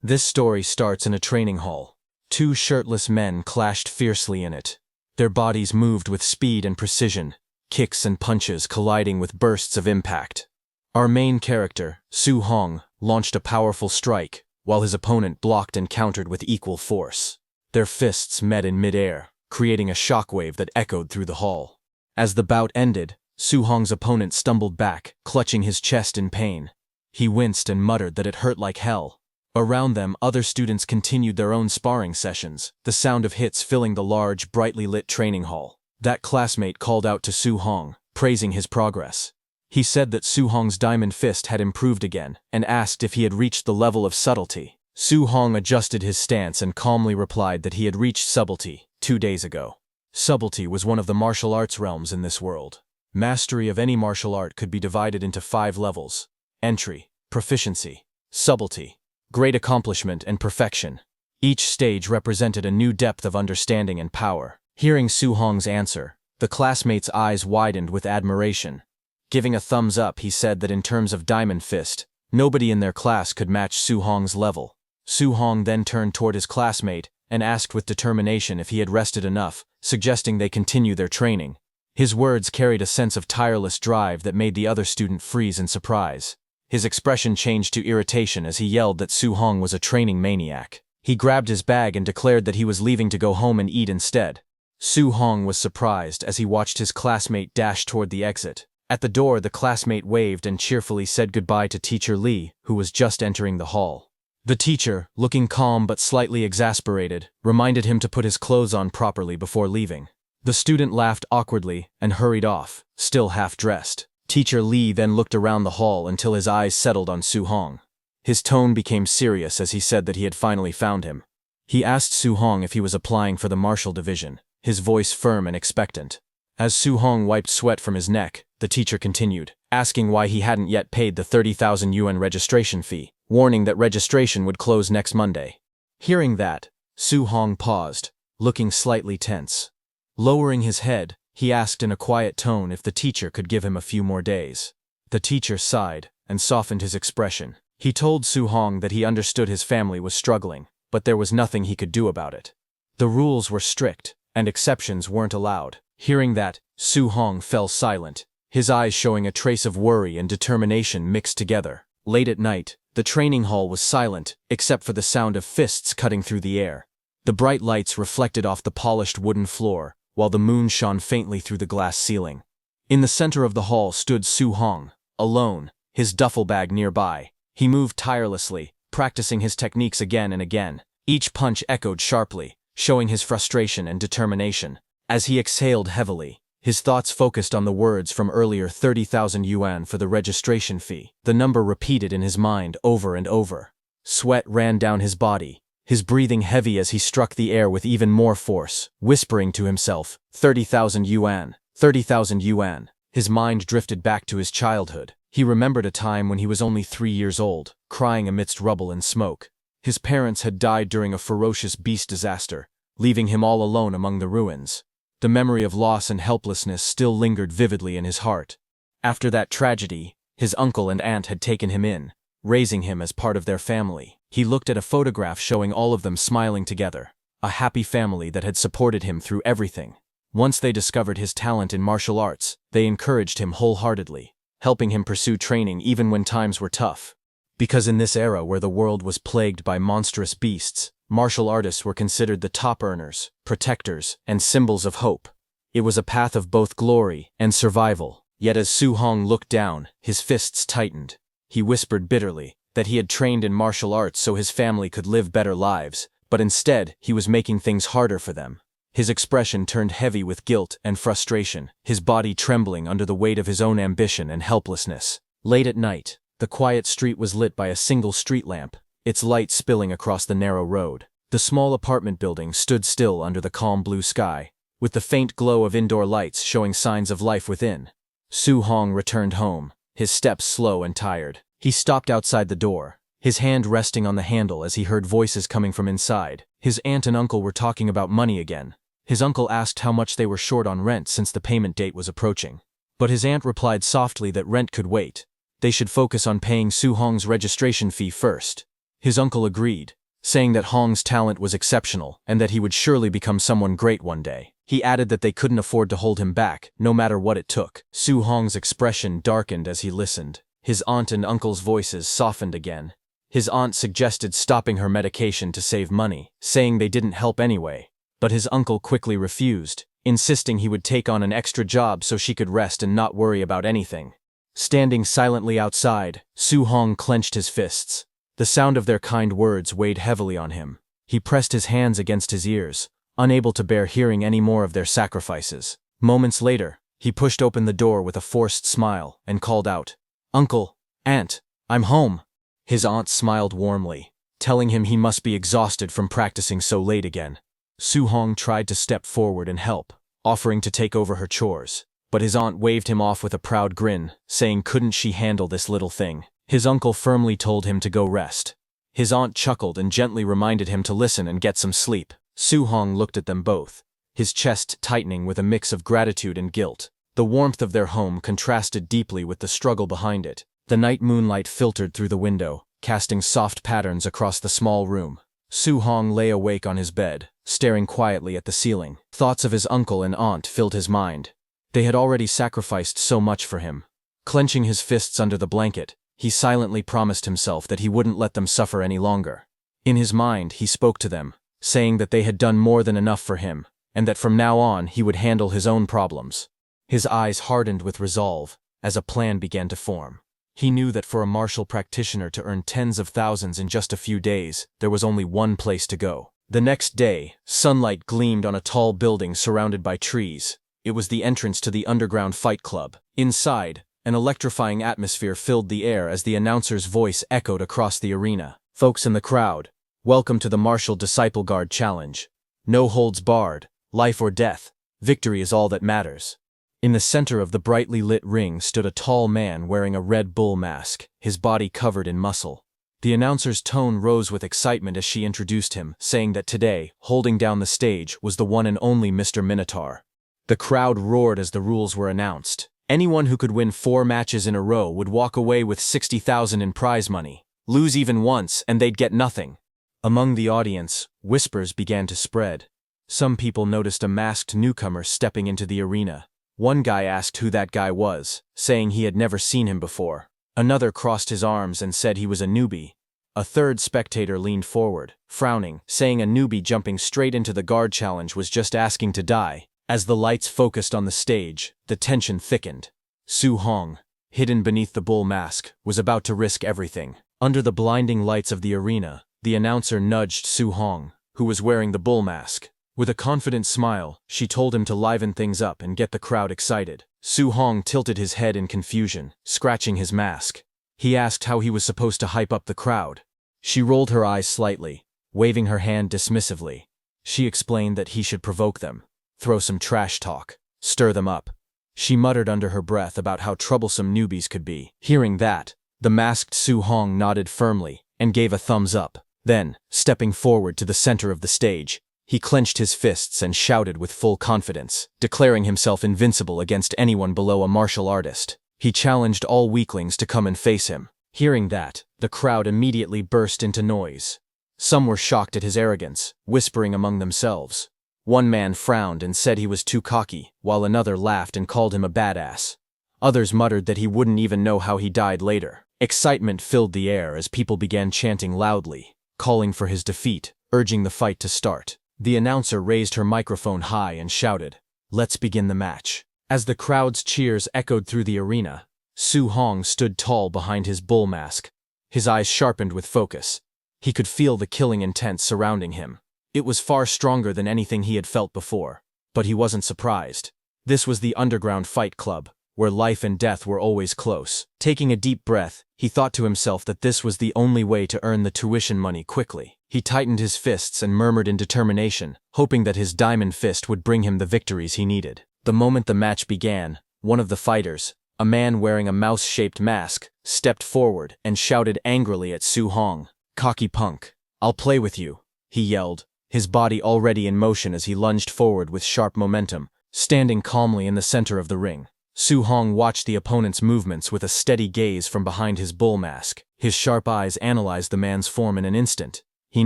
This story starts in a training hall. Two shirtless men clashed fiercely in it. Their bodies moved with speed and precision, kicks and punches colliding with bursts of impact. Our main character, Su Hong, launched a powerful strike, while his opponent blocked and countered with equal force. Their fists met in mid-air, creating a shockwave that echoed through the hall. As the bout ended, Su Hong's opponent stumbled back, clutching his chest in pain. He winced and muttered that it hurt like hell. Around them, other students continued their own sparring sessions, the sound of hits filling the large, brightly lit training hall. That classmate called out to Su Hong, praising his progress. He said that Su Hong's diamond fist had improved again, and asked if he had reached the level of subtlety. Su Hong adjusted his stance and calmly replied that he had reached subtlety 2 days ago. Subtlety was one of the martial arts realms in this world. Mastery of any martial art could be divided into 5 levels: entry, proficiency, subtlety, great accomplishment, and perfection. Each stage represented a new depth of understanding and power. Hearing Su Hong's answer, the classmate's eyes widened with admiration. Giving a thumbs up, he said that in terms of diamond fist, nobody in their class could match Su Hong's level. Su Hong then turned toward his classmate and asked with determination if he had rested enough, suggesting they continue their training. His words carried a sense of tireless drive that made the other student freeze in surprise. His expression changed to irritation as he yelled that Su Hong was a training maniac. He grabbed his bag and declared that he was leaving to go home and eat instead. Su Hong was surprised as he watched his classmate dash toward the exit. At the door, the classmate waved and cheerfully said goodbye to Teacher Lee, who was just entering the hall. The teacher, looking calm but slightly exasperated, reminded him to put his clothes on properly before leaving. The student laughed awkwardly and hurried off, still half-dressed. Teacher Lee then looked around the hall until his eyes settled on Su Hong. His tone became serious as he said that he had finally found him. He asked Su Hong if he was applying for the martial division, his voice firm and expectant. As Su Hong wiped sweat from his neck, the teacher continued, asking why he hadn't yet paid the 30,000 yuan registration fee, warning that registration would close next Monday. Hearing that, Su Hong paused, looking slightly tense. Lowering his head, he asked in a quiet tone if the teacher could give him a few more days. The teacher sighed and softened his expression. He told Su Hong that he understood his family was struggling, but there was nothing he could do about it. The rules were strict, and exceptions weren't allowed. Hearing that, Su Hong fell silent, his eyes showing a trace of worry and determination mixed together. Late at night, the training hall was silent, except for the sound of fists cutting through the air. The bright lights reflected off the polished wooden floor, while the moon shone faintly through the glass ceiling. In the center of the hall stood Su Hong, alone, his duffel bag nearby. He moved tirelessly, practicing his techniques again and again. Each punch echoed sharply, showing his frustration and determination. As he exhaled heavily, his thoughts focused on the words from earlier: 30,000 yuan for the registration fee. The number repeated in his mind over and over. Sweat ran down his body, his breathing heavy as he struck the air with even more force, whispering to himself, 30,000 yuan, 30,000 yuan. His mind drifted back to his childhood. He remembered a time when he was only 3 years old, crying amidst rubble and smoke. His parents had died during a ferocious beast disaster, leaving him all alone among the ruins. The memory of loss and helplessness still lingered vividly in his heart. After that tragedy, his uncle and aunt had taken him in, raising him as part of their family. He looked at a photograph showing all of them smiling together, a happy family that had supported him through everything. Once they discovered his talent in martial arts, they encouraged him wholeheartedly, helping him pursue training even when times were tough. Because in this era where the world was plagued by monstrous beasts, martial artists were considered the top earners, protectors, and symbols of hope. It was a path of both glory and survival. Yet as Su Hong looked down, his fists tightened. He whispered bitterly that he had trained in martial arts so his family could live better lives, but instead he was making things harder for them. His expression turned heavy with guilt and frustration, his body trembling under the weight of his own ambition and helplessness. Late at night, the quiet street was lit by a single street lamp, its light spilling across the narrow road. The small apartment building stood still under the calm blue sky, with the faint glow of indoor lights showing signs of life within. Su Hong returned home, his steps slow and tired. He stopped outside the door, his hand resting on the handle as he heard voices coming from inside. His aunt and uncle were talking about money again. His uncle asked how much they were short on rent since the payment date was approaching. But his aunt replied softly that rent could wait. They should focus on paying Su Hong's registration fee first. His uncle agreed, saying that Hong's talent was exceptional and that he would surely become someone great one day. He added that they couldn't afford to hold him back, no matter what it took. Su Hong's expression darkened as he listened. His aunt and uncle's voices softened again. His aunt suggested stopping her medication to save money, saying they didn't help anyway. But his uncle quickly refused, insisting he would take on an extra job so she could rest and not worry about anything. Standing silently outside, Su Hong clenched his fists. The sound of their kind words weighed heavily on him. He pressed his hands against his ears, unable to bear hearing any more of their sacrifices. Moments later, he pushed open the door with a forced smile and called out, "Uncle, Aunt, I'm home." His aunt smiled warmly, telling him he must be exhausted from practicing so late again. Su Hong tried to step forward and help, offering to take over her chores, but his aunt waved him off with a proud grin, saying couldn't she handle this little thing. His uncle firmly told him to go rest. His aunt chuckled and gently reminded him to listen and get some sleep. Su Hong looked at them both, his chest tightening with a mix of gratitude and guilt. The warmth of their home contrasted deeply with the struggle behind it. The night moonlight filtered through the window, casting soft patterns across the small room. Su Hong lay awake on his bed, staring quietly at the ceiling. Thoughts of his uncle and aunt filled his mind. They had already sacrificed so much for him. Clenching his fists under the blanket, he silently promised himself that he wouldn't let them suffer any longer. In his mind, he spoke to them, saying that they had done more than enough for him, and that from now on he would handle his own problems. His eyes hardened with resolve as a plan began to form. He knew that for a martial practitioner to earn tens of thousands in just a few days, there was only one place to go. The next day, sunlight gleamed on a tall building surrounded by trees. It was the entrance to the underground fight club. Inside, an electrifying atmosphere filled the air as the announcer's voice echoed across the arena. "Folks in the crowd, welcome to the Martial Disciple Guard Challenge. No holds barred, life or death, victory is all that matters." In the center of the brightly lit ring stood a tall man wearing a red bull mask, his body covered in muscle. The announcer's tone rose with excitement as she introduced him, saying that today, holding down the stage, was the one and only Mr. Minotaur. The crowd roared as the rules were announced. Anyone who could win 4 matches in a row would walk away with 60,000 in prize money. Lose even once, and they'd get nothing. Among the audience, whispers began to spread. Some people noticed a masked newcomer stepping into the arena. One guy asked who that guy was, saying he had never seen him before. Another crossed his arms and said he was a newbie. A third spectator leaned forward, frowning, saying a newbie jumping straight into the guard challenge was just asking to die. As the lights focused on the stage, the tension thickened. Su Hong, hidden beneath the bull mask, was about to risk everything. Under the blinding lights of the arena, the announcer nudged Su Hong, who was wearing the bull mask. With a confident smile, she told him to liven things up and get the crowd excited. Su Hong tilted his head in confusion, scratching his mask. He asked how he was supposed to hype up the crowd. She rolled her eyes slightly, waving her hand dismissively. She explained that he should provoke them, throw some trash talk, stir them up. She muttered under her breath about how troublesome newbies could be. Hearing that, the masked Su Hong nodded firmly and gave a thumbs up. Then, stepping forward to the center of the stage, he clenched his fists and shouted with full confidence, declaring himself invincible against anyone below a martial artist. He challenged all weaklings to come and face him. Hearing that, the crowd immediately burst into noise. Some were shocked at his arrogance, whispering among themselves. One man frowned and said he was too cocky, while another laughed and called him a badass. Others muttered that he wouldn't even know how he died later. Excitement filled the air as people began chanting loudly, calling for his defeat, urging the fight to start. The announcer raised her microphone high and shouted, "Let's begin the match." As the crowd's cheers echoed through the arena, Su Hong stood tall behind his bull mask, his eyes sharpened with focus. He could feel the killing intent surrounding him. It was far stronger than anything he had felt before, but he wasn't surprised. This was the underground fight club, where life and death were always close. Taking a deep breath, he thought to himself that this was the only way to earn the tuition money quickly. He tightened his fists and murmured in determination, hoping that his diamond fist would bring him the victories he needed. The moment the match began, one of the fighters, a man wearing a mouse-shaped mask, stepped forward and shouted angrily at Su Hong. "Cocky punk, I'll play with you," he yelled, his body already in motion as he lunged forward with sharp momentum, standing calmly in the center of the ring. Su Hong watched the opponent's movements with a steady gaze from behind his bull mask. His sharp eyes analyzed the man's form in an instant. He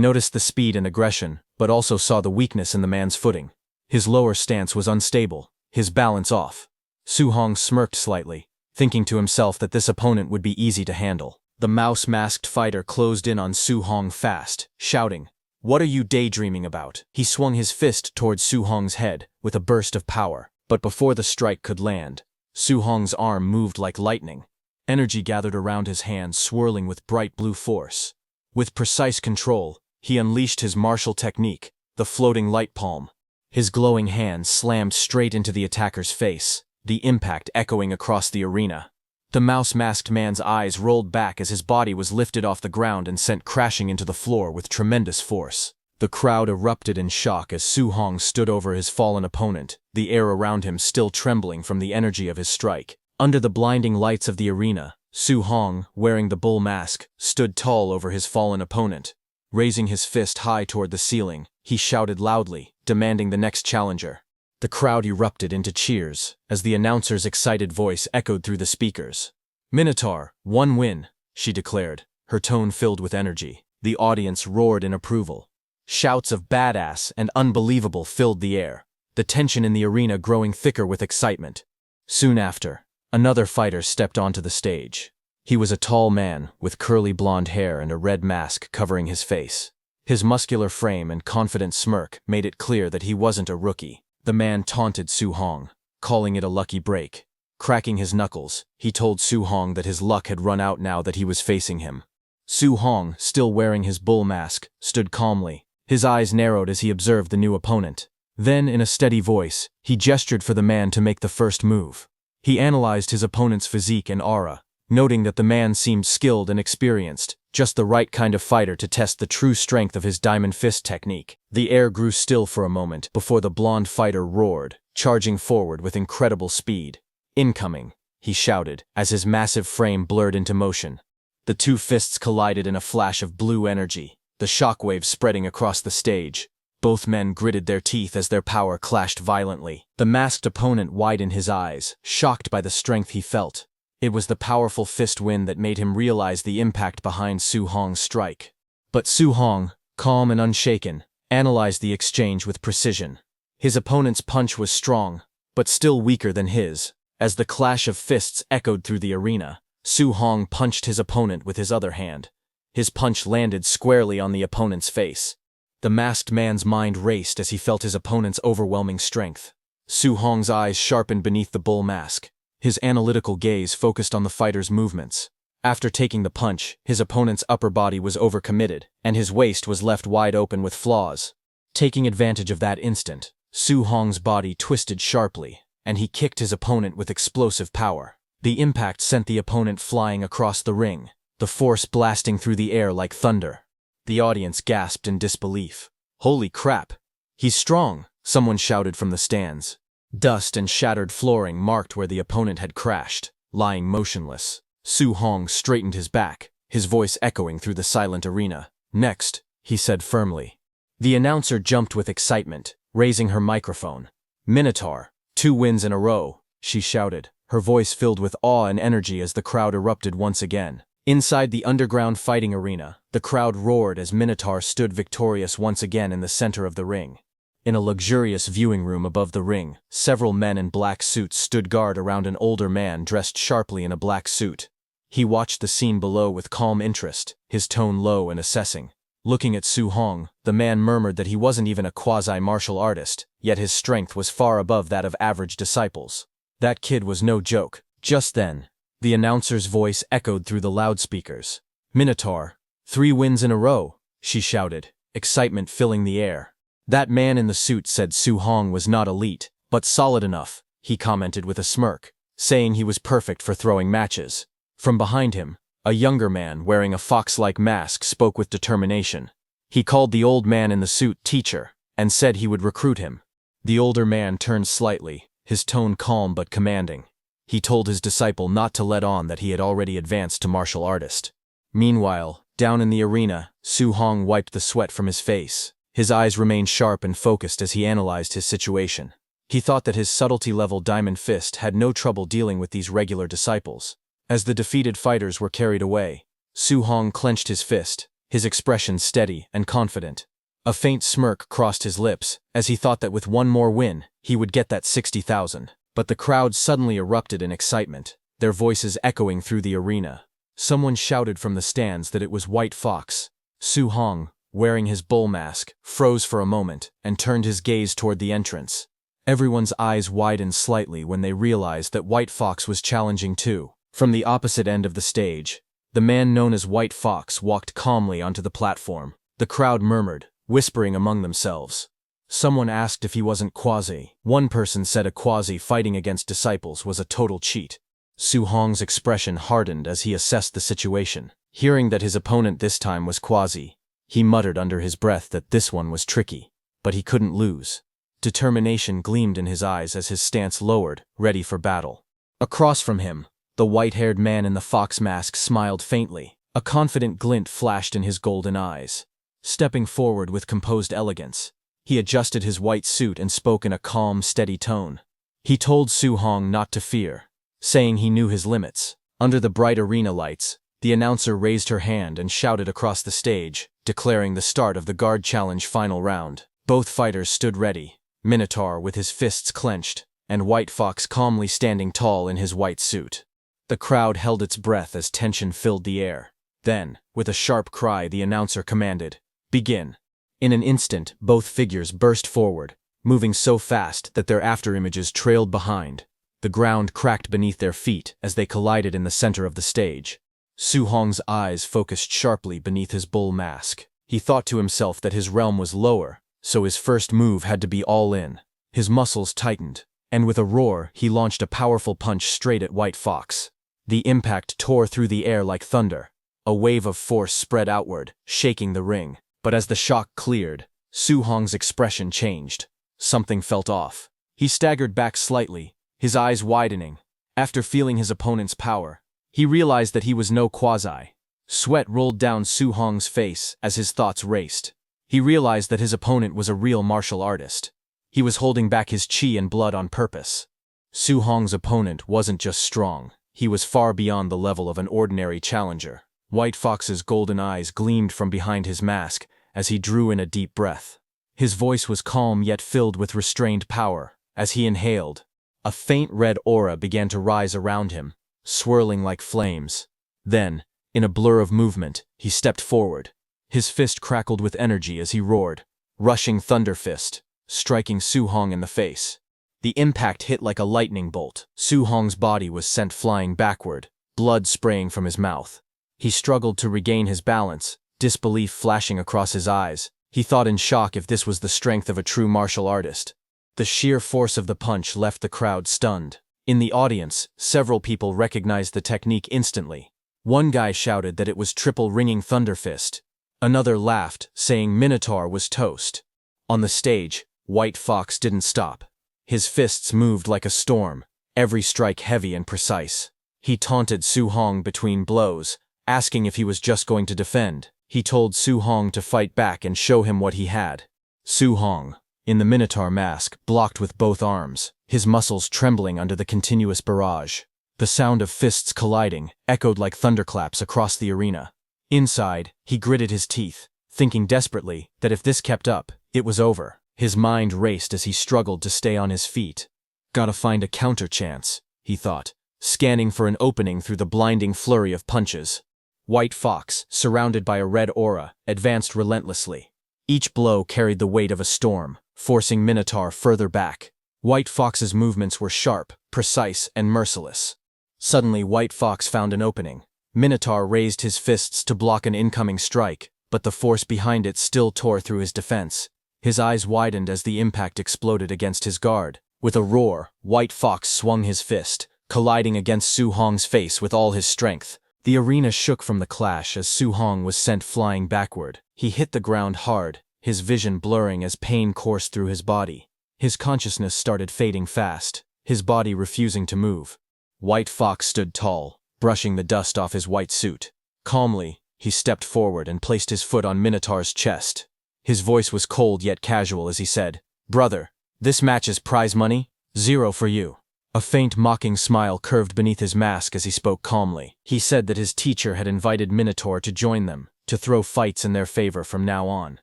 noticed the speed and aggression, but also saw the weakness in the man's footing. His lower stance was unstable, his balance off. Su Hong smirked slightly, thinking to himself that this opponent would be easy to handle. The mouse-masked fighter closed in on Su Hong fast, shouting, "What are you daydreaming about?" He swung his fist towards Su Hong's head with a burst of power, but before the strike could land, Su Hong's arm moved like lightning. Energy gathered around his hand, swirling with bright blue force. With precise control, he unleashed his martial technique, the floating light palm. His glowing hand slammed straight into the attacker's face, the impact echoing across the arena. The mouse-masked man's eyes rolled back as his body was lifted off the ground and sent crashing into the floor with tremendous force. The crowd erupted in shock as Su Hong stood over his fallen opponent, the air around him still trembling from the energy of his strike. Under the blinding lights of the arena, Su Hong, wearing the bull mask, stood tall over his fallen opponent. Raising his fist high toward the ceiling, he shouted loudly, demanding the next challenger. The crowd erupted into cheers as the announcer's excited voice echoed through the speakers. "Minotaur, 1 win," she declared, her tone filled with energy. The audience roared in approval. Shouts of "badass" and "unbelievable" filled the air, the tension in the arena growing thicker with excitement. Soon after, another fighter stepped onto the stage. He was a tall man with curly blonde hair and a red mask covering his face. His muscular frame and confident smirk made it clear that he wasn't a rookie. The man taunted Su Hong, calling it a lucky break. Cracking his knuckles, he told Su Hong that his luck had run out now that he was facing him. Su Hong, still wearing his bull mask, stood calmly. His eyes narrowed as he observed the new opponent. Then, in a steady voice, he gestured for the man to make the first move. He analyzed his opponent's physique and aura, noting that the man seemed skilled and experienced, just the right kind of fighter to test the true strength of his diamond fist technique. The air grew still for a moment before the blonde fighter roared, charging forward with incredible speed. "Incoming," he shouted, as his massive frame blurred into motion. The two fists collided in a flash of blue energy, the shockwave spreading across the stage. Both men gritted their teeth as their power clashed violently. The masked opponent widened his eyes, shocked by the strength he felt. It was the powerful fist wind that made him realize the impact behind Su Hong's strike. But Su Hong, calm and unshaken, analyzed the exchange with precision. His opponent's punch was strong, but still weaker than his. As the clash of fists echoed through the arena, Su Hong punched his opponent with his other hand. His punch landed squarely on the opponent's face. The masked man's mind raced as he felt his opponent's overwhelming strength. Su Hong's eyes sharpened beneath the bull mask. His analytical gaze focused on the fighter's movements. After taking the punch, his opponent's upper body was overcommitted, and his waist was left wide open with flaws. Taking advantage of that instant, Su Hong's body twisted sharply, and he kicked his opponent with explosive power. The impact sent the opponent flying across the ring, the force blasting through the air like thunder. The audience gasped in disbelief. "Holy crap! He's strong!" someone shouted from the stands. Dust and shattered flooring marked where the opponent had crashed, lying motionless. Su Hong straightened his back, his voice echoing through the silent arena. "Next," he said firmly. The announcer jumped with excitement, raising her microphone. "Minotaur, 2 wins in a row," she shouted, her voice filled with awe and energy as the crowd erupted once again. Inside the underground fighting arena, the crowd roared as Minotaur stood victorious once again in the center of the ring. In a luxurious viewing room above the ring, several men in black suits stood guard around an older man dressed sharply in a black suit. He watched the scene below with calm interest, his tone low and assessing. Looking at Su Hong, the man murmured that he wasn't even a quasi-martial artist, yet his strength was far above that of average disciples. That kid was no joke. Just then, the announcer's voice echoed through the loudspeakers. "Minotaur, 3 wins in a row," she shouted, excitement filling the air. "That man in the suit said Su Hong was not elite, but solid enough," he commented with a smirk, saying he was perfect for throwing matches. From behind him, a younger man wearing a fox-like mask spoke with determination. He called the old man in the suit teacher, and said he would recruit him. The older man turned slightly, his tone calm but commanding. He told his disciple not to let on that he had already advanced to martial artist. Meanwhile, down in the arena, Su Hong wiped the sweat from his face. His eyes remained sharp and focused as he analyzed his situation. He thought that his subtlety-level diamond fist had no trouble dealing with these regular disciples. As the defeated fighters were carried away, Su Hong clenched his fist, his expression steady and confident. A faint smirk crossed his lips as he thought that with one more win, he would get that 60,000. But the crowd suddenly erupted in excitement, their voices echoing through the arena. Someone shouted from the stands that it was White Fox. Su Hong, wearing his bull mask, froze for a moment and turned his gaze toward the entrance. Everyone's eyes widened slightly when they realized that White Fox was challenging too. From the opposite end of the stage, the man known as White Fox walked calmly onto the platform. The crowd murmured, whispering among themselves. Someone asked if he wasn't Quasi. One person said a Quasi fighting against disciples was a total cheat. Su Hong's expression hardened as he assessed the situation. Hearing that his opponent this time was Quasi, he muttered under his breath that this one was tricky, but he couldn't lose. Determination gleamed in his eyes as his stance lowered, ready for battle. Across from him, the white-haired man in the fox mask smiled faintly. A confident glint flashed in his golden eyes. Stepping forward with composed elegance, he adjusted his white suit and spoke in a calm, steady tone. He told Su Hong not to fear, saying he knew his limits. Under the bright arena lights, the announcer raised her hand and shouted across the stage, declaring the start of the guard challenge final round. Both fighters stood ready, Minotaur with his fists clenched, and White Fox calmly standing tall in his white suit. The crowd held its breath as tension filled the air. Then, with a sharp cry, the announcer commanded, "Begin." In an instant, both figures burst forward, moving so fast that their afterimages trailed behind. The ground cracked beneath their feet as they collided in the center of the stage. Su Hong's eyes focused sharply beneath his bull mask. He thought to himself that his realm was lower, so his first move had to be all in. His muscles tightened, and with a roar, he launched a powerful punch straight at White Fox. The impact tore through the air like thunder. A wave of force spread outward, shaking the ring. But as the shock cleared, Su Hong's expression changed. Something felt off. He staggered back slightly, his eyes widening. After feeling his opponent's power, he realized that he was no Quasi. Sweat rolled down Su Hong's face as his thoughts raced. He realized that his opponent was a real martial artist. He was holding back his chi and blood on purpose. Su Hong's opponent wasn't just strong, he was far beyond the level of an ordinary challenger. White Fox's golden eyes gleamed from behind his mask as he drew in a deep breath. His voice was calm yet filled with restrained power. As he inhaled, a faint red aura began to rise around him, swirling like flames. Then, in a blur of movement, he stepped forward. His fist crackled with energy as he roared, rushing thunder fist, striking Su Hong in the face. The impact hit like a lightning bolt. Su Hong's body was sent flying backward, blood spraying from his mouth. He struggled to regain his balance, disbelief flashing across his eyes. He thought in shock if this was the strength of a true martial artist. The sheer force of the punch left the crowd stunned. In the audience, several people recognized the technique instantly. One guy shouted that it was triple ringing thunder fist. Another laughed, saying Minotaur was toast. On the stage, White Fox didn't stop. His fists moved like a storm, every strike heavy and precise. He taunted Su Hong between blows, asking if he was just going to defend. He told Su Hong to fight back and show him what he had. Su Hong, in the Minotaur mask, blocked with both arms, his muscles trembling under the continuous barrage. The sound of fists colliding echoed like thunderclaps across the arena. Inside, he gritted his teeth, thinking desperately that if this kept up, it was over. His mind raced as he struggled to stay on his feet. Gotta find a counter chance, he thought, scanning for an opening through the blinding flurry of punches. White Fox, surrounded by a red aura, advanced relentlessly. Each blow carried the weight of a storm, forcing Minotaur further back. White Fox's movements were sharp, precise, and merciless. Suddenly, White Fox found an opening. Minotaur raised his fists to block an incoming strike, but the force behind it still tore through his defense. His eyes widened as the impact exploded against his guard. With a roar, White Fox swung his fist, colliding against Su Hong's face with all his strength. The arena shook from the clash as Su Hong was sent flying backward. He hit the ground hard, his vision blurring as pain coursed through his body. His consciousness started fading fast, his body refusing to move. White Fox stood tall, brushing the dust off his white suit. Calmly, he stepped forward and placed his foot on Minotaur's chest. His voice was cold yet casual as he said, "Brother, this match is prize money, 0 for you." A faint mocking smile curved beneath his mask as he spoke calmly. He said that his teacher had invited Minotaur to join them, to throw fights in their favor from now on.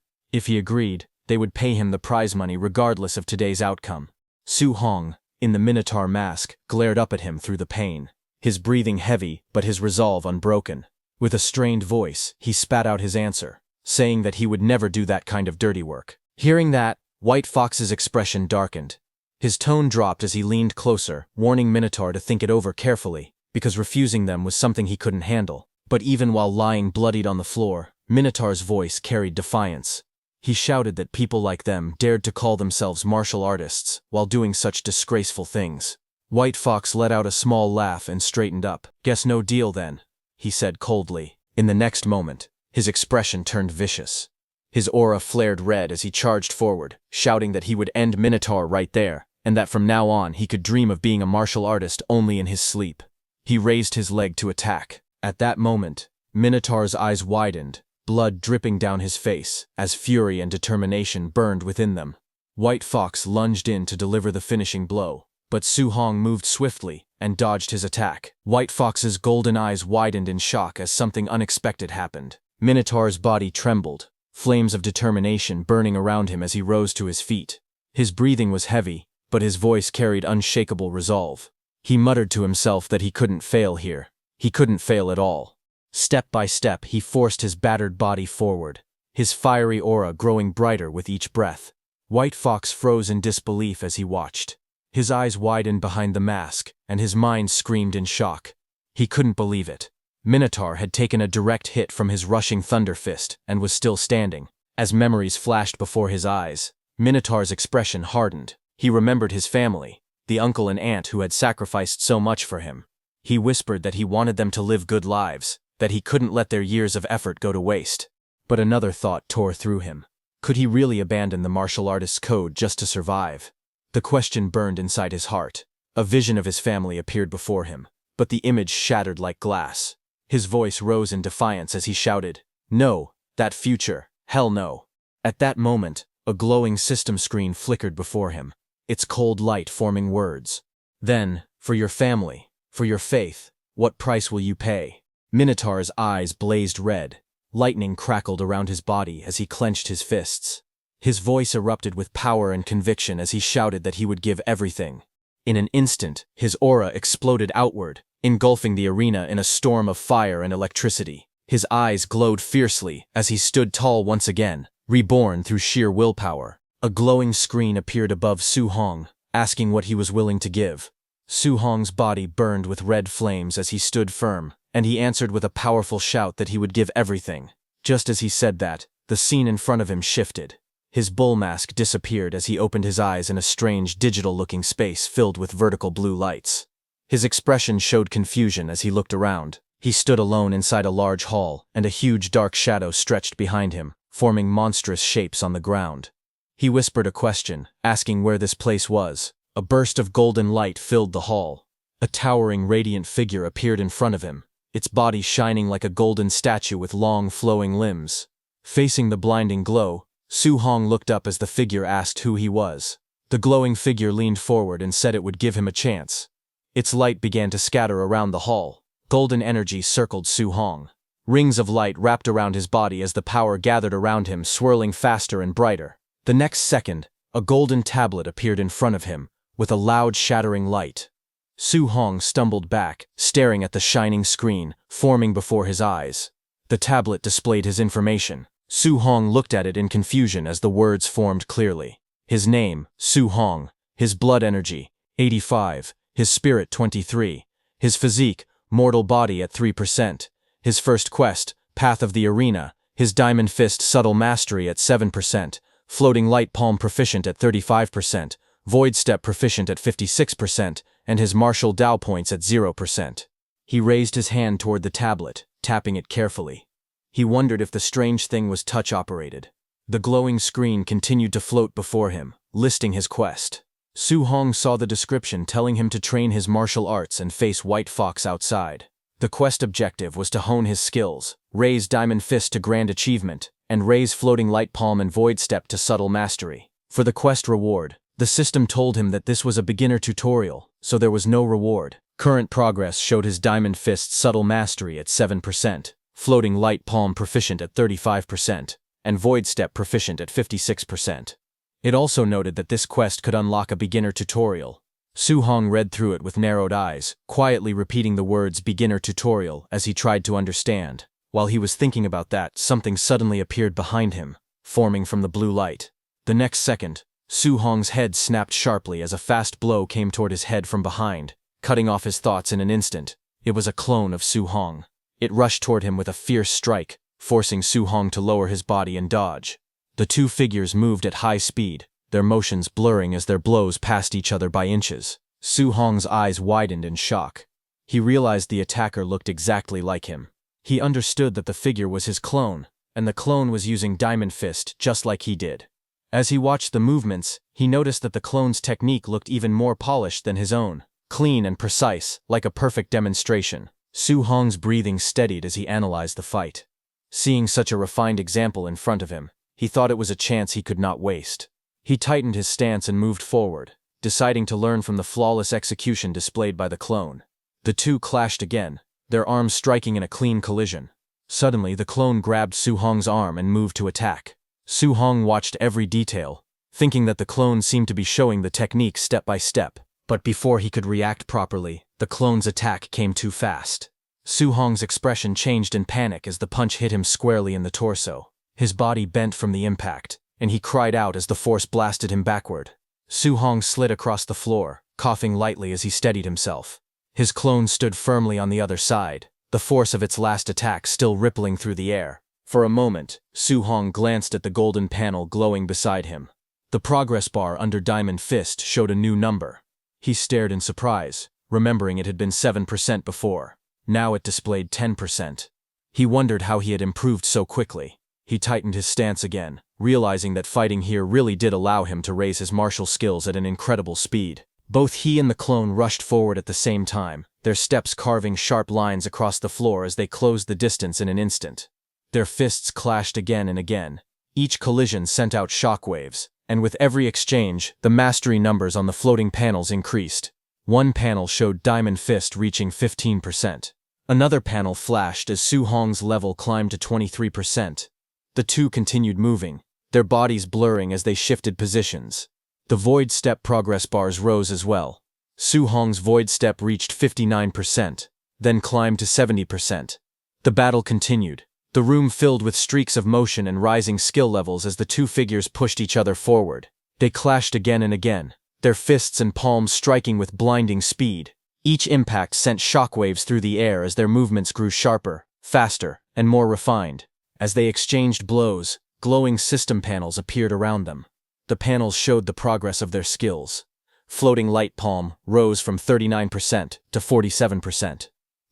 If he agreed, they would pay him the prize money regardless of today's outcome. Su Hong, in the Minotaur mask, glared up at him through the pane, his breathing heavy but his resolve unbroken. With a strained voice, he spat out his answer, saying that he would never do that kind of dirty work. Hearing that, White Fox's expression darkened. His tone dropped as he leaned closer, warning Minotaur to think it over carefully, because refusing them was something he couldn't handle. But even while lying bloodied on the floor, Minotaur's voice carried defiance. He shouted that people like them dared to call themselves martial artists while doing such disgraceful things. White Fox let out a small laugh and straightened up. "Guess no deal then," he said coldly. In the next moment, his expression turned vicious. His aura flared red as he charged forward, shouting that he would end Minotaur right there, and that from now on he could dream of being a martial artist only in his sleep. He raised his leg to attack. At that moment, Minotaur's eyes widened, blood dripping down his face, as fury and determination burned within them. White Fox lunged in to deliver the finishing blow, but Su Hong moved swiftly and dodged his attack. White Fox's golden eyes widened in shock as something unexpected happened. Minotaur's body trembled, flames of determination burning around him as he rose to his feet. His breathing was heavy, but his voice carried unshakable resolve. He muttered to himself that he couldn't fail here. He couldn't fail at all. Step by step, he forced his battered body forward, his fiery aura growing brighter with each breath. White Fox froze in disbelief as he watched. His eyes widened behind the mask, and his mind screamed in shock. He couldn't believe it. Minotaur had taken a direct hit from his rushing thunder fist and was still standing. As memories flashed before his eyes, Minotaur's expression hardened. He remembered his family, the uncle and aunt who had sacrificed so much for him. He whispered that he wanted them to live good lives, that he couldn't let their years of effort go to waste. But another thought tore through him. Could he really abandon the martial artist's code just to survive? The question burned inside his heart. A vision of his family appeared before him, but the image shattered like glass. His voice rose in defiance as he shouted, "No, that future, hell no." At that moment, a glowing system screen flickered before him, its cold light forming words. "Then, for your family, for your faith, what price will you pay?" Minotaur's eyes blazed red. Lightning crackled around his body as he clenched his fists. His voice erupted with power and conviction as he shouted that he would give everything. In an instant, his aura exploded outward, engulfing the arena in a storm of fire and electricity. His eyes glowed fiercely as he stood tall once again, reborn through sheer willpower. A glowing screen appeared above Su Hong, asking what he was willing to give. Su Hong's body burned with red flames as he stood firm, and he answered with a powerful shout that he would give everything. Just as he said that, the scene in front of him shifted. His bull mask disappeared as he opened his eyes in a strange digital-looking space filled with vertical blue lights. His expression showed confusion as he looked around. He stood alone inside a large hall, and a huge dark shadow stretched behind him, forming monstrous shapes on the ground. He whispered a question, asking where this place was. A burst of golden light filled the hall. A towering, radiant figure appeared in front of him, its body shining like a golden statue with long, flowing limbs. Facing the blinding glow, Su Hong looked up as the figure asked who he was. The glowing figure leaned forward and said it would give him a chance. Its light began to scatter around the hall. Golden energy circled Su Hong. Rings of light wrapped around his body as the power gathered around him, swirling faster and brighter. The next second, a golden tablet appeared in front of him, with a loud shattering light. Su Hong stumbled back, staring at the shining screen, forming before his eyes. The tablet displayed his information. Su Hong looked at it in confusion as the words formed clearly. His name, Su Hong. His blood energy, 85. His spirit, 23. His physique, mortal body at 3%. His first quest, Path of the Arena. His diamond fist subtle mastery at 7%. Floating light palm proficient at 35%. Void step proficient at 56%. And his martial Dao points at 0%. He raised his hand toward the tablet, tapping it carefully. He wondered if the strange thing was touch-operated. The glowing screen continued to float before him, listing his quest. Su Hong saw the description telling him to train his martial arts and face White Fox outside. The quest objective was to hone his skills, raise Diamond Fist to Grand Achievement, and raise Floating Light Palm and Void Step to Subtle Mastery. For the quest reward, the system told him that this was a beginner tutorial, so there was no reward. Current progress showed his Diamond Fist subtle mastery at 7%, Floating Light Palm proficient at 35%, and Void Step proficient at 56%. It also noted that this quest could unlock a beginner tutorial. Su Hong read through it with narrowed eyes, quietly repeating the words beginner tutorial as he tried to understand. While he was thinking about that, something suddenly appeared behind him, forming from the blue light. The next second, Su Hong's head snapped sharply as a fast blow came toward his head from behind, cutting off his thoughts in an instant. It was a clone of Su Hong. It rushed toward him with a fierce strike, forcing Su Hong to lower his body and dodge. The two figures moved at high speed, their motions blurring as their blows passed each other by inches. Su Hong's eyes widened in shock. He realized the attacker looked exactly like him. He understood that the figure was his clone, and the clone was using Diamond Fist just like he did. As he watched the movements, he noticed that the clone's technique looked even more polished than his own, clean and precise, like a perfect demonstration. Su Hong's breathing steadied as he analyzed the fight. Seeing such a refined example in front of him, he thought it was a chance he could not waste. He tightened his stance and moved forward, deciding to learn from the flawless execution displayed by the clone. The two clashed again, their arms striking in a clean collision. Suddenly, the clone grabbed Su Hong's arm and moved to attack. Su Hong watched every detail, thinking that the clone seemed to be showing the technique step by step. But before he could react properly, the clone's attack came too fast. Su Hong's expression changed in panic as the punch hit him squarely in the torso. His body bent from the impact, and he cried out as the force blasted him backward. Su Hong slid across the floor, coughing lightly as he steadied himself. His clone stood firmly on the other side, the force of its last attack still rippling through the air. For a moment, Su Hong glanced at the golden panel glowing beside him. The progress bar under Diamond Fist showed a new number. He stared in surprise, remembering it had been 7% before. Now it displayed 10%. He wondered how he had improved so quickly. He tightened his stance again, realizing that fighting here really did allow him to raise his martial skills at an incredible speed. Both he and the clone rushed forward at the same time, their steps carving sharp lines across the floor as they closed the distance in an instant. Their fists clashed again and again. Each collision sent out shockwaves, and with every exchange, the mastery numbers on the floating panels increased. One panel showed Diamond Fist reaching 15%. Another panel flashed as Su Hong's level climbed to 23%. The two continued moving, their bodies blurring as they shifted positions. The Void Step progress bars rose as well. Su Hong's Void Step reached 59%, then climbed to 70%. The battle continued, the room filled with streaks of motion and rising skill levels as the two figures pushed each other forward. They clashed again and again, their fists and palms striking with blinding speed. Each impact sent shockwaves through the air as their movements grew sharper, faster, and more refined. As they exchanged blows, glowing system panels appeared around them. The panels showed the progress of their skills. Floating Light Palm rose from 39% to 47%.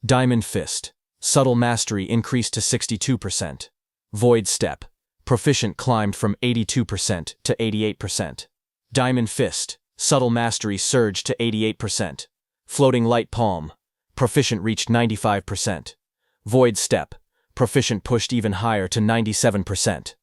Diamond Fist, Subtle Mastery increased to 62%. Void Step, Proficient climbed from 82% to 88%. Diamond Fist, Subtle Mastery surged to 88%. Floating Light Palm, Proficient reached 95%. Void Step, Proficient pushed even higher to 97%.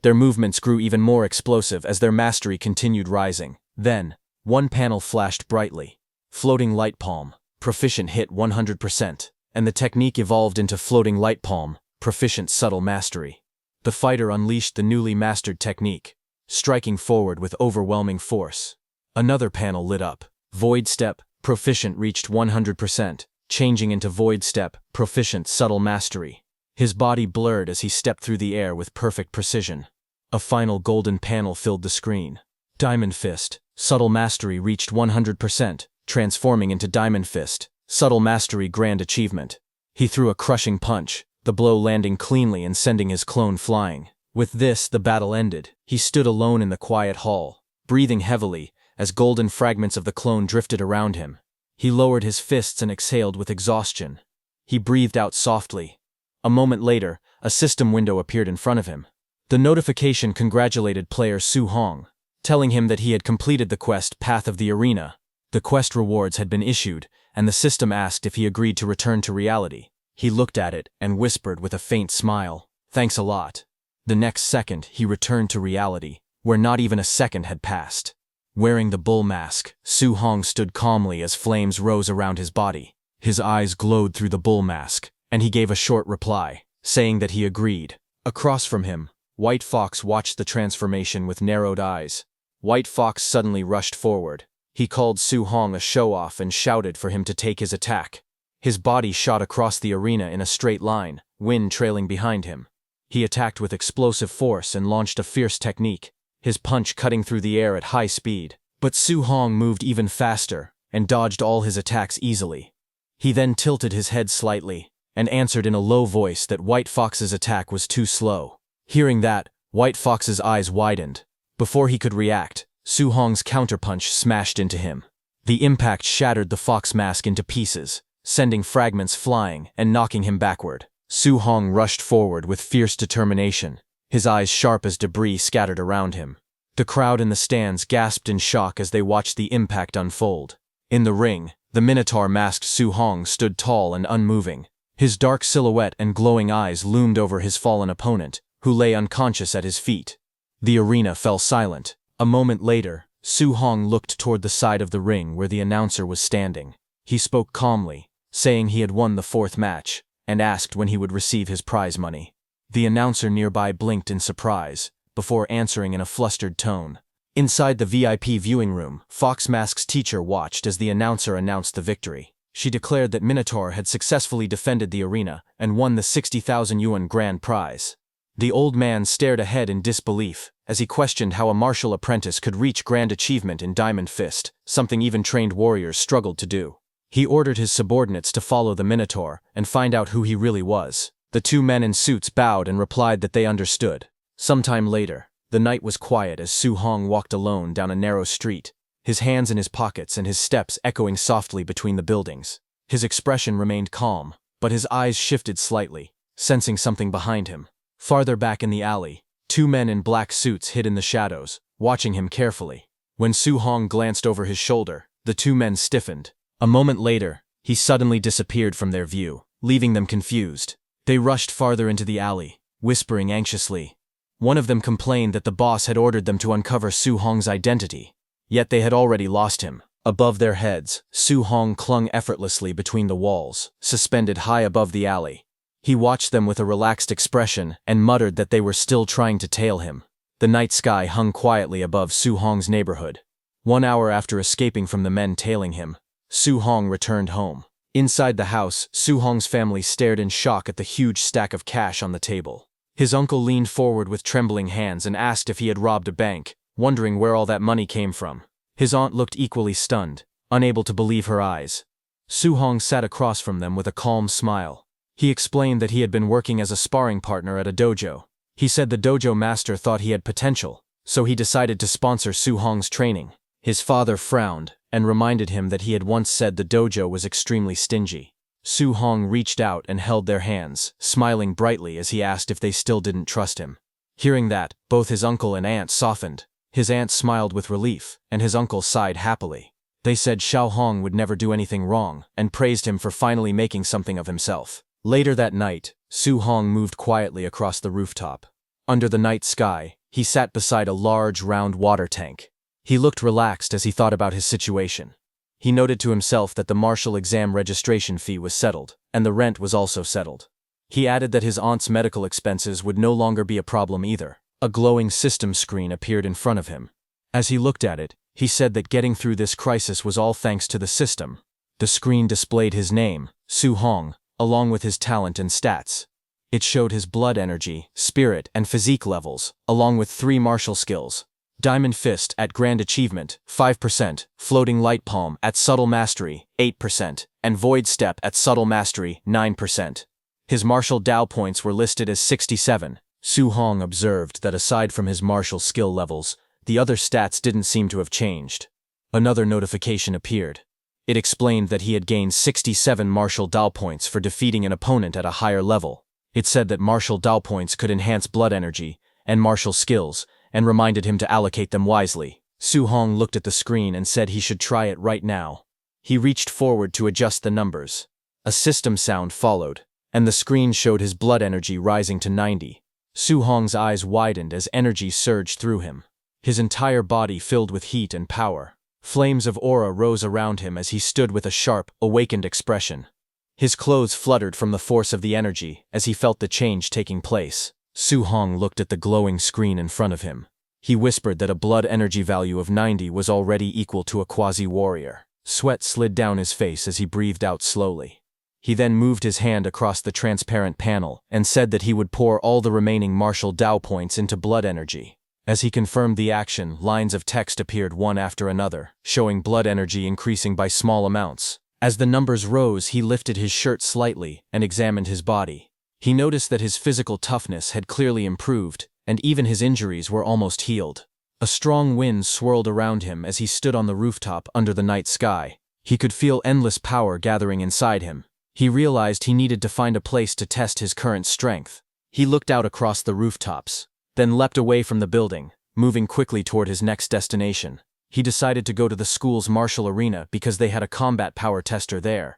Their movements grew even more explosive as their mastery continued rising. Then, one panel flashed brightly. Floating Light Palm, Proficient hit 100%, and the technique evolved into Floating Light Palm, Proficient Subtle Mastery. The fighter unleashed the newly mastered technique, striking forward with overwhelming force. Another panel lit up. Void Step, Proficient reached 100%, changing into Void Step, Proficient Subtle Mastery. His body blurred as he stepped through the air with perfect precision. A final golden panel filled the screen. Diamond Fist, Subtle Mastery reached 100%, transforming into Diamond Fist, Subtle Mastery Grand Achievement. He threw a crushing punch, the blow landing cleanly and sending his clone flying. With this, the battle ended. He stood alone in the quiet hall, breathing heavily as golden fragments of the clone drifted around him. He lowered his fists and exhaled with exhaustion. He breathed out softly. A moment later, a system window appeared in front of him. The notification congratulated player Su Hong, telling him that he had completed the quest Path of the Arena. The quest rewards had been issued, and the system asked if he agreed to return to reality. He looked at it and whispered with a faint smile, "Thanks a lot." The next second, he returned to reality, where not even a second had passed. Wearing the bull mask, Su Hong stood calmly as flames rose around his body. His eyes glowed through the bull mask, and he gave a short reply, saying that he agreed. Across from him, White Fox watched the transformation with narrowed eyes. White Fox suddenly rushed forward. He called Su Hong a show-off and shouted for him to take his attack. His body shot across the arena in a straight line, wind trailing behind him. He attacked with explosive force and launched a fierce technique, his punch cutting through the air at high speed. But Su Hong moved even faster and dodged all his attacks easily. He then tilted his head slightly and answered in a low voice that White Fox's attack was too slow. Hearing that, White Fox's eyes widened. Before he could react, Su Hong's counterpunch smashed into him. The impact shattered the fox mask into pieces, sending fragments flying and knocking him backward. Su Hong rushed forward with fierce determination, his eyes sharp as debris scattered around him. The crowd in the stands gasped in shock as they watched the impact unfold. In the ring, the Minotaur-masked Su Hong stood tall and unmoving. His dark silhouette and glowing eyes loomed over his fallen opponent, who lay unconscious at his feet. The arena fell silent. A moment later, Su Hong looked toward the side of the ring where the announcer was standing. He spoke calmly, saying he had won the fourth match, and asked when he would receive his prize money. The announcer nearby blinked in surprise, before answering in a flustered tone. Inside the VIP viewing room, Fox Mask's teacher watched as the announcer announced the victory. She declared that Minotaur had successfully defended the arena and won the 60,000 yuan grand prize. The old man stared ahead in disbelief, as he questioned how a martial apprentice could reach grand achievement in Diamond Fist, something even trained warriors struggled to do. He ordered his subordinates to follow the Minotaur and find out who he really was. The two men in suits bowed and replied that they understood. Sometime later, the night was quiet as Su Hong walked alone down a narrow street, his hands in his pockets and his steps echoing softly between the buildings. His expression remained calm, but his eyes shifted slightly, sensing something behind him. Farther back in the alley, two men in black suits hid in the shadows, watching him carefully. When Su Hong glanced over his shoulder, the two men stiffened. A moment later, he suddenly disappeared from their view, leaving them confused. They rushed farther into the alley, whispering anxiously. One of them complained that the boss had ordered them to uncover Su Hong's identity, yet they had already lost him. Above their heads, Su Hong clung effortlessly between the walls, suspended high above the alley. He watched them with a relaxed expression and muttered that they were still trying to tail him. The night sky hung quietly above Su Hong's neighborhood. 1 hour after escaping from the men tailing him, Su Hong returned home. Inside the house, Su Hong's family stared in shock at the huge stack of cash on the table. His uncle leaned forward with trembling hands and asked if he had robbed a bank, wondering where all that money came from. His aunt looked equally stunned, unable to believe her eyes. Su Hong sat across from them with a calm smile. He explained that he had been working as a sparring partner at a dojo. He said the dojo master thought he had potential, so he decided to sponsor Su Hong's training. His father frowned and reminded him that he had once said the dojo was extremely stingy. Su Hong reached out and held their hands, smiling brightly as he asked if they still didn't trust him. Hearing that, both his uncle and aunt softened. His aunt smiled with relief, and his uncle sighed happily. They said Xiao Hong would never do anything wrong, and praised him for finally making something of himself. Later that night, Su Hong moved quietly across the rooftop. Under the night sky, he sat beside a large, round water tank. He looked relaxed as he thought about his situation. He noted to himself that the martial exam registration fee was settled, and the rent was also settled. He added that his aunt's medical expenses would no longer be a problem either. A glowing system screen appeared in front of him. As he looked at it, he said that getting through this crisis was all thanks to the system. The screen displayed his name, Su Hong, along with his talent and stats. It showed his blood energy, spirit, and physique levels, along with 3 martial skills. Diamond Fist at Grand Achievement, 5%, Floating Light Palm at Subtle Mastery, 8%, and Void Step at Subtle Mastery, 9%. His martial Dao points were listed as 67. Su Hong observed that aside from his martial skill levels, the other stats didn't seem to have changed. Another notification appeared. It explained that he had gained 67 martial Dao points for defeating an opponent at a higher level. It said that martial Dao points could enhance blood energy and martial skills, and reminded him to allocate them wisely. Su Hong looked at the screen and said he should try it right now. He reached forward to adjust the numbers. A system sound followed, and the screen showed his blood energy rising to 90. Su Hong's eyes widened as energy surged through him. his entire body filled with heat and power. Flames of aura rose around him as he stood with a sharp, awakened expression. His clothes fluttered from the force of the energy as he felt the change taking place. Su Hong looked at the glowing screen in front of him. He whispered that a blood energy value of 90 was already equal to a quasi-warrior. Sweat slid down his face as he breathed out slowly. He then moved his hand across the transparent panel and said that he would pour all the remaining martial Dao points into blood energy. As he confirmed the action, lines of text appeared one after another, showing blood energy increasing by small amounts. As the numbers rose, he lifted his shirt slightly and examined his body. He noticed that his physical toughness had clearly improved, and even his injuries were almost healed. A strong wind swirled around him as he stood on the rooftop under the night sky. He could feel endless power gathering inside him. He realized he needed to find a place to test his current strength. He looked out across the rooftops, then leapt away from the building, moving quickly toward his next destination. He decided to go to the school's martial arena because they had a combat power tester there.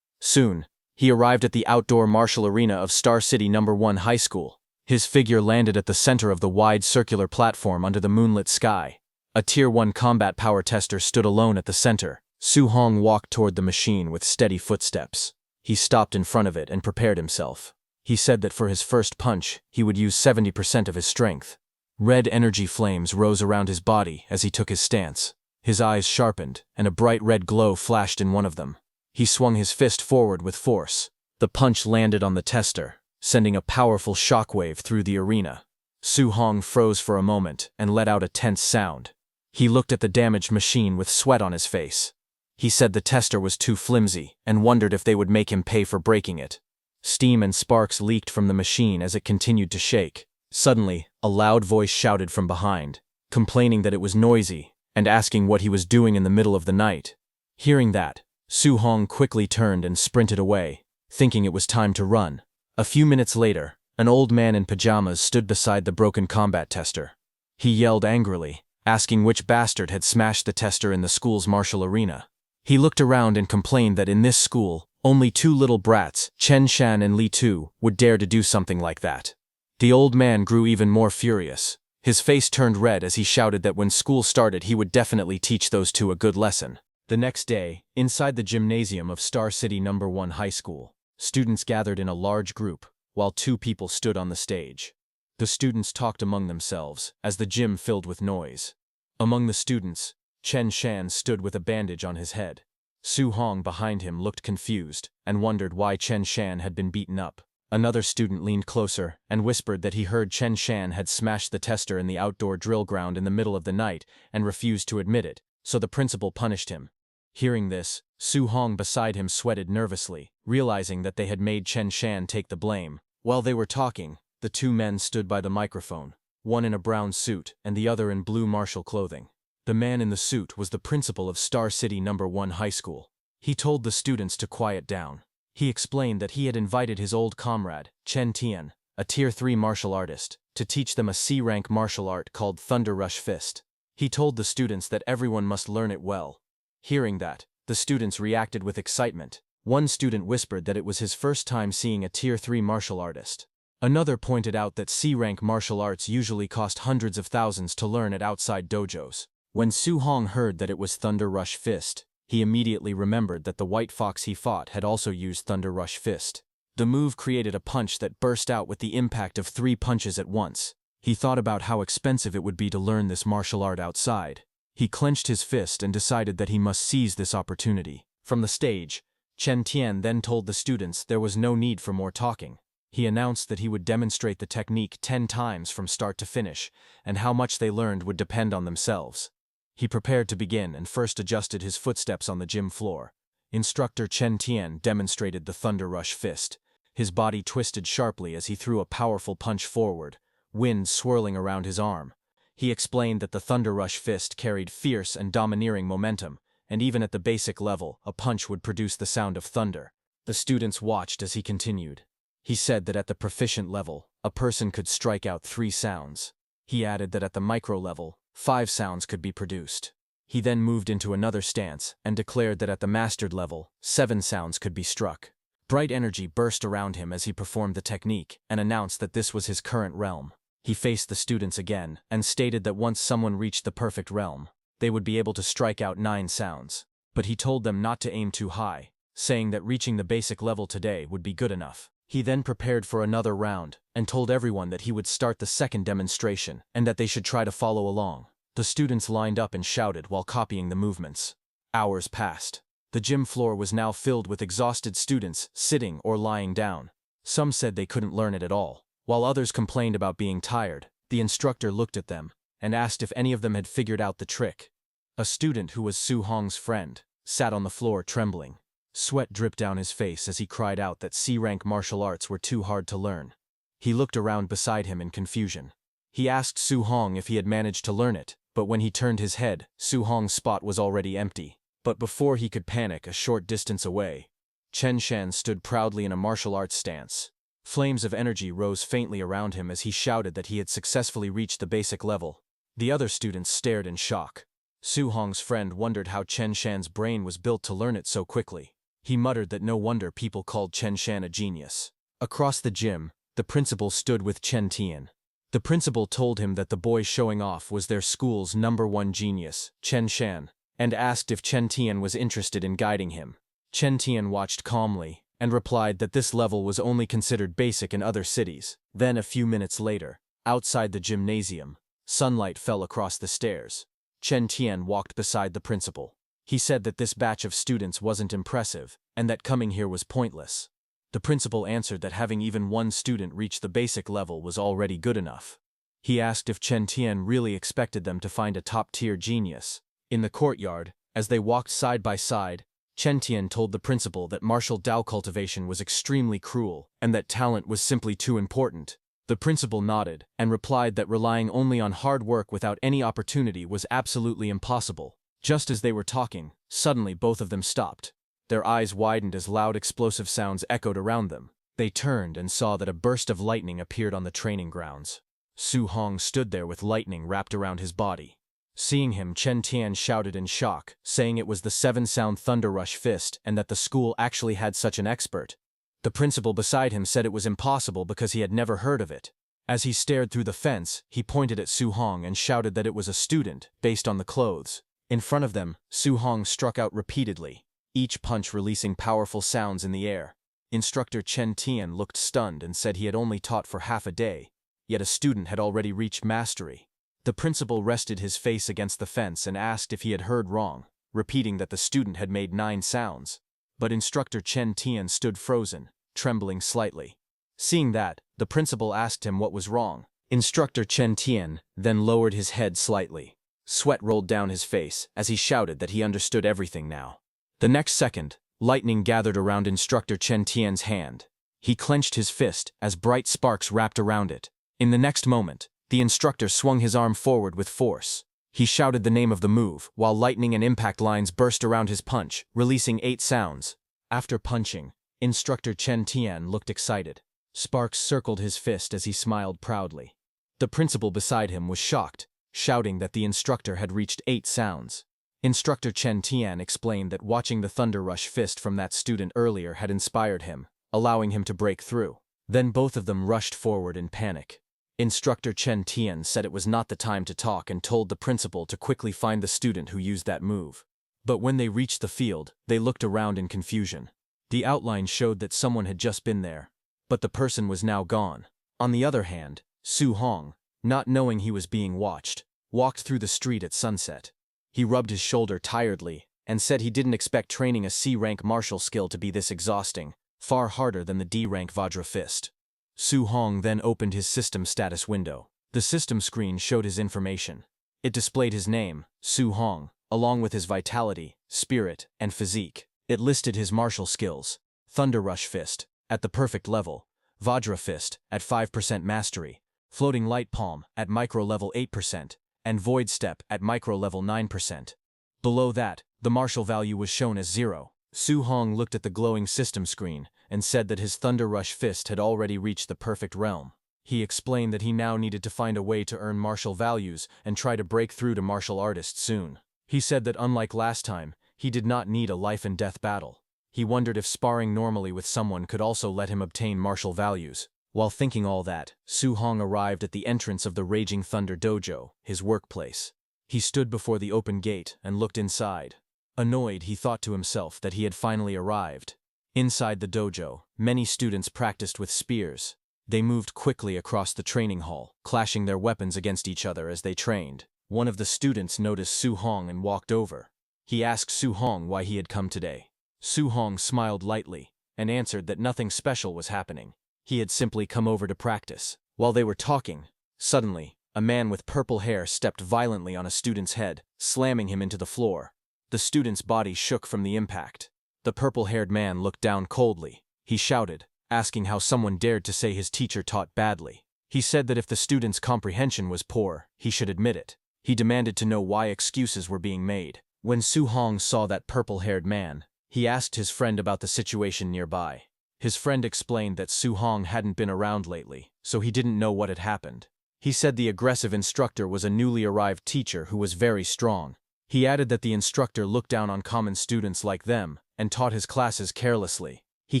Soon, he arrived at the outdoor martial arena of Star City No. 1 High School. His figure landed at the center of the wide circular platform under the moonlit sky. A Tier 1 combat power tester stood alone at the center. Su Hong walked toward the machine with steady footsteps. He stopped in front of it and prepared himself. He said that for his first punch, he would use 70% of his strength. Red energy flames rose around his body as he took his stance. His eyes sharpened, and a bright red glow flashed in one of them. He swung his fist forward with force. The punch landed on the tester, sending a powerful shockwave through the arena. Su Hong froze for a moment and let out a tense sound. He looked at the damaged machine with sweat on his face. He said the tester was too flimsy and wondered if they would make him pay for breaking it. Steam and sparks leaked from the machine as it continued to shake. Suddenly, a loud voice shouted from behind, complaining that it was noisy and asking what he was doing in the middle of the night. Hearing that, Su Hong quickly turned and sprinted away, thinking it was time to run. A few minutes later, an old man in pajamas stood beside the broken combat tester. He yelled angrily, asking which bastard had smashed the tester in the school's martial arena. He looked around and complained that in this school, only two little brats, Chen Shan and Li Tu, would dare to do something like that. The old man grew even more furious. His face turned red as he shouted that when school started he would definitely teach those two a good lesson. The next day, inside the gymnasium of Star City No. 1 High School, students gathered in a large group, while two people stood on the stage. The students talked among themselves as the gym filled with noise. Among the students, Chen Shan stood with a bandage on his head. Su Hong behind him looked confused and wondered why Chen Shan had been beaten up. Another student leaned closer and whispered that he heard Chen Shan had smashed the tester in the outdoor drill ground in the middle of the night and refused to admit it, so the principal punished him. Hearing this, Su Hong beside him sweated nervously, realizing that they had made Chen Shan take the blame. While they were talking, the two men stood by the microphone, one in a brown suit and the other in blue martial clothing. The man in the suit was the principal of Star City No. 1 High School. He told the students to quiet down. He explained that he had invited his old comrade, Chen Tian, a Tier 3 martial artist, to teach them a C-rank martial art called Thunder Rush Fist. He told the students that everyone must learn it well. Hearing that, the students reacted with excitement. One student whispered that it was his first time seeing a Tier 3 martial artist. Another pointed out that C-rank martial arts usually cost hundreds of thousands to learn at outside dojos. When Su Hong heard that it was Thunder Rush Fist, he immediately remembered that the white fox he fought had also used Thunder Rush Fist. The move created a punch that burst out with the impact of 3 punches at once. He thought about how expensive it would be to learn this martial art outside. He clenched his fist and decided that he must seize this opportunity. From the stage, Chen Tian then told the students there was no need for more talking. He announced that he would demonstrate the technique 10 times from start to finish, and how much they learned would depend on themselves. He prepared to begin and first adjusted his footsteps on the gym floor. Instructor Chen Tian demonstrated the Thunder Rush Fist. His body twisted sharply as he threw a powerful punch forward, wind swirling around his arm. He explained that the Thunder Rush Fist carried fierce and domineering momentum, and even at the basic level, a punch would produce the sound of thunder. The students watched as he continued. He said that at the proficient level, a person could strike out 3 sounds. He added that at the micro level, 5 sounds could be produced. He then moved into another stance and declared that at the mastered level, 7 sounds could be struck. Bright energy burst around him as he performed the technique and announced that this was his current realm. He faced the students again and stated that once someone reached the perfect realm, they would be able to strike out 9 sounds. But he told them not to aim too high, saying that reaching the basic level today would be good enough. He then prepared for another round and told everyone that he would start the second demonstration and that they should try to follow along. The students lined up and shouted while copying the movements. Hours passed. The gym floor was now filled with exhausted students sitting or lying down. Some said they couldn't learn it at all, while others complained about being tired. The instructor looked at them and asked if any of them had figured out the trick. A student who was Su Hong's friend sat on the floor trembling. Sweat dripped down his face as he cried out that C-rank martial arts were too hard to learn. He looked around beside him in confusion. He asked Su Hong if he had managed to learn it, but when he turned his head, Su Hong's spot was already empty. But before he could panic, a short distance away, Chen Shan stood proudly in a martial arts stance. Flames of energy rose faintly around him as he shouted that he had successfully reached the basic level. The other students stared in shock. Su Hong's friend wondered how Chen Shan's brain was built to learn it so quickly. He muttered that no wonder people called Chen Shan a genius. Across the gym, the principal stood with Chen Tian. The principal told him that the boy showing off was their school's #1 genius, Chen Shan, and asked if Chen Tian was interested in guiding him. Chen Tian watched calmly and replied that this level was only considered basic in other cities. Then a few minutes later, outside the gymnasium, sunlight fell across the stairs. Chen Tian walked beside the principal. He said that this batch of students wasn't impressive, and that coming here was pointless. The principal answered that having even one student reach the basic level was already good enough. He asked if Chen Tian really expected them to find a top-tier genius. In the courtyard, as they walked side by side, Chen Tian told the principal that martial Dao cultivation was extremely cruel, and that talent was simply too important. The principal nodded, and replied that relying only on hard work without any opportunity was absolutely impossible. Just as they were talking, suddenly both of them stopped. Their eyes widened as loud explosive sounds echoed around them. They turned and saw that a burst of lightning appeared on the training grounds. Su Hong stood there with lightning wrapped around his body. Seeing him, Chen Tian shouted in shock, saying it was the 7-sound Thunder Rush Fist and that the school actually had such an expert. The principal beside him said it was impossible because he had never heard of it. As he stared through the fence, he pointed at Su Hong and shouted that it was a student, based on the clothes. In front of them, Su Hong struck out repeatedly, each punch releasing powerful sounds in the air. Instructor Chen Tian looked stunned and said he had only taught for half a day, yet a student had already reached mastery. The principal rested his face against the fence and asked if he had heard wrong, repeating that the student had made 9 sounds. But Instructor Chen Tian stood frozen, trembling slightly. Seeing that, the principal asked him what was wrong. Instructor Chen Tian then lowered his head slightly. Sweat rolled down his face as he shouted that he understood everything now. The next second, lightning gathered around Instructor Chen Tian's hand. He clenched his fist as bright sparks wrapped around it. In the next moment, the instructor swung his arm forward with force. He shouted the name of the move, while lightning and impact lines burst around his punch, releasing 8 sounds. After punching, Instructor Chen Tian looked excited. Sparks circled his fist as he smiled proudly. The principal beside him was shocked, shouting that the instructor had reached 8 sounds. Instructor Chen Tian explained that watching the Thunder Rush Fist from that student earlier had inspired him, allowing him to break through. Then both of them rushed forward in panic. Instructor Chen Tian said it was not the time to talk and told the principal to quickly find the student who used that move. But when they reached the field, they looked around in confusion. The outline showed that someone had just been there, but the person was now gone. On the other hand, Su Hong, not knowing he was being watched, walked through the street at sunset. He rubbed his shoulder tiredly and said he didn't expect training a C-rank martial skill to be this exhausting, far harder than the D-rank Vajra Fist. Su Hong then opened his system status window. The system screen showed his information. It displayed his name, Su Hong, along with his vitality, spirit, and physique. It listed his martial skills: Thunder Rush Fist, at the perfect level; Vajra Fist, at 5% mastery; Floating Light Palm, at micro level 8%, and Void Step, at micro level 9%. Below that, the martial value was shown as 0. Su Hong looked at the glowing system screen and said that his Thunder Rush Fist had already reached the perfect realm. He explained that he now needed to find a way to earn martial values and try to break through to martial artist soon. He said that unlike last time, he did not need a life-and-death battle. He wondered if sparring normally with someone could also let him obtain martial values. While thinking all that, Su Hong arrived at the entrance of the Raging Thunder Dojo, his workplace. He stood before the open gate and looked inside. Annoyed, he thought to himself that he had finally arrived. Inside the dojo, many students practiced with spears. They moved quickly across the training hall, clashing their weapons against each other as they trained. One of the students noticed Su Hong and walked over. He asked Su Hong why he had come today. Su Hong smiled lightly and answered that nothing special was happening. He had simply come over to practice. While they were talking, suddenly, a man with purple hair stepped violently on a student's head, slamming him into the floor. The student's body shook from the impact. The purple-haired man looked down coldly. He shouted, asking how someone dared to say his teacher taught badly. He said that if the student's comprehension was poor, he should admit it. He demanded to know why excuses were being made. When Su Hong saw that purple-haired man, he asked his friend about the situation nearby. His friend explained that Su Hong hadn't been around lately, so he didn't know what had happened. He said the aggressive instructor was a newly arrived teacher who was very strong. He added that the instructor looked down on common students like them and taught his classes carelessly. He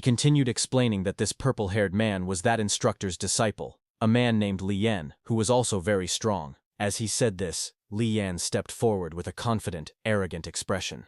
continued explaining that this purple-haired man was that instructor's disciple, a man named Li Yan, who was also very strong. As he said this, Li Yan stepped forward with a confident, arrogant expression.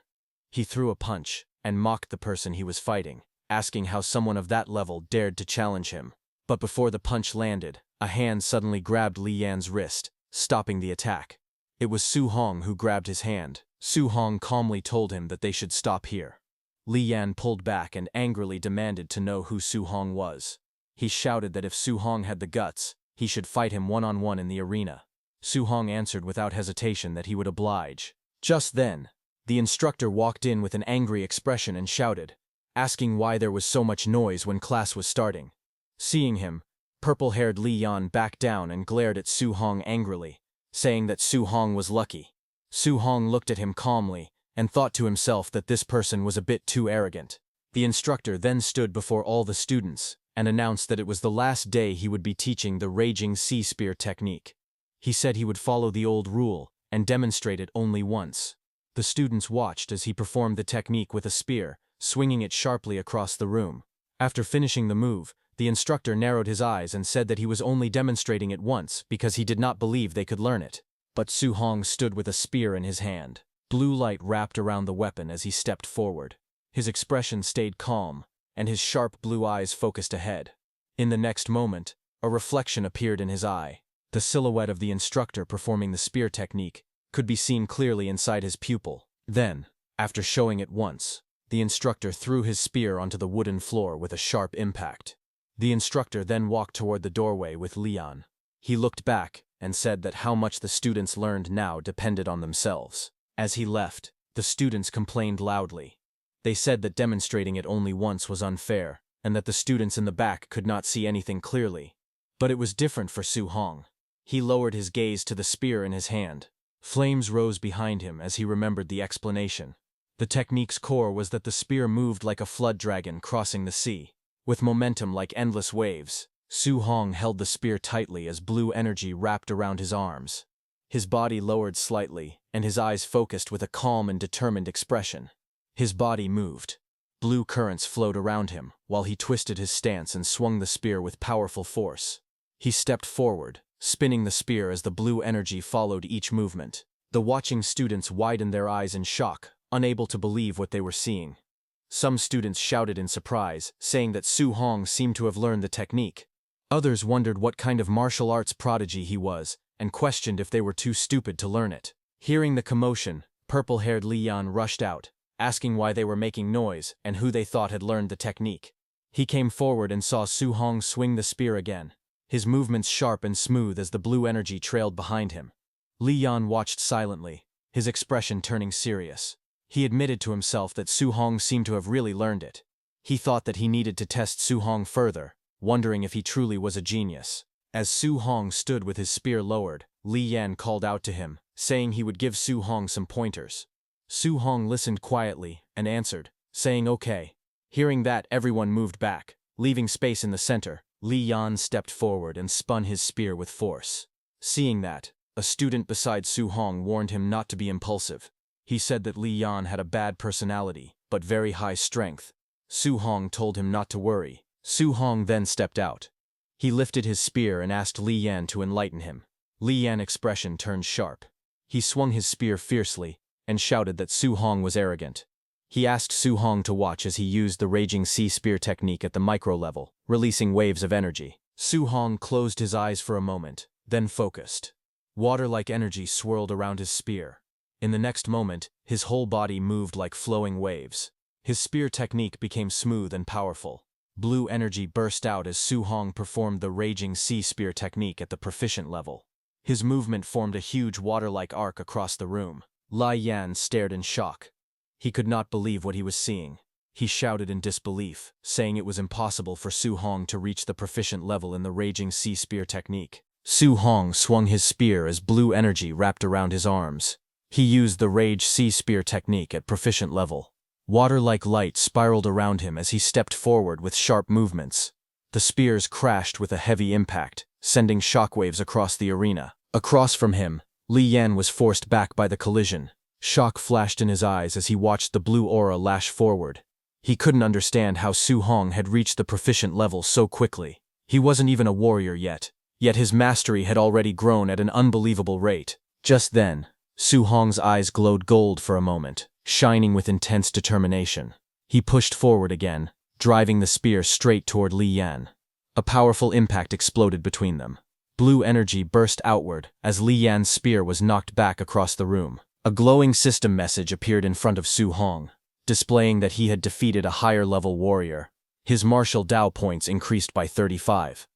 He threw a punch and mocked the person he was fighting, asking how someone of that level dared to challenge him. But before the punch landed, a hand suddenly grabbed Li Yan's wrist, stopping the attack. It was Su Hong who grabbed his hand. Su Hong calmly told him that they should stop here. Li Yan pulled back and angrily demanded to know who Su Hong was. He shouted that if Su Hong had the guts, he should fight him one-on-one in the arena. Su Hong answered without hesitation that he would oblige. Just then, the instructor walked in with an angry expression and shouted, asking why there was so much noise when class was starting. Seeing him, purple-haired Li Yan backed down and glared at Su Hong angrily, saying that Su Hong was lucky. Su Hong looked at him calmly and thought to himself that this person was a bit too arrogant. The instructor then stood before all the students and announced that it was the last day he would be teaching the Raging Sea Spear technique. He said he would follow the old rule and demonstrate it only once. The students watched as he performed the technique with a spear, swinging it sharply across the room. After finishing the move, the instructor narrowed his eyes and said that he was only demonstrating it once because he did not believe they could learn it. But Su Hong stood with a spear in his hand. Blue light wrapped around the weapon as he stepped forward. His expression stayed calm, and his sharp blue eyes focused ahead. In the next moment, a reflection appeared in his eye. The silhouette of the instructor performing the spear technique could be seen clearly inside his pupil. Then, after showing it once, the instructor threw his spear onto the wooden floor with a sharp impact. The instructor then walked toward the doorway with Li Yan. He looked back and said that how much the students learned now depended on themselves. As he left, the students complained loudly. They said that demonstrating it only once was unfair, and that the students in the back could not see anything clearly. But it was different for Su Hong. He lowered his gaze to the spear in his hand. Flames rose behind him as he remembered the explanation. The technique's core was that the spear moved like a flood dragon crossing the sea. With momentum like endless waves, Su Hong held the spear tightly as blue energy wrapped around his arms. His body lowered slightly, and his eyes focused with a calm and determined expression. His body moved. Blue currents flowed around him, while he twisted his stance and swung the spear with powerful force. He stepped forward, spinning the spear as the blue energy followed each movement. The watching students widened their eyes in shock, unable to believe what they were seeing. Some students shouted in surprise, saying that Su Hong seemed to have learned the technique. Others wondered what kind of martial arts prodigy he was, and questioned if they were too stupid to learn it. Hearing the commotion, purple-haired Li Yan rushed out, asking why they were making noise and who they thought had learned the technique. He came forward and saw Su Hong swing the spear again, his movements sharp and smooth as the blue energy trailed behind him. Li Yan watched silently, his expression turning serious. He admitted to himself that Su Hong seemed to have really learned it. He thought that he needed to test Su Hong further, wondering if he truly was a genius. As Su Hong stood with his spear lowered, Li Yan called out to him, saying he would give Su Hong some pointers. Su Hong listened quietly and answered, saying okay. Hearing that, everyone moved back. Leaving space in the center, Li Yan stepped forward and spun his spear with force. Seeing that, a student beside Su Hong warned him not to be impulsive. He said that Li Yan had a bad personality, but very high strength. Su Hong told him not to worry. Su Hong then stepped out. He lifted his spear and asked Li Yan to enlighten him. Li Yan's expression turned sharp. He swung his spear fiercely and shouted that Su Hong was arrogant. He asked Su Hong to watch as he used the Raging Sea Spear technique at the micro level, releasing waves of energy. Su Hong closed his eyes for a moment, then focused. Water-like energy swirled around his spear. In the next moment, his whole body moved like flowing waves. His spear technique became smooth and powerful. Blue energy burst out as Su Hong performed the Raging Sea Spear technique at the proficient level. His movement formed a huge water-like arc across the room. Li Yan stared in shock. He could not believe what he was seeing. He shouted in disbelief, saying it was impossible for Su Hong to reach the proficient level in the Raging Sea Spear technique. Su Hong swung his spear as blue energy wrapped around his arms. He used the Rage Sea Spear technique at proficient level. Water-like light spiraled around him as he stepped forward with sharp movements. The spears crashed with a heavy impact, sending shockwaves across the arena. Across from him, Li Yan was forced back by the collision. Shock flashed in his eyes as he watched the blue aura lash forward. He couldn't understand how Su Hong had reached the proficient level so quickly. He wasn't even a warrior yet his mastery had already grown at an unbelievable rate. Just then, Su Hong's eyes glowed gold for a moment, shining with intense determination. He pushed forward again, driving the spear straight toward Li Yan. A powerful impact exploded between them. Blue energy burst outward as Li Yan's spear was knocked back across the room. A glowing system message appeared in front of Su Hong, displaying that he had defeated a higher-level warrior. His martial Dao points increased by 35.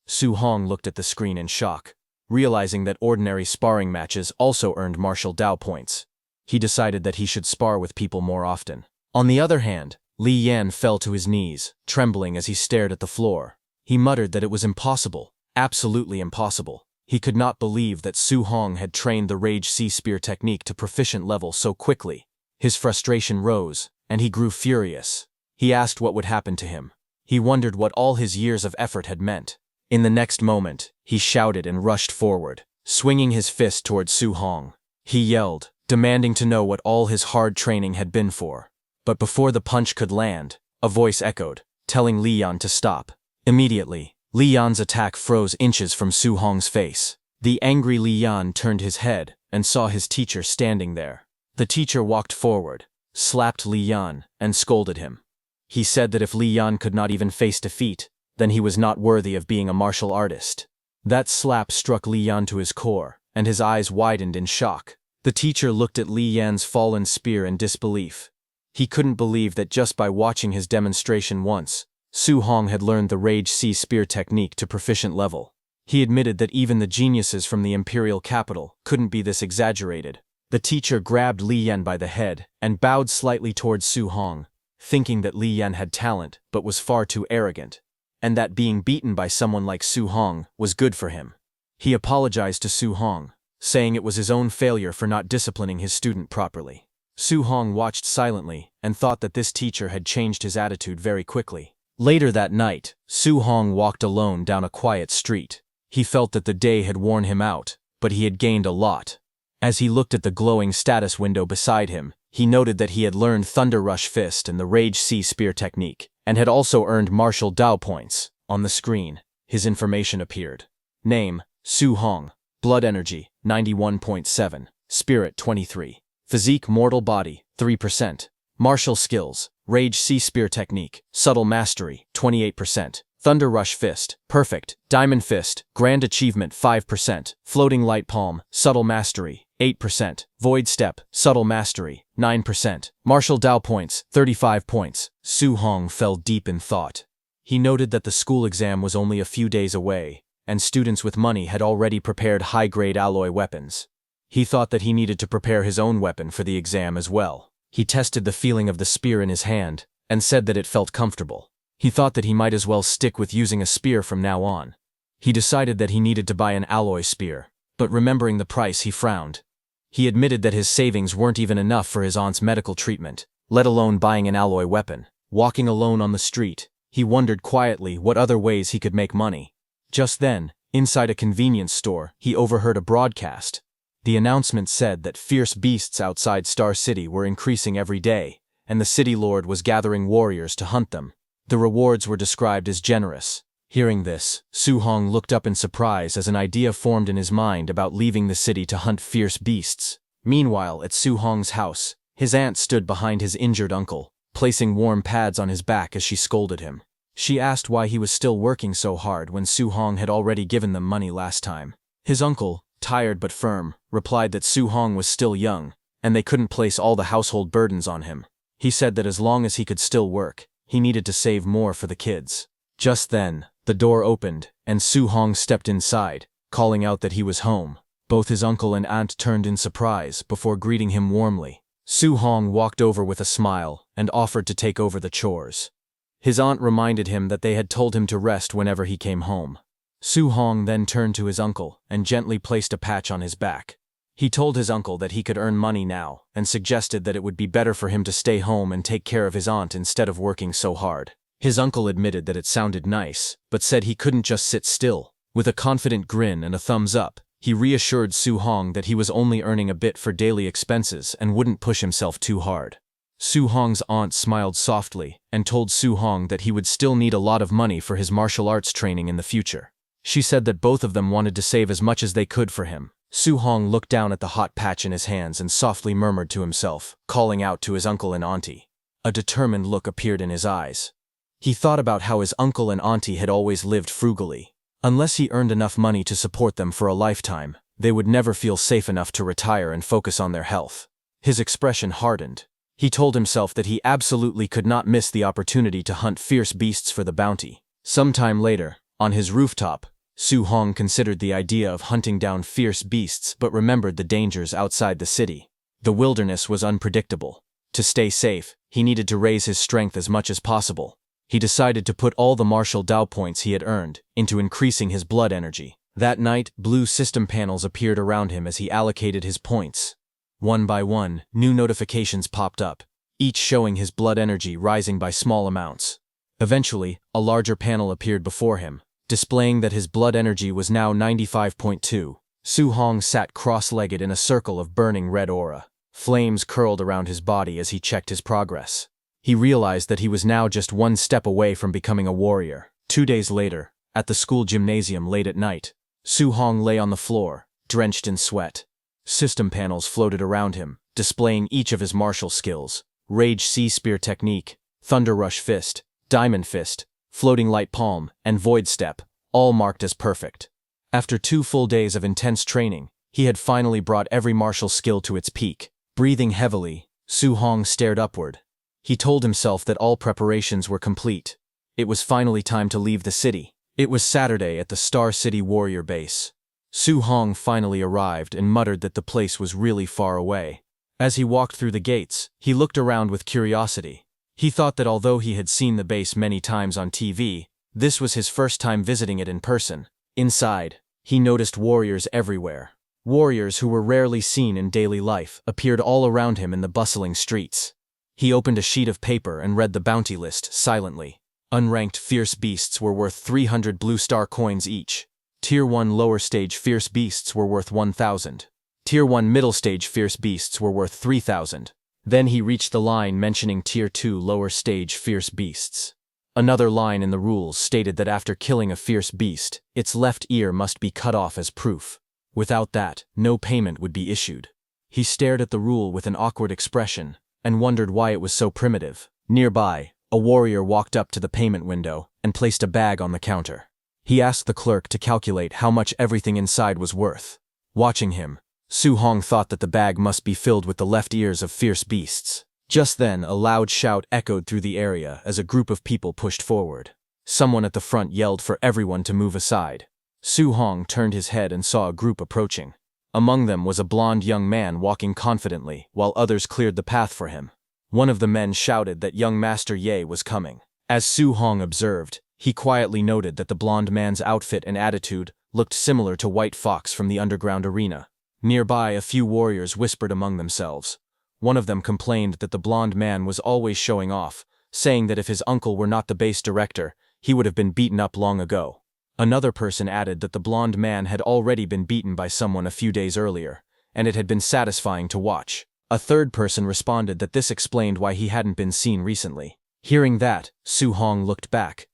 Su Hong looked at the screen in shock, realizing that ordinary sparring matches also earned martial Dao points. He decided that he should spar with people more often. On the other hand, Li Yan fell to his knees, trembling as he stared at the floor. He muttered that it was impossible, absolutely impossible. He could not believe that Su Hong had trained the Rage Sea Spear technique to proficient level so quickly. His frustration rose, and he grew furious. He asked what would happen to him. He wondered what all his years of effort had meant. In the next moment, he shouted and rushed forward, swinging his fist toward Su Hong. He yelled, demanding to know what all his hard training had been for. But before the punch could land, a voice echoed, telling Li Yan to stop. Immediately, Li Yan's attack froze inches from Su Hong's face. The angry Li Yan turned his head and saw his teacher standing there. The teacher walked forward, slapped Li Yan, and scolded him. He said that if Li Yan could not even face defeat, then he was not worthy of being a martial artist. That slap struck Li Yan to his core, and his eyes widened in shock. The teacher looked at Li Yan's fallen spear in disbelief. He couldn't believe that just by watching his demonstration once, Su Hong had learned the Rage Sea Spear technique to proficient level. He admitted that even the geniuses from the imperial capital couldn't be this exaggerated. The teacher grabbed Li Yan by the head and bowed slightly towards Su Hong, thinking that Li Yan had talent but was far too arrogant, and that being beaten by someone like Su Hong was good for him. He apologized to Su Hong, saying it was his own failure for not disciplining his student properly. Su Hong watched silently and thought that this teacher had changed his attitude very quickly. Later that night, Su Hong walked alone down a quiet street. He felt that the day had worn him out, but he had gained a lot. As he looked at the glowing status window beside him, he noted that he had learned Thunder Rush Fist and the Rage Sea Spear technique, and had also earned martial Dao points. On the screen, his information appeared. Name, Su Hong. Blood energy, 91.7. Spirit, 23. Physique mortal body, 3%. Martial skills, Rage Sea Spear technique, subtle mastery, 28%. Thunder Rush Fist, perfect. Diamond Fist, grand achievement, 5%. Floating Light Palm, subtle mastery, 8%. Void Step, subtle mastery, 9%. Martial Dao points, 35 points. Su Hong fell deep in thought. He noted that the school exam was only a few days away, and students with money had already prepared high-grade alloy weapons. He thought that he needed to prepare his own weapon for the exam as well. He tested the feeling of the spear in his hand, and said that it felt comfortable. He thought that he might as well stick with using a spear from now on. He decided that he needed to buy an alloy spear, but remembering the price, he frowned. He admitted that his savings weren't even enough for his aunt's medical treatment, let alone buying an alloy weapon. Walking alone on the street, he wondered quietly what other ways he could make money. Just then, inside a convenience store, he overheard a broadcast. The announcement said that fierce beasts outside Star City were increasing every day, and the city lord was gathering warriors to hunt them. The rewards were described as generous. Hearing this, Su Hong looked up in surprise as an idea formed in his mind about leaving the city to hunt fierce beasts. Meanwhile, at Su Hong's house, his aunt stood behind his injured uncle, placing warm pads on his back as she scolded him. She asked why he was still working so hard when Su Hong had already given them money last time. His uncle, tired but firm, replied that Su Hong was still young, and they couldn't place all the household burdens on him. He said that as long as he could still work, he needed to save more for the kids. Just then, the door opened, and Su Hong stepped inside, calling out that he was home. Both his uncle and aunt turned in surprise before greeting him warmly. Su Hong walked over with a smile and offered to take over the chores. His aunt reminded him that they had told him to rest whenever he came home. Su Hong then turned to his uncle and gently placed a patch on his back. He told his uncle that he could earn money now and suggested that it would be better for him to stay home and take care of his aunt instead of working so hard. His uncle admitted that it sounded nice, but said he couldn't just sit still. With a confident grin and a thumbs up, he reassured Su Hong that he was only earning a bit for daily expenses and wouldn't push himself too hard. Su Hong's aunt smiled softly and told Su Hong that he would still need a lot of money for his martial arts training in the future. She said that both of them wanted to save as much as they could for him. Su Hong looked down at the hot patch in his hands and softly murmured to himself, calling out to his uncle and auntie. A determined look appeared in his eyes. He thought about how his uncle and auntie had always lived frugally. Unless he earned enough money to support them for a lifetime, they would never feel safe enough to retire and focus on their health. His expression hardened. He told himself that he absolutely could not miss the opportunity to hunt fierce beasts for the bounty. Sometime later, on his rooftop, Su Hong considered the idea of hunting down fierce beasts but remembered the dangers outside the city. The wilderness was unpredictable. To stay safe, he needed to raise his strength as much as possible. He decided to put all the martial Dao points he had earned into increasing his blood energy. That night, blue system panels appeared around him as he allocated his points. One by one, new notifications popped up, each showing his blood energy rising by small amounts. Eventually, a larger panel appeared before him, displaying that his blood energy was now 95.2. Su Hong sat cross-legged in a circle of burning red aura. Flames curled around his body as he checked his progress. He realized that he was now just one step away from becoming a warrior. 2 days later, at the school gymnasium late at night, Su Hong lay on the floor, drenched in sweat. System panels floated around him, displaying each of his martial skills: Rage Sea Spear Technique, Thunder Rush Fist, Diamond Fist, Floating Light Palm, and Void Step, all marked as perfect. After 2 full days of intense training, he had finally brought every martial skill to its peak. Breathing heavily, Su Hong stared upward. He told himself that all preparations were complete. It was finally time to leave the city. It was Saturday at the Star City Warrior base. Su Hong finally arrived and muttered that the place was really far away. As he walked through the gates, he looked around with curiosity. He thought that although he had seen the base many times on TV, this was his first time visiting it in person. Inside, he noticed warriors everywhere. Warriors who were rarely seen in daily life appeared all around him in the bustling streets. He opened a sheet of paper and read the bounty list silently. Unranked fierce beasts were worth 300 blue star coins each. Tier 1 lower stage fierce beasts were worth 1,000. Tier 1 middle stage fierce beasts were worth 3,000. Then he reached the line mentioning Tier 2 lower stage fierce beasts. Another line in the rules stated that after killing a fierce beast, its left ear must be cut off as proof. Without that, no payment would be issued. He stared at the rule with an awkward expression and wondered why it was so primitive. Nearby, a warrior walked up to the payment window and placed a bag on the counter. He asked the clerk to calculate how much everything inside was worth. Watching him, Su Hong thought that the bag must be filled with the left ears of fierce beasts. Just then, a loud shout echoed through the area as a group of people pushed forward. Someone at the front yelled for everyone to move aside. Su Hong turned his head and saw a group approaching. Among them was a blond young man walking confidently, while others cleared the path for him. One of the men shouted that young Master Ye was coming. As Su Hong observed, he quietly noted that the blond man's outfit and attitude looked similar to White Fox from the underground arena. Nearby, a few warriors whispered among themselves. One of them complained that the blond man was always showing off, saying that if his uncle were not the base director, he would have been beaten up long ago. Another person added that the blond man had already been beaten by someone a few days earlier, and it had been satisfying to watch. A third person responded that this explained why he hadn't been seen recently. Hearing that, Su Hong looked back.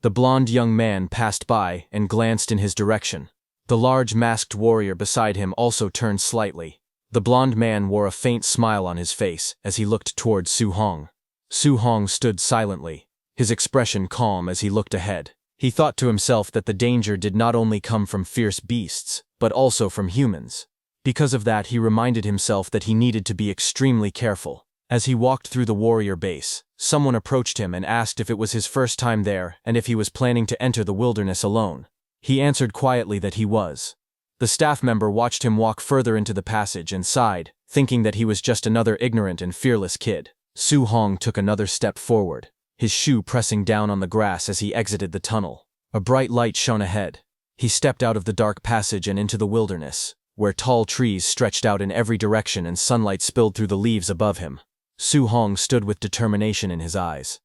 The blond young man passed by and glanced in his direction. The large masked warrior beside him also turned slightly. The blond man wore a faint smile on his face as he looked toward Su Hong. Su Hong stood silently, his expression calm as he looked ahead. He thought to himself that the danger did not only come from fierce beasts, but also from humans. Because of that, he reminded himself that he needed to be extremely careful. As he walked through the warrior base, someone approached him and asked if it was his first time there and if he was planning to enter the wilderness alone. He answered quietly that he was. The staff member watched him walk further into the passage and sighed, thinking that he was just another ignorant and fearless kid. Su Hong took another step forward, his shoe pressing down on the grass as he exited the tunnel. A bright light shone ahead. He stepped out of the dark passage and into the wilderness, where tall trees stretched out in every direction and sunlight spilled through the leaves above him. Su Hong stood with determination in his eyes.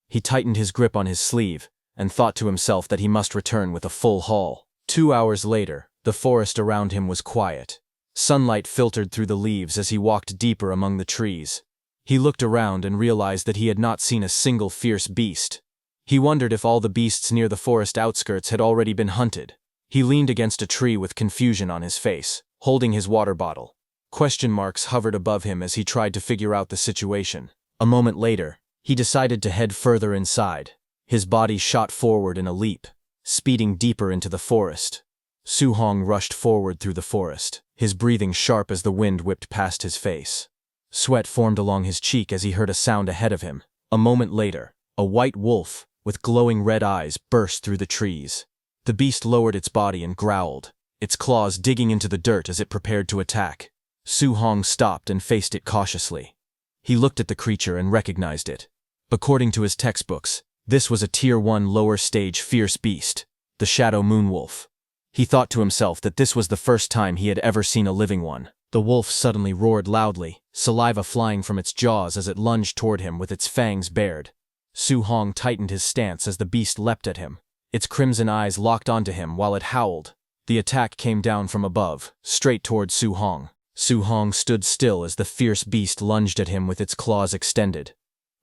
He tightened his grip on his sleeve and thought to himself that he must return with a full haul. 2 hours later, the forest around him was quiet. Sunlight filtered through the leaves as he walked deeper among the trees. He looked around and realized that he had not seen a single fierce beast. He wondered if all the beasts near the forest outskirts had already been hunted. He leaned against a tree with confusion on his face, holding his water bottle. Question marks hovered above him as he tried to figure out the situation. A moment later, he decided to head further inside. His body shot forward in a leap, speeding deeper into the forest. Su Hong rushed forward through the forest, his breathing sharp as the wind whipped past his face. Sweat formed along his cheek as he heard a sound ahead of him. A moment later, a white wolf, with glowing red eyes, burst through the trees. The beast lowered its body and growled, its claws digging into the dirt as it prepared to attack. Su Hong stopped and faced it cautiously. He looked at the creature and recognized it. According to his textbooks, this was a Tier 1 lower stage fierce beast, the Shadow Moonwolf. He thought to himself that this was the first time he had ever seen a living one. The wolf suddenly roared loudly, saliva flying from its jaws as it lunged toward him with its fangs bared. Su Hong tightened his stance as the beast leapt at him. Its crimson eyes locked onto him while it howled. The attack came down from above, straight toward Su Hong. Su Hong stood still as the fierce beast lunged at him with its claws extended.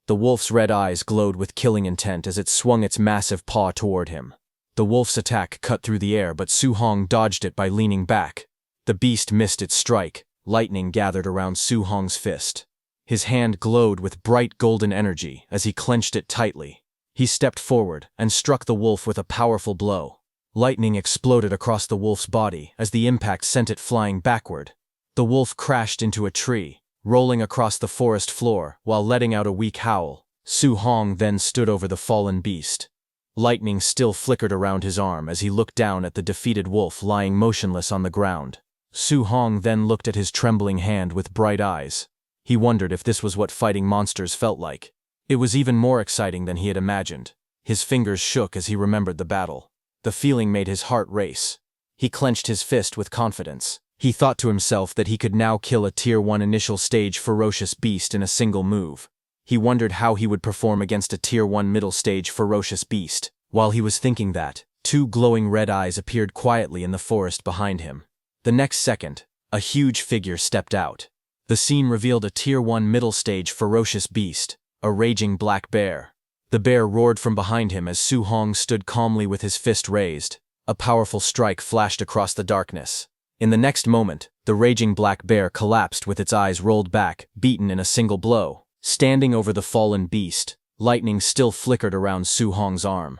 The wolf's red eyes glowed with killing intent as it swung its massive paw toward him. The wolf's attack cut through the air, but Su Hong dodged it by leaning back. The beast missed its strike. Lightning gathered around Su Hong's fist. His hand glowed with bright golden energy as he clenched it tightly. He stepped forward and struck the wolf with a powerful blow. Lightning exploded across the wolf's body as the impact sent it flying backward. The wolf crashed into a tree, rolling across the forest floor while letting out a weak howl. Su Hong then stood over the fallen beast. Lightning still flickered around his arm as he looked down at the defeated wolf lying motionless on the ground. Su Hong then looked at his trembling hand with bright eyes. He wondered if this was what fighting monsters felt like. It was even more exciting than he had imagined. His fingers shook as he remembered the battle. The feeling made his heart race. He clenched his fist with confidence. He thought to himself that he could now kill a Tier 1 initial stage ferocious beast in a single move. He wondered how he would perform against a Tier 1 middle stage ferocious beast. While he was thinking that, 2 glowing red eyes appeared quietly in the forest behind him. The next second, a huge figure stepped out. The scene revealed a Tier 1 middle stage ferocious beast, a raging black bear. The bear roared from behind him as Su Hong stood calmly with his fist raised. A powerful strike flashed across the darkness. In the next moment, the raging black bear collapsed with its eyes rolled back, beaten in a single blow. Standing over the fallen beast, lightning still flickered around Su Hong's arm.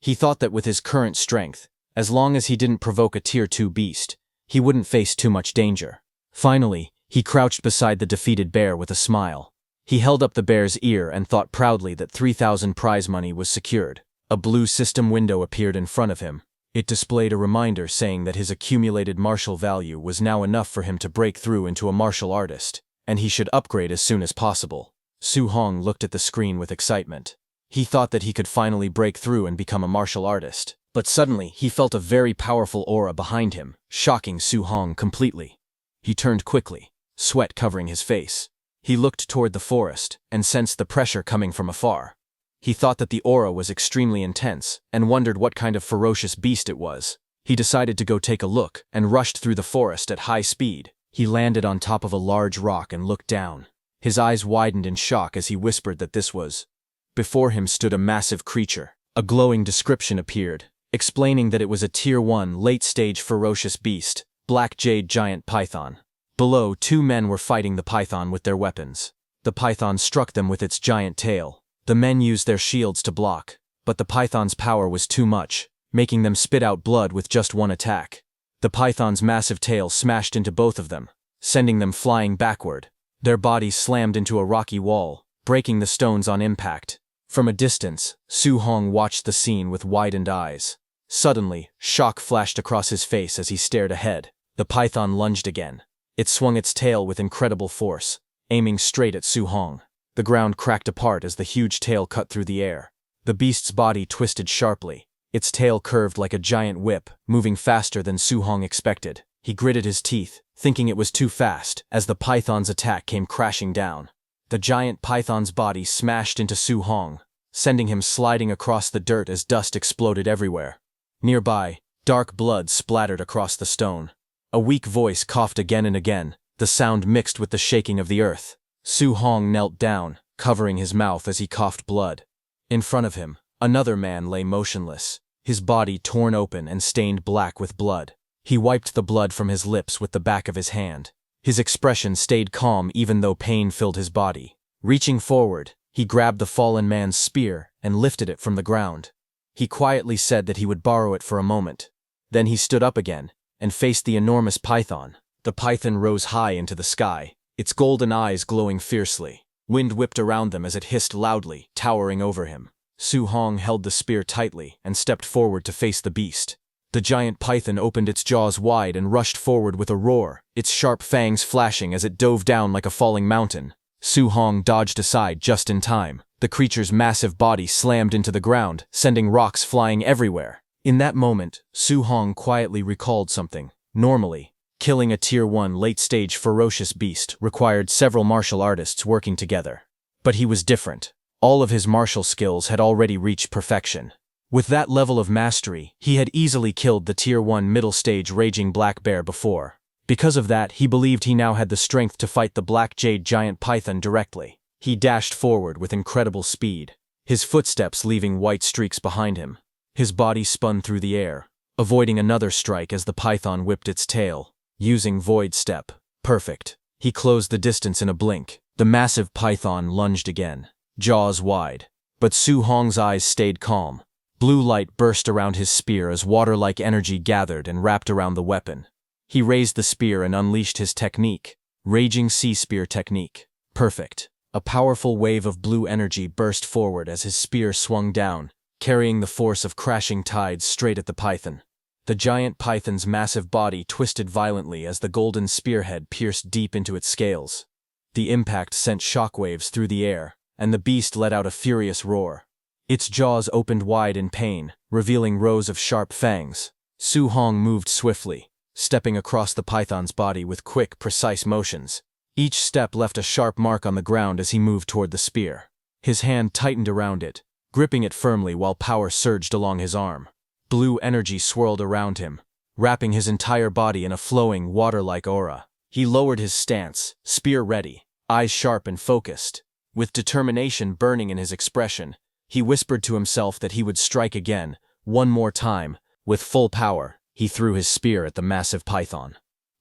He thought that with his current strength, as long as he didn't provoke a Tier 2 beast, he wouldn't face too much danger. Finally, he crouched beside the defeated bear with a smile. He held up the bear's ear and thought proudly that 3,000 prize money was secured. A blue system window appeared in front of him. It displayed a reminder saying that his accumulated martial value was now enough for him to break through into a martial artist, and he should upgrade as soon as possible. Su Hong looked at the screen with excitement. He thought that he could finally break through and become a martial artist. But suddenly, he felt a very powerful aura behind him, shocking Su Hong completely. He turned quickly, sweat covering his face. He looked toward the forest and sensed the pressure coming from afar. He thought that the aura was extremely intense and wondered what kind of ferocious beast it was. He decided to go take a look and rushed through the forest at high speed. He landed on top of a large rock and looked down. His eyes widened in shock as he whispered that this was. Before him stood a massive creature, A glowing description appeared, explaining that it was a Tier 1 late-stage ferocious beast, Black Jade Giant Python. Below, 2 men were fighting the python with their weapons. The python struck them with its giant tail. The men used their shields to block, but the python's power was too much, making them spit out blood with just one attack. The python's massive tail smashed into both of them, sending them flying backward. Their bodies slammed into a rocky wall, breaking the stones on impact. From a distance, Su Hong watched the scene with widened eyes. Suddenly, shock flashed across his face as he stared ahead. The python lunged again. It swung its tail with incredible force, aiming straight at Su Hong. The ground cracked apart as the huge tail cut through the air. The beast's body twisted sharply. Its tail curved like a giant whip, moving faster than Su Hong expected. He gritted his teeth, thinking it was too fast, as the python's attack came crashing down. The giant python's body smashed into Su Hong, sending him sliding across the dirt as dust exploded everywhere. Nearby, dark blood splattered across the stone. A weak voice coughed again and again, the sound mixed with the shaking of the earth. Su Hong knelt down, covering his mouth as he coughed blood. In front of him, another man lay motionless, his body torn open and stained black with blood. He wiped the blood from his lips with the back of his hand. His expression stayed calm even though pain filled his body. Reaching forward, he grabbed the fallen man's spear and lifted it from the ground. He quietly said that he would borrow it for a moment. Then he stood up again and faced the enormous python. The python rose high into the sky, its golden eyes glowing fiercely. Wind whipped around them as it hissed loudly, towering over him. Su Hong held the spear tightly and stepped forward to face the beast. The giant python opened its jaws wide and rushed forward with a roar, its sharp fangs flashing as it dove down like a falling mountain. Su Hong dodged aside just in time. The creature's massive body slammed into the ground, sending rocks flying everywhere. In that moment, Su Hong quietly recalled something. Normally, killing a Tier 1 late-stage ferocious beast required several martial artists working together. But he was different. All of his martial skills had already reached perfection. With that level of mastery, he had easily killed the Tier 1 middle-stage raging black bear before. Because of that, he believed he now had the strength to fight the Black Jade Giant Python directly. He dashed forward with incredible speed, his footsteps leaving white streaks behind him. His body spun through the air, avoiding another strike as the python whipped its tail, using Void Step. Perfect. He closed the distance in a blink. The massive python lunged again, jaws wide. But Su Hong's eyes stayed calm. Blue light burst around his spear as water-like energy gathered and wrapped around the weapon. He raised the spear and unleashed his technique, Raging Sea Spear Technique. Perfect. A powerful wave of blue energy burst forward as his spear swung down, carrying the force of crashing tides straight at the python. The giant python's massive body twisted violently as the golden spearhead pierced deep into its scales. The impact sent shockwaves through the air, and the beast let out a furious roar. Its jaws opened wide in pain, revealing rows of sharp fangs. Su Hong moved swiftly, stepping across the python's body with quick, precise motions. Each step left a sharp mark on the ground as he moved toward the spear. His hand tightened around it, gripping it firmly while power surged along his arm. Blue energy swirled around him, wrapping his entire body in a flowing, water-like aura. He lowered his stance, spear ready, eyes sharp and focused. With determination burning in his expression, he whispered to himself that he would strike again, one more time. With full power, he threw his spear at the massive python.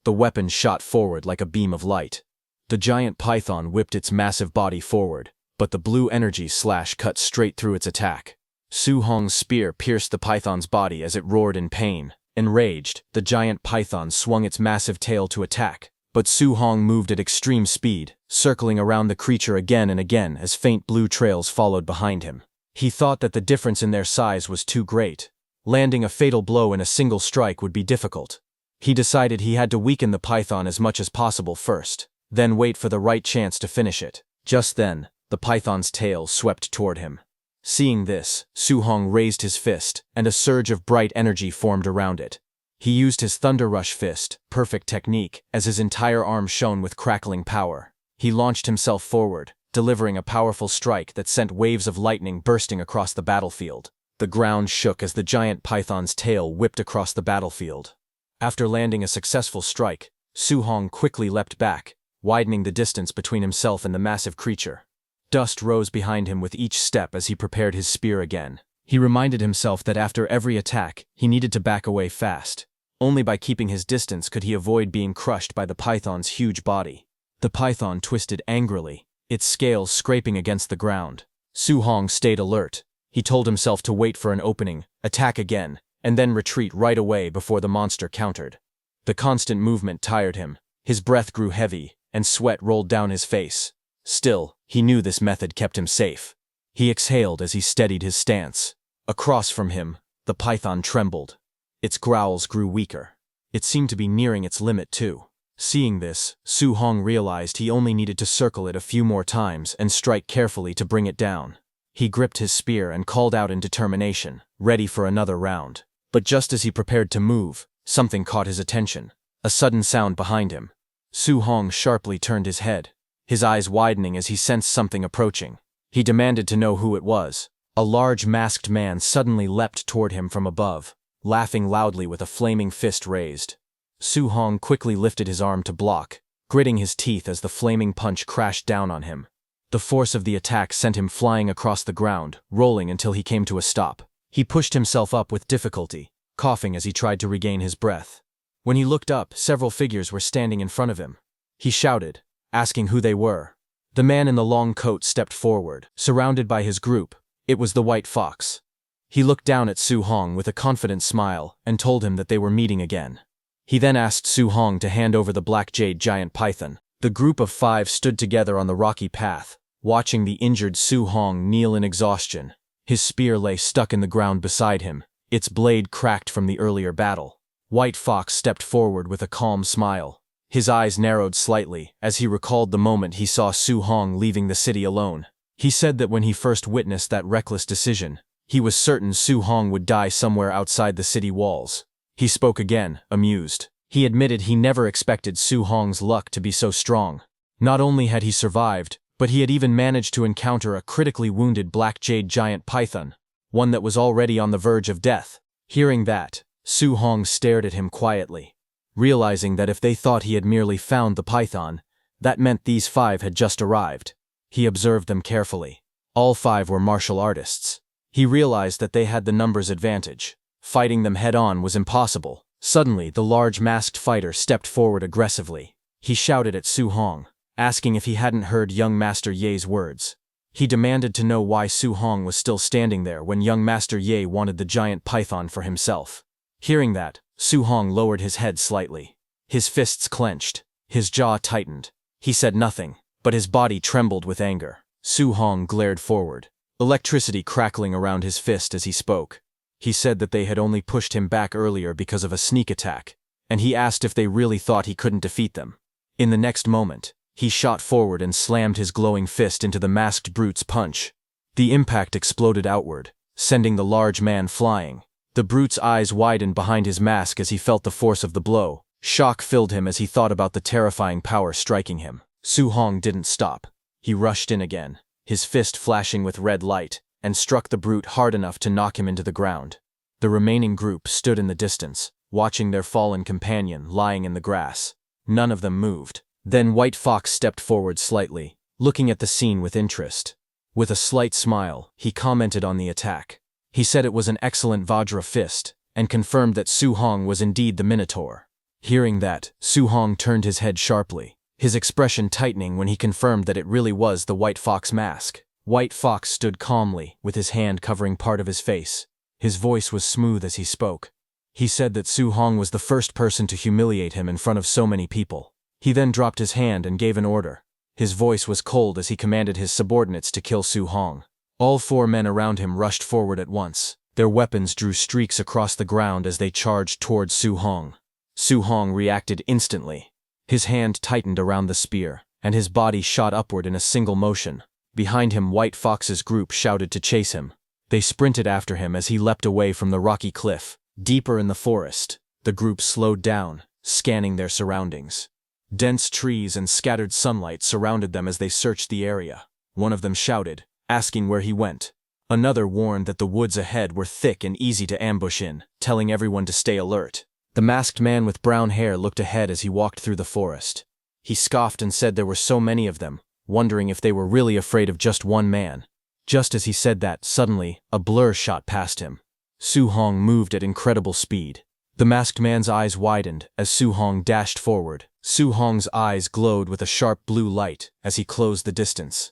The weapon shot forward like a beam of light. The giant python whipped its massive body forward, but the blue energy slash cut straight through its attack. Su Hong's spear pierced the python's body as it roared in pain. Enraged, the giant python swung its massive tail to attack, but Su Hong moved at extreme speed, circling around the creature again and again as faint blue trails followed behind him. He thought that the difference in their size was too great. Landing a fatal blow in a single strike would be difficult. He decided he had to weaken the python as much as possible first, then wait for the right chance to finish it. Just then, the python's tail swept toward him. Seeing this, Su Hong raised his fist, and a surge of bright energy formed around it. He used his Thunder Rush fist, perfect technique, as his entire arm shone with crackling power. He launched himself forward, delivering a powerful strike that sent waves of lightning bursting across the battlefield. The ground shook as the giant python's tail whipped across the battlefield. After landing a successful strike, Su Hong quickly leapt back, widening the distance between himself and the massive creature. Dust rose behind him with each step as he prepared his spear again. He reminded himself that after every attack, he needed to back away fast. Only by keeping his distance could he avoid being crushed by the python's huge body. The python twisted angrily, its scales scraping against the ground. Su Hong stayed alert. He told himself to wait for an opening, attack again, and then retreat right away before the monster countered. The constant movement tired him. His breath grew heavy, and sweat rolled down his face. Still, he knew this method kept him safe. He exhaled as he steadied his stance. Across from him, the python trembled. Its growls grew weaker. It seemed to be nearing its limit too. Seeing this, Su Hong realized he only needed to circle it a few more times and strike carefully to bring it down. He gripped his spear and called out in determination, ready for another round. But just as he prepared to move, something caught his attention. A sudden sound behind him. Su Hong sharply turned his head, his eyes widening as he sensed something approaching. He demanded to know who it was. A large masked man suddenly leapt toward him from above, laughing loudly with a flaming fist raised. Su Hong quickly lifted his arm to block, gritting his teeth as the flaming punch crashed down on him. The force of the attack sent him flying across the ground, rolling until he came to a stop. He pushed himself up with difficulty, coughing as he tried to regain his breath. When he looked up, several figures were standing in front of him. He shouted, asking who they were. The man in the long coat stepped forward, surrounded by his group. It was the White Fox. He looked down at Su Hong with a confident smile and told him that they were meeting again. He then asked Su Hong to hand over the black jade giant python. The group of 5 stood together on the rocky path, watching the injured Su Hong kneel in exhaustion. His spear lay stuck in the ground beside him, its blade cracked from the earlier battle. White Fox stepped forward with a calm smile. His eyes narrowed slightly as he recalled the moment he saw Su Hong leaving the city alone. He said that when he first witnessed that reckless decision, he was certain Su Hong would die somewhere outside the city walls. He spoke again, amused. He admitted he never expected Su Hong's luck to be so strong. Not only had he survived, but he had even managed to encounter a critically wounded black jade giant python, one that was already on the verge of death. Hearing that, Su Hong stared at him quietly, realizing that if they thought he had merely found the python, that meant these 5 had just arrived. He observed them carefully. All 5 were martial artists. He realized that they had the numbers advantage. Fighting them head-on was impossible. Suddenly, the large masked fighter stepped forward aggressively. He shouted at Su Hong, asking if he hadn't heard young Master Ye's words. He demanded to know why Su Hong was still standing there when young Master Ye wanted the giant python for himself. Hearing that, Su Hong lowered his head slightly. His fists clenched. His jaw tightened. He said nothing, but his body trembled with anger. Su Hong glared forward, electricity crackling around his fist as he spoke. He said that they had only pushed him back earlier because of a sneak attack, and he asked if they really thought he couldn't defeat them. In the next moment, he shot forward and slammed his glowing fist into the masked brute's punch. The impact exploded outward, sending the large man flying. The brute's eyes widened behind his mask as he felt the force of the blow. Shock filled him as he thought about the terrifying power striking him. Su Hong didn't stop. He rushed in again, his fist flashing with red light, and struck the brute hard enough to knock him into the ground. The remaining group stood in the distance, watching their fallen companion lying in the grass. None of them moved. Then White Fox stepped forward slightly, looking at the scene with interest. With a slight smile, he commented on the attack. He said it was an excellent Vajra fist, and confirmed that Su Hong was indeed the Minotaur. Hearing that, Su Hong turned his head sharply, his expression tightening when he confirmed that it really was the White Fox mask. White Fox stood calmly, with his hand covering part of his face. His voice was smooth as he spoke. He said that Su Hong was the first person to humiliate him in front of so many people. He then dropped his hand and gave an order. His voice was cold as he commanded his subordinates to kill Su Hong. All 4 men around him rushed forward at once. Their weapons drew streaks across the ground as they charged towards Su Hong. Su Hong reacted instantly. His hand tightened around the spear, and his body shot upward in a single motion. Behind him, White Fox's group shouted to chase him. They sprinted after him as he leapt away from the rocky cliff. Deeper in the forest, the group slowed down, scanning their surroundings. Dense trees and scattered sunlight surrounded them as they searched the area. One of them shouted, asking where he went. Another warned that the woods ahead were thick and easy to ambush in, telling everyone to stay alert. The masked man with brown hair looked ahead as he walked through the forest. He scoffed and said there were so many of them, wondering if they were really afraid of just one man. Just as he said that, suddenly, a blur shot past him. Su Hong moved at incredible speed. The masked man's eyes widened as Su Hong dashed forward. Su Hong's eyes glowed with a sharp blue light as he closed the distance.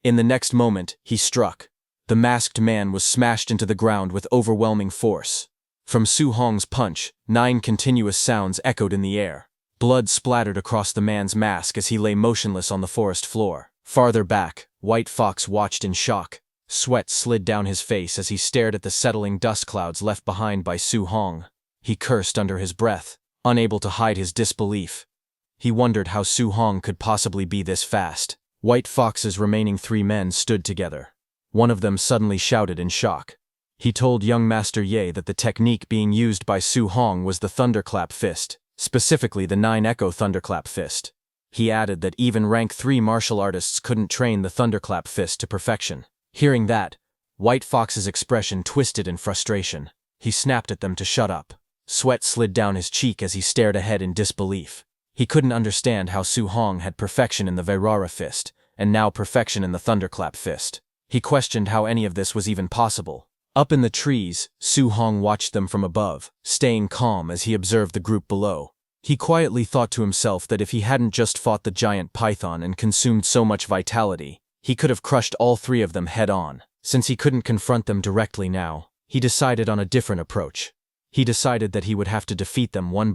In the next moment, he struck. The masked man was smashed into the ground with overwhelming force. From Su Hong's punch, 9 continuous sounds echoed in the air. Blood splattered across the man's mask as he lay motionless on the forest floor. Farther back, White Fox watched in shock. Sweat slid down his face as he stared at the settling dust clouds left behind by Su Hong. He cursed under his breath, unable to hide his disbelief. He wondered how Su Hong could possibly be this fast. White Fox's remaining 3 men stood together. One of them suddenly shouted in shock. He told young Master Ye that the technique being used by Su Hong was the Thunderclap Fist, specifically the 9 Echo Thunderclap Fist. He added that even rank 3 martial artists couldn't train the Thunderclap Fist to perfection. Hearing that, White Fox's expression twisted in frustration. He snapped at them to shut up. Sweat slid down his cheek as he stared ahead in disbelief. He couldn't understand how Su Hong had perfection in the Vairara Fist, and now perfection in the Thunderclap Fist. He questioned how any of this was even possible. Up in the trees, Su Hong watched them from above, staying calm as he observed the group below. He quietly thought to himself that if he hadn't just fought the giant python and consumed so much vitality, he could have crushed all 3 of them head-on. Since he couldn't confront them directly now, he decided on a different approach. He decided that he would have to defeat them one,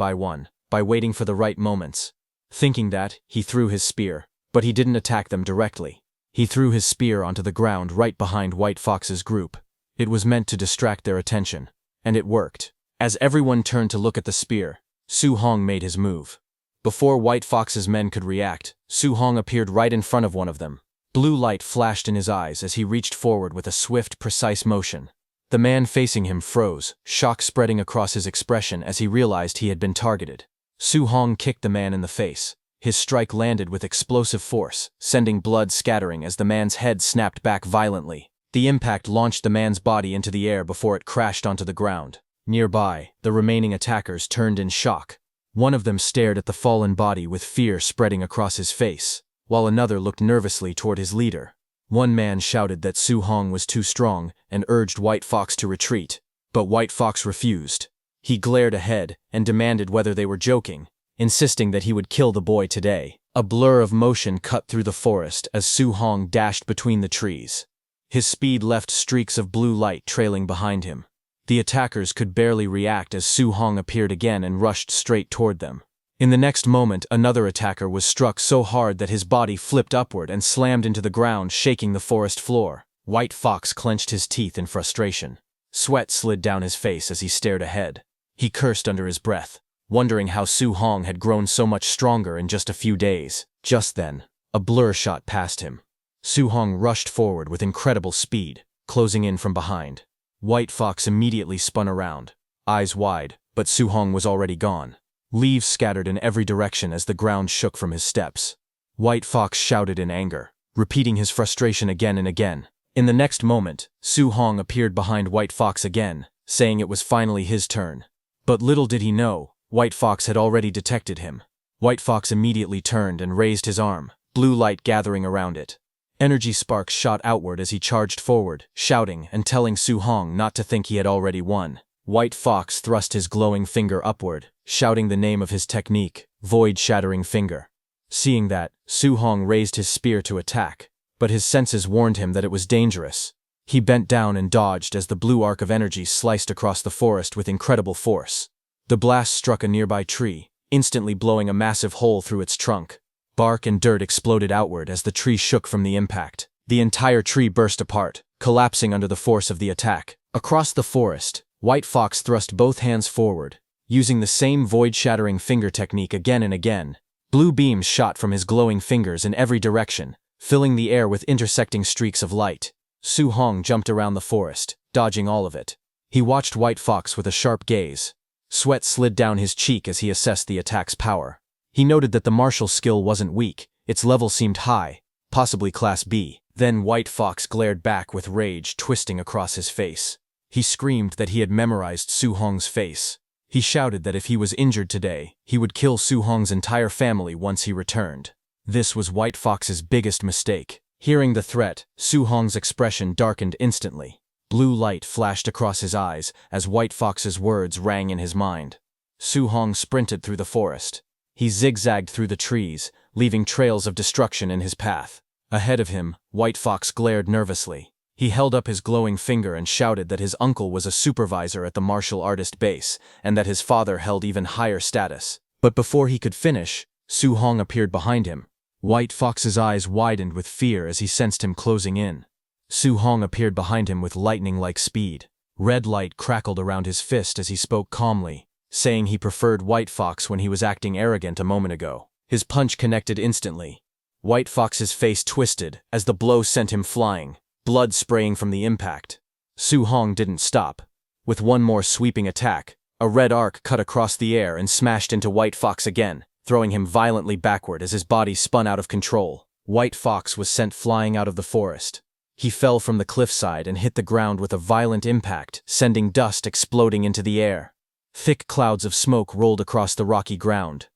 by waiting for the right moments. Thinking that, he threw his spear, but he didn't attack them directly. He threw his spear onto the ground right behind White Fox's group. It was meant to distract their attention, and it worked. As everyone turned to look at the spear, Su Hong made his move. Before White Fox's men could react, Su Hong appeared right in front of one of them. Blue light flashed in his eyes as he reached forward with a swift, precise motion. The man facing him froze, shock spreading across his expression as he realized he had been targeted. Su Hong kicked the man in the face. His strike landed with explosive force, sending blood scattering as the man's head snapped back violently. The impact launched the man's body into the air before it crashed onto the ground. Nearby, the remaining attackers turned in shock. One of them stared at the fallen body with fear spreading across his face, while another looked nervously toward his leader. One man shouted that Su Hong was too strong and urged White Fox to retreat, but White Fox refused. He glared ahead and demanded whether they were joking, insisting that he would kill the boy today. A blur of motion cut through the forest as Su Hong dashed between the trees. His speed left streaks of blue light trailing behind him. The attackers could barely react as Su Hong appeared again and rushed straight toward them. In the next moment, another attacker was struck so hard that his body flipped upward and slammed into the ground, shaking the forest floor. White Fox clenched his teeth in frustration. Sweat slid down his face as he stared ahead. He cursed under his breath, wondering how Su Hong had grown so much stronger in just a few days. Just then, a blur shot past him. Su Hong rushed forward with incredible speed, closing in from behind. White Fox immediately spun around, eyes wide, but Su Hong was already gone. Leaves scattered in every direction as the ground shook from his steps. White Fox shouted in anger, repeating his frustration again and again. In the next moment, Su Hong appeared behind White Fox again, saying it was finally his turn. But little did he know, White Fox had already detected him. White Fox immediately turned and raised his arm, blue light gathering around it. Energy sparks shot outward as he charged forward, shouting and telling Su Hong not to think he had already won. White Fox thrust his glowing finger upward, shouting the name of his technique, Void-Shattering Finger. Seeing that, Su Hong raised his spear to attack, but his senses warned him that it was dangerous. He bent down and dodged as the blue arc of energy sliced across the forest with incredible force. The blast struck a nearby tree, instantly blowing a massive hole through its trunk. Bark and dirt exploded outward as the tree shook from the impact. The entire tree burst apart, collapsing under the force of the attack. Across the forest, White Fox thrust both hands forward, using the same void-shattering finger technique again and again. Blue beams shot from his glowing fingers in every direction, filling the air with intersecting streaks of light. Su Hong jumped around the forest, dodging all of it. He watched White Fox with a sharp gaze. Sweat slid down his cheek as he assessed the attack's power. He noted that the martial skill wasn't weak, its level seemed high, possibly Class B. Then White Fox glared back with rage twisting across his face. He screamed that he had memorized Su Hong's face. He shouted that if he was injured today, he would kill Su Hong's entire family once he returned. This was White Fox's biggest mistake. Hearing the threat, Su Hong's expression darkened instantly. Blue light flashed across his eyes as White Fox's words rang in his mind. Su Hong sprinted through the forest. He zigzagged through the trees, leaving trails of destruction in his path. Ahead of him, White Fox glared nervously. He held up his glowing finger and shouted that his uncle was a supervisor at the martial artist base, and that his father held even higher status. But before he could finish, Su Hong appeared behind him. White Fox's eyes widened with fear as he sensed him closing in. Su Hong appeared behind him with lightning-like speed. Red light crackled around his fist as he spoke calmly, saying he preferred White Fox when he was acting arrogant a moment ago. His punch connected instantly. White Fox's face twisted as the blow sent him flying, blood spraying from the impact. Su Hong didn't stop. With one more sweeping attack, a red arc cut across the air and smashed into White Fox again, throwing him violently backward as his body spun out of control. White Fox was sent flying out of the forest. He fell from the cliffside and hit the ground with a violent impact, sending dust exploding into the air. Thick clouds of smoke rolled across the rocky ground.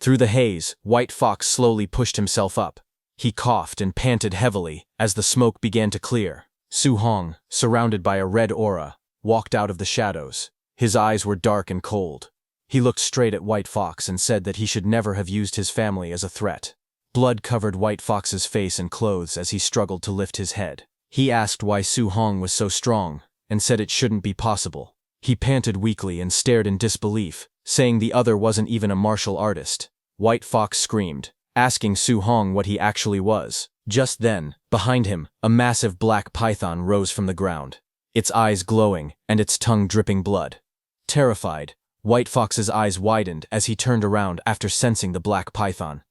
Through the haze, White Fox slowly pushed himself up. He coughed and panted heavily as the smoke began to clear. Su Hong, surrounded by a red aura, walked out of the shadows. His eyes were dark and cold. He looked straight at White Fox and said that he should never have used his family as a threat. Blood covered White Fox's face and clothes as he struggled to lift his head. He asked why Su Hong was so strong, and said it shouldn't be possible. He panted weakly and stared in disbelief, saying the other wasn't even a martial artist. White Fox screamed, asking Su Hong what he actually was. Just then, behind him, a massive black python rose from the ground, its eyes glowing and its tongue dripping blood. Terrified, White Fox's eyes widened as he turned around after sensing the black python.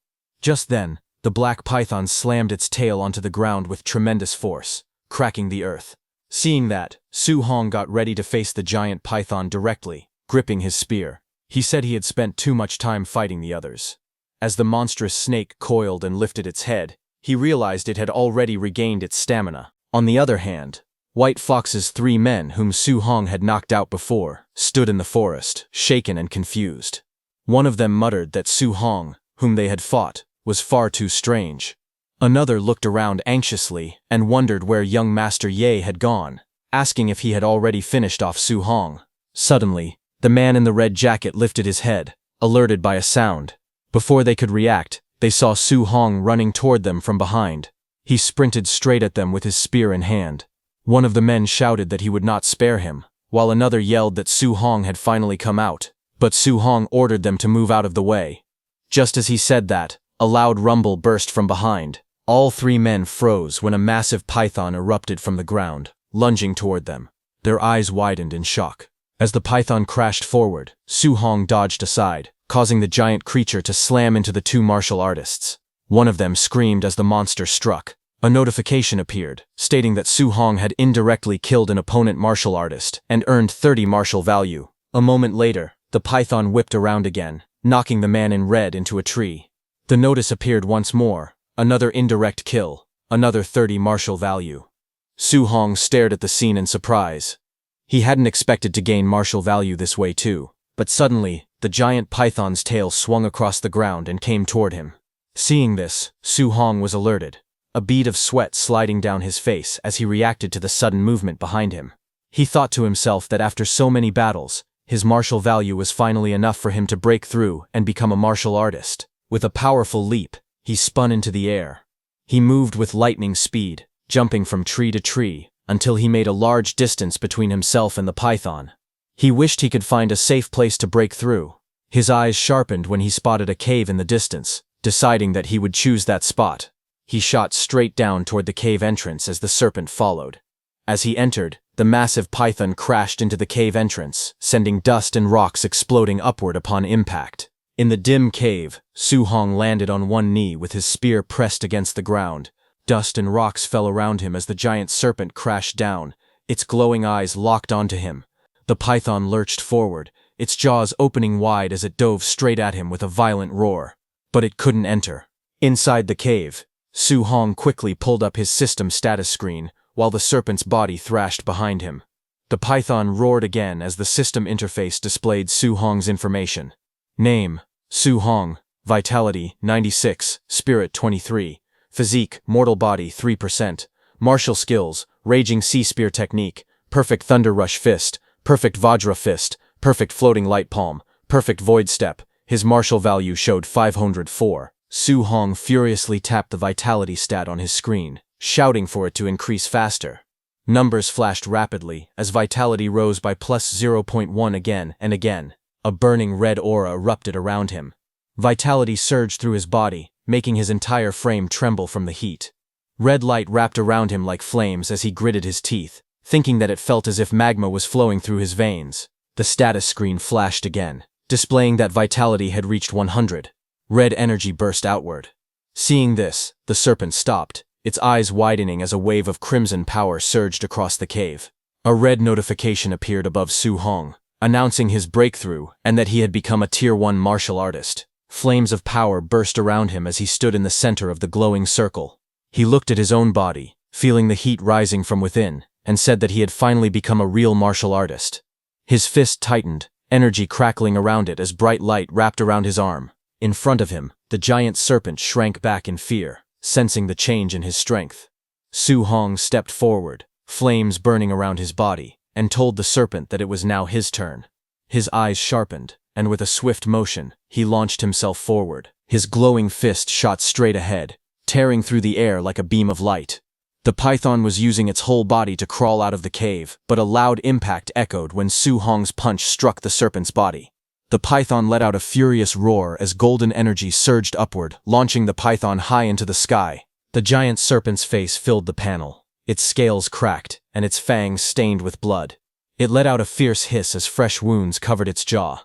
Just then, the black python slammed its tail onto the ground with tremendous force, cracking the earth. Seeing that, Su Hong got ready to face the giant python directly, gripping his spear. He said he had spent too much time fighting the others. As the monstrous snake coiled and lifted its head, he realized it had already regained its stamina. On the other hand, White Fox's 3 men whom Su Hong had knocked out before stood in the forest, shaken and confused. One of them muttered that Su Hong, whom they had fought, was far too strange. Another looked around anxiously and wondered where young Master Ye had gone, asking if he had already finished off Su Hong. Suddenly, the man in the red jacket lifted his head, alerted by a sound. Before they could react, they saw Su Hong running toward them from behind. He sprinted straight at them with his spear in hand. One of the men shouted that he would not spare him, while another yelled that Su Hong had finally come out, but Su Hong ordered them to move out of the way. Just as he said that, a loud rumble burst from behind. All 3 men froze when a massive python erupted from the ground, lunging toward them. Their eyes widened in shock. As the python crashed forward, Su Hong dodged aside, causing the giant creature to slam into the 2 martial artists. One of them screamed as the monster struck. A notification appeared, stating that Su Hong had indirectly killed an opponent martial artist and earned 30 martial value. A moment later, the python whipped around again, knocking the man in red into a tree. The notice appeared once more. Another indirect kill, another 30 martial value. Su Hong stared at the scene in surprise. He hadn't expected to gain martial value this way too, but suddenly, the giant python's tail swung across the ground and came toward him. Seeing this, Su Hong was alerted, a bead of sweat sliding down his face as he reacted to the sudden movement behind him. He thought to himself that after so many battles, his martial value was finally enough for him to break through and become a martial artist. With a powerful leap, he spun into the air. He moved with lightning speed, jumping from tree to tree, until he made a large distance between himself and the python. He wished he could find a safe place to break through. His eyes sharpened when he spotted a cave in the distance, deciding that he would choose that spot. He shot straight down toward the cave entrance as the serpent followed. As he entered, the massive python crashed into the cave entrance, sending dust and rocks exploding upward upon impact. In the dim cave, Su Hong landed on one knee with his spear pressed against the ground. Dust and rocks fell around him as the giant serpent crashed down, its glowing eyes locked onto him. The python lurched forward, its jaws opening wide as it dove straight at him with a violent roar. But it couldn't enter. Inside the cave, Su Hong quickly pulled up his system status screen, while the serpent's body thrashed behind him. The python roared again as the system interface displayed Su Hong's information. Name: Su Hong, Vitality 96, Spirit 23, Physique, mortal body 3%. Martial skills, raging sea spear technique, perfect thunder rush fist, perfect vajra fist, perfect floating light palm, perfect void step. His martial value showed 504. Su Hong furiously tapped the vitality stat on his screen, shouting for it to increase faster. Numbers flashed rapidly as vitality rose by plus 0.1 again and again. A burning red aura erupted around him. Vitality surged through his body, making his entire frame tremble from the heat. Red light wrapped around him like flames as he gritted his teeth, thinking that it felt as if magma was flowing through his veins. The status screen flashed again, displaying that vitality had reached 100. Red energy burst outward. Seeing this, the serpent stopped, its eyes widening as a wave of crimson power surged across the cave. A red notification appeared above Su Hong, announcing his breakthrough and that he had become a Tier 1 martial artist. Flames of power burst around him as he stood in the center of the glowing circle. He looked at his own body, feeling the heat rising from within, and said that he had finally become a real martial artist. His fist tightened, energy crackling around it as bright light wrapped around his arm. In front of him, the giant serpent shrank back in fear, sensing the change in his strength. Su Hong stepped forward, flames burning around his body, and told the serpent that it was now his turn. His eyes sharpened, and with a swift motion, he launched himself forward. His glowing fist shot straight ahead, tearing through the air like a beam of light. The python was using its whole body to crawl out of the cave, but a loud impact echoed when Su Hong's punch struck the serpent's body. The python let out a furious roar as golden energy surged upward, launching the python high into the sky. The giant serpent's face filled the panel. Its scales cracked, and its fangs stained with blood. It let out a fierce hiss as fresh wounds covered its jaw.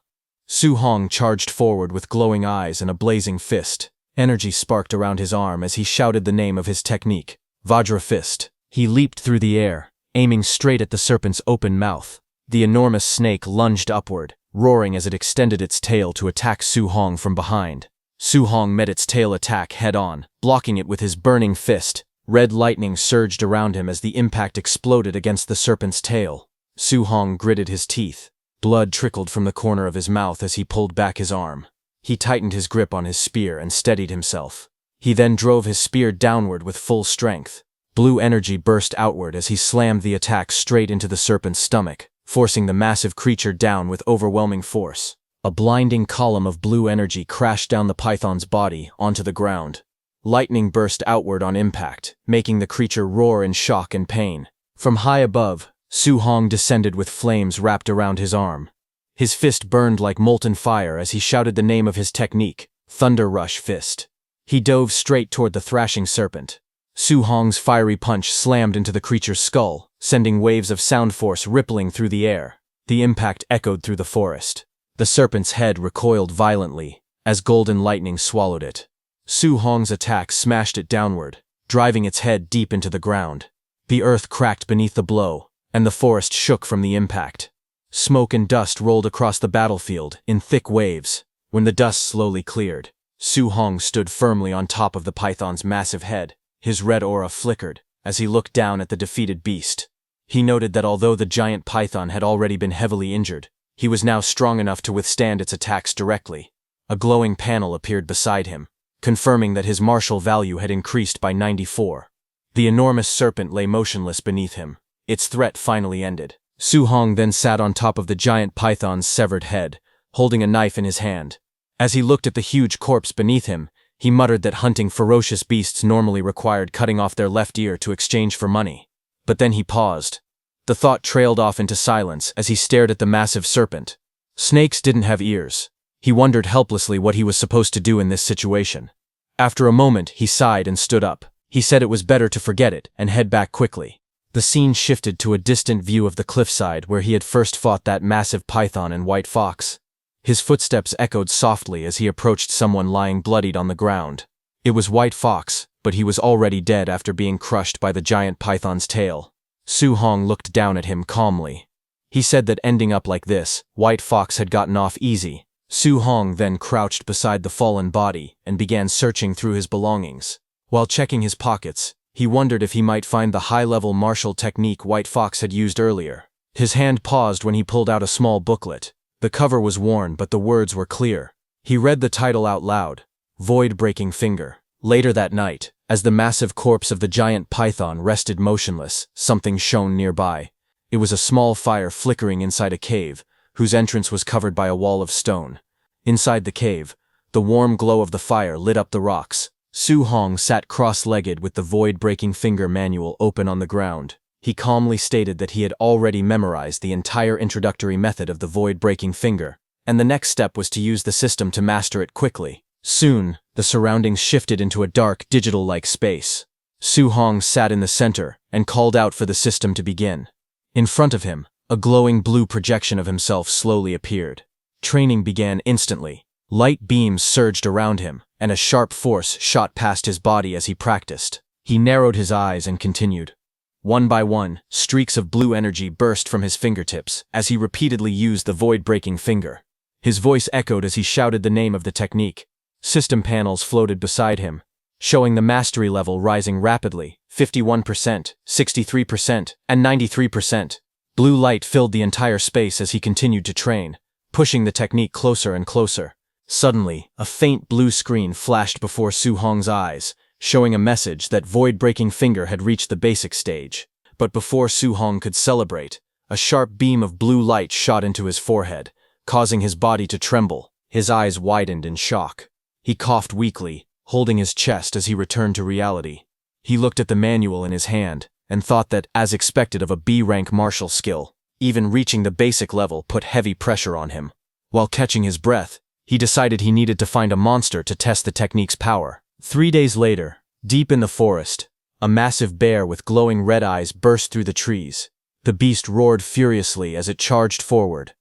Su Hong charged forward with glowing eyes and a blazing fist. Energy sparked around his arm as he shouted the name of his technique, Vajra Fist. He leaped through the air, aiming straight at the serpent's open mouth. The enormous snake lunged upward, roaring as it extended its tail to attack Su Hong from behind. Su Hong met its tail attack head-on, blocking it with his burning fist. Red lightning surged around him as the impact exploded against the serpent's tail. Su Hong gritted his teeth. Blood trickled from the corner of his mouth as he pulled back his arm. He tightened his grip on his spear and steadied himself. He then drove his spear downward with full strength. Blue energy burst outward as he slammed the attack straight into the serpent's stomach, forcing the massive creature down with overwhelming force. A blinding column of blue energy crashed down the python's body onto the ground. Lightning burst outward on impact, making the creature roar in shock and pain. From high above, Su Hong descended with flames wrapped around his arm. His fist burned like molten fire as he shouted the name of his technique, Thunder Rush Fist. He dove straight toward the thrashing serpent. Su Hong's fiery punch slammed into the creature's skull, sending waves of sound force rippling through the air. The impact echoed through the forest. The serpent's head recoiled violently, as golden lightning swallowed it. Su Hong's attack smashed it downward, driving its head deep into the ground. The earth cracked beneath the blow, and the forest shook from the impact. Smoke and dust rolled across the battlefield in thick waves. When the dust slowly cleared, Su Hong stood firmly on top of the python's massive head. His red aura flickered as he looked down at the defeated beast. He noted that although the giant python had already been heavily injured, he was now strong enough to withstand its attacks directly. A glowing panel appeared beside him, confirming that his martial value had increased by 94. The enormous serpent lay motionless beneath him. Its threat finally ended. Su Hong then sat on top of the giant python's severed head, holding a knife in his hand. As he looked at the huge corpse beneath him, he muttered that hunting ferocious beasts normally required cutting off their left ear to exchange for money. But then he paused. The thought trailed off into silence as he stared at the massive serpent. Snakes didn't have ears. He wondered helplessly what he was supposed to do in this situation. After a moment, he sighed and stood up. He said it was better to forget it and head back quickly. The scene shifted to a distant view of the cliffside where he had first fought that massive python and white fox. His footsteps echoed softly as he approached someone lying bloodied on the ground. It was White Fox, but he was already dead after being crushed by the giant python's tail. Su Hong looked down at him calmly. He said that ending up like this, White Fox had gotten off easy. Su Hong then crouched beside the fallen body and began searching through his belongings. While checking his pockets, he wondered if he might find the high-level martial technique White Fox had used earlier. His hand paused when he pulled out a small booklet. The cover was worn, but the words were clear. He read the title out loud, Void-Breaking Finger. Later that night, As the massive corpse of the giant python rested motionless, something shone nearby. It was a small fire flickering inside a cave, whose entrance was covered by a wall of stone. Inside the cave, the warm glow of the fire lit up the rocks. Su Hong sat cross-legged with the void-breaking finger manual open on the ground. He calmly stated that he had already memorized the entire introductory method of the void-breaking finger, and the next step was to use the system to master it quickly. Soon, the surroundings shifted into a dark, digital-like space. Su Hong sat in the center and called out for the system to begin. In front of him, a glowing blue projection of himself slowly appeared. Training began instantly. Light beams surged around him, and a sharp force shot past his body as he practiced. He narrowed his eyes and continued. One by one, streaks of blue energy burst from his fingertips as he repeatedly used the void-breaking finger. His voice echoed as he shouted the name of the technique. System panels floated beside him, showing the mastery level rising rapidly, 51%, 63%, and 93%. Blue light filled the entire space as he continued to train, pushing the technique closer and closer. Suddenly, a faint blue screen flashed before Su Hong's eyes, showing a message that void-breaking finger had reached the basic stage. But before Su Hong could celebrate, a sharp beam of blue light shot into his forehead, causing his body to tremble. His eyes widened in shock. He coughed weakly, holding his chest as he returned to reality. He looked at the manual in his hand and thought that, as expected of a B-rank martial skill, even reaching the basic level put heavy pressure on him. While catching his breath, he decided he needed to find a monster to test the technique's power. 3 days later, deep in the forest, a massive bear with glowing red eyes burst through the trees. The beast roared furiously as it charged forward.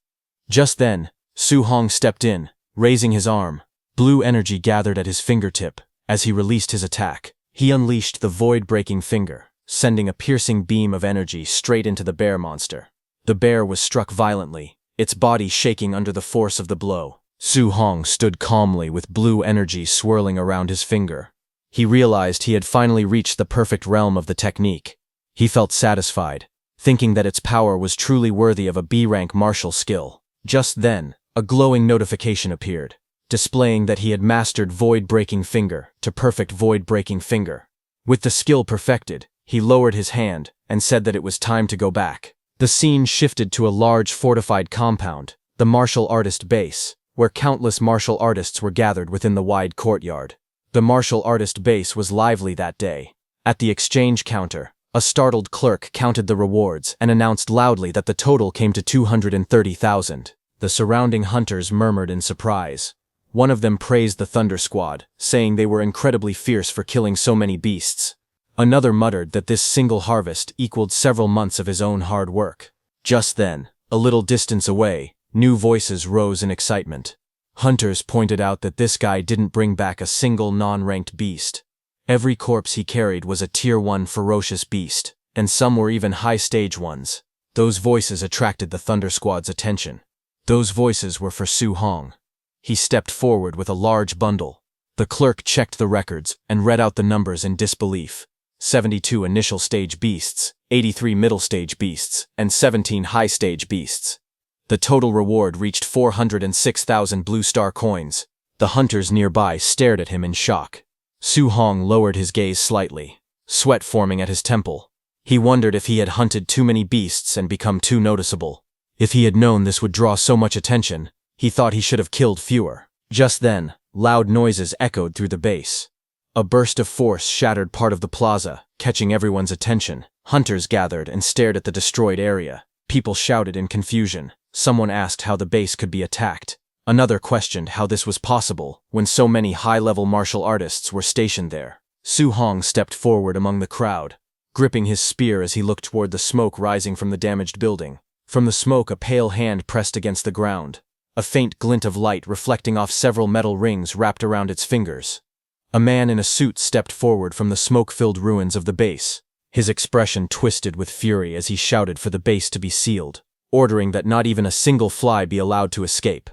Just then, Su Hong stepped in, raising his arm. Blue energy gathered at his fingertip. As he released his attack, he unleashed the void-breaking finger, sending a piercing beam of energy straight into the bear monster. The bear was struck violently, its body shaking under the force of the blow. Su Hong stood calmly with blue energy swirling around his finger. He realized he had finally reached the perfect realm of the technique. He felt satisfied, thinking that its power was truly worthy of a B-rank martial skill. Just then, a glowing notification appeared, displaying that he had mastered void-breaking finger to perfect void-breaking finger. With the skill perfected, he lowered his hand and said that it was time to go back. The scene shifted to a large fortified compound, the martial artist base, where countless martial artists were gathered within the wide courtyard. The martial artist base was lively that day. At the exchange counter, a startled clerk counted the rewards and announced loudly that the total came to 230,000. The surrounding hunters murmured in surprise. One of them praised the Thunder Squad, saying they were incredibly fierce for killing so many beasts. Another muttered that this single harvest equaled several months of his own hard work. Just then, a little distance away, new voices rose in excitement. Hunters pointed out that this guy didn't bring back a single non-ranked beast. Every corpse he carried was a Tier 1 ferocious beast, and some were even high-stage ones. Those voices attracted the Thunder Squad's attention. Those voices were for Su Hong. He stepped forward with a large bundle. The clerk checked the records and read out the numbers in disbelief. 72 initial stage beasts, 83 middle stage beasts, and 17 high stage beasts. The total reward reached 406,000 blue star coins. The hunters nearby stared at him in shock. Su Hong lowered his gaze slightly, sweat forming at his temple. He wondered if he had hunted too many beasts and become too noticeable. If he had known this would draw so much attention, he thought he should have killed fewer. Just then, loud noises echoed through the base. A burst of force shattered part of the plaza, catching everyone's attention. Hunters gathered and stared at the destroyed area. People shouted in confusion. Someone asked how the base could be attacked. Another questioned how this was possible when so many high-level martial artists were stationed there. Su Hong stepped forward among the crowd, gripping his spear as he looked toward the smoke rising from the damaged building. From the smoke, a pale hand pressed against the ground. A faint glint of light reflecting off several metal rings wrapped around its fingers. A man in a suit stepped forward from the smoke-filled ruins of the base. His expression twisted with fury as he shouted for the base to be sealed, ordering that not even a single fly be allowed to escape.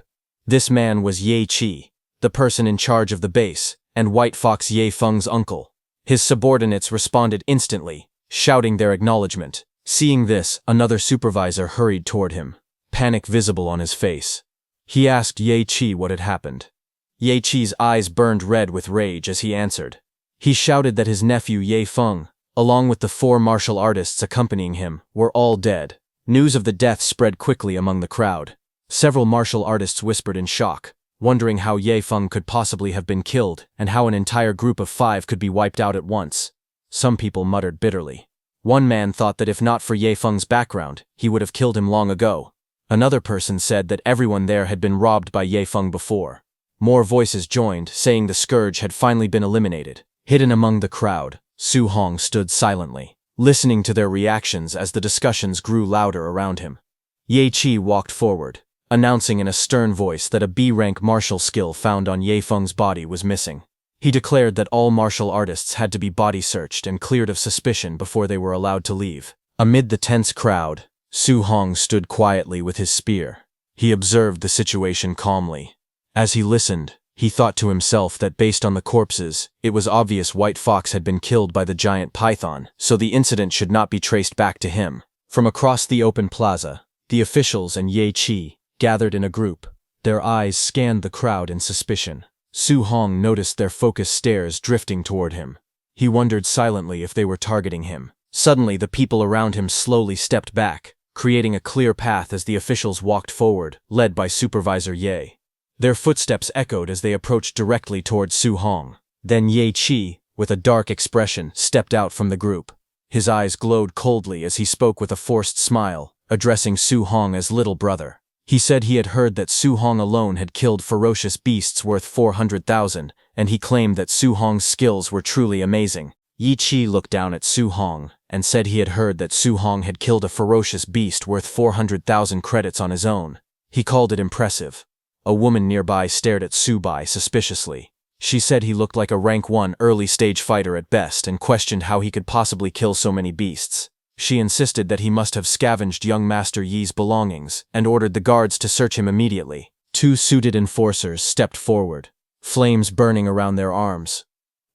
This man was Ye Qi, the person in charge of the base, and White Fox Ye Feng's uncle. His subordinates responded instantly, shouting their acknowledgement. Seeing this, another supervisor hurried toward him, panic visible on his face. He asked Ye Qi what had happened. Ye Qi's eyes burned red with rage as he answered. He shouted that his nephew Ye Feng, along with the 4 martial artists accompanying him, were all dead. News of the death spread quickly among the crowd. Several martial artists whispered in shock, wondering how Ye Feng could possibly have been killed and how an entire group of 5 could be wiped out at once. Some people muttered bitterly. One man thought that if not for Ye Feng's background, he would have killed him long ago. Another person said that everyone there had been robbed by Ye Feng before. More voices joined, saying the scourge had finally been eliminated. Hidden among the crowd, Su Hong stood silently, listening to their reactions as the discussions grew louder around him. Ye Qi walked forward, announcing in a stern voice that a B-rank martial skill found on Ye Feng's body was missing. He declared that all martial artists had to be body searched and cleared of suspicion before they were allowed to leave. Amid the tense crowd, Su Hong stood quietly with his spear. He observed the situation calmly. As he listened, he thought to himself that based on the corpses, it was obvious White Fox had been killed by the giant python, so the incident should not be traced back to him. From across the open plaza, the officials and Ye Qi gathered in a group. Their eyes scanned the crowd in suspicion. Su Hong noticed their focused stares drifting toward him. He wondered silently if they were targeting him. Suddenly, the people around him slowly stepped back, creating a clear path as the officials walked forward, led by Supervisor Ye. Their footsteps echoed as they approached directly towards Su Hong. Then Ye Qi, with a dark expression, stepped out from the group. His eyes glowed coldly as he spoke with a forced smile, addressing Su Hong as little brother. He said he had heard that Su Hong alone had killed ferocious beasts worth 400,000, and he claimed that Su Hong's skills were truly amazing. Ye Qi looked down at Su Hong and said he had heard that Su Hong had killed a ferocious beast worth 400,000 credits on his own. He called it impressive. A woman nearby stared at Su Bai suspiciously. She said he looked like a rank 1 early-stage fighter at best and questioned how he could possibly kill so many beasts. She insisted that he must have scavenged young Master Yi's belongings and ordered the guards to search him immediately. 2 suited enforcers stepped forward, flames burning around their arms.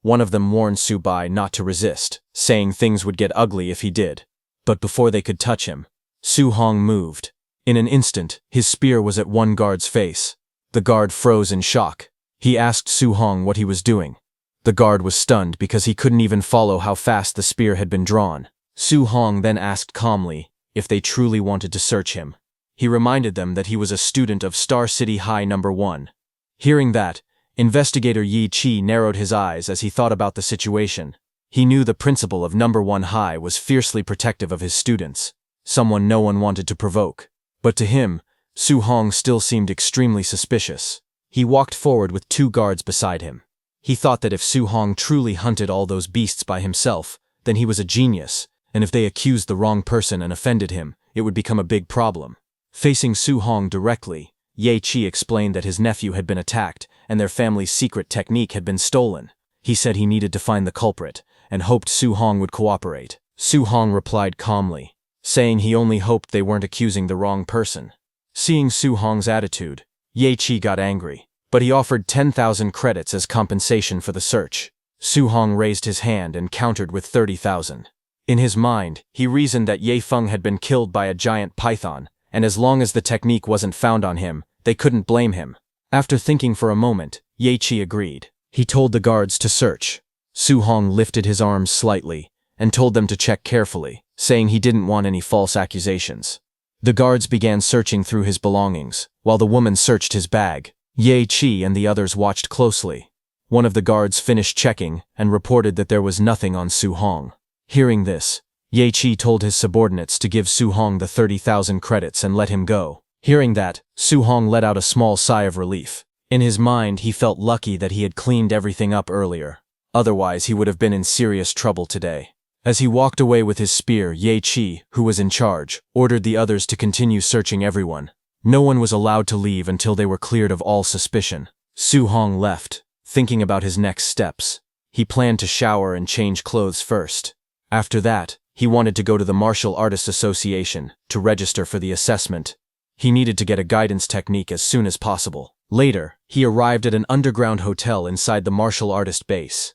One of them warned Su Bai not to resist, saying things would get ugly if he did. But before they could touch him, Su Hong moved. In an instant, his spear was at one guard's face. The guard froze in shock. He asked Su Hong what he was doing. The guard was stunned because he couldn't even follow how fast the spear had been drawn. Su Hong then asked calmly if they truly wanted to search him. He reminded them that he was a student of Star City High No. 1. Hearing that, Investigator Ye Qi narrowed his eyes as he thought about the situation. He knew the principal of No. 1 High was fiercely protective of his students, someone no one wanted to provoke. But to him, Su Hong still seemed extremely suspicious. He walked forward with 2 guards beside him. He thought that if Su Hong truly hunted all those beasts by himself, then he was a genius, and if they accused the wrong person and offended him, it would become a big problem. Facing Su Hong directly, Ye Qi explained that his nephew had been attacked and their family's secret technique had been stolen. He said he needed to find the culprit and hoped Su Hong would cooperate. Su Hong replied calmly, saying he only hoped they weren't accusing the wrong person. Seeing Su Hong's attitude, Ye Qi got angry, but he offered 10,000 credits as compensation for the search. Su Hong raised his hand and countered with 30,000. In his mind, he reasoned that Ye Feng had been killed by a giant python, and as long as the technique wasn't found on him, they couldn't blame him. After thinking for a moment, Ye Qi agreed. He told the guards to search. Su Hong lifted his arms slightly and told them to check carefully, saying he didn't want any false accusations. The guards began searching through his belongings, while the woman searched his bag. Ye Qi and the others watched closely. One of the guards finished checking and reported that there was nothing on Su Hong. Hearing this, Ye Qi told his subordinates to give Su Hong the 30,000 credits and let him go. Hearing that, Su Hong let out a small sigh of relief. In his mind, he felt lucky that he had cleaned everything up earlier. Otherwise, he would have been in serious trouble today. As he walked away with his spear, Ye Qi, who was in charge, ordered the others to continue searching everyone. No one was allowed to leave until they were cleared of all suspicion. Su Hong left, thinking about his next steps. He planned to shower and change clothes first. After that, he wanted to go to the Martial Artists Association to register for the assessment. He needed to get a guidance technique as soon as possible. Later, he arrived at an underground hotel inside the martial artist base.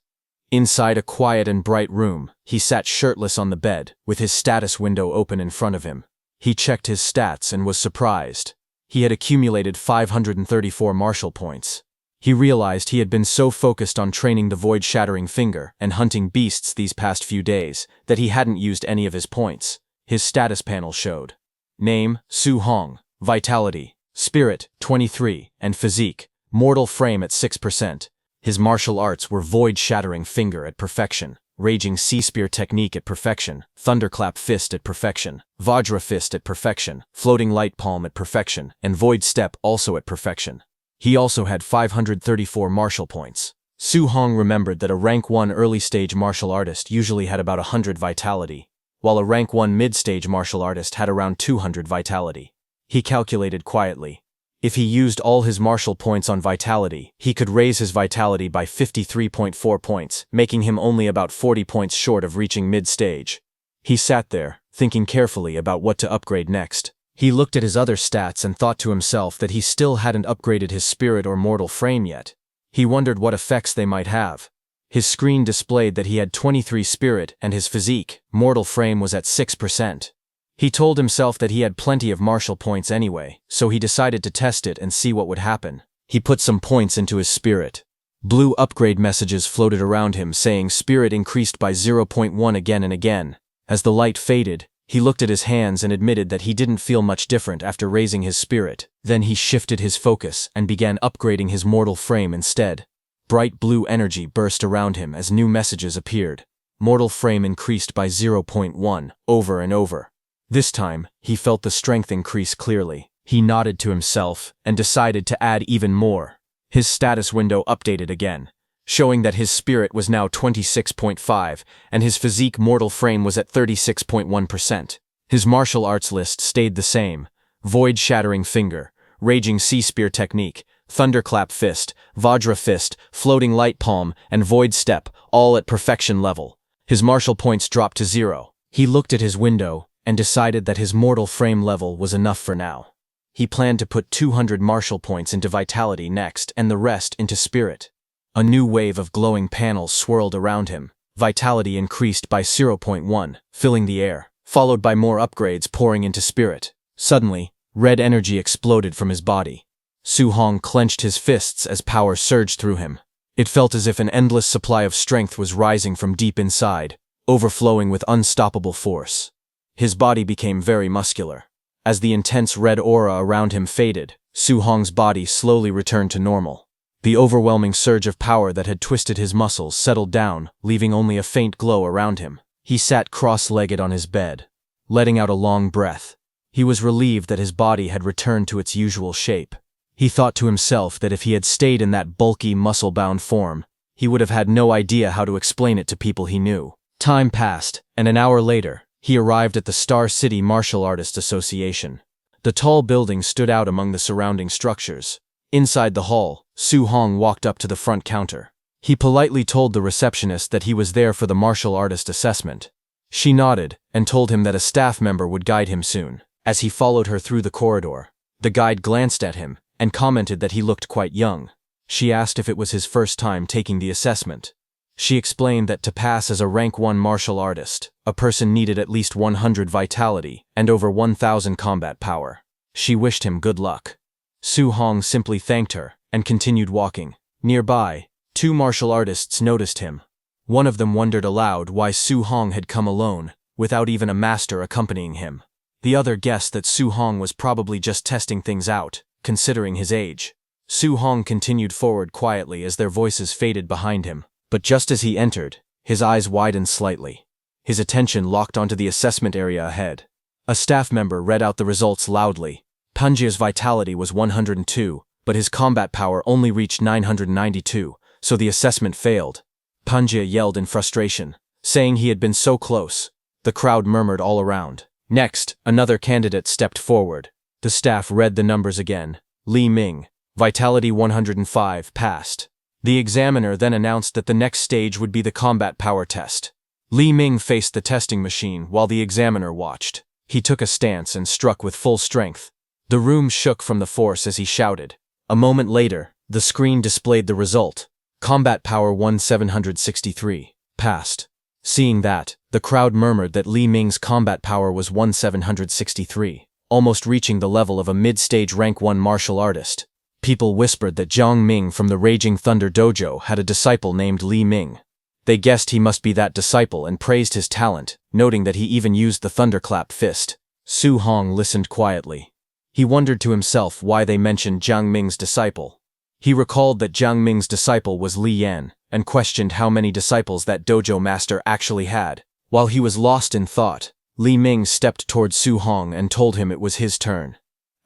Inside a quiet and bright room, he sat shirtless on the bed, with his status window open in front of him. He checked his stats and was surprised. He had accumulated 534 martial points. He realized he had been so focused on training the void-shattering finger and hunting beasts these past few days that he hadn't used any of his points. His status panel showed name, Su Hong, vitality, spirit, 23, and physique, mortal frame at 6%. His martial arts were void-shattering finger at perfection, raging sea spear technique at perfection, thunderclap fist at perfection, vajra fist at perfection, floating light palm at perfection, and void step also at perfection. He also had 534 martial points. Su Hong remembered that a rank 1 early-stage martial artist usually had about 100 vitality, while a rank 1 mid-stage martial artist had around 200 vitality. He calculated quietly. If he used all his martial points on vitality, he could raise his vitality by 53.4 points, making him only about 40 points short of reaching mid-stage. He sat there, thinking carefully about what to upgrade next. He looked at his other stats and thought to himself that he still hadn't upgraded his spirit or mortal frame yet. He wondered what effects they might have. His screen displayed that he had 23 spirit and his physique, mortal frame was at 6%. He told himself that he had plenty of martial points anyway, so he decided to test it and see what would happen. He put some points into his spirit. Blue upgrade messages floated around him saying spirit increased by 0.1 again and again. As the light faded, he looked at his hands and admitted that he didn't feel much different after raising his spirit. Then he shifted his focus and began upgrading his mortal frame instead. Bright blue energy burst around him as new messages appeared. Mortal frame increased by 0.1, over and over. This time, he felt the strength increase clearly. He nodded to himself and decided to add even more. His status window updated again, showing that his spirit was now 26.5 and his physique mortal frame was at 36.1%. His martial arts list stayed the same: void-shattering finger, raging sea spear technique, thunderclap fist, vajra fist, floating light palm, and void step, all at perfection level. His martial points dropped to 0. He looked at his window and decided that his mortal frame level was enough for now. He planned to put 200 martial points into vitality next and the rest into spirit. A new wave of glowing panels swirled around him. Vitality increased by 0.1, filling the air, followed by more upgrades pouring into spirit. Suddenly, red energy exploded from his body. Su Hong clenched his fists as power surged through him. It felt as if an endless supply of strength was rising from deep inside, overflowing with unstoppable force. His body became very muscular. As the intense red aura around him faded, Su Hong's body slowly returned to normal. The overwhelming surge of power that had twisted his muscles settled down, leaving only a faint glow around him. He sat cross-legged on his bed, letting out a long breath. He was relieved that his body had returned to its usual shape. He thought to himself that if he had stayed in that bulky, muscle-bound form, he would have had no idea how to explain it to people he knew. Time passed, and an hour later, he arrived at the Star City Martial Artists Association. The tall building stood out among the surrounding structures. Inside the hall, Su Hong walked up to the front counter. He politely told the receptionist that he was there for the martial artist assessment. She nodded and told him that a staff member would guide him soon. As he followed her through the corridor, the guide glanced at him and commented that he looked quite young. She asked if it was his first time taking the assessment. She explained that to pass as a rank 1 martial artist, a person needed at least 100 vitality and over 1,000 combat power. She wished him good luck. Su Hong simply thanked her and continued walking. Nearby, 2 martial artists noticed him. One of them wondered aloud why Su Hong had come alone, without even a master accompanying him. The other guessed that Su Hong was probably just testing things out, considering his age. Su Hong continued forward quietly as their voices faded behind him, but just as he entered, his eyes widened slightly. His attention locked onto the assessment area ahead. A staff member read out the results loudly. Panjia's vitality was 102, but his combat power only reached 992, so the assessment failed. Panjia yelled in frustration, saying he had been so close. The crowd murmured all around. Next, another candidate stepped forward. The staff read the numbers again. Li Ming, vitality 105, passed. The examiner then announced that the next stage would be the combat power test. Li Ming faced the testing machine while the examiner watched. He took a stance and struck with full strength. The room shook from the force as he shouted. A moment later, the screen displayed the result. Combat power 1763, passed. Seeing that, the crowd murmured that Li Ming's combat power was 1763, almost reaching the level of a mid-stage rank 1 martial artist. People whispered that Jiang Ming from the Raging Thunder Dojo had a disciple named Li Ming. They guessed he must be that disciple and praised his talent, noting that he even used the thunderclap fist. Su Hong listened quietly. He wondered to himself why they mentioned Jiang Ming's disciple. He recalled that Jiang Ming's disciple was Li Yan, and questioned how many disciples that dojo master actually had. While he was lost in thought, Li Ming stepped toward Su Hong and told him it was his turn.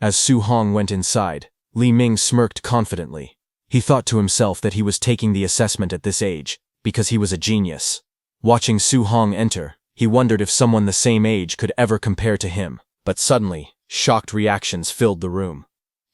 As Su Hong went inside, Li Ming smirked confidently. He thought to himself that he was taking the assessment at this age, because he was a genius. Watching Su Hong enter, he wondered if someone the same age could ever compare to him, but suddenly, shocked reactions filled the room.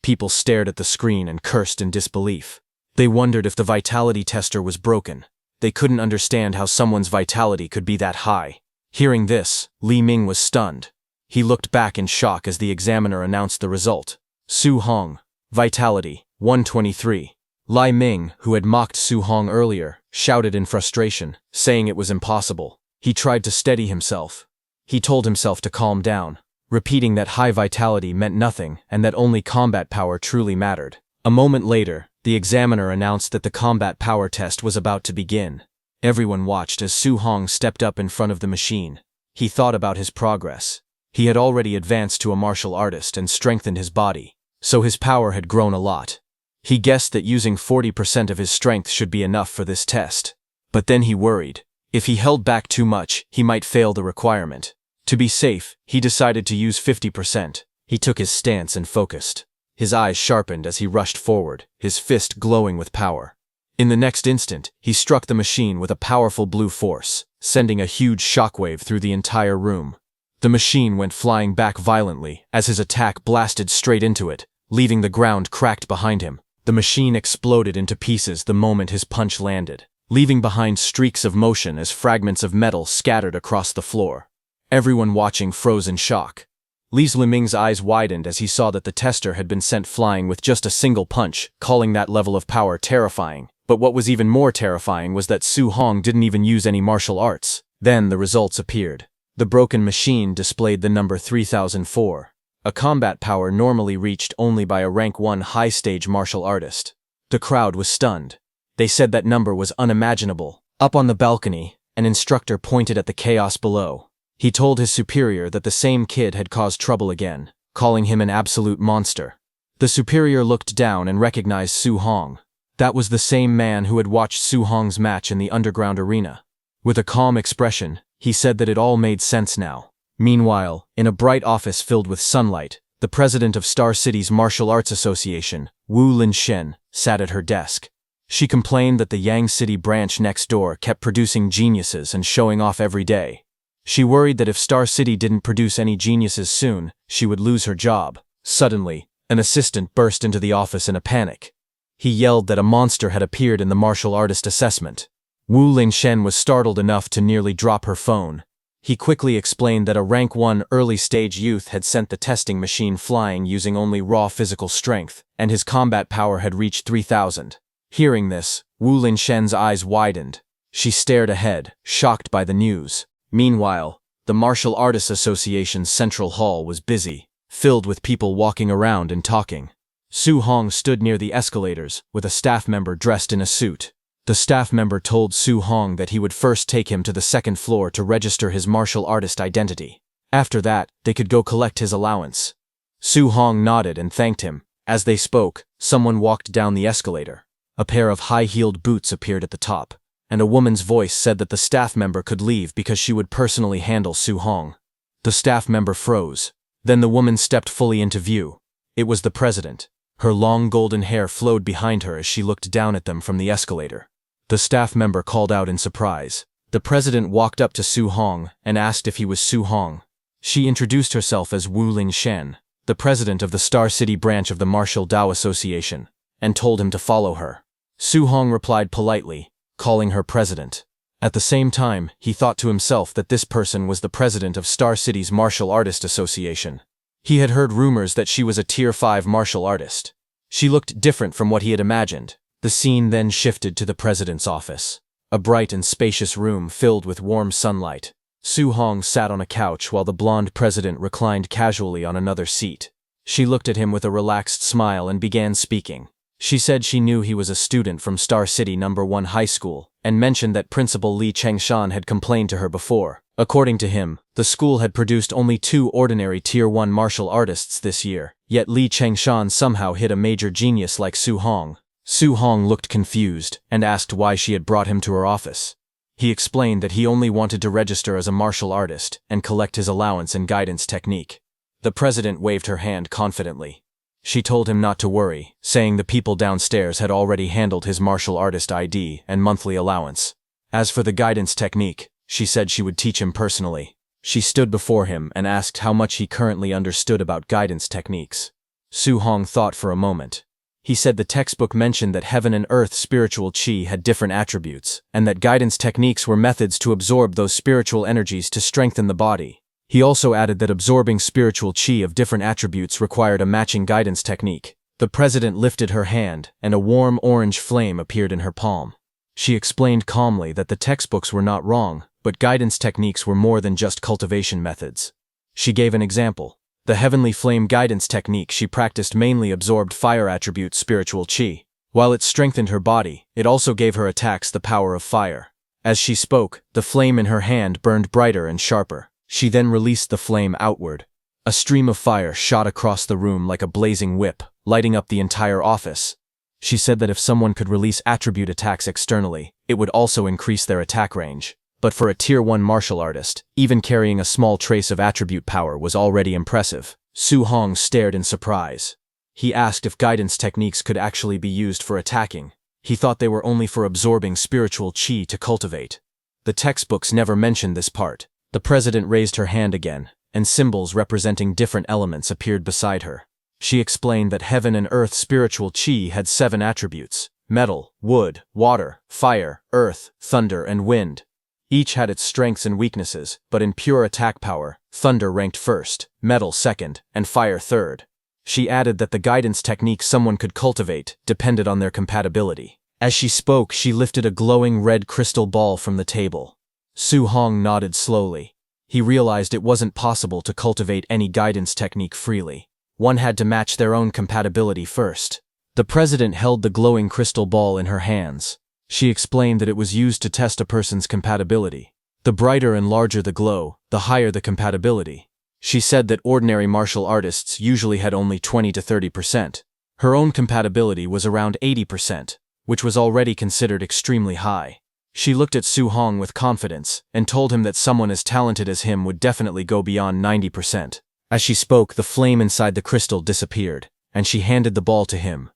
People stared at the screen and cursed in disbelief. They wondered if the vitality tester was broken. They couldn't understand how someone's vitality could be that high. Hearing this, Li Ming was stunned. He looked back in shock as the examiner announced the result. Su Hong, vitality, 123. Li Ming, who had mocked Su Hong earlier, shouted in frustration, saying it was impossible. He tried to steady himself. He told himself to calm down, repeating that high vitality meant nothing and that only combat power truly mattered. A moment later, the examiner announced that the combat power test was about to begin. Everyone watched as Su Hong stepped up in front of the machine. He thought about his progress. He had already advanced to a martial artist and strengthened his body, so his power had grown a lot. He guessed that using 40% of his strength should be enough for this test. But then he worried. If he held back too much, he might fail the requirement. To be safe, he decided to use 50%. He took his stance and focused. His eyes sharpened as he rushed forward, his fist glowing with power. In the next instant, he struck the machine with a powerful blue force, sending a huge shockwave through the entire room. The machine went flying back violently as his attack blasted straight into it, leaving the ground cracked behind him. The machine exploded into pieces the moment his punch landed, leaving behind streaks of motion as fragments of metal scattered across the floor. Everyone watching froze in shock. Li Ming's eyes widened as he saw that the tester had been sent flying with just a single punch, calling that level of power terrifying. But what was even more terrifying was that Su Hong didn't even use any martial arts. Then the results appeared. The broken machine displayed the number 3004, a combat power normally reached only by a rank 1 high-stage martial artist. The crowd was stunned. They said that number was unimaginable. Up on the balcony, an instructor pointed at the chaos below. He told his superior that the same kid had caused trouble again, calling him an absolute monster. The superior looked down and recognized Su Hong. That was the same man who had watched Su Hong's match in the underground arena. With a calm expression, he said that it all made sense now. Meanwhile, in a bright office filled with sunlight, the president of Star City's Martial Arts Association, Wu Linshen, sat at her desk. She complained that the Yang City branch next door kept producing geniuses and showing off every day. She worried that if Star City didn't produce any geniuses soon, she would lose her job. Suddenly, an assistant burst into the office in a panic. He yelled that a monster had appeared in the martial artist assessment. Wu Linshen was startled enough to nearly drop her phone. He quickly explained that a rank 1 early-stage youth had sent the testing machine flying using only raw physical strength, and his combat power had reached 3000. Hearing this, Wu Linshen's eyes widened. She stared ahead, shocked by the news. Meanwhile, the Martial Artists Association's central hall was busy, filled with people walking around and talking. Su Hong stood near the escalators, with a staff member dressed in a suit. The staff member told Su Hong that he would first take him to the second floor to register his martial artist identity. After that, they could go collect his allowance. Su Hong nodded and thanked him. As they spoke, someone walked down the escalator. A pair of high-heeled boots appeared at the top, and a woman's voice said that the staff member could leave because she would personally handle Su Hong. The staff member froze. Then the woman stepped fully into view. It was the president. Her long golden hair flowed behind her as she looked down at them from the escalator. The staff member called out in surprise. The president walked up to Su Hong and asked if he was Su Hong. She introduced herself as Wu Linshen, the president of the Star City branch of the Martial Dao Association, and told him to follow her. Su Hong replied politely, calling her president. At the same time, he thought to himself that this person was the president of Star City's Martial Artist Association. He had heard rumors that she was a Tier 5 martial artist. She looked different from what he had imagined. The scene then shifted to the president's office. A bright and spacious room filled with warm sunlight. Su Hong sat on a couch while the blonde president reclined casually on another seat. She looked at him with a relaxed smile and began speaking. She said she knew he was a student from Star City No. 1 High School, and mentioned that Principal Lee Chengshan had complained to her before. According to him, the school had produced only 2 ordinary Tier 1 martial artists this year, yet Lee Chengshan somehow hit a major genius like Su Hong. Su Hong looked confused and asked why she had brought him to her office. He explained that he only wanted to register as a martial artist and collect his allowance and guidance technique. The president waved her hand confidently. She told him not to worry, saying the people downstairs had already handled his martial artist ID and monthly allowance. As for the guidance technique, she said she would teach him personally. She stood before him and asked how much he currently understood about guidance techniques. Su Hong thought for a moment. He said the textbook mentioned that heaven and earth spiritual chi had different attributes, and that guidance techniques were methods to absorb those spiritual energies to strengthen the body. He also added that absorbing spiritual chi of different attributes required a matching guidance technique. The president lifted her hand, and a warm orange flame appeared in her palm. She explained calmly that the textbooks were not wrong, but guidance techniques were more than just cultivation methods. She gave an example. The heavenly flame guidance technique she practiced mainly absorbed fire attribute spiritual chi. While it strengthened her body, it also gave her attacks the power of fire. As she spoke, the flame in her hand burned brighter and sharper. She then released the flame outward. A stream of fire shot across the room like a blazing whip, lighting up the entire office. She said that if someone could release attribute attacks externally, it would also increase their attack range. But for a Tier 1 martial artist, even carrying a small trace of attribute power was already impressive. Su Hong stared in surprise. He asked if guidance techniques could actually be used for attacking. He thought they were only for absorbing spiritual chi to cultivate. The textbooks never mentioned this part. The president raised her hand again, and symbols representing different elements appeared beside her. She explained that heaven and earth spiritual chi had 7 attributes: metal, wood, water, fire, earth, thunder, and wind. Each had its strengths and weaknesses, but in pure attack power, thunder ranked first, metal second, and fire third. She added that the guidance technique someone could cultivate depended on their compatibility. As she spoke, she lifted a glowing red crystal ball from the table. Su Hong nodded slowly. He realized it wasn't possible to cultivate any guidance technique freely. One had to match their own compatibility first. The president held the glowing crystal ball in her hands. She explained that it was used to test a person's compatibility. The brighter and larger the glow, the higher the compatibility. She said that ordinary martial artists usually had only 20 to 30%. Her own compatibility was around 80%, which was already considered extremely high. She looked at Su Hong with confidence and told him that someone as talented as him would definitely go beyond 90%. As she spoke, the flame inside the crystal disappeared, and she handed the ball to him.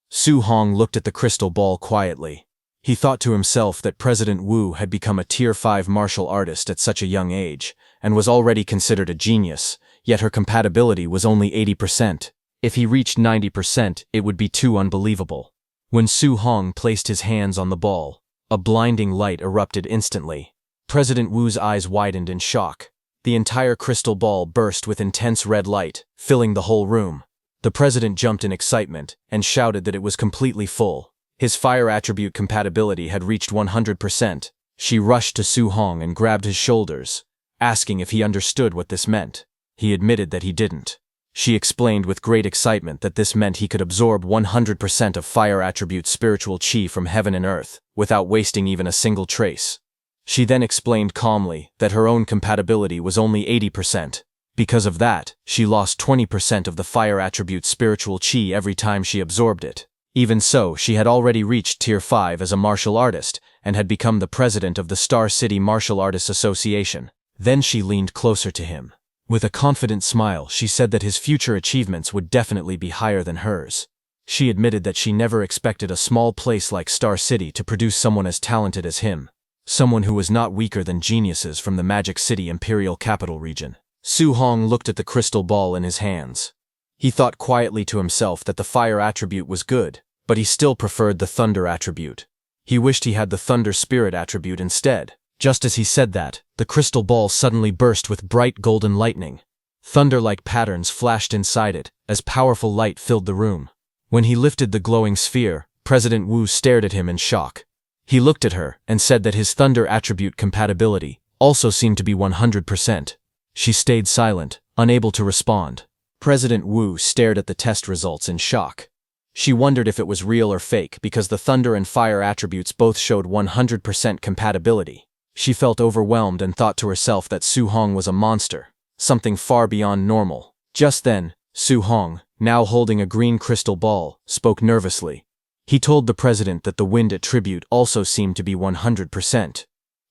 Su Hong looked at the crystal ball quietly. He thought to himself that President Wu had become a Tier 5 martial artist at such a young age, and was already considered a genius, yet her compatibility was only 80%. If he reached 90%, it would be too unbelievable. When Su Hong placed his hands on the ball, a blinding light erupted instantly. President Wu's eyes widened in shock. The entire crystal ball burst with intense red light, filling the whole room. The president jumped in excitement and shouted that it was completely full. His fire attribute compatibility had reached 100%. She rushed to Su Hong and grabbed his shoulders, asking if he understood what this meant. He admitted that he didn't. She explained with great excitement that this meant he could absorb 100% of fire attribute spiritual chi from heaven and earth, without wasting even a single trace. She then explained calmly that her own compatibility was only 80%. Because of that, she lost 20% of the fire attribute spiritual chi every time she absorbed it. Even so, she had already reached Tier 5 as a martial artist, and had become the president of the Star City Martial Artists Association. Then she leaned closer to him. With a confident smile, she said that his future achievements would definitely be higher than hers. She admitted that she never expected a small place like Star City to produce someone as talented as him. Someone who was not weaker than geniuses from the Magic City Imperial Capital region. Su Hong looked at the crystal ball in his hands. He thought quietly to himself that the fire attribute was good, but he still preferred the thunder attribute. He wished he had the thunder spirit attribute instead. Just as he said that, the crystal ball suddenly burst with bright golden lightning. Thunder-like patterns flashed inside it, as powerful light filled the room. When he lifted the glowing sphere, President Wu stared at him in shock. He looked at her and said that his thunder attribute compatibility also seemed to be 100%. She stayed silent, unable to respond. President Wu stared at the test results in shock. She wondered if it was real or fake because the thunder and fire attributes both showed 100% compatibility. She felt overwhelmed and thought to herself that Su Hong was a monster, something far beyond normal. Just then, Su Hong, now holding a green crystal ball, spoke nervously. He told the president that the wind attribute also seemed to be 100%.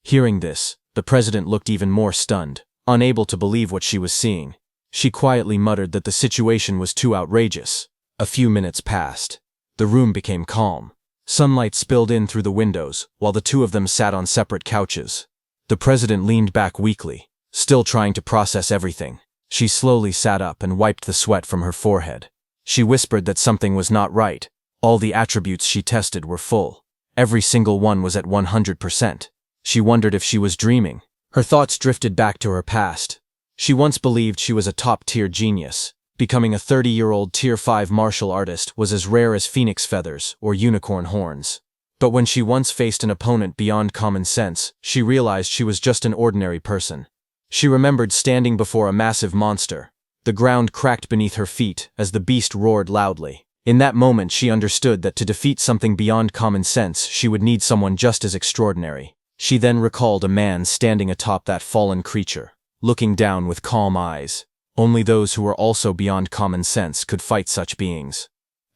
Hearing this, the president looked even more stunned, unable to believe what she was seeing. She quietly muttered that the situation was too outrageous. A few minutes passed. The room became calm. Sunlight spilled in through the windows, while the two of them sat on separate couches. The president leaned back weakly, still trying to process everything. She slowly sat up and wiped the sweat from her forehead. She whispered that something was not right. All the attributes she tested were full. Every single one was at 100%. She wondered if she was dreaming. Her thoughts drifted back to her past. She once believed she was a top-tier genius. Becoming a 30-year-old Tier 5 martial artist was as rare as phoenix feathers or unicorn horns. But when she once faced an opponent beyond common sense, she realized she was just an ordinary person. She remembered standing before a massive monster. The ground cracked beneath her feet as the beast roared loudly. In that moment, she understood that to defeat something beyond common sense, she would need someone just as extraordinary. She then recalled a man standing atop that fallen creature, looking down with calm eyes. Only those who were also beyond common sense could fight such beings.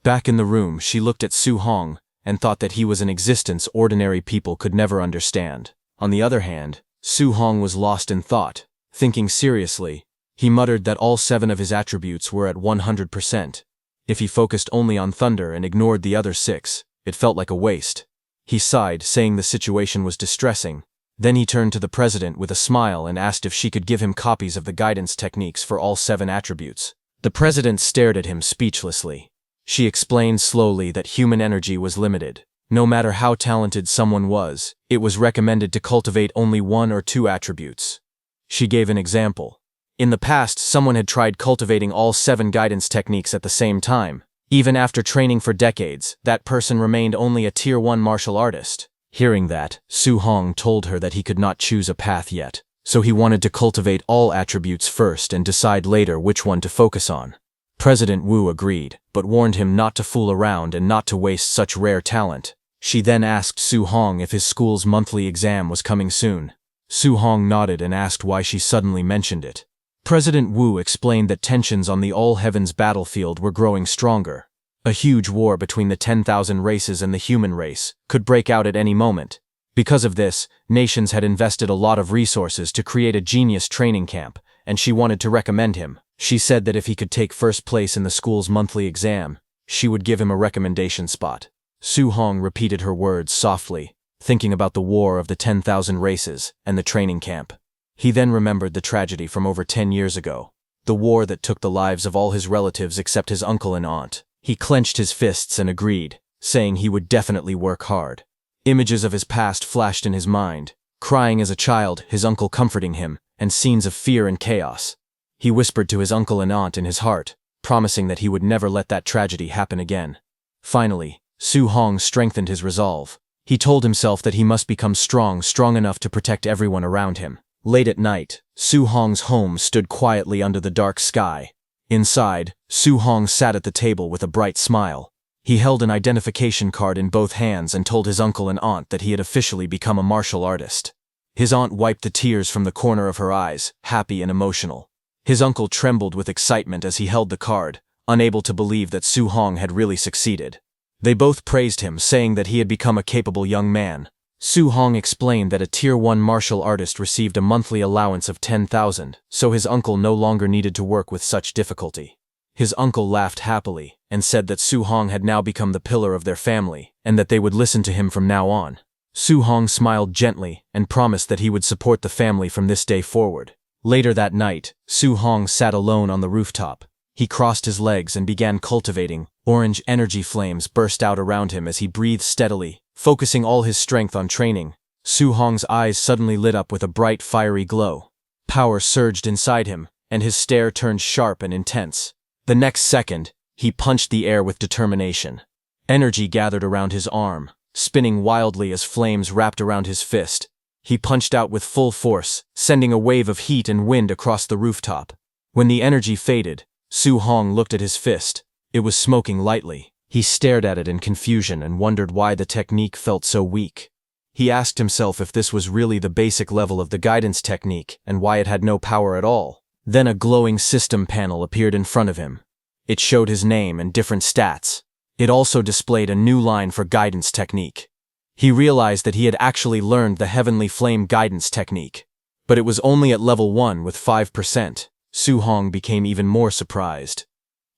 Back in the room, she looked at Su Hong and thought that he was an existence ordinary people could never understand. On the other hand, Su Hong was lost in thought. Thinking seriously, he muttered that all 7 of his attributes were at 100%. If he focused only on thunder and ignored the other 6, it felt like a waste. He sighed, saying the situation was distressing. Then he turned to the president with a smile and asked if she could give him copies of the guidance techniques for all 7 attributes. The president stared at him speechlessly. She explained slowly that human energy was limited. No matter how talented someone was, it was recommended to cultivate only 1 or 2 attributes. She gave an example. In the past, someone had tried cultivating all 7 guidance techniques at the same time. Even after training for decades, that person remained only a Tier 1 martial artist. Hearing that, Su Hong told her that he could not choose a path yet, so he wanted to cultivate all attributes first and decide later which one to focus on. President Wu agreed, but warned him not to fool around and not to waste such rare talent. She then asked Su Hong if his school's monthly exam was coming soon. Su Hong nodded and asked why she suddenly mentioned it. President Wu explained that tensions on the All-Heavens battlefield were growing stronger. A huge war between the 10,000 races and the human race could break out at any moment. Because of this, nations had invested a lot of resources to create a genius training camp, and she wanted to recommend him. She said that if he could take first place in the school's monthly exam, she would give him a recommendation spot. Su Hong repeated her words softly, thinking about the war of the 10,000 races and the training camp. He then remembered the tragedy from over 10 years ago, the war that took the lives of all his relatives except his uncle and aunt. He clenched his fists and agreed, saying he would definitely work hard. Images of his past flashed in his mind, crying as a child, his uncle comforting him, and scenes of fear and chaos. He whispered to his uncle and aunt in his heart, promising that he would never let that tragedy happen again. Finally, Su Hong strengthened his resolve. He told himself that he must become strong enough to protect everyone around him. Late at night, Su Hong's home stood quietly under the dark sky. Inside, Su Hong sat at the table with a bright smile. He held an identification card in both hands and told his uncle and aunt that he had officially become a martial artist. His aunt wiped the tears from the corner of her eyes, happy and emotional. His uncle trembled with excitement as he held the card, unable to believe that Su Hong had really succeeded. They both praised him, saying that he had become a capable young man. Su Hong explained that a Tier 1 martial artist received a monthly allowance of 10,000, so his uncle no longer needed to work with such difficulty. His uncle laughed happily and said that Su Hong had now become the pillar of their family and that they would listen to him from now on. Su Hong smiled gently and promised that he would support the family from this day forward. Later that night, Su Hong sat alone on the rooftop. He crossed his legs and began cultivating. Orange energy flames burst out around him as he breathed steadily, focusing all his strength on training. Su Hong's eyes suddenly lit up with a bright, fiery glow. Power surged inside him, and his stare turned sharp and intense. The next second, he punched the air with determination. Energy gathered around his arm, spinning wildly as flames wrapped around his fist. He punched out with full force, sending a wave of heat and wind across the rooftop. When the energy faded, Su Hong looked at his fist. It was smoking lightly. He stared at it in confusion and wondered why the technique felt so weak. He asked himself if this was really the basic level of the guidance technique and why it had no power at all. Then a glowing system panel appeared in front of him. It showed his name and different stats. It also displayed a new line for guidance technique. He realized that he had actually learned the Heavenly Flame guidance technique. But it was only at level 1 with 5%. Su Hong became even more surprised.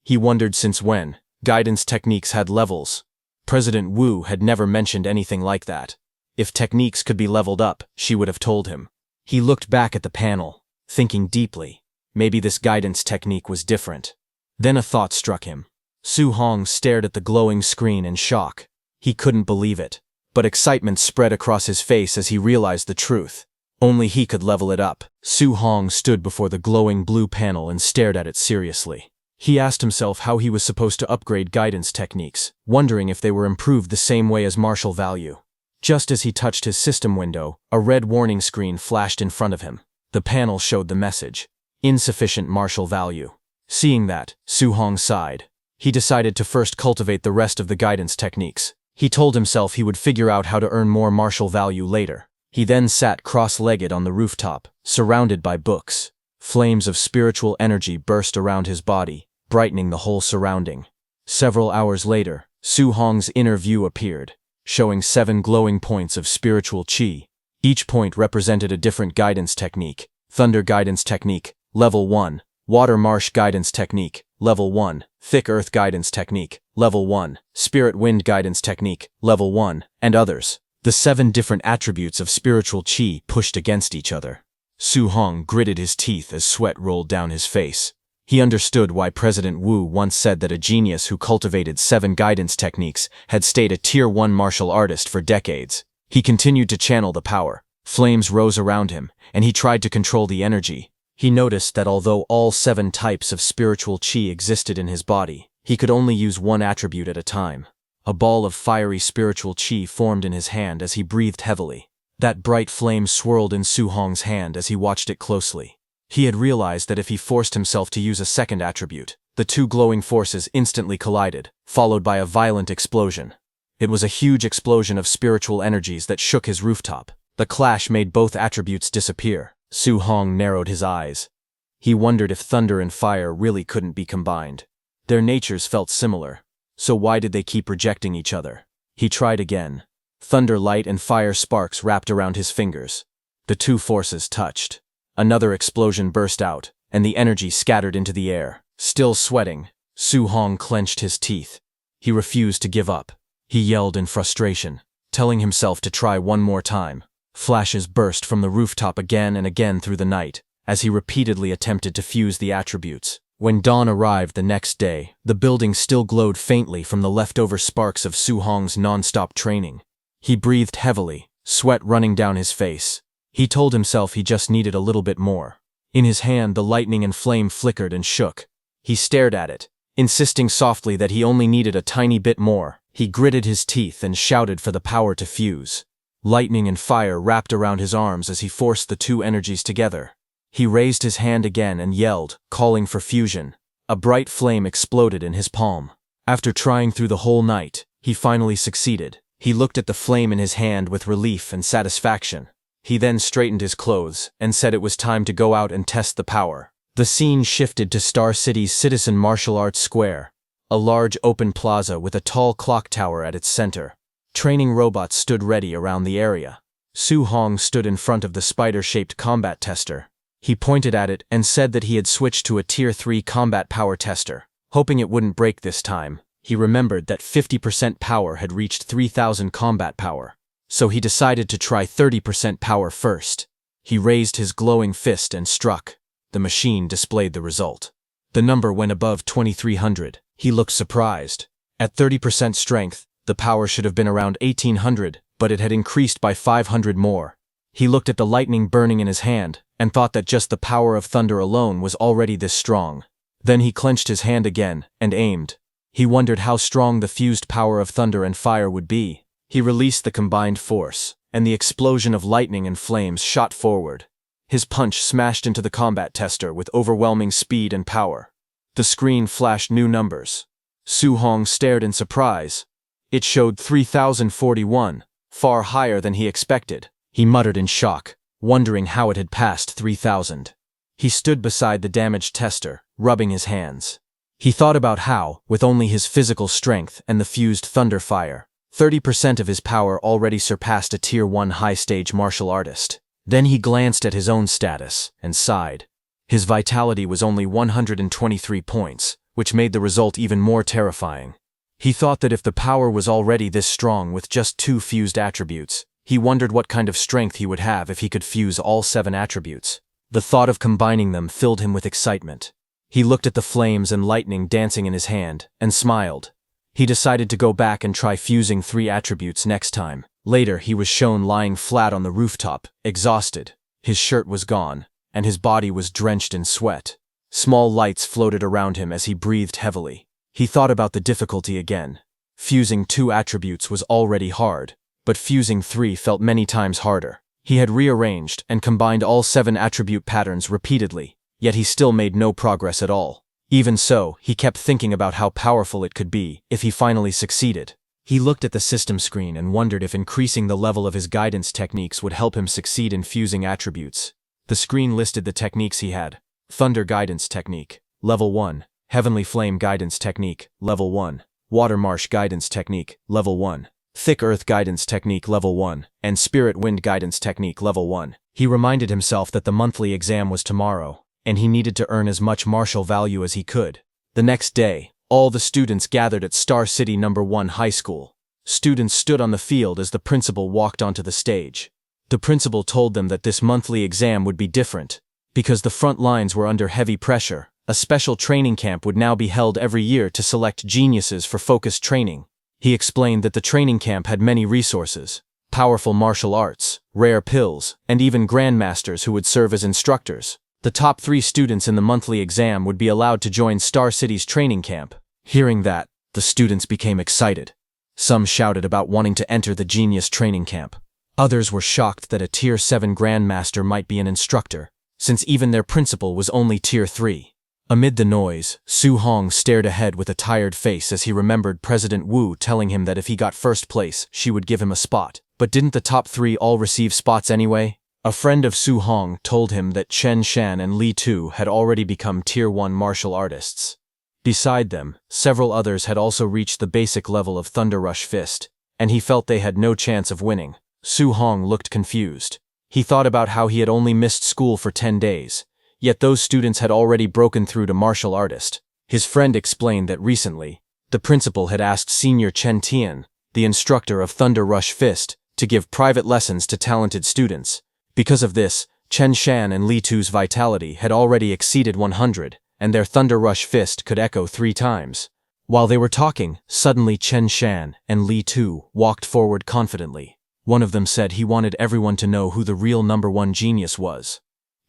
He wondered since when guidance techniques had levels. President Wu had never mentioned anything like that. If techniques could be leveled up, she would have told him. He looked back at the panel, thinking deeply. Maybe this guidance technique was different. Then a thought struck him. Su Hong stared at the glowing screen in shock. He couldn't believe it. But excitement spread across his face as he realized the truth. Only he could level it up. Su Hong stood before the glowing blue panel and stared at it seriously. He asked himself how he was supposed to upgrade guidance techniques, wondering if they were improved the same way as martial value. Just as he touched his system window, a red warning screen flashed in front of him. The panel showed the message: insufficient martial value. Seeing that, Su Hong sighed. He decided to first cultivate the rest of the guidance techniques. He told himself he would figure out how to earn more martial value later. He then sat cross-legged on the rooftop, surrounded by books. Flames of spiritual energy burst around his body, brightening the whole surrounding. Several hours later, Su Hong's inner view appeared, showing 7 glowing points of spiritual qi. Each point represented a different guidance technique. Thunder guidance technique, level 1. Water marsh guidance technique, level 1. Thick earth guidance technique, level 1. Spirit wind guidance technique, level 1, and others. The 7 different attributes of spiritual qi pushed against each other. Su Hong gritted his teeth as sweat rolled down his face. He understood why President Wu once said that a genius who cultivated 7 guidance techniques had stayed a Tier 1 martial artist for decades. He continued to channel the power. Flames rose around him, and he tried to control the energy. He noticed that although all 7 types of spiritual qi existed in his body, he could only use one attribute at a time. A ball of fiery spiritual qi formed in his hand as he breathed heavily. That bright flame swirled in Su Hong's hand as he watched it closely. He had realized that if he forced himself to use a second attribute, the 2 glowing forces instantly collided, followed by a violent explosion. It was a huge explosion of spiritual energies that shook his rooftop. The clash made both attributes disappear. Su Hong narrowed his eyes. He wondered if thunder and fire really couldn't be combined. Their natures felt similar. So why did they keep rejecting each other? He tried again. Thunder light and fire sparks wrapped around his fingers. The 2 forces touched. Another explosion burst out, and the energy scattered into the air. Still sweating, Su Hong clenched his teeth. He refused to give up. He yelled in frustration, telling himself to try one more time. Flashes burst from the rooftop again and again through the night, as he repeatedly attempted to fuse the attributes. When dawn arrived the next day, the building still glowed faintly from the leftover sparks of Su Hong's non-stop training. He breathed heavily, sweat running down his face. He told himself he just needed a little bit more. In his hand, the lightning and flame flickered and shook. He stared at it, insisting softly that he only needed a tiny bit more. He gritted his teeth and shouted for the power to fuse. Lightning and fire wrapped around his arms as he forced the 2 energies together. He raised his hand again and yelled, calling for fusion. A bright flame exploded in his palm. After trying through the whole night, he finally succeeded. He looked at the flame in his hand with relief and satisfaction. He then straightened his clothes and said it was time to go out and test the power. The scene shifted to Star City's Citizen Martial Arts Square, a large open plaza with a tall clock tower at its center. Training robots stood ready around the area. Su Hong stood in front of the spider-shaped combat tester. He pointed at it and said that he had switched to a Tier 3 combat power tester. Hoping it wouldn't break this time, he remembered that 50% power had reached 3,000 combat power. So he decided to try 30% power first. He raised his glowing fist and struck. The machine displayed the result. The number went above 2,300. He looked surprised. At 30% strength, the power should have been around 1,800, but it had increased by 500 more. He looked at the lightning burning in his hand, and thought that just the power of thunder alone was already this strong. Then he clenched his hand again, and aimed. He wondered how strong the fused power of thunder and fire would be. He released the combined force, and the explosion of lightning and flames shot forward. His punch smashed into the combat tester with overwhelming speed and power. The screen flashed new numbers. Su Hong stared in surprise. It showed 3041, far higher than he expected. He muttered in shock, wondering how it had passed 3000. He stood beside the damaged tester, rubbing his hands. He thought about how, with only his physical strength and the fused thunder fire, 30% of his power already surpassed a Tier 1 high-stage martial artist. Then he glanced at his own status and sighed. His vitality was only 123 points, which made the result even more terrifying. He thought that if the power was already this strong with just 2 fused attributes, he wondered what kind of strength he would have if he could fuse all 7 attributes. The thought of combining them filled him with excitement. He looked at the flames and lightning dancing in his hand, and smiled. He decided to go back and try fusing 3 attributes next time. Later, he was shown lying flat on the rooftop, exhausted. His shirt was gone, and his body was drenched in sweat. Small lights floated around him as he breathed heavily. He thought about the difficulty again. Fusing 2 attributes was already hard, but fusing 3 felt many times harder. He had rearranged and combined all 7 attribute patterns repeatedly, yet he still made no progress at all. Even so, he kept thinking about how powerful it could be if he finally succeeded. He looked at the system screen and wondered if increasing the level of his guidance techniques would help him succeed in fusing attributes. The screen listed the techniques he had. Thunder Guidance Technique, Level 1. Heavenly Flame Guidance Technique, Level 1. Water Marsh Guidance Technique, Level 1. Thick Earth Guidance Technique Level 1, and Spirit Wind Guidance Technique Level 1. He reminded himself that the monthly exam was tomorrow, and he needed to earn as much martial value as he could. The next day, all the students gathered at Star City No. 1 High School. Students stood on the field as the principal walked onto the stage. The principal told them that this monthly exam would be different. Because the front lines were under heavy pressure, a special training camp would now be held every year to select geniuses for focused training. He explained that the training camp had many resources, powerful martial arts, rare pills, and even grandmasters who would serve as instructors. The top 3 students in the monthly exam would be allowed to join Star City's training camp. Hearing that, the students became excited. Some shouted about wanting to enter the genius training camp. Others were shocked that a Tier 7 grandmaster might be an instructor, since even their principal was only Tier 3. Amid the noise, Su Hong stared ahead with a tired face as he remembered President Wu telling him that if he got first place, she would give him a spot. But didn't the top 3 all receive spots anyway? A friend of Su Hong told him that Chen Shan and Li Tu had already become Tier 1 martial artists. Beside them, several others had also reached the basic level of Thunder Rush Fist, and he felt they had no chance of winning. Su Hong looked confused. He thought about how he had only missed school for 10 days. Yet those students had already broken through to martial artist. His friend explained that recently, the principal had asked Senior Chen Tian, the instructor of Thunder Rush Fist, to give private lessons to talented students. Because of this, Chen Shan and Li Tu's vitality had already exceeded 100, and their Thunder Rush Fist could echo 3 times. While they were talking, suddenly Chen Shan and Li Tu walked forward confidently. One of them said he wanted everyone to know who the real No. 1 genius was.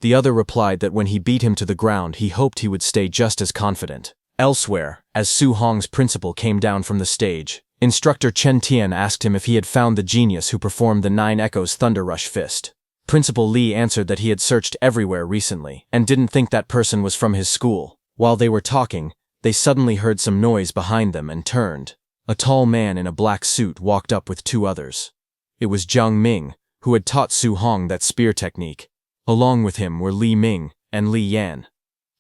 The other replied that when he beat him to the ground he hoped he would stay just as confident. Elsewhere, as Su Hong's principal came down from the stage, instructor Chen Tian asked him if he had found the genius who performed the 9 Echoes Thunder Rush Fist. Principal Li answered that he had searched everywhere recently, and didn't think that person was from his school. While they were talking, they suddenly heard some noise behind them and turned. A tall man in a black suit walked up with 2 others. It was Jiang Ming, who had taught Su Hong that spear technique. Along with him were Li Ming and Li Yan.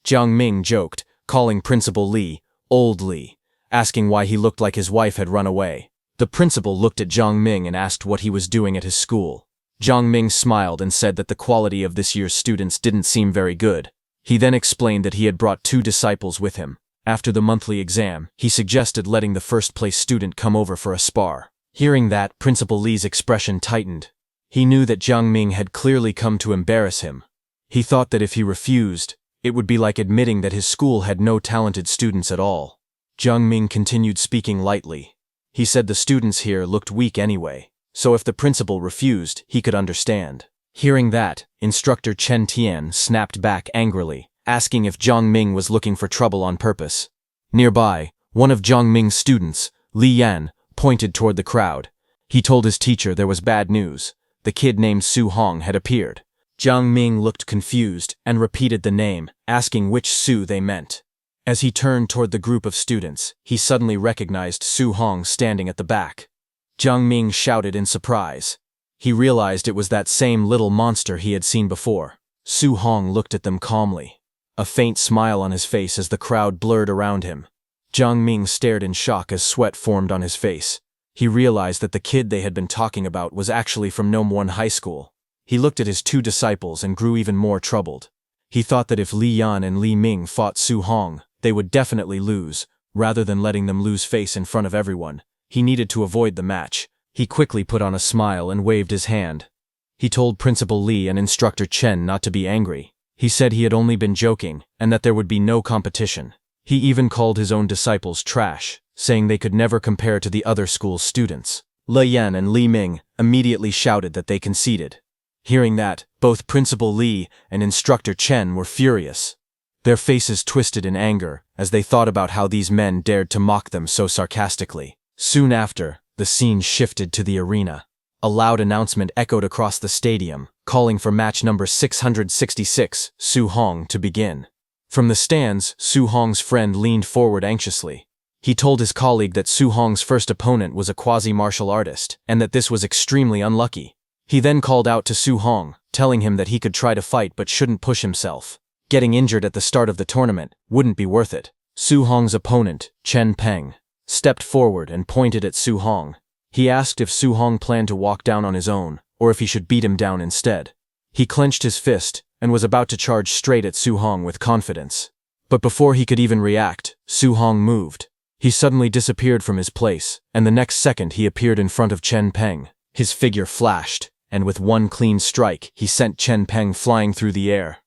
Jiang Ming joked, calling Principal Li, Old Li, asking why he looked like his wife had run away. The principal looked at Jiang Ming and asked what he was doing at his school. Jiang Ming smiled and said that the quality of this year's students didn't seem very good. He then explained that he had brought 2 disciples with him. After the monthly exam, he suggested letting the first-place student come over for a spar. Hearing that, Principal Li's expression tightened. He knew that Jiang Ming had clearly come to embarrass him. He thought that if he refused, it would be like admitting that his school had no talented students at all. Jiang Ming continued speaking lightly. He said the students here looked weak anyway, so if the principal refused, he could understand. Hearing that, instructor Chen Tian snapped back angrily, asking if Jiang Ming was looking for trouble on purpose. Nearby, one of Jiang Ming's students, Li Yan, pointed toward the crowd. He told his teacher there was bad news. The kid named Su Hong had appeared. Jiang Ming looked confused and repeated the name, asking which Su they meant. As he turned toward the group of students, he suddenly recognized Su Hong standing at the back. Jiang Ming shouted in surprise. He realized it was that same little monster he had seen before. Su Hong looked at them calmly, a faint smile on his face as the crowd blurred around him. Jiang Ming stared in shock as sweat formed on his face. He realized that the kid they had been talking about was actually from Nomwon High School. He looked at his two disciples and grew even more troubled. He thought that if Li Yan and Li Ming fought Su Hong, they would definitely lose. Rather than letting them lose face in front of everyone, he needed to avoid the match. He quickly put on a smile and waved his hand. He told Principal Li and Instructor Chen not to be angry. He said he had only been joking and that there would be no competition. He even called his own disciples trash, saying they could never compare to the other school's students. Li Yan and Li Ming immediately shouted that they conceded. Hearing that, both Principal Li and Instructor Chen were furious. Their faces twisted in anger as they thought about how these men dared to mock them so sarcastically. Soon after, the scene shifted to the arena. A loud announcement echoed across the stadium, calling for match number 666, Su Hong, to begin. From the stands, Su Hong's friend leaned forward anxiously. He told his colleague that Su Hong's first opponent was a quasi-martial artist, and that this was extremely unlucky. He then called out to Su Hong, telling him that he could try to fight but shouldn't push himself. Getting injured at the start of the tournament wouldn't be worth it. Su Hong's opponent, Chen Peng, stepped forward and pointed at Su Hong. He asked if Su Hong planned to walk down on his own, or if he should beat him down instead. He clenched his fist and was about to charge straight at Su Hong with confidence. But before he could even react, Su Hong moved. He suddenly disappeared from his place, and the next second he appeared in front of Chen Peng. His figure flashed, and with one clean strike, he sent Chen Peng flying through the air.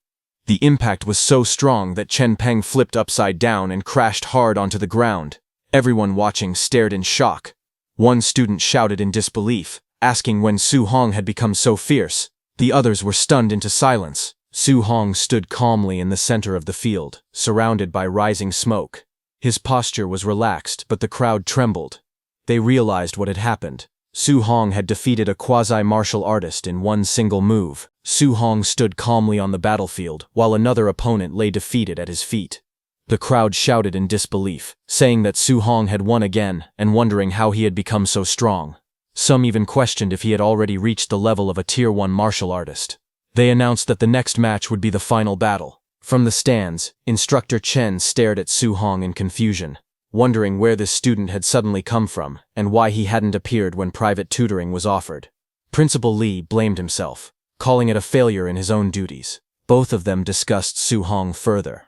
The impact was so strong that Chen Peng flipped upside down and crashed hard onto the ground. Everyone watching stared in shock. One student shouted in disbelief, asking when Su Hong had become so fierce. The others were stunned into silence. Su Hong stood calmly in the center of the field, surrounded by rising smoke. His posture was relaxed, but the crowd trembled. They realized what had happened. Su Hong had defeated a quasi-martial artist in one single move. Su Hong stood calmly on the battlefield, while another opponent lay defeated at his feet. The crowd shouted in disbelief, saying that Su Hong had won again and wondering how he had become so strong. Some even questioned if he had already reached the level of a Tier 1 martial artist. They announced that the next match would be the final battle. From the stands, Instructor Chen stared at Su Hong in confusion, wondering where this student had suddenly come from and why he hadn't appeared when private tutoring was offered. Principal Li blamed himself, calling it a failure in his own duties. Both of them discussed Su Hong further.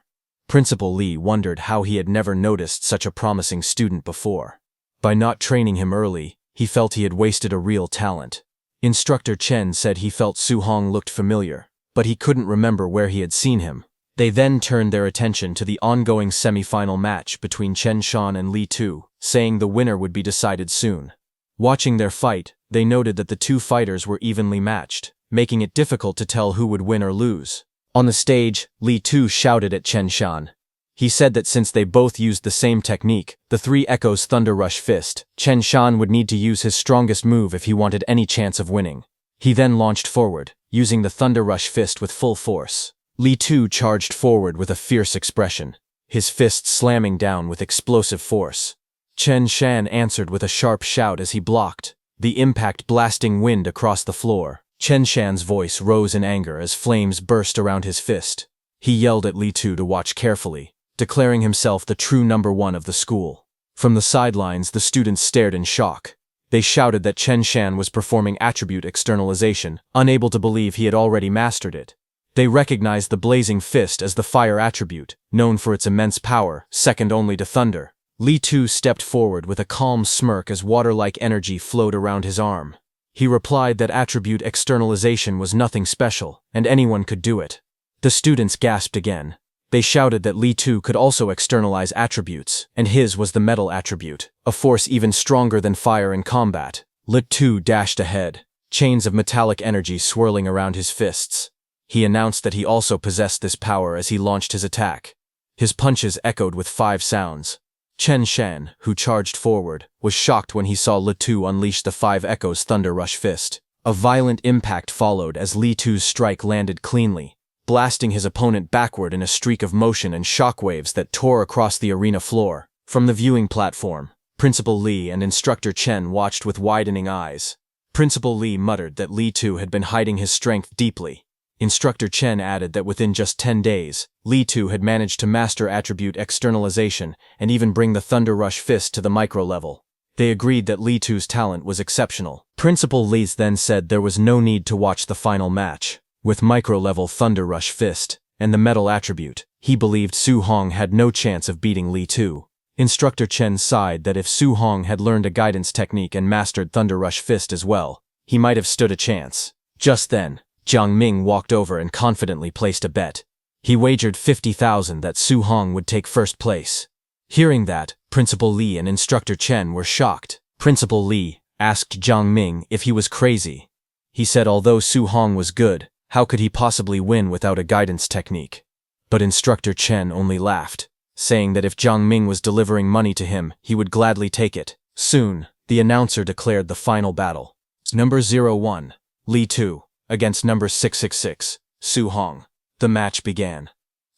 Principal Li wondered how he had never noticed such a promising student before. By not training him early, he felt he had wasted a real talent. Instructor Chen said he felt Su Hong looked familiar, but he couldn't remember where he had seen him. They then turned their attention to the ongoing semi-final match between Chen Shan and Li Tu, saying the winner would be decided soon. Watching their fight, they noted that the two fighters were evenly matched, making it difficult to tell who would win or lose. On the stage, Li Tu shouted at Chen Shan. He said that since they both used the same technique, the Three Echoes Thunder Rush Fist, Chen Shan would need to use his strongest move if he wanted any chance of winning. He then launched forward, using the Thunder Rush Fist with full force. Li Tu charged forward with a fierce expression, his fist slamming down with explosive force. Chen Shan answered with a sharp shout as he blocked, the impact blasting wind across the floor. Chen Shan's voice rose in anger as flames burst around his fist. He yelled at Li Tu to watch carefully, declaring himself the true number one of the school. From the sidelines, the students stared in shock. They shouted that Chen Shan was performing attribute externalization, unable to believe he had already mastered it. They recognized the blazing fist as the fire attribute, known for its immense power, second only to thunder. Li Tu stepped forward with a calm smirk as water-like energy flowed around his arm. He replied that attribute externalization was nothing special, and anyone could do it. The students gasped again. They shouted that Li Tu could also externalize attributes, and his was the metal attribute, a force even stronger than fire in combat. Li Tu dashed ahead, chains of metallic energy swirling around his fists. He announced that he also possessed this power as he launched his attack. His punches echoed with 5 sounds. Chen Shan, who charged forward, was shocked when he saw Li Tu unleash the 5 Echoes Thunder Rush Fist. A violent impact followed as Li Tu's strike landed cleanly. blasting his opponent backward in a streak of motion and shockwaves that tore across the arena floor. From the viewing platform, Principal Lee and Instructor Chen watched with widening eyes. Principal Lee muttered that Lee Tu had been hiding his strength deeply. Instructor Chen added that within just 10 days, Lee Tu had managed to master attribute externalization and even bring the Thunder Rush Fist to the micro level. They agreed that Lee Tu's talent was exceptional. Principal Lee then said there was no need to watch the final match. With micro-level Thunder Rush Fist and the metal attribute, he believed Su Hong had no chance of beating Lee Tu. Instructor Chen sighed that if Su Hong had learned a guidance technique and mastered Thunder Rush Fist as well, he might have stood a chance. Just then, Jiang Ming walked over and confidently placed a bet. He wagered 50,000 that Su Hong would take first place. Hearing that, Principal Lee and Instructor Chen were shocked. Principal Lee asked Jiang Ming if he was crazy. He said although Su Hong was good, how could he possibly win without a guidance technique? But Instructor Chen only laughed, saying that if Jiang Ming was delivering money to him, he would gladly take it. Soon, the announcer declared the final battle. Number 01, Lee Tu, against number 666, Su Hong. The match began.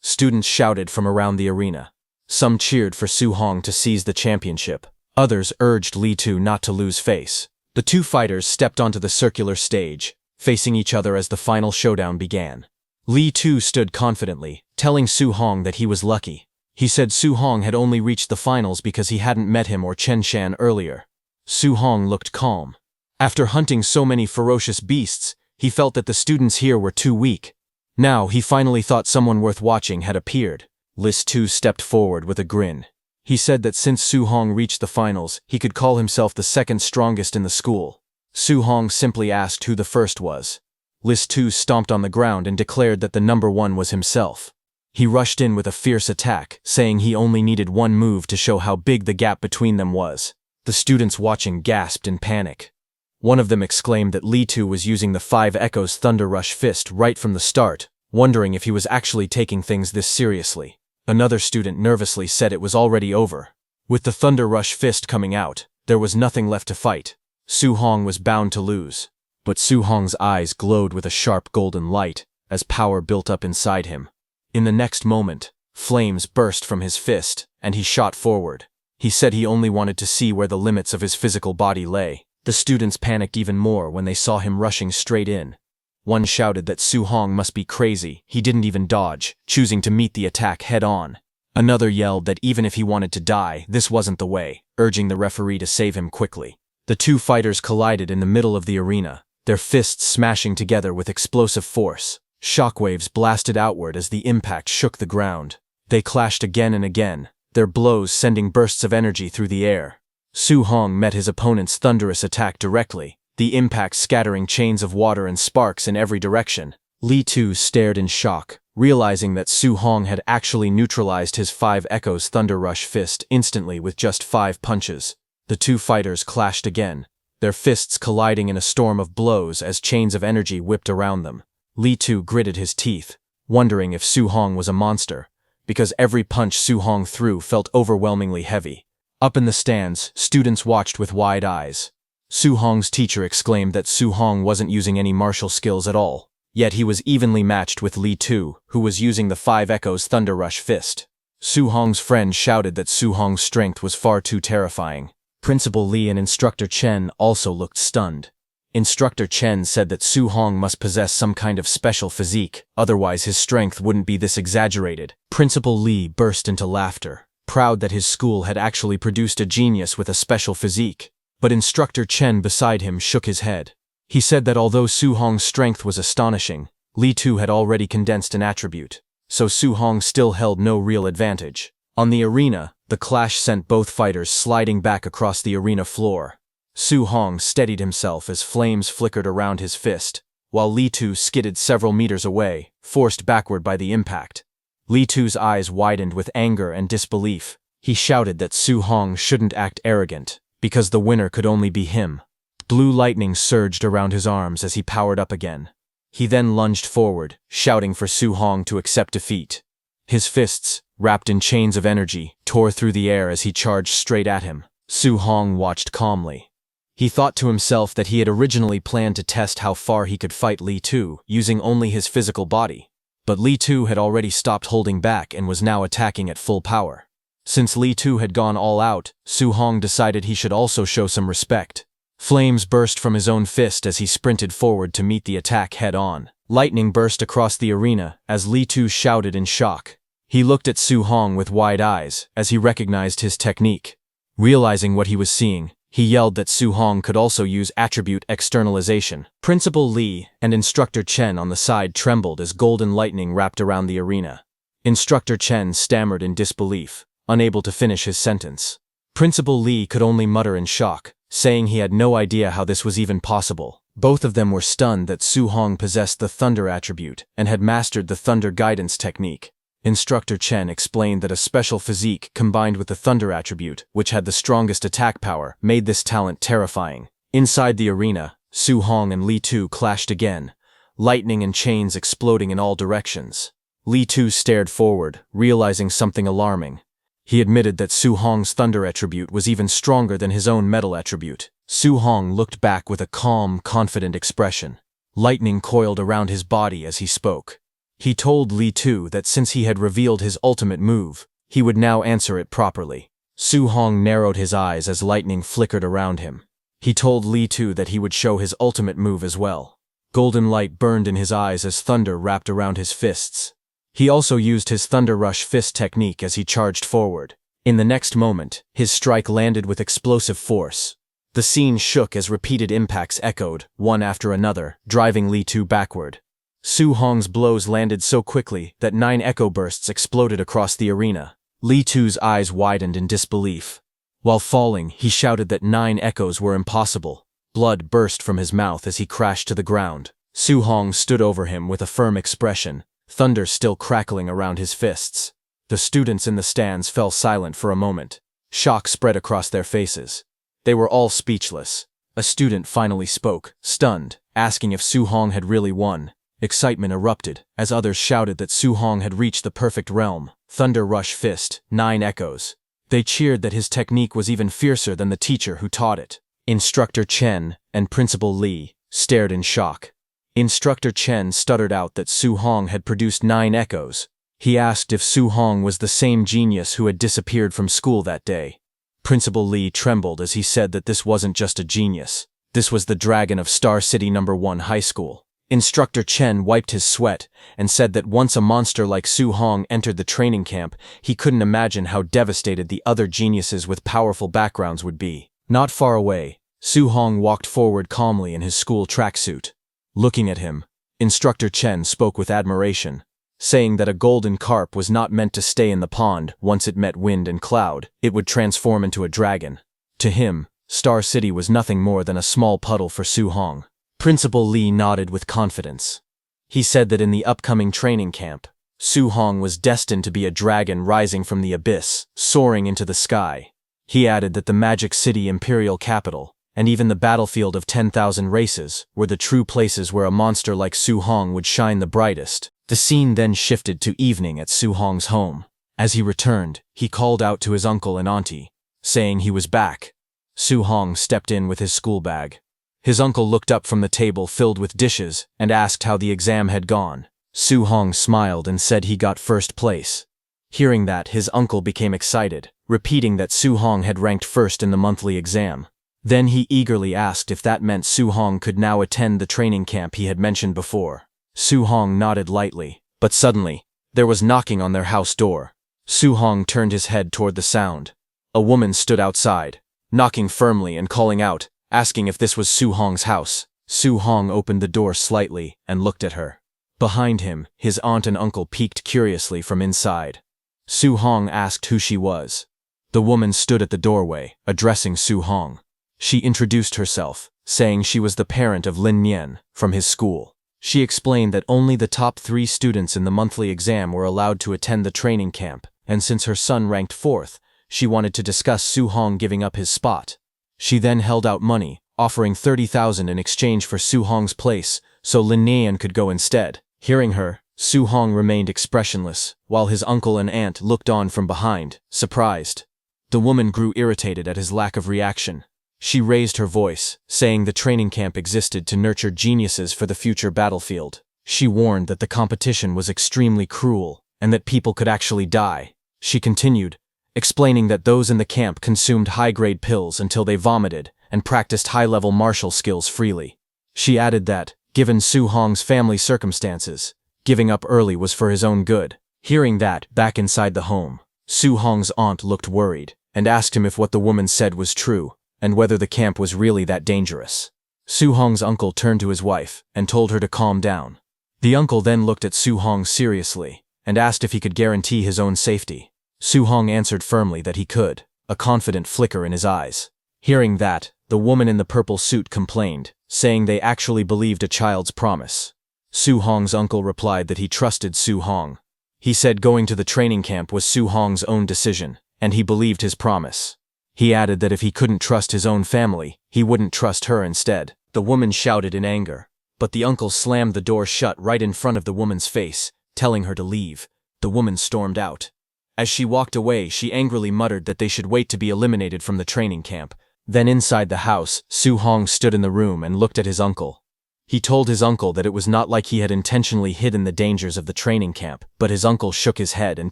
Students shouted from around the arena. Some cheered for Su Hong to seize the championship. Others urged Lee Tu not to lose face. The two fighters stepped onto the circular stage, facing each other as the final showdown began. Lee Tu stood confidently, telling Su Hong that he was lucky. He said Su Hong had only reached the finals because he hadn't met him or Chen Shan earlier. Su Hong looked calm. After hunting so many ferocious beasts, he felt that the students here were too weak. Now he finally thought someone worth watching had appeared. Lis Tu stepped forward with a grin. He said that since Su Hong reached the finals, he could call himself the second strongest in the school. Su Hong simply asked who the first was. Lis Tu stomped on the ground and declared that the number one was himself. He rushed in with a fierce attack, saying he only needed one move to show how big the gap between them was. The students watching gasped in panic. One of them exclaimed that Lee Tu was using the 5 Echoes Thunder Rush Fist right from the start, wondering if he was actually taking things this seriously. Another student nervously said it was already over. With the Thunder Rush Fist coming out, there was nothing left to fight. Su Hong was bound to lose. But Su Hong's eyes glowed with a sharp golden light, as power built up inside him. In the next moment, flames burst from his fist, and he shot forward. He said he only wanted to see where the limits of his physical body lay. The students panicked even more when they saw him rushing straight in. One shouted that Su Hong must be crazy, he didn't even dodge, choosing to meet the attack head-on. Another yelled that even if he wanted to die, this wasn't the way, urging the referee to save him quickly. The two fighters collided in the middle of the arena, their fists smashing together with explosive force. Shockwaves blasted outward as the impact shook the ground. They clashed again and again, their blows sending bursts of energy through the air. Su Hong met his opponent's thunderous attack directly, the impact scattering chains of water and sparks in every direction. Lee Tu stared in shock, realizing that Su Hong had actually neutralized his 5 Echoes Thunder Rush Fist instantly with just 5 punches. The two fighters clashed again, their fists colliding in a storm of blows as chains of energy whipped around them. Lee Tu gritted his teeth, wondering if Su Hong was a monster, because every punch Su Hong threw felt overwhelmingly heavy. Up in the stands, students watched with wide eyes. Su Hong's teacher exclaimed that Su Hong wasn't using any martial skills at all, yet he was evenly matched with Lee Tu, who was using the 5 Echoes Thunder Rush Fist. Su Hong's friend shouted that Su Hong's strength was far too terrifying. Principal Lee and Instructor Chen also looked stunned. Instructor Chen said that Su Hong must possess some kind of special physique, otherwise his strength wouldn't be this exaggerated. Principal Lee burst into laughter, proud that his school had actually produced a genius with a special physique. But Instructor Chen beside him shook his head. He said that although Su Hong's strength was astonishing, Lee Tu had already condensed an attribute, so Su Hong still held no real advantage. On the arena, the clash sent both fighters sliding back across the arena floor. Su Hong steadied himself as flames flickered around his fist, while Lee Tu skidded several meters away, forced backward by the impact. Lee Tu's eyes widened with anger and disbelief. He shouted that Su Hong shouldn't act arrogant, because the winner could only be him. Blue lightning surged around his arms as he powered up again. He then lunged forward, shouting for Su Hong to accept defeat. His fists, wrapped in chains of energy, tore through the air as he charged straight at him. Su Hong watched calmly. He thought to himself that he had originally planned to test how far he could fight Lee Tu, using only his physical body. But Li Tu had already stopped holding back and was now attacking at full power. Since Li Tu had gone all out, Su Hong decided he should also show some respect. Flames burst from his own fist as he sprinted forward to meet the attack head-on. Lightning burst across the arena as Li Tu shouted in shock. He looked at Su Hong with wide eyes as he recognized his technique. Realizing what he was seeing, he yelled that Su Hong could also use attribute externalization. Principal Li and Instructor Chen on the side trembled as golden lightning wrapped around the arena. Instructor Chen stammered in disbelief, unable to finish his sentence. Principal Li could only mutter in shock, saying he had no idea how this was even possible. Both of them were stunned that Su Hong possessed the Thunder attribute and had mastered the Thunder guidance technique. Instructor Chen explained that a special physique combined with the Thunder attribute, which had the strongest attack power, made this talent terrifying. Inside the arena, Su Hong and Li Tu clashed again, lightning and chains exploding in all directions. Li Tu stared forward, realizing something alarming. He admitted that Su Hong's Thunder attribute was even stronger than his own Metal attribute. Su Hong looked back with a calm, confident expression. Lightning coiled around his body as he spoke. He told Li Tu that since he had revealed his ultimate move, he would now answer it properly. Su Hong narrowed his eyes as lightning flickered around him. He told Li Tu that he would show his ultimate move as well. Golden light burned in his eyes as thunder wrapped around his fists. He also used his Thunder Rush fist technique as he charged forward. In the next moment, his strike landed with explosive force. The scene shook as repeated impacts echoed, one after another, driving Li Tu backward. Su Hong's blows landed so quickly that 9 echo bursts exploded across the arena. Li Tu's eyes widened in disbelief. While falling, he shouted that 9 echoes were impossible. Blood burst from his mouth as he crashed to the ground. Su Hong stood over him with a firm expression, thunder still crackling around his fists. The students in the stands fell silent for a moment. Shock spread across their faces. They were all speechless. A student finally spoke, stunned, asking if Su Hong had really won. Excitement erupted as others shouted that Su Hong had reached the perfect realm. Thunder Rush Fist, 9 echoes. They cheered that his technique was even fiercer than the teacher who taught it. Instructor Chen and Principal Li stared in shock. Instructor Chen stuttered out that Su Hong had produced 9 echoes. He asked if Su Hong was the same genius who had disappeared from school that day. Principal Li trembled as he said that this wasn't just a genius. This was the dragon of Star City No. 1 High School. Instructor Chen wiped his sweat and said that once a monster like Su Hong entered the training camp, he couldn't imagine how devastated the other geniuses with powerful backgrounds would be. Not far away, Su Hong walked forward calmly in his school tracksuit. Looking at him, Instructor Chen spoke with admiration, saying that a golden carp was not meant to stay in the pond. Once it met wind and cloud, it would transform into a dragon. To him, Star City was nothing more than a small puddle for Su Hong. Principal Li nodded with confidence. He said that in the upcoming training camp, Su Hong was destined to be a dragon rising from the abyss, soaring into the sky. He added that the Magic City Imperial Capital, and even the battlefield of 10,000 races, were the true places where a monster like Su Hong would shine the brightest. The scene then shifted to evening at Su Hong's home. As he returned, he called out to his uncle and auntie, saying he was back. Su Hong stepped in with his school bag. His uncle looked up from the table filled with dishes and asked how the exam had gone. Su Hong smiled and said he got first place. Hearing that, his uncle became excited, repeating that Su Hong had ranked first in the monthly exam. Then he eagerly asked if that meant Su Hong could now attend the training camp he had mentioned before. Su Hong nodded lightly, but suddenly, there was knocking on their house door. Su Hong turned his head toward the sound. A woman stood outside, knocking firmly and calling out, asking if this was Su Hong's house. Su Hong opened the door slightly and looked at her. Behind him, his aunt and uncle peeked curiously from inside. Su Hong asked who she was. The woman stood at the doorway, addressing Su Hong. She introduced herself, saying she was the parent of Lin Nian, from his school. She explained that only the top 3 students in the monthly exam were allowed to attend the training camp, and since her son ranked 4th, she wanted to discuss Su Hong giving up his spot. She then held out money, offering 30,000 in exchange for Su Hong's place, so Lin Nian could go instead. Hearing her, Su Hong remained expressionless, while his uncle and aunt looked on from behind, surprised. The woman grew irritated at his lack of reaction. She raised her voice, saying the training camp existed to nurture geniuses for the future battlefield. She warned that the competition was extremely cruel and that people could actually die. She continued, explaining that those in the camp consumed high-grade pills until they vomited and practiced high-level martial skills freely. She added that, given Su Hong's family circumstances, giving up early was for his own good. Hearing that, back inside the home, Su Hong's aunt looked worried and asked him if what the woman said was true and whether the camp was really that dangerous. Su Hong's uncle turned to his wife and told her to calm down. The uncle then looked at Su Hong seriously and asked if he could guarantee his own safety. Su Hong answered firmly that he could, a confident flicker in his eyes. Hearing that, the woman in the purple suit complained, saying they actually believed a child's promise. Su Hong's uncle replied that he trusted Su Hong. He said going to the training camp was Su Hong's own decision, and he believed his promise. He added that if he couldn't trust his own family, he wouldn't trust her instead. The woman shouted in anger, but the uncle slammed the door shut right in front of the woman's face, telling her to leave. The woman stormed out. As she walked away, she angrily muttered that they should wait to be eliminated from the training camp. Then inside the house, Su Hong stood in the room and looked at his uncle. He told his uncle that it was not like he had intentionally hidden the dangers of the training camp, but his uncle shook his head and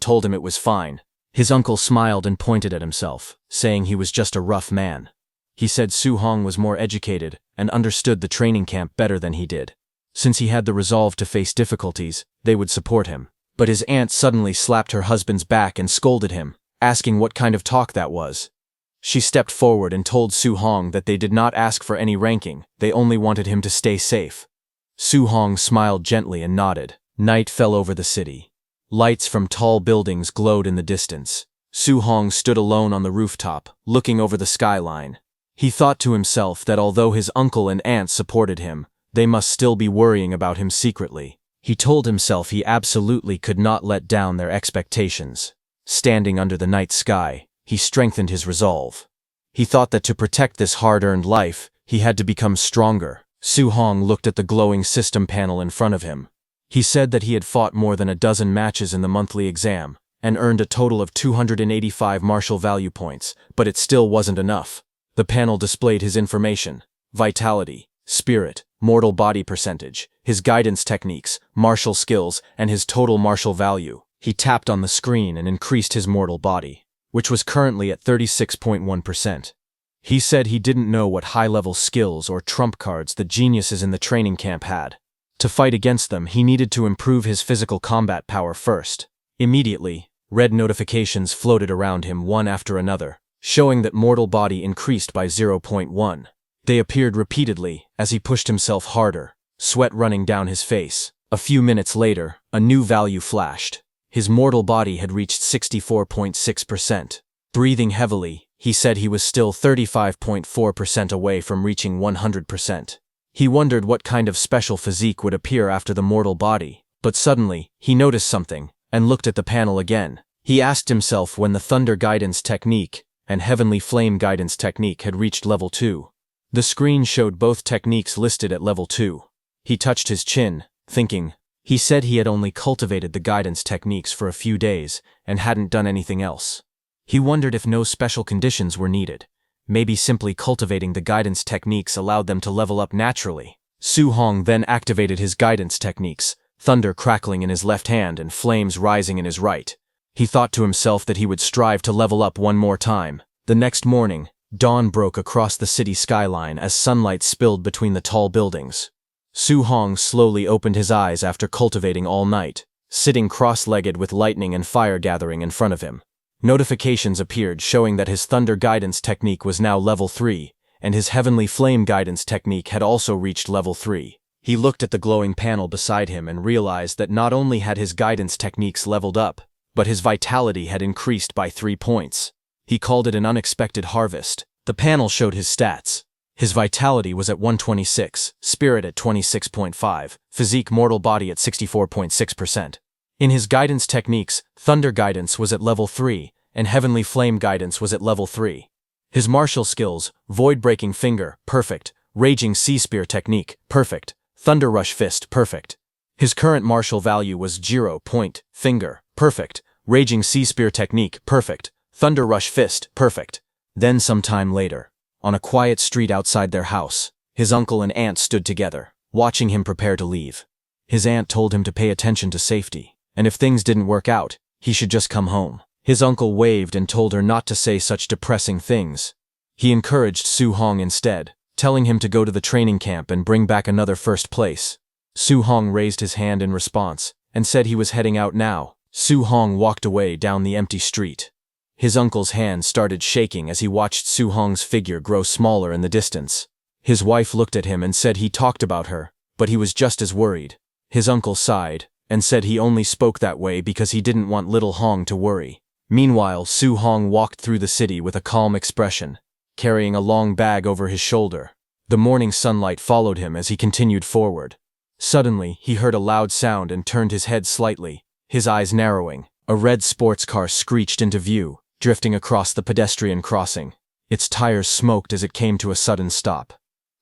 told him it was fine. His uncle smiled and pointed at himself, saying he was just a rough man. He said Su Hong was more educated and understood the training camp better than he did. Since he had the resolve to face difficulties, they would support him. But his aunt suddenly slapped her husband's back and scolded him, asking what kind of talk that was. She stepped forward and told Su Hong that they did not ask for any ranking, they only wanted him to stay safe. Su Hong smiled gently and nodded. Night fell over the city. Lights from tall buildings glowed in the distance. Su Hong stood alone on the rooftop, looking over the skyline. He thought to himself that although his uncle and aunt supported him, they must still be worrying about him secretly. He told himself he absolutely could not let down their expectations. Standing under the night sky, he strengthened his resolve. He thought that to protect this hard-earned life, he had to become stronger. Su Hong looked at the glowing system panel in front of him. He said that he had fought more than a dozen matches in the monthly exam, and earned a total of 285 martial value points, but it still wasn't enough. The panel displayed his information: vitality, spirit, mortal body percentage, his guidance techniques, martial skills, and his total martial value. He tapped on the screen and increased his mortal body, which was currently at 36.1%. He said he didn't know what high-level skills or trump cards the geniuses in the training camp had. To fight against them, he needed to improve his physical combat power first. Immediately, red notifications floated around him one after another, showing that mortal body increased by 0.1. They appeared repeatedly as he pushed himself harder, sweat running down his face. A few minutes later, a new value flashed. His mortal body had reached 64.6%. Breathing heavily, he said he was still 35.4% away from reaching 100%. He wondered what kind of special physique would appear after the mortal body, but suddenly, he noticed something, and looked at the panel again. He asked himself when the Thunder Guidance Technique and Heavenly Flame Guidance Technique had reached level 2. The screen showed both techniques listed at level 2. He touched his chin, thinking. He said he had only cultivated the guidance techniques for a few days and hadn't done anything else. He wondered if no special conditions were needed. Maybe simply cultivating the guidance techniques allowed them to level up naturally. Su Hong then activated his guidance techniques, thunder crackling in his left hand and flames rising in his right. He thought to himself that he would strive to level up one more time. The next morning, dawn broke across the city skyline as sunlight spilled between the tall buildings. Su Hong slowly opened his eyes after cultivating all night, sitting cross-legged with lightning and fire gathering in front of him. Notifications appeared showing that his Thunder Guidance Technique was now level 3, and his Heavenly Flame Guidance Technique had also reached level 3. He looked at the glowing panel beside him and realized that not only had his guidance techniques leveled up, but his vitality had increased by 3 points. He called it an unexpected harvest. The panel showed his stats. His vitality was at 126, spirit at 26.5, physique mortal body at 64.6%. In his guidance techniques, Thunder Guidance was at level 3, and Heavenly Flame Guidance was at level 3. His martial skills, Void Breaking Finger, perfect, Raging Sea Spear Technique, perfect, Thunder Rush Fist, perfect. His current martial value was 0. Finger, perfect, Raging Sea Spear Technique, perfect, Thunder Rush Fist, perfect. Then some time later, on a quiet street outside their house, his uncle and aunt stood together, watching him prepare to leave. His aunt told him to pay attention to safety, and if things didn't work out, he should just come home. His uncle waved and told her not to say such depressing things. He encouraged Su Hong instead, telling him to go to the training camp and bring back another first place. Su Hong raised his hand in response and said he was heading out now. Su Hong walked away down the empty street. His uncle's hand started shaking as he watched Su Hong's figure grow smaller in the distance. His wife looked at him and said he talked about her, but he was just as worried. His uncle sighed and said he only spoke that way because he didn't want little Hong to worry. Meanwhile, Su Hong walked through the city with a calm expression, carrying a long bag over his shoulder. The morning sunlight followed him as he continued forward. Suddenly, he heard a loud sound and turned his head slightly, his eyes narrowing. A red sports car screeched into view, drifting across the pedestrian crossing. Its tires smoked as it came to a sudden stop.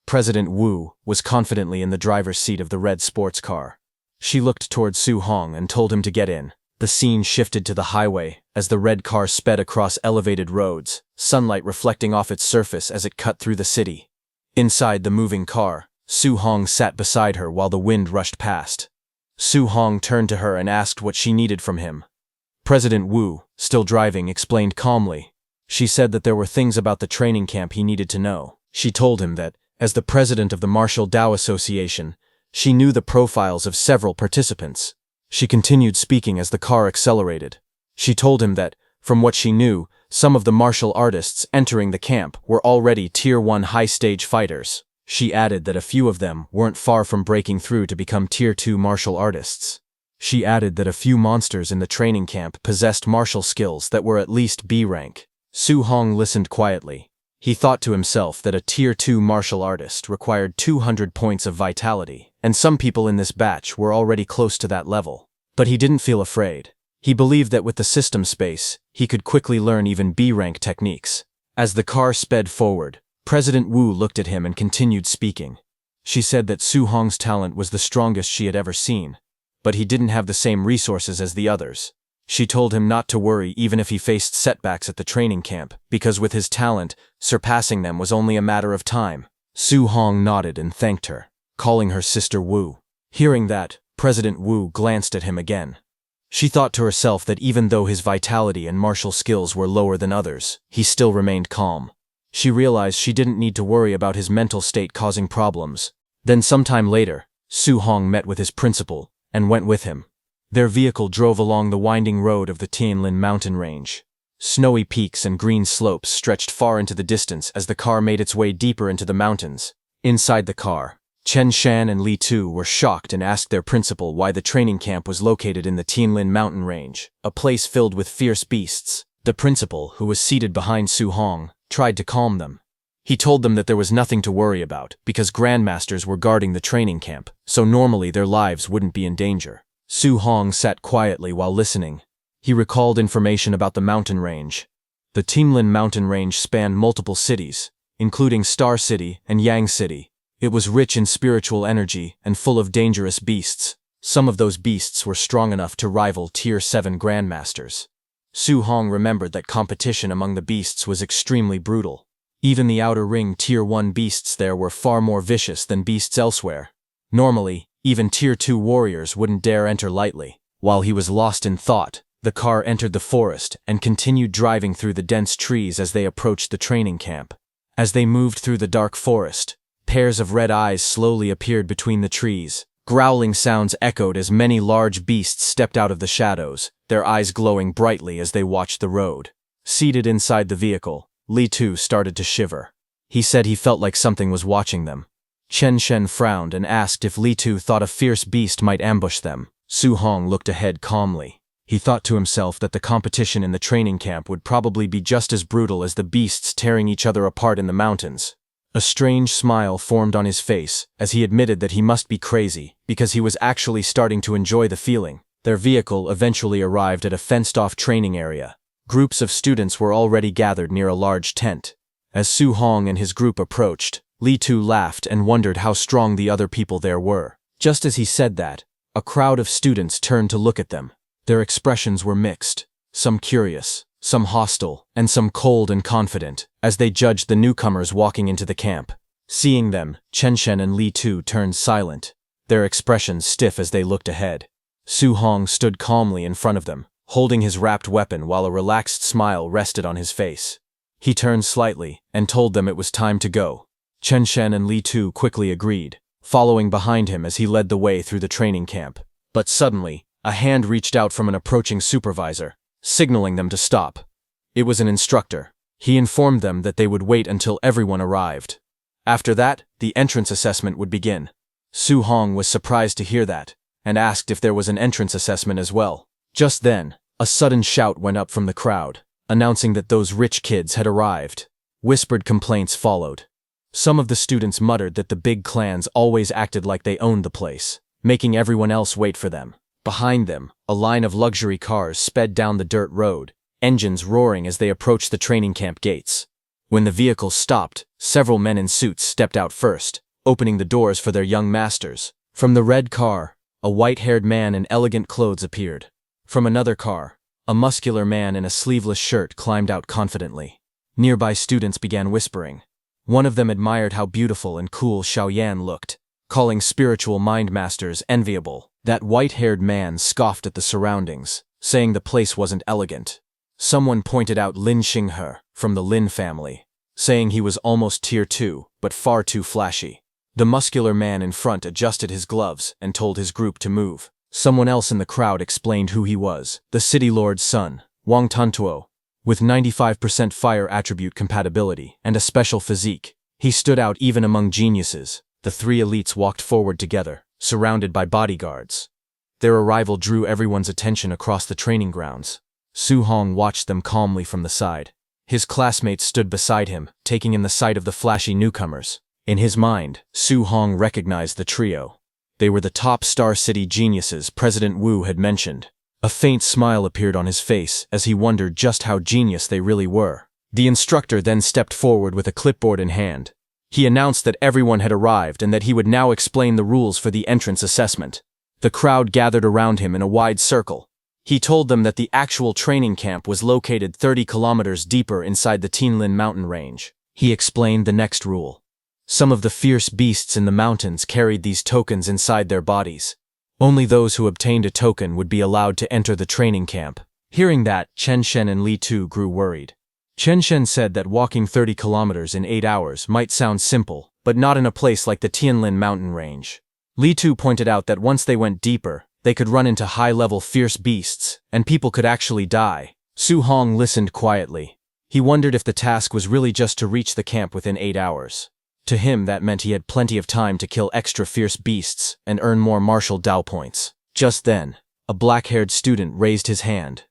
President Wu was confidently in the driver's seat of the red sports car. She looked toward Su Hong and told him to get in. The scene shifted to the highway as the red car sped across elevated roads, sunlight reflecting off its surface as it cut through the city. Inside the moving car, Su Hong sat beside her while the wind rushed past. Su Hong turned to her and asked what she needed from him. President Wu, still driving, explained calmly. She said that there were things about the training camp he needed to know. She told him that, as the president of the Martial Dao Association, she knew the profiles of several participants. She continued speaking as the car accelerated. She told him that, from what she knew, some of the martial artists entering the camp were already Tier 1 high-stage fighters. She added that a few of them weren't far from breaking through to become Tier 2 martial artists. She added that a few monsters in the training camp possessed martial skills that were at least B rank. Su Hong listened quietly. He thought to himself that a Tier 2 martial artist required 200 points of vitality, and some people in this batch were already close to that level. But he didn't feel afraid. He believed that with the system space, he could quickly learn even B-rank techniques. As the car sped forward, President Wu looked at him and continued speaking. She said that Su Hong's talent was the strongest she had ever seen, but he didn't have the same resources as the others. She told him not to worry even if he faced setbacks at the training camp, because with his talent, surpassing them was only a matter of time. Su Hong nodded and thanked her, calling her Sister Wu. Hearing that, President Wu glanced at him again. She thought to herself that even though his vitality and martial skills were lower than others, he still remained calm. She realized she didn't need to worry about his mental state causing problems. Then sometime later, Su Hong met with his principal and went with him. Their vehicle drove along the winding road of the Tianlin mountain range. Snowy peaks and green slopes stretched far into the distance as the car made its way deeper into the mountains. Inside the car, Chen Shan and Li Tu were shocked and asked their principal why the training camp was located in the Tianlin mountain range, a place filled with fierce beasts. The principal, who was seated behind Su Hong, tried to calm them. He told them that there was nothing to worry about because grandmasters were guarding the training camp, so normally their lives wouldn't be in danger. Su Hong sat quietly while listening. He recalled information about the mountain range. The Tianlin mountain range spanned multiple cities, including Star City and Yang City. It was rich in spiritual energy and full of dangerous beasts. Some of those beasts were strong enough to rival Tier 7 grandmasters. Su Hong remembered that competition among the beasts was extremely brutal. Even the outer ring Tier 1 beasts there were far more vicious than beasts elsewhere. Normally, even Tier 2 warriors wouldn't dare enter lightly. While he was lost in thought, the car entered the forest and continued driving through the dense trees as they approached the training camp. As they moved through the dark forest, pairs of red eyes slowly appeared between the trees. Growling sounds echoed as many large beasts stepped out of the shadows, their eyes glowing brightly as they watched the road. Seated inside the vehicle, Li Tu started to shiver. He said he felt like something was watching them. Chen Shen frowned and asked if Li Tu thought a fierce beast might ambush them. Su Hong looked ahead calmly. He thought to himself that the competition in the training camp would probably be just as brutal as the beasts tearing each other apart in the mountains. A strange smile formed on his face as he admitted that he must be crazy because he was actually starting to enjoy the feeling. Their vehicle eventually arrived at a fenced-off training area. Groups of students were already gathered near a large tent. As Su Hong and his group approached, Li Tu laughed and wondered how strong the other people there were. Just as he said that, a crowd of students turned to look at them. Their expressions were mixed, some curious, some hostile, and some cold and confident, as they judged the newcomers walking into the camp. Seeing them, Chen Shen and Li Tu turned silent. their expressions stiff as they looked ahead. Su Hong stood calmly in front of them, holding his wrapped weapon while a relaxed smile rested on his face. He turned slightly and told them it was time to go. Chen Shen and Li Tu quickly agreed, following behind him as he led the way through the training camp. But suddenly, a hand reached out from an approaching supervisor, signaling them to stop. It was an instructor. He informed them that they would wait until everyone arrived. After that, the entrance assessment would begin. Su Hong was surprised to hear that, and asked if there was an entrance assessment as well. Just then, a sudden shout went up from the crowd, announcing that those rich kids had arrived. Whispered complaints followed. Some of the students muttered that the big clans always acted like they owned the place, making everyone else wait for them. Behind them, a line of luxury cars sped down the dirt road, engines roaring as they approached the training camp gates. When the vehicles stopped, several men in suits stepped out first, opening the doors for their young masters. From the red car, a white-haired man in elegant clothes appeared. From another car, a muscular man in a sleeveless shirt climbed out confidently. Nearby students began whispering. One of them admired how beautiful and cool Xiaoyan looked, calling spiritual mind masters enviable. That white-haired man scoffed at the surroundings, saying the place wasn't elegant. Someone pointed out Lin Xinghe from the Lin family, saying he was almost tier 2, but far too flashy. The muscular man in front adjusted his gloves and told his group to move. Someone else in the crowd explained who he was, the city lord's son, Wang Tantuo. With 95% fire attribute compatibility and a special physique, he stood out even among geniuses. The three elites walked forward together, surrounded by bodyguards. Their arrival drew everyone's attention across the training grounds. Su Hong watched them calmly from the side. His classmates stood beside him, taking in the sight of the flashy newcomers. In his mind, Su Hong recognized the trio. They were the top Star City geniuses President Wu had mentioned. A faint smile appeared on his face as he wondered just how genius they really were. The instructor then stepped forward with a clipboard in hand. He announced that everyone had arrived and that he would now explain the rules for the entrance assessment. The crowd gathered around him in a wide circle. He told them that the actual training camp was located 30 kilometers deeper inside the Tianlin mountain range. He explained the next rule. Some of the fierce beasts in the mountains carried these tokens inside their bodies. Only those who obtained a token would be allowed to enter the training camp. Hearing that, Chen Shen and Li Tu grew worried. Chen Shen said that walking 30 kilometers in 8 hours might sound simple, but not in a place like the Tianlin mountain range. Li Tu pointed out that once they went deeper, they could run into high-level fierce beasts, and people could actually die. Su Hong listened quietly. He wondered if the task was really just to reach the camp within 8 hours. To him, that meant he had plenty of time to kill extra fierce beasts and earn more martial Dao points. Just then, a black-haired student raised his hand.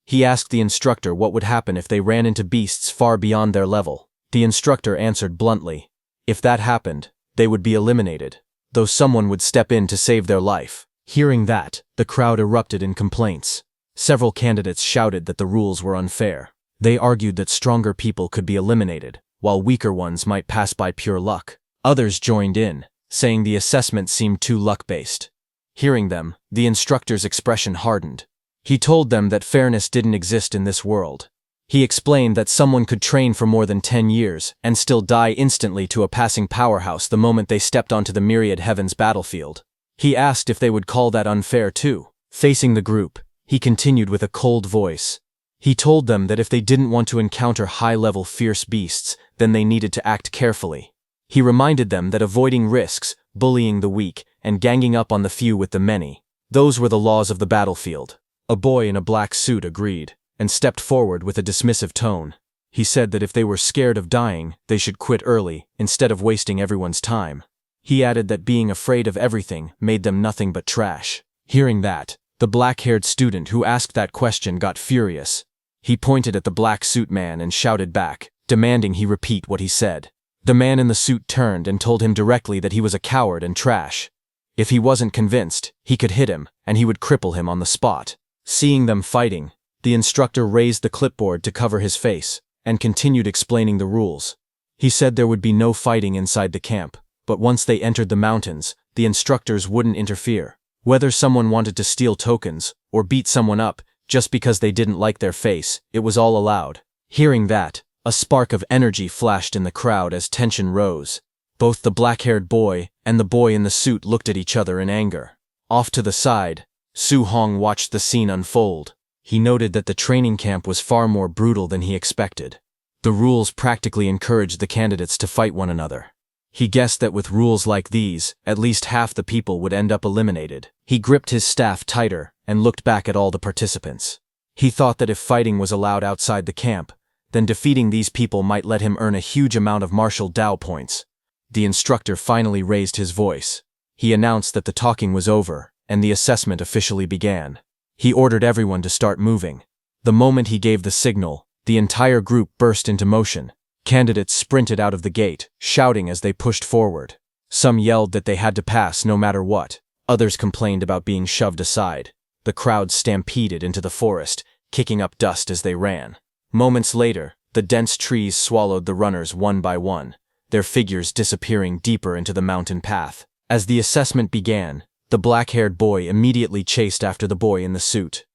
He asked the instructor what would happen if they ran into beasts far beyond their level. The instructor answered bluntly, if that happened, they would be eliminated, though someone would step in to save their life. Hearing that, the crowd erupted in complaints. Several candidates shouted that the rules were unfair. They argued that stronger people could be eliminated, while weaker ones might pass by pure luck. Others joined in, saying the assessment seemed too luck-based. Hearing them, the instructor's expression hardened. He told them that fairness didn't exist in this world. He explained that someone could train for more than 10 years and still die instantly to a passing powerhouse the moment they stepped onto the Myriad Heavens battlefield. He asked if they would call that unfair too. Facing the group, he continued with a cold voice. He told them that if they didn't want to encounter high-level fierce beasts, then they needed to act carefully. He reminded them that avoiding risks, bullying the weak, and ganging up on the few with the many, those were the laws of the battlefield. A boy in a black suit agreed, and stepped forward with a dismissive tone. He said that if they were scared of dying, they should quit early, instead of wasting everyone's time. He added that being afraid of everything made them nothing but trash. Hearing that, the black-haired student who asked that question got furious. He pointed at the black suit man and shouted back, demanding he repeat what he said. The man in the suit turned and told him directly that he was a coward and trash. If he wasn't convinced, he could hit him, and he would cripple him on the spot. Seeing them fighting, the instructor raised the clipboard to cover his face, and continued explaining the rules. He said there would be no fighting inside the camp, but once they entered the mountains, the instructors wouldn't interfere. Whether someone wanted to steal tokens, or beat someone up, just because they didn't like their face, it was all allowed. Hearing that, a spark of energy flashed in the crowd as tension rose. Both the black-haired boy and the boy in the suit looked at each other in anger. Off to the side, Su Hong watched the scene unfold. He noted that the training camp was far more brutal than he expected. The rules practically encouraged the candidates to fight one another. He guessed that with rules like these, at least half the people would end up eliminated. He gripped his staff tighter and looked back at all the participants. He thought that if fighting was allowed outside the camp, then defeating these people might let him earn a huge amount of martial Dao points. The instructor finally raised his voice. He announced that the talking was over, and the assessment officially began. He ordered everyone to start moving. The moment he gave the signal, the entire group burst into motion. Candidates sprinted out of the gate, shouting as they pushed forward. Some yelled that they had to pass no matter what. Others complained about being shoved aside. The crowd stampeded into the forest, kicking up dust as they ran. Moments later, the dense trees swallowed the runners one by one, their figures disappearing deeper into the mountain path. As the assessment began, the black-haired boy immediately chased after the boy in the suit.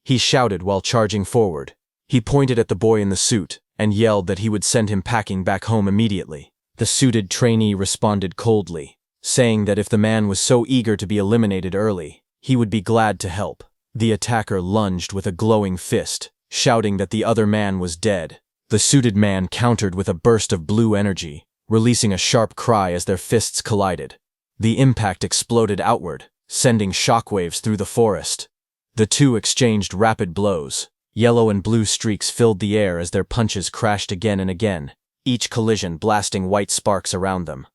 He shouted while charging forward. He pointed at the boy in the suit and yelled that he would send him packing back home immediately. The suited trainee responded coldly, saying that if the man was so eager to be eliminated early, he would be glad to help. The attacker lunged with a glowing fist, shouting that the other man was dead. The suited man countered with a burst of blue energy, releasing a sharp cry as their fists collided. The impact exploded outward, sending shockwaves through the forest. The two exchanged rapid blows. Yellow and blue streaks filled the air as their punches crashed again and again, each collision blasting white sparks around them.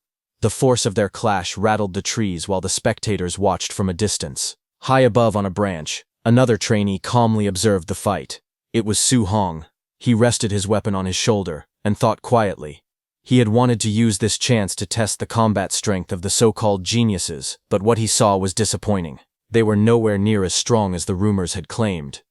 The force of their clash rattled the trees while the spectators watched from a distance. High above on a branch, another trainee calmly observed the fight. It was Su Hong. He rested his weapon on his shoulder and thought quietly. He had wanted to use this chance to test the combat strength of the so-called geniuses, but what he saw was disappointing. They were nowhere near as strong as the rumors had claimed.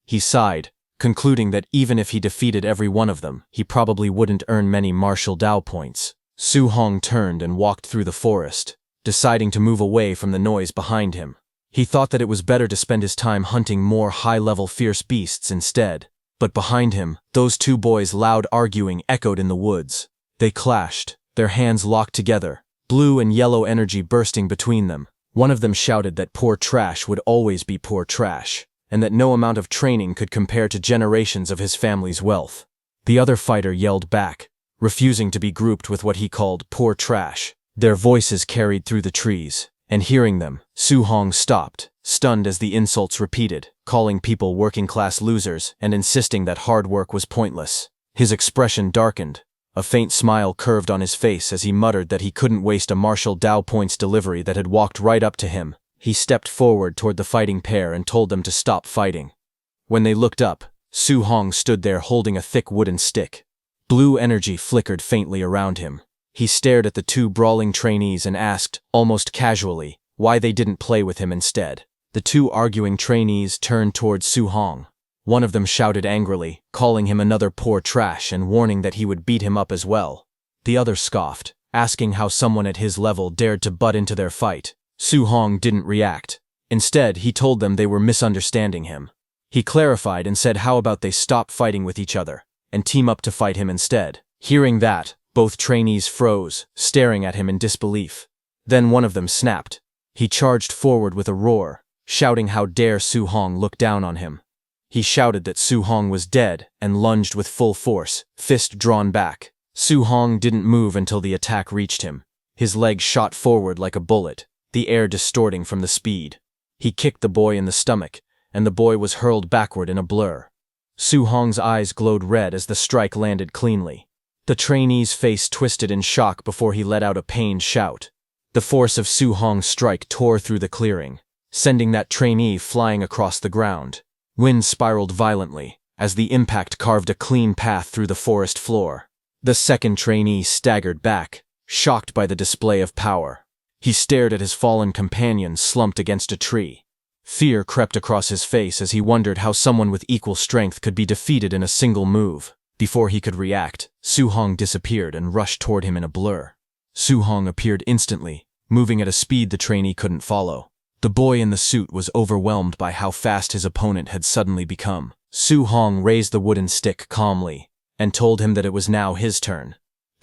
He sighed, concluding that even if he defeated every one of them, he probably wouldn't earn many martial Dao points. Su Hong turned and walked through the forest, deciding to move away from the noise behind him. He thought that it was better to spend his time hunting more high-level fierce beasts instead. But behind him, those two boys' loud arguing echoed in the woods. They clashed, their hands locked together, blue and yellow energy bursting between them. One of them shouted that poor trash would always be poor trash, and that no amount of training could compare to generations of his family's wealth. The other fighter yelled back, refusing to be grouped with what he called poor trash. Their voices carried through the trees, and hearing them, Su Hong stopped, stunned as the insults repeated, calling people working-class losers and insisting that hard work was pointless. His expression darkened. A faint smile curved on his face as he muttered that he couldn't waste a martial Dao points delivery that had walked right up to him. He stepped forward toward the fighting pair and told them to stop fighting. When they looked up, Su Hong stood there holding a thick wooden stick. Blue energy flickered faintly around him. He stared at the two brawling trainees and asked, almost casually, why they didn't play with him instead. The two arguing trainees turned toward Su Hong. One of them shouted angrily, calling him another poor trash and warning that he would beat him up as well. The other scoffed, asking how someone at his level dared to butt into their fight. Su Hong didn't react. Instead, he told them they were misunderstanding him. He clarified and said how about they stop fighting with each other and team up to fight him instead. Hearing that, both trainees froze, staring at him in disbelief. Then one of them snapped. He charged forward with a roar, shouting how dare Su Hong look down on him. He shouted that Su Hong was dead and lunged with full force, fist drawn back. Su Hong didn't move until the attack reached him. His leg shot forward like a bullet, the air distorting from the speed. He kicked the boy in the stomach, and the boy was hurled backward in a blur. Su Hong's eyes glowed red as the strike landed cleanly. The trainee's face twisted in shock before he let out a pained shout. The force of Su Hong's strike tore through the clearing, sending that trainee flying across the ground. Wind spiraled violently, as the impact carved a clean path through the forest floor. The second trainee staggered back, shocked by the display of power. He stared at his fallen companion slumped against a tree. Fear crept across his face as he wondered how someone with equal strength could be defeated in a single move. Before he could react, Su Hong disappeared and rushed toward him in a blur. Su Hong appeared instantly, moving at a speed the trainee couldn't follow. The boy in the suit was overwhelmed by how fast his opponent had suddenly become. Su Hong raised the wooden stick calmly and told him that it was now his turn.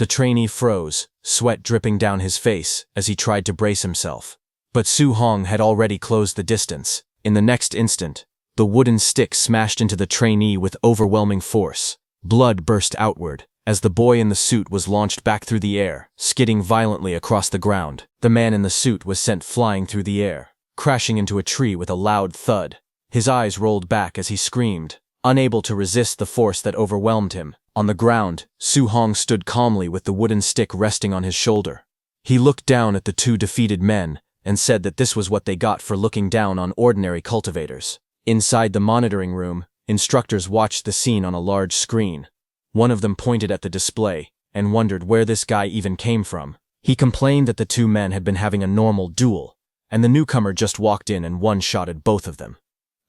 The trainee froze, sweat dripping down his face as he tried to brace himself. But Su Hong had already closed the distance. In the next instant, the wooden stick smashed into the trainee with overwhelming force. Blood burst outward as the boy in the suit was launched back through the air, skidding violently across the ground. The man in the suit was sent flying through the air, crashing into a tree with a loud thud. His eyes rolled back as he screamed, unable to resist the force that overwhelmed him. On the ground, Su Hong stood calmly with the wooden stick resting on his shoulder. He looked down at the two defeated men and said that this was what they got for looking down on ordinary cultivators. Inside the monitoring room, instructors watched the scene on a large screen. One of them pointed at the display and wondered where this guy even came from. He complained that the two men had been having a normal duel, and the newcomer just walked in and one-shotted both of them.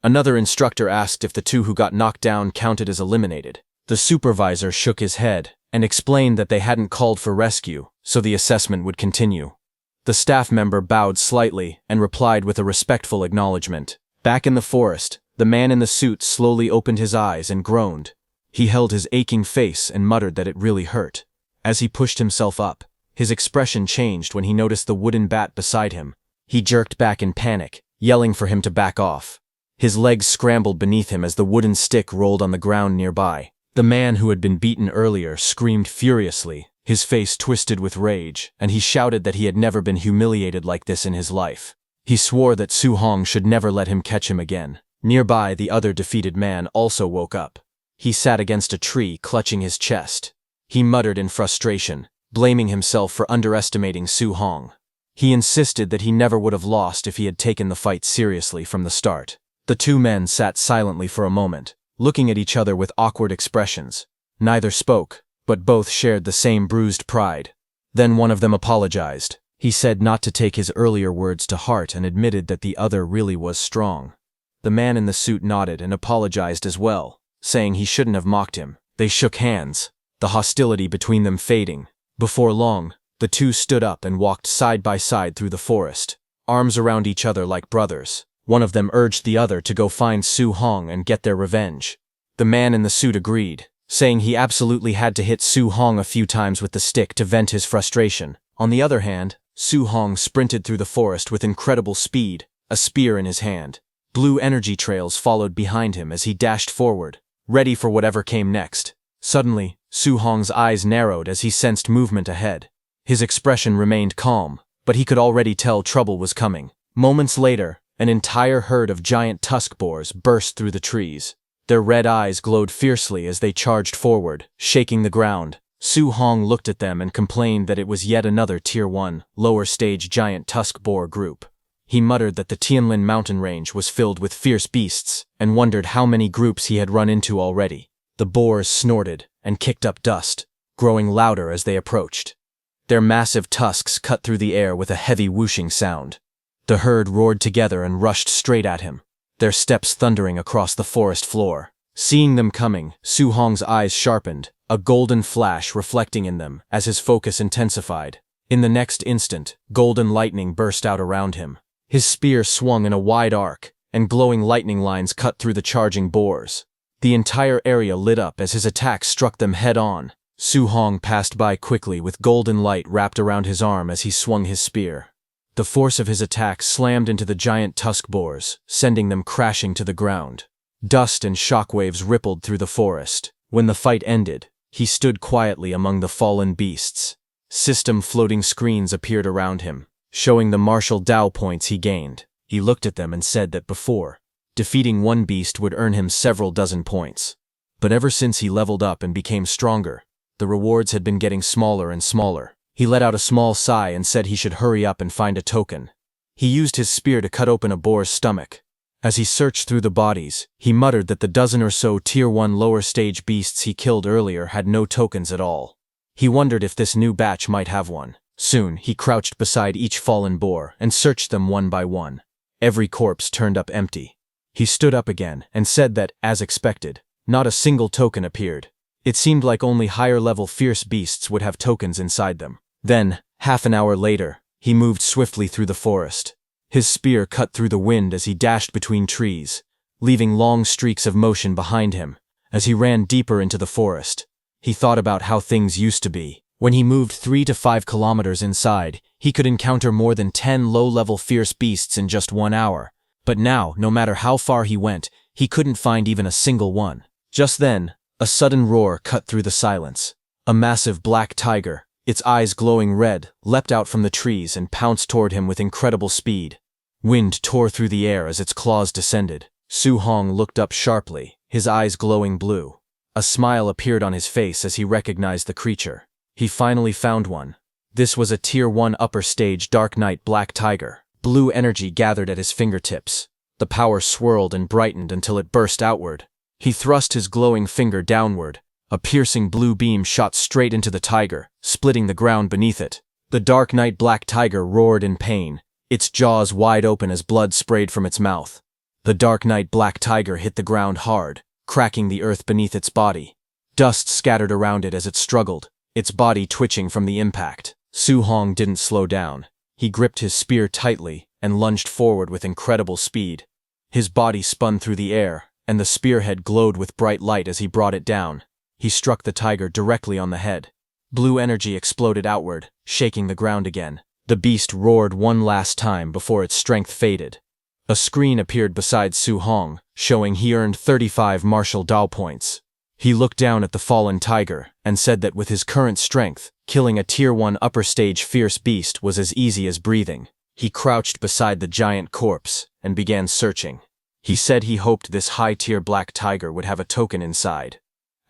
Another instructor asked if the two who got knocked down counted as eliminated. The supervisor shook his head and explained that they hadn't called for rescue, so the assessment would continue. The staff member bowed slightly and replied with a respectful acknowledgement. Back in the forest, the man in the suit slowly opened his eyes and groaned. He held his aching face and muttered that it really hurt. As he pushed himself up, his expression changed when he noticed the wooden bat beside him. He jerked back in panic, yelling for him to back off. His legs scrambled beneath him as the wooden stick rolled on the ground nearby. The man who had been beaten earlier screamed furiously, his face twisted with rage, and he shouted that he had never been humiliated like this in his life. He swore that Su Hong should never let him catch him again. Nearby, the other defeated man also woke up. He sat against a tree, clutching his chest. He muttered in frustration, blaming himself for underestimating Su Hong. He insisted that he never would have lost if he had taken the fight seriously from the start. The two men sat silently for a moment, looking at each other with awkward expressions. Neither spoke, but both shared the same bruised pride. Then one of them apologized. He said not to take his earlier words to heart and admitted that the other really was strong. The man in the suit nodded and apologized as well, saying he shouldn't have mocked him. They shook hands, the hostility between them fading. Before long, the two stood up and walked side by side through the forest, arms around each other like brothers. One of them urged the other to go find Su Hong and get their revenge. The man in the suit agreed, saying he absolutely had to hit Su Hong a few times with the stick to vent his frustration. On the other hand, Su Hong sprinted through the forest with incredible speed, a spear in his hand. Blue energy trails followed behind him as he dashed forward, ready for whatever came next. Suddenly, Su Hong's eyes narrowed as he sensed movement ahead. His expression remained calm, but he could already tell trouble was coming. Moments later, an entire herd of giant tusk boars burst through the trees. Their red eyes glowed fiercely as they charged forward, shaking the ground. Su Hong looked at them and complained that it was yet another Tier 1, lower-stage giant tusk boar group. He muttered that the Tianlin mountain range was filled with fierce beasts, and wondered how many groups he had run into already. The boars snorted and kicked up dust, growing louder as they approached. Their massive tusks cut through the air with a heavy whooshing sound. The herd roared together and rushed straight at him, their steps thundering across the forest floor. Seeing them coming, Su Hong's eyes sharpened, a golden flash reflecting in them as his focus intensified. In the next instant, golden lightning burst out around him. His spear swung in a wide arc, and glowing lightning lines cut through the charging boars. The entire area lit up as his attack struck them head-on. Su Hong passed by quickly with golden light wrapped around his arm as he swung his spear. The force of his attack slammed into the giant tusk boars, sending them crashing to the ground. Dust and shockwaves rippled through the forest. When the fight ended, he stood quietly among the fallen beasts. System floating screens appeared around him, showing the martial Dao points he gained. He looked at them and said that before, defeating one beast would earn him several dozen points. But ever since he leveled up and became stronger, the rewards had been getting smaller and smaller. He let out a small sigh and said he should hurry up and find a token. He used his spear to cut open a boar's stomach. As he searched through the bodies, he muttered that the dozen or so Tier 1 lower-stage beasts he killed earlier had no tokens at all. He wondered if this new batch might have one. Soon, he crouched beside each fallen boar and searched them one by one. Every corpse turned up empty. He stood up again and said that, as expected, not a single token appeared. It seemed like only higher-level fierce beasts would have tokens inside them. Then, half an hour later, he moved swiftly through the forest. His spear cut through the wind as he dashed between trees, leaving long streaks of motion behind him. As he ran deeper into the forest, he thought about how things used to be, When he moved 3 to 5 kilometers inside, he could encounter more than 10 low-level fierce beasts in just 1 hour. But now, no matter how far he went, he couldn't find even a single one. Just then, a sudden roar cut through the silence. A massive black tiger, its eyes glowing red, leapt out from the trees and pounced toward him with incredible speed. Wind tore through the air as its claws descended. Su Hong looked up sharply, his eyes glowing blue. A smile appeared on his face as he recognized the creature. He finally found one. This was a Tier 1 upper stage Dark Knight black tiger. Blue energy gathered at his fingertips. The power swirled and brightened until it burst outward. He thrust his glowing finger downward. A piercing blue beam shot straight into the tiger, splitting the ground beneath it. The Dark Knight black tiger roared in pain, its jaws wide open as blood sprayed from its mouth. The Dark Knight black tiger hit the ground hard, cracking the earth beneath its body. Dust scattered around it as it struggled, its body twitching from the impact. Su Hong didn't slow down. He gripped his spear tightly and lunged forward with incredible speed. His body spun through the air, and the spearhead glowed with bright light as he brought it down. He struck the tiger directly on the head. Blue energy exploded outward, shaking the ground again. The beast roared one last time before its strength faded. A screen appeared beside Su Hong, showing he earned 35 martial Dao points. He looked down at the fallen tiger and said that with his current strength, killing a Tier 1 upper stage fierce beast was as easy as breathing. He crouched beside the giant corpse and began searching. He said he hoped this high-tier black tiger would have a token inside.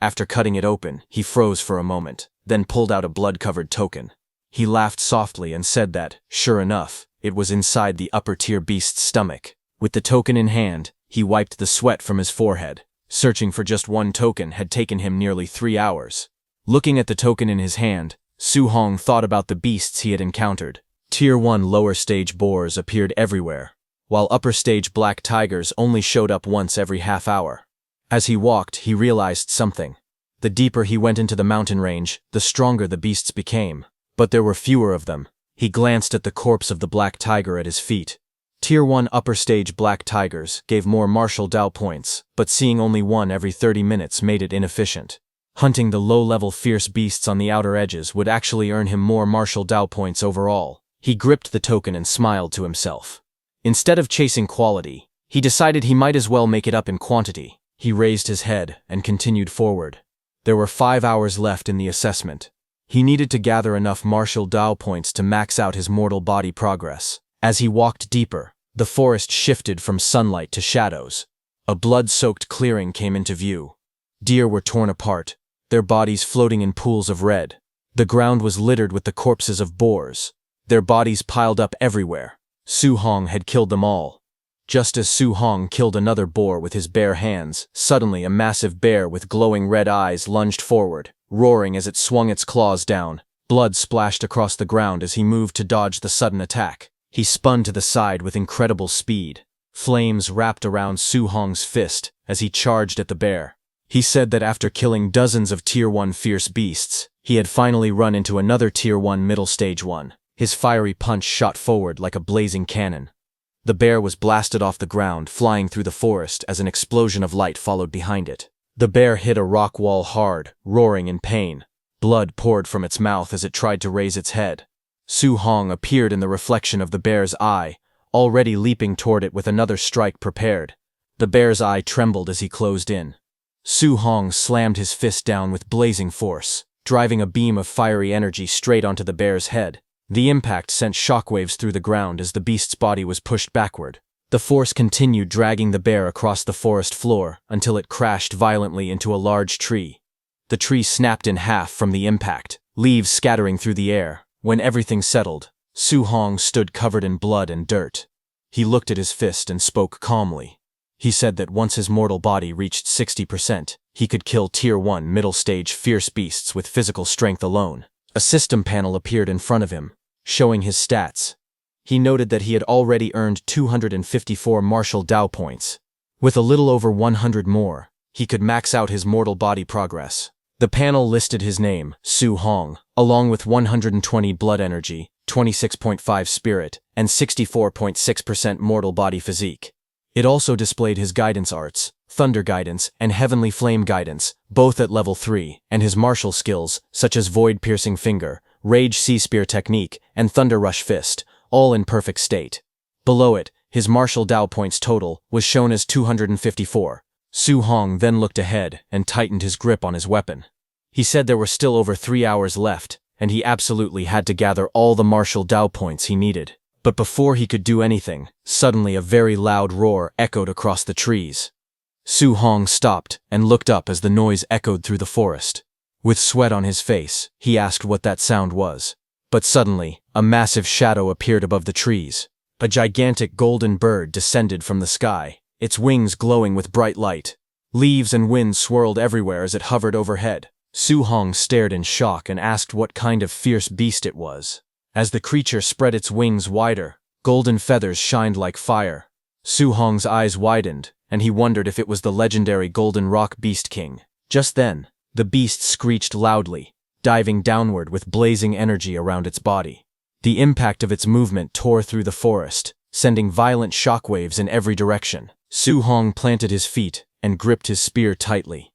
After cutting it open, he froze for a moment, then pulled out a blood-covered token. He laughed softly and said that, sure enough, it was inside the upper-tier beast's stomach. With the token in hand, he wiped the sweat from his forehead. Searching for just one token had taken him nearly 3 hours. Looking at the token in his hand, Su Hong thought about the beasts he had encountered. Tier 1 lower-stage boars appeared everywhere, while upper-stage black tigers only showed up once every half hour. As he walked, he realized something. The deeper he went into the mountain range, the stronger the beasts became. But there were fewer of them. He glanced at the corpse of the black tiger at his feet. Tier 1 upper-stage black tigers gave more martial Dao points, but seeing only one every 30 minutes made it inefficient. Hunting the low-level fierce beasts on the outer edges would actually earn him more martial Dao points overall. He gripped the token and smiled to himself. Instead of chasing quality, he decided he might as well make it up in quantity. He raised his head and continued forward. There were 5 hours left in the assessment. He needed to gather enough martial Dao points to max out his mortal body progress. As he walked deeper, the forest shifted from sunlight to shadows. A blood-soaked clearing came into view. Deer were torn apart, their bodies floating in pools of red. The ground was littered with the corpses of boars, their bodies piled up everywhere. Su Hong had killed them all. Just as Su Hong killed another boar with his bare hands, suddenly a massive bear with glowing red eyes lunged forward, roaring as it swung its claws down. Blood splashed across the ground as he moved to dodge the sudden attack. He spun to the side with incredible speed. Flames wrapped around Su Hong's fist as he charged at the bear. He said that after killing dozens of Tier 1 fierce beasts, he had finally run into another Tier 1 middle stage one. His fiery punch shot forward like a blazing cannon. The bear was blasted off the ground, flying through the forest as an explosion of light followed behind it. The bear hit a rock wall hard, roaring in pain. Blood poured from its mouth as it tried to raise its head. Su Hong appeared in the reflection of the bear's eye, already leaping toward it with another strike prepared. The bear's eye trembled as he closed in. Su Hong slammed his fist down with blazing force, driving a beam of fiery energy straight onto the bear's head. The impact sent shockwaves through the ground as the beast's body was pushed backward. The force continued dragging the bear across the forest floor until it crashed violently into a large tree. The tree snapped in half from the impact, leaves scattering through the air. When everything settled, Su Hong stood covered in blood and dirt. He looked at his fist and spoke calmly. He said that once his mortal body reached 60%, he could kill Tier 1 middle-stage fierce beasts with physical strength alone. A system panel appeared in front of him, showing his stats. He noted that he had already earned 254 martial Dao points. With a little over 100 more, he could max out his mortal body progress. The panel listed his name, Su Hong, along with 120 blood energy, 26.5 spirit, and 64.6% mortal body physique. It also displayed his guidance arts, Thunder Guidance, and Heavenly Flame Guidance, both at level 3, and his martial skills, such as Void Piercing Finger, Rage Sea Spear Technique, and Thunder Rush Fist, all in perfect state. Below it, his martial Dao points total was shown as 254. Su Hong then looked ahead and tightened his grip on his weapon. He said there were still over 3 hours left, and he absolutely had to gather all the martial Dao points he needed. But before he could do anything, suddenly a very loud roar echoed across the trees. Su Hong stopped and looked up as the noise echoed through the forest. With sweat on his face, he asked what that sound was. But suddenly, a massive shadow appeared above the trees. A gigantic golden bird descended from the sky, its wings glowing with bright light. Leaves and wind swirled everywhere as it hovered overhead. Su Hong stared in shock and asked what kind of fierce beast it was. As the creature spread its wings wider, golden feathers shined like fire. Su Hong's eyes widened, and he wondered if it was the legendary Golden Rock Beast King. Just then, the beast screeched loudly, diving downward with blazing energy around its body. The impact of its movement tore through the forest, sending violent shockwaves in every direction. Su Hong planted his feet and gripped his spear tightly.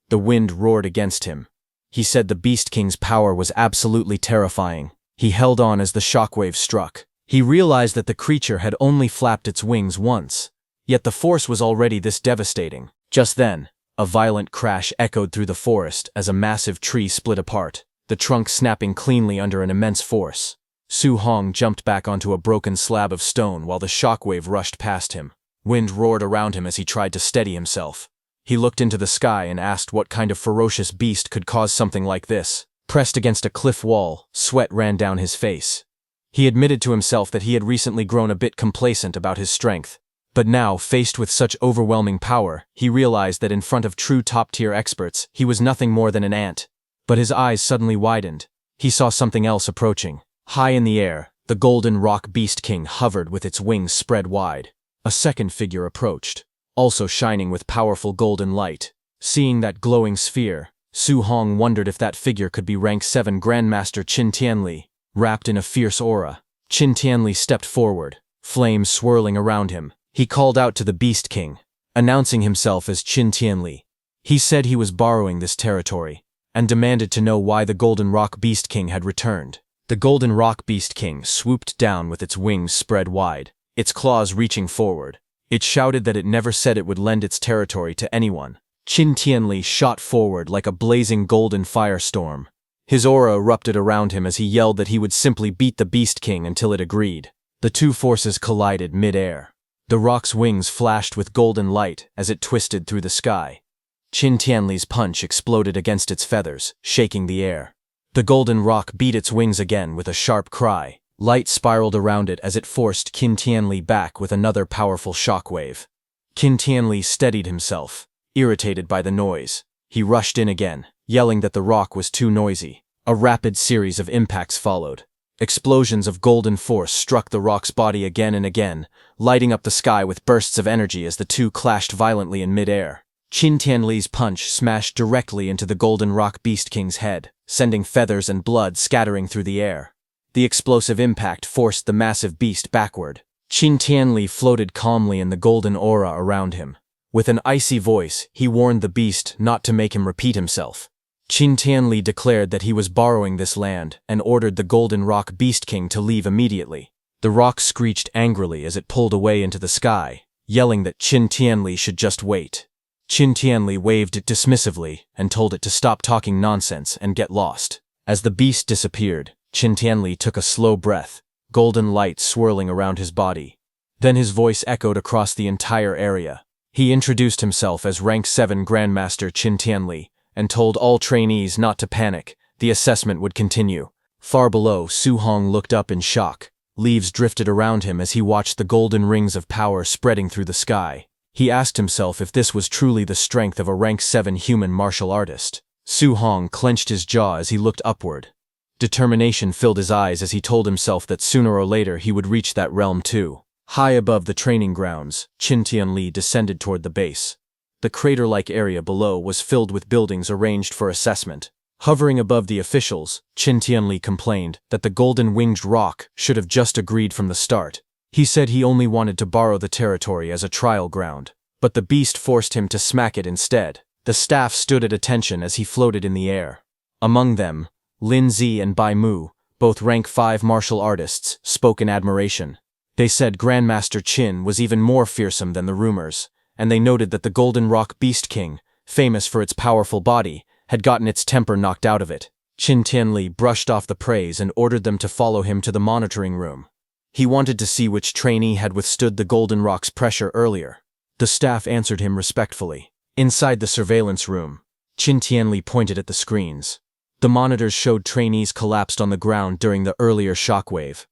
The wind roared against him. He said the Beast King's power was absolutely terrifying. He held on as the shockwave struck. He realized that the creature had only flapped its wings once, yet the force was already this devastating. Just then, a violent crash echoed through the forest as a massive tree split apart, the trunk snapping cleanly under an immense force. Su Hong jumped back onto a broken slab of stone while the shockwave rushed past him. Wind roared around him as he tried to steady himself. He looked into the sky and asked what kind of ferocious beast could cause something like this. Pressed against a cliff wall, sweat ran down his face. He admitted to himself that he had recently grown a bit complacent about his strength. But now, faced with such overwhelming power, he realized that in front of true top-tier experts, he was nothing more than an ant. But his eyes suddenly widened. He saw something else approaching. High in the air, the Golden Rock Beast King hovered with its wings spread wide. A second figure approached, also shining with powerful golden light. Seeing that glowing sphere, Su Hong wondered if that figure could be rank 7 Grandmaster Qin Tianli, wrapped in a fierce aura. Qin Tianli stepped forward, flames swirling around him. He called out to the Beast King, announcing himself as Qin Tianli. He said he was borrowing this territory, and demanded to know why the Golden Rock Beast King had returned. The Golden Rock Beast King swooped down with its wings spread wide, its claws reaching forward. It shouted that it never said it would lend its territory to anyone. Qin Tianli shot forward like a blazing golden firestorm. His aura erupted around him as he yelled that he would simply beat the Beast King until it agreed. The two forces collided mid-air. The rock's wings flashed with golden light as it twisted through the sky. Qin Tianli's punch exploded against its feathers, shaking the air. The golden rock beat its wings again with a sharp cry. Light spiraled around it as it forced Qin Tianli back with another powerful shockwave. Qin Tianli steadied himself, irritated by the noise. He rushed in again, yelling that the rock was too noisy. A rapid series of impacts followed. Explosions of golden force struck the rock's body again and again, lighting up the sky with bursts of energy as the two clashed violently in mid-air. Qin Tianli's punch smashed directly into the Golden Rock Beast King's head, sending feathers and blood scattering through the air. The explosive impact forced the massive beast backward. Qin Tianli floated calmly in the golden aura around him. With an icy voice, he warned the beast not to make him repeat himself. Qin Tianli declared that he was borrowing this land and ordered the Golden Rock Beast King to leave immediately. The rock screeched angrily as it pulled away into the sky, yelling that Qin Tianli should just wait. Qin Tianli waved it dismissively and told it to stop talking nonsense and get lost. As the beast disappeared, Qin Tianli took a slow breath, golden light swirling around his body. Then his voice echoed across the entire area. He introduced himself as Rank 7 Grandmaster Qin Tianli and told all trainees not to panic. The assessment would continue. Far below, Su Hong looked up in shock. Leaves drifted around him as he watched the golden rings of power spreading through the sky. He asked himself if this was truly the strength of a Rank 7 human martial artist. Su Hong clenched his jaw as he looked upward. Determination filled his eyes as he told himself that sooner or later he would reach that realm too. High above the training grounds, Qin Tianli descended toward the base. The crater-like area below was filled with buildings arranged for assessment. Hovering above the officials, Qin Tianli complained that the golden-winged rock should have just agreed from the start. He said he only wanted to borrow the territory as a trial ground. but the beast forced him to smack it instead. The staff stood at attention as he floated in the air. Among them, Lin Zi and Bai Mu, both rank 5 martial artists, spoke in admiration. They said Grandmaster Qin was even more fearsome than the rumors, and they noted that the Golden Rock Beast King, famous for its powerful body, had gotten its temper knocked out of it. Qin Tianli brushed off the praise and ordered them to follow him to the monitoring room. He wanted to see which trainee had withstood the Golden Rock's pressure earlier. The staff answered him respectfully. Inside the surveillance room, Qin Tianli pointed at the screens. The monitors showed trainees collapsed on the ground during the earlier shockwave.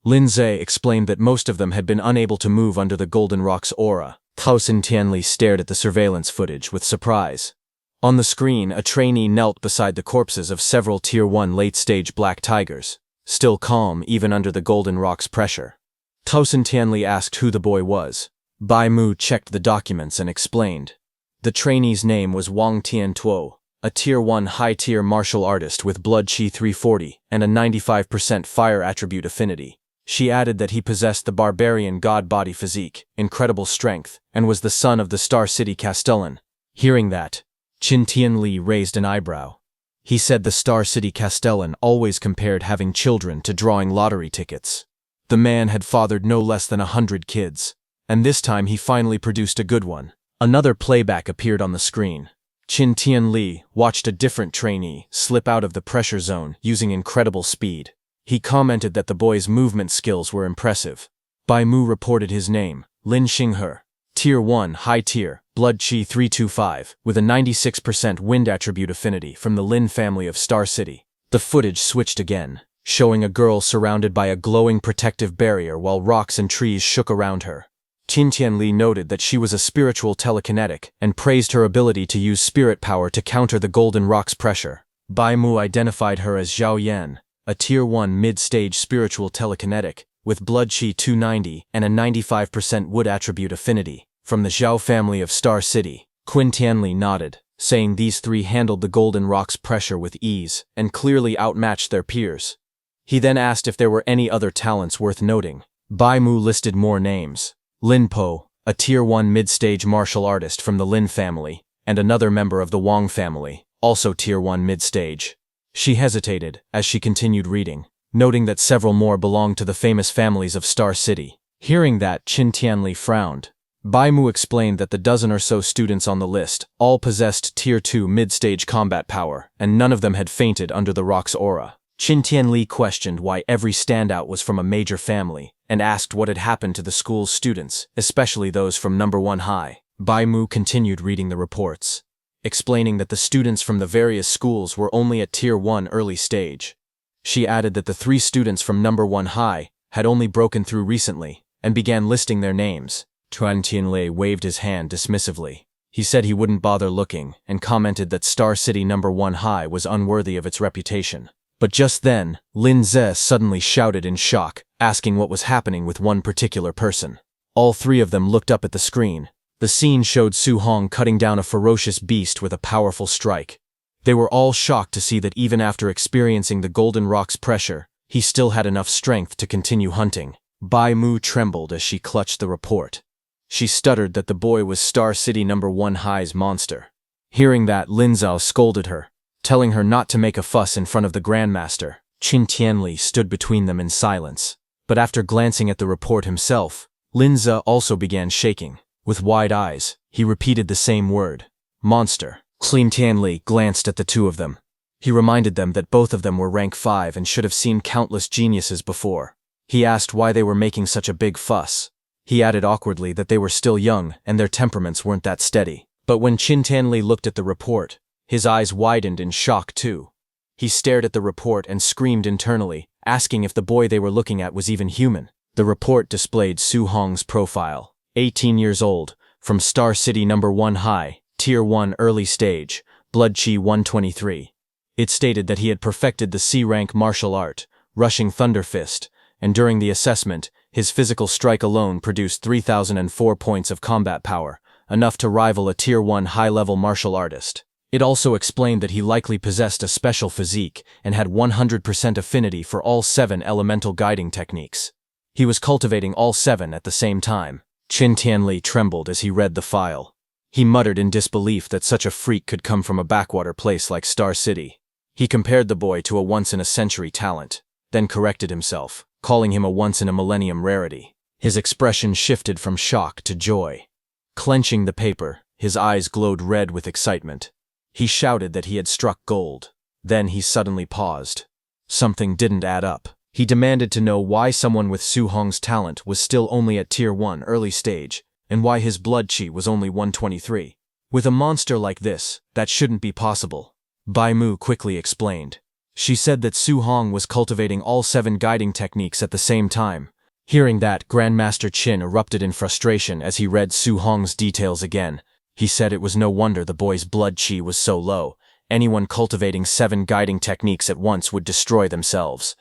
Lin Zi explained that most of them had been unable to move under the Golden Rock's aura. Qin Tianli stared at the surveillance footage with surprise. On the screen, a trainee knelt beside the corpses of several Tier 1 late-stage black tigers, still calm even under the Golden Rock's pressure. Qin Tianli asked who the boy was. Bai Mu checked the documents and explained. The trainee's name was Wang Tiantuo, a Tier 1 high-tier martial artist with blood chi 340 and a 95% fire attribute affinity. She added that he possessed the barbarian god body physique, incredible strength, and was the son of the Star City Castellan. Hearing that, Qin Tianli raised an eyebrow. He said the Star City Castellan always compared having children to drawing lottery tickets. The man had fathered no less than 100 kids, and this time he finally produced a good one. Another playback appeared on the screen. Qin Tianli watched a different trainee slip out of the pressure zone using incredible speed. He commented that the boy's movement skills were impressive. Bai Mu reported his name, Lin Xinghe, Tier 1 high tier, blood chi 325, with a 96% wind attribute affinity from the Lin family of Star City. The footage switched again, showing a girl surrounded by a glowing protective barrier while rocks and trees shook around her. Qin Tianli noted that she was a spiritual telekinetic and praised her ability to use spirit power to counter the Golden Rock's pressure. Bai Mu identified her as Zhao Yan, a Tier 1 mid-stage spiritual telekinetic, with blood chi 290 and a 95% wood attribute affinity, from the Zhao family of Star City. Qin Tianli nodded, saying these three handled the Golden Rock's pressure with ease and clearly outmatched their peers. He then asked if there were any other talents worth noting. Bai Mu listed more names. Lin Po, a Tier 1 mid-stage martial artist from the Lin family, and another member of the Wang family, also Tier 1 mid-stage. She hesitated as she continued reading, noting that several more belonged to the famous families of Star City. Hearing that, Qin Tianli frowned. Bai Mu explained that the dozen or so students on the list all possessed Tier 2 mid-stage combat power, and none of them had fainted under the rock's aura. Qin Tianli questioned why every standout was from a major family, and asked what had happened to the school's students, especially those from number 1 high. Bai Mu continued reading the reports, explaining that the students from the various schools were only at Tier 1 early stage. She added that the 3 students from number 1 high had only broken through recently, and began listing their names. Qin Tianli waved his hand dismissively. He said he wouldn't bother looking, and commented that Star City number 1 high was unworthy of its reputation. But just then, Lin Zi suddenly shouted in shock, asking what was happening with one particular person. All 3 of them looked up at the screen. The scene showed Su Hong cutting down a ferocious beast with a powerful strike. They were all shocked to see that even after experiencing the Golden Rock's pressure, he still had enough strength to continue hunting. Bai Mu trembled as she clutched the report. She stuttered that the boy was Star City number 1 high's monster. Hearing that, Lin Zhao scolded her, telling her not to make a fuss in front of the Grandmaster. Qin Tianli stood between them in silence. But after glancing at the report himself, Lin Zhao also began shaking. With wide eyes, he repeated the same word, monster. Qin Tianli glanced at the 2 of them. He reminded them that both of them were rank 5 and should have seen countless geniuses before. He asked why they were making such a big fuss. He added awkwardly that they were still young and their temperaments weren't that steady. But when Qin Tianli looked at the report, his eyes widened in shock too. He stared at the report and screamed internally, asking if the boy they were looking at was even human. The report displayed Su Hong's profile. 18 years old, from Star City number 1 high, Tier 1 early stage, blood chi 123. It stated that he had perfected the C-rank martial art, Rushing Thunder Fist, and during the assessment, his physical strike alone produced 3,004 points of combat power, enough to rival a Tier 1 high-level martial artist. It also explained that he likely possessed a special physique and had 100% affinity for all 7 elemental guiding techniques. He was cultivating all 7 at the same time. Qin Tianli trembled as he read the file. He muttered in disbelief that such a freak could come from a backwater place like Star City. He compared the boy to a once-in-a-century talent, then corrected himself, calling him a once-in-a-millennium rarity. His expression shifted from shock to joy. Clenching the paper, his eyes glowed red with excitement. He shouted that he had struck gold. Then he suddenly paused. Something didn't add up. He demanded to know why someone with Su Hong's talent was still only at Tier 1 early stage, and why his blood chi was only 123. With a monster like this, that shouldn't be possible. Bai Mu quickly explained. She said that Su Hong was cultivating all 7 guiding techniques at the same time. Hearing that, Grandmaster Qin erupted in frustration as he read Su Hong's details again. He said it was no wonder the boy's blood chi was so low. Anyone cultivating 7 guiding techniques at once would destroy themselves.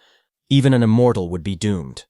Even an immortal would be doomed.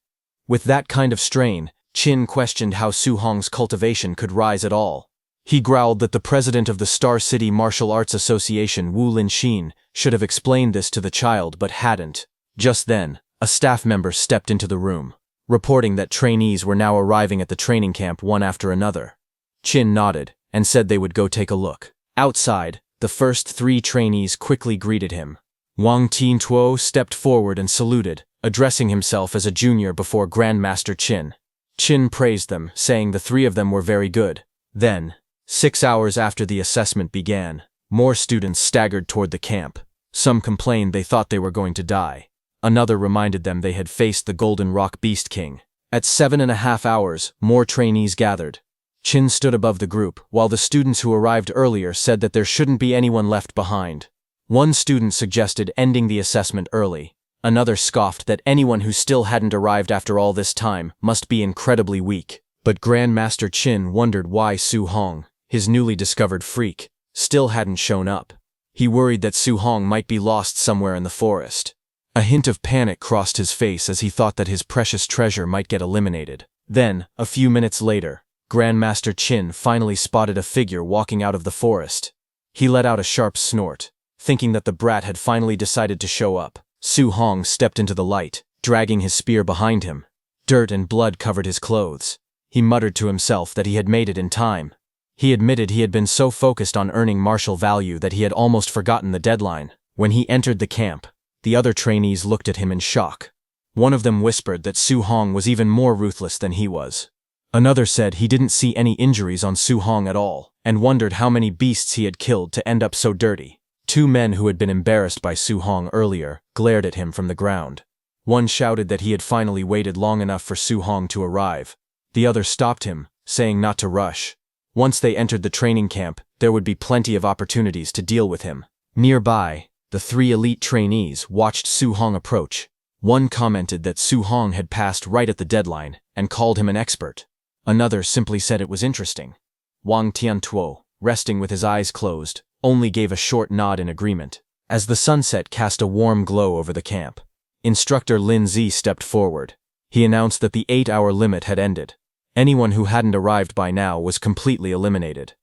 With that kind of strain, Qin questioned how Su Hong's cultivation could rise at all. He growled that the president of the Star City Martial Arts Association, Wu Linxin, should have explained this to the child but hadn't. Just then, a staff member stepped into the room, reporting that trainees were now arriving at the training camp one after another. Qin nodded and said they would go take a look. Outside, the first 3 trainees quickly greeted him. Wang Tiantuo stepped forward and saluted, addressing himself as a junior before Grandmaster Qin. Qin praised them, saying the 3 of them were very good. Then, 6 hours after the assessment began, more students staggered toward the camp. Some complained they thought they were going to die. Another reminded them they had faced the Golden Rock Beast King. At 7.5 hours, more trainees gathered. Qin stood above the group, while the students who arrived earlier said that there shouldn't be anyone left behind. One student suggested ending the assessment early. Another scoffed that anyone who still hadn't arrived after all this time must be incredibly weak. But Grandmaster Qin wondered why Su Hong, his newly discovered freak, still hadn't shown up. He worried that Su Hong might be lost somewhere in the forest. A hint of panic crossed his face as he thought that his precious treasure might get eliminated. Then, a few minutes later, Grandmaster Qin finally spotted a figure walking out of the forest. He let out a sharp snort, thinking that the brat had finally decided to show up. Su Hong stepped into the light, dragging his spear behind him. Dirt and blood covered his clothes. He muttered to himself that he had made it in time. He admitted he had been so focused on earning martial value that he had almost forgotten the deadline. When he entered the camp, the other trainees looked at him in shock. One of them whispered that Su Hong was even more ruthless than he was. Another said he didn't see any injuries on Su Hong at all, and wondered how many beasts he had killed to end up so dirty. 2 men who had been embarrassed by Su Hong earlier glared at him from the ground. One shouted that he had finally waited long enough for Su Hong to arrive. The other stopped him, saying not to rush. Once they entered the training camp, there would be plenty of opportunities to deal with him. Nearby, the 3 elite trainees watched Su Hong approach. One commented that Su Hong had passed right at the deadline and called him an expert. Another simply said it was interesting. Wang Tiantuo, resting with his eyes closed, only gave a short nod in agreement. As the sunset cast a warm glow over the camp, Instructor Lin Zi stepped forward. He announced that the 8-hour limit had ended. Anyone who hadn't arrived by now was completely eliminated.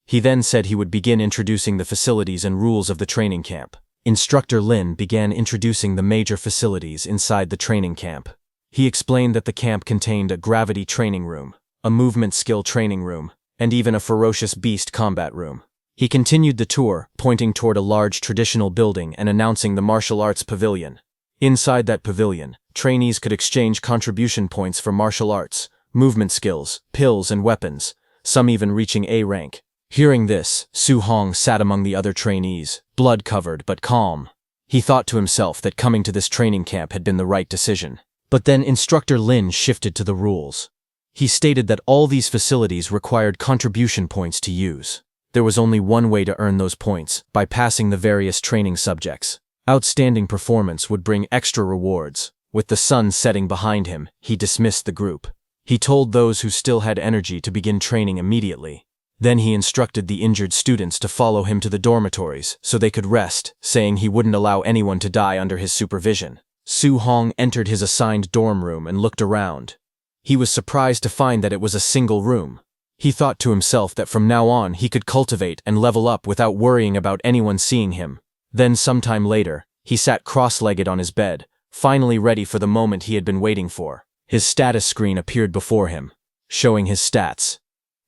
He then said he would begin introducing the facilities and rules of the training camp. Instructor Lin began introducing the major facilities inside the training camp. He explained that the camp contained a gravity training room, a movement skill training room, and even a ferocious beast combat room. He continued the tour, pointing toward a large traditional building and announcing the martial arts pavilion. Inside that pavilion, trainees could exchange contribution points for martial arts, movement skills, pills, and weapons, some even reaching A rank. Hearing this, Su Hong sat among the other trainees, blood-covered but calm. He thought to himself that coming to this training camp had been the right decision. But then Instructor Lin shifted to the rules. He stated that all these facilities required contribution points to use. There was only one way to earn those points, by passing the various training subjects. Outstanding performance would bring extra rewards. With the sun setting behind him, he dismissed the group. He told those who still had energy to begin training immediately. Then he instructed the injured students to follow him to the dormitories so they could rest, saying he wouldn't allow anyone to die under his supervision. Su Hong entered his assigned dorm room and looked around. He was surprised to find that it was a single room. He thought to himself that from now on he could cultivate and level up without worrying about anyone seeing him. Then sometime later, he sat cross-legged on his bed, finally ready for the moment he had been waiting for. His status screen appeared before him. showing his stats.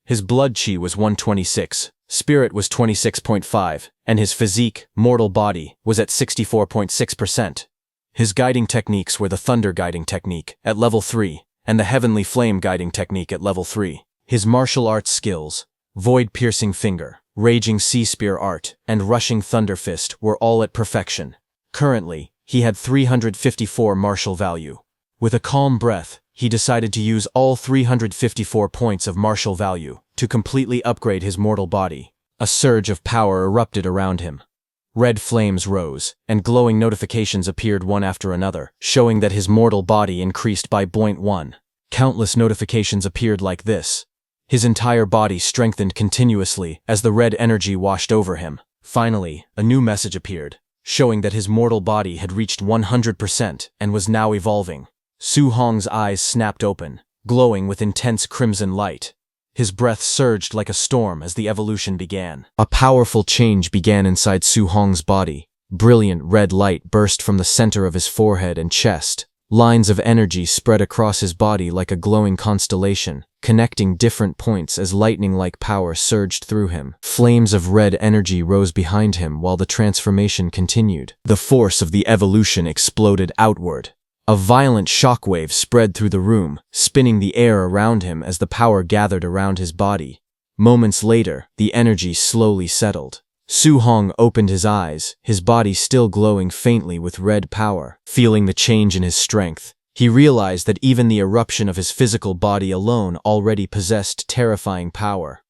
His blood chi was 126, spirit was 26.5, and his physique, mortal body, was at 64.6%. His guiding techniques were the Thunder Guiding Technique at level 3 and the Heavenly Flame Guiding Technique at level 3. His martial arts skills, Void Piercing Finger, Raging Sea Spear Art, and Rushing Thunder Fist were all at perfection. Currently, he had 354 martial value. With a calm breath, he decided to use all 354 points of martial value to completely upgrade his mortal body. A surge of power erupted around him. Red flames rose, and glowing notifications appeared one after another, showing that his mortal body increased by 0.1. Countless notifications appeared like this. His entire body strengthened continuously as the red energy washed over him. Finally, a new message appeared, showing that his mortal body had reached 100% and was now evolving. Su Hong's eyes snapped open, glowing with intense crimson light. His breath surged like a storm as the evolution began. A powerful change began inside Su Hong's body. Brilliant red light burst from the center of his forehead and chest. Lines of energy spread across his body like a glowing constellation, connecting different points as lightning-like power surged through him. Flames of red energy rose behind him while the transformation continued. The force of the evolution exploded outward. A violent shockwave spread through the room, spinning the air around him as the power gathered around his body. Moments later, the energy slowly settled. Su Hong opened his eyes, his body still glowing faintly with red power. Feeling the change in his strength, he realized that even the eruption of his physical body alone already possessed terrifying power.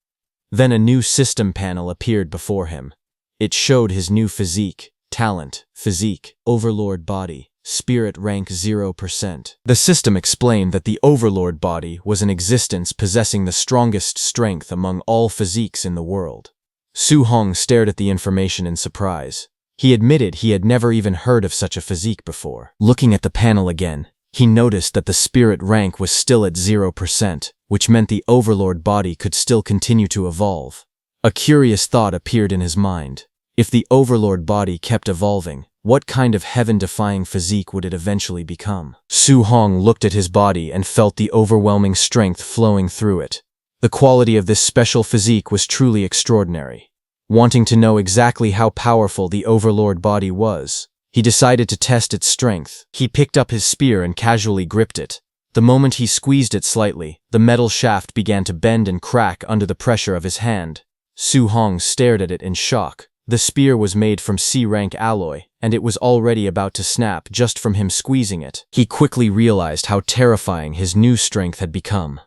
Then a new system panel appeared before him. It showed his new physique, talent, physique, overlord body. Spirit rank 0%. The system explained that the Overlord body was an existence possessing the strongest strength among all physiques in the world. Su Hong stared at the information in surprise. He admitted he had never even heard of such a physique before. Looking at the panel again, he noticed that the spirit rank was still at 0%, which meant the Overlord body could still continue to evolve. A curious thought appeared in his mind. If the Overlord body kept evolving, what kind of heaven-defying physique would it eventually become? Su Hong looked at his body and felt the overwhelming strength flowing through it. The quality of this special physique was truly extraordinary. Wanting to know exactly how powerful the Overlord body was, he decided to test its strength. He picked up his spear and casually gripped it. The moment he squeezed it slightly, the metal shaft began to bend and crack under the pressure of his hand. Su Hong stared at it in shock. The spear was made from C-rank alloy, and it was already about to snap just from him squeezing it. He quickly realized how terrifying his new strength had become.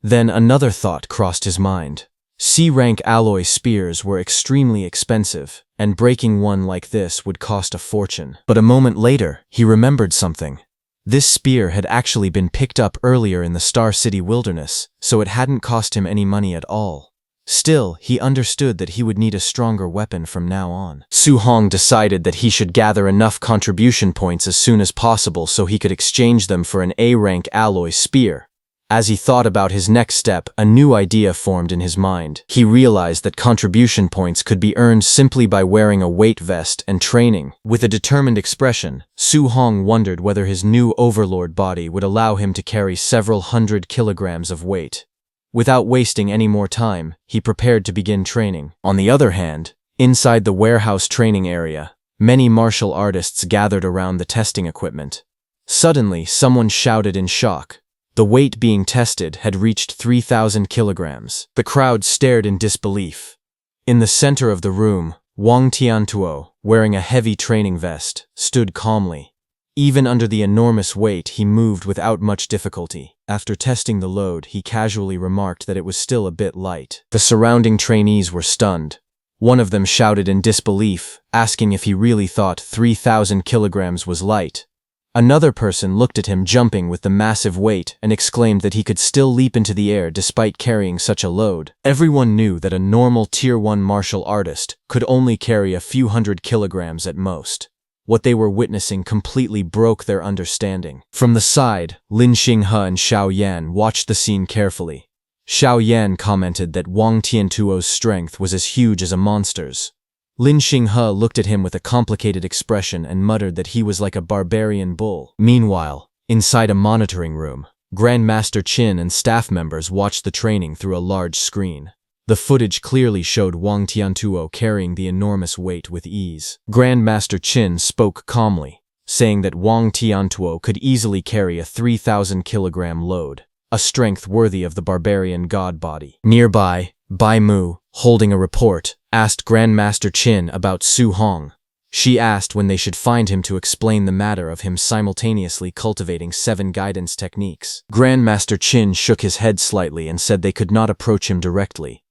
Then another thought crossed his mind. C-rank alloy spears were extremely expensive, and breaking one like this would cost a fortune. But a moment later, he remembered something. This spear had actually been picked up earlier in the Star City wilderness, so it hadn't cost him any money at all. Still, he understood that he would need a stronger weapon from now on. Su Hong decided that he should gather enough contribution points as soon as possible so he could exchange them for an A-rank alloy spear. As he thought about his next step, a new idea formed in his mind. He realized that contribution points could be earned simply by wearing a weight vest and training. With a determined expression, Su Hong wondered whether his new Overlord body would allow him to carry several hundred kilograms of weight. Without wasting any more time, he prepared to begin training. On the other hand, inside the warehouse training area, many martial artists gathered around the testing equipment. Suddenly, someone shouted in shock. The weight being tested had reached 3,000 kilograms. The crowd stared in disbelief. In the center of the room, Wang Tiantuo, wearing a heavy training vest, stood calmly. Even under the enormous weight, he moved without much difficulty. After testing the load, he casually remarked that it was still a bit light. The surrounding trainees were stunned. One of them shouted in disbelief, asking if he really thought 3,000 kilograms was light. Another person looked at him jumping with the massive weight and exclaimed that he could still leap into the air despite carrying such a load. Everyone knew that a normal Tier 1 martial artist could only carry a few hundred kilograms at most. What they were witnessing completely broke their understanding. From the side, Lin Xinghe and Xiao Yan watched the scene carefully. Xiao Yan commented that Wang Tiantuo's strength was as huge as a monster's. Lin Xinghe looked at him with a complicated expression and muttered that he was like a barbarian bull. Meanwhile, inside a monitoring room, Grandmaster Qin and staff members watched the training through a large screen. The footage clearly showed Wang Tiantuo carrying the enormous weight with ease. Grandmaster Qin spoke calmly, saying that Wang Tiantuo could easily carry a 3,000-kilogram load, a strength worthy of the barbarian god body. Nearby, Bai Mu, holding a report, asked Grandmaster Qin about Su Hong. She asked when they should find him to explain the matter of him simultaneously cultivating 7 guidance techniques. Grandmaster Qin shook his head slightly and said they could not approach him directly.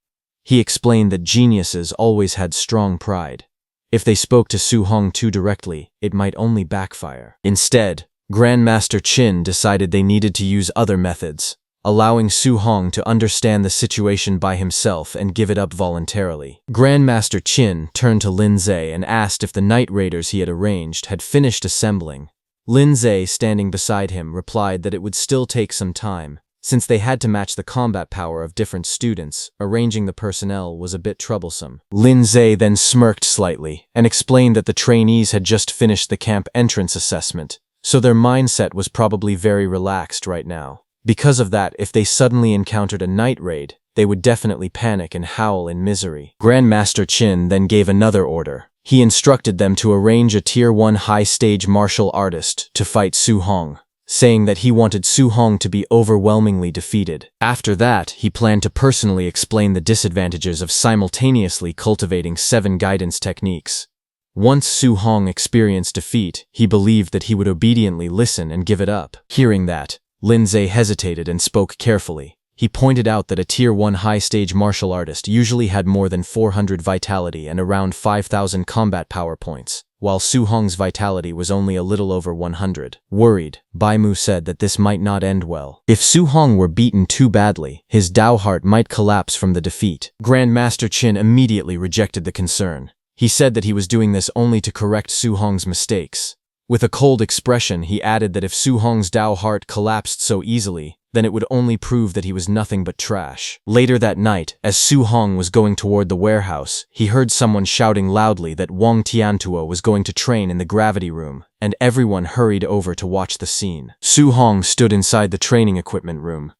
He explained that geniuses always had strong pride. If they spoke to Su Hong too directly, it might only backfire. Instead, Grandmaster Qin decided they needed to use other methods, allowing Su Hong to understand the situation by himself and give it up voluntarily. Grandmaster Qin turned to Lin Zhe and asked if the night raiders he had arranged had finished assembling. Lin Zhe, standing beside him, replied that it would still take some time. Since they had to match the combat power of different students, arranging the personnel was a bit troublesome. Lin Zhe then smirked slightly and explained that the trainees had just finished the camp entrance assessment, so their mindset was probably very relaxed right now. Because of that, if they suddenly encountered a night raid, they would definitely panic and howl in misery. Grandmaster Qin then gave another order. He instructed them to arrange a Tier 1 high-stage martial artist to fight Su Hong, saying that he wanted Su Hong to be overwhelmingly defeated. After that, he planned to personally explain the disadvantages of simultaneously cultivating 7 guidance techniques. Once Su Hong experienced defeat, he believed that he would obediently listen and give it up. Hearing that, Lin Zhe hesitated and spoke carefully. He pointed out that a Tier 1 high-stage martial artist usually had more than 400 vitality and around 5,000 combat power points, while Su Hong's vitality was only a little over 100. Worried, Bai Mu said that this might not end well. If Su Hong were beaten too badly, his Dao heart might collapse from the defeat. Grandmaster Qin immediately rejected the concern. He said that he was doing this only to correct Su Hong's mistakes. With a cold expression, he added that if Su Hong's Dao heart collapsed so easily, then it would only prove that he was nothing but trash. Later that night, as Su Hong was going toward the warehouse, he heard someone shouting loudly that Wang Tiantuo was going to train in the gravity room, and everyone hurried over to watch the scene. Su Hong stood inside the training equipment room.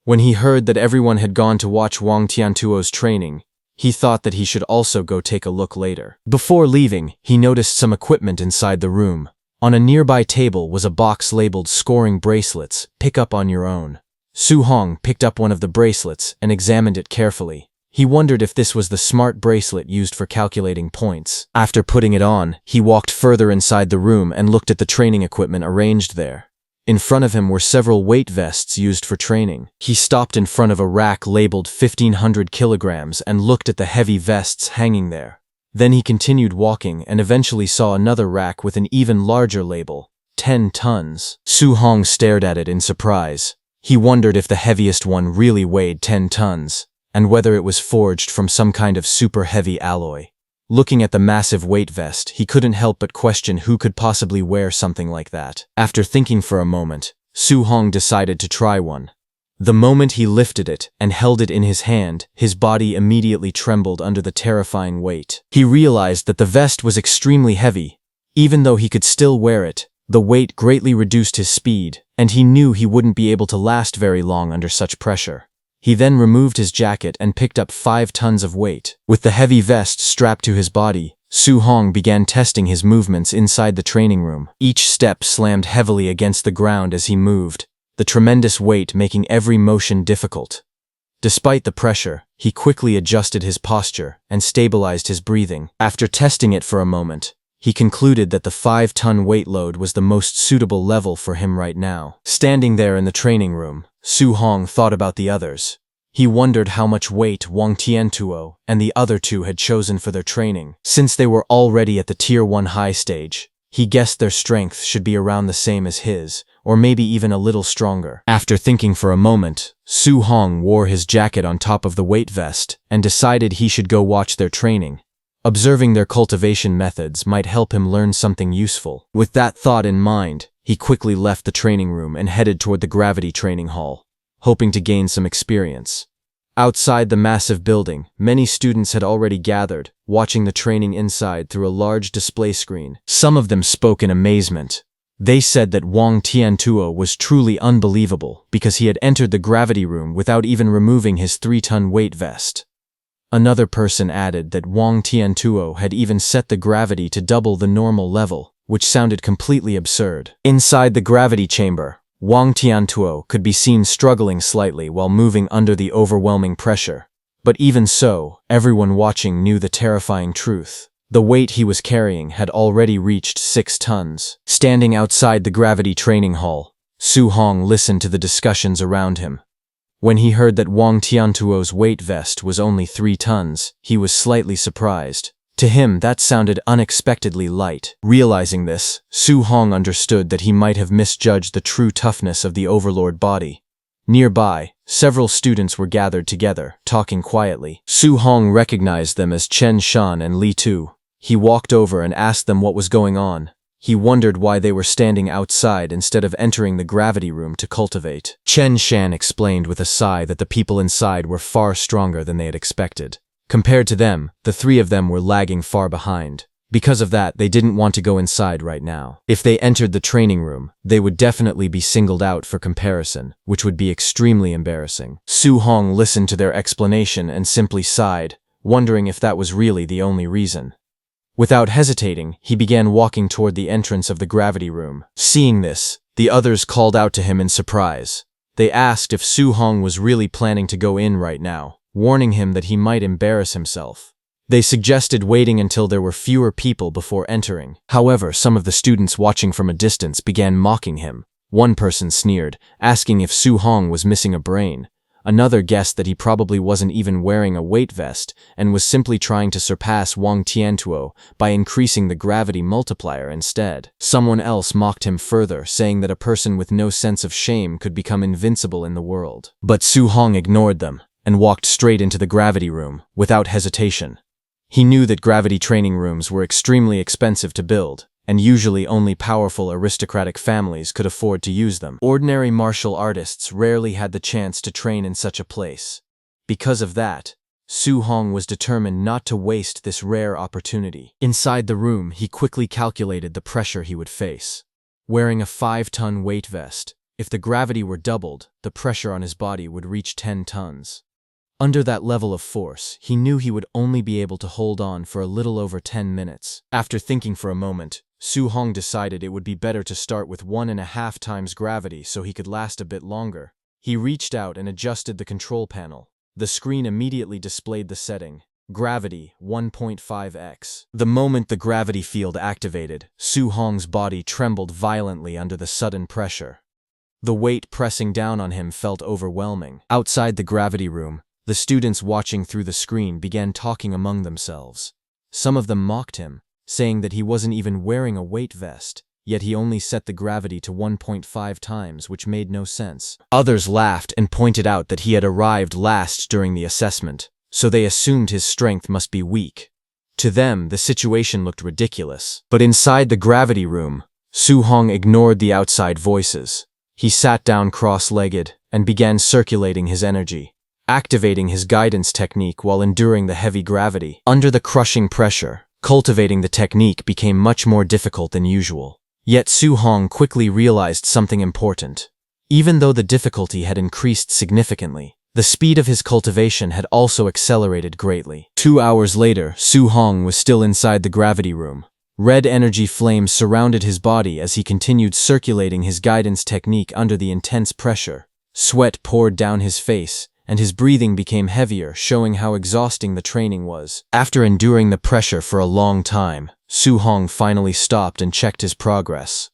When he heard that everyone had gone to watch Wang Tiantuo's training, he thought that he should also go take a look later. Before leaving, he noticed some equipment inside the room. On a nearby table was a box labeled "Scoring Bracelets, pick up on your own." Su Hong picked up one of the bracelets and examined it carefully. He wondered if this was the smart bracelet used for calculating points. After putting it on, he walked further inside the room and looked at the training equipment arranged there. In front of him were several weight vests used for training. He stopped in front of a rack labeled 1,500 kilograms and looked at the heavy vests hanging there. Then he continued walking and eventually saw another rack with an even larger label, 10 tons. Su Hong stared at it in surprise. He wondered if the heaviest one really weighed 10 tons, and whether it was forged from some kind of super heavy alloy. Looking at the massive weight vest, he couldn't help but question who could possibly wear something like that. After thinking for a moment, Su Hong decided to try one. The moment he lifted it and held it in his hand, his body immediately trembled under the terrifying weight. He realized that the vest was extremely heavy. Even though he could still wear it, the weight greatly reduced his speed, and he knew he wouldn't be able to last very long under such pressure. He then removed his jacket and picked up 5 tons of weight. With the heavy vest strapped to his body, Su Hong began testing his movements inside the training room. Each step slammed heavily against the ground as he moved, the tremendous weight making every motion difficult. Despite the pressure, he quickly adjusted his posture and stabilized his breathing. After testing it for a moment, he concluded that the 5-ton weight load was the most suitable level for him right now. Standing there in the training room, Su Hong thought about the others. He wondered how much weight Wang Tiantuo and the other 2 had chosen for their training. Since they were already at the Tier 1 high stage, he guessed their strength should be around the same as his, or maybe even a little stronger. After thinking for a moment, Su Hong wore his jacket on top of the weight vest and decided he should go watch their training. Observing their cultivation methods might help him learn something useful. With that thought in mind, he quickly left the training room and headed toward the gravity training hall, hoping to gain some experience. Outside the massive building, many students had already gathered, watching the training inside through a large display screen. Some of them spoke in amazement. They said that Wang Tiantuo was truly unbelievable because he had entered the gravity room without even removing his 3-ton weight vest. Another person added that Wang Tiantuo had even set the gravity to double the normal level, which sounded completely absurd. Inside the gravity chamber, Wang Tiantuo could be seen struggling slightly while moving under the overwhelming pressure. But even so, everyone watching knew the terrifying truth. The weight he was carrying had already reached 6 tons. Standing outside the gravity training hall, Su Hong listened to the discussions around him. When he heard that Wang Tiantuo's weight vest was only 3 tons, he was slightly surprised. To him, that sounded unexpectedly light. Realizing this, Su Hong understood that he might have misjudged the true toughness of the overlord body. Nearby, several students were gathered together, talking quietly. Su Hong recognized them as Chen Shan and Li Tu. He walked over and asked them what was going on. He wondered why they were standing outside instead of entering the gravity room to cultivate. Chen Shan explained with a sigh that the people inside were far stronger than they had expected. Compared to them, the 3 of them were lagging far behind. Because of that, they didn't want to go inside right now. If they entered the training room, they would definitely be singled out for comparison, which would be extremely embarrassing. Su Hong listened to their explanation and simply sighed, wondering if that was really the only reason. Without hesitating, he began walking toward the entrance of the gravity room. Seeing this, the others called out to him in surprise. They asked if Su Hong was really planning to go in right now, warning him that he might embarrass himself. They suggested waiting until there were fewer people before entering. However, some of the students watching from a distance began mocking him. One person sneered, asking if Su Hong was missing a brain. Another guessed that he probably wasn't even wearing a weight vest and was simply trying to surpass Wang Tiantuo by increasing the gravity multiplier instead. Someone else mocked him further, saying that a person with no sense of shame could become invincible in the world. But Su Hong ignored them and walked straight into the gravity room without hesitation. He knew that gravity training rooms were extremely expensive to build, and usually only powerful aristocratic families could afford to use them. Ordinary martial artists rarely had the chance to train in such a place. Because of that, Su Hong was determined not to waste this rare opportunity. Inside the room, he quickly calculated the pressure he would face. Wearing a 5-ton weight vest, if the gravity were doubled, the pressure on his body would reach 10 tons. Under that level of force, he knew he would only be able to hold on for a little over 10 minutes. After thinking for a moment, Su Hong decided it would be better to start with 1.5 times gravity so he could last a bit longer. He reached out and adjusted the control panel. The screen immediately displayed the setting, Gravity 1.5x. The moment the gravity field activated, Su Hong's body trembled violently under the sudden pressure. The weight pressing down on him felt overwhelming. Outside the gravity room, the students watching through the screen began talking among themselves. Some of them mocked him, saying that he wasn't even wearing a weight vest, yet he only set the gravity to 1.5 times, which made no sense. Others laughed and pointed out that he had arrived last during the assessment, so they assumed his strength must be weak. To them, the situation looked ridiculous. But inside the gravity room, Su Hong ignored the outside voices. He sat down cross-legged and began circulating his energy, activating his guidance technique while enduring the heavy gravity. Under the crushing pressure, cultivating the technique became much more difficult than usual. Yet Su Hong quickly realized something important. Even though the difficulty had increased significantly, the speed of his cultivation had also accelerated greatly. 2 hours later, Su Hong was still inside the gravity room. Red energy flames surrounded his body as he continued circulating his guidance technique under the intense pressure. Sweat poured down his face, and his breathing became heavier, showing how exhausting the training was. After enduring the pressure for a long time, Su Hong finally stopped and checked his progress.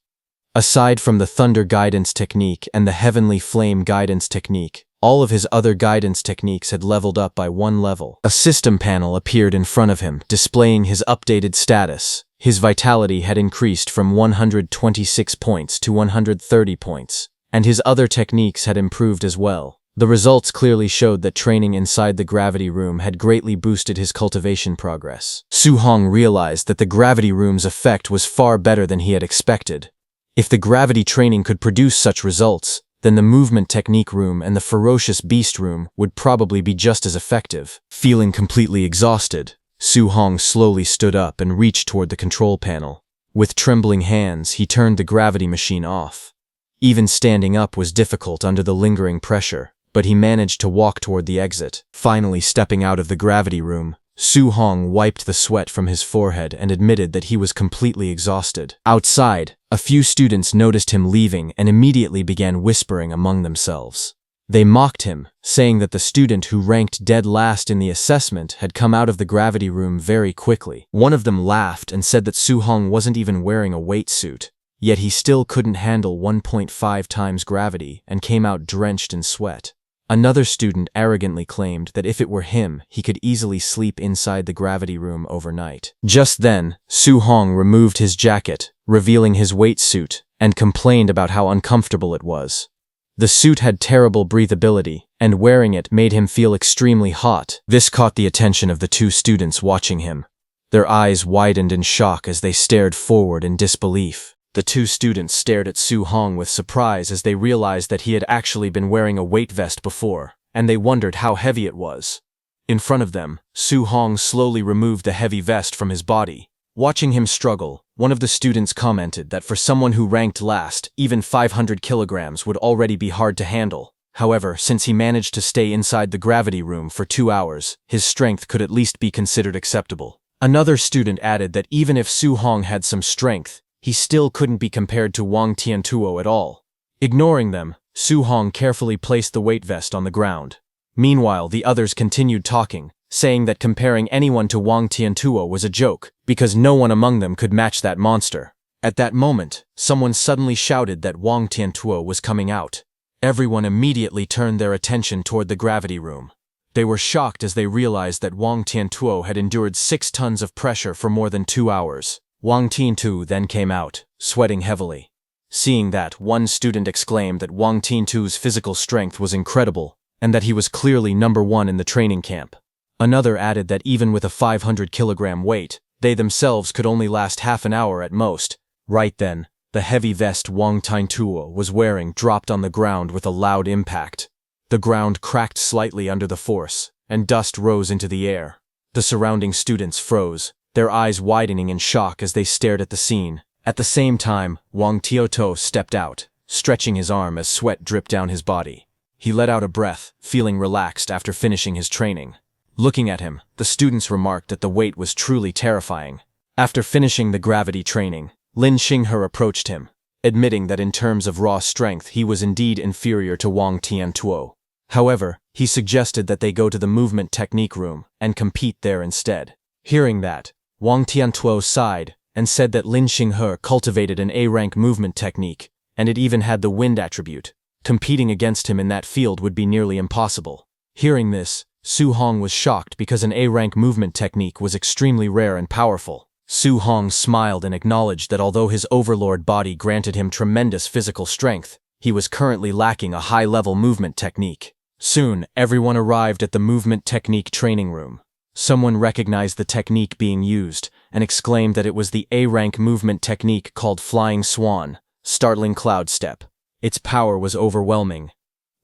Aside from the Thunder Guidance Technique and the Heavenly Flame Guidance Technique, all of his other guidance techniques had leveled up by 1 level. A system panel appeared in front of him, displaying his updated status. His vitality had increased from 126 points to 130 points, and his other techniques had improved as well. The results clearly showed that training inside the gravity room had greatly boosted his cultivation progress. Su Hong realized that the gravity room's effect was far better than he had expected. If the gravity training could produce such results, then the movement technique room and the ferocious beast room would probably be just as effective. Feeling completely exhausted, Su Hong slowly stood up and reached toward the control panel. With trembling hands, he turned the gravity machine off. Even standing up was difficult under the lingering pressure, but he managed to walk toward the exit. Finally stepping out of the gravity room, Su Hong wiped the sweat from his forehead and admitted that he was completely exhausted. Outside, a few students noticed him leaving and immediately began whispering among themselves. They mocked him, saying that the student who ranked dead last in the assessment had come out of the gravity room very quickly. One of them laughed and said that Su Hong wasn't even wearing a weight suit, yet he still couldn't handle 1.5 times gravity and came out drenched in sweat. Another student arrogantly claimed that if it were him, he could easily sleep inside the gravity room overnight. Just then, Su Hong removed his jacket, revealing his weight suit, and complained about how uncomfortable it was. The suit had terrible breathability, and wearing it made him feel extremely hot. This caught the attention of the two students watching him. Their eyes widened in shock as they stared forward in disbelief. The two students stared at Su Hong with surprise as they realized that he had actually been wearing a weight vest before, and they wondered how heavy it was. In front of them, Su Hong slowly removed the heavy vest from his body. Watching him struggle, one of the students commented that for someone who ranked last, even 500 kilograms would already be hard to handle. However, since he managed to stay inside the gravity room for 2 hours, his strength could at least be considered acceptable. Another student added that even if Su Hong had some strength, he still couldn't be compared to Wang Tiantuo at all. Ignoring them, Su Hong carefully placed the weight vest on the ground. Meanwhile, the others continued talking, saying that comparing anyone to Wang Tiantuo was a joke, because no one among them could match that monster. At that moment, someone suddenly shouted that Wang Tiantuo was coming out. Everyone immediately turned their attention toward the gravity room. They were shocked as they realized that Wang Tiantuo had endured 6 tons of pressure for more than 2 hours. Wang Tiantu then came out, sweating heavily. Seeing that, one student exclaimed that Wang Tiantu's physical strength was incredible, and that he was clearly #1 in the training camp. Another added that even with a 500-kilogram weight, they themselves could only last half an hour at most. Right then, the heavy vest Wang Tiantuo was wearing dropped on the ground with a loud impact. The ground cracked slightly under the force, and dust rose into the air. The surrounding students froze, their eyes widening in shock as they stared at the scene. At the same time, Wang Tiantuo stepped out, stretching his arm as sweat dripped down his body. He let out a breath, feeling relaxed after finishing his training. Looking at him, the students remarked that the weight was truly terrifying. After finishing the gravity training, Lin Xinghe approached him, admitting that in terms of raw strength he was indeed inferior to Wang Tiantuo. However, he suggested that they go to the movement technique room and compete there instead. Hearing that, Wang Tiantuo sighed and said that Lin Xinghe cultivated an A-rank movement technique, and it even had the wind attribute. Competing against him in that field would be nearly impossible. Hearing this, Su Hong was shocked because an A-rank movement technique was extremely rare and powerful. Su Hong smiled and acknowledged that although his overlord body granted him tremendous physical strength, he was currently lacking a high-level movement technique. Soon, everyone arrived at the movement technique training room. Someone recognized the technique being used and exclaimed that it was the A-rank movement technique called Flying Swan, Startling Cloud Step. Its power was overwhelming.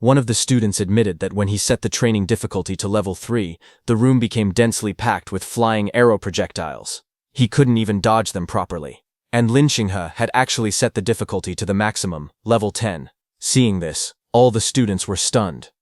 One of the students admitted that when he set the training difficulty to level 3, the room became densely packed with flying arrow projectiles. He couldn't even dodge them properly. And Lin Xinghe had actually set the difficulty to the maximum, level 10. Seeing this, all the students were stunned.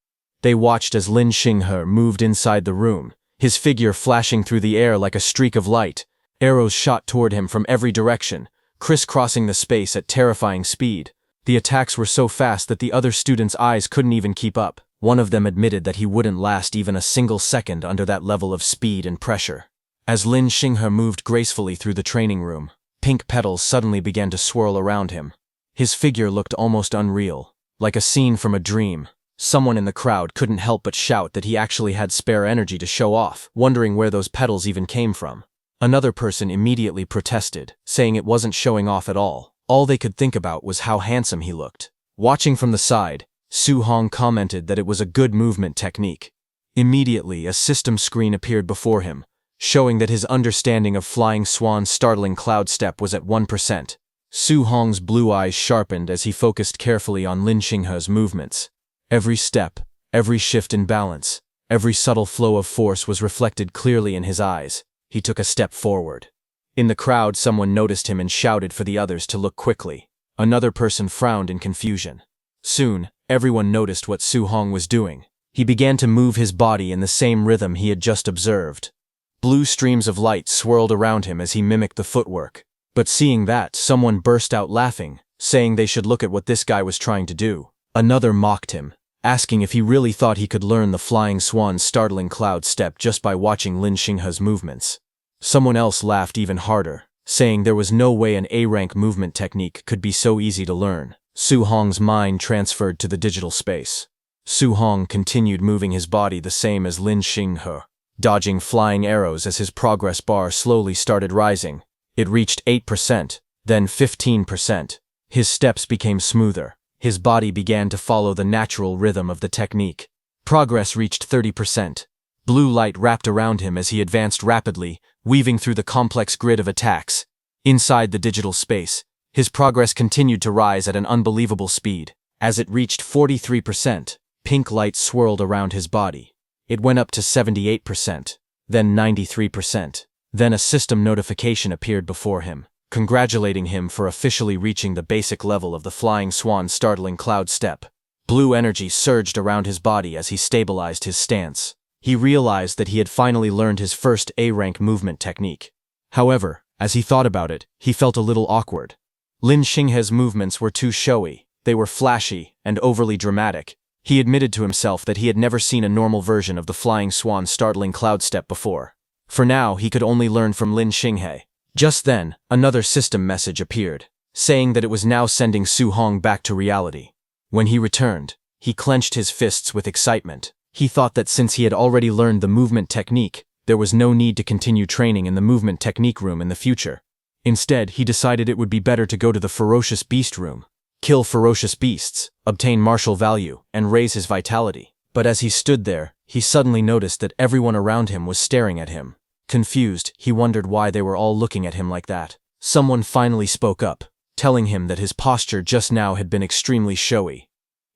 They watched as Lin Xinghe moved inside the room, his figure flashing through the air like a streak of light. Arrows shot toward him from every direction, crisscrossing the space at terrifying speed. The attacks were so fast that the other students' eyes couldn't even keep up. One of them admitted that he wouldn't last even a single second under that level of speed and pressure. As Lin Xinghe moved gracefully through the training room, pink petals suddenly began to swirl around him. His figure looked almost unreal, like a scene from a dream. Someone in the crowd couldn't help but shout that he actually had spare energy to show off, wondering where those petals even came from. Another person immediately protested, saying it wasn't showing off at all. All they could think about was how handsome he looked. Watching from the side, Su Hong commented that it was a good movement technique. Immediately, a system screen appeared before him, showing that his understanding of Flying Swan's Startling Cloud Step was at 1%. Su Hong's blue eyes sharpened as he focused carefully on Lin Xinghe's movements. Every step, every shift in balance, every subtle flow of force was reflected clearly in his eyes. He took a step forward. In the crowd, someone noticed him and shouted for the others to look quickly. Another person frowned in confusion. Soon, everyone noticed what Su Hong was doing. He began to move his body in the same rhythm he had just observed. Blue streams of light swirled around him as he mimicked the footwork. But seeing that, someone burst out laughing, saying they should look at what this guy was trying to do. Another mocked him, asking if he really thought he could learn the flying swan's startling cloud step just by watching Lin Xinghe's movements. Someone else laughed even harder, saying there was no way an A-rank movement technique could be so easy to learn. Su Hong's mind transferred to the digital space. Su Hong continued moving his body the same as Lin Xinghe, dodging flying arrows as his progress bar slowly started rising. It reached 8%, then 15%. His steps became smoother. His body began to follow the natural rhythm of the technique. Progress reached 30%. Blue light wrapped around him as he advanced rapidly, weaving through the complex grid of attacks. Inside the digital space, his progress continued to rise at an unbelievable speed. As it reached 43%, pink light swirled around his body. It went up to 78%, then 93%. Then a system notification appeared before him, congratulating him for officially reaching the basic level of the Flying Swan's startling cloud step. Blue energy surged around his body as he stabilized his stance. He realized that he had finally learned his first A-rank movement technique. However, as he thought about it, he felt a little awkward. Lin Xinghe's movements were too showy, they were flashy and overly dramatic. He admitted to himself that he had never seen a normal version of the Flying Swan's startling cloud step before. For now, he could only learn from Lin Xinghe. Just then, another system message appeared, saying that it was now sending Su Hong back to reality. When he returned, he clenched his fists with excitement. He thought that since he had already learned the movement technique, there was no need to continue training in the movement technique room in the future. Instead, he decided it would be better to go to the ferocious beast room, kill ferocious beasts, obtain martial value, and raise his vitality. But as he stood there, he suddenly noticed that everyone around him was staring at him. Confused, he wondered why they were all looking at him like that. Someone finally spoke up, telling him that his posture just now had been extremely showy.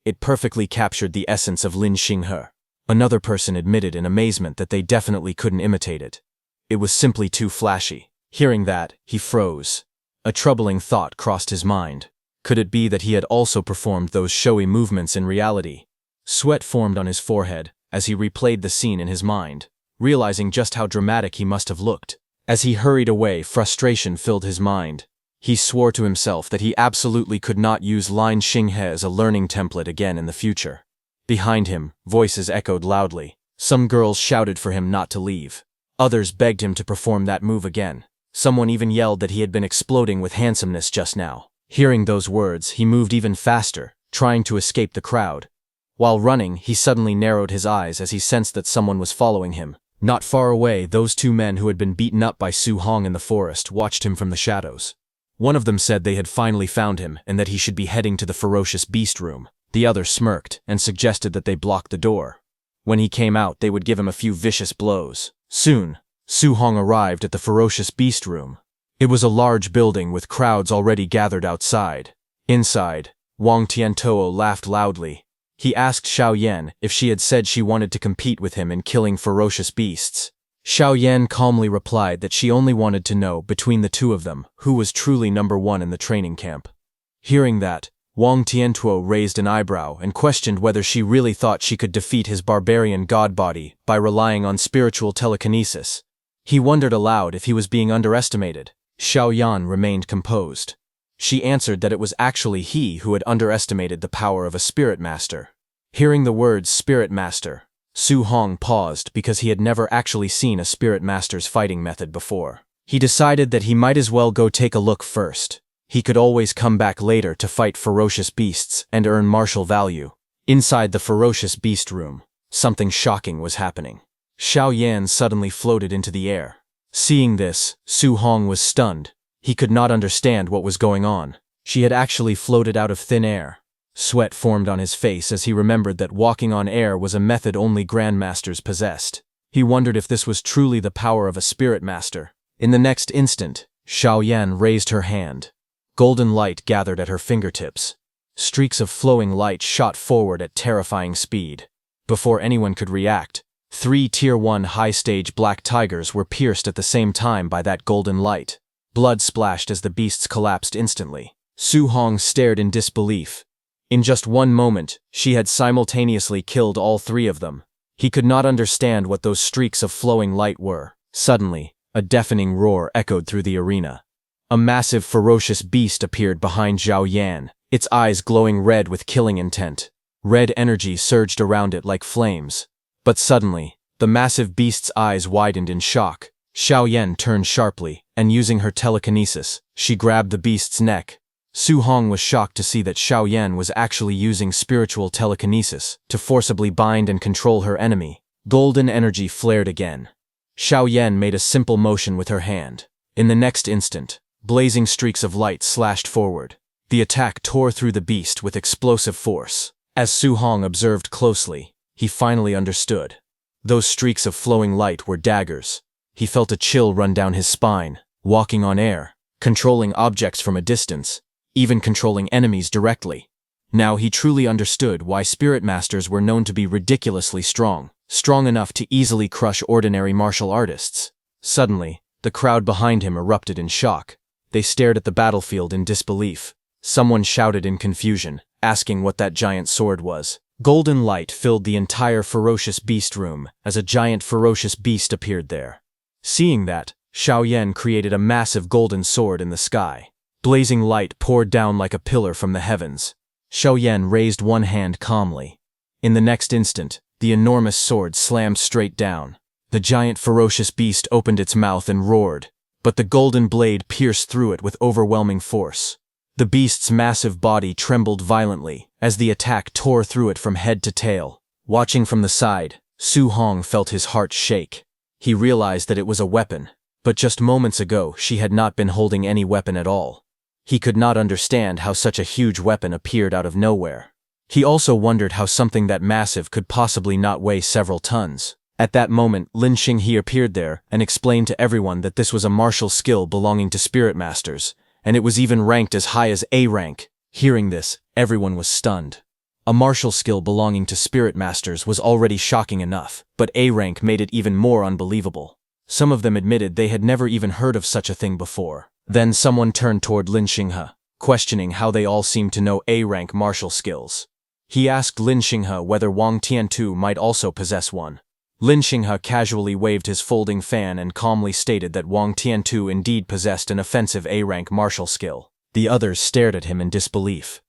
It perfectly captured the essence of Lin Xinghe. Another person admitted in amazement that they definitely couldn't imitate it. It was simply too flashy. Hearing that, he froze. A troubling thought crossed his mind. Could it be that he had also performed those showy movements in reality? Sweat formed on his forehead as he replayed the scene in his mind, realizing just how dramatic he must have looked. As he hurried away, frustration filled his mind. He swore to himself that he absolutely could not use Lin Xinghe as a learning template again in the future. Behind him, voices echoed loudly. Some girls shouted for him not to leave. Others begged him to perform that move again. Someone even yelled that he had been exploding with handsomeness just now. Hearing those words, he moved even faster, trying to escape the crowd. While running, he suddenly narrowed his eyes as he sensed that someone was following him. Not far away, those two men who had been beaten up by Su Hong in the forest watched him from the shadows. One of them said they had finally found him and that he should be heading to the ferocious beast room. The other smirked and suggested that they block the door. When he came out, they would give him a few vicious blows. Soon, Su Hong arrived at the ferocious beast room. It was a large building with crowds already gathered outside. Inside, Wang Tiantuo laughed loudly. He asked Xiao Yan if she had said she wanted to compete with him in killing ferocious beasts. Xiao Yan calmly replied that she only wanted to know, between the two of them, who was truly number one in the training camp. Hearing that, Wang Tiantuo raised an eyebrow and questioned whether she really thought she could defeat his barbarian god body by relying on spiritual telekinesis. He wondered aloud if he was being underestimated. Xiao Yan remained composed. She answered that it was actually he who had underestimated the power of a spirit master. Hearing the words spirit master, Su Hong paused because he had never actually seen a spirit master's fighting method before. He decided that he might as well go take a look first. He could always come back later to fight ferocious beasts and earn martial value. Inside the ferocious beast room, something shocking was happening. Xiao Yan suddenly floated into the air. Seeing this, Su Hong was stunned. He could not understand what was going on. She had actually floated out of thin air. Sweat formed on his face as he remembered that walking on air was a method only grandmasters possessed. He wondered if this was truly the power of a spirit master. In the next instant, Xiao Yan raised her hand. Golden light gathered at her fingertips. Streaks of flowing light shot forward at terrifying speed. Before anyone could react, 3 Tier 1 high-stage black tigers were pierced at the same time by that golden light. Blood splashed as the beasts collapsed instantly. Su Hong stared in disbelief. In just one moment, she had simultaneously killed all three of them. He could not understand what those streaks of flowing light were. Suddenly, a deafening roar echoed through the arena. A massive, ferocious beast appeared behind Zhao Yan, its eyes glowing red with killing intent. Red energy surged around it like flames. But suddenly, the massive beast's eyes widened in shock. Xiao Yan turned sharply, and using her telekinesis, she grabbed the beast's neck. Su Hong was shocked to see that Xiao Yan was actually using spiritual telekinesis to forcibly bind and control her enemy. Golden energy flared again. Xiao Yan made a simple motion with her hand. In the next instant, blazing streaks of light slashed forward. The attack tore through the beast with explosive force. As Su Hong observed closely, he finally understood. Those streaks of flowing light were daggers. He felt a chill run down his spine, walking on air, controlling objects from a distance, even controlling enemies directly. Now he truly understood why spirit masters were known to be ridiculously strong enough to easily crush ordinary martial artists. Suddenly, the crowd behind him erupted in shock. They stared at the battlefield in disbelief. Someone shouted in confusion, asking what that giant sword was. Golden light filled the entire ferocious beast room as a giant ferocious beast appeared there. Seeing that, Xiao Yan created a massive golden sword in the sky. Blazing light poured down like a pillar from the heavens. Xiao Yan raised one hand calmly. In the next instant, the enormous sword slammed straight down. The giant ferocious beast opened its mouth and roared, but the golden blade pierced through it with overwhelming force. The beast's massive body trembled violently as the attack tore through it from head to tail. Watching from the side, Su Hong felt his heart shake. He realized that it was a weapon, but just moments ago she had not been holding any weapon at all. He could not understand how such a huge weapon appeared out of nowhere. He also wondered how something that massive could possibly not weigh several tons. At that moment, Lin Xinghe appeared there and explained to everyone that this was a martial skill belonging to spirit masters, and it was even ranked as high as A rank. Hearing this, everyone was stunned. A martial skill belonging to spirit masters was already shocking enough, but A rank made it even more unbelievable. Some of them admitted they had never even heard of such a thing before. Then someone turned toward Lin Xinghe, questioning how they all seemed to know A rank martial skills. He asked Lin Xinghe whether Wang Tiantu might also possess one. Lin Xinghe casually waved his folding fan and calmly stated that Wang Tiantu indeed possessed an offensive A rank martial skill. The others stared at him in disbelief.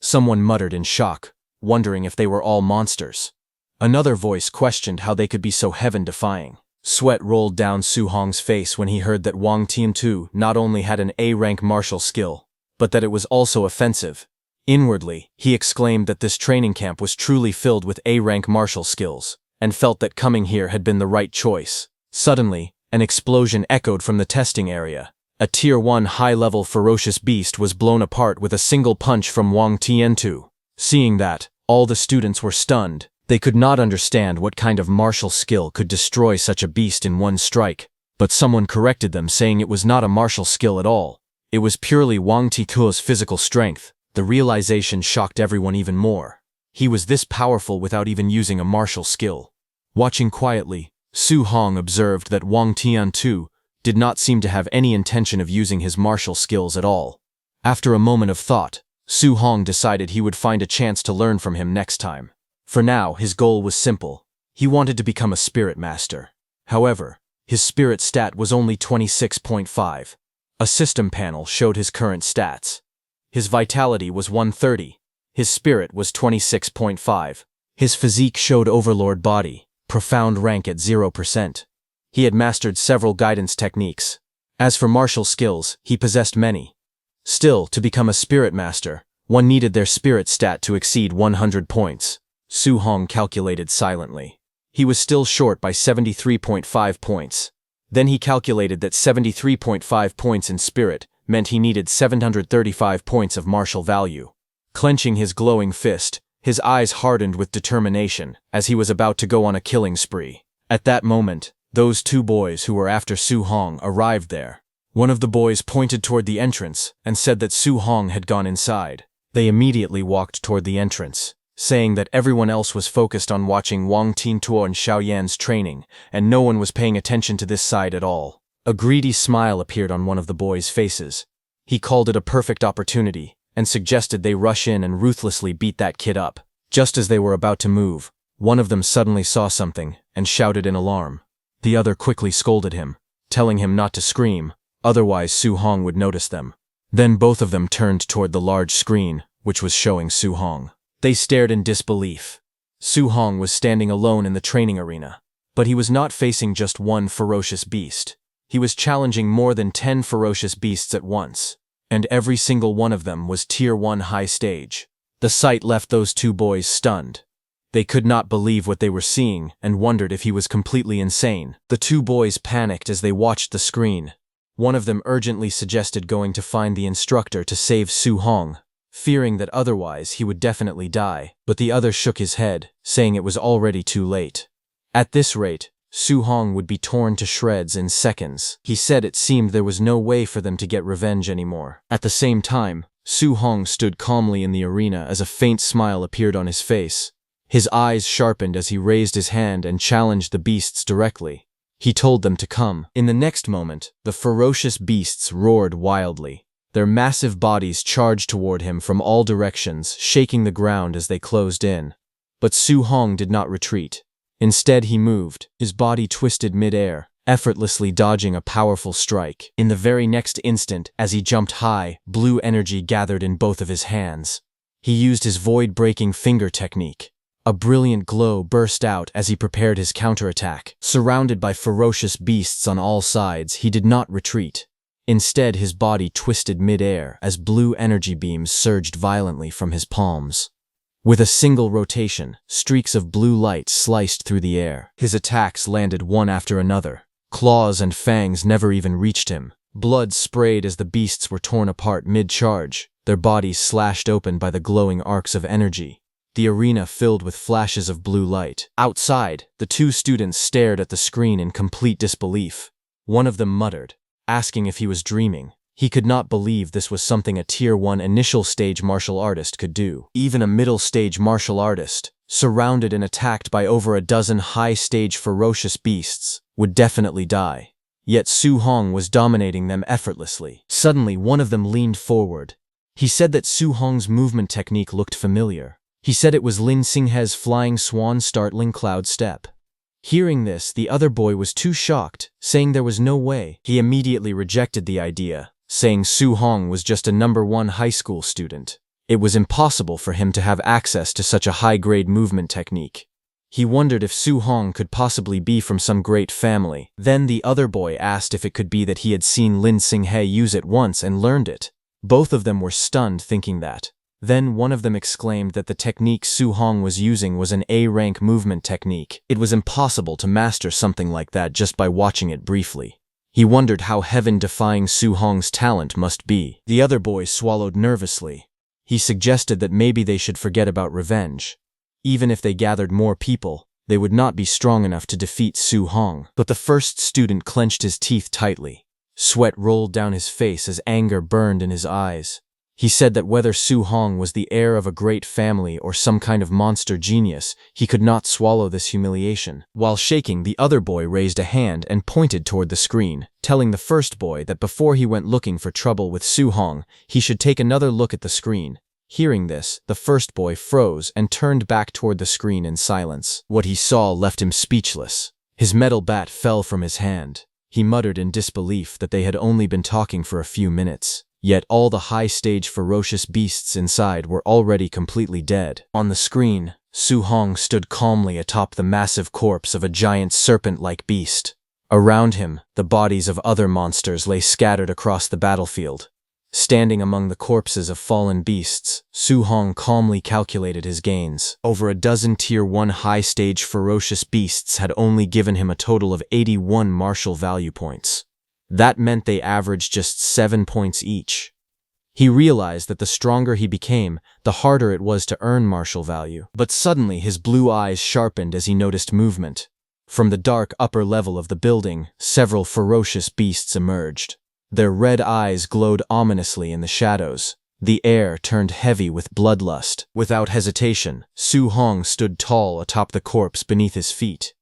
Someone muttered in shock, wondering if they were all monsters. Another voice questioned how they could be so heaven-defying. Sweat rolled down Su Hong's face when he heard that Wang Tiantu not only had an A-rank martial skill, but that it was also offensive. Inwardly, he exclaimed that this training camp was truly filled with A-rank martial skills, and felt that coming here had been the right choice. Suddenly, an explosion echoed from the testing area. A Tier 1 high-level ferocious beast was blown apart with a single punch from Wang Tiantu. Seeing that, all the students were stunned. They could not understand what kind of martial skill could destroy such a beast in one strike, but someone corrected them saying it was not a martial skill at all. It was purely Wang Tiantu's physical strength. The realization shocked everyone even more. He was this powerful without even using a martial skill. Watching quietly, Su Hong observed that Wang Tiantu did not seem to have any intention of using his martial skills at all. After a moment of thought, Su Hong decided he would find a chance to learn from him next time. For now, his goal was simple. He wanted to become a spirit master. However, his spirit stat was only 26.5. A system panel showed his current stats. His vitality was 130. His spirit was 26.5. His physique showed overlord body, profound rank at 0%. He had mastered several guidance techniques. As for martial skills, he possessed many. Still, to become a spirit master, one needed their spirit stat to exceed 100 points. Su Hong calculated silently. He was still short by 73.5 points. Then he calculated that 73.5 points in spirit meant he needed 735 points of martial value. Clenching his glowing fist, his eyes hardened with determination as he was about to go on a killing spree. At that moment, those two boys who were after Su Hong arrived there. One of the boys pointed toward the entrance and said that Su Hong had gone inside. They immediately walked toward the entrance, saying that everyone else was focused on watching Wang Tiantu and Xiao Yan's training, and no one was paying attention to this side at all. A greedy smile appeared on one of the boys' faces. He called it a perfect opportunity and suggested they rush in and ruthlessly beat that kid up. Just as they were about to move, one of them suddenly saw something and shouted in alarm. The other quickly scolded him, telling him not to scream, otherwise Su Hong would notice them. Then both of them turned toward the large screen, which was showing Su Hong. They stared in disbelief. Su Hong was standing alone in the training arena, but he was not facing just one ferocious beast. He was challenging more than 10 ferocious beasts at once, and every single one of them was Tier 1 high stage. The sight left those two boys stunned. They could not believe what they were seeing and wondered if he was completely insane. The two boys panicked as they watched the screen. One of them urgently suggested going to find the instructor to save Su Hong, fearing that otherwise he would definitely die, but the other shook his head, saying it was already too late. At this rate, Su Hong would be torn to shreds in seconds. He said it seemed there was no way for them to get revenge anymore. At the same time, Su Hong stood calmly in the arena as a faint smile appeared on his face. His eyes sharpened as he raised his hand and challenged the beasts directly. He told them to come. In the next moment, the ferocious beasts roared wildly. Their massive bodies charged toward him from all directions, shaking the ground as they closed in. But Su Hong did not retreat. Instead, he moved, his body twisted mid-air, effortlessly dodging a powerful strike. In the very next instant, as he jumped high, blue energy gathered in both of his hands. He used his void-breaking finger technique. A brilliant glow burst out as he prepared his counterattack. Surrounded by ferocious beasts on all sides, he did not retreat. Instead, his body twisted mid-air as blue energy beams surged violently from his palms. With a single rotation, streaks of blue light sliced through the air. His attacks landed one after another. Claws and fangs never even reached him. Blood sprayed as the beasts were torn apart mid-charge, their bodies slashed open by the glowing arcs of energy. The arena filled with flashes of blue light. Outside, the two students stared at the screen in complete disbelief. One of them muttered, asking if he was dreaming. He could not believe this was something a Tier 1 initial stage martial artist could do. Even a middle stage martial artist, surrounded and attacked by over a dozen high stage ferocious beasts, would definitely die. Yet Su Hong was dominating them effortlessly. Suddenly, one of them leaned forward. He said that Su Hong's movement technique looked familiar. He said it was Lin Xinghe's flying swan startling cloud step. Hearing this, the other boy was too shocked, saying there was no way. He immediately rejected the idea, saying Su Hong was just a number 1 high school student. It was impossible for him to have access to such a high-grade movement technique. He wondered if Su Hong could possibly be from some great family. Then the other boy asked if it could be that he had seen Lin Xinghe use it once and learned it. Both of them were stunned thinking that. Then one of them exclaimed that the technique Su Hong was using was an A-rank movement technique. It was impossible to master something like that just by watching it briefly. He wondered how heaven-defying Su Hong's talent must be. The other boy swallowed nervously. He suggested that maybe they should forget about revenge. Even if they gathered more people, they would not be strong enough to defeat Su Hong. But the first student clenched his teeth tightly. Sweat rolled down his face as anger burned in his eyes. He said that whether Su Hong was the heir of a great family or some kind of monster genius, he could not swallow this humiliation. While shaking, the other boy raised a hand and pointed toward the screen, telling the first boy that before he went looking for trouble with Su Hong, he should take another look at the screen. Hearing this, the first boy froze and turned back toward the screen in silence. What he saw left him speechless. His metal bat fell from his hand. He muttered in disbelief that they had only been talking for a few minutes. Yet all the high-stage ferocious beasts inside were already completely dead. On the screen, Su Hong stood calmly atop the massive corpse of a giant serpent-like beast. Around him, the bodies of other monsters lay scattered across the battlefield. Standing among the corpses of fallen beasts, Su Hong calmly calculated his gains. Over a dozen Tier 1 high-stage ferocious beasts had only given him a total of 81 martial value points. That meant they averaged just 7 points each. He realized that the stronger he became, the harder it was to earn martial value. But suddenly his blue eyes sharpened as he noticed movement. From the dark upper level of the building, several ferocious beasts emerged. Their red eyes glowed ominously in the shadows. The air turned heavy with bloodlust. Without hesitation, Su Hong stood tall atop the corpse beneath his feet.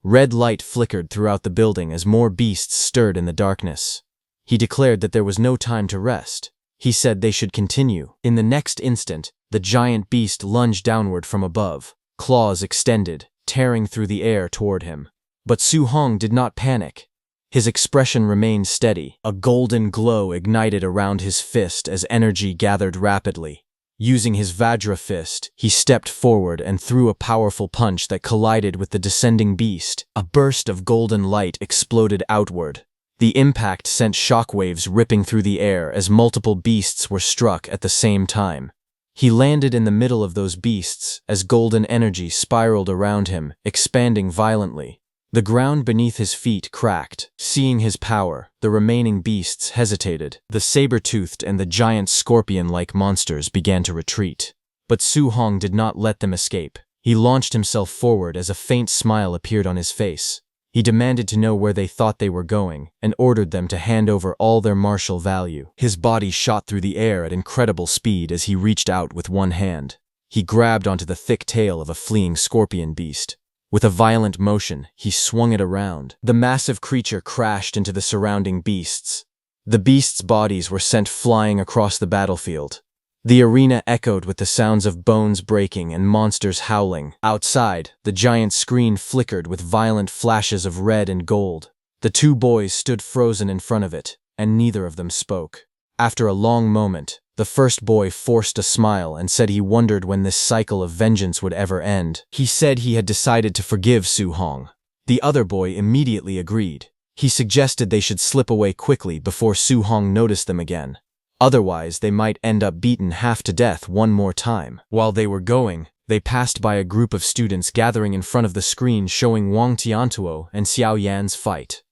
Red light flickered throughout the building as more beasts stirred in the darkness. He declared that there was no time to rest. He said they should continue. In the next instant, the giant beast lunged downward from above, claws extended, tearing through the air toward him. But Su Hong did not panic. His expression remained steady. A golden glow ignited around his fist as energy gathered rapidly. Using his Vajra fist, he stepped forward and threw a powerful punch that collided with the descending beast. A burst of golden light exploded outward. The impact sent shockwaves ripping through the air as multiple beasts were struck at the same time. He landed in the middle of those beasts as golden energy spiraled around him, expanding violently. The ground beneath his feet cracked. Seeing his power, the remaining beasts hesitated. The saber-toothed and the giant scorpion-like monsters began to retreat. But Su Hong did not let them escape. He launched himself forward as a faint smile appeared on his face. He demanded to know where they thought they were going and ordered them to hand over all their martial value. His body shot through the air at incredible speed as he reached out with one hand. He grabbed onto the thick tail of a fleeing scorpion beast. With a violent motion, he swung it around. The massive creature crashed into the surrounding beasts. The beasts' bodies were sent flying across the battlefield. The arena echoed with the sounds of bones breaking and monsters howling. Outside, the giant screen flickered with violent flashes of red and gold. The two boys stood frozen in front of it, and neither of them spoke. After a long moment, the first boy forced a smile and said he wondered when this cycle of vengeance would ever end. He said he had decided to forgive Su Hong. The other boy immediately agreed. He suggested they should slip away quickly before Su Hong noticed them again. Otherwise, they might end up beaten half to death one more time. While they were going, they passed by a group of students gathering in front of the screen showing Wang Tiantuo and Xiao Yan's fight.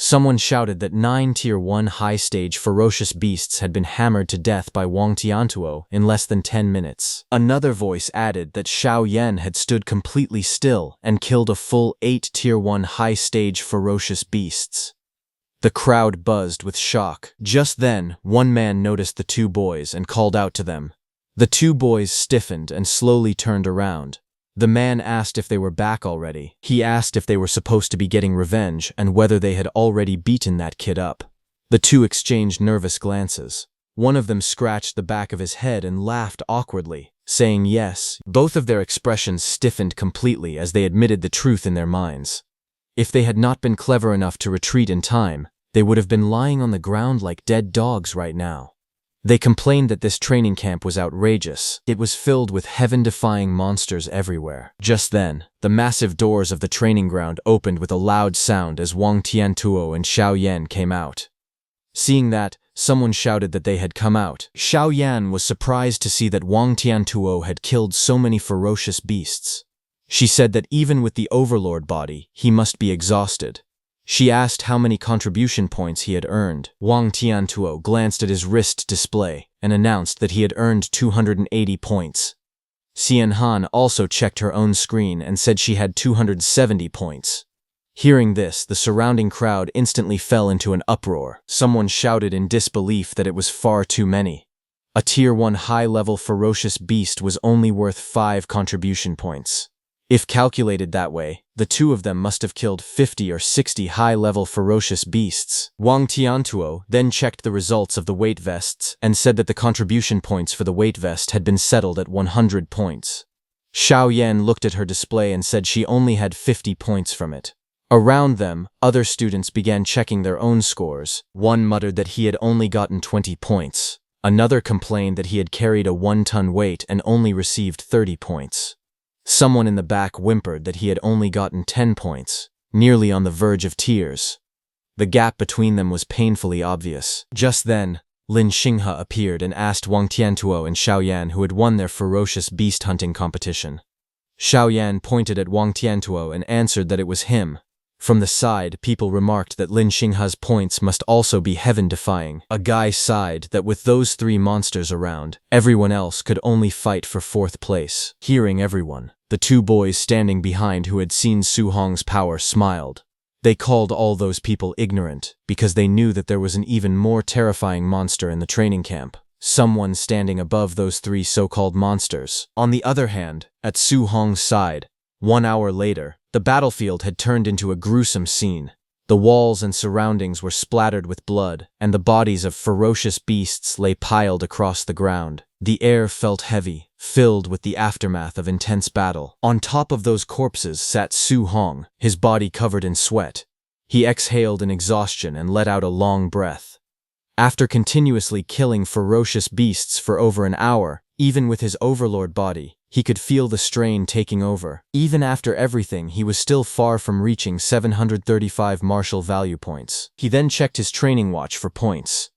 Someone shouted that 9 Tier 1 high-stage ferocious beasts had been hammered to death by Wang Tiantuo in less than 10 minutes. Another voice added that Xiao Yan had stood completely still and killed a full 8 Tier 1 high-stage ferocious beasts. The crowd buzzed with shock. Just then, one man noticed the two boys and called out to them. The two boys stiffened and slowly turned around. The man asked if they were back already. He asked if they were supposed to be getting revenge and whether they had already beaten that kid up. The two exchanged nervous glances. One of them scratched the back of his head and laughed awkwardly, saying yes. Both of their expressions stiffened completely as they admitted the truth in their minds. If they had not been clever enough to retreat in time, they would have been lying on the ground like dead dogs right now. They complained that this training camp was outrageous. It was filled with heaven-defying monsters everywhere. Just then, the massive doors of the training ground opened with a loud sound as Wang Tiantuo and Xiao Yan came out. Seeing that, someone shouted that they had come out. Xiao Yan was surprised to see that Wang Tiantuo had killed so many ferocious beasts. She said that even with the overlord body, he must be exhausted. She asked how many contribution points he had earned. Wang Tiantuo glanced at his wrist display and announced that he had earned 280 points. Xian Han also checked her own screen and said she had 270 points. Hearing this, the surrounding crowd instantly fell into an uproar. Someone shouted in disbelief that it was far too many. A Tier 1 high-level ferocious beast was only worth 5 contribution points. If calculated that way, the two of them must have killed 50 or 60 high-level ferocious beasts. Wang Tiantuo then checked the results of the weight vests and said that the contribution points for the weight vest had been settled at 100 points. Xiao Yan looked at her display and said she only had 50 points from it. Around them, other students began checking their own scores. One muttered that he had only gotten 20 points. Another complained that he had carried a 1-ton weight and only received 30 points. Someone in the back whimpered that he had only gotten 10 points, nearly on the verge of tears. The gap between them was painfully obvious. Just then, Lin Xinghe appeared and asked Wang Tiantuo and Xiao Yan who had won their ferocious beast hunting competition. Xiao Yan pointed at Wang Tiantuo and answered that it was him. From the side, people remarked that Lin Xinghe's points must also be heaven-defying. A guy sighed that with those 3 monsters around, everyone else could only fight for 4th place. Hearing everyone, the 2 boys standing behind who had seen Su Hong's power smiled. They called all those people ignorant because they knew that there was an even more terrifying monster in the training camp. Someone standing above those 3 so-called monsters. On the other hand, at Su Hong's side, 1 hour later, the battlefield had turned into a gruesome scene. The walls and surroundings were splattered with blood, and the bodies of ferocious beasts lay piled across the ground. The air felt heavy, filled with the aftermath of intense battle. On top of those corpses sat Su Hong, his body covered in sweat. He exhaled in exhaustion and let out a long breath. After continuously killing ferocious beasts for over an hour, even with his overlord body, he could feel the strain taking over. Even after everything, he was still far from reaching 735 martial value points. He then checked his training watch for points.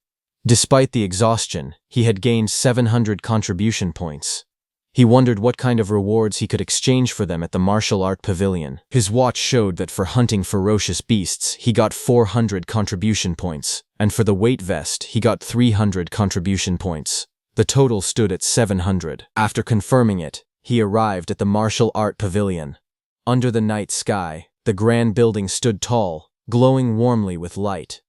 Despite the exhaustion, he had gained 700 contribution points. He wondered what kind of rewards he could exchange for them at the martial art pavilion. His watch showed that for hunting ferocious beasts, he got 400 contribution points, and for the weight vest, he got 300 contribution points. The total stood at 700. After confirming it, he arrived at the martial art pavilion. Under the night sky, the grand building stood tall, glowing warmly with light.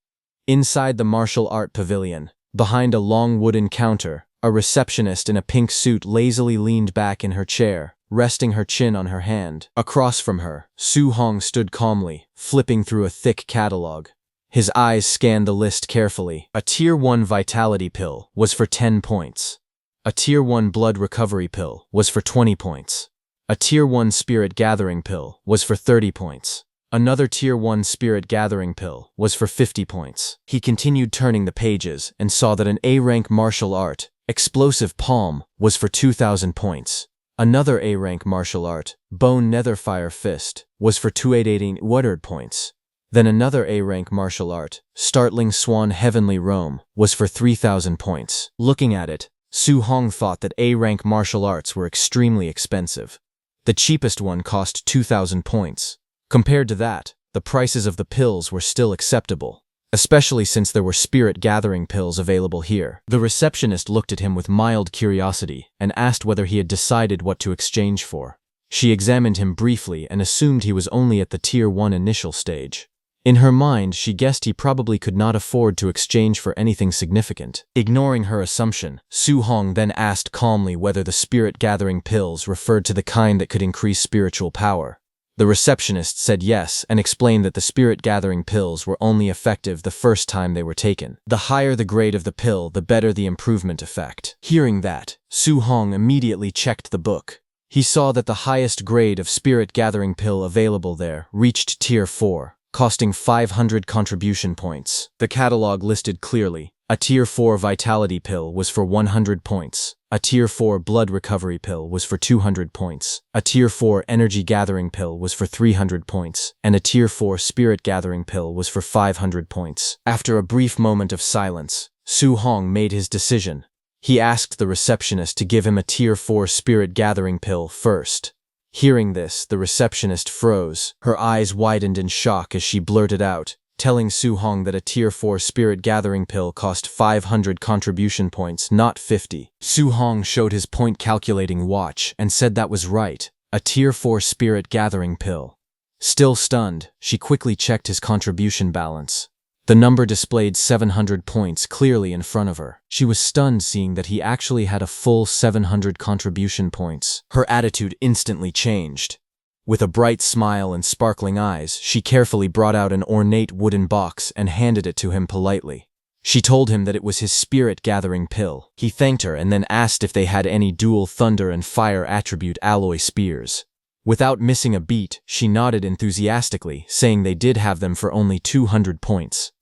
Inside the martial art pavilion, behind a long wooden counter, a receptionist in a pink suit lazily leaned back in her chair, resting her chin on her hand. Across from her, Su Hong stood calmly, flipping through a thick catalog. His eyes scanned the list carefully. A Tier 1 Vitality pill was for 10 points. A Tier 1 Blood Recovery pill was for 20 points. A Tier 1 Spirit Gathering pill was for 30 points. Another Tier 1 Spirit Gathering pill was for 50 points. He continued turning the pages and saw that an A-rank martial art, Explosive Palm, was for 2,000 points. Another A-rank martial art, Bone Netherfire Fist, was for 2,818 points. Then another A-rank martial art, Startling Swan Heavenly Roam, was for 3,000 points. Looking at it, Su Hong thought that A-rank martial arts were extremely expensive. The cheapest one cost 2,000 points. Compared to that, the prices of the pills were still acceptable, especially since there were spirit gathering pills available here. The receptionist looked at him with mild curiosity and asked whether he had decided what to exchange for. She examined him briefly and assumed he was only at the Tier 1 initial stage. In her mind, she guessed he probably could not afford to exchange for anything significant. Ignoring her assumption, Su Hong then asked calmly whether the spirit-gathering pills referred to the kind that could increase spiritual power. The receptionist said yes and explained that the spirit-gathering pills were only effective the first time they were taken. The higher the grade of the pill, the better the improvement effect. Hearing that, Su Hong immediately checked the book. He saw that the highest grade of spirit-gathering pill available there reached Tier 4. Costing 500 contribution points. The catalog listed clearly. A Tier 4 Vitality pill was for 100 points. A Tier 4 Blood Recovery pill was for 200 points. A Tier 4 Energy Gathering pill was for 300 points. And a Tier 4 Spirit Gathering pill was for 500 points. After a brief moment of silence, Su Hong made his decision. He asked the receptionist to give him a Tier 4 Spirit Gathering pill first. Hearing this, the receptionist froze. Her eyes widened in shock as she blurted out, telling Su Hong that a Tier 4 Spirit Gathering pill cost 500 contribution points, not 50. Su Hong showed his point-calculating watch and said that was right, a Tier 4 Spirit Gathering pill. Still stunned, she quickly checked his contribution balance. The number displayed 700 points clearly in front of her. She was stunned seeing that he actually had a full 700 contribution points. Her attitude instantly changed. With a bright smile and sparkling eyes, she carefully brought out an ornate wooden box and handed it to him politely. She told him that it was his spirit-gathering pill. He thanked her and then asked if they had any dual thunder and fire attribute alloy spears. Without missing a beat, she nodded enthusiastically, saying they did have them for only 200 points.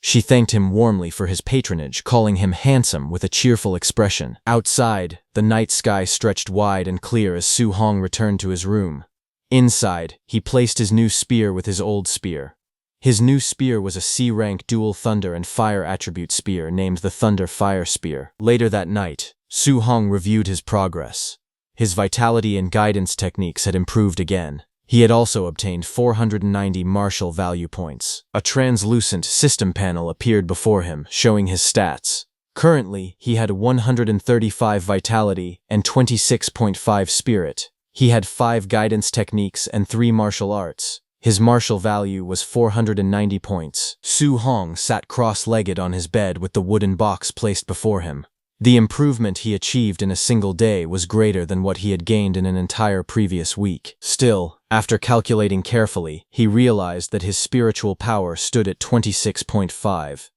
She thanked him warmly for his patronage, calling him handsome with a cheerful expression. Outside, the night sky stretched wide and clear as Su Hong returned to his room. Inside, he placed his new spear with his old spear. His new spear was a C-rank dual thunder and fire attribute spear named the Thunder Fire Spear. Later that night, Su Hong reviewed his progress. His vitality and guidance techniques had improved again. He had also obtained 490 martial value points. A translucent system panel appeared before him, showing his stats. Currently, he had 135 vitality and 26.5 spirit. He had 5 guidance techniques and 3 martial arts. His martial value was 490 points. Su Hong sat cross-legged on his bed with the wooden box placed before him. The improvement he achieved in a single day was greater than what he had gained in an entire previous week. Still, after calculating carefully, he realized that his spiritual power stood at 26.5.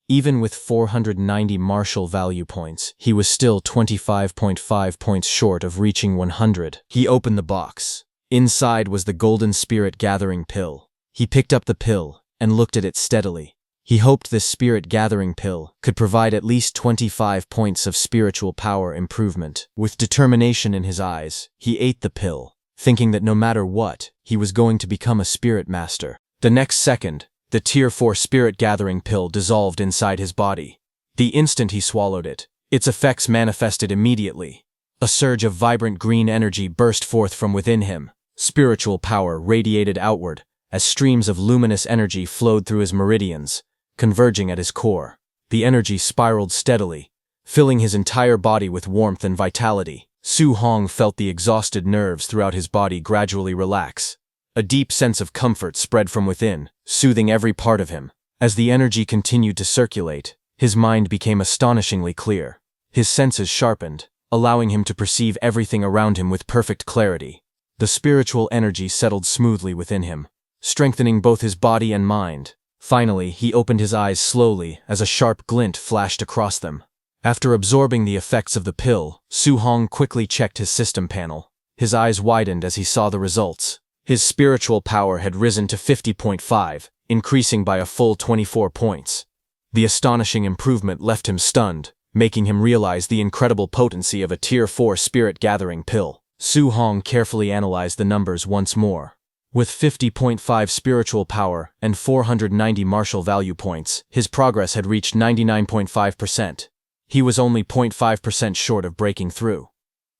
Even with 490 martial value points, he was still 25.5 points short of reaching 100. He opened the box. Inside was the golden spirit gathering pill. He picked up the pill and looked at it steadily. He hoped this spirit gathering pill could provide at least 25 points of spiritual power improvement. With determination in his eyes, he ate the pill, thinking that no matter what, he was going to become a spirit master. The next second, the Tier 4 spirit gathering pill dissolved inside his body. The instant he swallowed it, its effects manifested immediately. A surge of vibrant green energy burst forth from within him. Spiritual power radiated outward as streams of luminous energy flowed through his meridians, converging at his core. The energy spiraled steadily, filling his entire body with warmth and vitality. Su Hong felt the exhausted nerves throughout his body gradually relax. A deep sense of comfort spread from within, soothing every part of him. As the energy continued to circulate, his mind became astonishingly clear. His senses sharpened, allowing him to perceive everything around him with perfect clarity. The spiritual energy settled smoothly within him, strengthening both his body and mind. Finally, he opened his eyes slowly as a sharp glint flashed across them. After absorbing the effects of the pill, Su Hong quickly checked his system panel. His eyes widened as he saw the results. His spiritual power had risen to 50.5, increasing by a full 24 points. The astonishing improvement left him stunned, making him realize the incredible potency of a Tier 4 spirit gathering pill. Su Hong carefully analyzed the numbers once more. With 50.5 spiritual power and 490 martial value points, his progress had reached 99.5%. He was only 0.5% short of breaking through.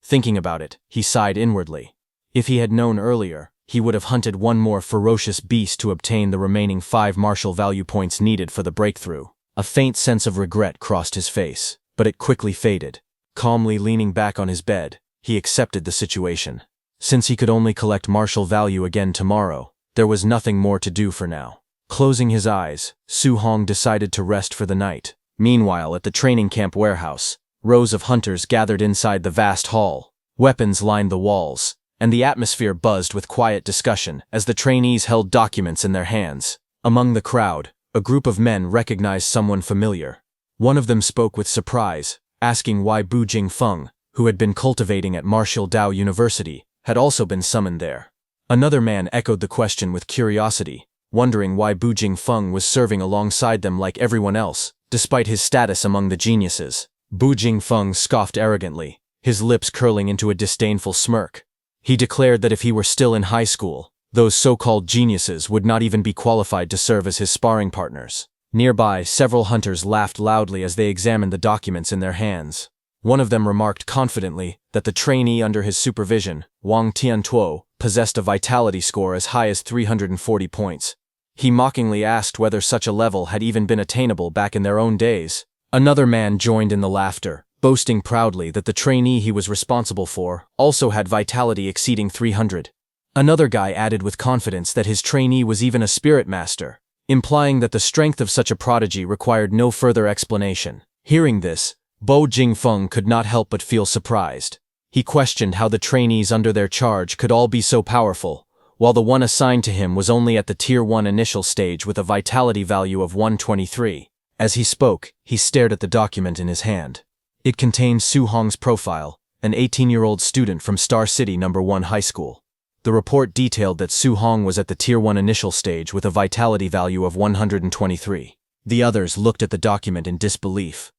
Thinking about it, he sighed inwardly. If he had known earlier, he would have hunted one more ferocious beast to obtain the remaining 5 martial value points needed for the breakthrough. A faint sense of regret crossed his face, but it quickly faded. Calmly leaning back on his bed, he accepted the situation. Since he could only collect martial value again tomorrow, there was nothing more to do for now. Closing his eyes, Su Hong decided to rest for the night. Meanwhile, at the training camp warehouse, rows of hunters gathered inside the vast hall. Weapons lined the walls, and the atmosphere buzzed with quiet discussion as the trainees held documents in their hands. Among the crowd, a group of men recognized someone familiar. One of them spoke with surprise, asking why Bu Jingfeng, who had been cultivating at Martial Dao University, had also been summoned there. Another man echoed the question with curiosity, wondering why Bu Jingfeng was serving alongside them like everyone else, despite his status among the geniuses. Bu Jingfeng scoffed arrogantly, his lips curling into a disdainful smirk. He declared that if he were still in high school, those so-called geniuses would not even be qualified to serve as his sparring partners. Nearby, several hunters laughed loudly as they examined the documents in their hands. One of them remarked confidently that the trainee under his supervision, Wang Tiantuo, possessed a vitality score as high as 340 points. He mockingly asked whether such a level had even been attainable back in their own days. Another man joined in the laughter, boasting proudly that the trainee he was responsible for also had vitality exceeding 300. Another guy added with confidence that his trainee was even a spirit master, implying that the strength of such a prodigy required no further explanation. Hearing this, Bu Jingfeng could not help but feel surprised. He questioned how the trainees under their charge could all be so powerful, while the one assigned to him was only at the Tier 1 initial stage with a vitality value of 123. As he spoke, he stared at the document in his hand. It contained Su Hong's profile, an 18-year-old student from Star City No. 1 High School. The report detailed that Su Hong was at the Tier 1 initial stage with a vitality value of 123. The others looked at the document in disbelief.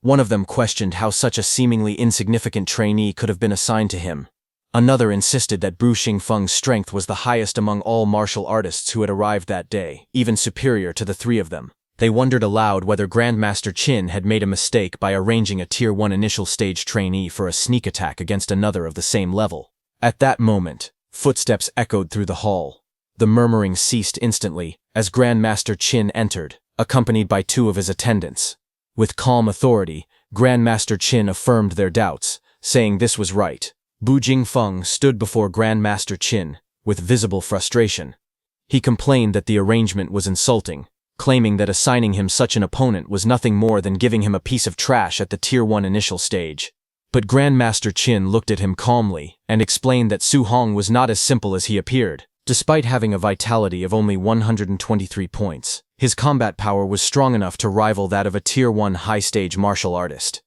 One of them questioned how such a seemingly insignificant trainee could have been assigned to him. Another insisted that Bu Xingfeng's strength was the highest among all martial artists who had arrived that day, even superior to the 3 of them. They wondered aloud whether Grandmaster Qin had made a mistake by arranging a Tier 1 initial stage trainee for a sneak attack against another of the same level. At that moment, footsteps echoed through the hall. The murmuring ceased instantly as Grandmaster Qin entered, accompanied by 2 of his attendants. With calm authority, Grandmaster Qin affirmed their doubts, saying this was right. Bu Jingfeng stood before Grandmaster Qin, with visible frustration. He complained that the arrangement was insulting, claiming that assigning him such an opponent was nothing more than giving him a piece of trash at the Tier 1 initial stage. But Grandmaster Qin looked at him calmly and explained that Su Hong was not as simple as he appeared. Despite having a vitality of only 123 points, his combat power was strong enough to rival that of a Tier 1 high-stage martial artist.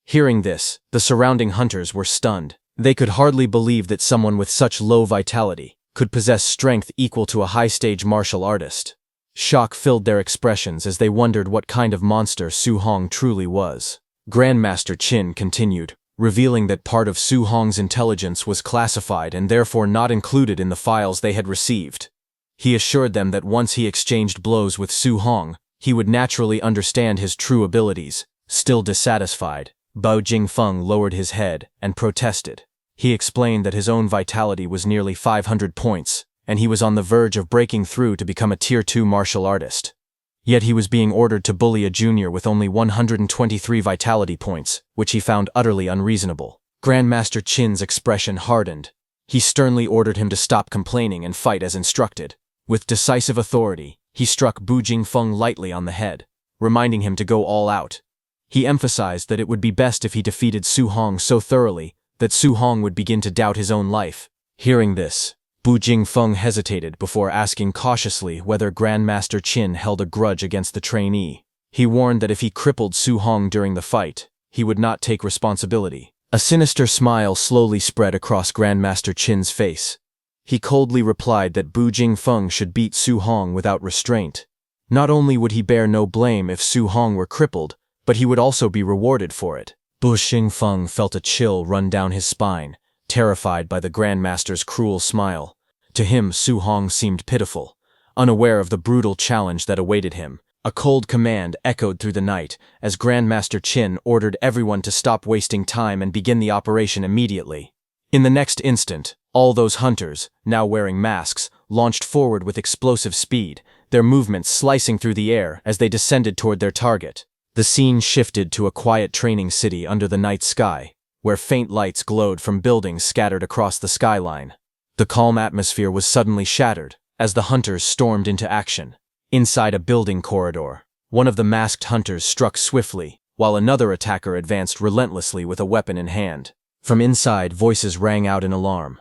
Hearing this, the surrounding hunters were stunned. They could hardly believe that someone with such low vitality could possess strength equal to a high-stage martial artist. Shock filled their expressions as they wondered what kind of monster Su Hong truly was. Grandmaster Qin continued, revealing that part of Su Hong's intelligence was classified and therefore not included in the files they had received. He assured them that once he exchanged blows with Su Hong, he would naturally understand his true abilities. Still dissatisfied, Bao Jingfeng lowered his head and protested. He explained that his own vitality was nearly 500 points, and he was on the verge of breaking through to become a Tier 2 martial artist. Yet he was being ordered to bully a junior with only 123 vitality points, which he found utterly unreasonable. Grandmaster Qin's expression hardened. He sternly ordered him to stop complaining and fight as instructed. With decisive authority, he struck Bu Jingfeng lightly on the head, reminding him to go all out. He emphasized that it would be best if he defeated Su Hong so thoroughly that Su Hong would begin to doubt his own life. Hearing this, Bu Jingfeng hesitated before asking cautiously whether Grandmaster Qin held a grudge against the trainee. He warned that if he crippled Su Hong during the fight, he would not take responsibility. A sinister smile slowly spread across Grandmaster Qin's face. He coldly replied that Bu Jingfeng should beat Su Hong without restraint. Not only would he bear no blame if Su Hong were crippled, but he would also be rewarded for it. Bu Jingfeng felt a chill run down his spine, terrified by the Grandmaster's cruel smile. To him, Su Hong seemed pitiful, unaware of the brutal challenge that awaited him. A cold command echoed through the night as Grandmaster Qin ordered everyone to stop wasting time and begin the operation immediately. In the next instant, all those hunters, now wearing masks, launched forward with explosive speed, their movements slicing through the air as they descended toward their target. The scene shifted to a quiet training city under the night sky, where faint lights glowed from buildings scattered across the skyline. The calm atmosphere was suddenly shattered as the hunters stormed into action. Inside a building corridor, one of the masked hunters struck swiftly, while another attacker advanced relentlessly with a weapon in hand. From inside, voices rang out in alarm.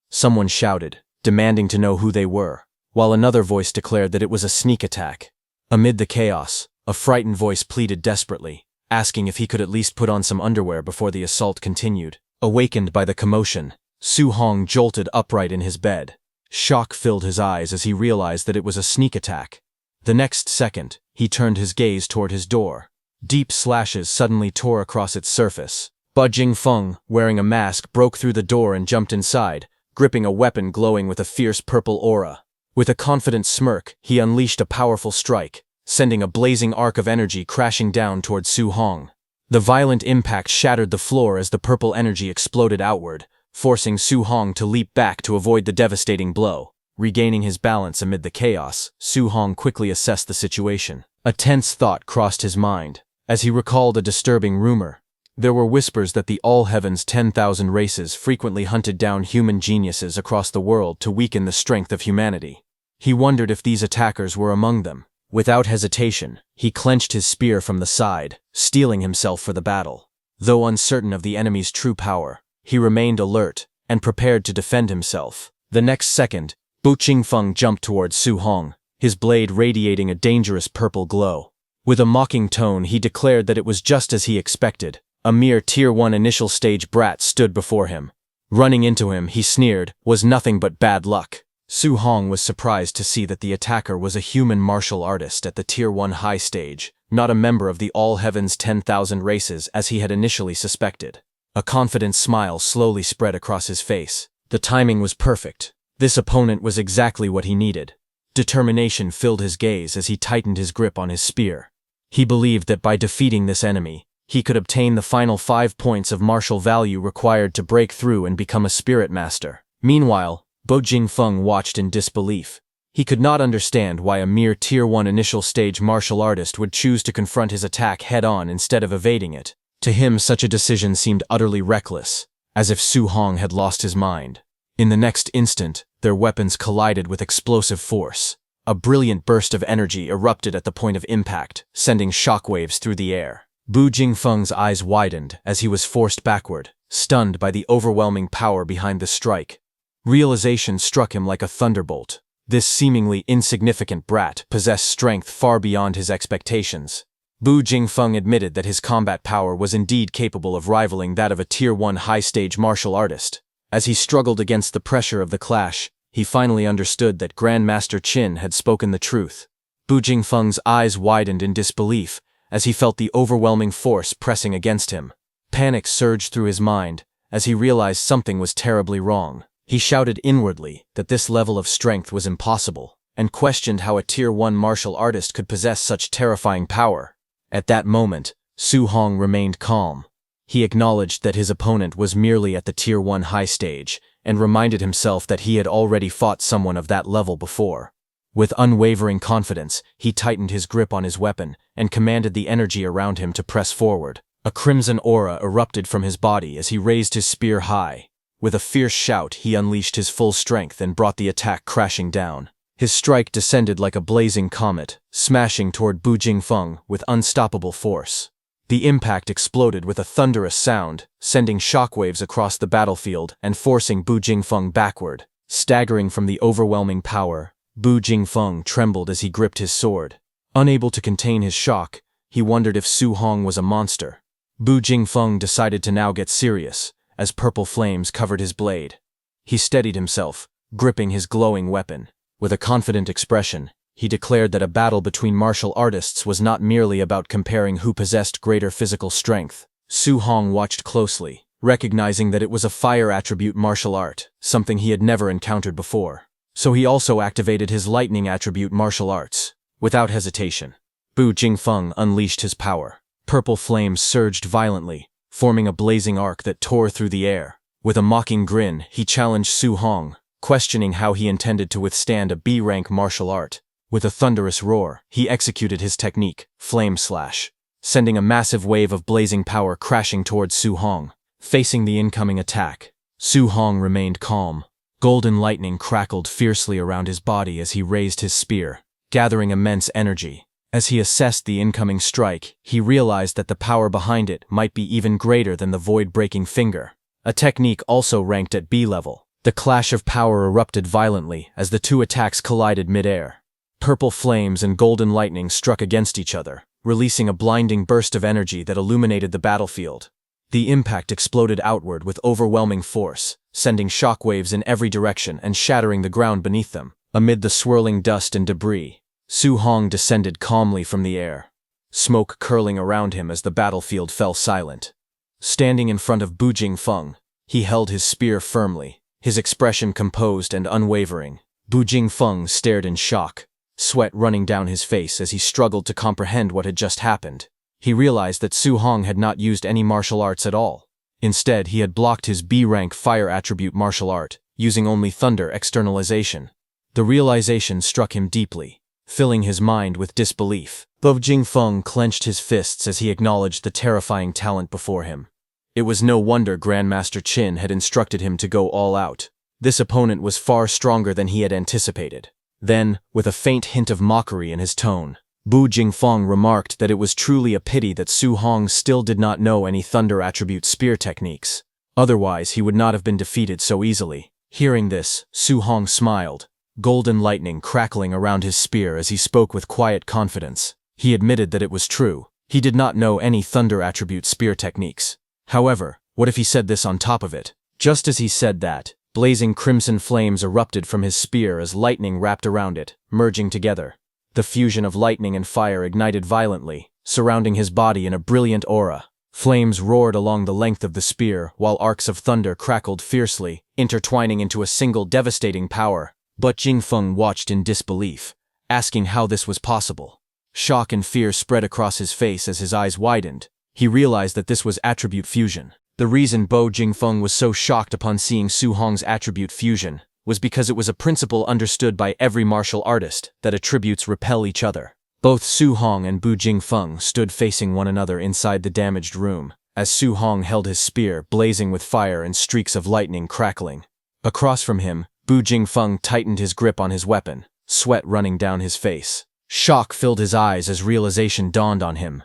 Someone shouted, demanding to know who they were, while another voice declared that it was a sneak attack. Amid the chaos, a frightened voice pleaded desperately, asking if he could at least put on some underwear before the assault continued. Awakened by the commotion, Su Hong jolted upright in his bed. Shock filled his eyes as he realized that it was a sneak attack. The next second, he turned his gaze toward his door. Deep slashes suddenly tore across its surface. Bu Jingfeng, wearing a mask, broke through the door and jumped inside, gripping a weapon glowing with a fierce purple aura. With a confident smirk, he unleashed a powerful strike, sending a blazing arc of energy crashing down toward Su Hong. The violent impact shattered the floor as the purple energy exploded outward, forcing Su Hong to leap back to avoid the devastating blow. Regaining his balance amid the chaos, Su Hong quickly assessed the situation. A tense thought crossed his mind, as he recalled a disturbing rumor. There were whispers that the All Heaven's 10,000 races frequently hunted down human geniuses across the world to weaken the strength of humanity. He wondered if these attackers were among them. Without hesitation, he clenched his spear from the side, steeling himself for the battle. Though uncertain of the enemy's true power, he remained alert and prepared to defend himself. The next second, Bu Jingfeng jumped towards Su Hong, his blade radiating a dangerous purple glow. With a mocking tone, he declared that it was just as he expected. A mere Tier 1 initial stage brat stood before him. Running into him, he sneered, was nothing but bad luck. Su Hong was surprised to see that the attacker was a human martial artist at the Tier 1 high stage, not a member of the All Heaven's 10,000 races as he had initially suspected. A confident smile slowly spread across his face. The timing was perfect. This opponent was exactly what he needed. Determination filled his gaze as he tightened his grip on his spear. He believed that by defeating this enemy, he could obtain the final 5 points of martial value required to break through and become a spirit master. Meanwhile, Bu Jingfeng watched in disbelief. He could not understand why a mere Tier 1 initial stage martial artist would choose to confront his attack head-on instead of evading it. To him, such a decision seemed utterly reckless, as if Su Hong had lost his mind. In the next instant, their weapons collided with explosive force. A brilliant burst of energy erupted at the point of impact, sending shockwaves through the air. Bu Jingfeng's eyes widened as he was forced backward, stunned by the overwhelming power behind the strike. Realization struck him like a thunderbolt. This seemingly insignificant brat possessed strength far beyond his expectations. Bu Jingfeng admitted that his combat power was indeed capable of rivaling that of a Tier 1 high-stage martial artist. As he struggled against the pressure of the clash, he finally understood that Grandmaster Qin had spoken the truth. Bu Jingfeng's eyes widened in disbelief as he felt the overwhelming force pressing against him. Panic surged through his mind as he realized something was terribly wrong. He shouted inwardly that this level of strength was impossible, and questioned how a Tier 1 martial artist could possess such terrifying power. At that moment, Su Hong remained calm. He acknowledged that his opponent was merely at the Tier 1 high stage, and reminded himself that he had already fought someone of that level before. With unwavering confidence, he tightened his grip on his weapon and commanded the energy around him to press forward. A crimson aura erupted from his body as he raised his spear high. With a fierce shout, he unleashed his full strength and brought the attack crashing down. His strike descended like a blazing comet, smashing toward Bu Jingfeng with unstoppable force. The impact exploded with a thunderous sound, sending shockwaves across the battlefield and forcing Bu Jingfeng backward. Staggering from the overwhelming power, Bu Jingfeng trembled as he gripped his sword. Unable to contain his shock, he wondered if Su Hong was a monster. Bu Jingfeng decided to now get serious, as purple flames covered his blade. He steadied himself, gripping his glowing weapon. With a confident expression, he declared that a battle between martial artists was not merely about comparing who possessed greater physical strength. Su Hong watched closely, recognizing that it was a fire attribute martial art, something he had never encountered before. So he also activated his lightning attribute martial arts. Without hesitation, Bu Jingfeng unleashed his power. Purple flames surged violently, forming a blazing arc that tore through the air. With a mocking grin, he challenged Su Hong, questioning how he intended to withstand a B-rank martial art. With a thunderous roar, he executed his technique, Flame Slash, sending a massive wave of blazing power crashing towards Su Hong. Facing the incoming attack, Su Hong remained calm. Golden lightning crackled fiercely around his body as he raised his spear, gathering immense energy. As he assessed the incoming strike, he realized that the power behind it might be even greater than the void-breaking finger, a technique also ranked at B level. The clash of power erupted violently as the two attacks collided mid-air. Purple flames and golden lightning struck against each other, releasing a blinding burst of energy that illuminated the battlefield. The impact exploded outward with overwhelming force, sending shockwaves in every direction and shattering the ground beneath them. Amid the swirling dust and debris, Su Hong descended calmly from the air, smoke curling around him as the battlefield fell silent. Standing in front of Bu Jingfeng, he held his spear firmly, his expression composed and unwavering. Bu Jingfeng stared in shock, sweat running down his face as he struggled to comprehend what had just happened. He realized that Su Hong had not used any martial arts at all. Instead, he had blocked his B-rank fire attribute martial art, using only thunder externalization. The realization struck him deeply, filling his mind with disbelief. Bu Jingfeng clenched his fists as he acknowledged the terrifying talent before him. It was no wonder Grandmaster Qin had instructed him to go all out. This opponent was far stronger than he had anticipated. Then, with a faint hint of mockery in his tone, Bu Jingfeng remarked that it was truly a pity that Su Hong still did not know any thunder attribute spear techniques. Otherwise, he would not have been defeated so easily. Hearing this, Su Hong smiled, golden lightning crackling around his spear as he spoke with quiet confidence. He admitted that it was true. He did not know any thunder attribute spear techniques. However, what if he said this on top of it? Just as he said that, blazing crimson flames erupted from his spear as lightning wrapped around it, merging together. The fusion of lightning and fire ignited violently, surrounding his body in a brilliant aura. Flames roared along the length of the spear, while arcs of thunder crackled fiercely, intertwining into a single devastating power. But Jingfeng watched in disbelief, asking how this was possible. Shock and fear spread across his face as his eyes widened. He realized that this was attribute fusion. The reason Bu Jingfeng was so shocked upon seeing Su Hong's attribute fusion was because it was a principle understood by every martial artist that attributes repel each other. Both Su Hong and Bu Jingfeng stood facing one another inside the damaged room, as Su Hong held his spear blazing with fire and streaks of lightning crackling. Across from him, Bu Jingfeng tightened his grip on his weapon, sweat running down his face. Shock filled his eyes as realization dawned on him.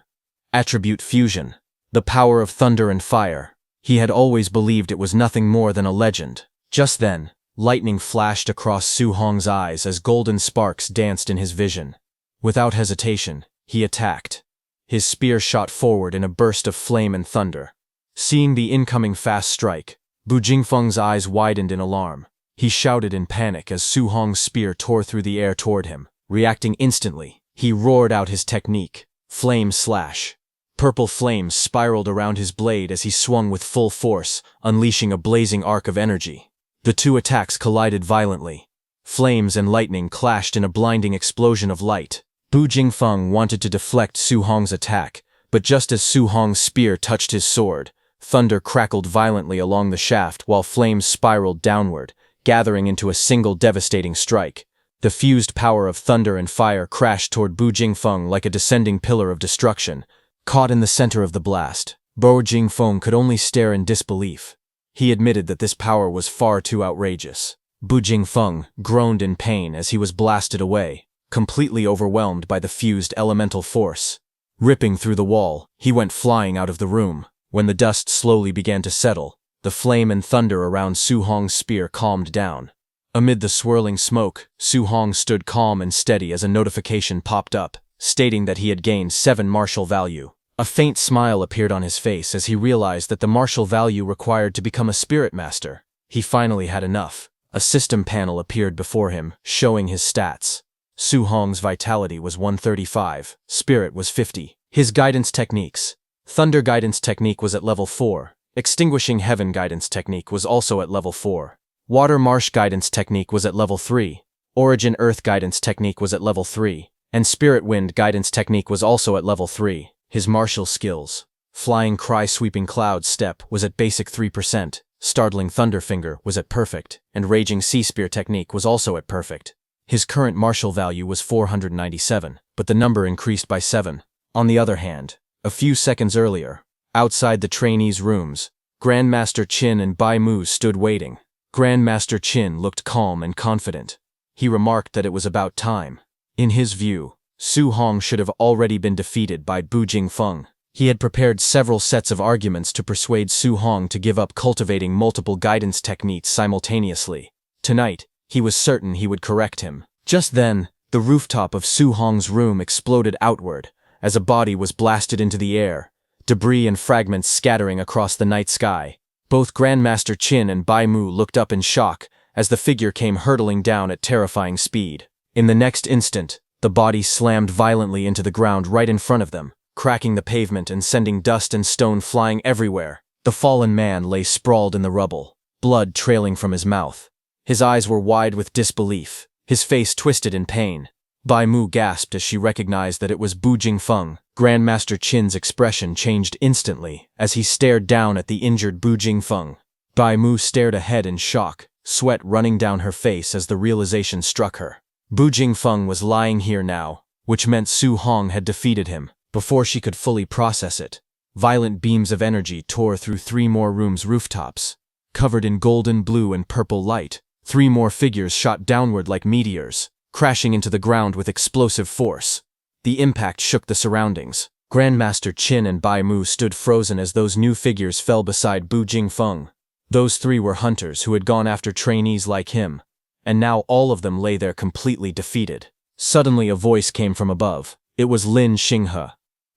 Attribute fusion. The power of thunder and fire. He had always believed it was nothing more than a legend. Just then, lightning flashed across Su Hong's eyes as golden sparks danced in his vision. Without hesitation, he attacked. His spear shot forward in a burst of flame and thunder. Seeing the incoming fast strike, Bu Jingfeng's eyes widened in alarm. He shouted in panic as Su Hong's spear tore through the air toward him. Reacting instantly, he roared out his technique, Flame Slash. Purple flames spiraled around his blade as he swung with full force, unleashing a blazing arc of energy. The two attacks collided violently. Flames and lightning clashed in a blinding explosion of light. Bu Jingfeng wanted to deflect Su Hong's attack, but just as Su Hong's spear touched his sword, thunder crackled violently along the shaft while flames spiraled downward, gathering into a single devastating strike. The fused power of thunder and fire crashed toward Bu Jingfeng like a descending pillar of destruction. Caught in the center of the blast, Bu Jingfeng could only stare in disbelief. He admitted that this power was far too outrageous. Bu Jingfeng groaned in pain as he was blasted away, completely overwhelmed by the fused elemental force. Ripping through the wall, he went flying out of the room. When the dust slowly began to settle, the flame and thunder around Su Hong's spear calmed down. Amid the swirling smoke, Su Hong stood calm and steady as a notification popped up, stating that he had gained 7 martial value. A faint smile appeared on his face as he realized that the martial value required to become a spirit master. He finally had enough. A system panel appeared before him, showing his stats. Su Hong's vitality was 135, spirit was 50. His guidance techniques. Thunder guidance technique was at level 4. Extinguishing heaven guidance technique was also at level 4. Water marsh guidance technique was at level 3. Origin earth guidance technique was at level 3. And spirit wind guidance technique was also at level 3. His martial skills. Flying cry sweeping cloud step was at basic 3%. Startling thunder finger was at perfect, and raging sea spear technique was also at perfect. His current martial value was 497, but the number increased by 7. On the other hand, a few seconds earlier, outside the trainees' rooms, Grandmaster Qin and Bai Mu stood waiting. Grandmaster Qin looked calm and confident. He remarked that it was about time. In his view, Su Hong should have already been defeated by Bu Jingfeng. He had prepared several sets of arguments to persuade Su Hong to give up cultivating multiple guidance techniques simultaneously. Tonight, he was certain he would correct him. Just then, the rooftop of Su Hong's room exploded outward, as a body was blasted into the air, debris and fragments scattering across the night sky. Both Grandmaster Qin and Bai Mu looked up in shock as the figure came hurtling down at terrifying speed. In the next instant, the body slammed violently into the ground right in front of them, cracking the pavement and sending dust and stone flying everywhere. The fallen man lay sprawled in the rubble, blood trailing from his mouth. His eyes were wide with disbelief, his face twisted in pain. Bai Mu gasped as she recognized that it was Bu Jingfeng. Grandmaster Qin's expression changed instantly as he stared down at the injured Bu Jingfeng. Bai Mu stared ahead in shock, sweat running down her face as the realization struck her. Bu Jingfeng was lying here now, which meant Su Hong had defeated him. Before she could fully process it, violent beams of energy tore through 3 more rooms' rooftops. Covered in golden, blue, and purple light, 3 more figures shot downward like meteors, crashing into the ground with explosive force. The impact shook the surroundings. Grandmaster Qin and Bai Mu stood frozen as those new figures fell beside Bu Jingfeng. Those 3 were hunters who had gone after trainees like him, and now all of them lay there completely defeated. Suddenly a voice came from above. It was Lin Xinghe.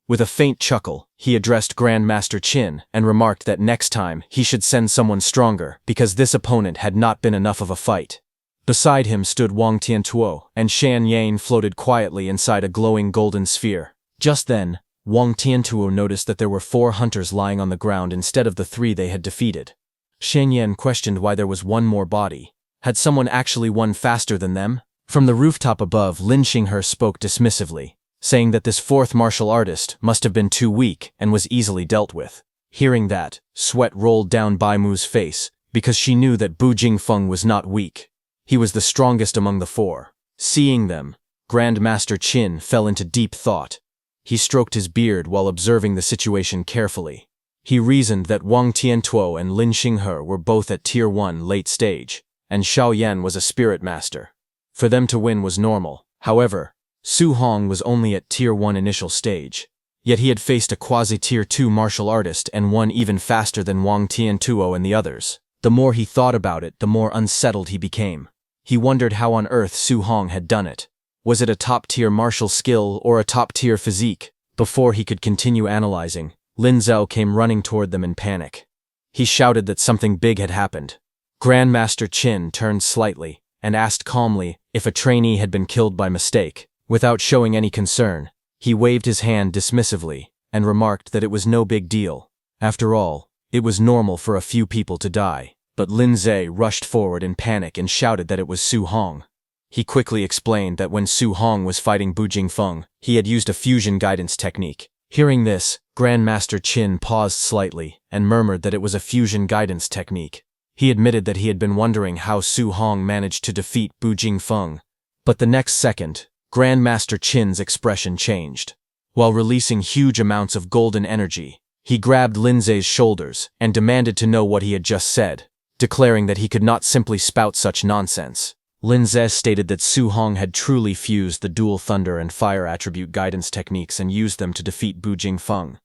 With a faint chuckle, he addressed Grandmaster Qin and remarked that next time he should send someone stronger because this opponent had not been enough of a fight. Beside him stood Wang Tiantuo, and Shan Yan floated quietly inside a glowing golden sphere. Just then, Wang Tiantuo noticed that there were 4 hunters lying on the ground instead of the 3 they had defeated. Shan Yan questioned why there was 1 more body. Had someone actually won faster than them? From the rooftop above, Lin Xinghe spoke dismissively, saying that this 4th martial artist must have been too weak and was easily dealt with. Hearing that, sweat rolled down Bai Mu's face, because she knew that Bu Jingfeng was not weak. He was the strongest among the 4. Seeing them, Grandmaster Qin fell into deep thought. He stroked his beard while observing the situation carefully. He reasoned that Wang Tiantuo and Lin Xinghe were both at Tier 1 late stage, and Xiao Yan was a spirit master. For them to win was normal. However, Su Hong was only at Tier 1 initial stage. Yet he had faced a quasi-Tier 2 martial artist and won even faster than Wang Tiantuo and the others. The more he thought about it, the more unsettled he became. He wondered how on earth Su Hong had done it. Was it a top-tier martial skill or a top-tier physique? Before he could continue analyzing, Lin Zhao came running toward them in panic. He shouted that something big had happened. Grandmaster Qin turned slightly and asked calmly if a trainee had been killed by mistake. Without showing any concern, he waved his hand dismissively and remarked that it was no big deal. After all, it was normal for a few people to die. But Lin Zhao rushed forward in panic and shouted that it was Su Hong. He quickly explained that when Su Hong was fighting Bu Jingfeng, he had used a fusion guidance technique. Hearing this, Grandmaster Qin paused slightly and murmured that it was a fusion guidance technique. He admitted that he had been wondering how Su Hong managed to defeat Bu Jingfeng. But the next second, Grandmaster Qin's expression changed. While releasing huge amounts of golden energy, he grabbed Lin Zhau's shoulders and demanded to know what he had just said, declaring that he could not simply spout such nonsense. Lin Zhao stated that Su Hong had truly fused the dual thunder and fire attribute guidance techniques and used them to defeat Bu Jingfeng.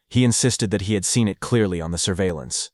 He insisted that he had seen it clearly on the surveillance.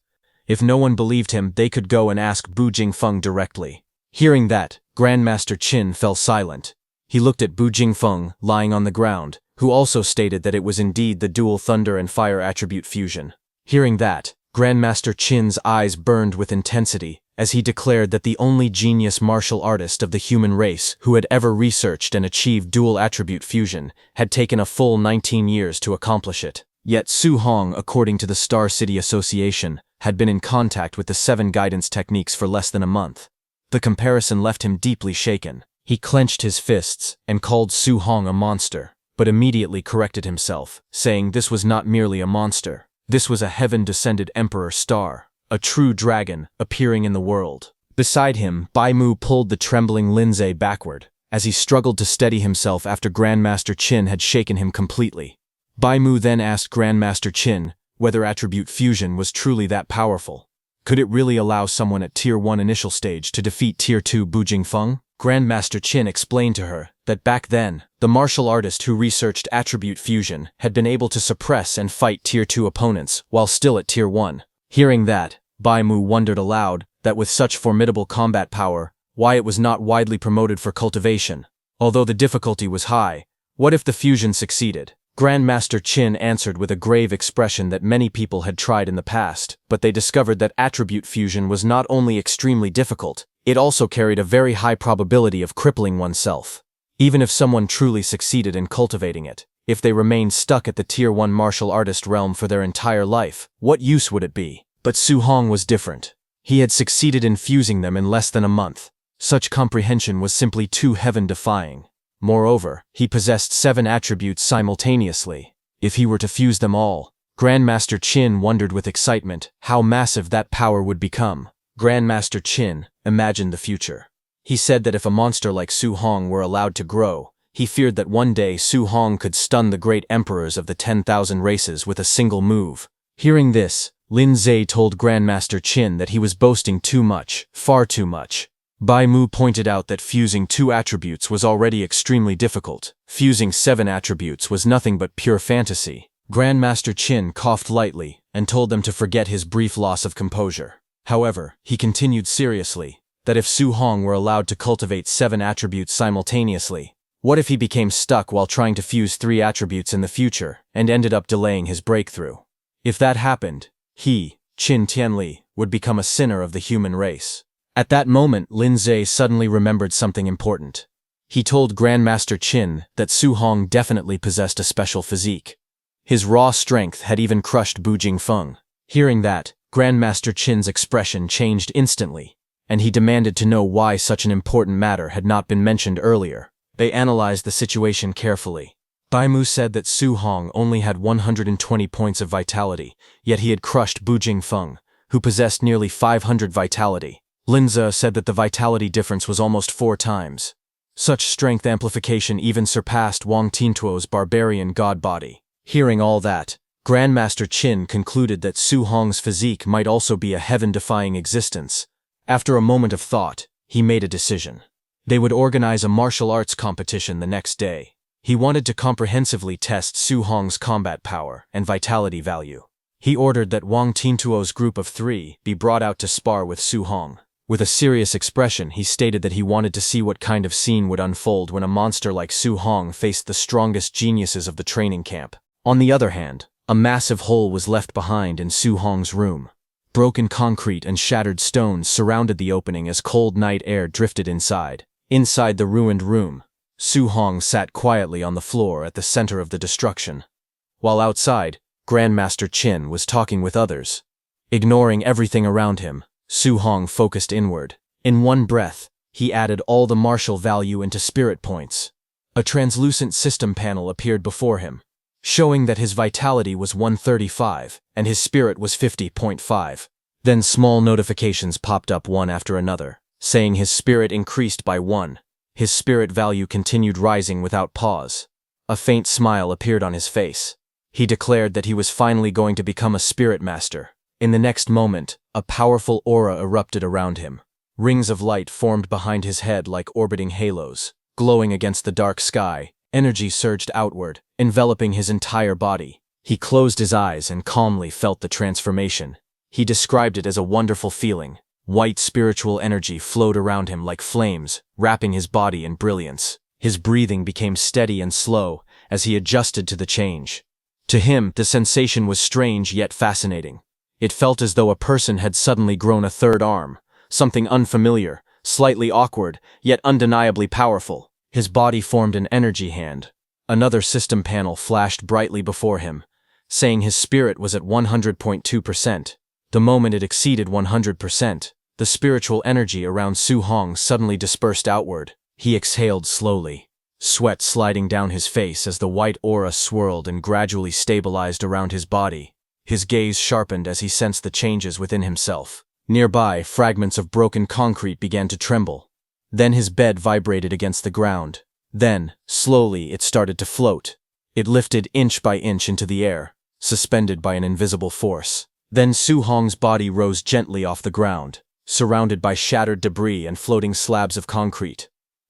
If no one believed him, they could go and ask Bu Jingfeng directly. Hearing that, Grandmaster Qin fell silent. He looked at Bu Jingfeng, lying on the ground, who also stated that it was indeed the dual thunder and fire attribute fusion. Hearing that, Grandmaster Qin's eyes burned with intensity as he declared that the only genius martial artist of the human race who had ever researched and achieved dual attribute fusion had taken a full 19 years to accomplish it. Yet Su Hong, according to the Star City Association, had been in contact with the 7 guidance techniques for less than a month. The comparison left him deeply shaken. He clenched his fists and called Su Hong a monster, but immediately corrected himself, saying this was not merely a monster. This was a heaven-descended emperor star, a true dragon appearing in the world. Beside him, Bai Mu pulled the trembling Lin Zhao backward, as he struggled to steady himself after Grandmaster Qin had shaken him completely. Bai Mu then asked Grandmaster Qin whether attribute fusion was truly that powerful. Could it really allow someone at Tier 1 initial stage to defeat Tier 2 Bu Jingfeng? Grandmaster Qin explained to her that back then, the martial artist who researched attribute fusion had been able to suppress and fight Tier 2 opponents while still at Tier 1. Hearing that, Bai Mu wondered aloud that with such formidable combat power, why it was not widely promoted for cultivation. Although the difficulty was high, what if the fusion succeeded? Grandmaster Qin answered with a grave expression that many people had tried in the past, but they discovered that attribute fusion was not only extremely difficult, it also carried a very high probability of crippling oneself. Even if someone truly succeeded in cultivating it, if they remained stuck at the Tier 1 martial artist realm for their entire life, what use would it be? But Su Hong was different. He had succeeded in fusing them in less than a month. Such comprehension was simply too heaven-defying. Moreover, he possessed 7 attributes simultaneously. If he were to fuse them all, Grandmaster Qin wondered with excitement how massive that power would become. Grandmaster Qin imagined the future. He said that if a monster like Su Hong were allowed to grow, he feared that one day Su Hong could stun the great emperors of the 10,000 races with a single move. Hearing this, Lin Zhao told Grandmaster Qin that he was boasting too much, far too much. Bai Mu pointed out that fusing 2 attributes was already extremely difficult. Fusing 7 attributes was nothing but pure fantasy. Grandmaster Qin coughed lightly and told them to forget his brief loss of composure. However, he continued seriously that if Su Hong were allowed to cultivate 7 attributes simultaneously, what if he became stuck while trying to fuse 3 attributes in the future and ended up delaying his breakthrough? If that happened, he, Qin Tianli, would become a sinner of the human race. At that moment, Lin Zhao suddenly remembered something important. He told Grandmaster Qin that Su Hong definitely possessed a special physique. His raw strength had even crushed Bu Jingfeng. Hearing that, Grandmaster Qin's expression changed instantly, and he demanded to know why such an important matter had not been mentioned earlier. They analyzed the situation carefully. Bai Mu said that Su Hong only had 120 points of vitality, yet he had crushed Bu Jingfeng, who possessed nearly 500 vitality. Lin Zhao said that the vitality difference was almost 4 times. Such strength amplification even surpassed Wang Tiantuo's barbarian god body. Hearing all that, Grandmaster Qin concluded that Su Hong's physique might also be a heaven-defying existence. After a moment of thought, he made a decision. They would organize a martial arts competition the next day. He wanted to comprehensively test Su Hong's combat power and vitality value. He ordered that Wang Tintuo's group of 3 be brought out to spar with Su Hong. With a serious expression, he stated that he wanted to see what kind of scene would unfold when a monster like Su Hong faced the strongest geniuses of the training camp. On the other hand, a massive hole was left behind in Su Hong's room. Broken concrete and shattered stones surrounded the opening as cold night air drifted inside. Inside the ruined room, Su Hong sat quietly on the floor at the center of the destruction. While outside, Grandmaster Qin was talking with others. Ignoring everything around him, Su Hong focused inward. In one breath, he added all the martial value into spirit points. A translucent system panel appeared before him, showing that his vitality was 135 and his spirit was 50.5. Then small notifications popped up one after another, saying his spirit increased by 1. His spirit value continued rising without pause. A faint smile appeared on his face. He declared that he was finally going to become a spirit master. In the next moment, a powerful aura erupted around him. Rings of light formed behind his head like orbiting halos. Glowing against the dark sky, energy surged outward, enveloping his entire body. He closed his eyes and calmly felt the transformation. He described it as a wonderful feeling. White spiritual energy flowed around him like flames, wrapping his body in brilliance. His breathing became steady and slow as he adjusted to the change. To him, the sensation was strange yet fascinating. It felt as though a person had suddenly grown a third arm, something unfamiliar, slightly awkward, yet undeniably powerful. His body formed an energy hand. Another system panel flashed brightly before him, saying his spirit was at 100.2%. The moment it exceeded 100%, the spiritual energy around Su Hong suddenly dispersed outward. He exhaled slowly, sweat sliding down his face as the white aura swirled and gradually stabilized around his body. His gaze sharpened as he sensed the changes within himself. Nearby, fragments of broken concrete began to tremble. Then his bed vibrated against the ground. Then, slowly, it started to float. It lifted inch by inch into the air, suspended by an invisible force. Then Su Hong's body rose gently off the ground, surrounded by shattered debris and floating slabs of concrete.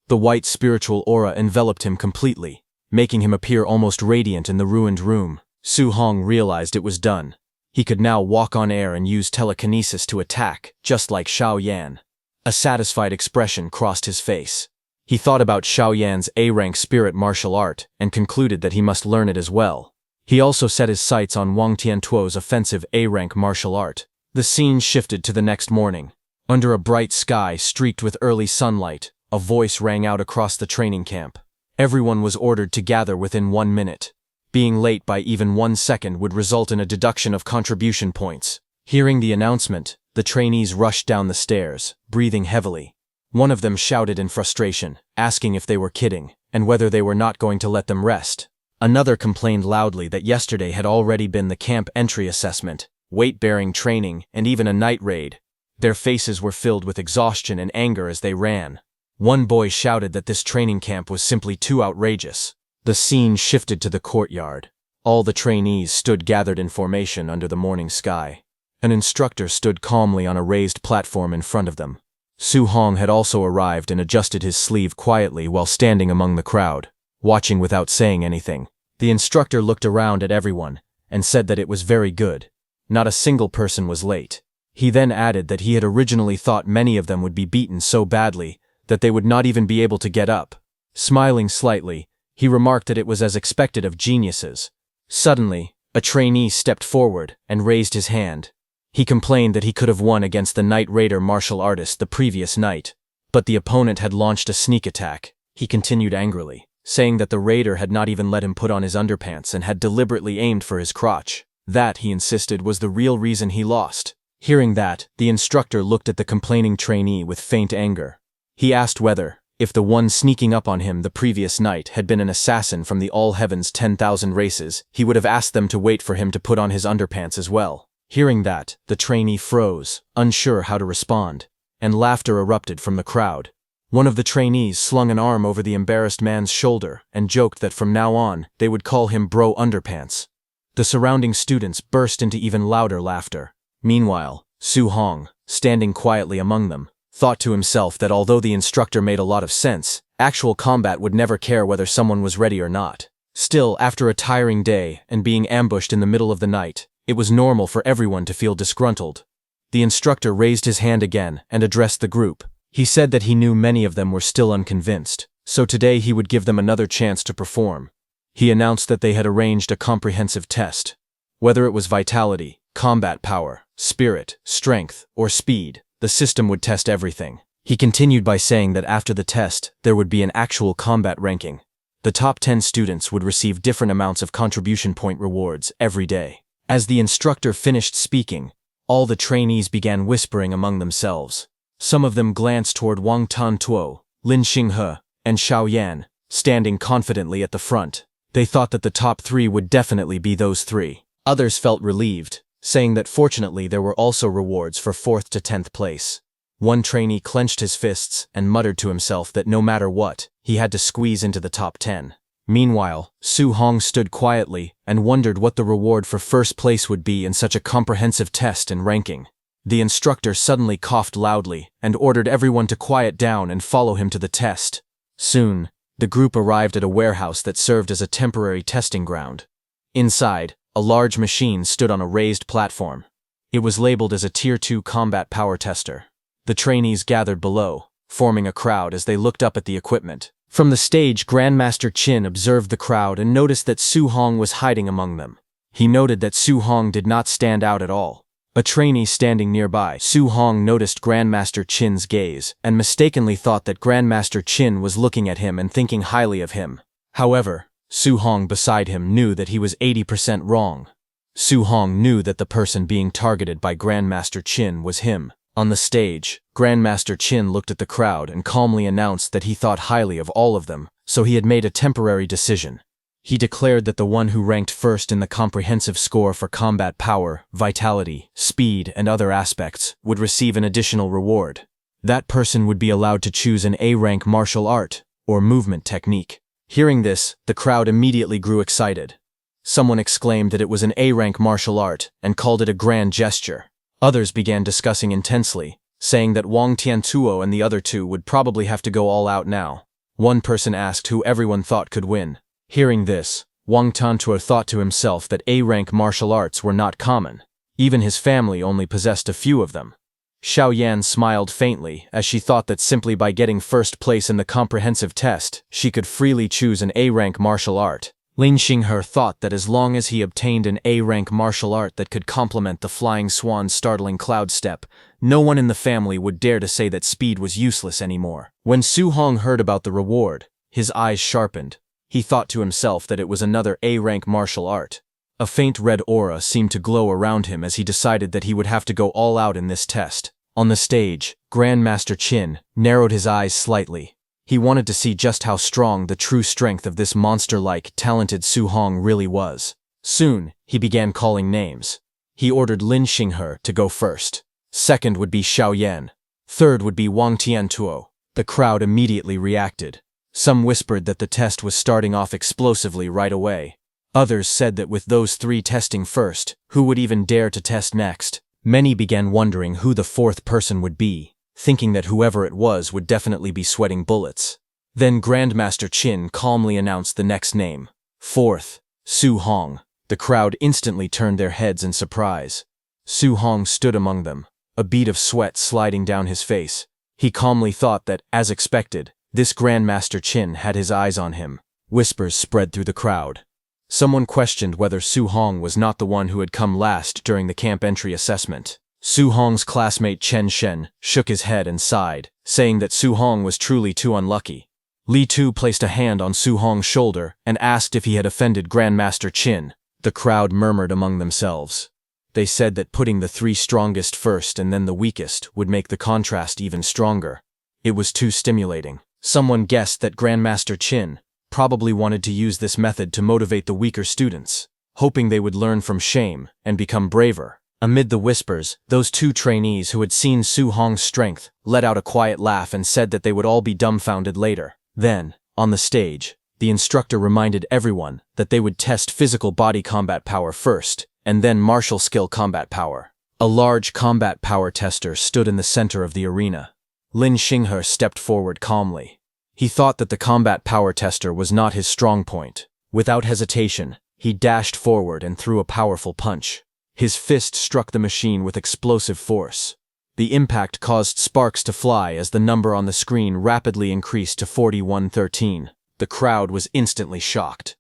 The white spiritual aura enveloped him completely, making him appear almost radiant in the ruined room. Su Hong realized it was done. He could now walk on air and use telekinesis to attack, just like Xiao Yan. A satisfied expression crossed his face. He thought about Xiao Yan's A-rank spirit martial art and concluded that he must learn it as well. He also set his sights on Wang Tiantuo's offensive A-rank martial art. The scene shifted to the next morning. Under a bright sky streaked with early sunlight, a voice rang out across the training camp. Everyone was ordered to gather within 1 minute. Being late by even 1 second would result in a deduction of contribution points. Hearing the announcement, the trainees rushed down the stairs, breathing heavily. One of them shouted in frustration, asking if they were kidding, and whether they were not going to let them rest. Another complained loudly that yesterday had already been the camp entry assessment, weight-bearing training, and even a night raid. Their faces were filled with exhaustion and anger as they ran. One boy shouted that this training camp was simply too outrageous. The scene shifted to the courtyard. All the trainees stood gathered in formation under the morning sky. An instructor stood calmly on a raised platform in front of them. Su Hong had also arrived and adjusted his sleeve quietly while standing among the crowd, watching without saying anything. The instructor looked around at everyone and said that it was very good. Not a single person was late. He then added that he had originally thought many of them would be beaten so badly that they would not even be able to get up. Smiling slightly, he remarked that it was as expected of geniuses. Suddenly, a trainee stepped forward and raised his hand. He complained that he could have won against the Night Raider martial artist the previous night, but the opponent had launched a sneak attack. He continued angrily, saying that the raider had not even let him put on his underpants and had deliberately aimed for his crotch. That, he insisted, was the real reason he lost. Hearing that, the instructor looked at the complaining trainee with faint anger. He asked whether, if the one sneaking up on him the previous night had been an assassin from the All Heaven's 10,000 races, he would have asked them to wait for him to put on his underpants as well. Hearing that, the trainee froze, unsure how to respond, and laughter erupted from the crowd. One of the trainees slung an arm over the embarrassed man's shoulder and joked that from now on, they would call him Bro Underpants. The surrounding students burst into even louder laughter. Meanwhile, Su Hong, standing quietly among them, thought to himself that although the instructor made a lot of sense, actual combat would never care whether someone was ready or not. Still, after a tiring day and being ambushed in the middle of the night, it was normal for everyone to feel disgruntled. The instructor raised his hand again and addressed the group. He said that he knew many of them were still unconvinced, so today he would give them another chance to perform. He announced that they had arranged a comprehensive test. Whether it was vitality, combat power, spirit, strength, or speed, the system would test everything. He continued by saying that after the test, there would be an actual combat ranking. The top 10 students would receive different amounts of contribution point rewards every day. As the instructor finished speaking, all the trainees began whispering among themselves. Some of them glanced toward Wang Tantuo, Lin Xinghe, and Xiao Yan, standing confidently at the front. They thought that the top 3 would definitely be those 3. Others felt relieved, saying that fortunately there were also rewards for 4th to 10th place. One trainee clenched his fists and muttered to himself that no matter what, he had to squeeze into the top 10. Meanwhile, Su Hong stood quietly and wondered what the reward for first place would be in such a comprehensive test and ranking. The instructor suddenly coughed loudly and ordered everyone to quiet down and follow him to the test. Soon, the group arrived at a warehouse that served as a temporary testing ground. Inside, a large machine stood on a raised platform. It was labeled as a Tier 2 combat power tester. The trainees gathered below, forming a crowd as they looked up at the equipment. From the stage, Grandmaster Qin observed the crowd and noticed that Su Hong was hiding among them. He noted that Su Hong did not stand out at all. A trainee standing nearby, Su Hong noticed Grandmaster Qin's gaze and mistakenly thought that Grandmaster Qin was looking at him and thinking highly of him. However, Su Hong beside him knew that he was 80% wrong. Su Hong knew that the person being targeted by Grandmaster Qin was him. On the stage, Grandmaster Qin looked at the crowd and calmly announced that he thought highly of all of them, so he had made a temporary decision. He declared that the one who ranked first in the comprehensive score for combat power, vitality, speed, and other aspects would receive an additional reward. That person would be allowed to choose an A-rank martial art or movement technique. Hearing this, the crowd immediately grew excited. Someone exclaimed that it was an A-rank martial art and called it a grand gesture. Others began discussing intensely, saying that Wang Tiantuo and the other 2 would probably have to go all out now. One person asked who everyone thought could win. Hearing this, Wang Tiantuo thought to himself that A-rank martial arts were not common. Even his family only possessed a few of them. Xiao Yan smiled faintly as she thought that simply by getting first place in the comprehensive test, she could freely choose an A-rank martial art. Lin Xinghe thought that as long as he obtained an A-rank martial art that could complement the Flying Swan's startling cloud step, no one in the family would dare to say that speed was useless anymore. When Su Hong heard about the reward, his eyes sharpened. He thought to himself that it was another A-rank martial art. A faint red aura seemed to glow around him as he decided that he would have to go all out in this test. On the stage, Grandmaster Qin narrowed his eyes slightly. He wanted to see just how strong the true strength of this monster-like, talented Su Hong really was. Soon, he began calling names. He ordered Lin Xinghe to go first. Second would be Xiao Yan. Third would be Wang Tiantuo. The crowd immediately reacted. Some whispered that the test was starting off explosively right away. Others said that with those 3 testing first, who would even dare to test next? Many began wondering who the 4th person would be, thinking that whoever it was would definitely be sweating bullets. Then Grandmaster Qin calmly announced the next name. 4th, Su Hong. The crowd instantly turned their heads in surprise. Su Hong stood among them, a bead of sweat sliding down his face. He calmly thought that, as expected, this Grandmaster Qin had his eyes on him. Whispers spread through the crowd. Someone questioned whether Su Hong was not the one who had come last during the camp entry assessment. Su Hong's classmate Chen Shen shook his head and sighed, saying that Su Hong was truly too unlucky. Li Tu placed a hand on Su Hong's shoulder and asked if he had offended Grandmaster Qin. The crowd murmured among themselves. They said that putting the 3 strongest first and then the weakest would make the contrast even stronger. It was too stimulating. Someone guessed that Grandmaster Qin probably wanted to use this method to motivate the weaker students, hoping they would learn from shame and become braver. Amid the whispers, those 2 trainees who had seen Su Hong's strength let out a quiet laugh and said that they would all be dumbfounded later. Then, on the stage, the instructor reminded everyone that they would test physical body combat power first, and then martial skill combat power. A large combat power tester stood in the center of the arena. Lin Xinghe stepped forward calmly. He thought that the combat power tester was not his strong point. Without hesitation, he dashed forward and threw a powerful punch. His fist struck the machine with explosive force. The impact caused sparks to fly as the number on the screen rapidly increased to 4113. The crowd was instantly shocked.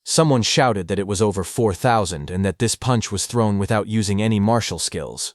Someone shouted that it was over 4,000 and that this punch was thrown without using any martial skills.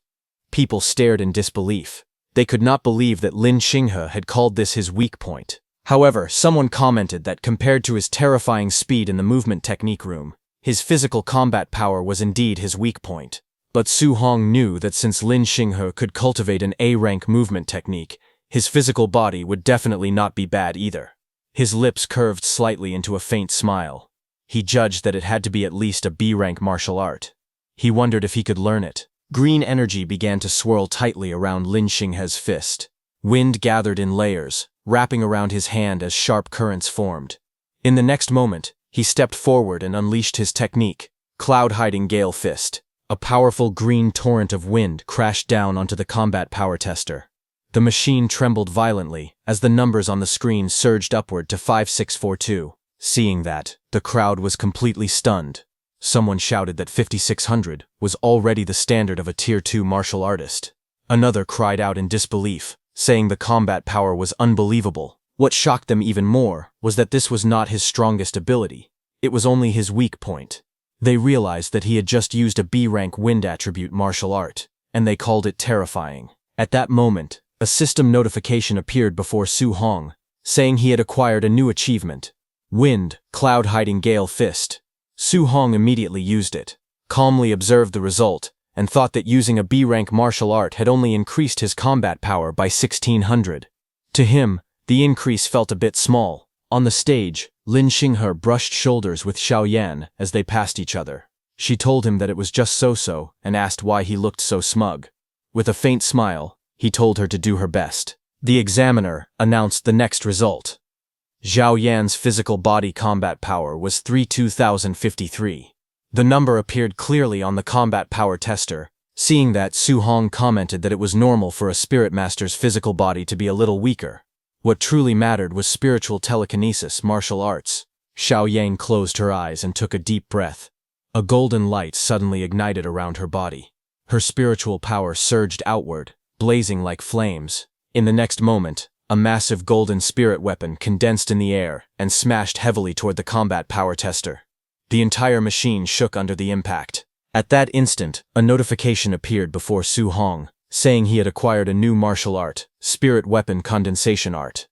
People stared in disbelief. They could not believe that Lin Xinghe had called this his weak point. However, someone commented that compared to his terrifying speed in the movement technique room, his physical combat power was indeed his weak point. But Su Hong knew that since Lin Xinghe could cultivate an A-rank movement technique, his physical body would definitely not be bad either. His lips curved slightly into a faint smile. He judged that it had to be at least a B-rank martial art. He wondered if he could learn it. Green energy began to swirl tightly around Lin Xinghe's fist. Wind gathered in layers, wrapping around his hand as sharp currents formed. In the next moment, he stepped forward and unleashed his technique, Cloud-Hiding Gale Fist. A powerful green torrent of wind crashed down onto the combat power tester. The machine trembled violently as the numbers on the screen surged upward to 5642. Seeing that, the crowd was completely stunned. Someone shouted that 5600 was already the standard of a Tier 2 martial artist. Another cried out in disbelief, saying the combat power was unbelievable. What shocked them even more was that this was not his strongest ability. It was only his weak point. They realized that he had just used a B-rank wind attribute martial art, and they called it terrifying. At that moment, a system notification appeared before Su Hong, saying he had acquired a new achievement. Wind, Cloud-Hiding Gale Fist. Su Hong immediately used it, calmly observed the result, and thought that using a B-rank martial art had only increased his combat power by 1600. To him, the increase felt a bit small. On the stage, Lin Xinghe brushed shoulders with Xiao Yan as they passed each other. She told him that it was just so-so and asked why he looked so smug. With a faint smile, he told her to do her best. The examiner announced the next result. Xiao Yan's physical body combat power was 32,053. The number appeared clearly on the combat power tester. Seeing that, Su Hong commented that it was normal for a spirit master's physical body to be a little weaker. What truly mattered was spiritual telekinesis, martial arts. Xiao Yan closed her eyes and took a deep breath. A golden light suddenly ignited around her body. Her spiritual power surged outward, blazing like flames. In the next moment, a massive golden spirit weapon condensed in the air and smashed heavily toward the combat power tester. The entire machine shook under the impact. At that instant, a notification appeared before Su Hong, saying he had acquired a new martial art, Spirit Weapon Condensation Art.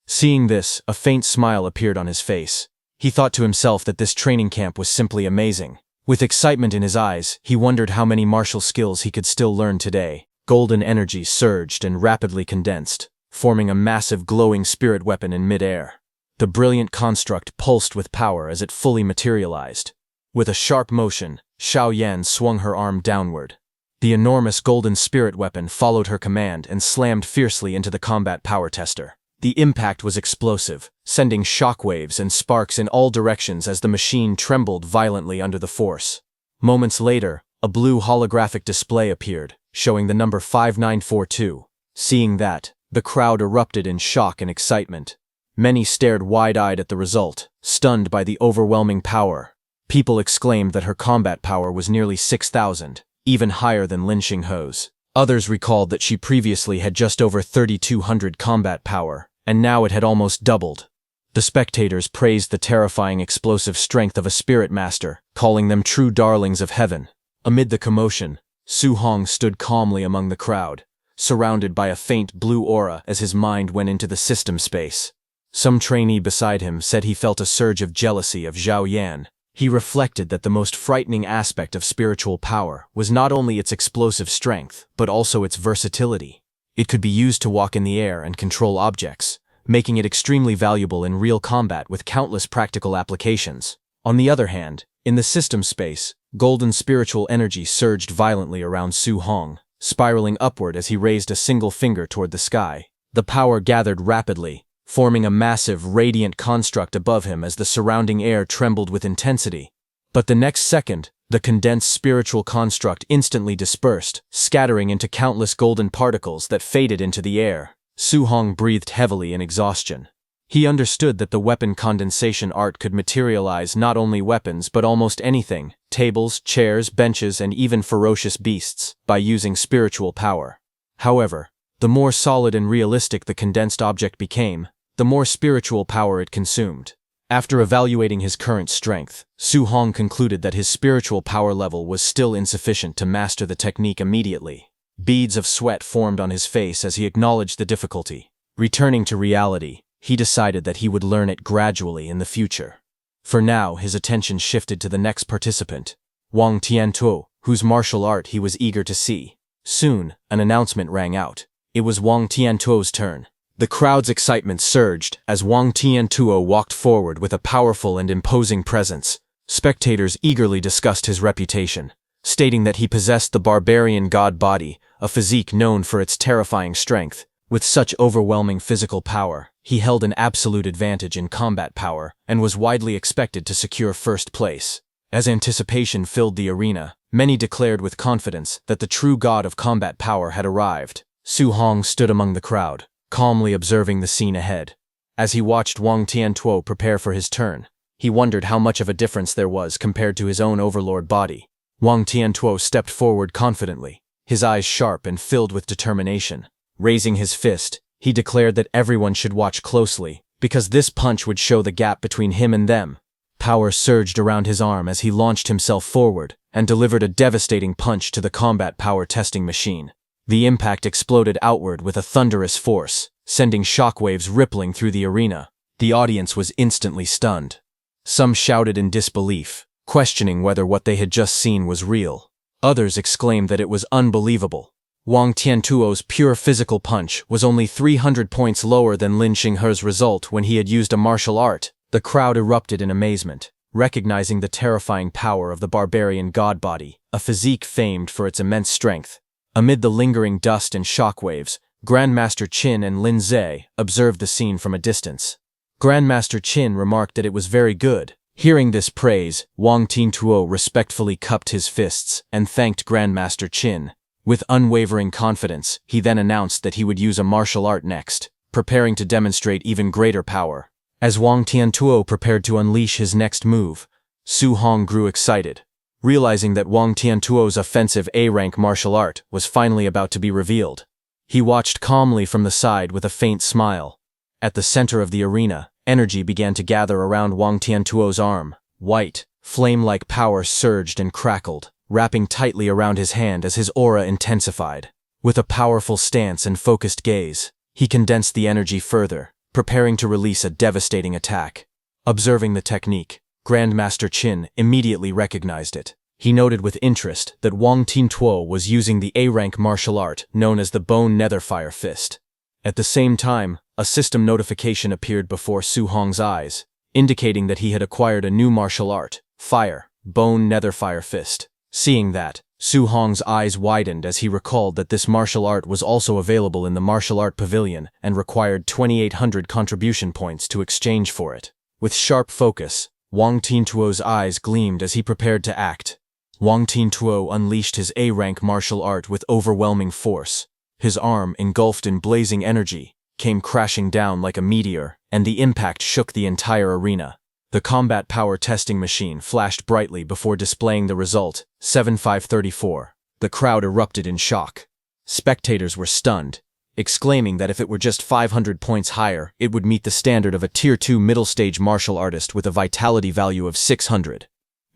Seeing this, a faint smile appeared on his face. He thought to himself that this training camp was simply amazing. With excitement in his eyes, he wondered how many martial skills he could still learn today. Golden energy surged and rapidly condensed, forming a massive glowing spirit weapon in mid-air. The brilliant construct pulsed with power as it fully materialized. With a sharp motion, Xiao Yan swung her arm downward. The enormous golden spirit weapon followed her command and slammed fiercely into the combat power tester. The impact was explosive, sending shockwaves and sparks in all directions as the machine trembled violently under the force. Moments later, a blue holographic display appeared, showing the number 5942. Seeing that, the crowd erupted in shock and excitement. Many stared wide-eyed at the result, stunned by the overwhelming power. People exclaimed that her combat power was nearly 6,000, even higher than Lin Xinghe's. Others recalled that she previously had just over 3,200 combat power, and now it had almost doubled. The spectators praised the terrifying explosive strength of a spirit master, calling them true darlings of heaven. Amid the commotion, Su Hong stood calmly among the crowd, surrounded by a faint blue aura as his mind went into the system space. Some trainee beside him said he felt a surge of jealousy of Xiao Yan. He reflected that the most frightening aspect of spiritual power was not only its explosive strength, but also its versatility. It could be used to walk in the air and control objects, making it extremely valuable in real combat with countless practical applications. On the other hand, in the system space, golden spiritual energy surged violently around Su Hong, spiraling upward as he raised a single finger toward the sky. The power gathered rapidly, forming a massive, radiant construct above him as the surrounding air trembled with intensity. But the next second, the condensed spiritual construct instantly dispersed, scattering into countless golden particles that faded into the air. Su Hong breathed heavily in exhaustion. He understood that the weapon condensation art could materialize not only weapons but almost anything, tables, chairs, benches, and even ferocious beasts, by using spiritual power. However, the more solid and realistic the condensed object became, the more spiritual power it consumed. After evaluating his current strength, Su Hong concluded that his spiritual power level was still insufficient to master the technique immediately. Beads of sweat formed on his face as he acknowledged the difficulty. Returning to reality, he decided that he would learn it gradually in the future. For now, his attention shifted to the next participant, Wang Tiantuo, whose martial art he was eager to see. Soon, an announcement rang out. It was Wang Tiantuo's turn. The crowd's excitement surged as Wang Tiantuo walked forward with a powerful and imposing presence. Spectators eagerly discussed his reputation, stating that he possessed the barbarian god body, a physique known for its terrifying strength. With such overwhelming physical power, he held an absolute advantage in combat power and was widely expected to secure first place. As anticipation filled the arena, many declared with confidence that the true god of combat power had arrived. Su Hong stood among the crowd, calmly observing the scene ahead. As he watched Wang Tiantuo prepare for his turn, he wondered how much of a difference there was compared to his own overlord body. Wang Tiantuo stepped forward confidently, his eyes sharp and filled with determination. Raising his fist, he declared that everyone should watch closely, because this punch would show the gap between him and them. Power surged around his arm as he launched himself forward and delivered a devastating punch to the combat power testing machine. The impact exploded outward with a thunderous force, sending shockwaves rippling through the arena. The audience was instantly stunned. Some shouted in disbelief, questioning whether what they had just seen was real. Others exclaimed that it was unbelievable. Wang Tiantuo's pure physical punch was only 300 points lower than Lin Xinghe's result when he had used a martial art. The crowd erupted in amazement, recognizing the terrifying power of the barbarian god body, a physique famed for its immense strength. Amid the lingering dust and shockwaves, Grandmaster Qin and Lin Ze observed the scene from a distance. Grandmaster Qin remarked that it was very good. Hearing this praise, Wang Tiantuo respectfully cupped his fists and thanked Grandmaster Qin. With unwavering confidence, he then announced that he would use a martial art next, preparing to demonstrate even greater power. As Wang Tiantuo prepared to unleash his next move, Su Hong grew excited, realizing that Wang Tiantuo's offensive A-rank martial art was finally about to be revealed. He watched calmly from the side with a faint smile. At the center of the arena, energy began to gather around Wang Tiantuo's arm. White, flame-like power surged and crackled, wrapping tightly around his hand as his aura intensified. With a powerful stance and focused gaze, he condensed the energy further, preparing to release a devastating attack. Observing the technique, Grandmaster Qin immediately recognized it. He noted with interest that Wang Tiantuo was using the A-rank martial art known as the Bone Netherfire Fist. At the same time, a system notification appeared before Su Hong's eyes, indicating that he had acquired a new martial art, Fire, Bone Netherfire Fist. Seeing that, Su Hong's eyes widened as he recalled that this martial art was also available in the martial art pavilion and required 2,800 contribution points to exchange for it. With sharp focus, Wang Tiantuo's eyes gleamed as he prepared to act. Wang Tiantuo unleashed his A-rank martial art with overwhelming force. His arm, engulfed in blazing energy, came crashing down like a meteor, and the impact shook the entire arena. The combat power testing machine flashed brightly before displaying the result, 7534. The crowd erupted in shock. Spectators were stunned, exclaiming that if it were just 500 points higher, it would meet the standard of a Tier 2 middle-stage martial artist with a vitality value of 600.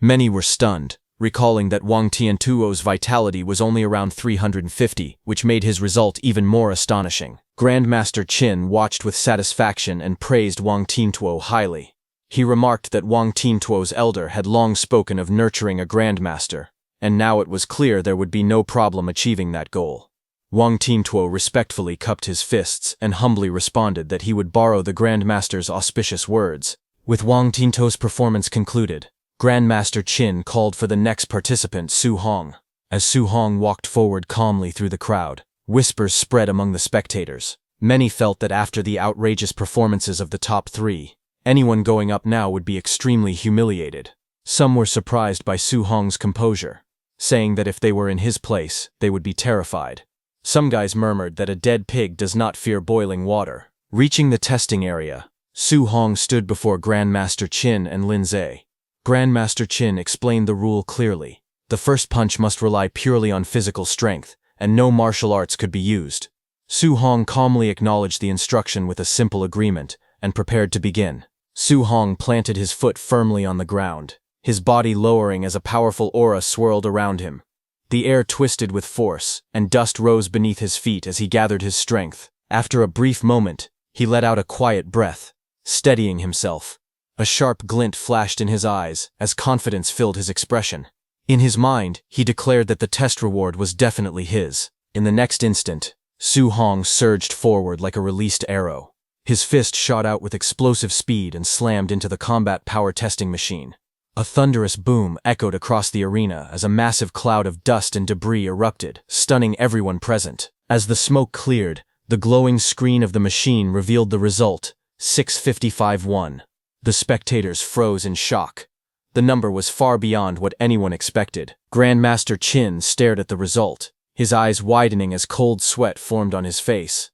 Many were stunned, recalling that Wang Tiantuo's vitality was only around 350, which made his result even more astonishing. Grandmaster Qin watched with satisfaction and praised Wang Tiantuo highly. He remarked that Wang Tiantuo's elder had long spoken of nurturing a grandmaster, and now it was clear there would be no problem achieving that goal. Wang Tiantuo respectfully cupped his fists and humbly responded that he would borrow the grandmaster's auspicious words. With Wang Tiantuo's performance concluded, Grandmaster Qin called for the next participant, Su Hong. As Su Hong walked forward calmly through the crowd, whispers spread among the spectators. Many felt that after the outrageous performances of the top three, anyone going up now would be extremely humiliated. Some were surprised by Su Hong's composure, saying that if they were in his place, they would be terrified. Some guys murmured that a dead pig does not fear boiling water. Reaching the testing area, Su Hong stood before Grandmaster Qin and Lin Zhe. Grandmaster Qin explained the rule clearly. The first punch must rely purely on physical strength, and no martial arts could be used. Su Hong calmly acknowledged the instruction with a simple agreement, and prepared to begin. Su Hong planted his foot firmly on the ground, his body lowering as a powerful aura swirled around him. The air twisted with force, and dust rose beneath his feet as he gathered his strength. After a brief moment, he let out a quiet breath, steadying himself. A sharp glint flashed in his eyes as confidence filled his expression. In his mind, he declared that the test reward was definitely his. In the next instant, Su Hong surged forward like a released arrow. His fist shot out with explosive speed and slammed into the combat power testing machine. A thunderous boom echoed across the arena as a massive cloud of dust and debris erupted, stunning everyone present. As the smoke cleared, the glowing screen of the machine revealed the result, 655-1. The spectators froze in shock. The number was far beyond what anyone expected. Grandmaster Qin stared at the result, his eyes widening as cold sweat formed on his face.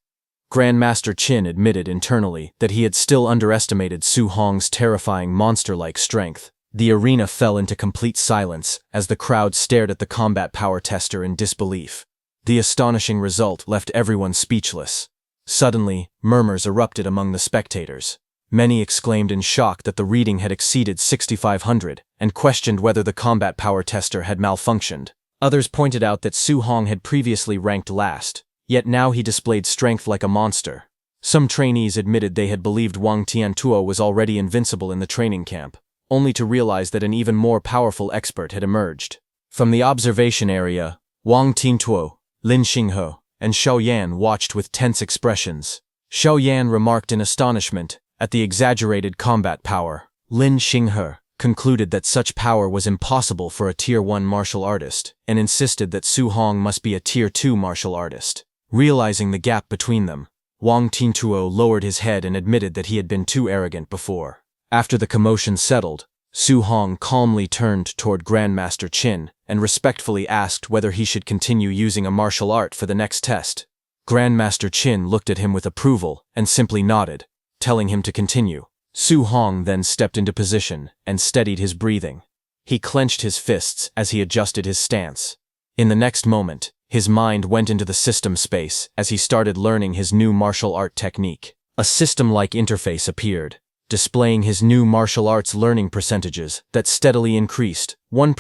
Grandmaster Qin admitted internally that he had still underestimated Su Hong's terrifying monster-like strength. The arena fell into complete silence as the crowd stared at the combat power tester in disbelief. The astonishing result left everyone speechless. Suddenly, murmurs erupted among the spectators. Many exclaimed in shock that the reading had exceeded 6,500 and questioned whether the combat power tester had malfunctioned. Others pointed out that Su Hong had previously ranked last, yet now he displayed strength like a monster. Some trainees admitted they had believed Wang Tiantuo was already invincible in the training camp, only to realize that an even more powerful expert had emerged. From the observation area, Wang Tiantuo, Lin Xinghe, and Xiao Yan watched with tense expressions. Xiao Yan remarked in astonishment at the exaggerated combat power. Lin Xinghe concluded that such power was impossible for a Tier 1 martial artist, and insisted that Su Hong must be a Tier 2 martial artist. Realizing the gap between them, Wang Tiantuo lowered his head and admitted that he had been too arrogant before. After the commotion settled, Su Hong calmly turned toward Grandmaster Qin and respectfully asked whether he should continue using a martial art for the next test. Grandmaster Qin looked at him with approval and simply nodded, telling him to continue. Su Hong then stepped into position and steadied his breathing. He clenched his fists as he adjusted his stance. In the next moment, his mind went into the system space as he started learning his new martial art technique. A system-like interface appeared, displaying his new martial arts learning percentages that steadily increased: 1%,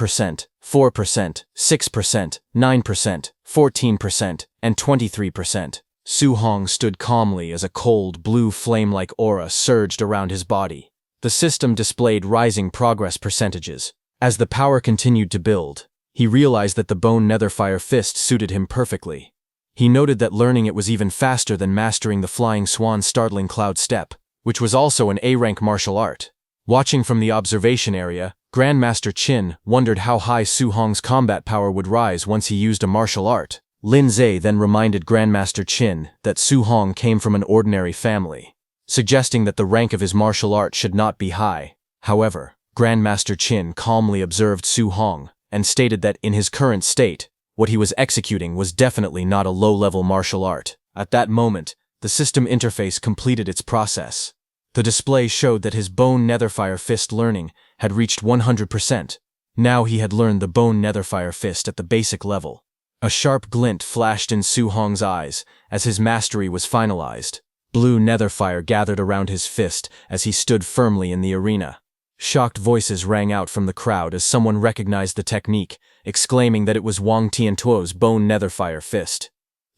4%, 6%, 9%, 14%, and 23%. Su Hong stood calmly as a cold, blue flame-like aura surged around his body. The system displayed rising progress percentages. As the power continued to build, he realized that the bone netherfire fist suited him perfectly. He noted that learning it was even faster than mastering the flying swan startling cloud step, which was also an A-rank martial art. Watching from the observation area, Grandmaster Qin wondered how high Su Hong's combat power would rise once he used a martial art. Lin Zhe then reminded Grandmaster Qin that Su Hong came from an ordinary family, suggesting that the rank of his martial art should not be high. However, Grandmaster Qin calmly observed Su Hong and stated that in his current state, what he was executing was definitely not a low-level martial art. At that moment, the system interface completed its process. The display showed that his bone netherfire fist learning had reached 100%. Now he had learned the bone netherfire fist at the basic level. A sharp glint flashed in Su Hong's eyes as his mastery was finalized. Blue netherfire gathered around his fist as he stood firmly in the arena. Shocked voices rang out from the crowd as someone recognized the technique, exclaiming that it was Wang Tiantuo's bone netherfire fist.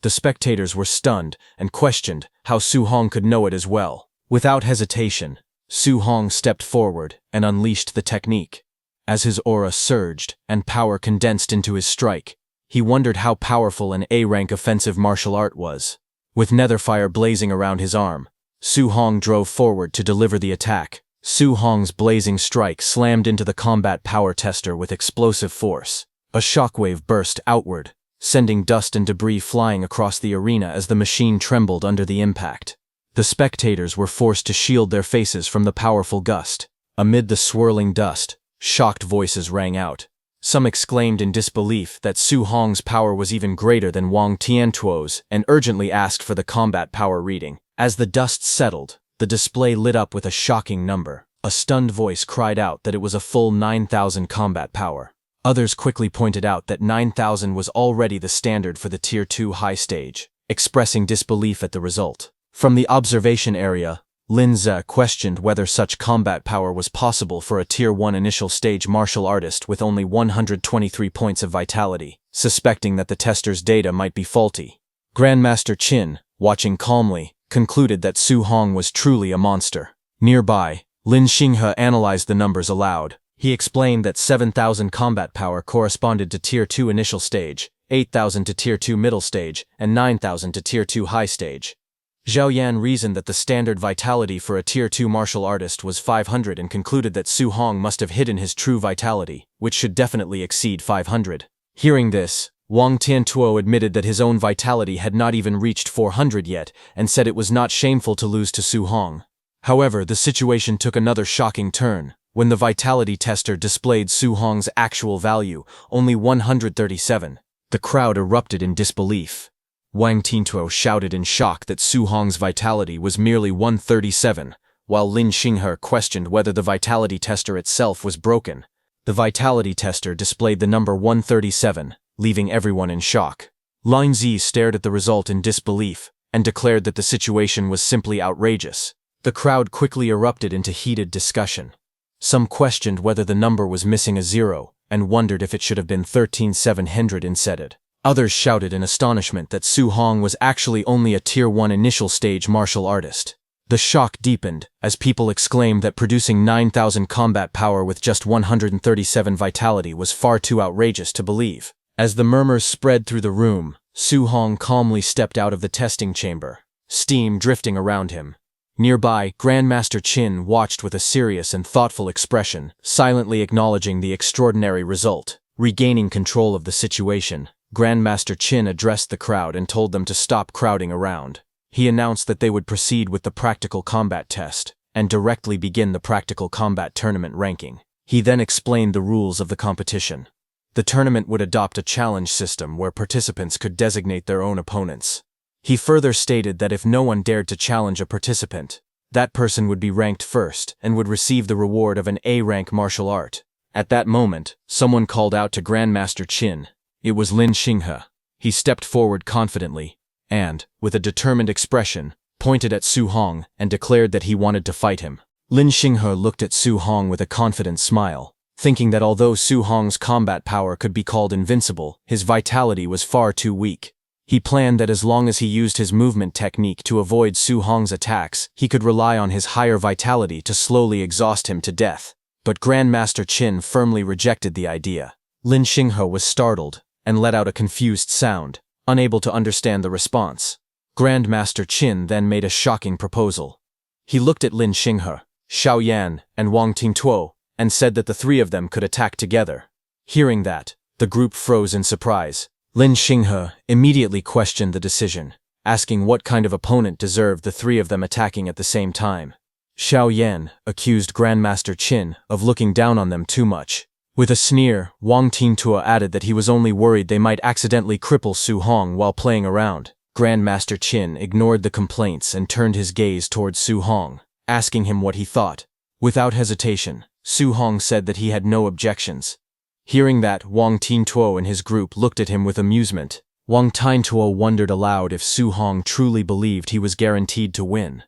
The spectators were stunned and questioned how Su Hong could know it as well. Without hesitation, Su Hong stepped forward and unleashed the technique. As his aura surged and power condensed into his strike, he wondered how powerful an A-rank offensive martial art was. With netherfire blazing around his arm, Su Hong drove forward to deliver the attack. Su Hong's blazing strike slammed into the combat power tester with explosive force. A shockwave burst outward, sending dust and debris flying across the arena as the machine trembled under the impact. The spectators were forced to shield their faces from the powerful gust. Amid the swirling dust, shocked voices rang out. Some exclaimed in disbelief that Su Hong's power was even greater than Wang Tiantuo's and urgently asked for the combat power reading. As the dust settled, the display lit up with a shocking number. A stunned voice cried out that it was a full 9,000 combat power. Others quickly pointed out that 9,000 was already the standard for the Tier 2 high stage, expressing disbelief at the result. From the observation area, Lin Ze questioned whether such combat power was possible for a Tier 1 initial stage martial artist with only 123 points of vitality, suspecting that the tester's data might be faulty. Grandmaster Qin, watching calmly, concluded that Su Hong was truly a monster. Nearby, Lin Xinghe analyzed the numbers aloud. He explained that 7,000 combat power corresponded to Tier 2 initial stage, 8,000 to Tier 2 middle stage, and 9,000 to Tier 2 high stage. Zhao Yan reasoned that the standard vitality for a Tier 2 martial artist was 500 and concluded that Su Hong must have hidden his true vitality, which should definitely exceed 500. Hearing this, Wang Tiantuo admitted that his own vitality had not even reached 400 yet and said it was not shameful to lose to Su Hong. However, the situation took another shocking turn. When the vitality tester displayed Su Hong's actual value, only 137, the crowd erupted in disbelief. Wang Tiantuo shouted in shock that Su Hong's vitality was merely 137, while Lin Xinghe questioned whether the vitality tester itself was broken. The vitality tester displayed the number 137, leaving everyone in shock. Lin Zi stared at the result in disbelief and declared that the situation was simply outrageous. The crowd quickly erupted into heated discussion. Some questioned whether the number was missing a zero and wondered if it should have been 13,700 instead. Others shouted in astonishment that Su Hong was actually only a Tier 1 initial stage martial artist. The shock deepened as people exclaimed that producing 9,000 combat power with just 137 vitality was far too outrageous to believe. As the murmurs spread through the room, Su Hong calmly stepped out of the testing chamber, steam drifting around him. Nearby, Grandmaster Qin watched with a serious and thoughtful expression, silently acknowledging the extraordinary result. Regaining control of the situation, Grandmaster Qin addressed the crowd and told them to stop crowding around. He announced that they would proceed with the practical combat test and directly begin the practical combat tournament ranking. He then explained the rules of the competition. The tournament would adopt a challenge system where participants could designate their own opponents. He further stated that if no one dared to challenge a participant, that person would be ranked first and would receive the reward of an A-rank martial art. At that moment, someone called out to Grandmaster Qin. It was Lin Xinghe. He stepped forward confidently and, with a determined expression, pointed at Su Hong and declared that he wanted to fight him. Lin Xinghe looked at Su Hong with a confident smile, thinking that although Su Hong's combat power could be called invincible, his vitality was far too weak. He planned that as long as he used his movement technique to avoid Su Hong's attacks, he could rely on his higher vitality to slowly exhaust him to death. But Grandmaster Qin firmly rejected the idea. Lin Xinghe was startled and let out a confused sound, unable to understand the response. Grandmaster Qin then made a shocking proposal. He looked at Lin Xinghe, Xiao Yan, and Wang Tiantuo, and said that the three of them could attack together. Hearing that, the group froze in surprise. Lin Xinghe immediately questioned the decision, asking what kind of opponent deserved the three of them attacking at the same time. Xiao Yan accused Grandmaster Qin of looking down on them too much. With a sneer, Wang Tiantuo added that he was only worried they might accidentally cripple Su Hong while playing around. Grandmaster Qin ignored the complaints and turned his gaze towards Su Hong, asking him what he thought. Without hesitation, Su Hong said that he had no objections. Hearing that, Wang Tiantuo and his group looked at him with amusement. Wang Tiantuo wondered aloud if Su Hong truly believed he was guaranteed to win.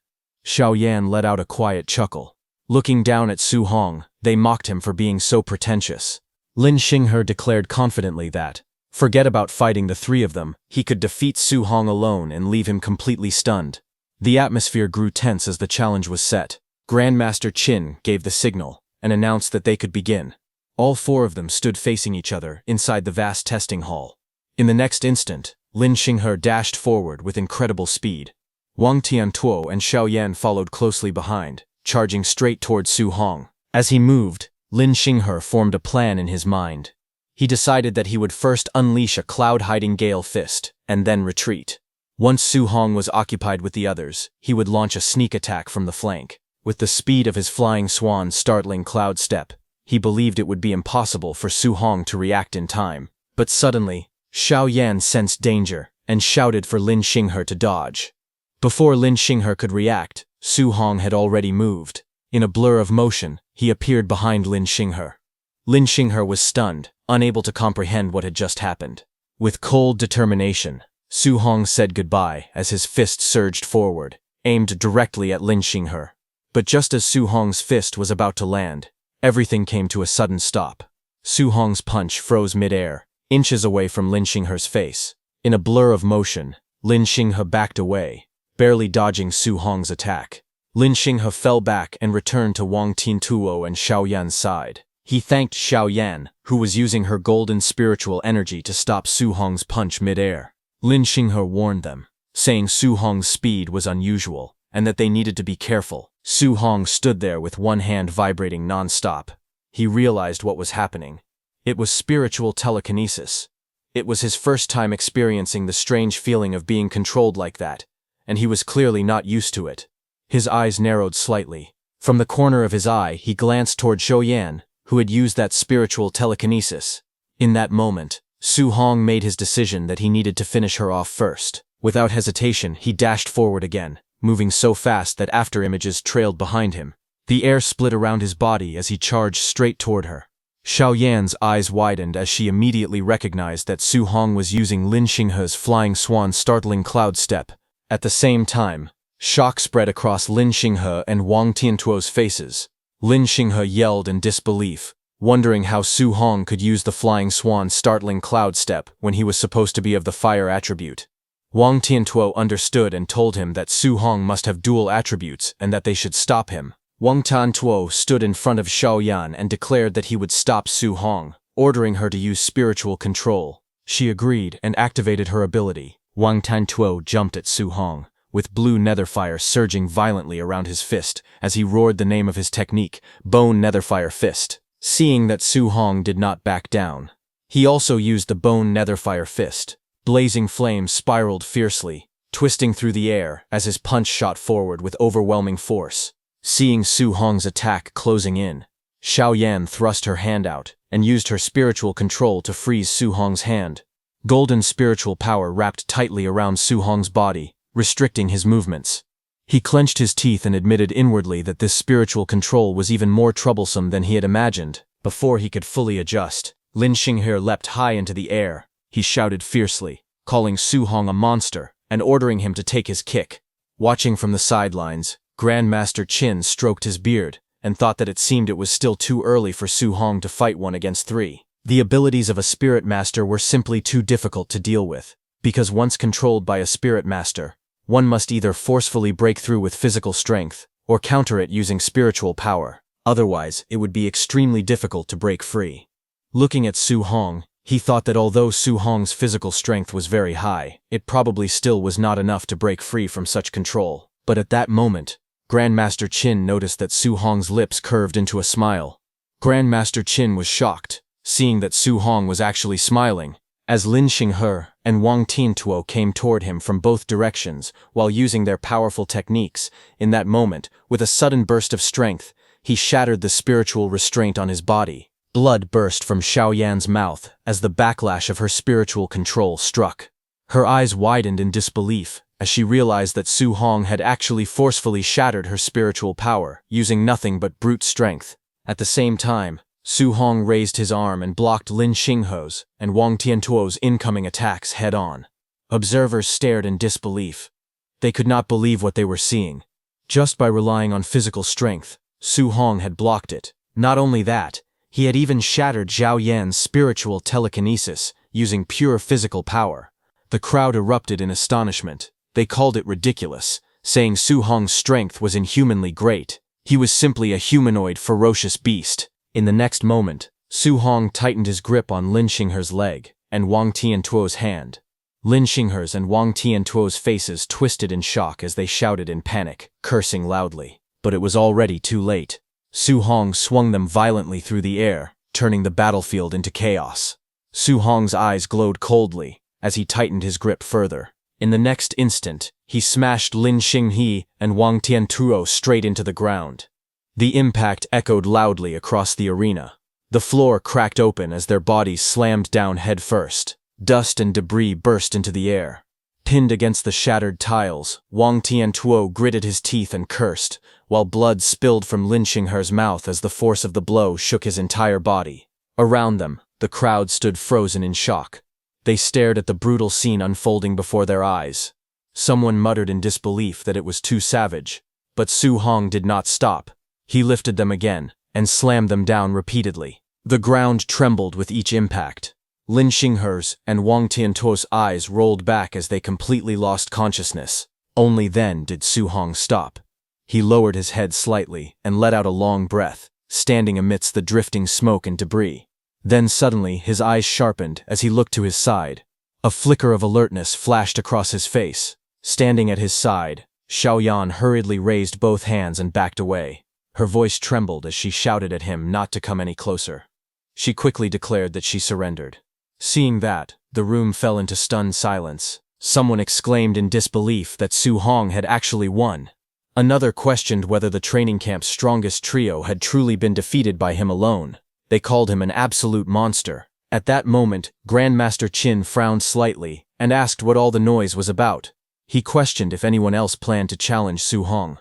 Xiao Yan let out a quiet chuckle. Looking down at Su Hong, they mocked him for being so pretentious. Lin Xinghe declared confidently that, forget about fighting the three of them, he could defeat Su Hong alone and leave him completely stunned. The atmosphere grew tense as the challenge was set. Grandmaster Qin gave the signal and announced that they could begin. All four of them stood facing each other inside the vast testing hall. In the next instant, Lin Xinghe dashed forward with incredible speed. Wang Tiantuo and Xiao Yan followed closely behind, charging straight towards Su Hong. As he moved, Lin Xinghe formed a plan in his mind. He decided that he would first unleash a cloud-hiding gale fist, and then retreat. Once Su Hong was occupied with the others, he would launch a sneak attack from the flank. With the speed of his flying swan startling Cloud Step, He believed it would be impossible for Su Hong to react in time. But suddenly, Xiao Yan sensed danger and shouted for Lin Xinghe to dodge. Before Lin Xinghe could react, Su Hong had already moved. In a blur of motion, he appeared behind Lin Xinghe. Lin Xinghe was stunned, unable to comprehend what had just happened. With cold determination, Su Hong said goodbye as his fist surged forward, aimed directly at Lin Xinghe. But just as Su Hong's fist was about to land, everything came to a sudden stop. Su Hong's punch froze mid-air, inches away from Lin Xinghe's face. In a blur of motion, Lin Xinghe backed away, barely dodging Su Hong's attack. Lin Xinghe fell back and returned to Wang Tiantuo and Xiao Yan's side. He thanked Xiao Yan, who was using her golden spiritual energy to stop Su Hong's punch mid-air. Lin Xinghe warned them, saying Su Hong's speed was unusual and that they needed to be careful. Su Hong stood there with one hand vibrating non-stop. He realized what was happening. It was spiritual telekinesis. It was his first time experiencing the strange feeling of being controlled like that, and he was clearly not used to it. His eyes narrowed slightly. From the corner of his eye, he glanced toward Xiao Yan, who had used that spiritual telekinesis. In that moment, Su Hong made his decision that he needed to finish her off first. Without hesitation, he dashed forward again, moving so fast that after-images trailed behind him. The air split around his body as he charged straight toward her. Xiao Yan's eyes widened as she immediately recognized that Su Hong was using Lin Xinghe's Flying Swan startling cloud step. At the same time, shock spread across Lin Xinghe and Wang Tiantuo's faces. Lin Xinghe yelled in disbelief, wondering how Su Hong could use the Flying Swan startling cloud step when he was supposed to be of the fire attribute. Wang Tiantuo understood and told him that Su Hong must have dual attributes and that they should stop him. Wang Tiantuo stood in front of Xiao Yan and declared that he would stop Su Hong, ordering her to use spiritual control. She agreed and activated her ability. Wang Tiantuo jumped at Su Hong, with blue netherfire surging violently around his fist as he roared the name of his technique, Bone Netherfire Fist. Seeing that Su Hong did not back down, he also used the Bone Netherfire Fist. Blazing flames spiraled fiercely, twisting through the air as his punch shot forward with overwhelming force. Seeing Su Hong's attack closing in, Xiao Yan thrust her hand out and used her spiritual control to freeze Su Hong's hand. Golden spiritual power wrapped tightly around Su Hong's body, restricting his movements. He clenched his teeth and admitted inwardly that this spiritual control was even more troublesome than he had imagined. Before he could fully adjust, Lin Xinghe leapt high into the air. He shouted fiercely, calling Su Hong a monster and ordering him to take his kick. Watching from the sidelines, Grandmaster Qin stroked his beard and thought that it seemed it was still too early for Su Hong to fight 1-against-3. The abilities of a spirit master were simply too difficult to deal with, because once controlled by a spirit master, one must either forcefully break through with physical strength or counter it using spiritual power. Otherwise, it would be extremely difficult to break free. Looking at Su Hong, he thought that although Su Hong's physical strength was very high, it probably still was not enough to break free from such control. But at that moment, Grandmaster Qin noticed that Su Hong's lips curved into a smile. Grandmaster Qin was shocked, seeing that Su Hong was actually smiling, as Lin Xinghe and Wang Tiantuo came toward him from both directions while using their powerful techniques. In that moment, with a sudden burst of strength, he shattered the spiritual restraint on his body. Blood burst from Xiao Yan's mouth as the backlash of her spiritual control struck. Her eyes widened in disbelief as she realized that Su Hong had actually forcefully shattered her spiritual power, using nothing but brute strength. At the same time, Su Hong raised his arm and blocked Lin Xinghe's and Wang Tiantuo's incoming attacks head-on. Observers stared in disbelief. They could not believe what they were seeing. Just by relying on physical strength, Su Hong had blocked it. Not only that, he had even shattered Xiao Yan's spiritual telekinesis using pure physical power. The crowd erupted in astonishment. They called it ridiculous, saying Su Hong's strength was inhumanly great. He was simply a humanoid, ferocious beast. In the next moment, Su Hong tightened his grip on Lin Xinghe's leg and Wang Tiantuo's hand. Lin Xinghe's and Wang Tiantuo's faces twisted in shock as they shouted in panic, cursing loudly. But it was already too late. Su Hong swung them violently through the air, turning the battlefield into chaos. Su Hong's eyes glowed coldly as he tightened his grip further. In the next instant, he smashed Lin Xinghe and Wang Tiantuo straight into the ground. The impact echoed loudly across the arena. The floor cracked open as their bodies slammed down head first. Dust and debris burst into the air. Pinned against the shattered tiles, Wang Tiantuo gritted his teeth and cursed, while blood spilled from Lin Xinghe's mouth as the force of the blow shook his entire body. Around them, the crowd stood frozen in shock. They stared at the brutal scene unfolding before their eyes. Someone muttered in disbelief that it was too savage, but Su Hong did not stop. He lifted them again and slammed them down repeatedly. The ground trembled with each impact. Lin Xinghe's and Wang Tiantuo's eyes rolled back as they completely lost consciousness. Only then did Su Hong stop. He lowered his head slightly and let out a long breath, standing amidst the drifting smoke and debris. Then suddenly his eyes sharpened as he looked to his side. A flicker of alertness flashed across his face. Standing at his side, Xiaoyan hurriedly raised both hands and backed away. Her voice trembled as she shouted at him not to come any closer. She quickly declared that she surrendered. Seeing that, the room fell into stunned silence. Someone exclaimed in disbelief that Su Hong had actually won. Another questioned whether the training camp's strongest trio had truly been defeated by him alone. They called him an absolute monster. At that moment, Grandmaster Qin frowned slightly and asked what all the noise was about. He questioned if anyone else planned to challenge Su Hong.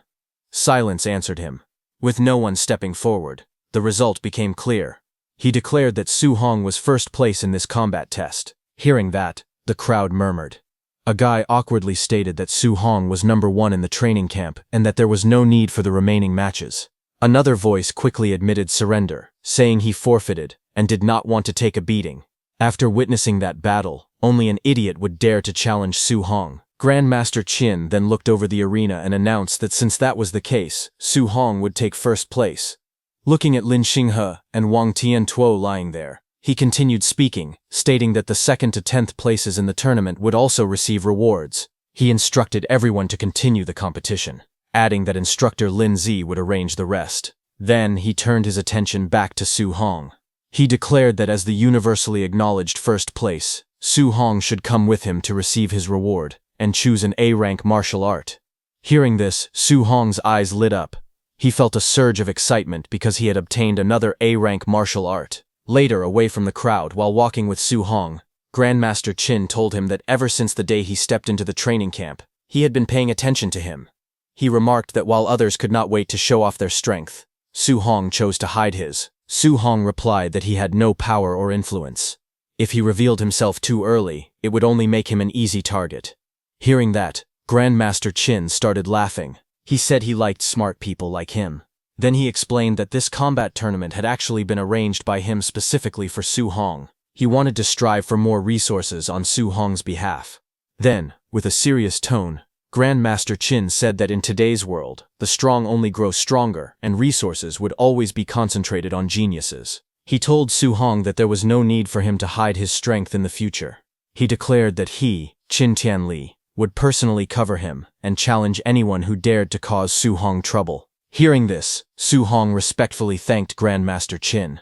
Silence answered him. With no one stepping forward, the result became clear. He declared that Su Hong was first place in this combat test. Hearing that, the crowd murmured. A guy awkwardly stated that Su Hong was number 1 in the training camp and that there was no need for the remaining matches. Another voice quickly admitted surrender, saying he forfeited and did not want to take a beating. After witnessing that battle, only an idiot would dare to challenge Su Hong. Grandmaster Qin then looked over the arena and announced that since that was the case, Su Hong would take first place. Looking at Lin Xinghe and Wang Tiantuo lying there, he continued speaking, stating that the 2nd to 10th places in the tournament would also receive rewards. He instructed everyone to continue the competition, adding that instructor Lin Zi would arrange the rest. Then he turned his attention back to Su Hong. He declared that as the universally acknowledged first place, Su Hong should come with him to receive his reward and choose an A-rank martial art. Hearing this, Su Hong's eyes lit up. He felt a surge of excitement because he had obtained another A-rank martial art. Later, away from the crowd, while walking with Su Hong, Grandmaster Qin told him that ever since the day he stepped into the training camp, he had been paying attention to him. He remarked that while others could not wait to show off their strength, Su Hong chose to hide his. Su Hong replied that he had no power or influence. If he revealed himself too early, it would only make him an easy target. Hearing that, Grandmaster Qin started laughing. He said he liked smart people like him. Then he explained that this combat tournament had actually been arranged by him specifically for Su Hong. He wanted to strive for more resources on Su Hong's behalf. Then, with a serious tone, Grandmaster Qin said that in today's world, the strong only grow stronger and resources would always be concentrated on geniuses. He told Su Hong that there was no need for him to hide his strength in the future. He declared that he, Qin Tianli, would personally cover him and challenge anyone who dared to cause Su Hong trouble. Hearing this, Su Hong respectfully thanked Grandmaster Qin.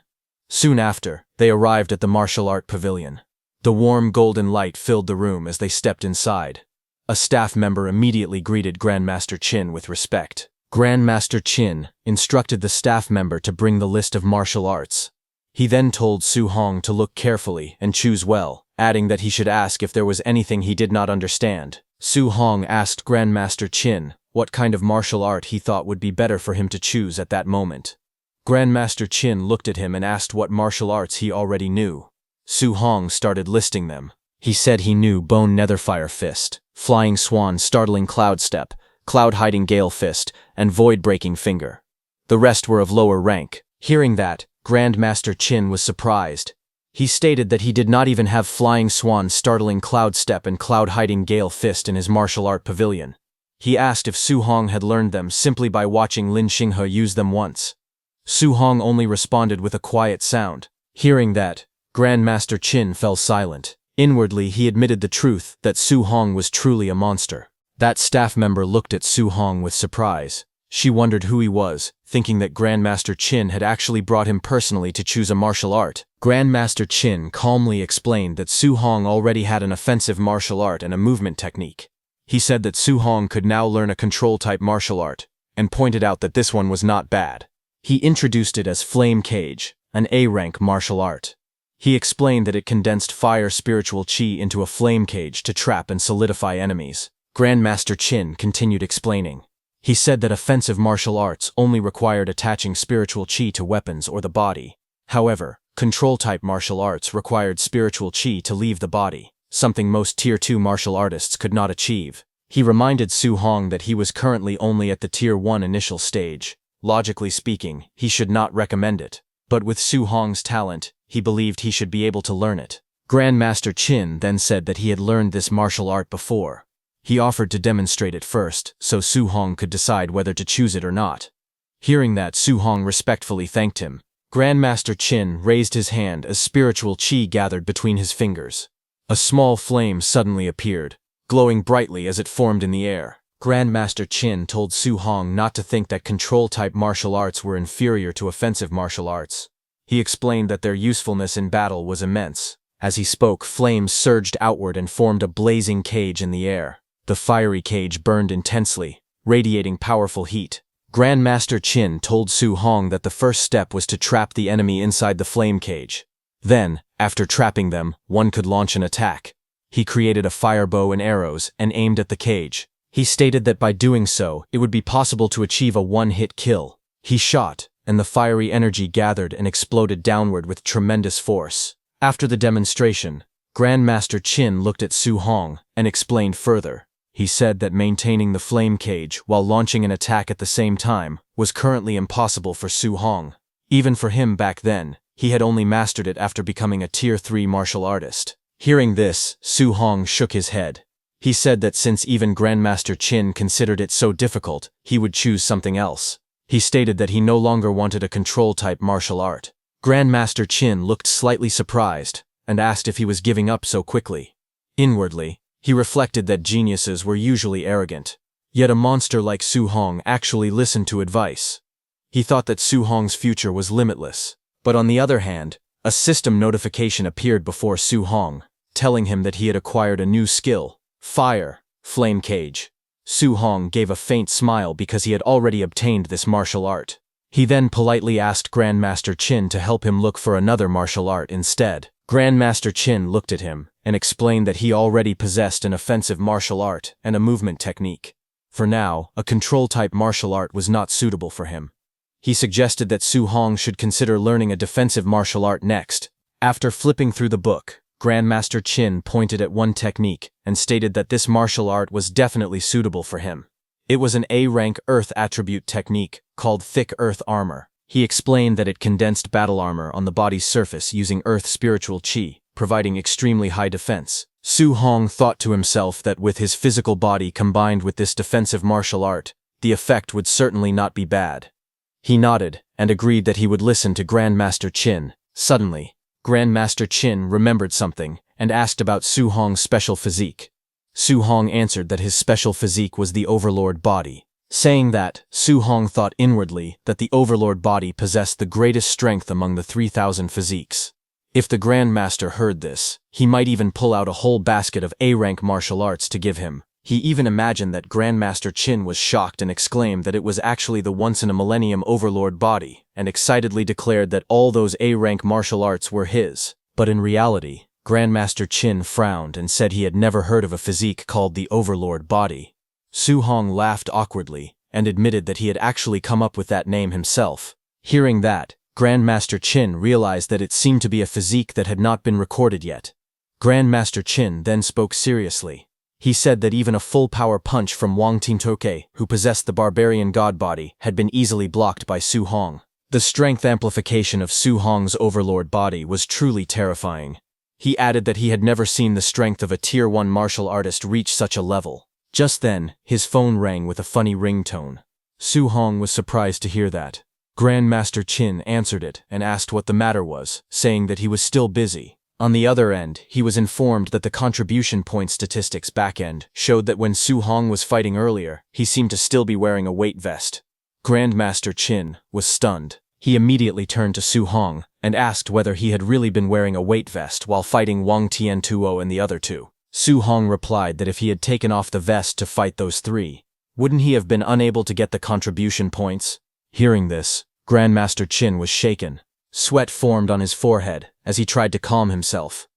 Soon after, they arrived at the martial art pavilion. The warm golden light filled the room as they stepped inside. A staff member immediately greeted Grandmaster Qin with respect. Grandmaster Qin instructed the staff member to bring the list of martial arts. He then told Su Hong to look carefully and choose well, adding that he should ask if there was anything he did not understand. Su Hong asked Grandmaster Qin what kind of martial art he thought would be better for him to choose at that moment. Grandmaster Qin looked at him and asked what martial arts he already knew. Su Hong started listing them. He said he knew Bone Netherfire Fist, Flying Swan Startling Cloud Step, Cloud Hiding Gale Fist, and Void Breaking Finger. The rest were of lower rank. Hearing that, Grandmaster Qin was surprised. He stated that he did not even have Flying Swan Startling Cloud Step and Cloud Hiding Gale Fist in his martial art pavilion. He asked if Su Hong had learned them simply by watching Lin Xinghe use them once. Su Hong only responded with a quiet sound. Hearing that, Grandmaster Qin fell silent. Inwardly, he admitted the truth that Su Hong was truly a monster. That staff member looked at Su Hong with surprise. She wondered who he was, thinking that Grandmaster Qin had actually brought him personally to choose a martial art. Grandmaster Qin calmly explained that Su Hong already had an offensive martial art and a movement technique. He said that Su Hong could now learn a control-type martial art, and pointed out that this one was not bad. He introduced it as Flame Cage, an A-rank martial art. He explained that it condensed fire spiritual chi into a flame cage to trap and solidify enemies. Grandmaster Qin continued explaining. He said that offensive martial arts only required attaching spiritual chi to weapons or the body. However, control-type martial arts required spiritual chi to leave the body, something most Tier 2 martial artists could not achieve. He reminded Su Hong that he was currently only at the Tier 1 initial stage. Logically speaking, he should not recommend it. But with Su Hong's talent, he believed he should be able to learn it. Grandmaster Qin then said that he had learned this martial art before. He offered to demonstrate it first, so Su Hong could decide whether to choose it or not. Hearing that, Su Hong respectfully thanked him. Grandmaster Qin raised his hand as spiritual chi gathered between his fingers. A small flame suddenly appeared, glowing brightly as it formed in the air. Grandmaster Qin told Su Hong not to think that control-type martial arts were inferior to offensive martial arts. He explained that their usefulness in battle was immense. As he spoke, flames surged outward and formed a blazing cage in the air. The fiery cage burned intensely, radiating powerful heat. Grandmaster Qin told Su Hong that the first step was to trap the enemy inside the flame cage. Then, after trapping them, one could launch an attack. He created a fire bow and arrows and aimed at the cage. He stated that by doing so, it would be possible to achieve a one-hit kill. He shot, and the fiery energy gathered and exploded downward with tremendous force. After the demonstration, Grandmaster Qin looked at Su Hong and explained further. He said that maintaining the flame cage while launching an attack at the same time was currently impossible for Su Hong. Even for him back then, he had only mastered it after becoming a Tier 3 martial artist. Hearing this, Su Hong shook his head. He said that since even Grandmaster Qin considered it so difficult, he would choose something else. He stated that he no longer wanted a control-type martial art. Grandmaster Qin looked slightly surprised and asked if he was giving up so quickly. Inwardly, he reflected that geniuses were usually arrogant. Yet a monster like Su Hong actually listened to advice. He thought that Su Hong's future was limitless. But on the other hand, a system notification appeared before Su Hong, telling him that he had acquired a new skill, Fire, Flame Cage. Su Hong gave a faint smile because he had already obtained this martial art. He then politely asked Grandmaster Qin to help him look for another martial art instead. Grandmaster Qin looked at him and explained that he already possessed an offensive martial art and a movement technique. For now, a control-type martial art was not suitable for him. He suggested that Su Hong should consider learning a defensive martial art next. After flipping through the book, Grandmaster Qin pointed at one technique and stated that this martial art was definitely suitable for him. It was an A-rank Earth attribute technique called Thick Earth Armor. He explained that it condensed battle armor on the body's surface using Earth spiritual chi, providing extremely high defense. Su Hong thought to himself that with his physical body combined with this defensive martial art, the effect would certainly not be bad. He nodded and agreed that he would listen to Grandmaster Qin. Suddenly, Grandmaster Qin remembered something and asked about Su Hong's special physique. Su Hong answered that his special physique was the Overlord body. Saying that, Su Hong thought inwardly that the Overlord body possessed the greatest strength among the 3,000 physiques. If the Grandmaster heard this, he might even pull out a whole basket of A-rank martial arts to give him. He even imagined that Grandmaster Qin was shocked and exclaimed that it was actually the once-in-a-millennium Overlord body, and excitedly declared that all those A-rank martial arts were his. But in reality, Grandmaster Qin frowned and said he had never heard of a physique called the Overlord body. Su Hong laughed awkwardly and admitted that he had actually come up with that name himself. Hearing that, Grandmaster Qin realized that it seemed to be a physique that had not been recorded yet. Grandmaster Qin then spoke seriously. He said that even a full-power punch from Wang Tintoke, who possessed the barbarian god body, had been easily blocked by Su Hong. The strength amplification of Su Hong's Overlord body was truly terrifying. He added that he had never seen the strength of a Tier 1 martial artist reach such a level. Just then, his phone rang with a funny ringtone. Su Hong was surprised to hear that. Grandmaster Qin answered it and asked what the matter was, saying that he was still busy. On the other end, he was informed that the contribution point statistics backend showed that when Su Hong was fighting earlier, he seemed to still be wearing a weight vest. Grandmaster Qin was stunned. He immediately turned to Su Hong and asked whether he had really been wearing a weight vest while fighting Wang Tiantuo and the other two. Su Hong replied that if he had taken off the vest to fight those three, wouldn't he have been unable to get the contribution points? Hearing this, Grandmaster Qin was shaken. Sweat formed on his forehead as he tried to calm himself.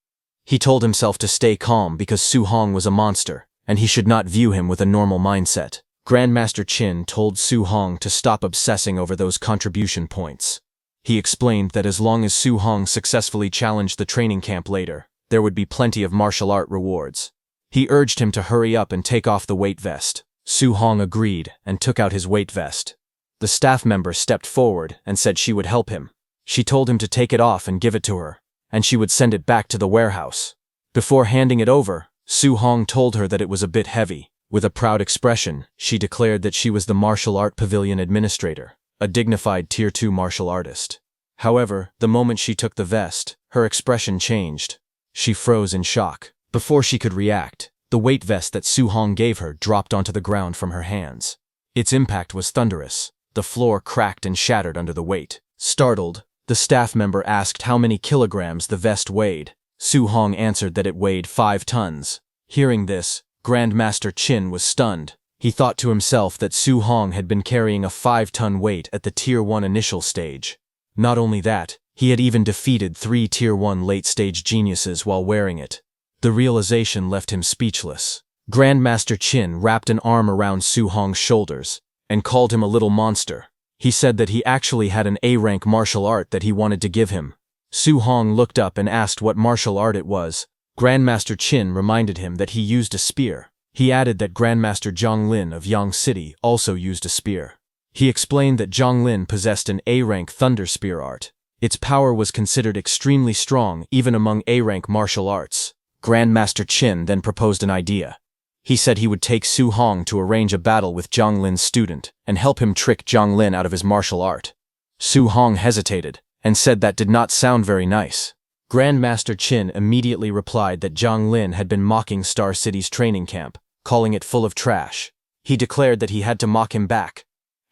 He told himself to stay calm because Su Hong was a monster, and he should not view him with a normal mindset. Grandmaster Qin told Su Hong to stop obsessing over those contribution points. He explained that as long as Su Hong successfully challenged the training camp later, there would be plenty of martial art rewards. He urged him to hurry up and take off the weight vest. Su Hong agreed and took out his weight vest. The staff member stepped forward and said she would help him. She told him to take it off and give it to her, and she would send it back to the warehouse. Before handing it over, Su Hong told her that it was a bit heavy. With a proud expression, she declared that she was the martial art pavilion administrator, a dignified Tier 2 martial artist. However, the moment she took the vest, her expression changed. She froze in shock. Before she could react, the weight vest that Su Hong gave her dropped onto the ground from her hands. Its impact was thunderous. The floor cracked and shattered under the weight. Startled, the staff member asked how many kilograms the vest weighed. Su Hong answered that it weighed 5 tons. Hearing this, Grandmaster Qin was stunned. He thought to himself that Su Hong had been carrying a 5-ton weight at the Tier 1 initial stage. Not only that, he had even defeated 3 Tier 1 late-stage geniuses while wearing it. The realization left him speechless. Grandmaster Qin wrapped an arm around Su Hong's shoulders and called him a little monster. He said that he actually had an A-rank martial art that he wanted to give him. Su Hong looked up and asked what martial art it was. Grandmaster Qin reminded him that he used a spear. He added that Grandmaster Zhang Lin of Yang City also used a spear. He explained that Zhang Lin possessed an A-rank thunder spear art. Its power was considered extremely strong even among A-rank martial arts. Grandmaster Qin then proposed an idea. He said he would take Su Hong to arrange a battle with Zhang Lin's student and help him trick Zhang Lin out of his martial art. Su Hong hesitated and said that did not sound very nice. Grandmaster Qin immediately replied that Zhang Lin had been mocking Star City's training camp, calling it full of trash. He declared that he had to mock him back.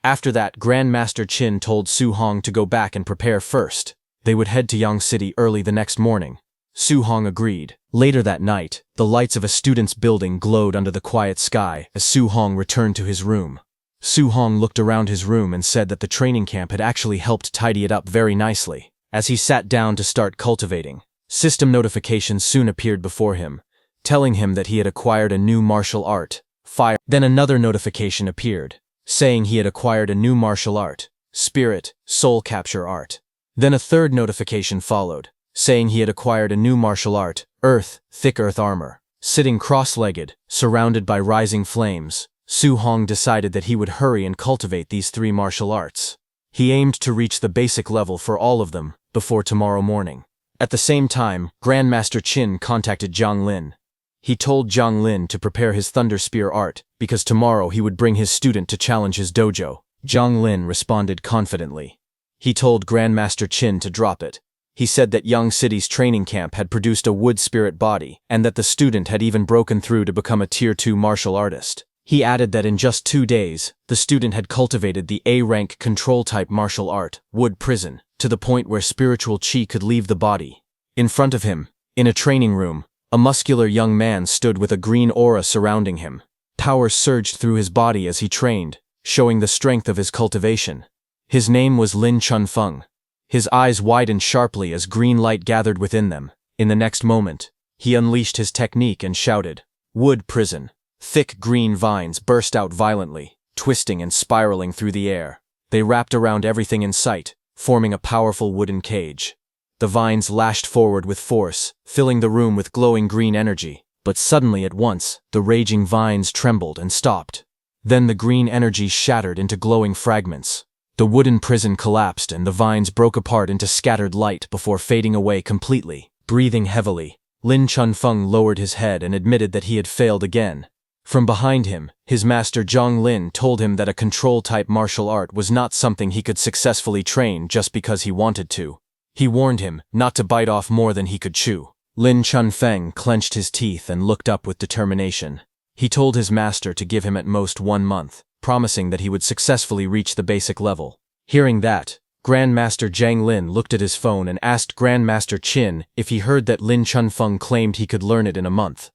After that, Grandmaster Qin told Su Hong to go back and prepare first. They would head to Yang City early the next morning. Su Hong agreed. Later that night, the lights of a student's building glowed under the quiet sky as Su Hong returned to his room. Su Hong looked around his room and said that the training camp had actually helped tidy it up very nicely. As he sat down to start cultivating, system notifications soon appeared before him, telling him that he had acquired a new martial art, fire. Then another notification appeared, saying he had acquired a new martial art, spirit, soul capture art. Then a third notification followed, saying he had acquired a new martial art, earth, thick earth armor. Sitting cross-legged, surrounded by rising flames, Su Hong decided that he would hurry and cultivate these 3 martial arts. He aimed to reach the basic level for all of them before tomorrow morning. At the same time, Grandmaster Qin contacted Zhang Lin. He told Zhang Lin to prepare his Thunder Spear art because tomorrow he would bring his student to challenge his dojo. Zhang Lin responded confidently. He told Grandmaster Qin to drop it. He said that Yang City's training camp had produced a wood spirit body and that the student had even broken through to become a Tier 2 martial artist. He added that in just 2 days, the student had cultivated the A-rank control-type martial art, Wood Prison, to the point where spiritual chi could leave the body. In front of him, in a training room, a muscular young man stood with a green aura surrounding him. Power surged through his body as he trained, showing the strength of his cultivation. His name was Lin Chunfeng. His eyes widened sharply as green light gathered within them. In the next moment, he unleashed his technique and shouted, "Wood Prison." Thick green vines burst out violently, twisting and spiraling through the air. They wrapped around everything in sight, forming a powerful wooden cage. The vines lashed forward with force, filling the room with glowing green energy. But suddenly at once, the raging vines trembled and stopped. Then the green energy shattered into glowing fragments. The wooden prison collapsed and the vines broke apart into scattered light before fading away completely. Breathing heavily, Lin Chunfeng lowered his head and admitted that he had failed again. From behind him, his master Zhang Lin told him that a control-type martial art was not something he could successfully train just because he wanted to. He warned him not to bite off more than he could chew. Lin Chunfeng clenched his teeth and looked up with determination. He told his master to give him at most 1 month, promising that he would successfully reach the basic level. Hearing that, Grandmaster Zhang Lin looked at his phone and asked Grandmaster Qin if he heard that Lin Chunfeng claimed he could learn it in a month.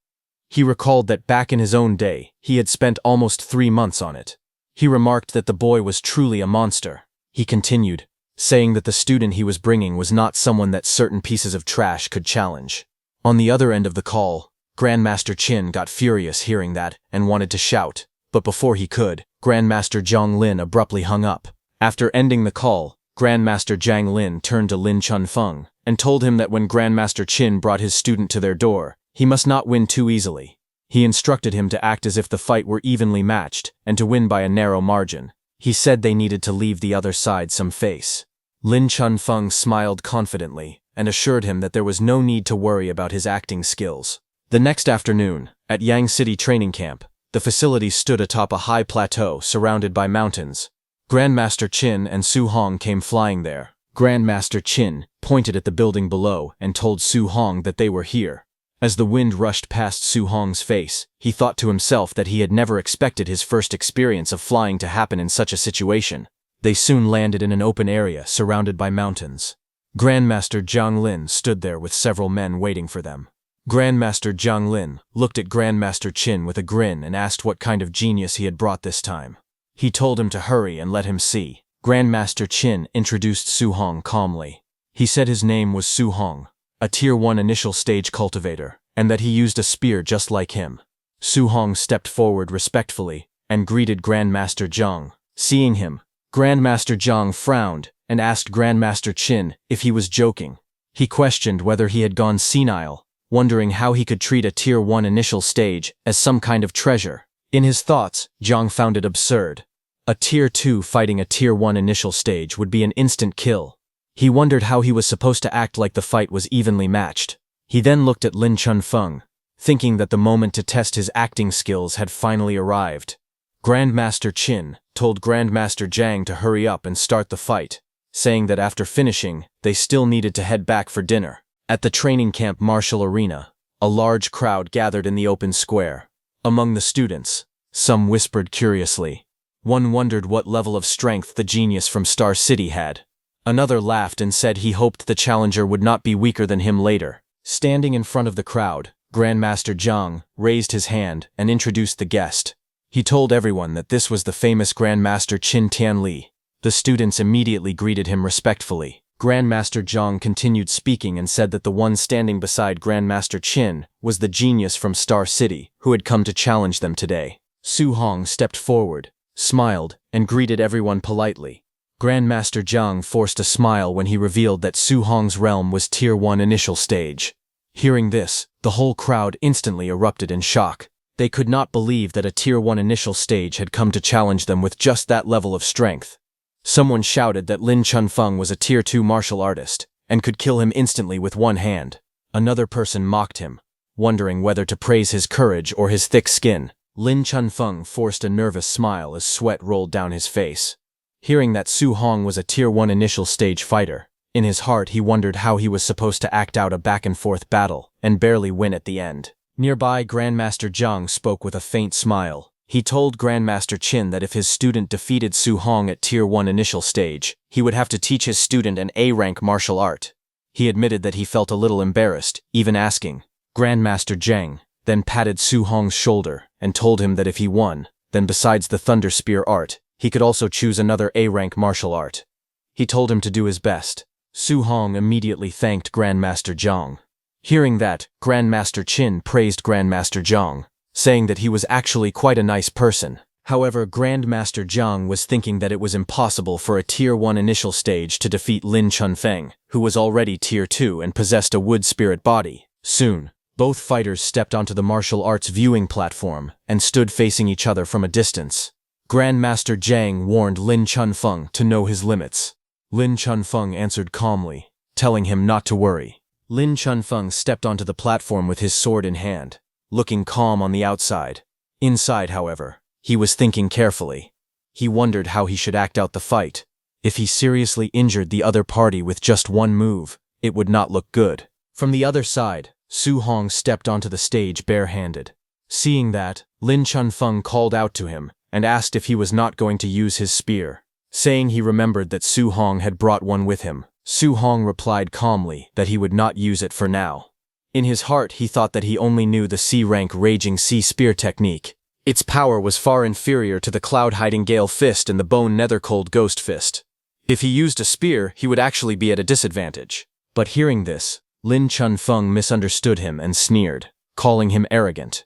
He recalled that back in his own day, he had spent almost 3 months on it. He remarked that the boy was truly a monster. He continued, saying that the student he was bringing was not someone that certain pieces of trash could challenge. On the other end of the call, Grandmaster Qin got furious hearing that and wanted to shout, but before he could, Grandmaster Zhang Lin abruptly hung up. After ending the call, Grandmaster Zhang Lin turned to Lin Chunfeng and told him that when Grandmaster Qin brought his student to their door, he must not win too easily. He instructed him to act as if the fight were evenly matched and to win by a narrow margin. He said they needed to leave the other side some face. Lin Chunfeng smiled confidently and assured him that there was no need to worry about his acting skills. The next afternoon, at Yang City training camp, the facility stood atop a high plateau surrounded by mountains. Grandmaster Qin and Su Hong came flying there. Grandmaster Qin pointed at the building below and told Su Hong that they were here. As the wind rushed past Su Hong's face, he thought to himself that he had never expected his first experience of flying to happen in such a situation. They soon landed in an open area surrounded by mountains. Grandmaster Zhang Lin stood there with several men waiting for them. Grandmaster Zhang Lin looked at Grandmaster Qin with a grin and asked what kind of genius he had brought this time. He told him to hurry and let him see. Grandmaster Qin introduced Su Hong calmly. He said his name was Su Hong, a Tier 1 initial stage cultivator, and that he used a spear just like him. Su Hong stepped forward respectfully and greeted Grandmaster Zhang. Seeing him, Grandmaster Zhang frowned and asked Grandmaster Qin if he was joking. He questioned whether he had gone senile, wondering how he could treat a Tier 1 initial stage as some kind of treasure. In his thoughts, Zhang found it absurd. A Tier 2 fighting a Tier 1 initial stage would be an instant kill. He wondered how he was supposed to act like the fight was evenly matched. He then looked at Lin Chunfeng, thinking that the moment to test his acting skills had finally arrived. Grandmaster Qin told Grandmaster Zhang to hurry up and start the fight, saying that after finishing, they still needed to head back for dinner. At the training camp martial arena, a large crowd gathered in the open square. Among the students, some whispered curiously. One wondered what level of strength the genius from Star City had. Another laughed and said he hoped the challenger would not be weaker than him later. Standing in front of the crowd, Grandmaster Zhang raised his hand and introduced the guest. He told everyone that this was the famous Grandmaster Qin Tianli. The students immediately greeted him respectfully. Grandmaster Zhang continued speaking and said that the one standing beside Grandmaster Qin was the genius from Star City who had come to challenge them today. Su Hong stepped forward, smiled, and greeted everyone politely. Grandmaster Zhang forced a smile when he revealed that Su Hong's realm was Tier 1 initial stage. Hearing this, the whole crowd instantly erupted in shock. They could not believe that a Tier 1 initial stage had come to challenge them with just that level of strength. Someone shouted that Lin Chunfeng was a Tier 2 martial artist and could kill him instantly with one hand. Another person mocked him, wondering whether to praise his courage or his thick skin. Lin Chunfeng forced a nervous smile as sweat rolled down his face. Hearing that Su Hong was a Tier 1 initial stage fighter, in his heart he wondered how he was supposed to act out a back-and-forth battle and barely win at the end. Nearby, Grandmaster Zhang spoke with a faint smile. He told Grandmaster Qin that if his student defeated Su Hong at Tier 1 initial stage, he would have to teach his student an A-rank martial art. He admitted that he felt a little embarrassed, even asking. Grandmaster Zhang then patted Su Hong's shoulder and told him that if he won, then besides the Thunder Spear art, he could also choose another A-rank martial art. He told him to do his best. Su Hong immediately thanked Grandmaster Zhang. Hearing that, Grandmaster Qin praised Grandmaster Zhang, saying that he was actually quite a nice person. However, Grandmaster Zhang was thinking that it was impossible for a Tier 1 initial stage to defeat Lin Chunfeng, who was already Tier 2 and possessed a wood spirit body. Soon, both fighters stepped onto the martial arts viewing platform and stood facing each other from a distance. Grandmaster Zhang warned Lin Chunfeng to know his limits. Lin Chunfeng answered calmly, telling him not to worry. Lin Chunfeng stepped onto the platform with his sword in hand, looking calm on the outside. Inside, however, he was thinking carefully. He wondered how he should act out the fight. If he seriously injured the other party with just one move, it would not look good. From the other side, Su Hong stepped onto the stage barehanded. Seeing that, Lin Chunfeng called out to him and asked if he was not going to use his spear, saying he remembered that Su Hong had brought one with him. Su Hong replied calmly that he would not use it for now. In his heart, he thought that he only knew the C-rank Raging Sea Spear technique. Its power was far inferior to the Cloud Hiding Gale Fist and the Bone Nether Cold Ghost Fist. If he used a spear, he would actually be at a disadvantage. But hearing this, Lin Chunfeng misunderstood him and sneered, calling him arrogant.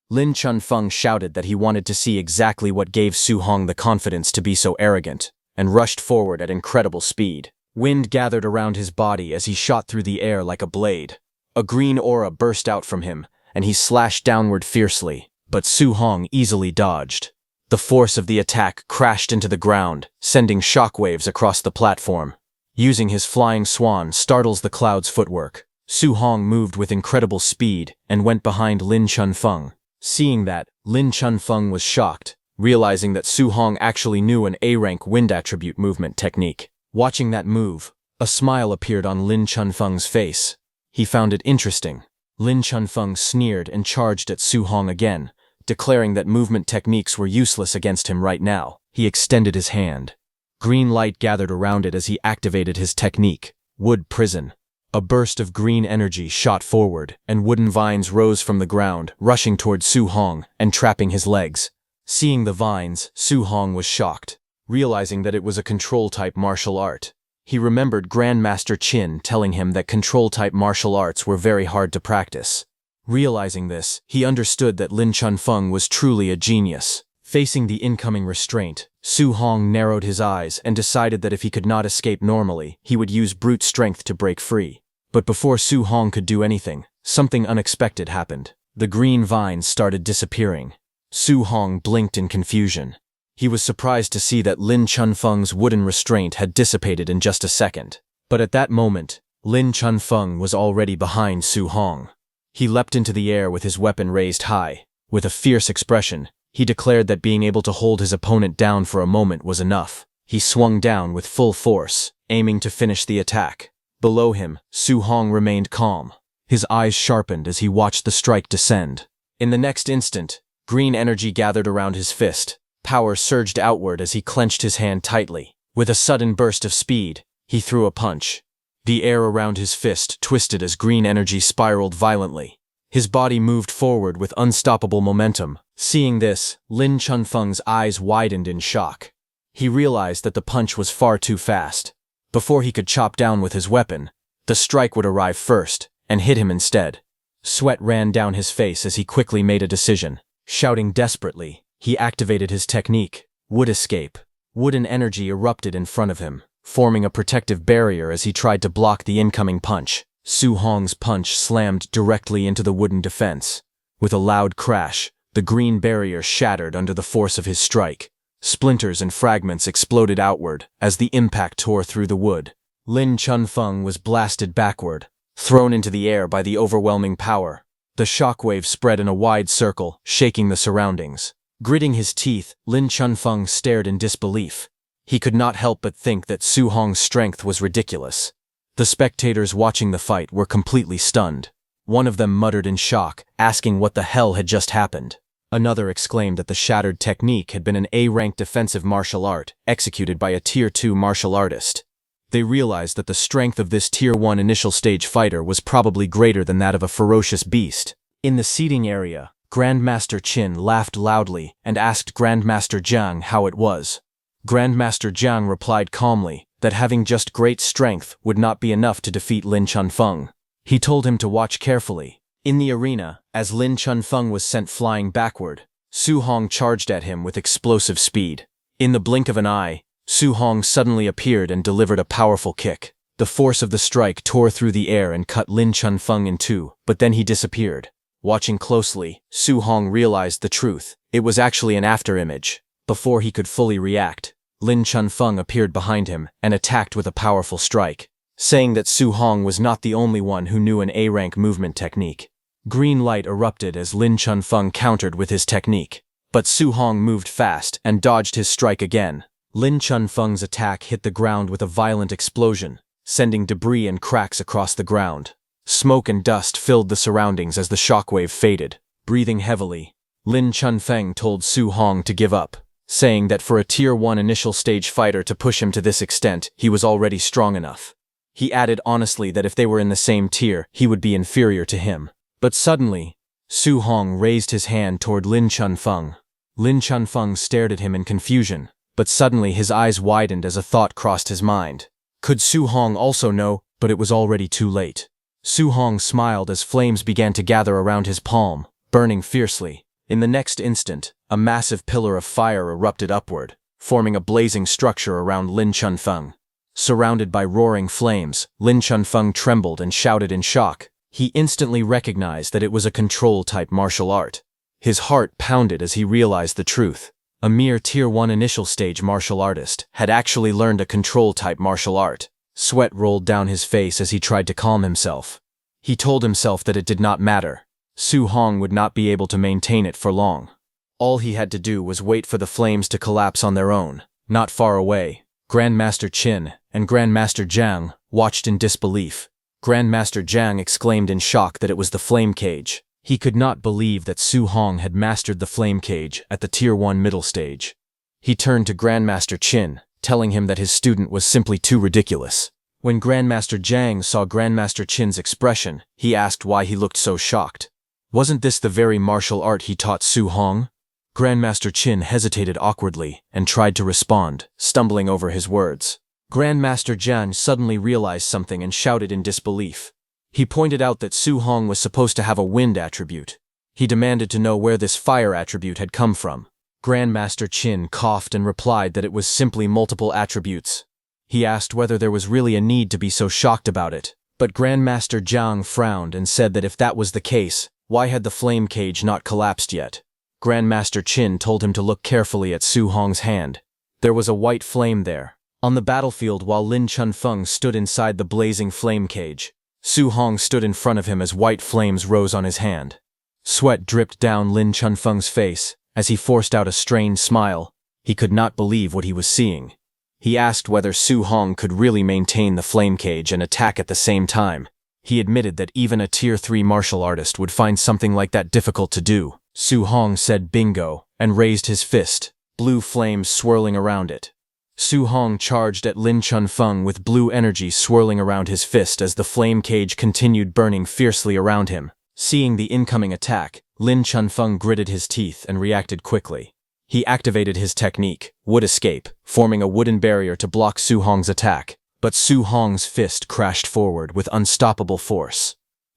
Lin Chunfeng shouted that he wanted to see exactly what gave Su Hong the confidence to be so arrogant, and rushed forward at incredible speed. Wind gathered around his body as he shot through the air like a blade. A green aura burst out from him, and he slashed downward fiercely, but Su Hong easily dodged. The force of the attack crashed into the ground, sending shockwaves across the platform. Using his flying swan startles the cloud's footwork, Su Hong moved with incredible speed and went behind Lin Chunfeng. Seeing that, Lin Chunfeng was shocked, realizing that Su Hong actually knew an A-rank wind attribute movement technique. Watching that move, a smile appeared on Lin Chunfeng's face. He found it interesting. Lin Chunfeng sneered and charged at Su Hong again, declaring that movement techniques were useless against him right now. He extended his hand. Green light gathered around it as he activated his technique, Wood Prison. A burst of green energy shot forward, and wooden vines rose from the ground, rushing toward Su Hong and trapping his legs. Seeing the vines, Su Hong was shocked, realizing that it was a control-type martial art. He remembered Grandmaster Qin telling him that control-type martial arts were very hard to practice. Realizing this, he understood that Lin Chunfeng was truly a genius. Facing the incoming restraint, Su Hong narrowed his eyes and decided that if he could not escape normally, he would use brute strength to break free. But before Su Hong could do anything, something unexpected happened. The green vines started disappearing. Su Hong blinked in confusion. He was surprised to see that Lin Chunfeng's wooden restraint had dissipated in just a second. But at that moment, Lin Chunfeng was already behind Su Hong. He leapt into the air with his weapon raised high. With a fierce expression, he declared that being able to hold his opponent down for a moment was enough. He swung down with full force, aiming to finish the attack. Below him, Su Hong remained calm. His eyes sharpened as he watched the strike descend. In the next instant, green energy gathered around his fist. Power surged outward as he clenched his hand tightly. With a sudden burst of speed, he threw a punch. The air around his fist twisted as green energy spiraled violently. His body moved forward with unstoppable momentum. Seeing this, Lin Chunfeng's eyes widened in shock. He realized that the punch was far too fast. Before he could chop down with his weapon, the strike would arrive first, and hit him instead. Sweat ran down his face as he quickly made a decision. Shouting desperately, he activated his technique, Wood Escape. Wooden energy erupted in front of him, forming a protective barrier as he tried to block the incoming punch. Su Hong's punch slammed directly into the wooden defense. With a loud crash, the green barrier shattered under the force of his strike. Splinters and fragments exploded outward as the impact tore through the wood. Lin Chunfeng was blasted backward, thrown into the air by the overwhelming power. The shockwave spread in a wide circle, shaking the surroundings. Gritting his teeth, Lin Chunfeng stared in disbelief. He could not help but think that Su Hong's strength was ridiculous. The spectators watching the fight were completely stunned. One of them muttered in shock, asking what the hell had just happened. Another exclaimed that the shattered technique had been an A-rank defensive martial art, executed by a Tier 2 martial artist. They realized that the strength of this Tier 1 initial stage fighter was probably greater than that of a ferocious beast. In the seating area, Grandmaster Qin laughed loudly and asked Grandmaster Jiang how it was. Grandmaster Jiang replied calmly that having just great strength would not be enough to defeat Lin Chunfeng. He told him to watch carefully. In the arena, as Lin Chunfeng was sent flying backward, Su Hong charged at him with explosive speed. In the blink of an eye, Su Hong suddenly appeared and delivered a powerful kick. The force of the strike tore through the air and cut Lin Chunfeng in two, but then he disappeared. Watching closely, Su Hong realized the truth. It was actually an afterimage. Before he could fully react, Lin Chunfeng appeared behind him and attacked with a powerful strike, saying that Su Hong was not the only one who knew an A-rank movement technique. Green light erupted as Lin Chunfeng countered with his technique, but Su Hong moved fast and dodged his strike again. Lin Chunfeng's attack hit the ground with a violent explosion, sending debris and cracks across the ground. Smoke and dust filled the surroundings as the shockwave faded. Breathing heavily, Lin Chunfeng told Su Hong to give up, saying that for a Tier 1 initial stage fighter to push him to this extent, he was already strong enough. He added honestly that if they were in the same tier, he would be inferior to him. But suddenly, Su Hong raised his hand toward Lin Chunfeng. Lin Chunfeng stared at him in confusion, but suddenly his eyes widened as a thought crossed his mind. Could Su Hong also know? But it was already too late. Su Hong smiled as flames began to gather around his palm, burning fiercely. In the next instant, a massive pillar of fire erupted upward, forming a blazing structure around Lin Chunfeng. Surrounded by roaring flames, Lin Chunfeng trembled and shouted in shock. He instantly recognized that it was a control-type martial art. His heart pounded as he realized the truth. A mere Tier 1 initial stage martial artist had actually learned a control-type martial art. Sweat rolled down his face as he tried to calm himself. He told himself that it did not matter. Su Hong would not be able to maintain it for long. All he had to do was wait for the flames to collapse on their own. Not far away, Grandmaster Qin and Grandmaster Jiang watched in disbelief. Grandmaster Jiang exclaimed in shock that it was the flame cage. He could not believe that Su Hong had mastered the flame cage at the Tier 1 middle stage. He turned to Grandmaster Qin, telling him that his student was simply too ridiculous. When Grandmaster Jiang saw Grandmaster Qin's expression, he asked why he looked so shocked. Wasn't this the very martial art he taught Su Hong? Grandmaster Qin hesitated awkwardly and tried to respond, stumbling over his words. Grandmaster Jiang suddenly realized something and shouted in disbelief. He pointed out that Su Hong was supposed to have a wind attribute. He demanded to know where this fire attribute had come from. Grandmaster Qin coughed and replied that it was simply multiple attributes. He asked whether there was really a need to be so shocked about it, but Grandmaster Jiang frowned and said that if that was the case, why had the flame cage not collapsed yet? Grandmaster Qin told him to look carefully at Su Hong's hand. There was a white flame there. On the battlefield while Lin Chunfeng stood inside the blazing flame cage, Su Hong stood in front of him as white flames rose on his hand. Sweat dripped down Lin Chunfeng's face as he forced out a strained smile. He could not believe what he was seeing. He asked whether Su Hong could really maintain the flame cage and attack at the same time. He admitted that even a Tier 3 martial artist would find something like that difficult to do. Su Hong said bingo and raised his fist, blue flames swirling around it. Su Hong charged at Lin Chunfeng with blue energy swirling around his fist as the flame cage continued burning fiercely around him. Seeing the incoming attack, Lin Chunfeng gritted his teeth and reacted quickly. He activated his technique, Wood Escape, forming a wooden barrier to block Su Hong's attack, but Su Hong's fist crashed forward with unstoppable force.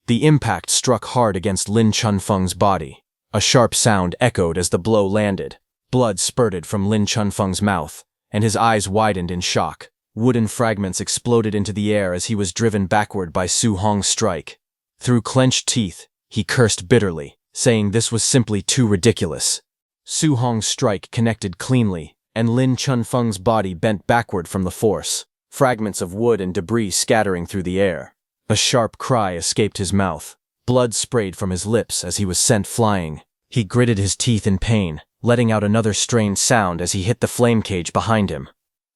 The impact struck hard against Lin Chunfeng's body. A sharp sound echoed as the blow landed. Blood spurted from Lin Chunfeng's mouth, and his eyes widened in shock. Wooden fragments exploded into the air as he was driven backward by Su Hong's strike. Through clenched teeth, he cursed bitterly, saying this was simply too ridiculous. Su Hong's strike connected cleanly, and Lin Chunfeng's body bent backward from the force, fragments of wood and debris scattering through the air. A sharp cry escaped his mouth. Blood sprayed from his lips as he was sent flying. He gritted his teeth in pain, letting out another strained sound as he hit the flame cage behind him.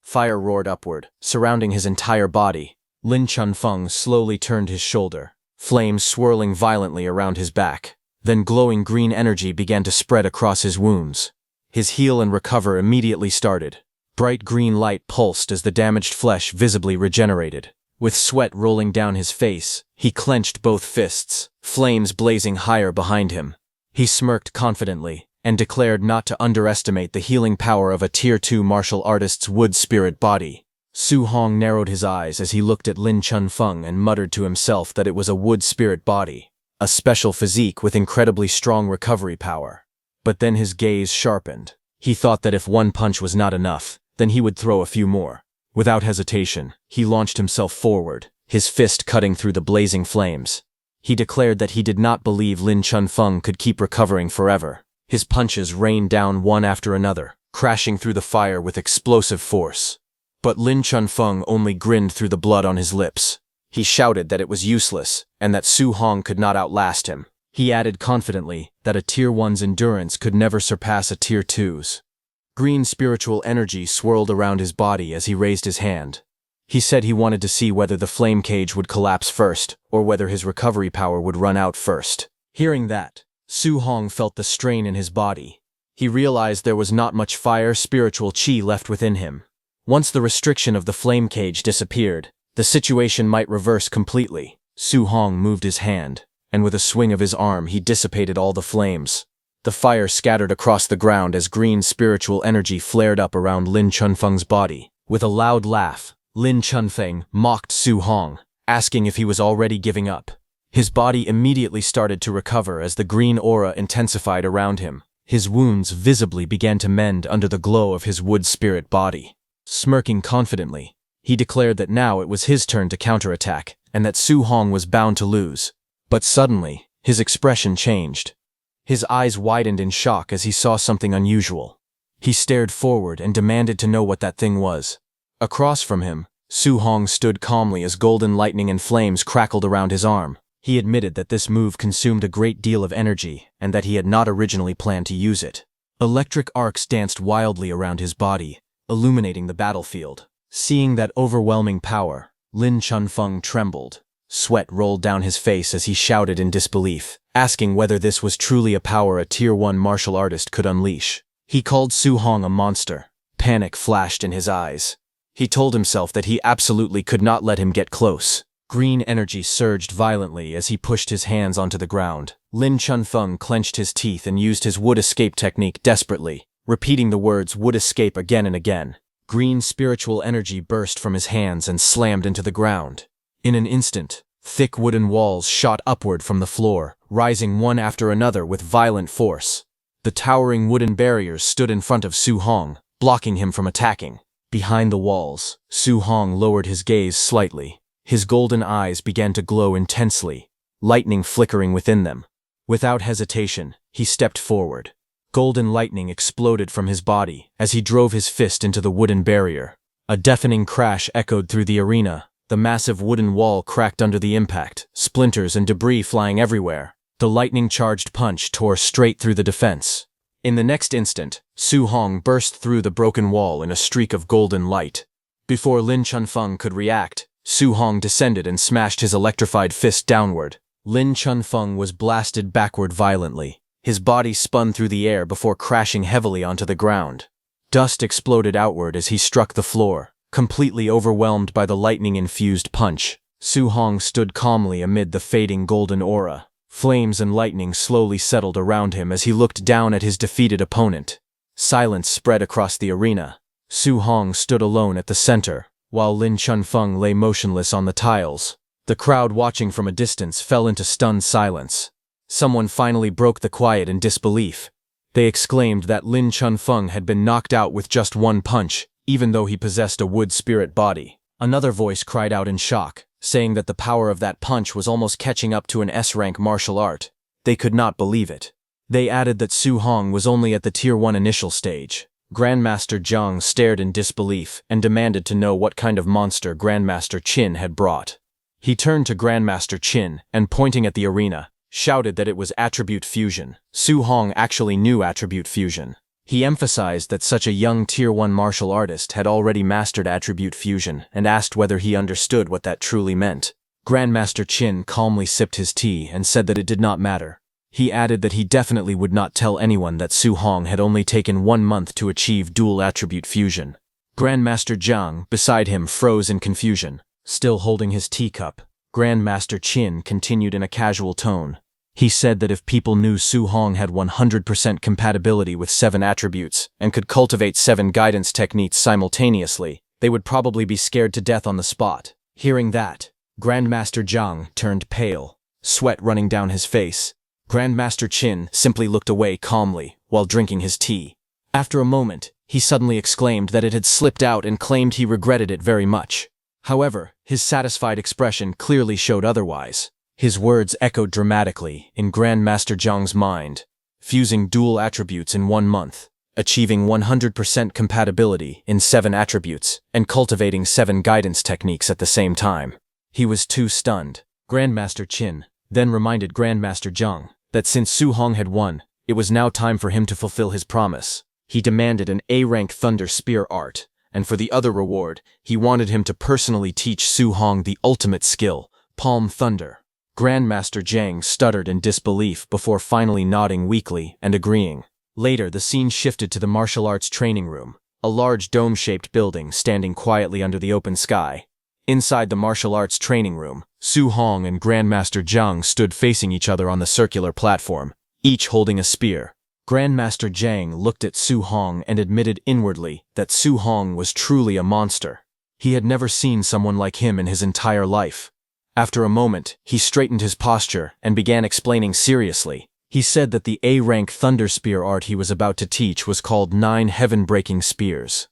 Fire roared upward, surrounding his entire body. Lin Chunfeng slowly turned his shoulder, flames swirling violently around his back. Then glowing green energy began to spread across his wounds. His heal and recover immediately started. Bright green light pulsed as the damaged flesh visibly regenerated. With sweat rolling down his face, he clenched both fists, flames blazing higher behind him. He smirked confidently and declared not to underestimate the healing power of a Tier 2 martial artist's wood spirit body. Su Hong narrowed his eyes as he looked at Lin Chunfeng and muttered to himself that it was a wood spirit body, a special physique with incredibly strong recovery power. But then his gaze sharpened. He thought that if one punch was not enough, then he would throw a few more. Without hesitation, he launched himself forward, his fist cutting through the blazing flames. He declared that he did not believe Lin Chunfeng could keep recovering forever. His punches rained down one after another, crashing through the fire with explosive force. But Lin Chunfeng only grinned through the blood on his lips. He shouted that it was useless, and that Su Hong could not outlast him. He added confidently that a Tier 1's endurance could never surpass a Tier 2's. Green spiritual energy swirled around his body as he raised his hand. He said he wanted to see whether the flame cage would collapse first, or whether his recovery power would run out first. Hearing that, Su Hong felt the strain in his body. He realized there was not much fire spiritual chi left within him. Once the restriction of the flame cage disappeared, the situation might reverse completely. Su Hong moved his hand, and with a swing of his arm he dissipated all the flames. The fire scattered across the ground as green spiritual energy flared up around Lin Chunfeng's body. With a loud laugh, Lin Chunfeng mocked Su Hong, asking if he was already giving up. His body immediately started to recover as the green aura intensified around him. His wounds visibly began to mend under the glow of his wood spirit body. Smirking confidently, he declared that now it was his turn to counterattack, and that Su Hong was bound to lose. But suddenly, his expression changed. His eyes widened in shock as he saw something unusual. He stared forward and demanded to know what that thing was. Across from him, Su Hong stood calmly as golden lightning and flames crackled around his arm. He admitted that this move consumed a great deal of energy and that he had not originally planned to use it. Electric arcs danced wildly around his body, illuminating the battlefield. Seeing that overwhelming power, Lin Chunfeng trembled. Sweat rolled down his face as he shouted in disbelief, asking whether this was truly a power a Tier 1 martial artist could unleash. He called Su Hong a monster. Panic flashed in his eyes. He told himself that he absolutely could not let him get close. Green energy surged violently as he pushed his hands onto the ground. Lin Chunfeng clenched his teeth and used his wood escape technique desperately, repeating the words wood escape again and again. Green spiritual energy burst from his hands and slammed into the ground. In an instant, thick wooden walls shot upward from the floor, rising one after another with violent force. The towering wooden barriers stood in front of Su Hong, blocking him from attacking. Behind the walls, Su Hong lowered his gaze slightly. His golden eyes began to glow intensely, lightning flickering within them. Without hesitation, he stepped forward. Golden lightning exploded from his body as he drove his fist into the wooden barrier. A deafening crash echoed through the arena. The massive wooden wall cracked under the impact, splinters and debris flying everywhere. The lightning-charged punch tore straight through the defense. In the next instant, Su Hong burst through the broken wall in a streak of golden light. Before Lin Chunfeng could react, Su Hong descended and smashed his electrified fist downward. Lin Chunfeng was blasted backward violently. His body spun through the air before crashing heavily onto the ground. Dust exploded outward as he struck the floor, completely overwhelmed by the lightning-infused punch. Su Hong stood calmly amid the fading golden aura. Flames and lightning slowly settled around him as he looked down at his defeated opponent. Silence spread across the arena. Su Hong stood alone at the center, while Lin Chunfeng lay motionless on the tiles. The crowd watching from a distance fell into stunned silence. Someone finally broke the quiet in disbelief. They exclaimed that Lin Chunfeng had been knocked out with just one punch, even though he possessed a wood spirit body. Another voice cried out in shock, saying that the power of that punch was almost catching up to an S-rank martial art. They could not believe it. They added that Su Hong was only at the Tier 1 initial stage. Grandmaster Zhang stared in disbelief and demanded to know what kind of monster Grandmaster Qin had brought. He turned to Grandmaster Qin and, pointing at the arena, shouted that it was attribute fusion. Su Hong actually knew attribute fusion. He emphasized that such a young Tier 1 martial artist had already mastered attribute fusion and asked whether he understood what that truly meant. Grandmaster Qin calmly sipped his tea and said that it did not matter. He added that he definitely would not tell anyone that Su Hong had only taken 1 month to achieve dual attribute fusion. Grandmaster Zhang, beside him, froze in confusion. Still holding his teacup, Grandmaster Qin continued in a casual tone. He said that if people knew Su Hong had 100% compatibility with 7 attributes and could cultivate 7 guidance techniques simultaneously, they would probably be scared to death on the spot. Hearing that, Grandmaster Zhang turned pale, sweat running down his face. Grandmaster Qin simply looked away calmly while drinking his tea. After a moment, he suddenly exclaimed that it had slipped out and claimed he regretted it very much. However, his satisfied expression clearly showed otherwise. His words echoed dramatically in Grandmaster Zhang's mind. Fusing dual attributes in 1 month, achieving 100% compatibility in 7 attributes, and cultivating 7 guidance techniques at the same time. He was too stunned. Grandmaster Qin then reminded Grandmaster Zhang that since Su Hong had won, it was now time for him to fulfill his promise. He demanded an A-rank Thunder Spear art, and for the other reward, he wanted him to personally teach Su Hong the ultimate skill, Palm Thunder. Grandmaster Zhang stuttered in disbelief before finally nodding weakly and agreeing. Later, the scene shifted to the martial arts training room, a large dome-shaped building standing quietly under the open sky. Inside the martial arts training room, Su Hong and Grandmaster Zhang stood facing each other on the circular platform, each holding a spear. Grandmaster Jiang looked at Su Hong and admitted inwardly that Su Hong was truly a monster. He had never seen someone like him in his entire life. After a moment, he straightened his posture and began explaining seriously. He said that the A-rank thunder spear art he was about to teach was called 9 heaven-breaking spears.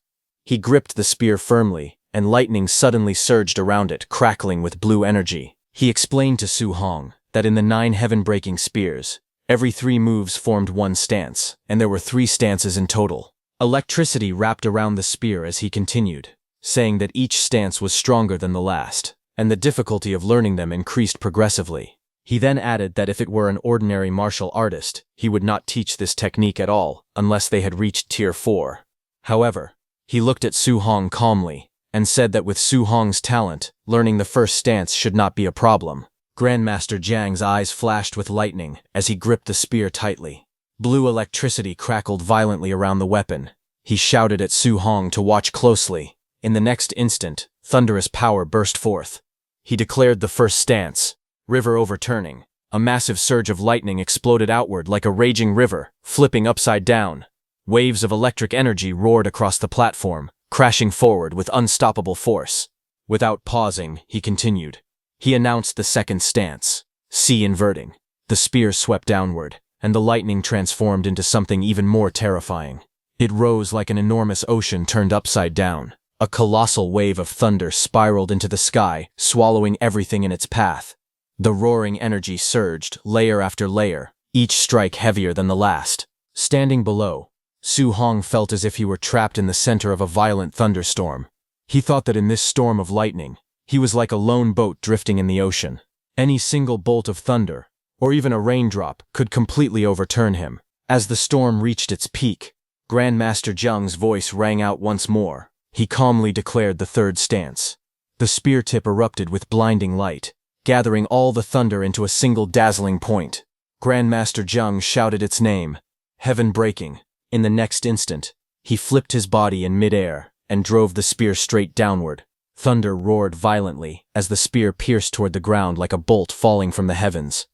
He gripped the spear firmly, and lightning suddenly surged around it, crackling with blue energy. He explained to Su Hong that in the 9 heaven-breaking spears, every 3 moves formed one stance, and there were 3 stances in total. Electricity wrapped around the spear as he continued, saying that each stance was stronger than the last, and the difficulty of learning them increased progressively. He then added that if it were an ordinary martial artist, he would not teach this technique at all unless they had reached Tier 4. However, he looked at Su Hong calmly and said that with Su Hong's talent, learning the first stance should not be a problem. Grandmaster Jiang's eyes flashed with lightning as he gripped the spear tightly. Blue electricity crackled violently around the weapon. He shouted at Su Hong to watch closely. In the next instant, thunderous power burst forth. He declared the first stance. River overturning. A massive surge of lightning exploded outward like a raging river, flipping upside down. Waves of electric energy roared across the platform, crashing forward with unstoppable force. Without pausing, he continued. He announced the second stance. Sea inverting. The spear swept downward, and the lightning transformed into something even more terrifying. It rose like an enormous ocean turned upside down. A colossal wave of thunder spiraled into the sky, swallowing everything in its path. The roaring energy surged, layer after layer, each strike heavier than the last. Standing below, Su Hong felt as if he were trapped in the center of a violent thunderstorm. He thought that in this storm of lightning, he was like a lone boat drifting in the ocean. Any single bolt of thunder, or even a raindrop, could completely overturn him. As the storm reached its peak, Grandmaster Jiang's voice rang out once more. He calmly declared the third stance. The spear tip erupted with blinding light, gathering all the thunder into a single dazzling point. Grandmaster Jiang shouted its name, heaven breaking. In the next instant, he flipped his body in midair and drove the spear straight downward. Thunder roared violently as the spear pierced toward the ground like a bolt falling from the heavens.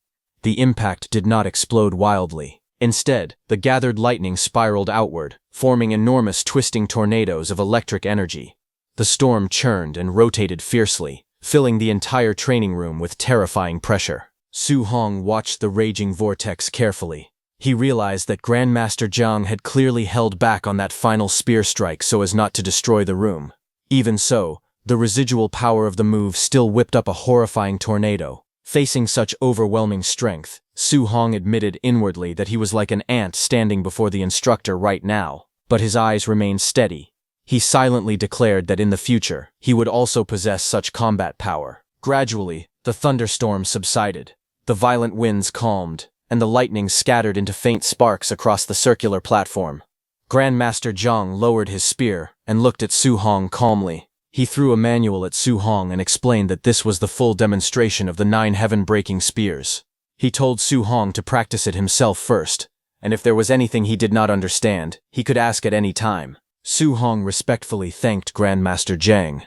The impact did not explode wildly. Instead, the gathered lightning spiraled outward, forming enormous twisting tornadoes of electric energy. The storm churned and rotated fiercely, filling the entire training room with terrifying pressure. Su Hong watched the raging vortex carefully. He realized that Grandmaster Jiang had clearly held back on that final spear strike so as not to destroy the room. Even so, the residual power of the move still whipped up a horrifying tornado. Facing such overwhelming strength, Su Hong admitted inwardly that he was like an ant standing before the instructor right now, but his eyes remained steady. He silently declared that in the future, he would also possess such combat power. Gradually, the thunderstorm subsided. The violent winds calmed, and the lightning scattered into faint sparks across the circular platform. Grandmaster Jiang lowered his spear and looked at Su Hong calmly. He threw a manual at Su Hong and explained that this was the full demonstration of the 9 heaven-breaking spears. He told Su Hong to practice it himself first, and if there was anything he did not understand, he could ask at any time. Su Hong respectfully thanked Grandmaster Jiang.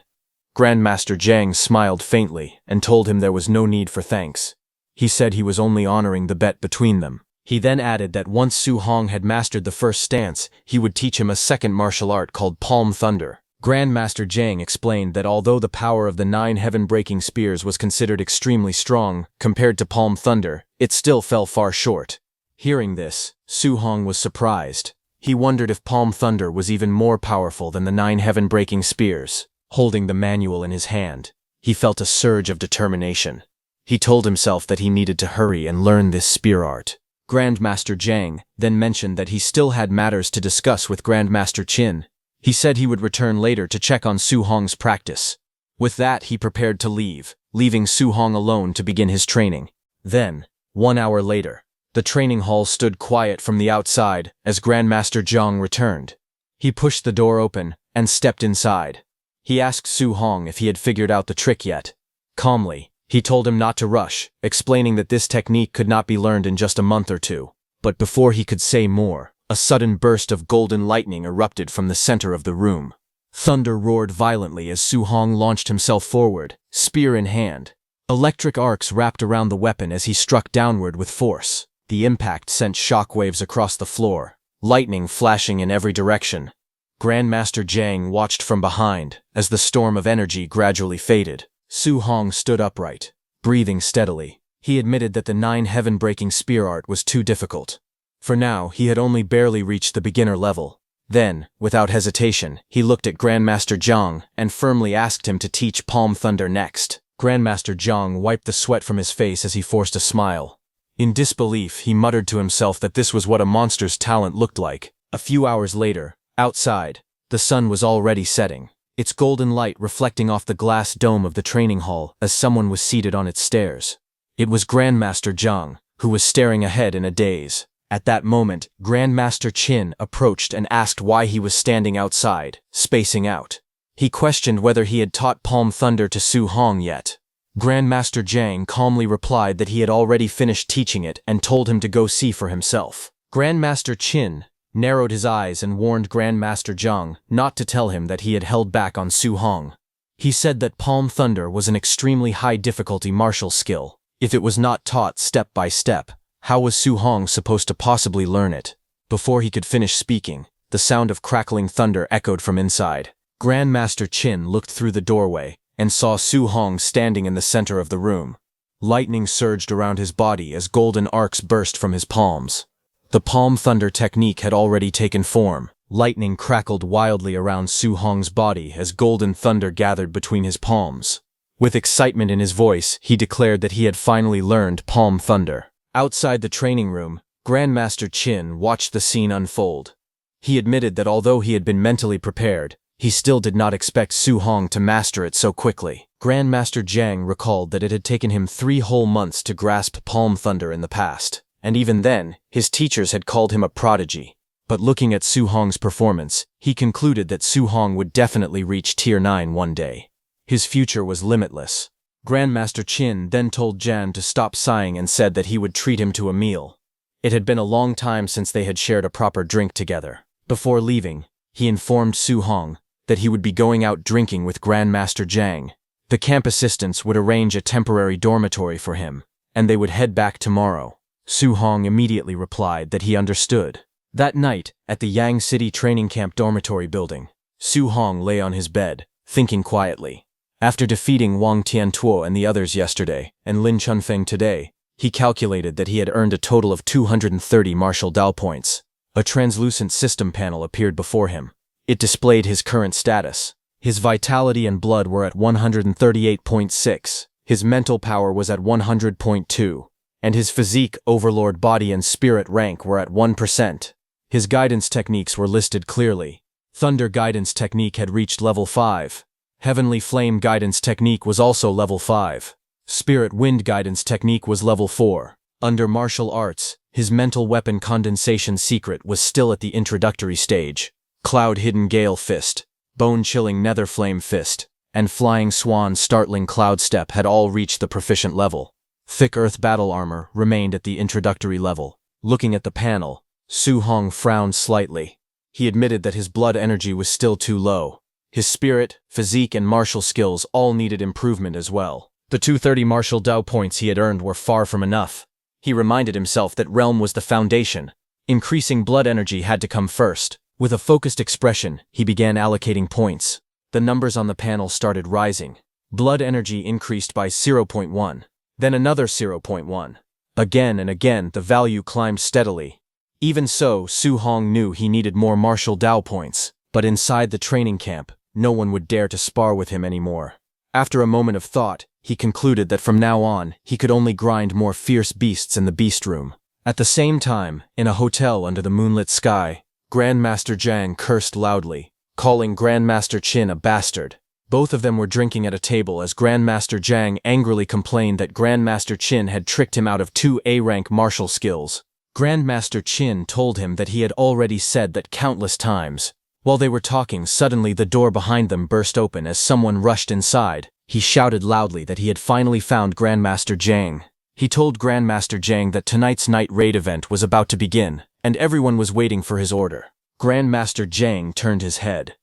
Grandmaster Jiang smiled faintly and told him there was no need for thanks. He said he was only honoring the bet between them. He then added that once Su Hong had mastered the first stance, he would teach him a second martial art called Palm Thunder. Grandmaster Jiang explained that although the power of the 9 heaven-breaking spears was considered extremely strong compared to Palm Thunder, it still fell far short. Hearing this, Su Hong was surprised. He wondered if Palm Thunder was even more powerful than the 9 heaven-breaking spears. Holding the manual in his hand, he felt a surge of determination. He told himself that he needed to hurry and learn this spear art. Grandmaster Jiang then mentioned that he still had matters to discuss with Grandmaster Qin. He said he would return later to check on Su Hong's practice. With that, he prepared to leave, leaving Su Hong alone to begin his training. Then, 1 hour later, the training hall stood quiet from the outside as Grandmaster Jiang returned. He pushed the door open and stepped inside. He asked Su Hong if he had figured out the trick yet. Calmly, he told him not to rush, explaining that this technique could not be learned in just a month or two. But before he could say more, a sudden burst of golden lightning erupted from the center of the room. Thunder roared violently as Su Hong launched himself forward, spear in hand. Electric arcs wrapped around the weapon as he struck downward with force. The impact sent shockwaves across the floor, lightning flashing in every direction. Grandmaster Zhang watched from behind as the storm of energy gradually faded. Su Hong stood upright, breathing steadily. He admitted that the 9 heaven-breaking spear art was too difficult. For now, he had only barely reached the beginner level. Then, without hesitation, he looked at Grandmaster Zhang and firmly asked him to teach Palm Thunder next. Grandmaster Zhang wiped the sweat from his face as he forced a smile. In disbelief, he muttered to himself that this was what a monster's talent looked like. A few hours later, outside, the sun was already setting, its golden light reflecting off the glass dome of the training hall as someone was seated on its stairs. It was Grandmaster Zhang, who was staring ahead in a daze. At that moment, Grandmaster Qin approached and asked why he was standing outside, spacing out. He questioned whether he had taught Palm Thunder to Su Hong yet. Grandmaster Zhang calmly replied that he had already finished teaching it and told him to go see for himself. Grandmaster Qin narrowed his eyes and warned Grandmaster Zhang not to tell him that he had held back on Su Hong. He said that Palm Thunder was an extremely high-difficulty martial skill. If it was not taught step by step, how was Su Hong supposed to possibly learn it? Before he could finish speaking, the sound of crackling thunder echoed from inside. Grandmaster Qin looked through the doorway and saw Su Hong standing in the center of the room. Lightning surged around his body as golden arcs burst from his palms. The Palm Thunder technique had already taken form. Lightning crackled wildly around Su Hong's body as golden thunder gathered between his palms. With excitement in his voice, he declared that he had finally learned Palm Thunder. Outside the training room, Grandmaster Qin watched the scene unfold. He admitted that although he had been mentally prepared, he still did not expect Su Hong to master it so quickly. Grandmaster Zhang recalled that it had taken him 3 whole months to grasp Palm Thunder in the past, and even then, his teachers had called him a prodigy. But looking at Su Hong's performance, he concluded that Su Hong would definitely reach Tier 9 one day. His future was limitless. Grandmaster Qin then told Jan to stop sighing and said that he would treat him to a meal. It had been a long time since they had shared a proper drink together. Before leaving, he informed Su Hong that he would be going out drinking with Grandmaster Zhang. The camp assistants would arrange a temporary dormitory for him, and they would head back tomorrow. Su Hong immediately replied that he understood. That night, at the Yang City Training Camp dormitory building, Su Hong lay on his bed, thinking quietly. After defeating Wang Tiantuo and the others yesterday, and Lin Chunfeng today, he calculated that he had earned a total of 230 martial Dao points. A translucent system panel appeared before him. It displayed his current status. His vitality and blood were at 138.6, his mental power was at 100.2, and his physique, overlord body and spirit rank were at 1%. His guidance techniques were listed clearly. Thunder guidance technique had reached level 5. Heavenly flame guidance technique was also level 5. Spirit wind guidance technique was level 4. Under martial arts, his mental weapon condensation secret was still at the introductory stage. Cloud hidden gale fist, bone chilling nether flame fist, and flying swan startling cloud step had all reached the proficient level. Thick earth battle armor remained at the introductory level. Looking at the panel, Su Hong frowned slightly. He admitted that his blood energy was still too low. His spirit, physique and martial skills all needed improvement as well. The 230 martial Dao points he had earned were far from enough. He reminded himself that realm was the foundation. Increasing blood energy had to come first. With a focused expression, he began allocating points. The numbers on the panel started rising. Blood energy increased by 0.1, then another 0.1. Again and again, the value climbed steadily. Even so, Su Hong knew he needed more martial Dao points, but inside the training camp, no one would dare to spar with him anymore. After a moment of thought, he concluded that from now on, he could only grind more fierce beasts in the beast room. At the same time, in a hotel under the moonlit sky, Grandmaster Zhang cursed loudly, calling Grandmaster Qin a bastard. Both of them were drinking at a table as Grandmaster Zhang angrily complained that Grandmaster Qin had tricked him out of 2 A-rank martial skills. Grandmaster Qin told him that he had already said that countless times. While they were talking, suddenly the door behind them burst open as someone rushed inside. He shouted loudly that he had finally found Grandmaster Zhang. He told Grandmaster Zhang that tonight's night raid event was about to begin, and everyone was waiting for his order. Grandmaster Zhang turned his head.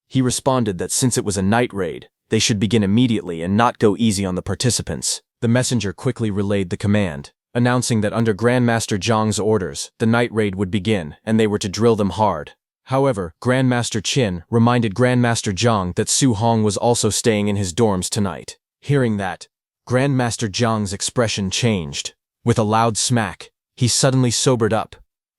He responded that since it was a night raid, they should begin immediately and not go easy on the participants. The messenger quickly relayed the command. announcing that under Grandmaster Zhang's orders, the night raid would begin and they were to drill them hard. However, Grandmaster Qin reminded Grandmaster Zhang that Su Hong was also staying in his dorms tonight. Hearing that, Grandmaster Zhang's expression changed. With a loud smack, he suddenly sobered up.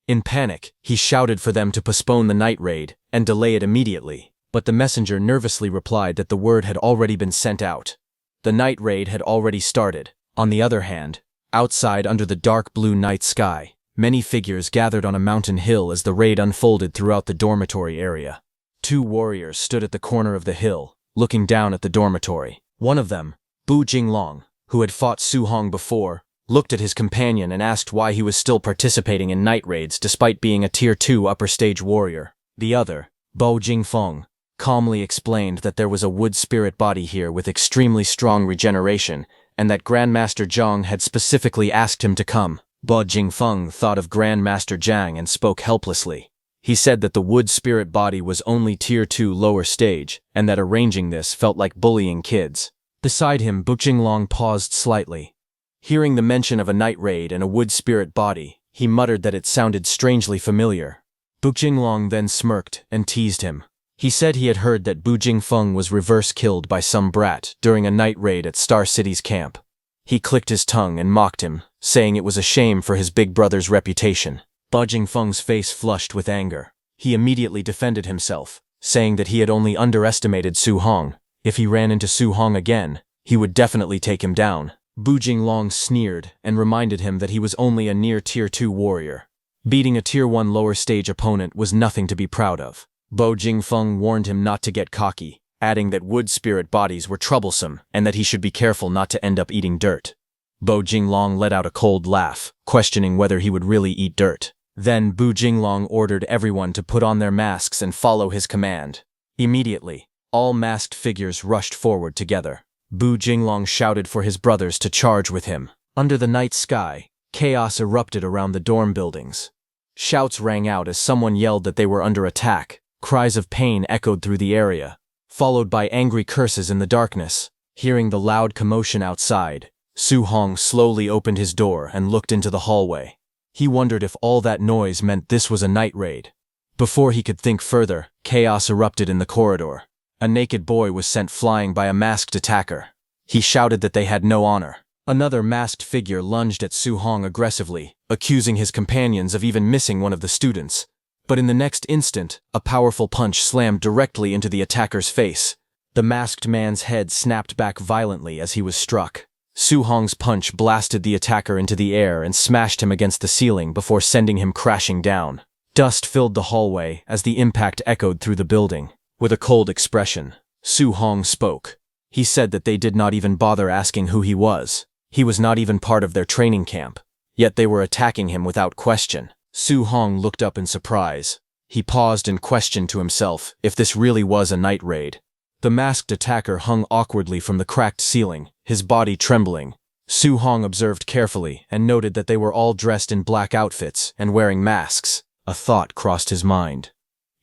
In panic, he shouted for them to postpone the night raid and delay it immediately, but the messenger nervously replied that the word had already been sent out. The night raid had already started. On the other hand, outside under the dark blue night sky, many figures gathered on a mountain hill as the raid unfolded throughout the dormitory area. 2 warriors stood at the corner of the hill, looking down at the dormitory. One of them, Bu Jinglong, who had fought Su Hong before, looked at his companion and asked why he was still participating in night raids despite being a Tier 2 upper stage warrior. The other, Bo Jingfeng, calmly explained that there was a wood spirit body here with extremely strong regeneration and that Grandmaster Zhang had specifically asked him to come. Bo Jingfeng thought of Grandmaster Zhang and spoke helplessly. He said that the wood spirit body was only Tier 2 lower stage and that arranging this felt like bullying kids. Beside him, Bu Jinglong paused slightly. Hearing the mention of a night raid and a wood spirit body, he muttered that it sounded strangely familiar. Bu Jinglong then smirked and teased him. He said he had heard that Bu Jingfeng was reverse killed by some brat during a night raid at Star City's camp. He clicked his tongue and mocked him, saying it was a shame for his big brother's reputation. Bu Jingfeng's face flushed with anger. He immediately defended himself, saying that he had only underestimated Su Hong. If he ran into Su Hong again, he would definitely take him down. Bu Jinglong sneered and reminded him that he was only a near Tier 2 warrior. Beating a Tier 1 lower stage opponent was nothing to be proud of. Bo Jingfeng warned him not to get cocky, adding that wood spirit bodies were troublesome and that he should be careful not to end up eating dirt. Bo Jinglong let out a cold laugh, questioning whether he would really eat dirt. Then Bu Jinglong ordered everyone to put on their masks and follow his command. Immediately, all masked figures rushed forward together. Bu Jinglong shouted for his brothers to charge with him. Under the night sky, chaos erupted around the dorm buildings. Shouts rang out as someone yelled that they were under attack. Cries of pain echoed through the area, followed by angry curses in the darkness. Hearing the loud commotion outside, Su Hong slowly opened his door and looked into the hallway. He wondered if all that noise meant this was a night raid. Before he could think further, chaos erupted in the corridor. A naked boy was sent flying by a masked attacker. He shouted that they had no honor. Another masked figure lunged at Su Hong aggressively, accusing his companions of even missing one of the students. But in the next instant, a powerful punch slammed directly into the attacker's face. The masked man's head snapped back violently as he was struck. Su Hong's punch blasted the attacker into the air and smashed him against the ceiling before sending him crashing down. Dust filled the hallway as the impact echoed through the building. With a cold expression, Su Hong spoke. He said that they did not even bother asking who he was. He was not even part of their training camp. Yet they were attacking him without question. Su Hong looked up in surprise. He paused and questioned to himself if this really was a night raid. The masked attacker hung awkwardly from the cracked ceiling, his body trembling. Su Hong observed carefully and noted that they were all dressed in black outfits and wearing masks. A thought crossed his mind.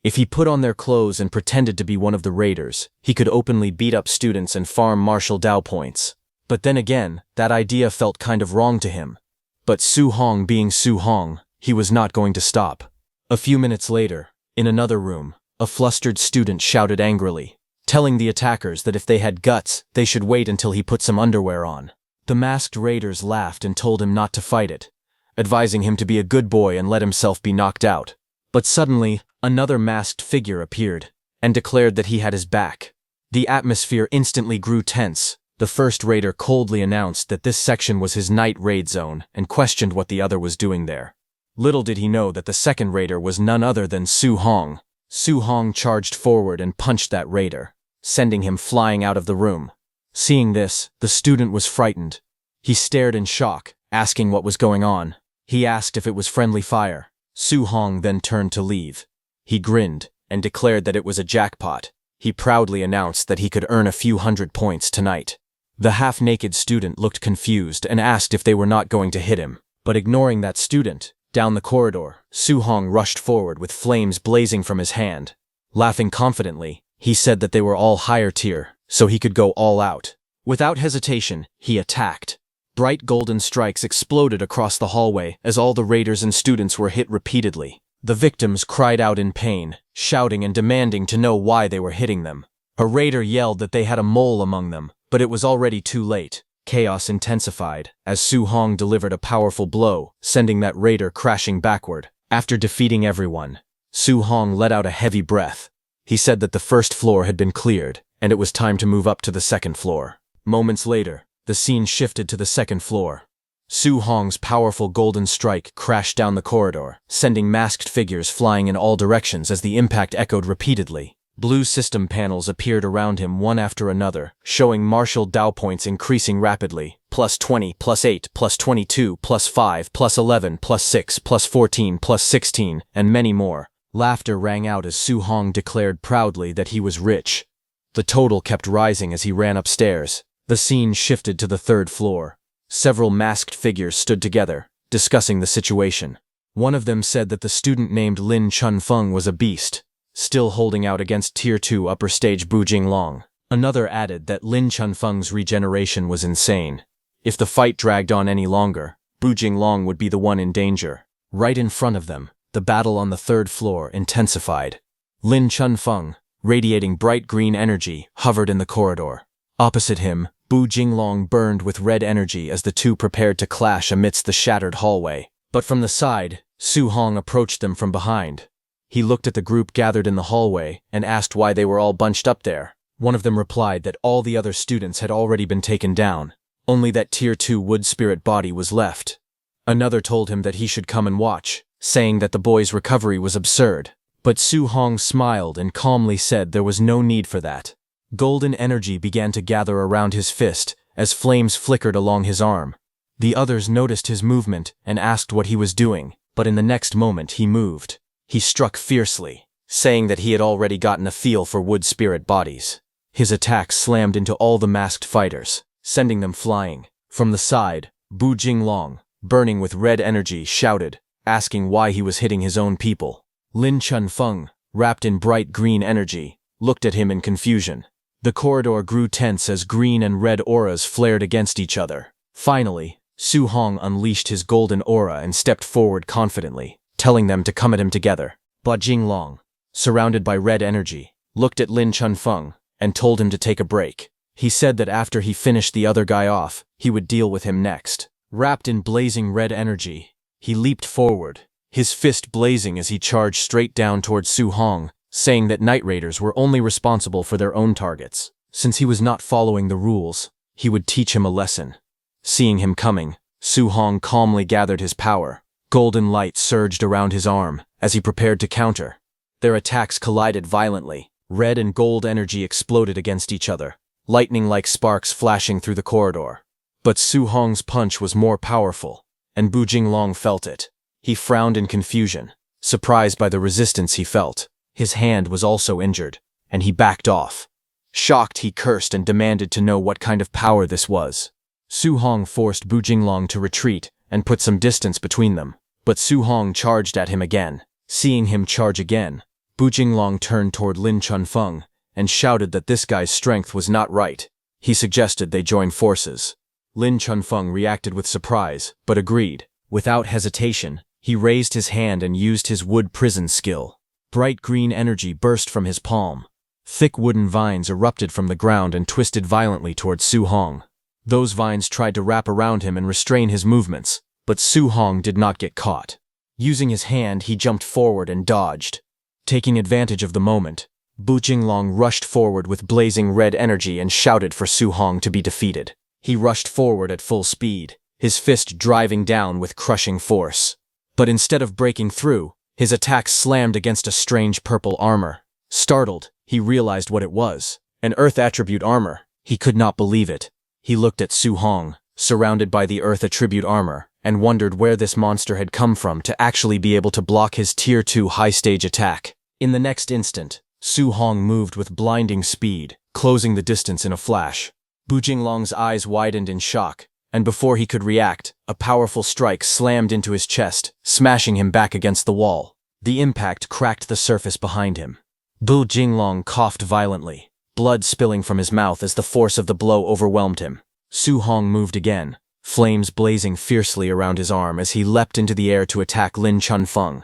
If he put on their clothes and pretended to be one of the raiders, he could openly beat up students and farm martial Dao points. But then again, that idea felt kind of wrong to him. But Su Hong being Su Hong, he was not going to stop. A few minutes later, in another room, a flustered student shouted angrily, telling the attackers that if they had guts, they should wait until he put some underwear on. The masked raiders laughed and told him not to fight it, advising him to be a good boy and let himself be knocked out. But suddenly, another masked figure appeared and declared that he had his back. The atmosphere instantly grew tense. The first raider coldly announced that this section was his night raid zone and questioned what the other was doing there. Little did he know that the second raider was none other than Su Hong. Su Hong charged forward and punched that raider, sending him flying out of the room. Seeing this, the student was frightened. He stared in shock, asking what was going on. He asked if it was friendly fire. Su Hong then turned to leave. He grinned and declared that it was a jackpot. He proudly announced that he could earn a few hundred points tonight. The half-naked student looked confused and asked if they were not going to hit him. But ignoring that student, down the corridor, Su Hong rushed forward with flames blazing from his hand. Laughing confidently, he said that they were all higher tier, so he could go all out. Without hesitation, he attacked. Bright golden strikes exploded across the hallway as all the raiders and students were hit repeatedly. The victims cried out in pain, shouting and demanding to know why they were hitting them. A raider yelled that they had a mole among them, but it was already too late. Chaos intensified as Su Hong delivered a powerful blow, sending that raider crashing backward. After defeating everyone, Su Hong let out a heavy breath. He said that the first floor had been cleared, and it was time to move up to the second floor. Moments later, the scene shifted to the second floor. Su Hong's powerful golden strike crashed down the corridor, sending masked figures flying in all directions as the impact echoed repeatedly. Blue system panels appeared around him one after another, showing martial Dao points increasing rapidly. +20, +8, +22, +5, +11, +6, +14, +16, and many more. Laughter rang out as Su Hong declared proudly that he was rich. The total kept rising as he ran upstairs. The scene shifted to the third floor. Several masked figures stood together, discussing the situation. One of them said that the student named Lin Chunfeng was a beast, still holding out against Tier 2 upper stage Bu Jinglong. Another added that Lin Chunfeng's regeneration was insane. If the fight dragged on any longer, Bu Jinglong would be the one in danger. Right in front of them, the battle on the third floor intensified. Lin Chunfeng, radiating bright green energy, hovered in the corridor. Opposite him, Bu Jinglong burned with red energy as the two prepared to clash amidst the shattered hallway. But from the side, Su Hong approached them from behind. He looked at the group gathered in the hallway and asked why they were all bunched up there. One of them replied that all the other students had already been taken down, only that Tier 2 wood spirit body was left. Another told him that he should come and watch, saying that the boy's recovery was absurd. But Su Hong smiled and calmly said there was no need for that. Golden energy began to gather around his fist as flames flickered along his arm. The others noticed his movement and asked what he was doing, but in the next moment he moved. He struck fiercely, saying that he had already gotten a feel for wood spirit bodies. His attack slammed into all the masked fighters, sending them flying. From the side, Bu Jinglong, burning with red energy, shouted, asking why he was hitting his own people. Lin Chunfeng, wrapped in bright green energy, looked at him in confusion. The corridor grew tense as green and red auras flared against each other. Finally, Su Hong unleashed his golden aura and stepped forward confidently, telling them to come at him together. Bu Jinglong, surrounded by red energy, looked at Lin Chunfeng and told him to take a break. He said that after he finished the other guy off, he would deal with him next. Wrapped in blazing red energy, he leaped forward, his fist blazing as he charged straight down towards Su Hong, saying that Night Raiders were only responsible for their own targets. Since he was not following the rules, he would teach him a lesson. Seeing him coming, Su Hong calmly gathered his power. Golden light surged around his arm as he prepared to counter. Their attacks collided violently. Red and gold energy exploded against each other, lightning-like sparks flashing through the corridor. But Su Hong's punch was more powerful, and Bu Jinglong felt it. He frowned in confusion, surprised by the resistance he felt. His hand was also injured, and he backed off. Shocked, he cursed and demanded to know what kind of power this was. Su Hong forced Bu Jinglong to retreat and put some distance between them, but Su Hong charged at him again. Seeing him charge again, Bu Jinglong turned toward Lin Chunfeng and shouted that this guy's strength was not right. He suggested they join forces. Lin Chunfeng reacted with surprise, but agreed. Without hesitation, he raised his hand and used his wood prison skill. Bright green energy burst from his palm. Thick wooden vines erupted from the ground and twisted violently towards Su Hong. Those vines tried to wrap around him and restrain his movements, but Su Hong did not get caught. Using his hand, he jumped forward and dodged. Taking advantage of the moment, Bu Jinglong rushed forward with blazing red energy and shouted for Su Hong to be defeated. He rushed forward at full speed, his fist driving down with crushing force. But instead of breaking through, his attack slammed against a strange purple armor. Startled, he realized what it was. An Earth attribute armor. He could not believe it. He looked at Su Hong, surrounded by the Earth attribute armor, and wondered where this monster had come from to actually be able to block his Tier 2 high-stage attack. In the next instant, Su Hong moved with blinding speed, closing the distance in a flash. Bu Jinglong's eyes widened in shock, and before he could react, a powerful strike slammed into his chest, smashing him back against the wall. The impact cracked the surface behind him. Bu Jinglong coughed violently, blood spilling from his mouth as the force of the blow overwhelmed him. Su Hong moved again, flames blazing fiercely around his arm as he leapt into the air to attack Lin Chunfeng.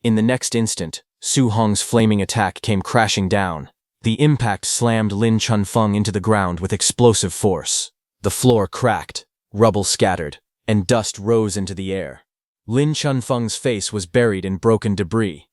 In the next instant, Su Hong's flaming attack came crashing down. The impact slammed Lin Chunfeng into the ground with explosive force. The floor cracked, rubble scattered, and dust rose into the air. Lin Chunfeng's face was buried in broken debris.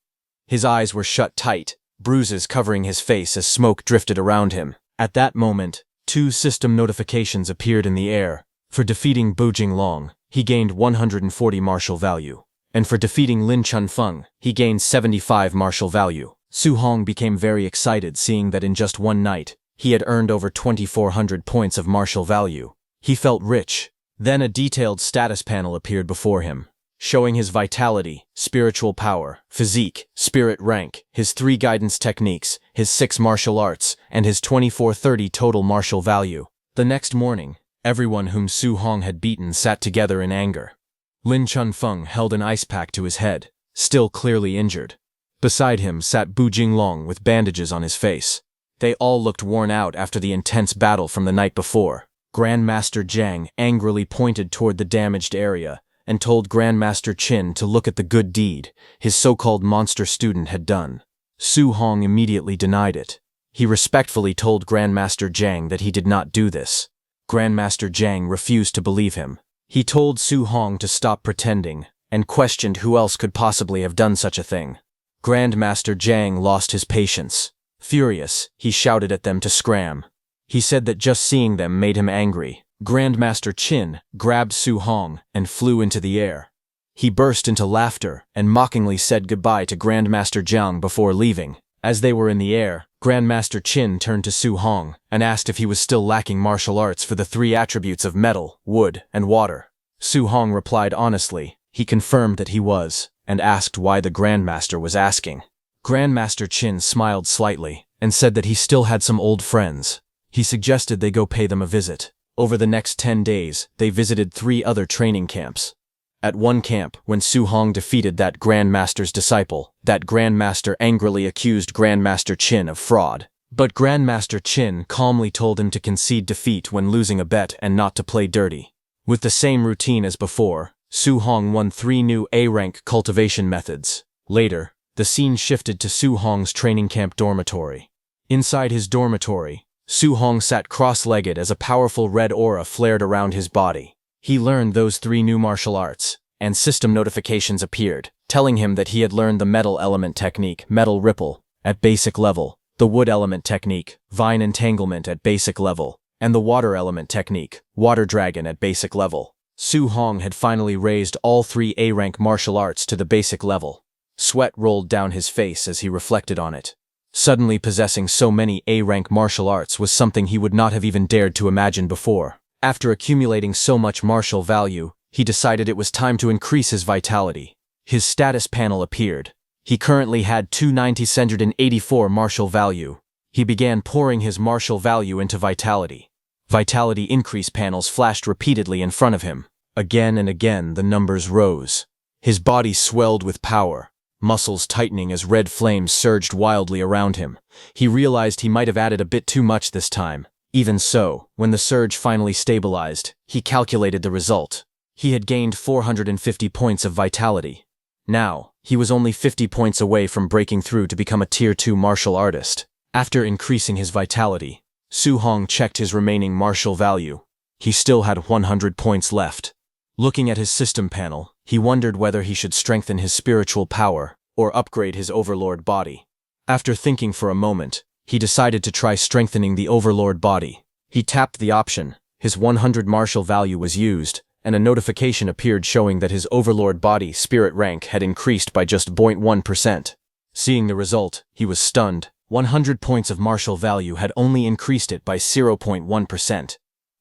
His eyes were shut tight, bruises covering his face as smoke drifted around him. At that moment, 2 system notifications appeared in the air. For defeating Bu Jinglong, he gained 140 martial value. And for defeating Lin Chunfeng, he gained 75 martial value. Su Hong became very excited seeing that in just one night, he had earned over 2,400 points of martial value. He felt rich. Then a detailed status panel appeared before him, showing his vitality, spiritual power, physique, spirit rank, his 3 guidance techniques, his 6 martial arts, and his 2430 total martial value. The next morning, everyone whom Su Hong had beaten sat together in anger. Lin Chunfeng held an ice pack to his head, still clearly injured. Beside him sat Bu Jinglong with bandages on his face. They all looked worn out after the intense battle from the night before. Grandmaster Jiang angrily pointed toward the damaged area and told Grandmaster Qin to look at the good deed his so-called monster student had done. Su Hong immediately denied it. He respectfully told Grandmaster Jiang that he did not do this. Grandmaster Jiang refused to believe him. He told Su Hong to stop pretending and questioned who else could possibly have done such a thing. Grandmaster Jiang lost his patience. Furious, he shouted at them to scram. He said that just seeing them made him angry. Grandmaster Qin grabbed Su Hong and flew into the air. He burst into laughter and mockingly said goodbye to Grandmaster Jiang before leaving. As they were in the air, Grandmaster Qin turned to Su Hong and asked if he was still lacking martial arts for the 3 attributes of metal, wood, and water. Su Hong replied honestly. He confirmed that he was, and asked why the Grandmaster was asking. Grandmaster Qin smiled slightly and said that he still had some old friends. He suggested they go pay them a visit. Over the next 10 days, they visited 3 other training camps. At one camp, when Su Hong defeated that Grandmaster's disciple, that Grandmaster angrily accused Grandmaster Qin of fraud. But Grandmaster Qin calmly told him to concede defeat when losing a bet and not to play dirty. With the same routine as before, Su Hong won 3 new A-rank cultivation methods. Later, the scene shifted to Su Hong's training camp dormitory. Inside his dormitory, Su Hong sat cross-legged as a powerful red aura flared around his body. He learned those 3 new martial arts, and system notifications appeared, telling him that he had learned the metal element technique, Metal Repel, at basic level, the wood element technique, Vine Entanglement at basic level, and the water element technique, Water Dragon at basic level. Su Hong had finally raised all 3 A-rank martial arts to the basic level. Sweat rolled down his face as he reflected on it. Suddenly possessing so many A-rank martial arts was something he would not have even dared to imagine before. After accumulating so much martial value, he decided it was time to increase his vitality. His status panel appeared. He currently had 2,984 martial value. He began pouring his martial value into vitality. Vitality increase panels flashed repeatedly in front of him. Again and again the numbers rose. His body swelled with power, muscles tightening as red flames surged wildly around him. He realized he might have added a bit too much this time. Even so, when the surge finally stabilized, he calculated the result. He had gained 450 points of vitality. Now, he was only 50 points away from breaking through to become a Tier 2 martial artist. After increasing his vitality, Su Hong checked his remaining martial value. He still had 100 points left. Looking at his system panel, he wondered whether he should strengthen his spiritual power or upgrade his overlord body. After thinking for a moment, he decided to try strengthening the overlord body. He tapped the option, his 100 martial value was used, and a notification appeared showing that his overlord body spirit rank had increased by just 0.1%. Seeing the result, he was stunned. 100 points of martial value had only increased it by 0.1%.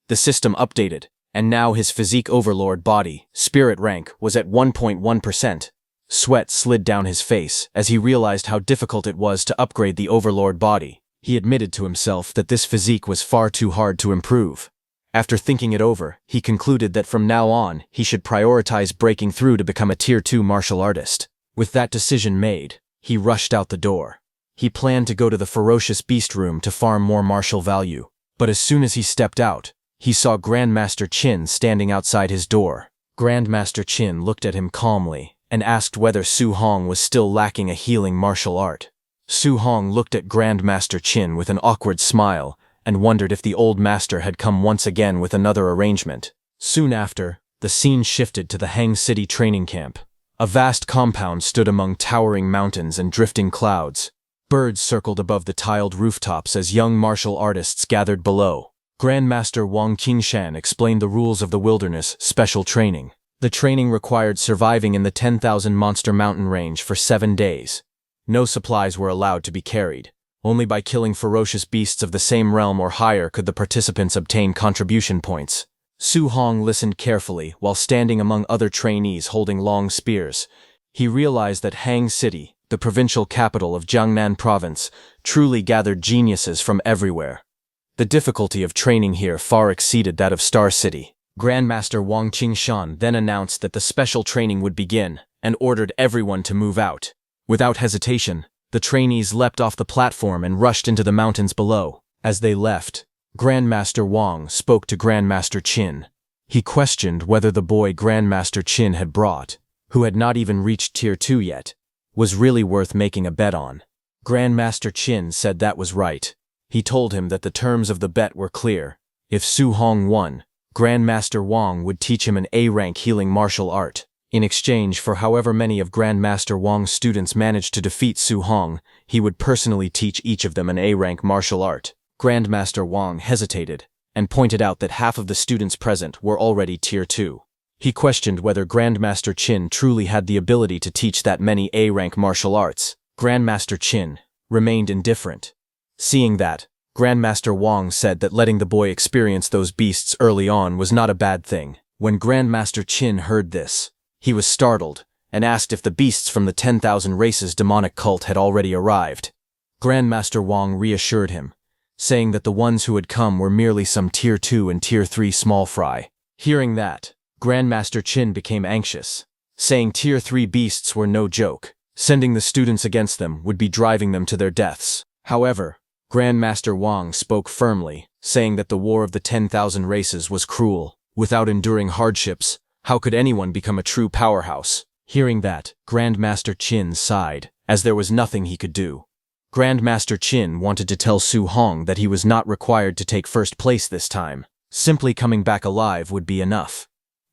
The system updated, and now his physique overlord body, spirit rank, was at 1.1%. Sweat slid down his face as he realized how difficult it was to upgrade the overlord body. He admitted to himself that this physique was far too hard to improve. After thinking it over, he concluded that from now on, he should prioritize breaking through to become a Tier 2 martial artist. With that decision made, he rushed out the door. He planned to go to the ferocious beast room to farm more martial value. But as soon as he stepped out, he saw Grandmaster Qin standing outside his door. Grandmaster Qin looked at him calmly and asked whether Su Hong was still lacking a healing martial art. Su Hong looked at Grandmaster Qin with an awkward smile and wondered if the old master had come once again with another arrangement. Soon after, the scene shifted to the Hang City training camp. A vast compound stood among towering mountains and drifting clouds. Birds circled above the tiled rooftops as young martial artists gathered below. Grandmaster Wang Qingshan explained the rules of the wilderness special training. The training required surviving in the 10,000 monster mountain range for 7 days. No supplies were allowed to be carried. Only by killing ferocious beasts of the same realm or higher could the participants obtain contribution points. Su Hong listened carefully while standing among other trainees holding long spears. He realized that Hang City, the provincial capital of Jiangnan Province, truly gathered geniuses from everywhere. The difficulty of training here far exceeded that of Star City. Grandmaster Wang Qingshan then announced that the special training would begin and ordered everyone to move out. Without hesitation, the trainees leapt off the platform and rushed into the mountains below. As they left, Grandmaster Wang spoke to Grandmaster Qin. He questioned whether the boy Grandmaster Qin had brought, who had not even reached Tier 2 yet, was really worth making a bet on. Grandmaster Qin said that was right. He told him that the terms of the bet were clear. If Su Hong won, Grandmaster Wang would teach him an A-rank healing martial art. In exchange for however many of Grandmaster Wang's students managed to defeat Su Hong, he would personally teach each of them an A-rank martial art. Grandmaster Wang hesitated and pointed out that half of the students present were already Tier 2. He questioned whether Grandmaster Qin truly had the ability to teach that many A-rank martial arts. Grandmaster Qin remained indifferent. Seeing that, Grandmaster Wang said that letting the boy experience those beasts early on was not a bad thing. When Grandmaster Qin heard this, he was startled and asked if the beasts from the 10,000 races demonic cult had already arrived. Grandmaster Wang reassured him, saying that the ones who had come were merely some Tier 2 and Tier 3 small fry. Hearing that, Grandmaster Qin became anxious, saying Tier 3 beasts were no joke. Sending the students against them would be driving them to their deaths. However, Grandmaster Wang spoke firmly, saying that the war of the 10,000 races was cruel. Without enduring hardships, how could anyone become a true powerhouse? Hearing that, Grandmaster Qin sighed, as there was nothing he could do. Grandmaster Qin wanted to tell Su Hong that he was not required to take first place this time. Simply coming back alive would be enough.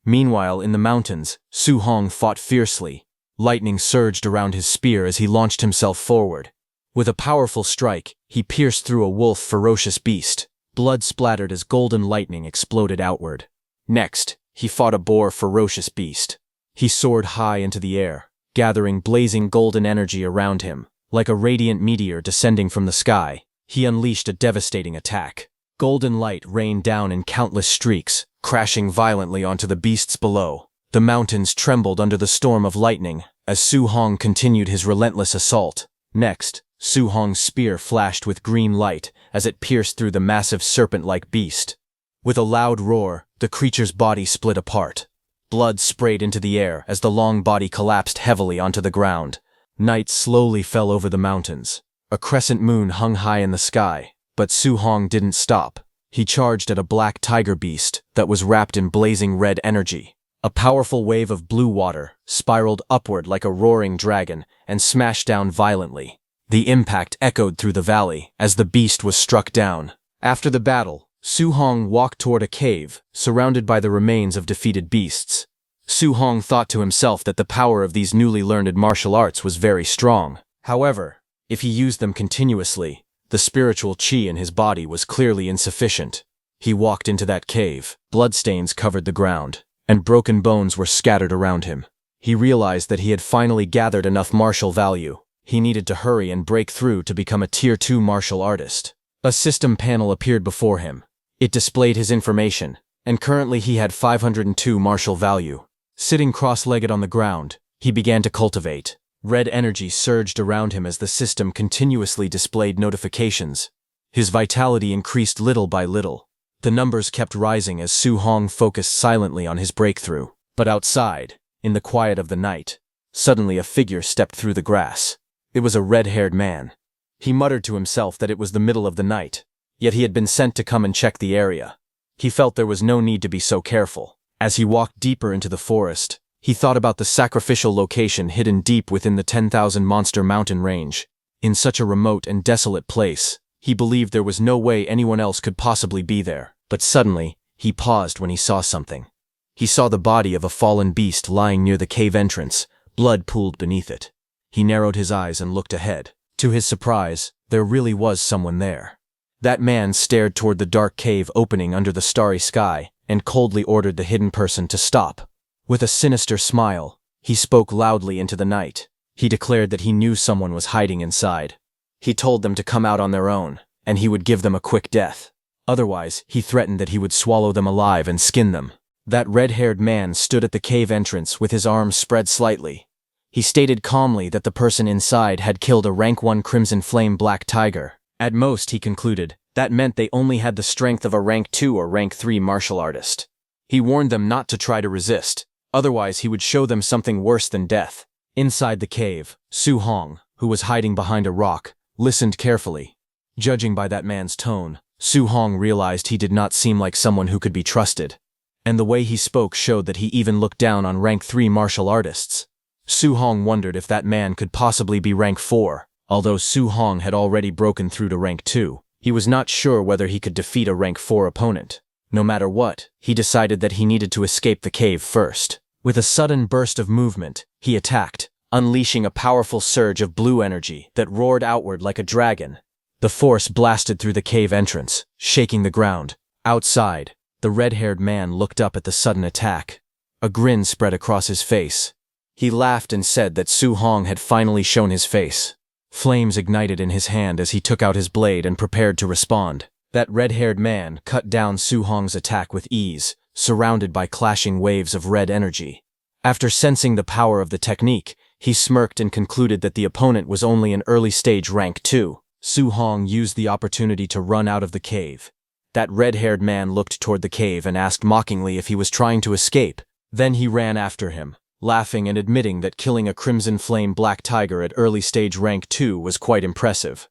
Meanwhile, in the mountains, Su Hong fought fiercely. Lightning surged around his spear as he launched himself forward. With a powerful strike, he pierced through a wolf ferocious beast. Blood splattered as golden lightning exploded outward. Next, he fought a boar ferocious beast. He soared high into the air, gathering blazing golden energy around him. Like a radiant meteor descending from the sky, he unleashed a devastating attack. Golden light rained down in countless streaks, crashing violently onto the beasts below. The mountains trembled under the storm of lightning as Su Hong continued his relentless assault. Next, Su Hong's spear flashed with green light as it pierced through the massive serpent-like beast. With a loud roar, the creature's body split apart. Blood sprayed into the air as the long body collapsed heavily onto the ground. Night slowly fell over the mountains. A crescent moon hung high in the sky, but Su Hong didn't stop. He charged at a black tiger beast that was wrapped in blazing red energy. A powerful wave of blue water spiraled upward like a roaring dragon and smashed down violently. The impact echoed through the valley as the beast was struck down. After the battle, Su Hong walked toward a cave, surrounded by the remains of defeated beasts. Su Hong thought to himself that the power of these newly learned martial arts was very strong. However, if he used them continuously, the spiritual qi in his body was clearly insufficient. He walked into that cave. Bloodstains covered the ground, and broken bones were scattered around him. He realized that he had finally gathered enough martial value. He needed to hurry and break through to become a Tier 2 martial artist. A system panel appeared before him. It displayed his information, and currently he had 502 martial value. Sitting cross-legged on the ground, he began to cultivate. Red energy surged around him as the system continuously displayed notifications. His vitality increased little by little. The numbers kept rising as Su Hong focused silently on his breakthrough. But outside, in the quiet of the night, suddenly a figure stepped through the grass. It was a red-haired man. He muttered to himself that it was the middle of the night, yet he had been sent to come and check the area. He felt there was no need to be so careful. As he walked deeper into the forest, he thought about the sacrificial location hidden deep within the 10,000 monster mountain range. In such a remote and desolate place, he believed there was no way anyone else could possibly be there. But suddenly, he paused when he saw something. He saw the body of a fallen beast lying near the cave entrance, blood pooled beneath it. He narrowed his eyes and looked ahead. To his surprise, there really was someone there. That man stared toward the dark cave opening under the starry sky and coldly ordered the hidden person to stop. With a sinister smile, he spoke loudly into the night. He declared that he knew someone was hiding inside. He told them to come out on their own, and he would give them a quick death. Otherwise, he threatened that he would swallow them alive and skin them. That red-haired man stood at the cave entrance with his arms spread slightly. He stated calmly that the person inside had killed a rank 1 Crimson Flame Black Tiger. At most, he concluded, that meant they only had the strength of a rank 2 or rank 3 martial artist. He warned them not to try to resist, otherwise he would show them something worse than death. Inside the cave, Su Hong, who was hiding behind a rock, listened carefully. Judging by that man's tone, Su Hong realized he did not seem like someone who could be trusted. And the way he spoke showed that he even looked down on rank 3 martial artists. Su Hong wondered if that man could possibly be rank 4. Although Su Hong had already broken through to rank 2, he was not sure whether he could defeat a rank 4 opponent. No matter what, he decided that he needed to escape the cave first. With a sudden burst of movement, he attacked, unleashing a powerful surge of blue energy that roared outward like a dragon. The force blasted through the cave entrance, shaking the ground. Outside, the red-haired man looked up at the sudden attack. A grin spread across his face. He laughed and said that Su Hong had finally shown his face. Flames ignited in his hand as he took out his blade and prepared to respond. That red-haired man cut down Su Hong's attack with ease, surrounded by clashing waves of red energy. After sensing the power of the technique, he smirked and concluded that the opponent was only an early-stage rank 2. Su Hong used the opportunity to run out of the cave. That red-haired man looked toward the cave and asked mockingly if he was trying to escape. Then he ran after him, laughing and admitting that killing a Crimson Flame Black Tiger at early-stage rank 2 was quite impressive.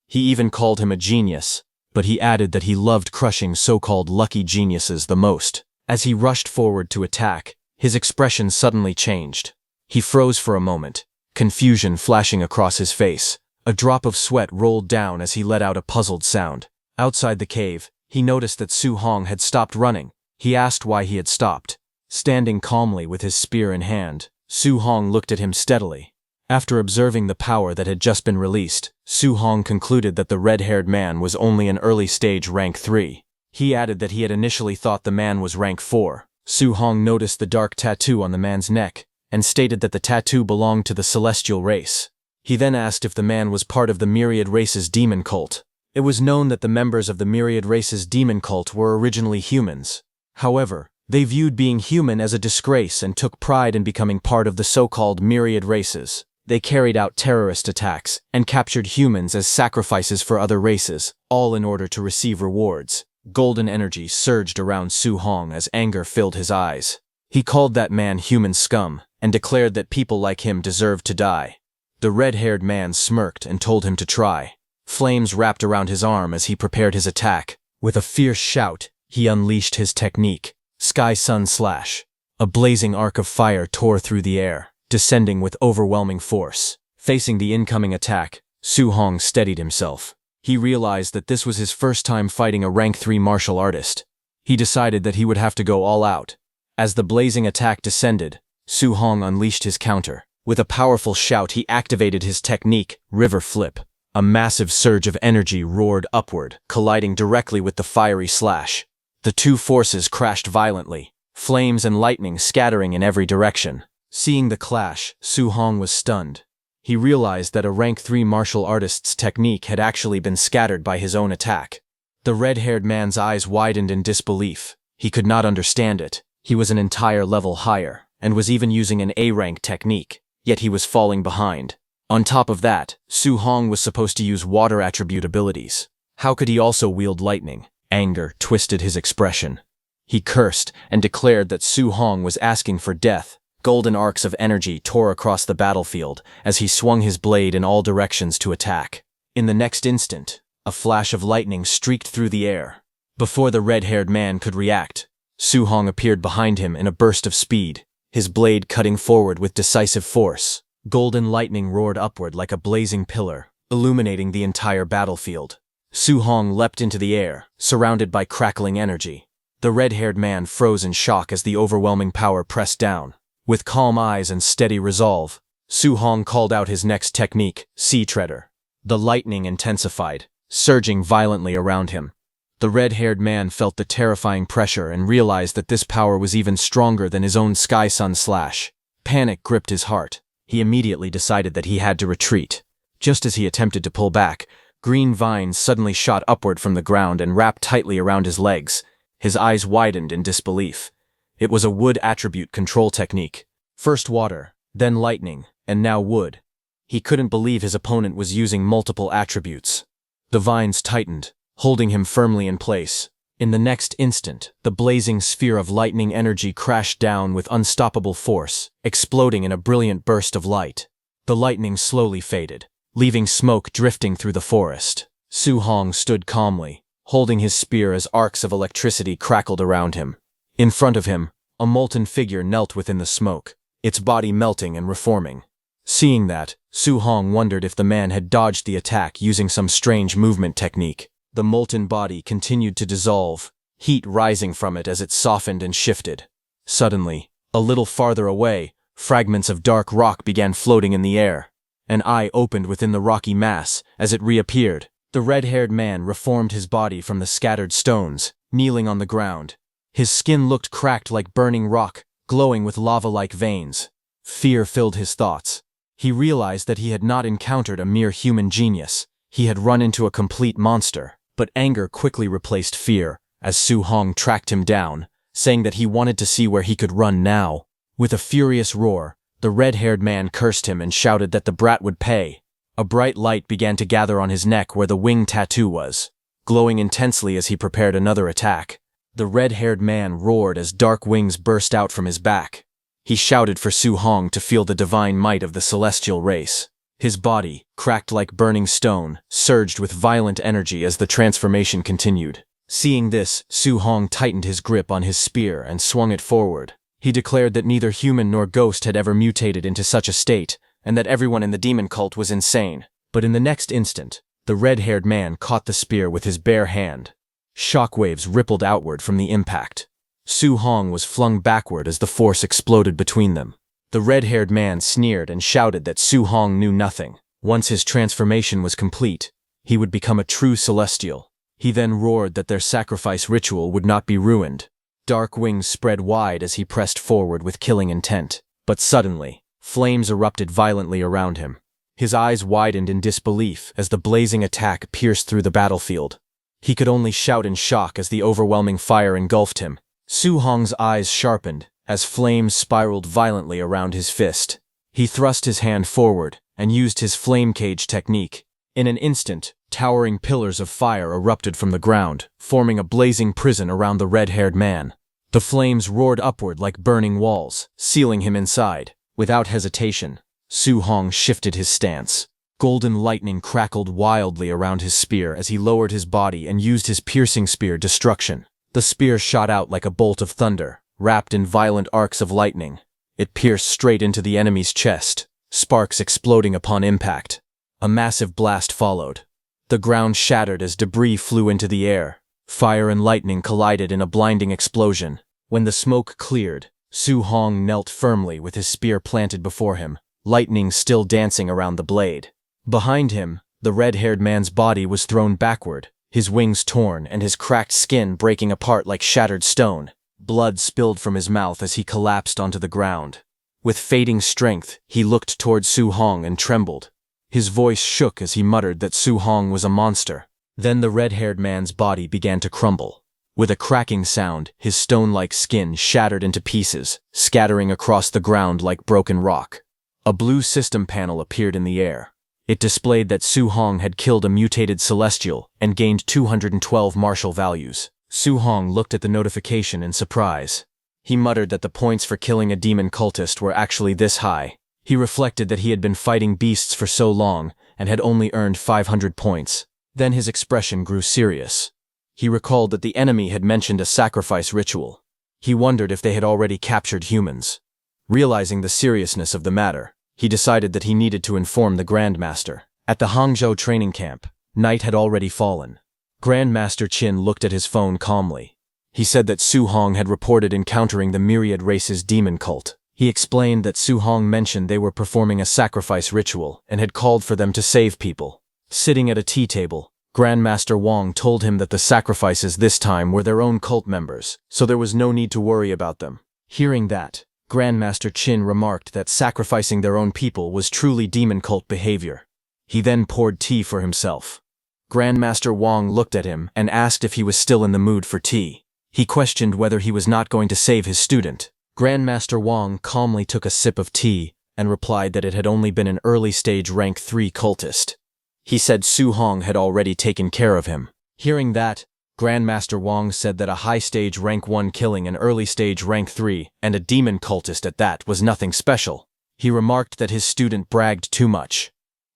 He even called him a genius, but he added that he loved crushing so-called lucky geniuses the most. As he rushed forward to attack, his expression suddenly changed. He froze for a moment, confusion flashing across his face. A drop of sweat rolled down as he let out a puzzled sound. Outside the cave, he noticed that Su Hong had stopped running. He asked why he had stopped. Standing calmly with his spear in hand, Su Hong looked at him steadily. After observing the power that had just been released, Su Hong concluded that the red-haired man was only an early-stage rank 3. He added that he had initially thought the man was rank 4. Su Hong noticed the dark tattoo on the man's neck, and stated that the tattoo belonged to the celestial race. He then asked if the man was part of the Myriad Race's demon cult. It was known that the members of the Myriad Race's demon cult were originally humans. However, they viewed being human as a disgrace and took pride in becoming part of the so-called Myriad Races. They carried out terrorist attacks and captured humans as sacrifices for other races, all in order to receive rewards. Golden energy surged around Su Hong as anger filled his eyes. He called that man human scum and declared that people like him deserved to die. The red-haired man smirked and told him to try. Flames wrapped around his arm as he prepared his attack. With a fierce shout, he unleashed his technique, Sky Sun Slash. A blazing arc of fire tore through the air, descending with overwhelming force. Facing the incoming attack, Su Hong steadied himself. He realized that this was his first time fighting a rank 3 martial artist. He decided that he would have to go all out. As the blazing attack descended, Su Hong unleashed his counter. With a powerful shout, he activated his technique, River Flip. A massive surge of energy roared upward, colliding directly with the fiery slash. The two forces crashed violently, flames and lightning scattering in every direction. Seeing the clash, Su Hong was stunned. He realized that a rank 3 martial artist's technique had actually been scattered by his own attack. The red-haired man's eyes widened in disbelief. He could not understand it. He was an entire level higher, and was even using an A-rank technique, yet he was falling behind. On top of that, Su Hong was supposed to use water attribute abilities. How could he also wield lightning? Anger twisted his expression. He cursed and declared that Su Hong was asking for death. Golden arcs of energy tore across the battlefield as he swung his blade in all directions to attack. In the next instant, a flash of lightning streaked through the air. Before the red-haired man could react, Su Hong appeared behind him in a burst of speed, his blade cutting forward with decisive force. Golden lightning roared upward like a blazing pillar, illuminating the entire battlefield. Su Hong leapt into the air, surrounded by crackling energy. The red-haired man froze in shock as the overwhelming power pressed down. With calm eyes and steady resolve, Su Hong called out his next technique, Sea Treader. The lightning intensified, surging violently around him. The red-haired man felt the terrifying pressure and realized that this power was even stronger than his own Sky Sun Slash. Panic gripped his heart. He immediately decided that he had to retreat. Just as he attempted to pull back, green vines suddenly shot upward from the ground and wrapped tightly around his legs. His eyes widened in disbelief. It was a wood attribute control technique. First water, then lightning, and now wood. He couldn't believe his opponent was using multiple attributes. The vines tightened, holding him firmly in place. In the next instant, the blazing sphere of lightning energy crashed down with unstoppable force, exploding in a brilliant burst of light. The lightning slowly faded, leaving smoke drifting through the forest. Su Hong stood calmly, holding his spear as arcs of electricity crackled around him. In front of him, a molten figure knelt within the smoke, its body melting and reforming. Seeing that, Su Hong wondered if the man had dodged the attack using some strange movement technique. The molten body continued to dissolve, heat rising from it as it softened and shifted. Suddenly, a little farther away, fragments of dark rock began floating in the air. An eye opened within the rocky mass as it reappeared. The red-haired man reformed his body from the scattered stones, kneeling on the ground. His skin looked cracked like burning rock, glowing with lava-like veins. Fear filled his thoughts. He realized that he had not encountered a mere human genius. He had run into a complete monster. But anger quickly replaced fear, as Su Hong tracked him down, saying that he wanted to see where he could run now. With a furious roar, the red-haired man cursed him and shouted that the brat would pay. A bright light began to gather on his neck where the wing tattoo was, glowing intensely as he prepared another attack. The red-haired man roared as dark wings burst out from his back. He shouted for Su Hong to feel the divine might of the celestial race. His body, cracked like burning stone, surged with violent energy as the transformation continued. Seeing this, Su Hong tightened his grip on his spear and swung it forward. He declared that neither human nor ghost had ever mutated into such a state, and that everyone in the demon cult was insane. But in the next instant, the red-haired man caught the spear with his bare hand. Shockwaves rippled outward from the impact. Su Hong was flung backward as the force exploded between them. The red-haired man sneered and shouted that Su Hong knew nothing. Once his transformation was complete, he would become a true celestial. He then roared that their sacrifice ritual would not be ruined. Dark wings spread wide as he pressed forward with killing intent. But suddenly, flames erupted violently around him. His eyes widened in disbelief as the blazing attack pierced through the battlefield. He could only shout in shock as the overwhelming fire engulfed him. Su Hong's eyes sharpened as flames spiraled violently around his fist. He thrust his hand forward and used his flame cage technique. In an instant, towering pillars of fire erupted from the ground, forming a blazing prison around the red-haired man. The flames roared upward like burning walls, sealing him inside. Without hesitation, Su Hong shifted his stance. Golden lightning crackled wildly around his spear as he lowered his body and used his piercing spear Destruction. The spear shot out like a bolt of thunder, wrapped in violent arcs of lightning. It pierced straight into the enemy's chest, sparks exploding upon impact. A massive blast followed. The ground shattered as debris flew into the air. Fire and lightning collided in a blinding explosion. When the smoke cleared, Su Hong knelt firmly with his spear planted before him, lightning still dancing around the blade. Behind him, the red-haired man's body was thrown backward, his wings torn and his cracked skin breaking apart like shattered stone. Blood spilled from his mouth as he collapsed onto the ground. With fading strength, he looked toward Su Hong and trembled. His voice shook as he muttered that Su Hong was a monster. Then the red-haired man's body began to crumble. With a cracking sound, his stone-like skin shattered into pieces, scattering across the ground like broken rock. A blue system panel appeared in the air. It displayed that Su Hong had killed a mutated celestial and gained 212 martial values. Su Hong looked at the notification in surprise. He muttered that the points for killing a demon cultist were actually this high. He reflected that he had been fighting beasts for so long and had only earned 500 points. Then his expression grew serious. He recalled that the enemy had mentioned a sacrifice ritual. He wondered if they had already captured humans. Realizing the seriousness of the matter, he decided that he needed to inform the Grandmaster. At the Hangzhou training camp, night had already fallen. Grandmaster Qin looked at his phone calmly. He said that Su Hong had reported encountering the Myriad Race's demon cult. He explained that Su Hong mentioned they were performing a sacrifice ritual and had called for them to save people. Sitting at a tea table, Grandmaster Wang told him that the sacrifices this time were their own cult members, so there was no need to worry about them. Hearing that, Grandmaster Qin remarked that sacrificing their own people was truly demon cult behavior. He then poured tea for himself. Grandmaster Wang looked at him and asked if he was still in the mood for tea. He questioned whether he was not going to save his student. Grandmaster Wang calmly took a sip of tea and replied that it had only been an early-stage rank 3 cultist. He said Su Hong had already taken care of him. Hearing that, Grandmaster Wang said that a high-stage rank 1 killing an early-stage rank 3 and a demon cultist at that was nothing special. He remarked that his student bragged too much.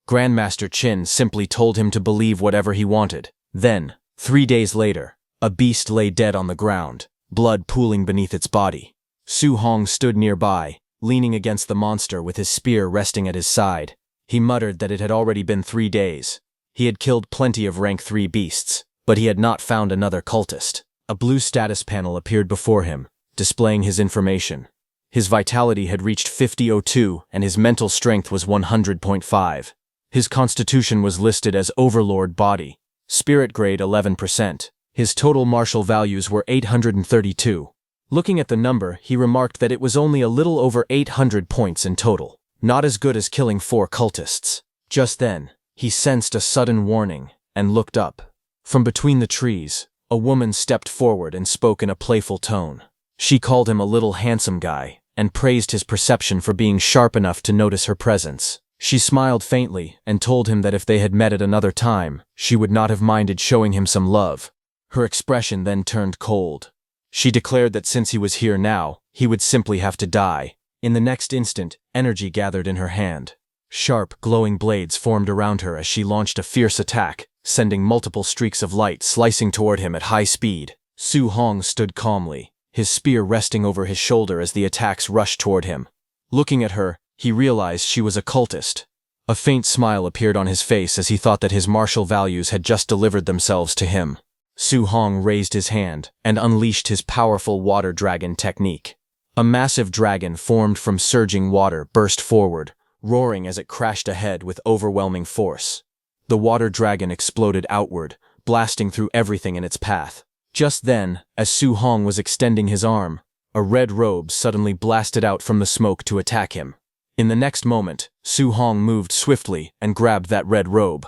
Grandmaster Qin simply told him to believe whatever he wanted. Then, 3 days later, a beast lay dead on the ground, blood pooling beneath its body. Su Hong stood nearby, leaning against the monster with his spear resting at his side. He muttered that it had already been 3 days. He had killed plenty of rank 3 beasts, but he had not found another cultist. A blue status panel appeared before him, displaying his information. His vitality had reached 5002 and his mental strength was 100.5. His constitution was listed as Overlord Body, Spirit Grade 11%. His total martial values were 832. Looking at the number, he remarked that it was only a little over 800 points in total. Not as good as killing 4 cultists. Just then, he sensed a sudden warning and looked up. From between the trees, a woman stepped forward and spoke in a playful tone. She called him a little handsome guy and praised his perception for being sharp enough to notice her presence. She smiled faintly and told him that if they had met at another time, she would not have minded showing him some love. Her expression then turned cold. She declared that since he was here now, he would simply have to die. In the next instant, energy gathered in her hand. Sharp, glowing blades formed around her as she launched a fierce attack, sending multiple streaks of light slicing toward him at high speed. Su Hong stood calmly, his spear resting over his shoulder as the attacks rushed toward him. Looking at her, he realized she was a cultist. A faint smile appeared on his face as he thought that his martial values had just delivered themselves to him. Su Hong raised his hand and unleashed his powerful water dragon technique. A massive dragon formed from surging water burst forward, roaring as it crashed ahead with overwhelming force. The water dragon exploded outward, blasting through everything in its path. Just then, as Su Hong was extending his arm, a red robe suddenly blasted out from the smoke to attack him. In the next moment, Su Hong moved swiftly and grabbed that red robe.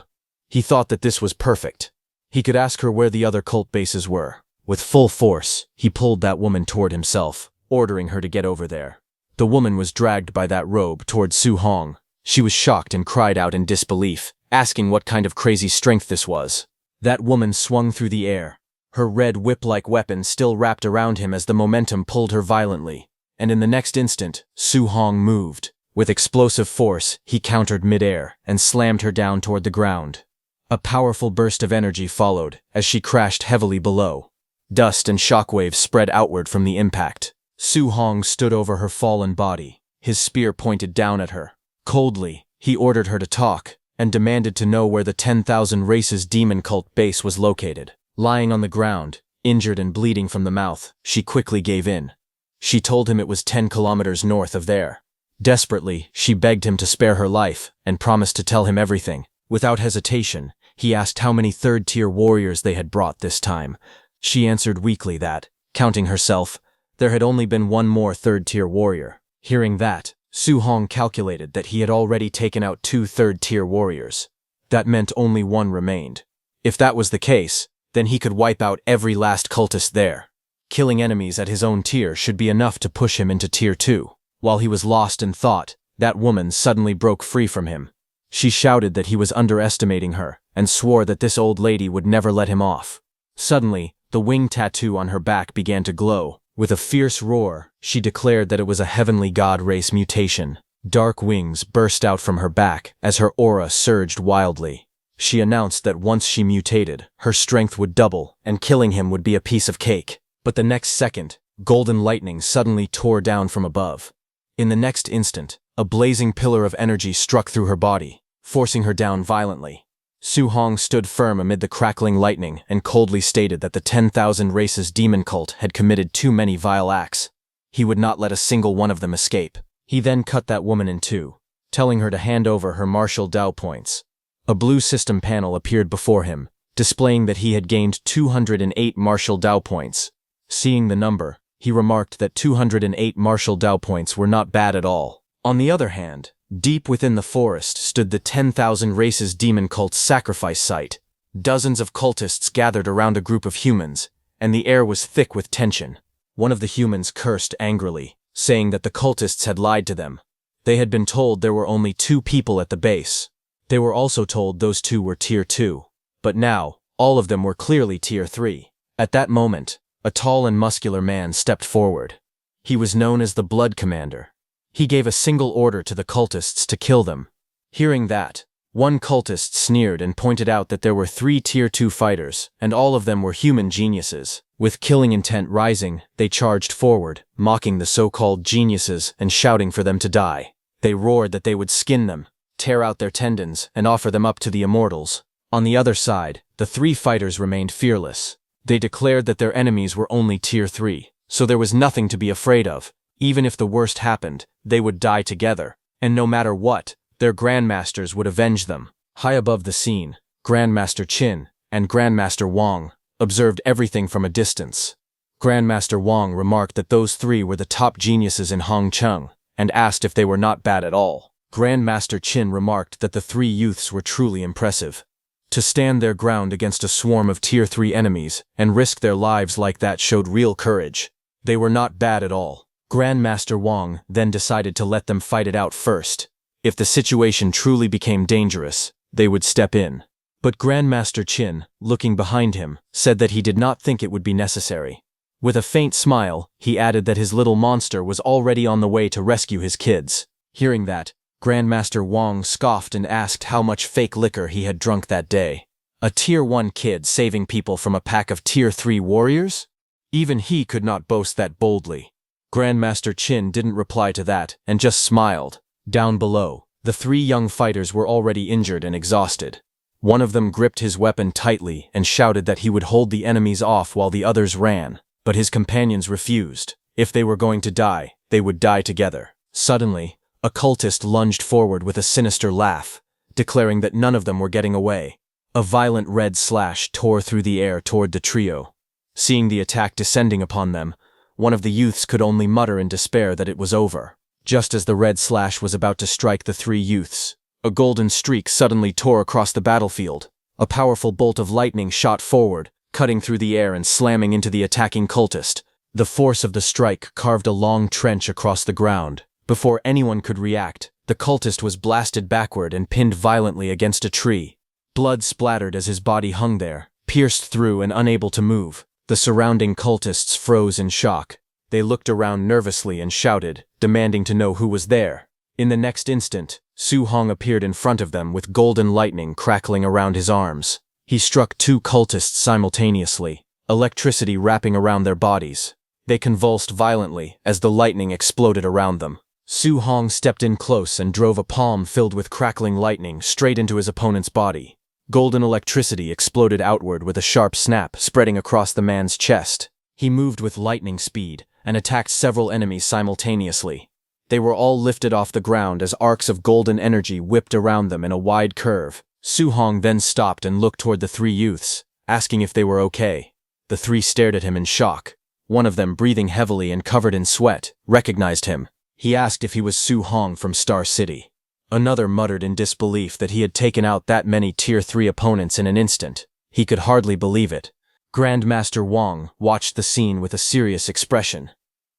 He thought that this was perfect. He could ask her where the other cult bases were. With full force, he pulled that woman toward himself, ordering her to get over there. The woman was dragged by that robe toward Su Hong. She was shocked and cried out in disbelief, asking what kind of crazy strength this was. That woman swung through the air, her red whip-like weapon still wrapped around him as the momentum pulled her violently. And in the next instant, Su Hong moved. With explosive force, he countered mid-air and slammed her down toward the ground. A powerful burst of energy followed as she crashed heavily below. Dust and shockwaves spread outward from the impact. Su Hong stood over her fallen body, his spear pointed down at her. Coldly, he ordered her to talk and demanded to know where the 10,000 Races demon cult base was located. Lying on the ground, injured and bleeding from the mouth, she quickly gave in. She told him it was 10 kilometers north of there. Desperately, she begged him to spare her life and promised to tell him everything. Without hesitation, he asked how many third-tier warriors they had brought this time. She answered weakly that, counting herself, there had only been one more third-tier warrior. Hearing that, Su Hong calculated that he had already taken out 2 third-tier warriors. That meant only one remained. If that was the case, then he could wipe out every last cultist there. Killing enemies at his own tier should be enough to push him into tier 2. While he was lost in thought, that woman suddenly broke free from him. She shouted that he was underestimating her and swore that this old lady would never let him off. Suddenly, the wing tattoo on her back began to glow. With a fierce roar, she declared that it was a heavenly god race mutation. Dark wings burst out from her back as her aura surged wildly. She announced that once she mutated, her strength would double, and killing him would be a piece of cake. But the next second, golden lightning suddenly tore down from above. In the next instant, a blazing pillar of energy struck through her body, forcing her down violently. Su Hong stood firm amid the crackling lightning and coldly stated that the 10,000 Races demon cult had committed too many vile acts. He would not let a single one of them escape. He then cut that woman in two, telling her to hand over her martial Dao points. A blue system panel appeared before him, displaying that he had gained 208 martial Dao points. Seeing the number, he remarked that 208 martial Dao points were not bad at all. On the other hand, deep within the forest stood the 10,000 Races demon cult's sacrifice site. Dozens of cultists gathered around a group of humans, and the air was thick with tension. One of the humans cursed angrily, saying that the cultists had lied to them. They had been told there were only 2 people at the base. They were also told those 2 were Tier 2. But now, all of them were clearly Tier 3. At that moment, a tall and muscular man stepped forward. He was known as the Blood Commander. He gave a single order to the cultists to kill them. Hearing that, one cultist sneered and pointed out that there were 3 Tier 2 fighters, and all of them were human geniuses. With killing intent rising, they charged forward, mocking the so-called geniuses and shouting for them to die. They roared that they would skin them, tear out their tendons, and offer them up to the immortals. On the other side, the 3 fighters remained fearless. They declared that their enemies were only Tier 3, so there was nothing to be afraid of. Even if the worst happened, they would die together, and no matter what, their grandmasters would avenge them. High above the scene, Grandmaster Qin and Grandmaster Wang observed everything from a distance. Grandmaster Wang remarked that those 3 were the top geniuses in Hongcheng, and asked if they were not bad at all. Grandmaster Qin remarked that the 3 youths were truly impressive. To stand their ground against a swarm of Tier 3 enemies and risk their lives like that showed real courage. They were not bad at all. Grandmaster Wang then decided to let them fight it out first. If the situation truly became dangerous, they would step in. But Grandmaster Qin, looking behind him, said that he did not think it would be necessary. With a faint smile, he added that his little monster was already on the way to rescue his kids. Hearing that, Grandmaster Wang scoffed and asked how much fake liquor he had drunk that day. A Tier 1 kid saving people from a pack of Tier 3 warriors? Even he could not boast that boldly. Grandmaster Qin didn't reply to that and just smiled. Down below, the 3 young fighters were already injured and exhausted. One of them gripped his weapon tightly and shouted that he would hold the enemies off while the others ran, but his companions refused. If they were going to die, they would die together. Suddenly, a cultist lunged forward with a sinister laugh, declaring that none of them were getting away. A violent red slash tore through the air toward the trio. Seeing the attack descending upon them, one of the youths could only mutter in despair that it was over. Just as the red slash was about to strike the 3 youths, a golden streak suddenly tore across the battlefield. A powerful bolt of lightning shot forward, cutting through the air and slamming into the attacking cultist. The force of the strike carved a long trench across the ground. Before anyone could react, the cultist was blasted backward and pinned violently against a tree. Blood splattered as his body hung there, pierced through and unable to move. The surrounding cultists froze in shock. They looked around nervously and shouted, demanding to know who was there. In the next instant, Su Hong appeared in front of them with golden lightning crackling around his arms. He struck 2 cultists simultaneously, electricity wrapping around their bodies. They convulsed violently as the lightning exploded around them. Su Hong stepped in close and drove a palm filled with crackling lightning straight into his opponent's body. Golden electricity exploded outward with a sharp snap spreading across the man's chest. He moved with lightning speed and attacked several enemies simultaneously. They were all lifted off the ground as arcs of golden energy whipped around them in a wide curve. Su Hong then stopped and looked toward the 3 youths, asking if they were okay. The 3 stared at him in shock. One of them, breathing heavily and covered in sweat, recognized him. He asked if he was Su Hong from Star City. Another muttered in disbelief that he had taken out that many Tier 3 opponents in an instant. He could hardly believe it. Grandmaster Wang watched the scene with a serious expression.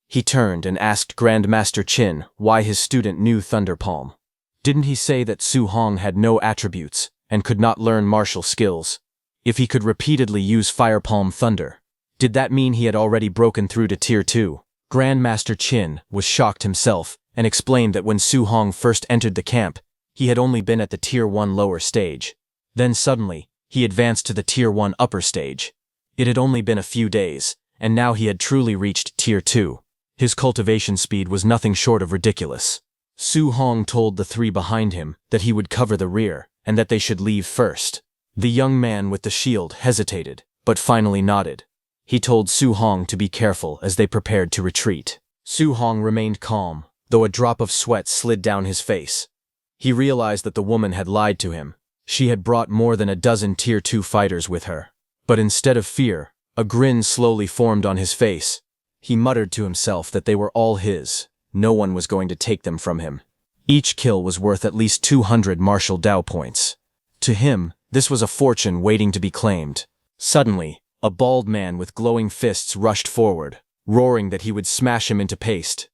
He turned and asked Grandmaster Qin why his student knew Thunder Palm. Didn't he say that Su Hong had no attributes and could not learn martial skills? If he could repeatedly use Fire Palm Thunder, did that mean he had already broken through to Tier 2? Grandmaster Qin was shocked himself and explained that when Su Hong first entered the camp, he had only been at the Tier 1 lower stage. Then suddenly, he advanced to the Tier 1 upper stage. It had only been a few days, and now he had truly reached Tier 2. His cultivation speed was nothing short of ridiculous. Su Hong told the three behind him that he would cover the rear, and that they should leave first. The young man with the shield hesitated, but finally nodded. He told Su Hong to be careful as they prepared to retreat. Su Hong remained calm, though a drop of sweat slid down his face. He realized that the woman had lied to him. She had brought more than a dozen Tier 2 fighters with her. But instead of fear, a grin slowly formed on his face. He muttered to himself that they were all his. No one was going to take them from him. Each kill was worth at least 200 martial Dao points. To him, this was a fortune waiting to be claimed. Suddenly, a bald man with glowing fists rushed forward, roaring that he would smash him into paste.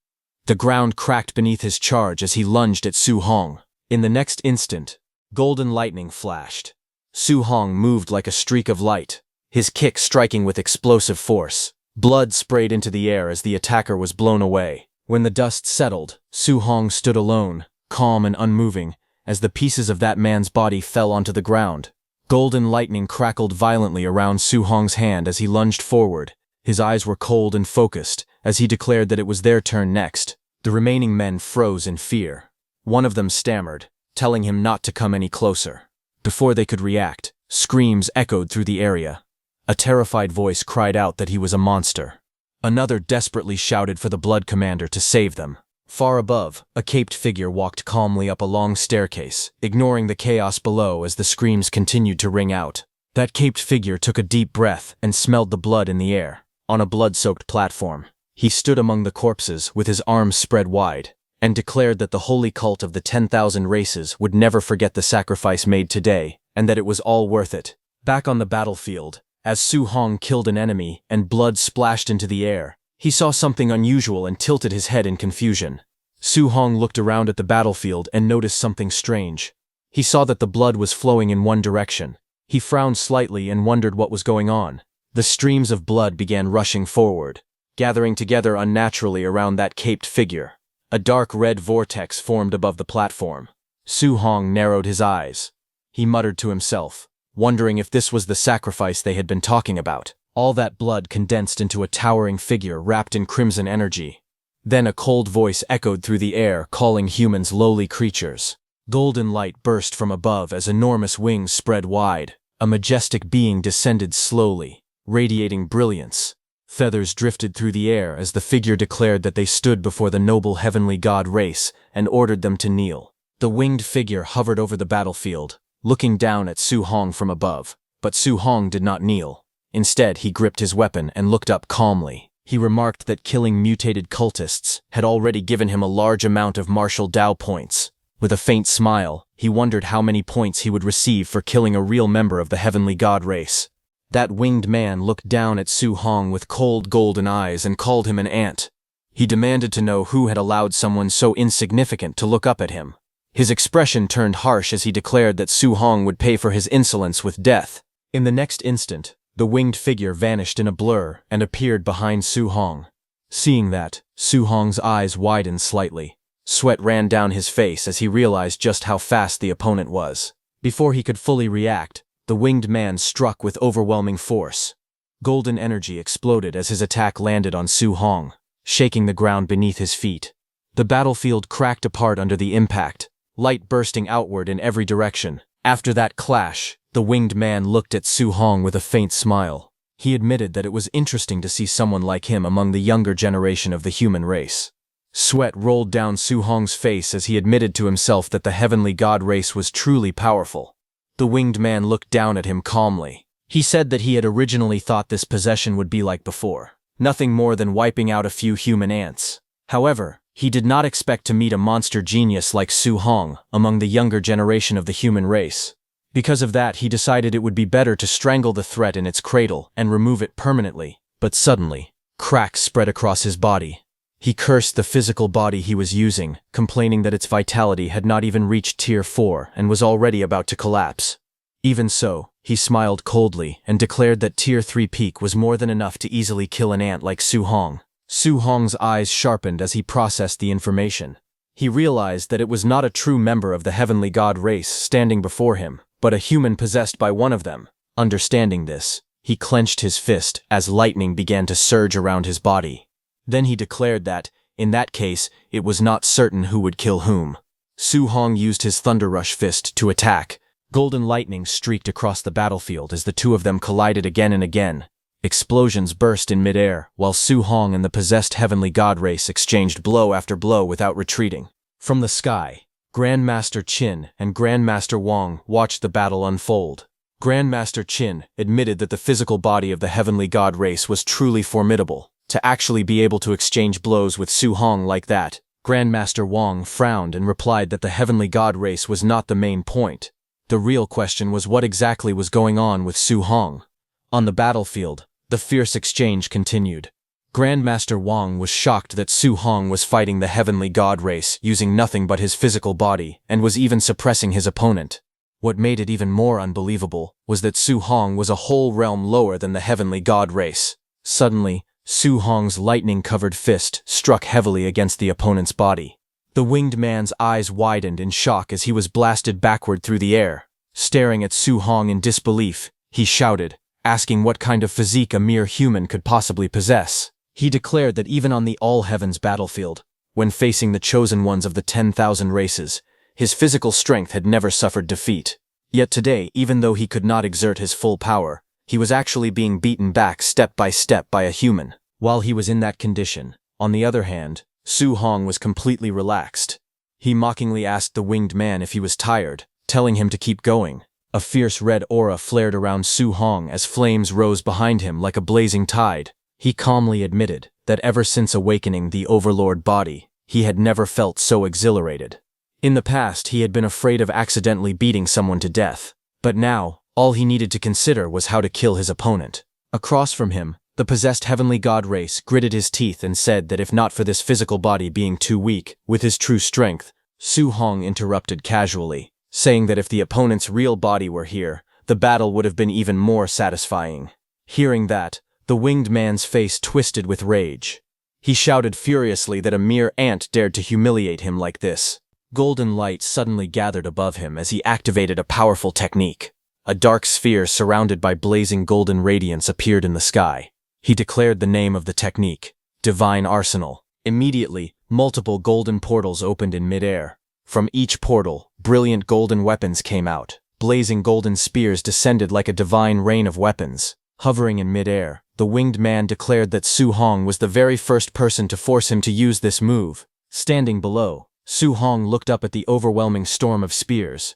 The ground cracked beneath his charge as he lunged at Su Hong. In the next instant, golden lightning flashed. Su Hong moved like a streak of light, his kick striking with explosive force. Blood sprayed into the air as the attacker was blown away. When the dust settled, Su Hong stood alone, calm and unmoving, as the pieces of that man's body fell onto the ground. Golden lightning crackled violently around Su Hong's hand as he lunged forward. His eyes were cold and focused, as he declared that it was their turn next. The remaining men froze in fear. One of them stammered, telling him not to come any closer. Before they could react, screams echoed through the area. A terrified voice cried out that he was a monster. Another desperately shouted for the Blood Commander to save them. Far above, a caped figure walked calmly up a long staircase, ignoring the chaos below as the screams continued to ring out. That caped figure took a deep breath and smelled the blood in the air. On a blood-soaked platform, he stood among the corpses with his arms spread wide, and declared that the holy cult of the 10,000 races would never forget the sacrifice made today, and that it was all worth it. Back on the battlefield, as Su Hong killed an enemy and blood splashed into the air, he saw something unusual and tilted his head in confusion. Su Hong looked around at the battlefield and noticed something strange. He saw that the blood was flowing in one direction. He frowned slightly and wondered what was going on. The streams of blood began rushing forward, gathering together unnaturally around that caped figure. A dark red vortex formed above the platform. Su Hong narrowed his eyes. He muttered to himself, wondering if this was the sacrifice they had been talking about. All that blood condensed into a towering figure wrapped in crimson energy. Then a cold voice echoed through the air, calling humans lowly creatures. Golden light burst from above as enormous wings spread wide. A majestic being descended slowly, radiating brilliance. Feathers drifted through the air as the figure declared that they stood before the noble heavenly god race and ordered them to kneel. The winged figure hovered over the battlefield, looking down at Su Hong from above. But Su Hong did not kneel. Instead, he gripped his weapon and looked up calmly. He remarked that killing mutated cultists had already given him a large amount of martial Dao points. With a faint smile, he wondered how many points he would receive for killing a real member of the heavenly god race. That winged man looked down at Su Hong with cold golden eyes and called him an ant. He demanded to know who had allowed someone so insignificant to look up at him. His expression turned harsh as he declared that Su Hong would pay for his insolence with death. In the next instant, the winged figure vanished in a blur and appeared behind Su Hong. Seeing that, Su Hong's eyes widened slightly. Sweat ran down his face as he realized just how fast the opponent was. Before he could fully react, the winged man struck with overwhelming force. Golden energy exploded as his attack landed on Su Hong, shaking the ground beneath his feet. The battlefield cracked apart under the impact, light bursting outward in every direction. After that clash, the winged man looked at Su Hong with a faint smile. He admitted that it was interesting to see someone like him among the younger generation of the human race. Sweat rolled down Su Hong's face as he admitted to himself that the heavenly god race was truly powerful. The winged man looked down at him calmly. He said that he had originally thought this possession would be like before, nothing more than wiping out a few human ants. However, he did not expect to meet a monster genius like Su Hong among the younger generation of the human race. Because of that, he decided it would be better to strangle the threat in its cradle and remove it permanently. But suddenly, cracks spread across his body. He cursed the physical body he was using, complaining that its vitality had not even reached Tier 4 and was already about to collapse. Even so, he smiled coldly and declared that Tier 3 peak was more than enough to easily kill an ant like Su Hong. Su Hong's eyes sharpened as he processed the information. He realized that it was not a true member of the heavenly god race standing before him, but a human possessed by one of them. Understanding this, he clenched his fist as lightning began to surge around his body. Then he declared that, in that case, it was not certain who would kill whom. Su Hong used his Thunder Rush fist to attack. Golden lightning streaked across the battlefield as the two of them collided again and again. Explosions burst in midair, while Su Hong and the possessed heavenly god race exchanged blow after blow without retreating. From the sky, Grandmaster Qin and Grandmaster Wang watched the battle unfold. Grandmaster Qin admitted that the physical body of the heavenly god race was truly formidable. To actually be able to exchange blows with Su Hong like that, Grandmaster Wang frowned and replied that the heavenly god race was not the main point. The real question was what exactly was going on with Su Hong. On the battlefield, the fierce exchange continued. Grandmaster Wang was shocked that Su Hong was fighting the heavenly god race using nothing but his physical body and was even suppressing his opponent. What made it even more unbelievable was that Su Hong was a whole realm lower than the heavenly god race. Suddenly, Su Hong's lightning-covered fist struck heavily against the opponent's body. The winged man's eyes widened in shock as he was blasted backward through the air. Staring at Su Hong in disbelief, he shouted, asking what kind of physique a mere human could possibly possess. He declared that even on the all-heavens battlefield, when facing the chosen ones of the 10,000 races, his physical strength had never suffered defeat. Yet today, even though he could not exert his full power, he was actually being beaten back step by step by a human. While he was in that condition, on the other hand, Su Hong was completely relaxed. He mockingly asked the winged man if he was tired, telling him to keep going. A fierce red aura flared around Su Hong as flames rose behind him like a blazing tide. He calmly admitted that ever since awakening the Overlord body, he had never felt so exhilarated. In the past, he had been afraid of accidentally beating someone to death, but now, all he needed to consider was how to kill his opponent. Across from him, the possessed heavenly god race gritted his teeth and said that if not for this physical body being too weak, with his true strength, Su Hong interrupted casually, saying that if the opponent's real body were here, the battle would have been even more satisfying. Hearing that, the winged man's face twisted with rage. He shouted furiously that a mere ant dared to humiliate him like this. Golden light suddenly gathered above him as he activated a powerful technique. A dark sphere surrounded by blazing golden radiance appeared in the sky. He declared the name of the technique, Divine Arsenal. Immediately, multiple golden portals opened in midair. From each portal, brilliant golden weapons came out. Blazing golden spears descended like a divine rain of weapons. Hovering in midair, the winged man declared that Su Hong was the very first person to force him to use this move. Standing below, Su Hong looked up at the overwhelming storm of spears.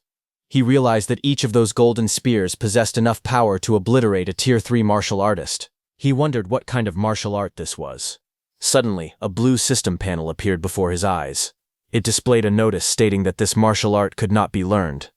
He realized that each of those golden spears possessed enough power to obliterate a Tier 3 martial artist. He wondered what kind of martial art this was. Suddenly, a blue system panel appeared before his eyes. It displayed a notice stating that this martial art could not be learned.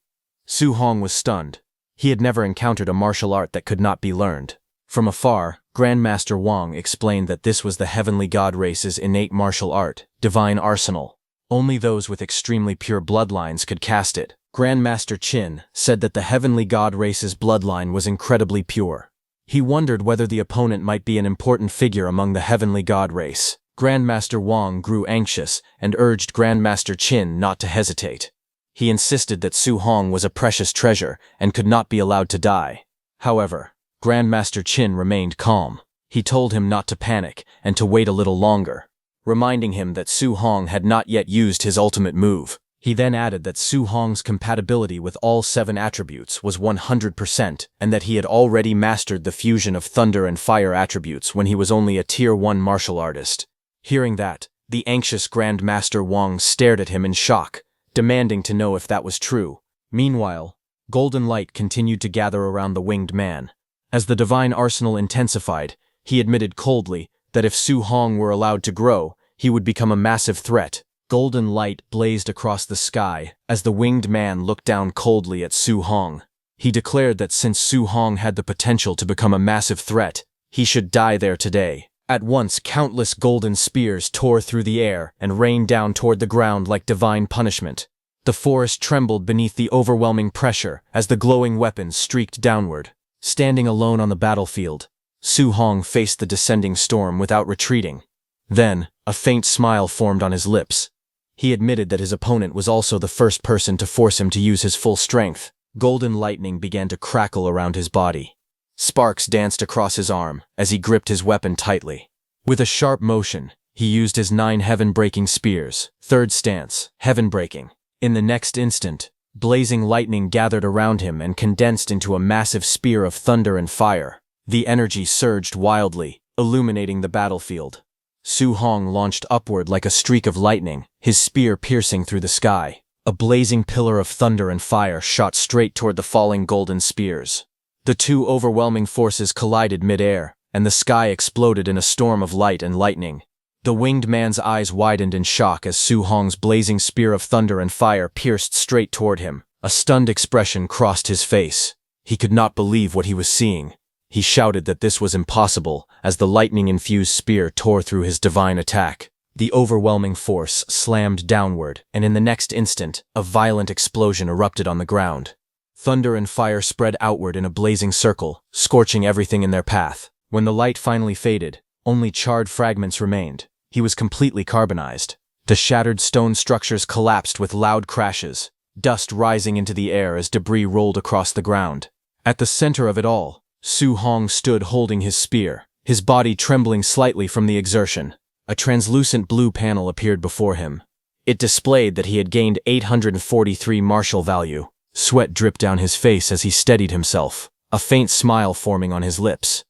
Su Hong was stunned. He had never encountered a martial art that could not be learned. From afar, Grandmaster Wang explained that this was the heavenly god race's innate martial art, Divine Arsenal. Only those with extremely pure bloodlines could cast it. Grandmaster Qin said that the heavenly god race's bloodline was incredibly pure. He wondered whether the opponent might be an important figure among the heavenly god race. Grandmaster Wang grew anxious and urged Grandmaster Qin not to hesitate. He insisted that Su Hong was a precious treasure and could not be allowed to die. However, Grandmaster Qin remained calm. He told him not to panic and to wait a little longer, reminding him that Su Hong had not yet used his ultimate move. He then added that Su Hong's compatibility with all 7 attributes was 100% and that he had already mastered the fusion of thunder and fire attributes when he was only a Tier 1 martial artist. Hearing that, the anxious Grandmaster Wang stared at him in shock, demanding to know if that was true. Meanwhile, golden light continued to gather around the winged man. As the divine arsenal intensified, he admitted coldly that if Su Hong were allowed to grow, he would become a massive threat. Golden light blazed across the sky as the winged man looked down coldly at Su Hong. He declared that since Su Hong had the potential to become a massive threat, he should die there today. At once, countless golden spears tore through the air and rained down toward the ground like divine punishment. The forest trembled beneath the overwhelming pressure as the glowing weapons streaked downward. Standing alone on the battlefield, Su Hong faced the descending storm without retreating. Then, a faint smile formed on his lips. He admitted that his opponent was also the first person to force him to use his full strength. Golden lightning began to crackle around his body. Sparks danced across his arm as he gripped his weapon tightly. With a sharp motion, he used his 9 heaven-breaking spears. Third stance, heaven-breaking. In the next instant, blazing lightning gathered around him and condensed into a massive spear of thunder and fire. The energy surged wildly, illuminating the battlefield. Su Hong launched upward like a streak of lightning, his spear piercing through the sky. A blazing pillar of thunder and fire shot straight toward the falling golden spears. The two overwhelming forces collided mid-air, and the sky exploded in a storm of light and lightning. The winged man's eyes widened in shock as Su Hong's blazing spear of thunder and fire pierced straight toward him. A stunned expression crossed his face. He could not believe what he was seeing. He shouted that this was impossible as the lightning-infused spear tore through his divine attack. The overwhelming force slammed downward, and in the next instant, a violent explosion erupted on the ground. Thunder and fire spread outward in a blazing circle, scorching everything in their path. When the light finally faded, only charred fragments remained. He was completely carbonized. The shattered stone structures collapsed with loud crashes, dust rising into the air as debris rolled across the ground. At the center of it all, Su Hong stood holding his spear, his body trembling slightly from the exertion. A translucent blue panel appeared before him. It displayed that he had gained 843 martial value. Sweat dripped down his face as he steadied himself, a faint smile forming on his lips.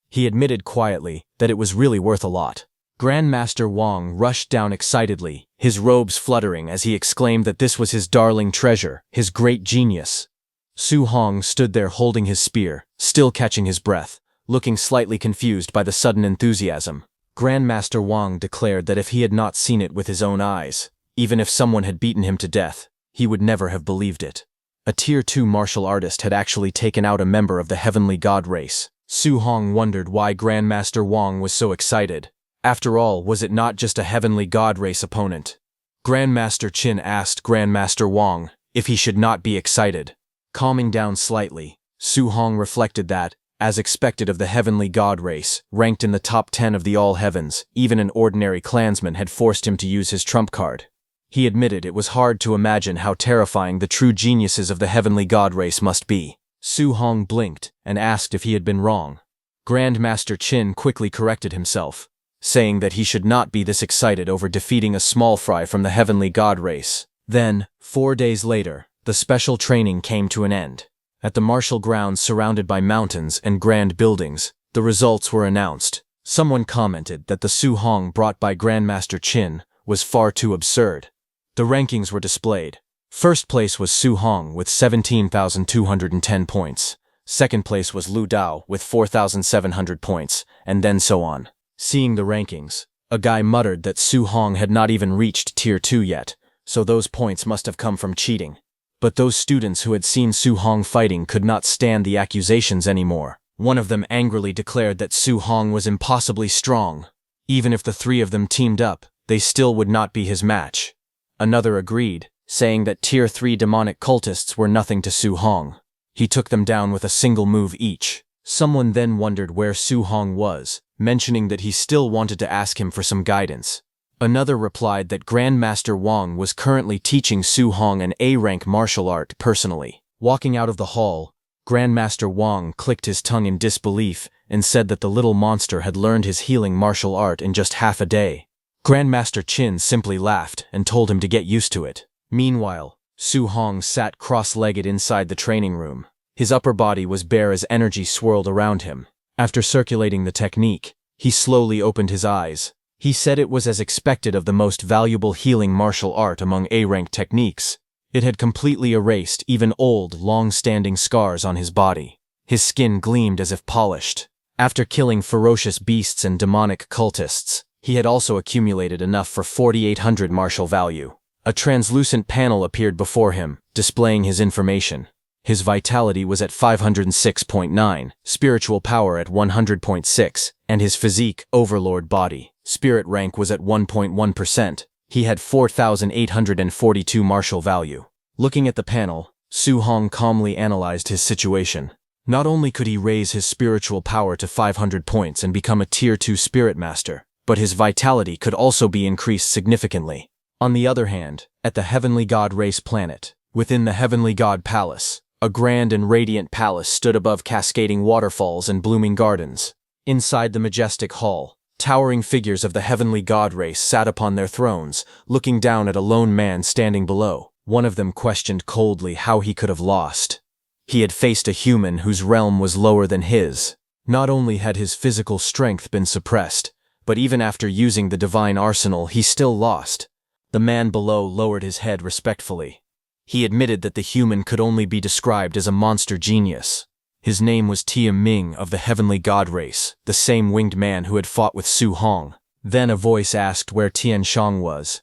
He admitted quietly that it was really worth a lot. Grandmaster Wang rushed down excitedly, his robes fluttering as he exclaimed that this was his darling treasure, his great genius. Su Hong stood there holding his spear, still catching his breath, looking slightly confused by the sudden enthusiasm. Grandmaster Wang declared that if he had not seen it with his own eyes, even if someone had beaten him to death, he would never have believed it. A Tier 2 martial artist had actually taken out a member of the heavenly god race. Su Hong wondered why Grandmaster Wang was so excited. After all, was it not just a heavenly god race opponent? Grandmaster Qin asked Grandmaster Wang if he should not be excited. Calming down slightly, Su Hong reflected that, as expected of the heavenly god race, ranked in the top 10 of the all heavens, even an ordinary clansman had forced him to use his trump card. He admitted it was hard to imagine how terrifying the true geniuses of the heavenly god race must be. Su Hong blinked and asked if he had been wrong. Grandmaster Qin quickly corrected himself, saying that he should not be this excited over defeating a small fry from the heavenly god race. Then, 4 days later, the special training came to an end. At the martial grounds surrounded by mountains and grand buildings, the results were announced. Someone commented that the Su Hong brought by Grandmaster Qin was far too absurd. The rankings were displayed. First place was Su Hong with 17,210 points. Second place was Lu Dao with 4,700 points, and then so on. Seeing the rankings, a guy muttered that Su Hong had not even reached Tier 2 yet, so those points must have come from cheating. But those students who had seen Su Hong fighting could not stand the accusations anymore. One of them angrily declared that Su Hong was impossibly strong. Even if the three of them teamed up, they still would not be his match. Another agreed, saying that Tier 3 demonic cultists were nothing to Su Hong. He took them down with a single move each. Someone then wondered where Su Hong was, mentioning that he still wanted to ask him for some guidance. Another replied that Grandmaster Wang was currently teaching Su Hong an A-rank martial art personally. Walking out of the hall, Grandmaster Wang clicked his tongue in disbelief and said that the little monster had learned his healing martial art in just half a day. Grandmaster Qin simply laughed and told him to get used to it. Meanwhile, Su Hong sat cross-legged inside the training room. His upper body was bare as energy swirled around him. After circulating the technique, he slowly opened his eyes. He said it was as expected of the most valuable healing martial art among A-rank techniques. It had completely erased even old, long-standing scars on his body. His skin gleamed as if polished. After killing ferocious beasts and demonic cultists, he had also accumulated enough for 4,800 martial value. A translucent panel appeared before him, displaying his information. His vitality was at 506.9, spiritual power at 100.6, and his physique, overlord body, spirit rank was at 1.1%. He had 4,842 martial value. Looking at the panel, Su Hong calmly analyzed his situation. Not only could he raise his spiritual power to 500 points and become a Tier 2 Spirit Master, but his vitality could also be increased significantly. On the other hand, at the Heavenly God Race planet, within the Heavenly God Palace, A grand and radiant palace stood above cascading waterfalls and blooming gardens. Inside the majestic hall, towering figures of the heavenly god race sat upon their thrones, looking down at a lone man standing below. One of them questioned coldly how he could have lost. He had faced a human whose realm was lower than his. Not only had his physical strength been suppressed, but even after using the divine arsenal, he still lost. The man below lowered his head respectfully. He admitted that the human could only be described as a monster genius. His name was Tia Ming of the heavenly god race, the same winged man who had fought with Su Hong. Then a voice asked where Tian Shang was.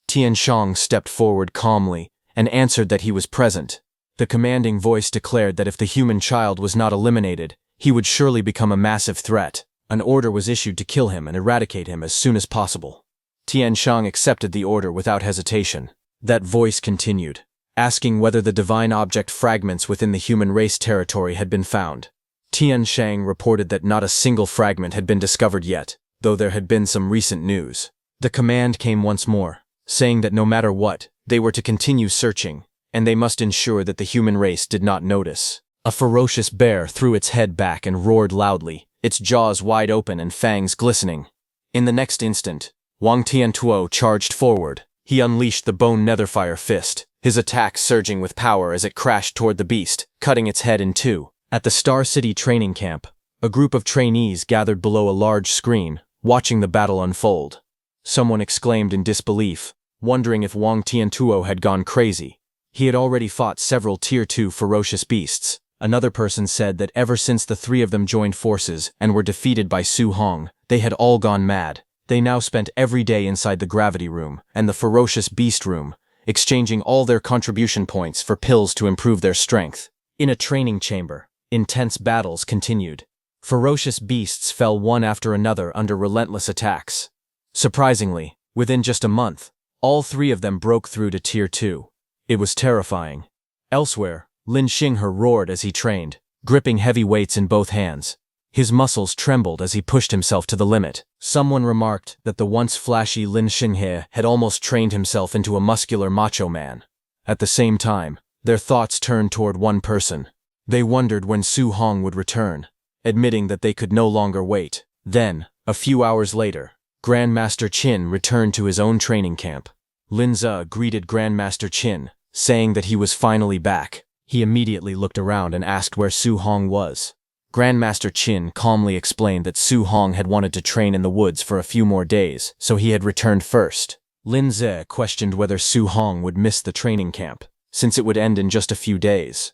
Tian Shang stepped forward calmly and answered that he was present. The commanding voice declared that if the human child was not eliminated, he would surely become a massive threat. An order was issued to kill him and eradicate him as soon as possible. Tian Shang accepted the order without hesitation. That voice continued, asking whether the divine object fragments within the human race territory had been found. Tian Shang reported that not a single fragment had been discovered yet, though there had been some recent news. The command came once more, saying that no matter what, they were to continue searching, and they must ensure that the human race did not notice. A ferocious bear threw its head back and roared loudly, its jaws wide open and fangs glistening. In the next instant, Wang Tiantuo charged forward. He unleashed the bone netherfire fist, his attack surging with power as it crashed toward the beast, cutting its head in two. At the Star City training camp, a group of trainees gathered below a large screen, watching the battle unfold. Someone exclaimed in disbelief, wondering if Wang Tiantuo had gone crazy. He had already fought several Tier 2 ferocious beasts. Another person said that ever since the three of them joined forces and were defeated by Su Hong, they had all gone mad. They now spent every day inside the gravity room and the ferocious beast room, exchanging all their contribution points for pills to improve their strength. In a training chamber, intense battles continued. Ferocious beasts fell one after another under relentless attacks. Surprisingly, within just a month, all three of them broke through to Tier 2. It was terrifying. Elsewhere, Lin Xinghe roared as he trained, gripping heavy weights in both hands. His muscles trembled as he pushed himself to the limit. Someone remarked that the once flashy Lin Xinghe had almost trained himself into a muscular macho man. At the same time, their thoughts turned toward one person. They wondered when Su Hong would return, admitting that they could no longer wait. Then, a few hours later, Grandmaster Qin returned to his own training camp. Lin Ze greeted Grandmaster Qin, saying that he was finally back. He immediately looked around and asked where Su Hong was. Grandmaster Qin calmly explained that Su Hong had wanted to train in the woods for a few more days, so he had returned first. Lin Ze questioned whether Su Hong would miss the training camp, since it would end in just a few days.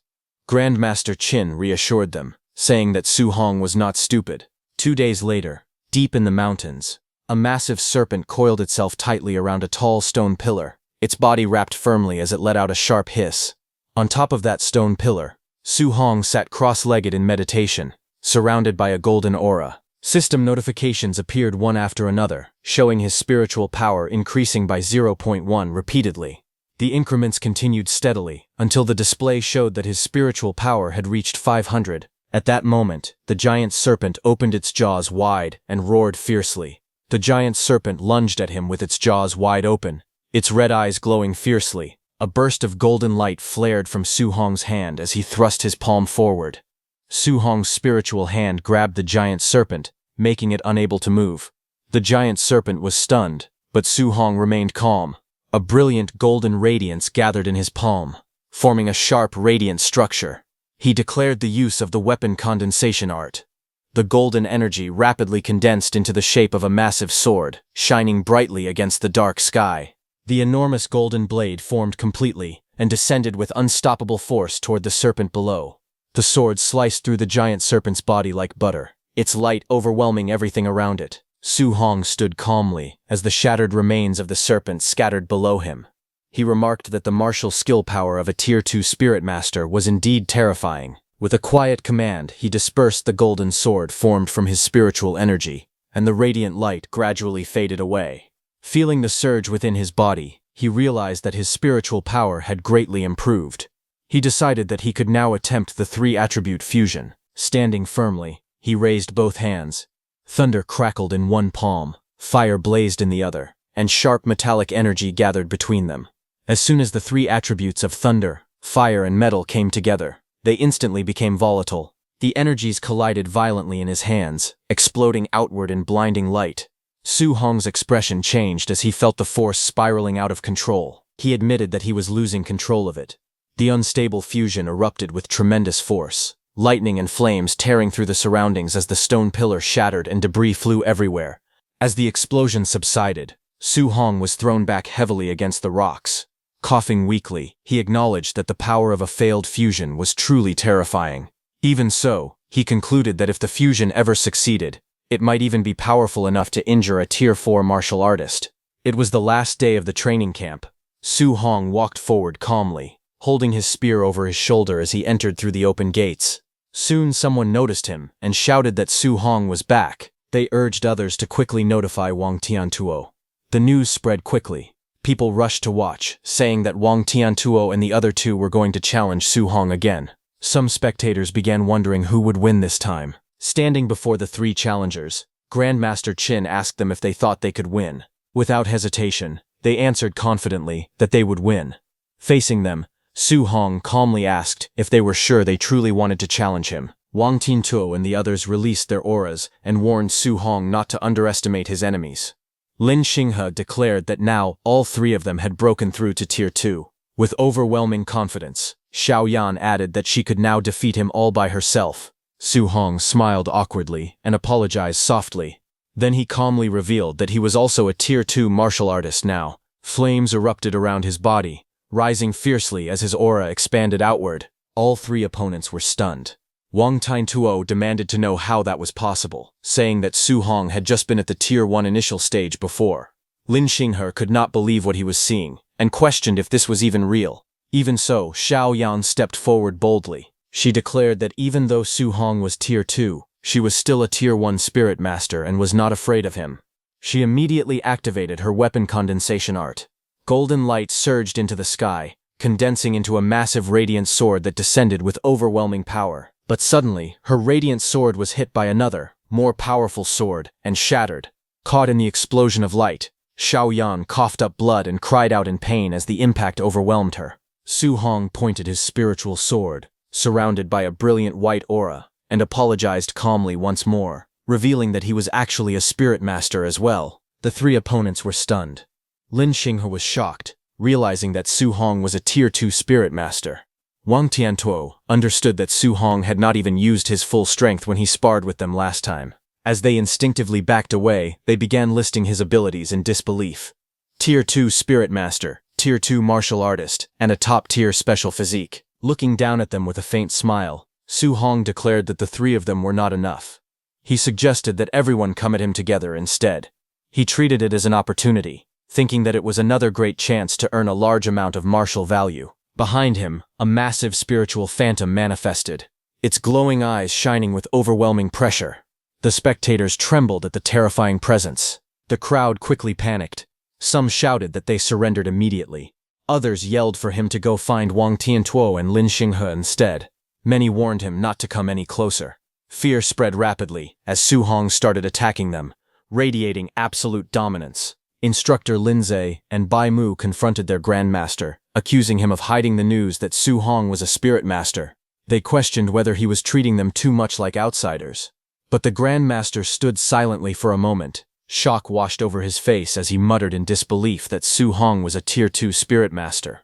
Grandmaster Qin reassured them, saying that Su Hong was not stupid. 2 days later, deep in the mountains, a massive serpent coiled itself tightly around a tall stone pillar, its body wrapped firmly as it let out a sharp hiss. On top of that stone pillar, Su Hong sat cross-legged in meditation, surrounded by a golden aura. System notifications appeared one after another, showing his spiritual power increasing by 0.1 repeatedly. The increments continued steadily, until the display showed that his spiritual power had reached 500. At that moment, the giant serpent opened its jaws wide and roared fiercely. The giant serpent lunged at him with its jaws wide open, its red eyes glowing fiercely. A burst of golden light flared from Su Hong's hand as he thrust his palm forward. Su Hong's spiritual hand grabbed the giant serpent, making it unable to move. The giant serpent was stunned, but Su Hong remained calm. A brilliant golden radiance gathered in his palm, forming a sharp radiant structure. He declared the use of the weapon condensation art. The golden energy rapidly condensed into the shape of a massive sword, shining brightly against the dark sky. The enormous golden blade formed completely and descended with unstoppable force toward the serpent below. The sword sliced through the giant serpent's body like butter, its light overwhelming everything around it. Su Hong stood calmly as the shattered remains of the serpent scattered below him. He remarked that the martial skill power of a Tier 2 spirit master was indeed terrifying. With a quiet command, he dispersed the golden sword formed from his spiritual energy, and the radiant light gradually faded away. Feeling the surge within his body, he realized that his spiritual power had greatly improved. He decided that he could now attempt the 3-attribute fusion. Standing firmly, he raised both hands. Thunder crackled in one palm, fire blazed in the other, and sharp metallic energy gathered between them. As soon as the 3 attributes of thunder, fire, and metal came together, They instantly became volatile. The energies collided violently in his hands, exploding outward in blinding light. Su Hong's expression changed as he felt the force spiraling out of control. He admitted that he was losing control of it. The unstable fusion erupted with tremendous force, lightning and flames tearing through the surroundings as the stone pillar shattered and debris flew everywhere. As the explosion subsided, Su Hong was thrown back heavily against the rocks. Coughing weakly, he acknowledged that the power of a failed fusion was truly terrifying. Even so, he concluded that if the fusion ever succeeded, it might even be powerful enough to injure a Tier 4 martial artist. It was the last day of the training camp. Su Hong walked forward calmly, holding his spear over his shoulder as he entered through the open gates. Soon someone noticed him and shouted that Su Hong was back. They urged others to quickly notify Wang Tiantuo. The news spread quickly. People rushed to watch, saying that Wang Tiantuo and the other two were going to challenge Su Hong again. Some spectators began wondering who would win this time. Standing before the three challengers, Grandmaster Qin asked them if they thought they could win. Without hesitation, they answered confidently that they would win. Facing them, Su Hong calmly asked if they were sure they truly wanted to challenge him. Wang Tiantuo and the others released their auras and warned Su Hong not to underestimate his enemies. Lin Xinghe declared that now all three of them had broken through to Tier 2. With overwhelming confidence, Xiao Yan added that she could now defeat him all by herself. Su Hong smiled awkwardly and apologized softly. Then he calmly revealed that he was also a Tier 2 martial artist now. Flames erupted around his body, rising fiercely as his aura expanded outward. All three opponents were stunned. Wang Tiantuo demanded to know how that was possible, saying that Su Hong had just been at the Tier 1 initial stage before. Lin Xinghe could not believe what he was seeing, and questioned if this was even real. Even so, Xiao Yan stepped forward boldly. She declared that even though Su Hong was Tier 2, she was still a Tier 1 spirit master and was not afraid of him. She immediately activated her weapon condensation art. Golden light surged into the sky, condensing into a massive radiant sword that descended with overwhelming power. But suddenly, her radiant sword was hit by another, more powerful sword, and shattered. Caught in the explosion of light, Xiao Yan coughed up blood and cried out in pain as the impact overwhelmed her. Su Hong pointed his spiritual sword, surrounded by a brilliant white aura, and apologized calmly once more, revealing that he was actually a spirit master as well. The three opponents were stunned. Lin Xinghe was shocked, realizing that Su Hong was a Tier 2 spirit master. Wang Tiantuo understood that Su Hong had not even used his full strength when he sparred with them last time. As they instinctively backed away, they began listing his abilities in disbelief. Tier 2 Spirit Master, Tier 2 Martial Artist, and a top-tier special physique. Looking down at them with a faint smile, Su Hong declared that the three of them were not enough. He suggested that everyone come at him together instead. He treated it as an opportunity, thinking that it was another great chance to earn a large amount of martial value. Behind him, a massive spiritual phantom manifested, its glowing eyes shining with overwhelming pressure. The spectators trembled at the terrifying presence. The crowd quickly panicked. Some shouted that they surrendered immediately. Others yelled for him to go find Wang Tiantuo and Lin Xinghe instead. Many warned him not to come any closer. Fear spread rapidly as Su Hong started attacking them, radiating absolute dominance. Instructor Lin Zhe and Bai Mu confronted their grandmaster, accusing him of hiding the news that Su Hong was a spirit master. They questioned whether he was treating them too much like outsiders. But the grandmaster stood silently for a moment. Shock washed over his face as he muttered in disbelief that Su Hong was a Tier 2 spirit master.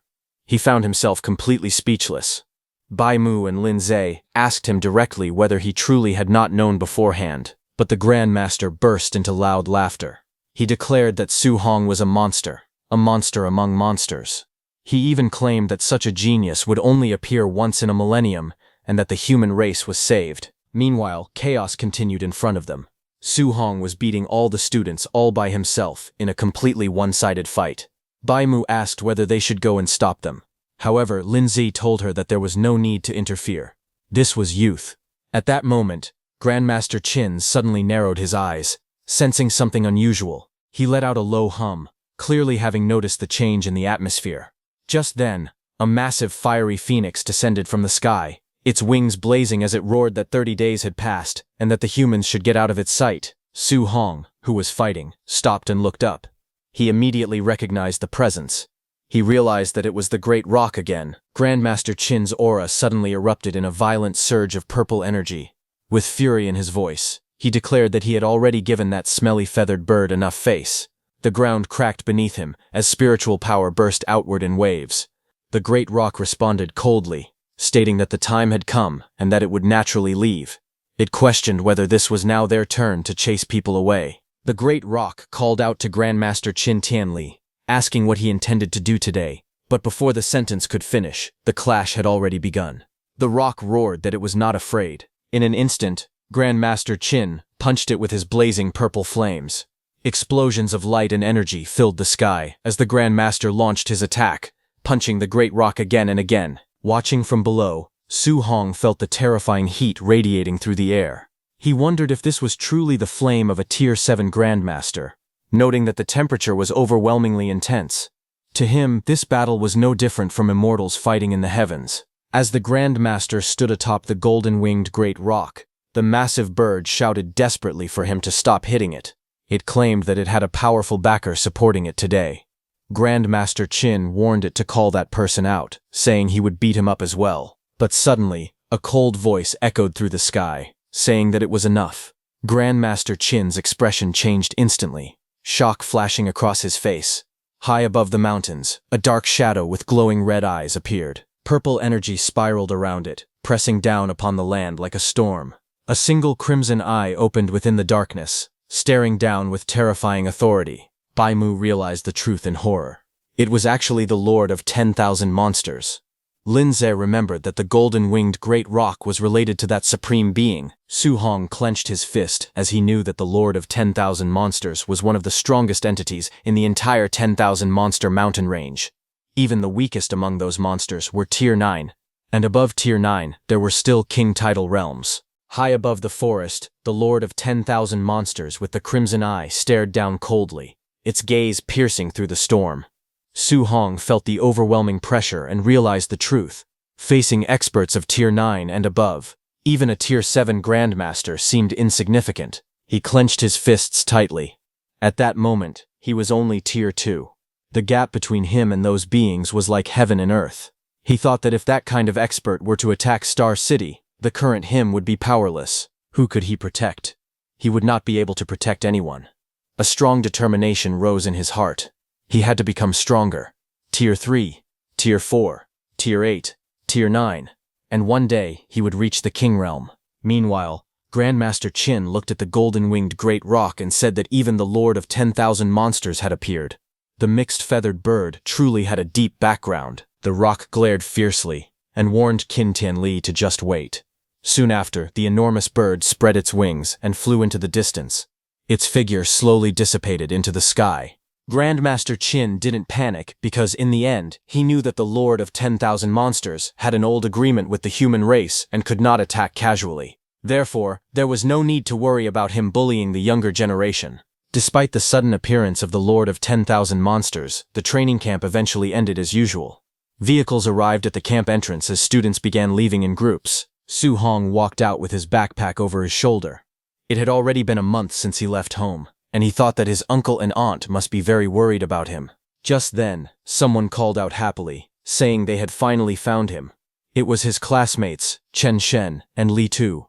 He found himself completely speechless. Bai Mu and Lin Zhe asked him directly whether he truly had not known beforehand, but the grandmaster burst into loud laughter. He declared that Su Hong was a monster among monsters. He even claimed that such a genius would only appear once in a millennium and that the human race was saved. Meanwhile, chaos continued in front of them. Su Hong was beating all the students all by himself in a completely one-sided fight. Bai Mu asked whether they should go and stop them. However, Lin Zi told her that there was no need to interfere. This was youth. At that moment, Grandmaster Qin suddenly narrowed his eyes, sensing something unusual. He let out a low hum, clearly having noticed the change in the atmosphere. Just then, a massive fiery phoenix descended from the sky, its wings blazing as it roared that 30 days had passed and that the humans should get out of its sight. Su Hong, who was fighting, stopped and looked up. He immediately recognized the presence. He realized that it was the Great Rock again. Grandmaster Qin's aura suddenly erupted in a violent surge of purple energy. With fury in his voice, he declared that he had already given that smelly feathered bird enough face. The ground cracked beneath him as spiritual power burst outward in waves. The Great Rock responded coldly, stating that the time had come and that it would naturally leave. It questioned whether this was now their turn to chase people away. The Great Rock called out to Grandmaster Qin Tianli, asking what he intended to do today, but before the sentence could finish, the clash had already begun. The rock roared that it was not afraid. In an instant, Grandmaster Qin punched it with his blazing purple flames. Explosions of light and energy filled the sky as the Grandmaster launched his attack, punching the Great Rock again and again. Watching from below, Su Hong felt the terrifying heat radiating through the air. He wondered if this was truly the flame of a Tier 7 Grandmaster, noting that the temperature was overwhelmingly intense. To him, this battle was no different from immortals fighting in the heavens. As the Grandmaster stood atop the golden-winged Great Rock, the massive bird shouted desperately for him to stop hitting it. It claimed that it had a powerful backer supporting it today. Grandmaster Qin warned it to call that person out, saying he would beat him up as well. But suddenly, a cold voice echoed through the sky, saying that it was enough. Grandmaster Qin's expression changed instantly, shock flashing across his face. High above the mountains, a dark shadow with glowing red eyes appeared. Purple energy spiraled around it, pressing down upon the land like a storm. A single crimson eye opened within the darkness, staring down with terrifying authority. Bai Mu realized the truth in horror. It was actually the Lord of 10,000 Monsters. Linze remembered that the golden-winged Great Rock was related to that supreme being. Su Hong clenched his fist as he knew that the Lord of 10,000 Monsters was one of the strongest entities in the entire 10,000 monster mountain range. Even the weakest among those monsters were Tier 9, and above Tier 9 there were still king title realms. High above the forest, the Lord of 10,000 Monsters with the crimson eye stared down coldly, its gaze piercing through the storm. Su Hong felt the overwhelming pressure and realized the truth. Facing experts of Tier 9 and above, even a Tier 7 Grandmaster seemed insignificant. He clenched his fists tightly. At that moment, he was only Tier 2. The gap between him and those beings was like heaven and earth. He thought that if that kind of expert were to attack Star City, the current him would be powerless. Who could he protect? He would not be able to protect anyone. A strong determination rose in his heart. He had to become stronger. Tier 3, Tier 4, Tier 8, Tier 9, and one day he would reach the King Realm. Meanwhile, Grandmaster Qin looked at the golden-winged Great Rock and said that even the Lord of 10,000 Monsters had appeared. The mixed feathered bird truly had a deep background. The rock glared fiercely and warned Qin Tianli to just wait. Soon after, the enormous bird spread its wings and flew into the distance. Its figure slowly dissipated into the sky. Grandmaster Qin didn't panic because in the end, he knew that the Lord of 10,000 Monsters had an old agreement with the human race and could not attack casually. Therefore, there was no need to worry about him bullying the younger generation. Despite the sudden appearance of the Lord of 10,000 Monsters, the training camp eventually ended as usual. Vehicles arrived at the camp entrance as students began leaving in groups. Su Hong walked out with his backpack over his shoulder. It had already been a month since he left home, and he thought that his uncle and aunt must be very worried about him. Just then, someone called out happily, saying they had finally found him. It was his classmates, Chen Shen and Li Tu.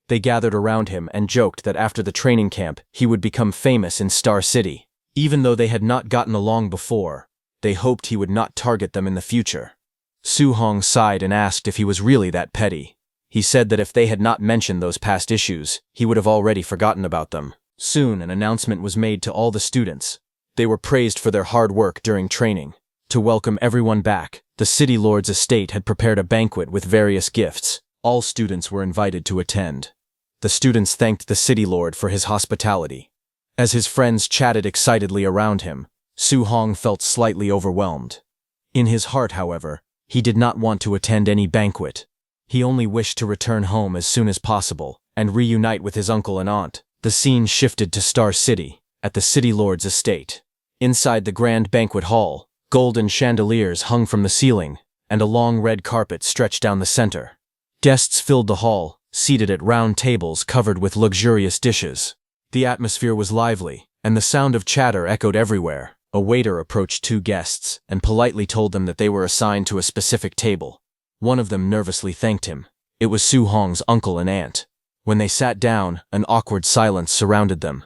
They gathered around him and joked that after the training camp, he would become famous in Star City. Even though they had not gotten along before, they hoped he would not target them in the future. Su Hong sighed and asked if he was really that petty. He said that if they had not mentioned those past issues, he would have already forgotten about them. Soon, an announcement was made to all the students. They were praised for their hard work during training. To welcome everyone back, the City Lord's estate had prepared a banquet with various gifts. All students were invited to attend. The students thanked the City Lord for his hospitality. As his friends chatted excitedly around him, Su Hong felt slightly overwhelmed. In his heart, however, he did not want to attend any banquet. He only wished to return home as soon as possible and reunite with his uncle and aunt. The scene shifted to Star City, at the City Lord's estate. Inside the grand banquet hall, golden chandeliers hung from the ceiling, and a long red carpet stretched down the center. Guests filled the hall, seated at round tables covered with luxurious dishes. The atmosphere was lively, and the sound of chatter echoed everywhere. A waiter approached two guests and politely told them that they were assigned to a specific table. One of them nervously thanked him. It was Su Hong's uncle and aunt. When they sat down, an awkward silence surrounded them.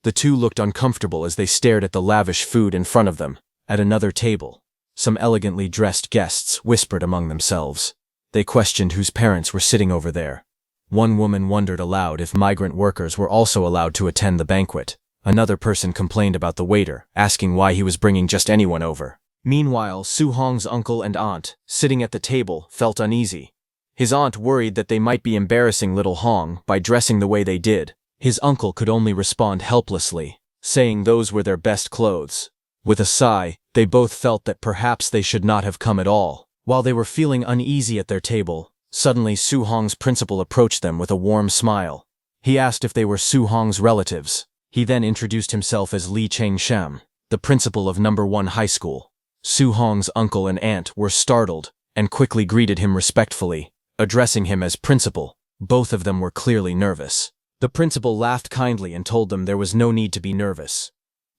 The two looked uncomfortable as they stared at the lavish food in front of them. At another table, some elegantly dressed guests whispered among themselves. They questioned whose parents were sitting over there. One woman wondered aloud if migrant workers were also allowed to attend the banquet. Another person complained about the waiter, asking why he was bringing just anyone over. Meanwhile, Su Hong's uncle and aunt, sitting at the table, felt uneasy. His aunt worried that they might be embarrassing little Hong by dressing the way they did. His uncle could only respond helplessly, saying those were their best clothes. With a sigh, they both felt that perhaps they should not have come at all. While they were feeling uneasy at their table, suddenly Su Hong's principal approached them with a warm smile. He asked if they were Su Hong's relatives. He then introduced himself as Li Chengsham, the principal of No. 1 High School. Su Hong's uncle and aunt were startled and quickly greeted him respectfully, addressing him as principal. Both of them were clearly nervous. The principal laughed kindly and told them there was no need to be nervous.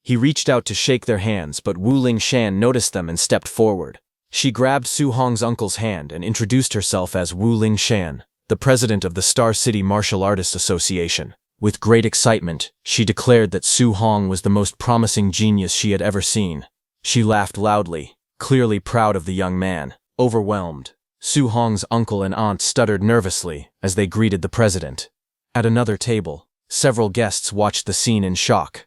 He reached out to shake their hands, but Wu Lingshan noticed them and stepped forward. She grabbed Su Hong's uncle's hand and introduced herself as Wu Lingshan, the president of the Star City Martial Artists Association. With great excitement, she declared that Su Hong was the most promising genius she had ever seen. She laughed loudly, clearly proud of the young man. Overwhelmed, Su Hong's uncle and aunt stuttered nervously as they greeted the president. At another table, several guests watched the scene in shock.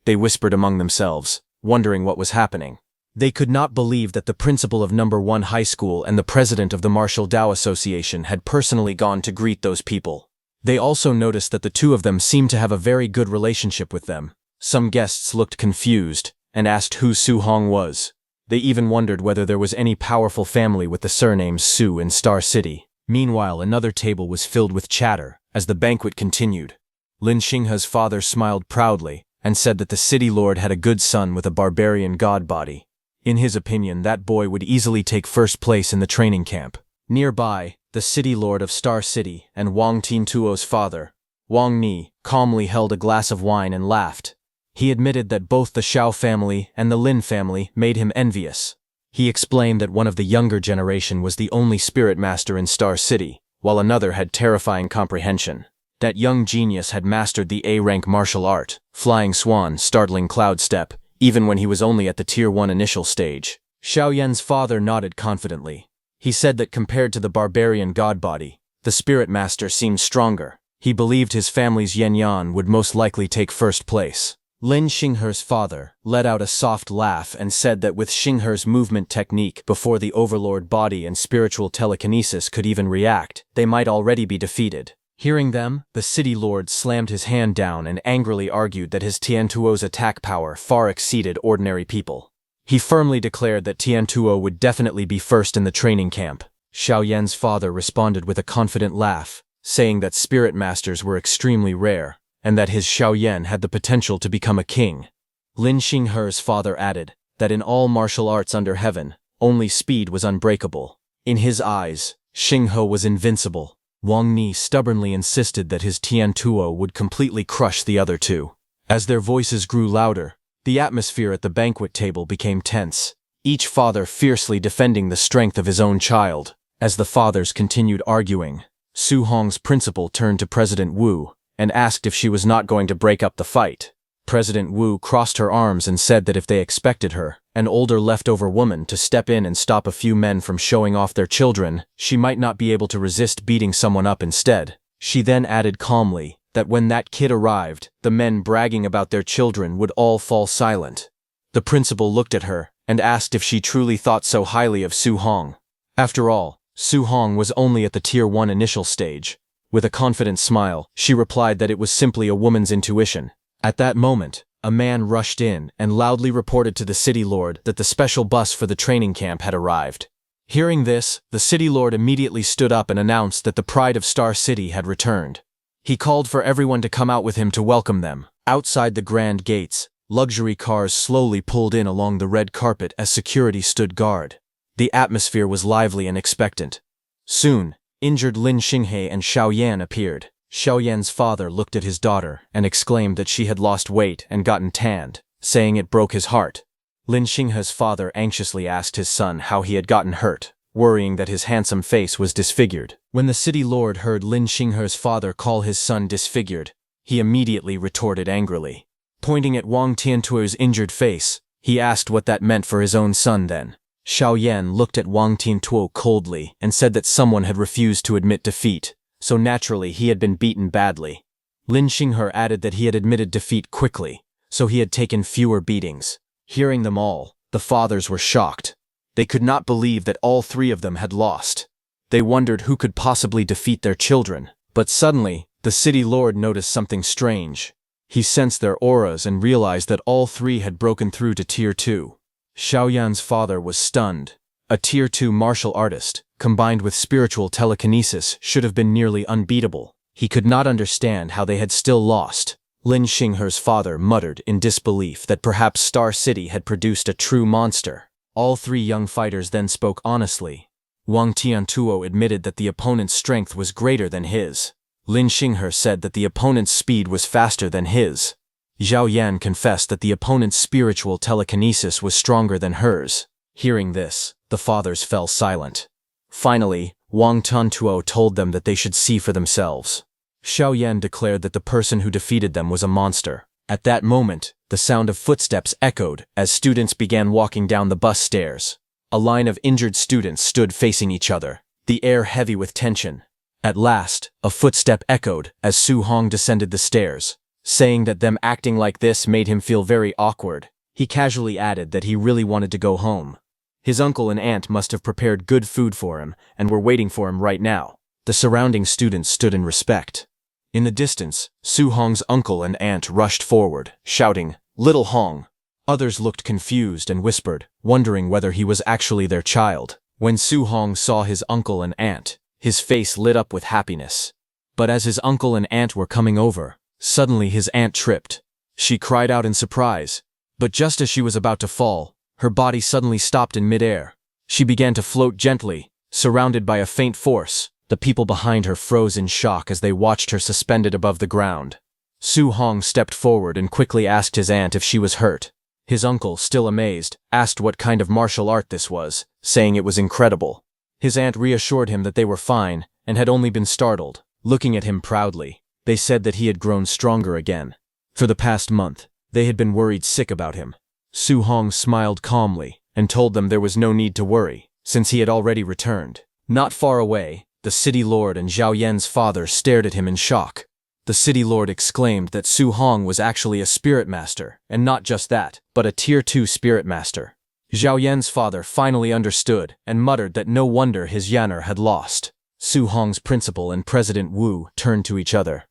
They whispered among themselves, wondering what was happening. They could not believe that the principal of No. 1 High School and the president of the Martial Dao Association had personally gone to greet those people. They also noticed that the two of them seemed to have a very good relationship with them. Some guests looked confused and asked who Su Hong was. They even wondered whether there was any powerful family with the surname Su in Star City. Meanwhile, another table was filled with chatter as the banquet continued. Lin Xinghe's father smiled proudly and said that the city lord had a good son with a barbarian god body. In his opinion, that boy would easily take first place in the training camp. Nearby, the city lord of Star City and Wang Tiantuo's father, Wang Ni, calmly held a glass of wine and laughed. He admitted that both the Xiao family and the Lin family made him envious. He explained that one of the younger generation was the only spirit master in Star City, while another had terrifying comprehension. That young genius had mastered the A-rank martial art, flying swan, startling cloud step, even when he was only at the Tier 1 initial stage. Xiaoyan's father nodded confidently. He said that compared to the barbarian god body, the spirit master seemed stronger. He believed his family's Yanyan would most likely take first place. Lin Xinghe's father let out a soft laugh and said that with Xinghe's movement technique before the overlord body and spiritual telekinesis could even react, they might already be defeated. Hearing them, the city lord slammed his hand down and angrily argued that his Tiantuo's attack power far exceeded ordinary people. He firmly declared that Tiantuo would definitely be first in the training camp. Xiaoyan's father responded with a confident laugh, saying that spirit masters were extremely rare, and that his Xiaoyan had the potential to become a king. Lin Xinghe's father added that in all martial arts under heaven, only speed was unbreakable. In his eyes, Xinghe was invincible. Wang Ni stubbornly insisted that his Tiantuo would completely crush the other two. As their voices grew louder, the atmosphere at the banquet table became tense, each father fiercely defending the strength of his own child. As the fathers continued arguing, Su Hong's principal turned to President Wu and asked if she was not going to break up the fight. President Wu crossed her arms and said that if they expected her, an older leftover woman, to step in and stop a few men from showing off their children, she might not be able to resist beating someone up instead. She then added calmly that when that kid arrived, the men bragging about their children would all fall silent. The principal looked at her and asked if she truly thought so highly of Su Hong. After all, Su Hong was only at the Tier 1 initial stage. With a confident smile, she replied that it was simply a woman's intuition. At that moment, a man rushed in and loudly reported to the city lord that the special bus for the training camp had arrived. Hearing this, the city lord immediately stood up and announced that the pride of Star City had returned. He called for everyone to come out with him to welcome them. Outside the grand gates, luxury cars slowly pulled in along the red carpet as security stood guard. The atmosphere was lively and expectant. Soon, injured Lin Xinghe and Xiaoyan appeared. Xiaoyan's father looked at his daughter and exclaimed that she had lost weight and gotten tanned, saying it broke his heart. Lin Xinghe's father anxiously asked his son how he had gotten hurt, worrying that his handsome face was disfigured. When the city lord heard Lin Xinghe's father call his son disfigured, he immediately retorted angrily. Pointing at Wang Tiantuo's injured face, he asked what that meant for his own son then. Xiao Yan looked at Wang Tiantuo coldly and said that someone had refused to admit defeat, so naturally he had been beaten badly. Lin Xinghe added that he had admitted defeat quickly, so he had taken fewer beatings. Hearing them all, the fathers were shocked. They could not believe that all three of them had lost. They wondered who could possibly defeat their children. But suddenly, the city lord noticed something strange. He sensed their auras and realized that all three had broken through to Tier 2. Xiaoyan's father was stunned. A Tier 2 martial artist, combined with spiritual telekinesis, should have been nearly unbeatable. He could not understand how they had still lost. Lin Xinghe's father muttered in disbelief that perhaps Star City had produced a true monster. All three young fighters then spoke honestly. Wang Tiantuo admitted that the opponent's strength was greater than his. Lin Xinghe said that the opponent's speed was faster than his. Xiao Yan confessed that the opponent's spiritual telekinesis was stronger than hers. Hearing this, the fathers fell silent. Finally, Wang Tiantuo told them that they should see for themselves. Xiao Yan declared that the person who defeated them was a monster. At that moment, the sound of footsteps echoed as students began walking down the bus stairs. A line of injured students stood facing each other, the air heavy with tension. At last, a footstep echoed as Su Hong descended the stairs, saying that them acting like this made him feel very awkward. He casually added that he really wanted to go home. His uncle and aunt must have prepared good food for him and were waiting for him right now. The surrounding students stood in respect. In the distance, Su Hong's uncle and aunt rushed forward, shouting, "Little Hong!" Others looked confused and whispered, wondering whether he was actually their child. When Su Hong saw his uncle and aunt, his face lit up with happiness. But as his uncle and aunt were coming over, suddenly his aunt tripped. She cried out in surprise, but just as she was about to fall, her body suddenly stopped in midair. She began to float gently, surrounded by a faint force. The people behind her froze in shock as they watched her suspended above the ground. Su Hong stepped forward and quickly asked his aunt if she was hurt. His uncle, still amazed, asked what kind of martial art this was, saying it was incredible. His aunt reassured him that they were fine and had only been startled. Looking at him proudly, they said that he had grown stronger again. For the past month, they had been worried sick about him. Su Hong smiled calmly and told them there was no need to worry, since he had already returned. Not far away, the city lord and Xiao Yan's father stared at him in shock. The city lord exclaimed that Su Hong was actually a spirit master, and not just that, but a Tier 2 spirit master. Xiao Yan's father finally understood and muttered that no wonder his Yaner had lost. Su Hong's principal and President Wu turned to each other.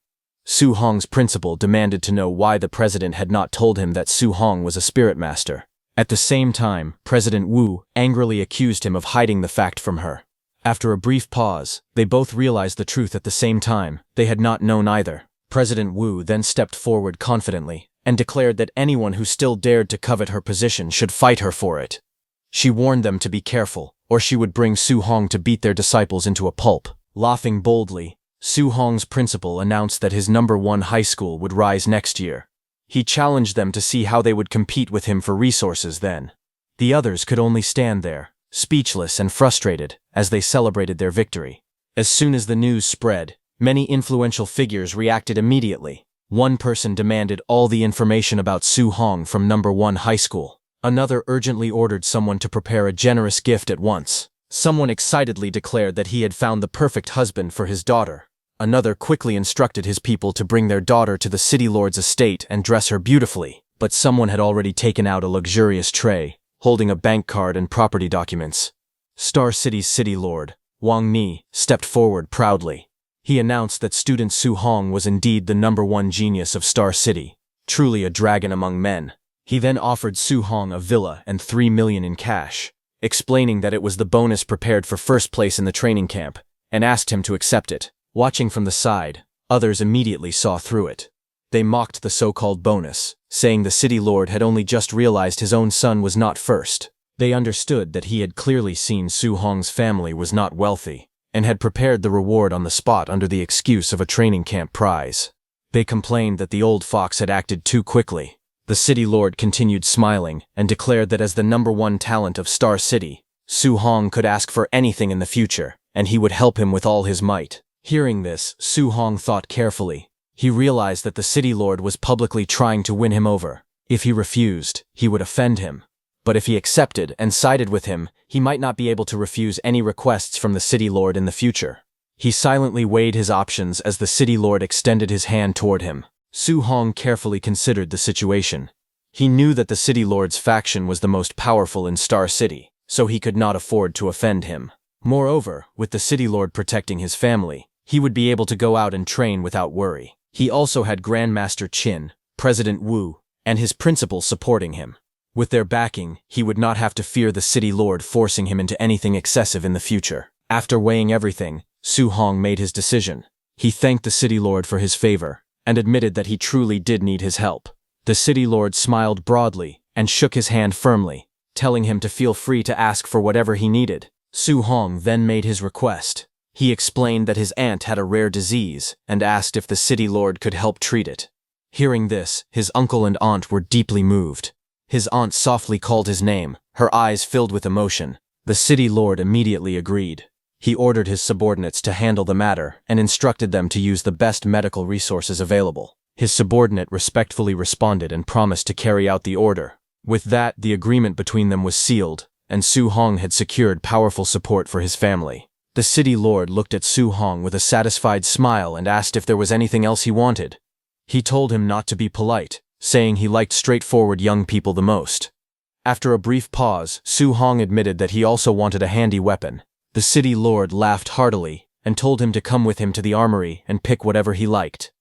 Su Hong's principal demanded to know why the president had not told him that Su Hong was a spirit master. At the same time, President Wu angrily accused him of hiding the fact from her. After a brief pause, they both realized the truth at the same time. They had not known either. President Wu then stepped forward confidently and declared that anyone who still dared to covet her position should fight her for it. She warned them to be careful, or she would bring Su Hong to beat their disciples into a pulp. Laughing boldly, Su Hong's principal announced that his #1 high school would rise next year. He challenged them to see how they would compete with him for resources then. The others could only stand there, speechless and frustrated, as they celebrated their victory. As soon as the news spread, many influential figures reacted immediately. One person demanded all the information about Su Hong from #1 high school. Another urgently ordered someone to prepare a generous gift at once. Someone excitedly declared that he had found the perfect husband for his daughter. Another quickly instructed his people to bring their daughter to the city lord's estate and dress her beautifully. But someone had already taken out a luxurious tray, holding a bank card and property documents. Star City's city lord, Wang Ni, stepped forward proudly. He announced that student Su Hong was indeed the #1 genius of Star City, truly a dragon among men. He then offered Su Hong a villa and 3 million in cash, explaining that it was the bonus prepared for first place in the training camp, and asked him to accept it. Watching from the side, others immediately saw through it. They mocked the so-called bonus, saying the city lord had only just realized his own son was not first. They understood that he had clearly seen Su Hong's family was not wealthy, and had prepared the reward on the spot under the excuse of a training camp prize. They complained that the old fox had acted too quickly. The city lord continued smiling and declared that as the #1 talent of Star City, Su Hong could ask for anything in the future, and he would help him with all his might. Hearing this, Su Hong thought carefully. He realized that the city lord was publicly trying to win him over. If he refused, he would offend him. But if he accepted and sided with him, he might not be able to refuse any requests from the city lord in the future. He silently weighed his options as the city lord extended his hand toward him. Su Hong carefully considered the situation. He knew that the city lord's faction was the most powerful in Star City, so he could not afford to offend him. Moreover, with the city lord protecting his family, he would be able to go out and train without worry. He also had Grandmaster Qin, President Wu, and his principal supporting him. With their backing, he would not have to fear the city lord forcing him into anything excessive in the future. After weighing everything, Su Hong made his decision. He thanked the city lord for his favor, and admitted that he truly did need his help. The city lord smiled broadly and shook his hand firmly, telling him to feel free to ask for whatever he needed. Su Hong then made his request. He explained that his aunt had a rare disease and asked if the city lord could help treat it. Hearing this, his uncle and aunt were deeply moved. His aunt softly called his name, her eyes filled with emotion. The city lord immediately agreed. He ordered his subordinates to handle the matter and instructed them to use the best medical resources available. His subordinate respectfully responded and promised to carry out the order. With that, the agreement between them was sealed, and Su Hong had secured powerful support for his family. The city lord looked at Su Hong with a satisfied smile and asked if there was anything else he wanted. He told him not to be polite, saying he liked straightforward young people the most. After a brief pause, Su Hong admitted that he also wanted a handy weapon. The city lord laughed heartily and told him to come with him to the armory and pick whatever he liked.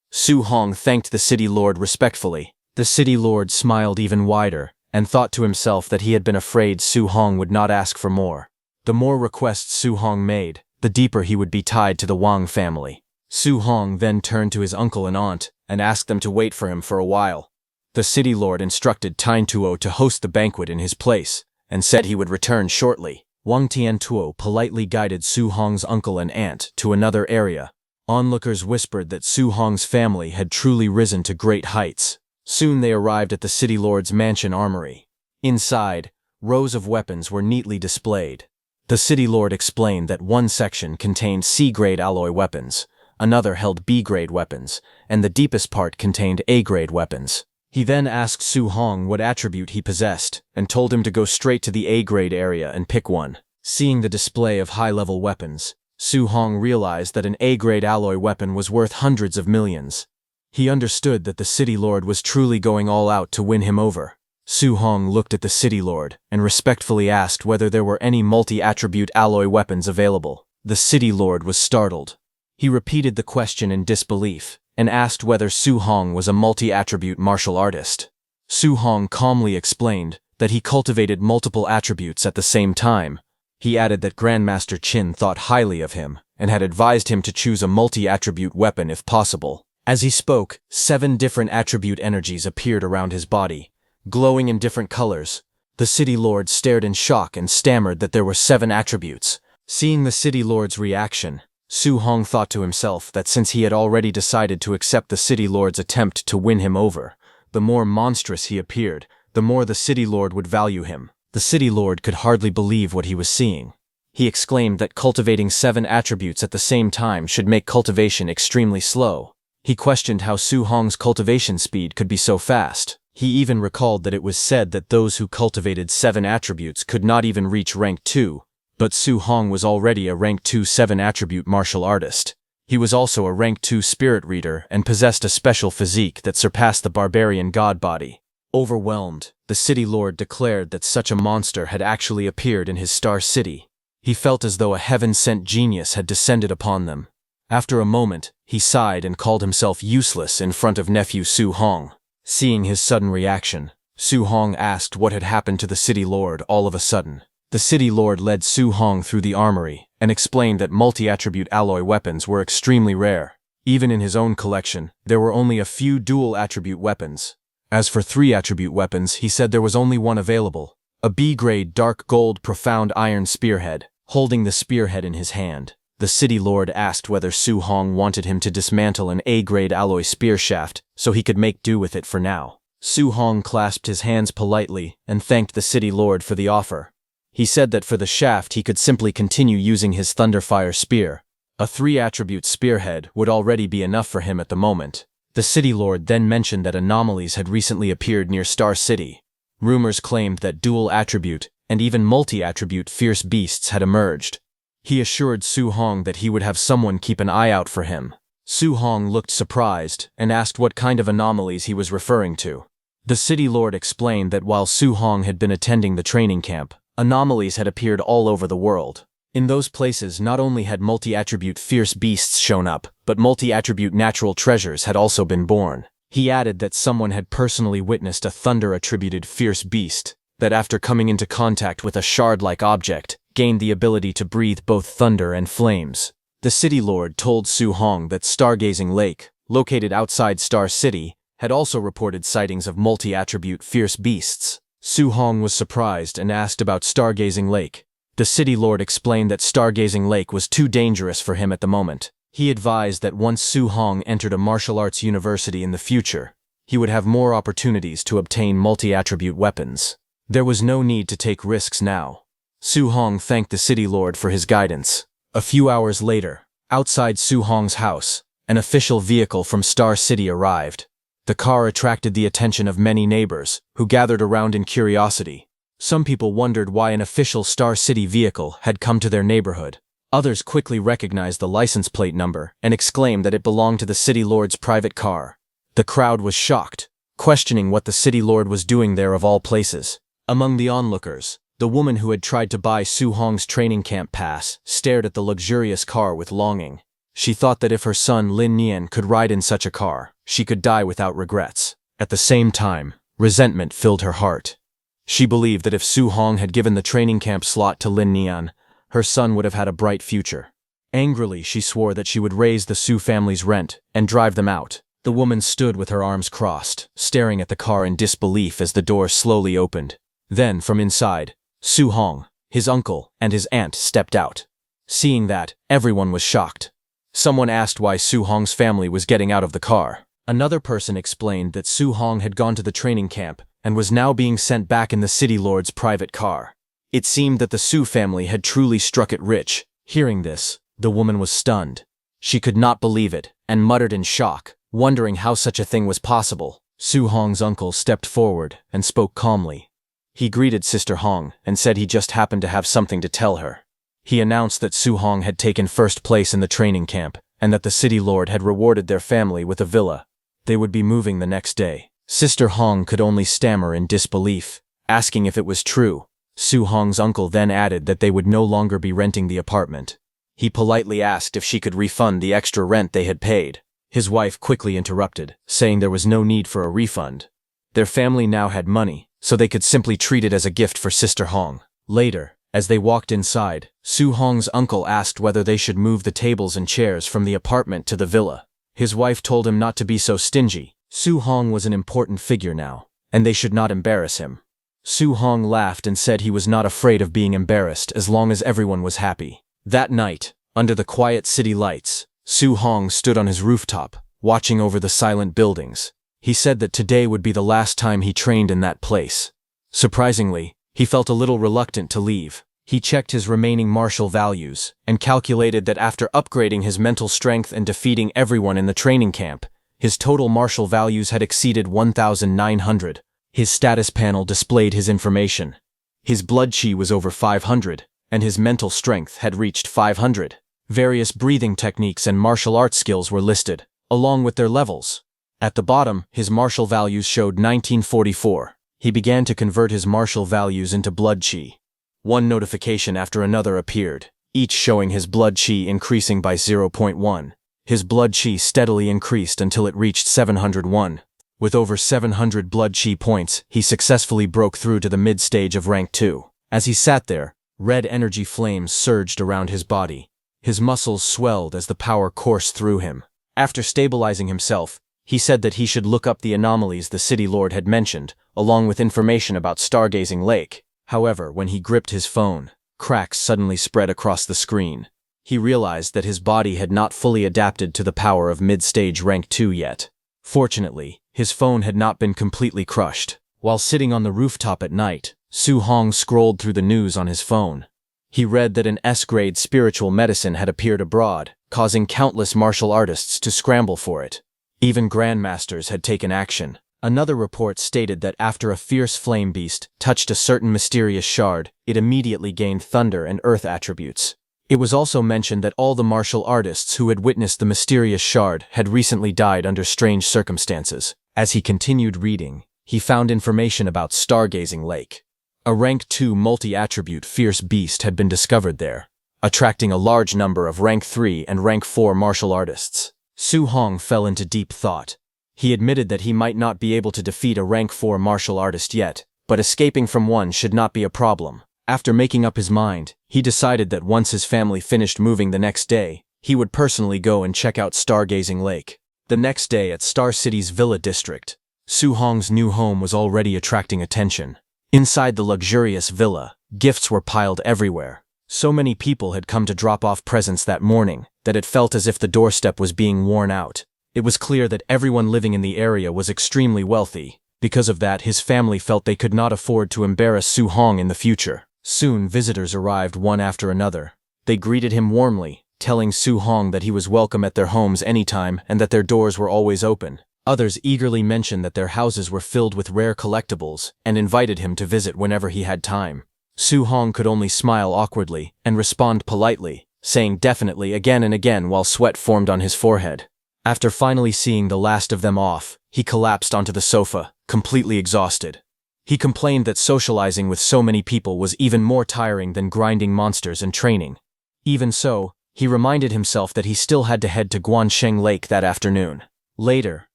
Su Hong thanked the city lord respectfully. The city lord smiled even wider and thought to himself that he had been afraid Su Hong would not ask for more. The more requests Su Hong made, the deeper he would be tied to the Wang family. Su Hong then turned to his uncle and aunt and asked them to wait for him for a while. The city lord instructed Tine Tuo to host the banquet in his place and said he would return shortly. Wang Tiantuo politely guided Su Hong's uncle and aunt to another area. Onlookers whispered that Su Hong's family had truly risen to great heights. Soon they arrived at the city lord's mansion armory. Inside, rows of weapons were neatly displayed. The city lord explained that one section contained C-grade alloy weapons, another held B-grade weapons, and the deepest part contained A-grade weapons. He then asked Su Hong what attribute he possessed and told him to go straight to the A-grade area and pick one. Seeing the display of high-level weapons, Su Hong realized that an A-grade alloy weapon was worth hundreds of millions. He understood that the city lord was truly going all out to win him over. Su Hong looked at the city lord and respectfully asked whether there were any multi-attribute alloy weapons available. The city lord was startled. He repeated the question in disbelief and asked whether Su Hong was a multi-attribute martial artist. Su Hong calmly explained that he cultivated multiple attributes at the same time. He added that Grandmaster Qin thought highly of him and had advised him to choose a multi-attribute weapon if possible. As he spoke, 7 different attribute energies appeared around his body, glowing in different colors. The city lord stared in shock and stammered that there were 7 attributes. Seeing the city lord's reaction, Su Hong thought to himself that since he had already decided to accept the city lord's attempt to win him over, the more monstrous he appeared, the more the city lord would value him. The city lord could hardly believe what he was seeing. He exclaimed that cultivating 7 attributes at the same time should make cultivation extremely slow. He questioned how Su Hong's cultivation speed could be so fast. He even recalled that it was said that those who cultivated 7 attributes could not even reach rank 2, but Su Hong was already a rank 2 7-attribute martial artist. He was also a rank 2 spirit reader and possessed a special physique that surpassed the barbarian god body. Overwhelmed, the city lord declared that such a monster had actually appeared in his Star City. He felt as though a heaven-sent genius had descended upon them. After a moment, he sighed and called himself useless in front of nephew Su Hong. Seeing his sudden reaction, Su Hong asked what had happened to the city lord all of a sudden. The city lord led Su Hong through the armory and explained that multi-attribute alloy weapons were extremely rare. Even in his own collection, there were only a few dual-attribute weapons. As for 3-attribute weapons, he said there was only one available, a B-grade dark gold profound iron spearhead. Holding the spearhead in his hand, the city lord asked whether Su Hong wanted him to dismantle an A-grade alloy spear shaft so he could make do with it for now. Su Hong clasped his hands politely and thanked the city lord for the offer. He said that for the shaft he could simply continue using his Thunderfire spear. A 3-attribute spearhead would already be enough for him at the moment. The city lord then mentioned that anomalies had recently appeared near Star City. Rumors claimed that dual-attribute and even multi-attribute fierce beasts had emerged. He assured Su Hong that he would have someone keep an eye out for him. Su Hong looked surprised and asked what kind of anomalies he was referring to. The city lord explained that while Su Hong had been attending the training camp, anomalies had appeared all over the world. In those places, not only had multi-attribute fierce beasts shown up, but multi-attribute natural treasures had also been born. He added that someone had personally witnessed a thunder-attributed fierce beast that, after coming into contact with a shard-like object, gained the ability to breathe both thunder and flames. The city lord told Su Hong that Stargazing Lake, located outside Star City, had also reported sightings of multi-attribute fierce beasts. Su Hong was surprised and asked about Stargazing Lake. The city lord explained that Stargazing Lake was too dangerous for him at the moment. He advised that once Su Hong entered a martial arts university in the future, he would have more opportunities to obtain multi-attribute weapons. There was no need to take risks now. Su Hong thanked the city lord for his guidance. A few hours later, outside Su Hong's house, an official vehicle from Star City arrived. The car attracted the attention of many neighbors, who gathered around in curiosity. Some people wondered why an official Star City vehicle had come to their neighborhood. Others quickly recognized the license plate number and exclaimed that it belonged to the city lord's private car. The crowd was shocked, questioning what the city lord was doing there of all places. Among the onlookers, the woman who had tried to buy Su Hong's training camp pass stared at the luxurious car with longing. She thought that if her son Lin Nian could ride in such a car, she could die without regrets. At the same time, resentment filled her heart. She believed that if Su Hong had given the training camp slot to Lin Nian, her son would have had a bright future. Angrily, she swore that she would raise the Su family's rent and drive them out. The woman stood with her arms crossed, staring at the car in disbelief as the door slowly opened. Then, from inside, Su Hong, his uncle, and his aunt stepped out. Seeing that, everyone was shocked. Someone asked why Su Hong's family was getting out of the car. Another person explained that Su Hong had gone to the training camp and was now being sent back in the city lord's private car. It seemed that the Su family had truly struck it rich. Hearing this, the woman was stunned. She could not believe it and muttered in shock, wondering how such a thing was possible. Su Hong's uncle stepped forward and spoke calmly. He greeted Sister Hong and said he just happened to have something to tell her. He announced that Su Hong had taken first place in the training camp and that the city lord had rewarded their family with a villa. They would be moving the next day. Sister Hong could only stammer in disbelief, asking if it was true. Su Hong's uncle then added that they would no longer be renting the apartment. He politely asked if she could refund the extra rent they had paid. His wife quickly interrupted, saying there was no need for a refund. Their family now had money, so they could simply treat it as a gift for Sister Hong. Later, as they walked inside, Su Hong's uncle asked whether they should move the tables and chairs from the apartment to the villa. His wife told him not to be so stingy. Su Hong was an important figure now, and they should not embarrass him. Su Hong laughed and said he was not afraid of being embarrassed as long as everyone was happy. That night, under the quiet city lights, Su Hong stood on his rooftop, watching over the silent buildings. He said that today would be the last time he trained in that place. Surprisingly, he felt a little reluctant to leave. He checked his remaining martial values and calculated that after upgrading his mental strength and defeating everyone in the training camp, his total martial values had exceeded 1,900. His status panel displayed his information. His blood chi was over 500, and his mental strength had reached 500. Various breathing techniques and martial arts skills were listed, along with their levels. At the bottom, his martial values showed 1944. He began to convert his martial values into blood chi. One notification after another appeared, each showing his blood chi increasing by 0.1. His blood chi steadily increased until it reached 701. With over 700 blood chi points, he successfully broke through to the mid-stage of rank 2. As he sat there, red energy flames surged around his body. His muscles swelled as the power coursed through him. After stabilizing himself, he said that he should look up the anomalies the city lord had mentioned, along with information about Stargazing Lake. However, when he gripped his phone, cracks suddenly spread across the screen. He realized that his body had not fully adapted to the power of mid-stage rank 2 yet. Fortunately, his phone had not been completely crushed. While sitting on the rooftop at night, Su Hong scrolled through the news on his phone. He read that an S-grade spiritual medicine had appeared abroad, causing countless martial artists to scramble for it. Even grandmasters had taken action. Another report stated that after a fierce flame beast touched a certain mysterious shard, it immediately gained thunder and earth attributes. It was also mentioned that all the martial artists who had witnessed the mysterious shard had recently died under strange circumstances. As he continued reading, he found information about Stargazing Lake. A Rank 2 multi-attribute fierce beast had been discovered there, attracting a large number of Rank 3 and Rank 4 martial artists. Su Hong fell into deep thought. He admitted that he might not be able to defeat a Rank 4 martial artist yet, but escaping from one should not be a problem. After making up his mind, he decided that once his family finished moving the next day, he would personally go and check out Stargazing Lake. The next day at Star City's Villa District, Su Hong's new home was already attracting attention. Inside the luxurious villa, gifts were piled everywhere. So many people had come to drop off presents that morning that it felt as if the doorstep was being worn out. It was clear that everyone living in the area was extremely wealthy. Because of that, his family felt they could not afford to embarrass Su Hong in the future. Soon, visitors arrived one after another. They greeted him warmly, telling Su Hong that he was welcome at their homes anytime and that their doors were always open. Others eagerly mentioned that their houses were filled with rare collectibles and invited him to visit whenever he had time. Su Hong could only smile awkwardly and respond politely, saying definitely again and again while sweat formed on his forehead. After finally seeing the last of them off, he collapsed onto the sofa, completely exhausted. He complained that socializing with so many people was even more tiring than grinding monsters and training. Even so, he reminded himself that he still had to head to Guansheng Lake that afternoon. Later,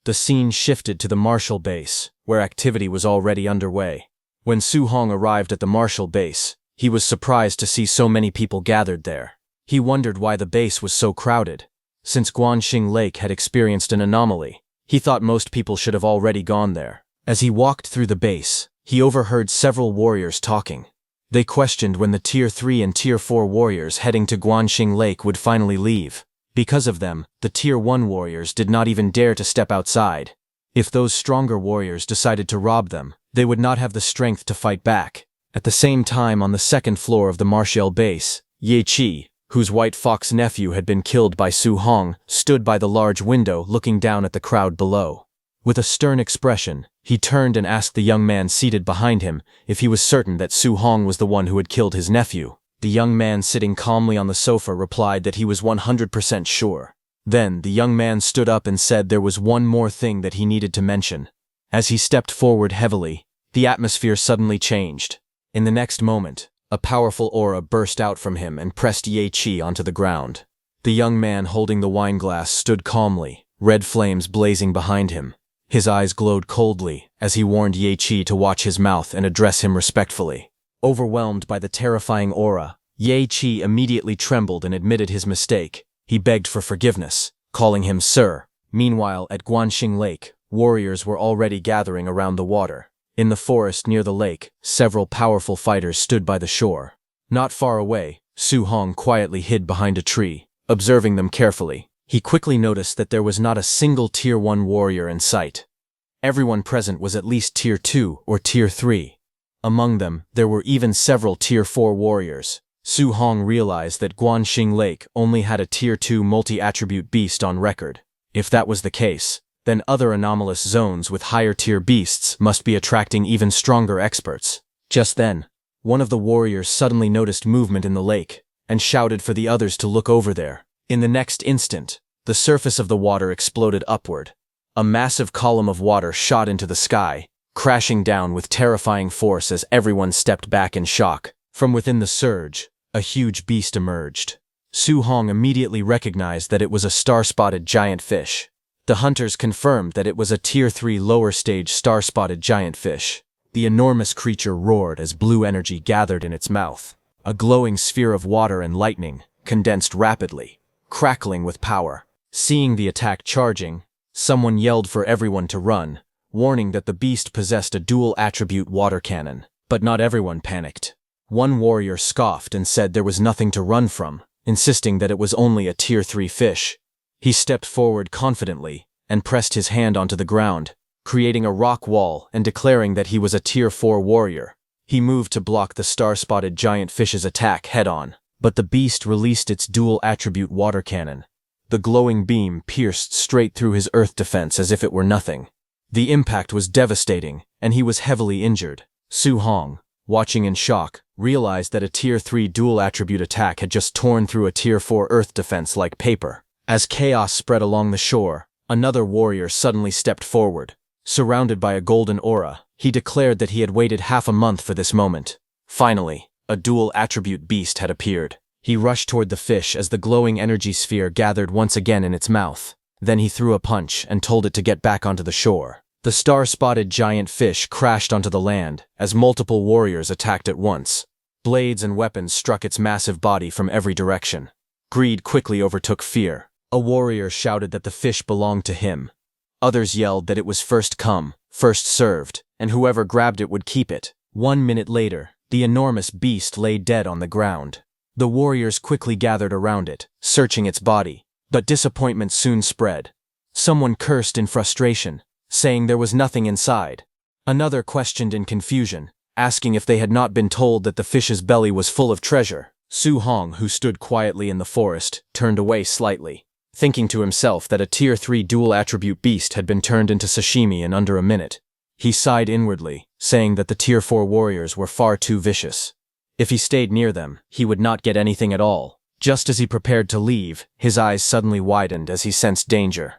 the scene shifted to the Martial Base, where activity was already underway. When Su Hong arrived at the Martial Base, he was surprised to see so many people gathered there. He wondered why the base was so crowded. Since Guanxing Lake had experienced an anomaly, he thought most people should have already gone there. As he walked through the base, he overheard several warriors talking. They questioned when the Tier 3 and Tier 4 warriors heading to Guanxing Lake would finally leave. Because of them, the Tier 1 warriors did not even dare to step outside. If those stronger warriors decided to rob them, they would not have the strength to fight back. At the same time, on the second floor of the Martial Base, Ye Qi, whose White Fox nephew had been killed by Su Hong, stood by the large window looking down at the crowd below. With a stern expression, he turned and asked the young man seated behind him if he was certain that Su Hong was the one who had killed his nephew. The young man sitting calmly on the sofa replied that he was 100% sure. Then, the young man stood up and said there was one more thing that he needed to mention. As he stepped forward heavily, the atmosphere suddenly changed. In the next moment, a powerful aura burst out from him and pressed Ye Qi onto the ground. The young man holding the wine glass stood calmly, red flames blazing behind him. His eyes glowed coldly as he warned Ye Qi to watch his mouth and address him respectfully. Overwhelmed by the terrifying aura, Ye Qi immediately trembled and admitted his mistake. He begged for forgiveness, calling him sir. Meanwhile, at Guanxing Lake, warriors were already gathering around the water. In the forest near the lake, several powerful fighters stood by the shore. Not far away, Su Hong quietly hid behind a tree, observing them carefully. He quickly noticed that there was not a single Tier 1 warrior in sight. Everyone present was at least Tier 2 or Tier 3. Among them, there were even several Tier 4 warriors. Su Hong realized that Guanxing Lake only had a Tier 2 multi-attribute beast on record. If that was the case, then other anomalous zones with higher tier beasts must be attracting even stronger experts. Just then, one of the warriors suddenly noticed movement in the lake and shouted for the others to look over there. In the next instant, the surface of the water exploded upward. A massive column of water shot into the sky, crashing down with terrifying force as everyone stepped back in shock. From within the surge, a huge beast emerged. Su Hong immediately recognized that it was a star-spotted giant fish. The hunters confirmed that it was a Tier 3 lower stage star-spotted giant fish. The enormous creature roared as blue energy gathered in its mouth. A glowing sphere of water and lightning condensed rapidly, crackling with power. Seeing the attack charging, someone yelled for everyone to run, warning that the beast possessed a dual-attribute water cannon. But not everyone panicked. One warrior scoffed and said there was nothing to run from, insisting that it was only a Tier 3 fish. He stepped forward confidently and pressed his hand onto the ground, creating a rock wall and declaring that he was a Tier 4 warrior. He moved to block the star-spotted giant fish's attack head-on, but the beast released its dual-attribute water cannon. The glowing beam pierced straight through his earth defense as if it were nothing. The impact was devastating, and he was heavily injured. Su Hong, watching in shock, realized that a Tier 3 dual-attribute attack had just torn through a Tier 4 earth defense like paper. As chaos spread along the shore, another warrior suddenly stepped forward. Surrounded by a golden aura, he declared that he had waited half a month for this moment. Finally, a dual-attribute beast had appeared. He rushed toward the fish as the glowing energy sphere gathered once again in its mouth. Then he threw a punch and told it to get back onto the shore. The star-spotted giant fish crashed onto the land as multiple warriors attacked at once. Blades and weapons struck its massive body from every direction. Greed quickly overtook fear. A warrior shouted that the fish belonged to him. Others yelled that it was first come, first served, and whoever grabbed it would keep it. 1 minute later, the enormous beast lay dead on the ground. The warriors quickly gathered around it, searching its body, but disappointment soon spread. Someone cursed in frustration, saying there was nothing inside. Another questioned in confusion, asking if they had not been told that the fish's belly was full of treasure. Su Hong, who stood quietly in the forest, turned away slightly, thinking to himself that a Tier 3 dual-attribute beast had been turned into sashimi in under a minute. He sighed inwardly, saying that the Tier 4 warriors were far too vicious. If he stayed near them, he would not get anything at all. Just as he prepared to leave, his eyes suddenly widened as he sensed danger.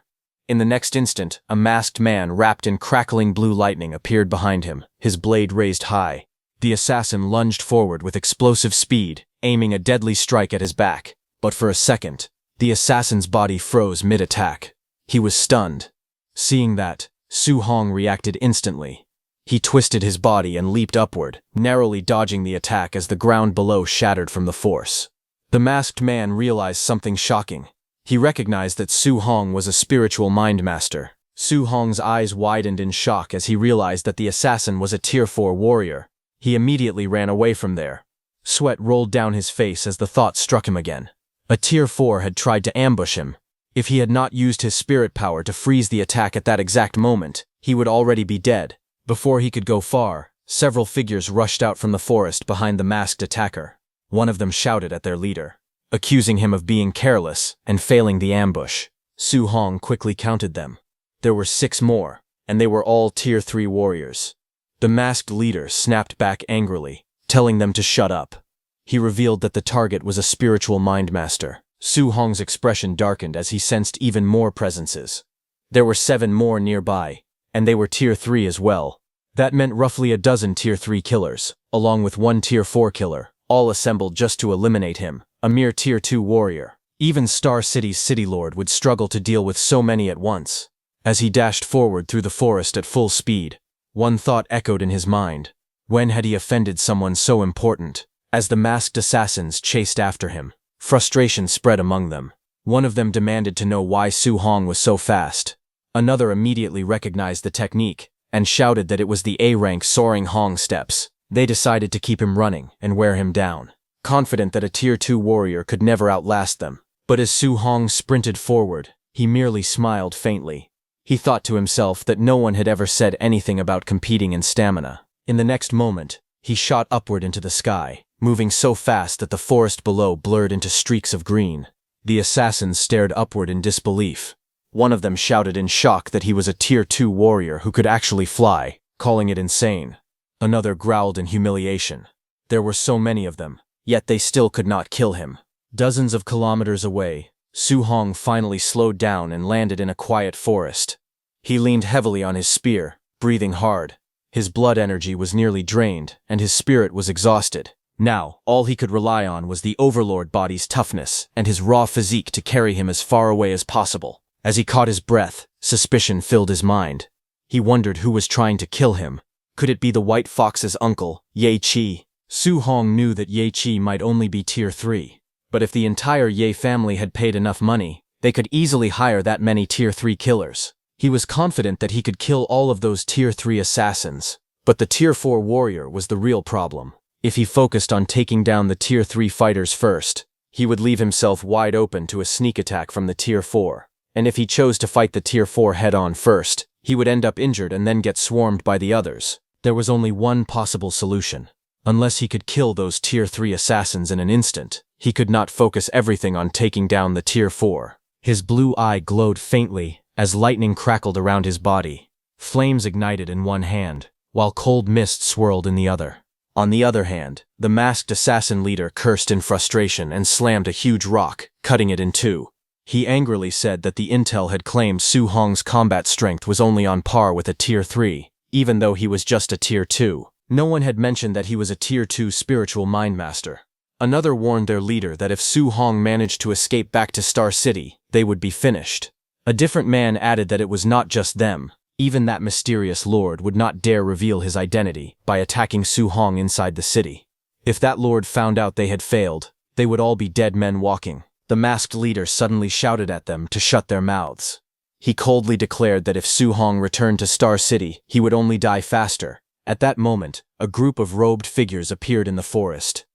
In the next instant, a masked man wrapped in crackling blue lightning appeared behind him, his blade raised high. The assassin lunged forward with explosive speed, aiming a deadly strike at his back. But for a second, the assassin's body froze mid-attack. He was stunned. Seeing that, Su Hong reacted instantly. He twisted his body and leaped upward, narrowly dodging the attack as the ground below shattered from the force. The masked man realized something shocking. He recognized that Su Hong was a spiritual mind master. Su Hong's eyes widened in shock as he realized that the assassin was a Tier 4 warrior. He immediately ran away from there. Sweat rolled down his face as the thought struck him again. A Tier 4 had tried to ambush him. If he had not used his spirit power to freeze the attack at that exact moment, he would already be dead. Before he could go far, several figures rushed out from the forest behind the masked attacker. One of them shouted at their leader, accusing him of being careless and failing the ambush. Su Hong quickly counted them. There were 6 more, and they were all Tier 3 warriors. The masked leader snapped back angrily, telling them to shut up. He revealed that the target was a spiritual mind master. Su Hong's expression darkened as he sensed even more presences. There were 7 more nearby, and they were Tier 3 as well. That meant roughly a dozen Tier 3 killers, along with 1 Tier 4 killer, all assembled just to eliminate him, a mere Tier 2 warrior. Even Star City's city lord would struggle to deal with so many at once. As he dashed forward through the forest at full speed, one thought echoed in his mind. When had he offended someone so important? As the masked assassins chased after him, frustration spread among them. One of them demanded to know why Su Hong was so fast. Another immediately recognized the technique and shouted that it was the A-rank soaring Hong steps. They decided to keep him running and wear him down, confident that a Tier 2 warrior could never outlast them. But as Su Hong sprinted forward, he merely smiled faintly. He thought to himself that no one had ever said anything about competing in stamina. In the next moment, he shot upward into the sky, moving so fast that the forest below blurred into streaks of green. The assassins stared upward in disbelief. One of them shouted in shock that he was a Tier 2 warrior who could actually fly, calling it insane. Another growled in humiliation. There were so many of them, yet they still could not kill him. Dozens of kilometers away, Su Hong finally slowed down and landed in a quiet forest. He leaned heavily on his spear, breathing hard. His blood energy was nearly drained, and his spirit was exhausted. Now, all he could rely on was the Overlord body's toughness and his raw physique to carry him as far away as possible. As he caught his breath, suspicion filled his mind. He wondered who was trying to kill him. Could it be the White Fox's uncle, Ye Qi? Su Hong knew that Ye Qi might only be Tier 3. But if the entire Ye family had paid enough money, they could easily hire that many Tier 3 killers. He was confident that he could kill all of those Tier 3 assassins. But the Tier 4 warrior was the real problem. If he focused on taking down the Tier 3 fighters first, he would leave himself wide open to a sneak attack from the Tier 4. And if he chose to fight the Tier 4 head-on first, He would end up injured and then get swarmed by the others. There was only one possible solution. Unless he could kill those Tier 3 assassins in an instant, he could not focus everything on taking down the Tier 4. His blue eye glowed faintly as lightning crackled around his body. Flames ignited in one hand, while cold mist swirled in the other. On the other hand, the masked assassin leader cursed in frustration and slammed a huge rock, cutting it in two. He angrily said that the intel had claimed Su Hong's combat strength was only on par with a Tier 3, even though he was just a Tier 2. No one had mentioned that he was a Tier 2 spiritual mind master. Another warned their leader that if Su Hong managed to escape back to Star City, they would be finished. A different man added that it was not just them. Even that mysterious lord would not dare reveal his identity by attacking Su Hong inside the city. If that lord found out they had failed, they would all be dead men walking. The masked leader suddenly shouted at them to shut their mouths. He coldly declared that if Su Hong returned to Star City, he would only die faster. At that moment, a group of robed figures appeared in the forest.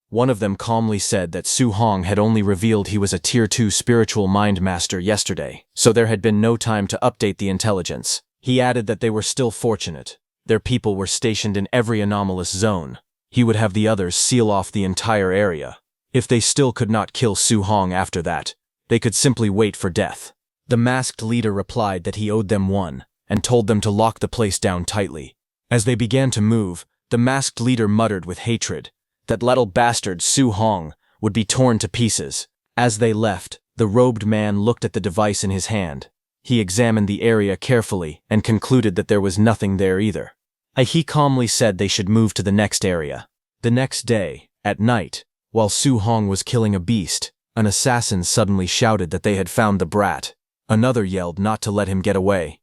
One of them calmly said that Su Hong had only revealed he was a Tier 2 spiritual mind master yesterday, so there had been no time to update the intelligence. He added that they were still fortunate. Their people were stationed in every anomalous zone. He would have the others seal off the entire area. If they still could not kill Su Hong after that, they could simply wait for death. The masked leader replied that he owed them one, and told them to lock the place down tightly. As they began to move, the masked leader muttered with hatred that little bastard Su Hong would be torn to pieces. As they left, the robed man looked at the device in his hand. He examined the area carefully and concluded that there was nothing there either. He calmly said they should move to the next area. The next day, at night, while Su Hong was killing a beast, an assassin suddenly shouted that they had found the brat. Another yelled not to let him get away.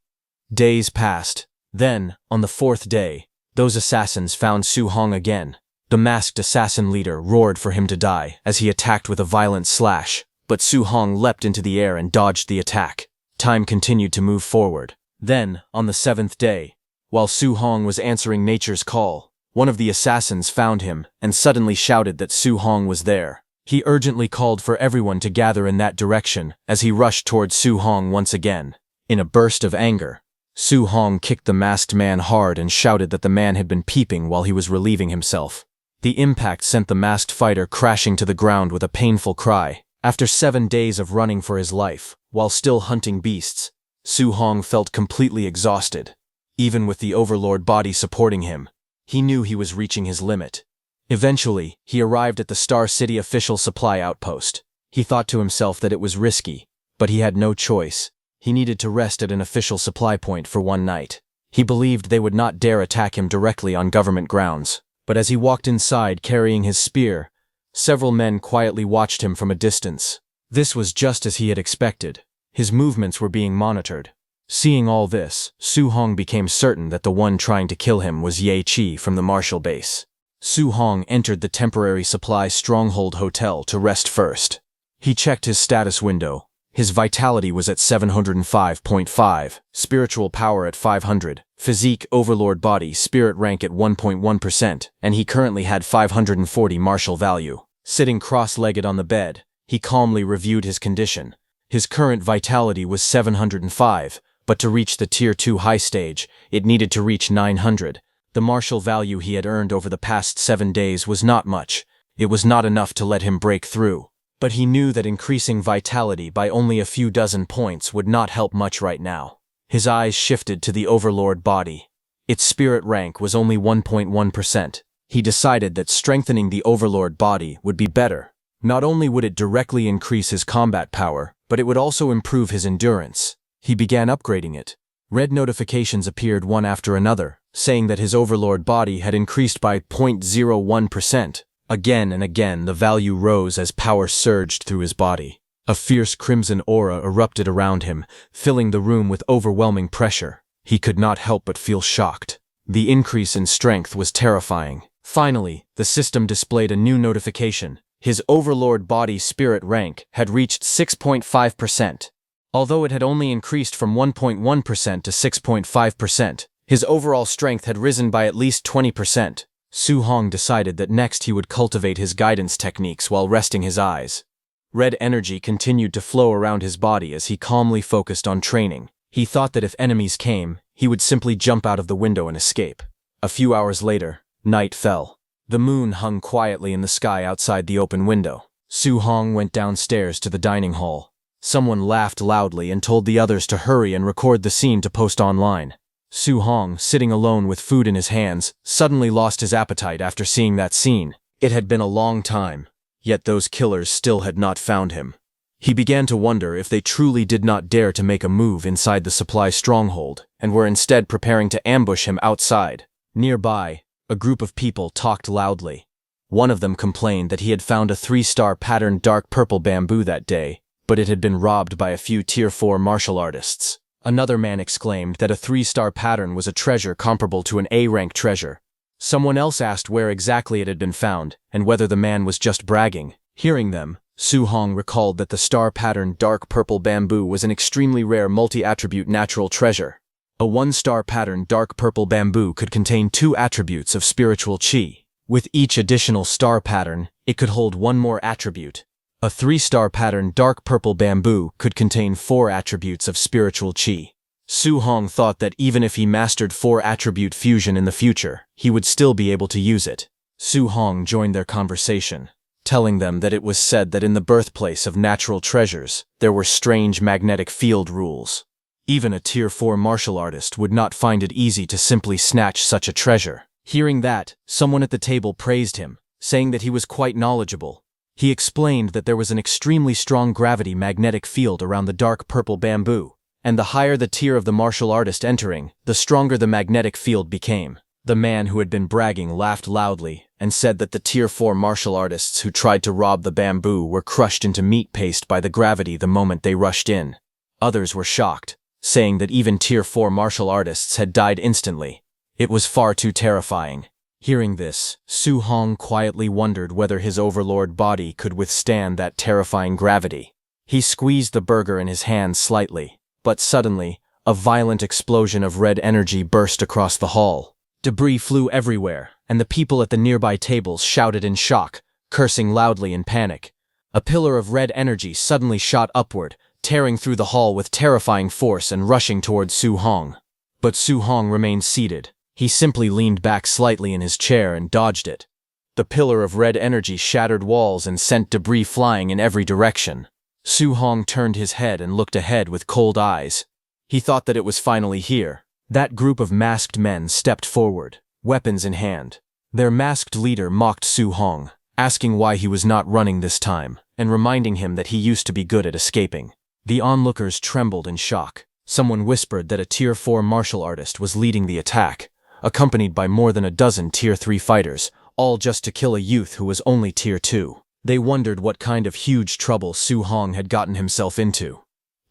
Days passed. Then, on the fourth day, those assassins found Su Hong again. The masked assassin leader roared for him to die as he attacked with a violent slash, but Su Hong leapt into the air and dodged the attack. Time continued to move forward. Then, on the seventh day, while Su Hong was answering nature's call, one of the assassins found him and suddenly shouted that Su Hong was there. He urgently called for everyone to gather in that direction as he rushed towards Su Hong once again. In a burst of anger, Su Hong kicked the masked man hard and shouted that the man had been peeping while he was relieving himself. The impact sent the masked fighter crashing to the ground with a painful cry. After 7 days of running for his life, while still hunting beasts, Su Hong felt completely exhausted. Even with the Overlord body supporting him, he knew he was reaching his limit. Eventually, he arrived at the Star City official supply outpost. He thought to himself that it was risky, but he had no choice. He needed to rest at an official supply point for one night. He believed they would not dare attack him directly on government grounds. But as he walked inside carrying his spear, several men quietly watched him from a distance. This was just as he had expected. His movements were being monitored. Seeing all this, Su Hong became certain that the one trying to kill him was Ye Qi from the Martial base. Su Hong entered the temporary supply stronghold hotel to rest first. He checked his status window. His vitality was at 705.5, spiritual power at 500, physique overlord body spirit rank at 1.1%, and he currently had 540 martial value. Sitting cross-legged on the bed, he calmly reviewed his condition. His current vitality was 705, but to reach the Tier 2 high stage, it needed to reach 900. The martial value he had earned over the past 7 days was not much. It was not enough to let him break through. But he knew that increasing vitality by only a few dozen points would not help much right now. His eyes shifted to the Overlord body. Its spirit rank was only 1.1%. He decided that strengthening the Overlord body would be better. Not only would it directly increase his combat power, but it would also improve his endurance. He began upgrading it. Red notifications appeared one after another, saying that his Overlord body had increased by 0.01%. Again and again the value rose as power surged through his body. A fierce crimson aura erupted around him, filling the room with overwhelming pressure. He could not help but feel shocked. The increase in strength was terrifying. Finally, the system displayed a new notification. His Overlord body spirit rank had reached 6.5%. Although it had only increased from 1.1% to 6.5%, his overall strength had risen by at least 20%. Su Hong decided that next he would cultivate his guidance techniques while resting his eyes. Red energy continued to flow around his body as he calmly focused on training. He thought that if enemies came, he would simply jump out of the window and escape. A few hours later, night fell. The moon hung quietly in the sky outside the open window. Su Hong went downstairs to the dining hall. Someone laughed loudly and told the others to hurry and record the scene to post online. Su Hong, sitting alone with food in his hands, suddenly lost his appetite after seeing that scene. It had been a long time, yet those killers still had not found him. He began to wonder if they truly did not dare to make a move inside the supply stronghold and were instead preparing to ambush him outside. Nearby, a group of people talked loudly. One of them complained that he had found a 3-star patterned dark purple bamboo that day, but it had been robbed by a few Tier 4 martial artists. Another man exclaimed that a 3-star pattern was a treasure comparable to an A-rank treasure. Someone else asked where exactly it had been found, and whether the man was just bragging. Hearing them, Su Hong recalled that the star-patterned dark purple bamboo was an extremely rare multi-attribute natural treasure. A 1-star patterned dark purple bamboo could contain 2 attributes of spiritual qi. With each additional star pattern, it could hold 1 more attribute. A 3-star patterned dark purple bamboo could contain 4 attributes of spiritual qi. Su Hong thought that even if he mastered 4 attribute fusion in the future, he would still be able to use it. Su Hong joined their conversation, telling them that it was said that in the birthplace of natural treasures, there were strange magnetic field rules. Even a Tier 4 martial artist would not find it easy to simply snatch such a treasure. Hearing that, someone at the table praised him, saying that he was quite knowledgeable. He explained that there was an extremely strong gravity magnetic field around the dark purple bamboo, and the higher the tier of the martial artist entering, the stronger the magnetic field became. The man who had been bragging laughed loudly and said that the Tier 4 martial artists who tried to rob the bamboo were crushed into meat paste by the gravity the moment they rushed in. Others were shocked, saying that even Tier 4 martial artists had died instantly. It was far too terrifying. Hearing this, Su Hong quietly wondered whether his overlord body could withstand that terrifying gravity. He squeezed the burger in his hand slightly, but suddenly, a violent explosion of red energy burst across the hall. Debris flew everywhere, and the people at the nearby tables shouted in shock, cursing loudly in panic. A pillar of red energy suddenly shot upward, tearing through the hall with terrifying force and rushing towards Su Hong. But Su Hong remained seated. He simply leaned back slightly in his chair and dodged it. The pillar of red energy shattered walls and sent debris flying in every direction. Su Hong turned his head and looked ahead with cold eyes. He thought that it was finally here. That group of masked men stepped forward, weapons in hand. Their masked leader mocked Su Hong, asking why he was not running this time, and reminding him that he used to be good at escaping. The onlookers trembled in shock. Someone whispered that a Tier 4 martial artist was leading the attack, accompanied by more than a dozen Tier 3 fighters, all just to kill a youth who was only Tier 2. They wondered what kind of huge trouble Su Hong had gotten himself into.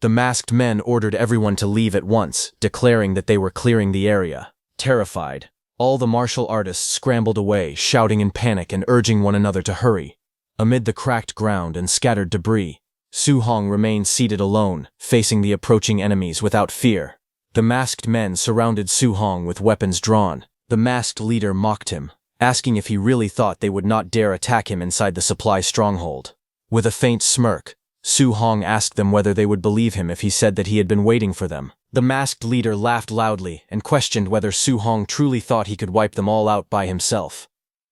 The masked men ordered everyone to leave at once, declaring that they were clearing the area. Terrified, all the martial artists scrambled away, shouting in panic and urging one another to hurry. Amid the cracked ground and scattered debris, Su Hong remained seated alone, facing the approaching enemies without fear. The masked men surrounded Su Hong with weapons drawn. The masked leader mocked him, asking if he really thought they would not dare attack him inside the supply stronghold. With a faint smirk, Su Hong asked them whether they would believe him if he said that he had been waiting for them. The masked leader laughed loudly and questioned whether Su Hong truly thought he could wipe them all out by himself.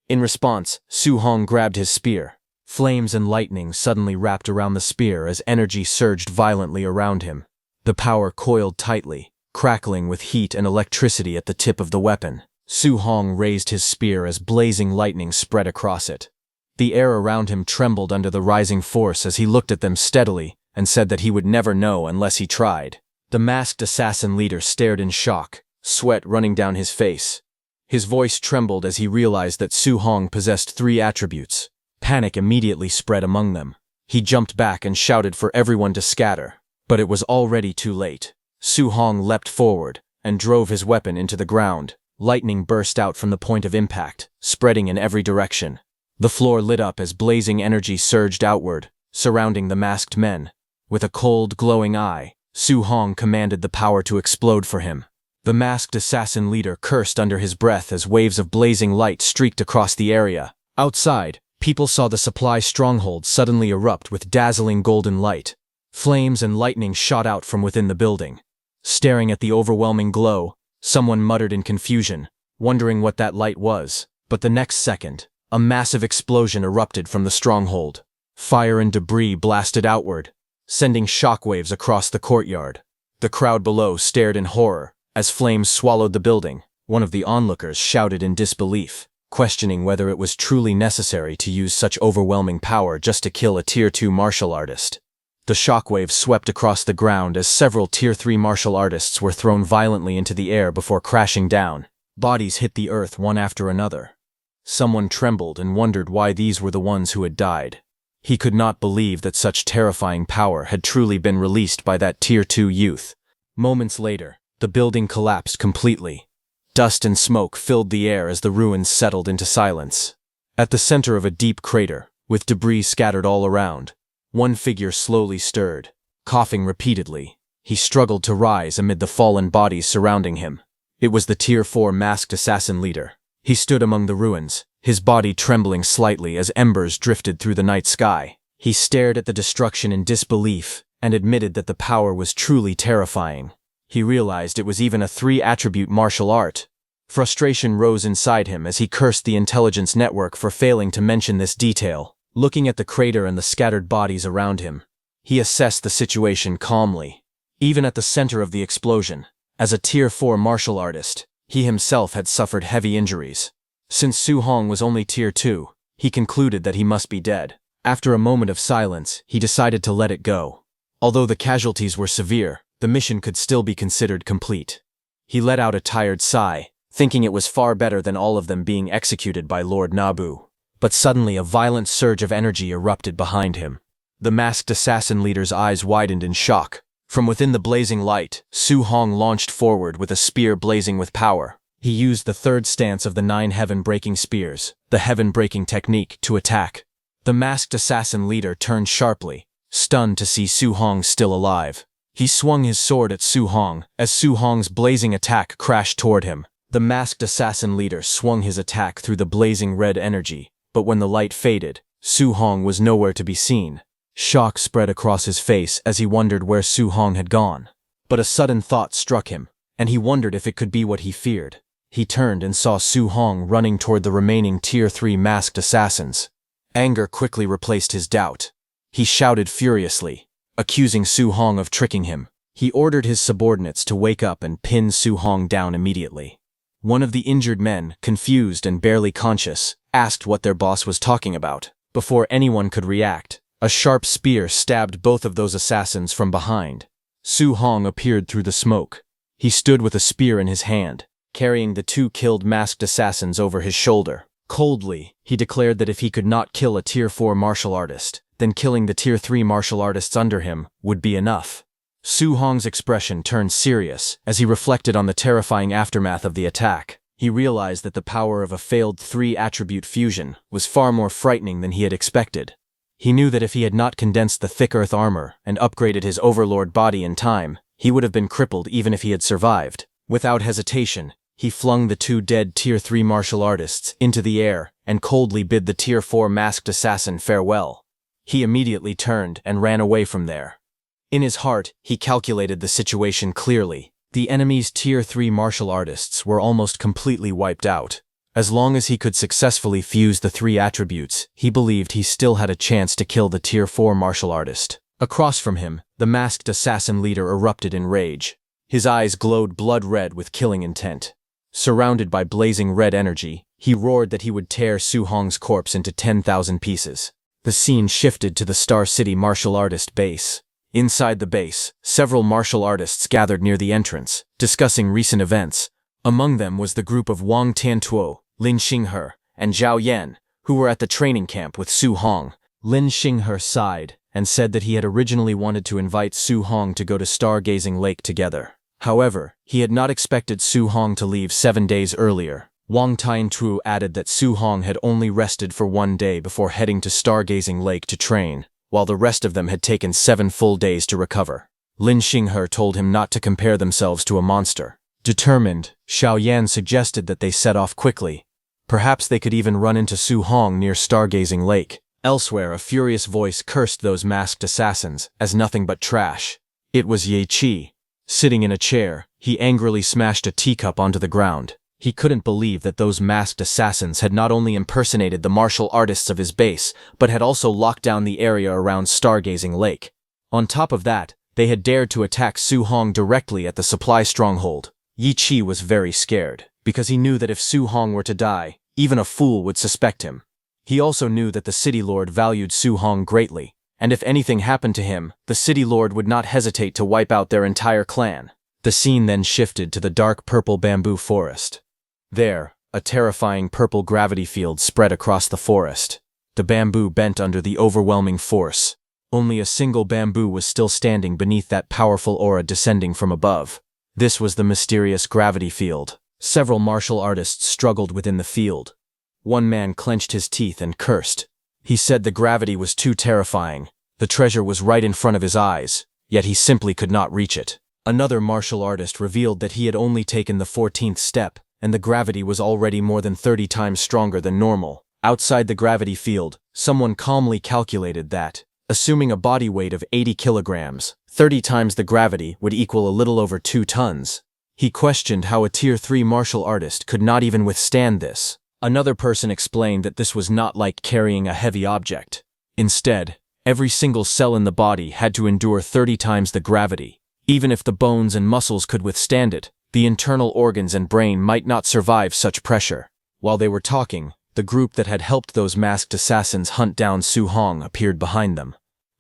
In response, Su Hong grabbed his spear. Flames and lightning suddenly wrapped around the spear as energy surged violently around him. The power coiled tightly, crackling with heat and electricity at the tip of the weapon. Su Hong raised his spear as blazing lightning spread across it. The air around him trembled under the rising force as he looked at them steadily and said that he would never know unless he tried. The masked assassin leader stared in shock, sweat running down his face. His voice trembled as he realized that Su Hong possessed 3 attributes. Panic immediately spread among them. He jumped back and shouted for everyone to scatter, but it was already too late. Su Hong leapt forward and drove his weapon into the ground. Lightning burst out from the point of impact, spreading in every direction. The floor lit up as blazing energy surged outward, surrounding the masked men. With a cold, glowing eye, Su Hong commanded the power to explode for him. The masked assassin leader cursed under his breath as waves of blazing light streaked across the area. Outside, people saw the supply stronghold suddenly erupt with dazzling golden light. Flames and lightning shot out from within the building. Staring at the overwhelming glow, someone muttered in confusion, wondering what that light was. But the next second, a massive explosion erupted from the stronghold. Fire and debris blasted outward, sending shockwaves across the courtyard. The crowd below stared in horror as flames swallowed the building. One of the onlookers shouted in disbelief, questioning whether it was truly necessary to use such overwhelming power just to kill a Tier 2 martial artist. The shockwaves swept across the ground as several Tier 3 martial artists were thrown violently into the air before crashing down. Bodies hit the earth one after another. Someone trembled and wondered why these were the ones who had died. He could not believe that such terrifying power had truly been released by that Tier 2 youth. Moments later, the building collapsed completely. Dust and smoke filled the air as the ruins settled into silence. At the center of a deep crater, with debris scattered all around, one figure slowly stirred, coughing repeatedly. He struggled to rise amid the fallen bodies surrounding him. It was the Tier 4 masked assassin leader. He stood among the ruins, his body trembling slightly as embers drifted through the night sky. He stared at the destruction in disbelief and admitted that the power was truly terrifying. He realized it was even a 3-attribute martial art. Frustration rose inside him as he cursed the intelligence network for failing to mention this detail. Looking at the crater and the scattered bodies around him, he assessed the situation calmly. Even at the center of the explosion, as a Tier 4 martial artist, he himself had suffered heavy injuries. Since Su Hong was only Tier 2, he concluded that he must be dead. After a moment of silence, he decided to let it go. Although the casualties were severe, the mission could still be considered complete. He let out a tired sigh, thinking it was far better than all of them being executed by Lord Nabu. But suddenly a violent surge of energy erupted behind him. The masked assassin leader's eyes widened in shock. From within the blazing light, Su Hong launched forward with a spear blazing with power. He used the third stance of the 9 heaven-breaking spears, the heaven-breaking technique, to attack. The masked assassin leader turned sharply, stunned to see Su Hong still alive. He swung his sword at Su Hong as Su Hong's blazing attack crashed toward him. The masked assassin leader swung his attack through the blazing red energy, but when the light faded, Su Hong was nowhere to be seen. Shock spread across his face as he wondered where Su Hong had gone. But a sudden thought struck him, and he wondered if it could be what he feared. He turned and saw Su Hong running toward the remaining Tier 3 masked assassins. Anger quickly replaced his doubt. He shouted furiously, accusing Su Hong of tricking him. He ordered his subordinates to wake up and pin Su Hong down immediately. One of the injured men, confused and barely conscious, asked what their boss was talking about. Before anyone could react, a sharp spear stabbed both of those assassins from behind. Su Hong appeared through the smoke. He stood with a spear in his hand, carrying the 2 killed masked assassins over his shoulder. Coldly, he declared that if he could not kill a Tier 4 martial artist, then killing the Tier 3 martial artists under him would be enough. Su Hong's expression turned serious as he reflected on the terrifying aftermath of the attack. He realized that the power of a failed 3-attribute fusion was far more frightening than he had expected. He knew that if he had not condensed the thick earth armor and upgraded his overlord body in time, he would have been crippled even if he had survived. Without hesitation, he flung the 2 dead Tier 3 martial artists into the air and coldly bid the Tier 4 masked assassin farewell. He immediately turned and ran away from there. In his heart, he calculated the situation clearly. The enemy's Tier 3 martial artists were almost completely wiped out. As long as he could successfully fuse the 3 attributes, he believed he still had a chance to kill the Tier 4 martial artist. Across from him, the masked assassin leader erupted in rage. His eyes glowed blood red with killing intent. Surrounded by blazing red energy, he roared that he would tear Su Hong's corpse into 10,000 pieces. The scene shifted to the Star City martial artist base. Inside the base, several martial artists gathered near the entrance, discussing recent events. Among them was the group of Wang Tiantuo, Lin Xinghe, and Zhao Yan, who were at the training camp with Su Hong. Lin Xinghe sighed and said that he had originally wanted to invite Su Hong to go to Stargazing Lake together. However, he had not expected Su Hong to leave 7 days earlier. Wang Tiantuo added that Su Hong had only rested for 1 day before heading to Stargazing Lake to train, while the rest of them had taken 7 full days to recover. Lin Xinghe told him not to compare themselves to a monster. Determined, Xiao Yan suggested that they set off quickly. Perhaps they could even run into Su Hong near Stargazing Lake. Elsewhere, a furious voice cursed those masked assassins as nothing but trash. It was Ye Qi. Sitting in a chair, he angrily smashed a teacup onto the ground. He couldn't believe that those masked assassins had not only impersonated the martial artists of his base, but had also locked down the area around Stargazing Lake. On top of that, they had dared to attack Su Hong directly at the supply stronghold. Yi Qi was very scared, because he knew that if Su Hong were to die, even a fool would suspect him. He also knew that the City Lord valued Su Hong greatly, and if anything happened to him, the City Lord would not hesitate to wipe out their entire clan. The scene then shifted to the dark purple bamboo forest. There, a terrifying purple gravity field spread across the forest. The bamboo bent under the overwhelming force. Only a single bamboo was still standing beneath that powerful aura descending from above. This was the mysterious gravity field. Several martial artists struggled within the field. One man clenched his teeth and cursed. He said the gravity was too terrifying. The treasure was right in front of his eyes, yet he simply could not reach it. Another martial artist revealed that he had only taken the 14th step, and the gravity was already more than 30 times stronger than normal. Outside the gravity field, someone calmly calculated that, assuming a body weight of 80 kilograms, 30 times the gravity would equal a little over 2 tons. He questioned how a Tier 3 martial artist could not even withstand this. Another person explained that this was not like carrying a heavy object. Instead, every single cell in the body had to endure 30 times the gravity. Even if the bones and muscles could withstand it, the internal organs and brain might not survive such pressure. While they were talking, the group that had helped those masked assassins hunt down Su Hong appeared behind them.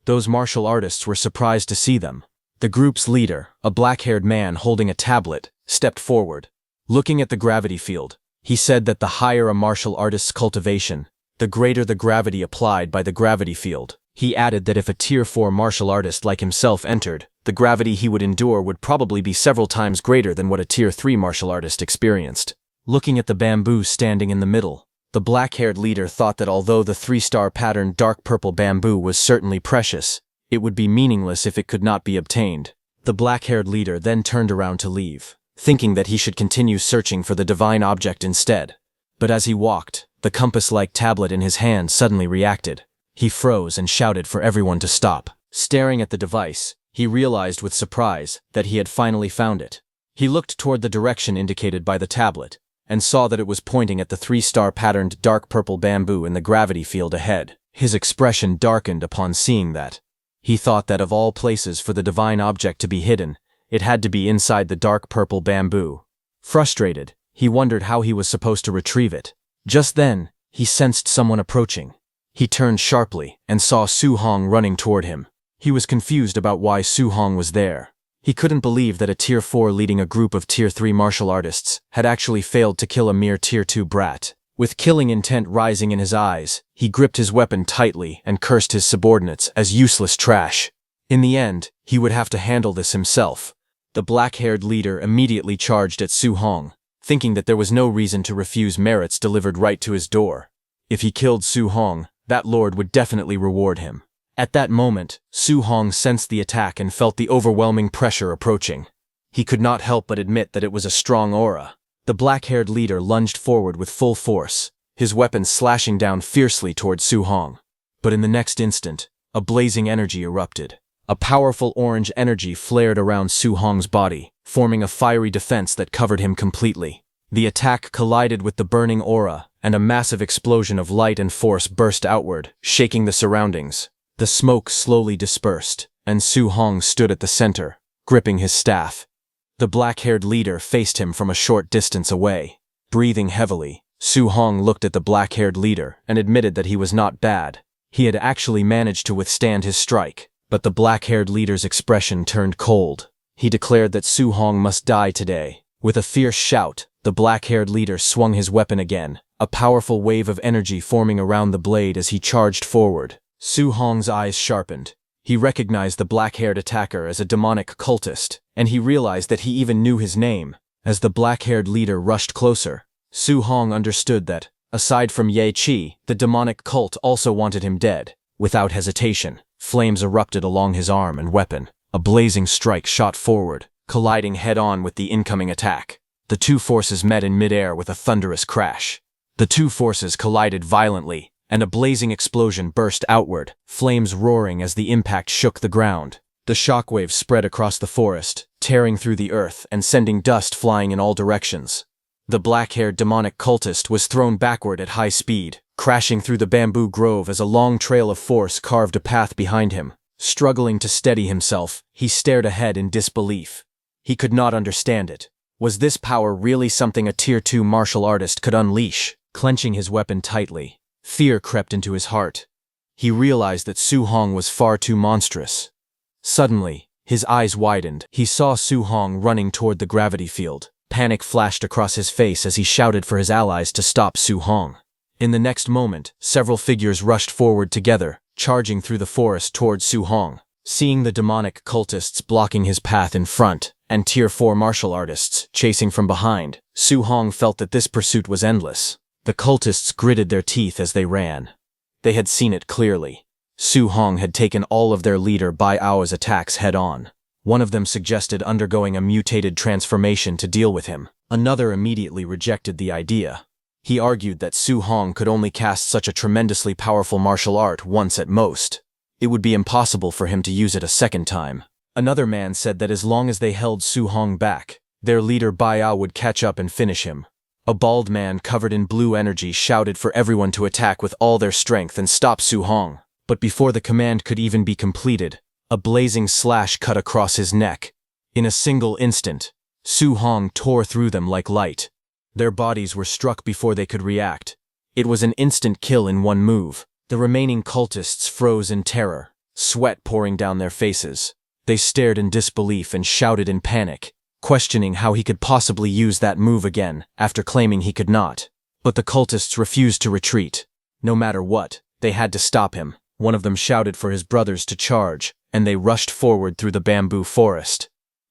Those martial artists were surprised to see them. The group's leader, a black-haired man holding a tablet, stepped forward. Looking at the gravity field, he said that the higher a martial artist's cultivation, the greater the gravity applied by the gravity field. He added that if a Tier 4 martial artist like himself entered, the gravity he would endure would probably be several times greater than what a Tier 3 martial artist experienced. Looking at the bamboo standing in the middle, the black-haired leader thought that although the 3-star patterned dark purple bamboo was certainly precious, it would be meaningless if it could not be obtained. The black-haired leader then turned around to leave, thinking that he should continue searching for the divine object instead. But as he walked, the compass-like tablet in his hand suddenly reacted. He froze and shouted for everyone to stop. Staring at the device, he realized with surprise that he had finally found it. He looked toward the direction indicated by the tablet, and saw that it was pointing at the 3-star patterned dark purple bamboo in the gravity field ahead. His expression darkened upon seeing that. He thought that of all places for the divine object to be hidden, it had to be inside the dark purple bamboo. Frustrated, he wondered how he was supposed to retrieve it. Just then, he sensed someone approaching. He turned sharply and saw Su Hong running toward him. He was confused about why Su Hong was there. He couldn't believe that a Tier 4 leading a group of Tier 3 martial artists had actually failed to kill a mere Tier 2 brat. With killing intent rising in his eyes, he gripped his weapon tightly and cursed his subordinates as useless trash. In the end, he would have to handle this himself. The black-haired leader immediately charged at Su Hong, thinking that there was no reason to refuse merits delivered right to his door. If he killed Su Hong, that lord would definitely reward him. At that moment, Su Hong sensed the attack and felt the overwhelming pressure approaching. He could not help but admit that it was a strong aura. The black-haired leader lunged forward with full force, his weapon slashing down fiercely toward Su Hong. But in the next instant, a blazing energy erupted. A powerful orange energy flared around Su Hong's body, forming a fiery defense that covered him completely. The attack collided with the burning aura, and a massive explosion of light and force burst outward, shaking the surroundings. The smoke slowly dispersed, and Su Hong stood at the center, gripping his staff. The black-haired leader faced him from a short distance away. Breathing heavily, Su Hong looked at the black-haired leader and admitted that he was not bad. He had actually managed to withstand his strike, but the black-haired leader's expression turned cold. He declared that Su Hong must die today. With a fierce shout, the black-haired leader swung his weapon again, a powerful wave of energy forming around the blade as he charged forward. Su Hong's eyes sharpened. He recognized the black-haired attacker as a demonic cultist, and he realized that he even knew his name. As the black-haired leader rushed closer, Su Hong understood that, aside from Yi Qi, the demonic cult also wanted him dead. Without hesitation, flames erupted along his arm and weapon. A blazing strike shot forward, colliding head-on with the incoming attack. The two forces met in midair with a thunderous crash. The two forces collided violently, and a blazing explosion burst outward, flames roaring as the impact shook the ground. The shockwave spread across the forest, tearing through the earth and sending dust flying in all directions. The black-haired demonic cultist was thrown backward at high speed, crashing through the bamboo grove as a long trail of force carved a path behind him. Struggling to steady himself, he stared ahead in disbelief. He could not understand it. Was this power really something a Tier 2 martial artist could unleash? Clenching his weapon tightly, fear crept into his heart. He realized that Su Hong was far too monstrous. Suddenly, his eyes widened. He saw Su Hong running toward the gravity field. Panic flashed across his face as he shouted for his allies to stop Su Hong. In the next moment, several figures rushed forward together, charging through the forest toward Su Hong. Seeing the demonic cultists blocking his path in front, and Tier 4 martial artists chasing from behind, Su Hong felt that this pursuit was endless. The cultists gritted their teeth as they ran. They had seen it clearly. Su Hong had taken all of their leader Bai Ao's attacks head-on. One of them suggested undergoing a mutated transformation to deal with him. Another immediately rejected the idea. He argued that Su Hong could only cast such a tremendously powerful martial art once at most. It would be impossible for him to use it a second time. Another man said that as long as they held Su Hong back, their leader Bai Ao would catch up and finish him. A bald man covered in blue energy shouted for everyone to attack with all their strength and stop Su Hong. But before the command could even be completed, a blazing slash cut across his neck. In a single instant, Su Hong tore through them like light. Their bodies were struck before they could react. It was an instant kill in one move. The remaining cultists froze in terror, sweat pouring down their faces. They stared in disbelief and shouted in panic, questioning how he could possibly use that move again after claiming he could not. But the cultists refused to retreat. No matter what, they had to stop him. One of them shouted for his brothers to charge, and they rushed forward through the bamboo forest.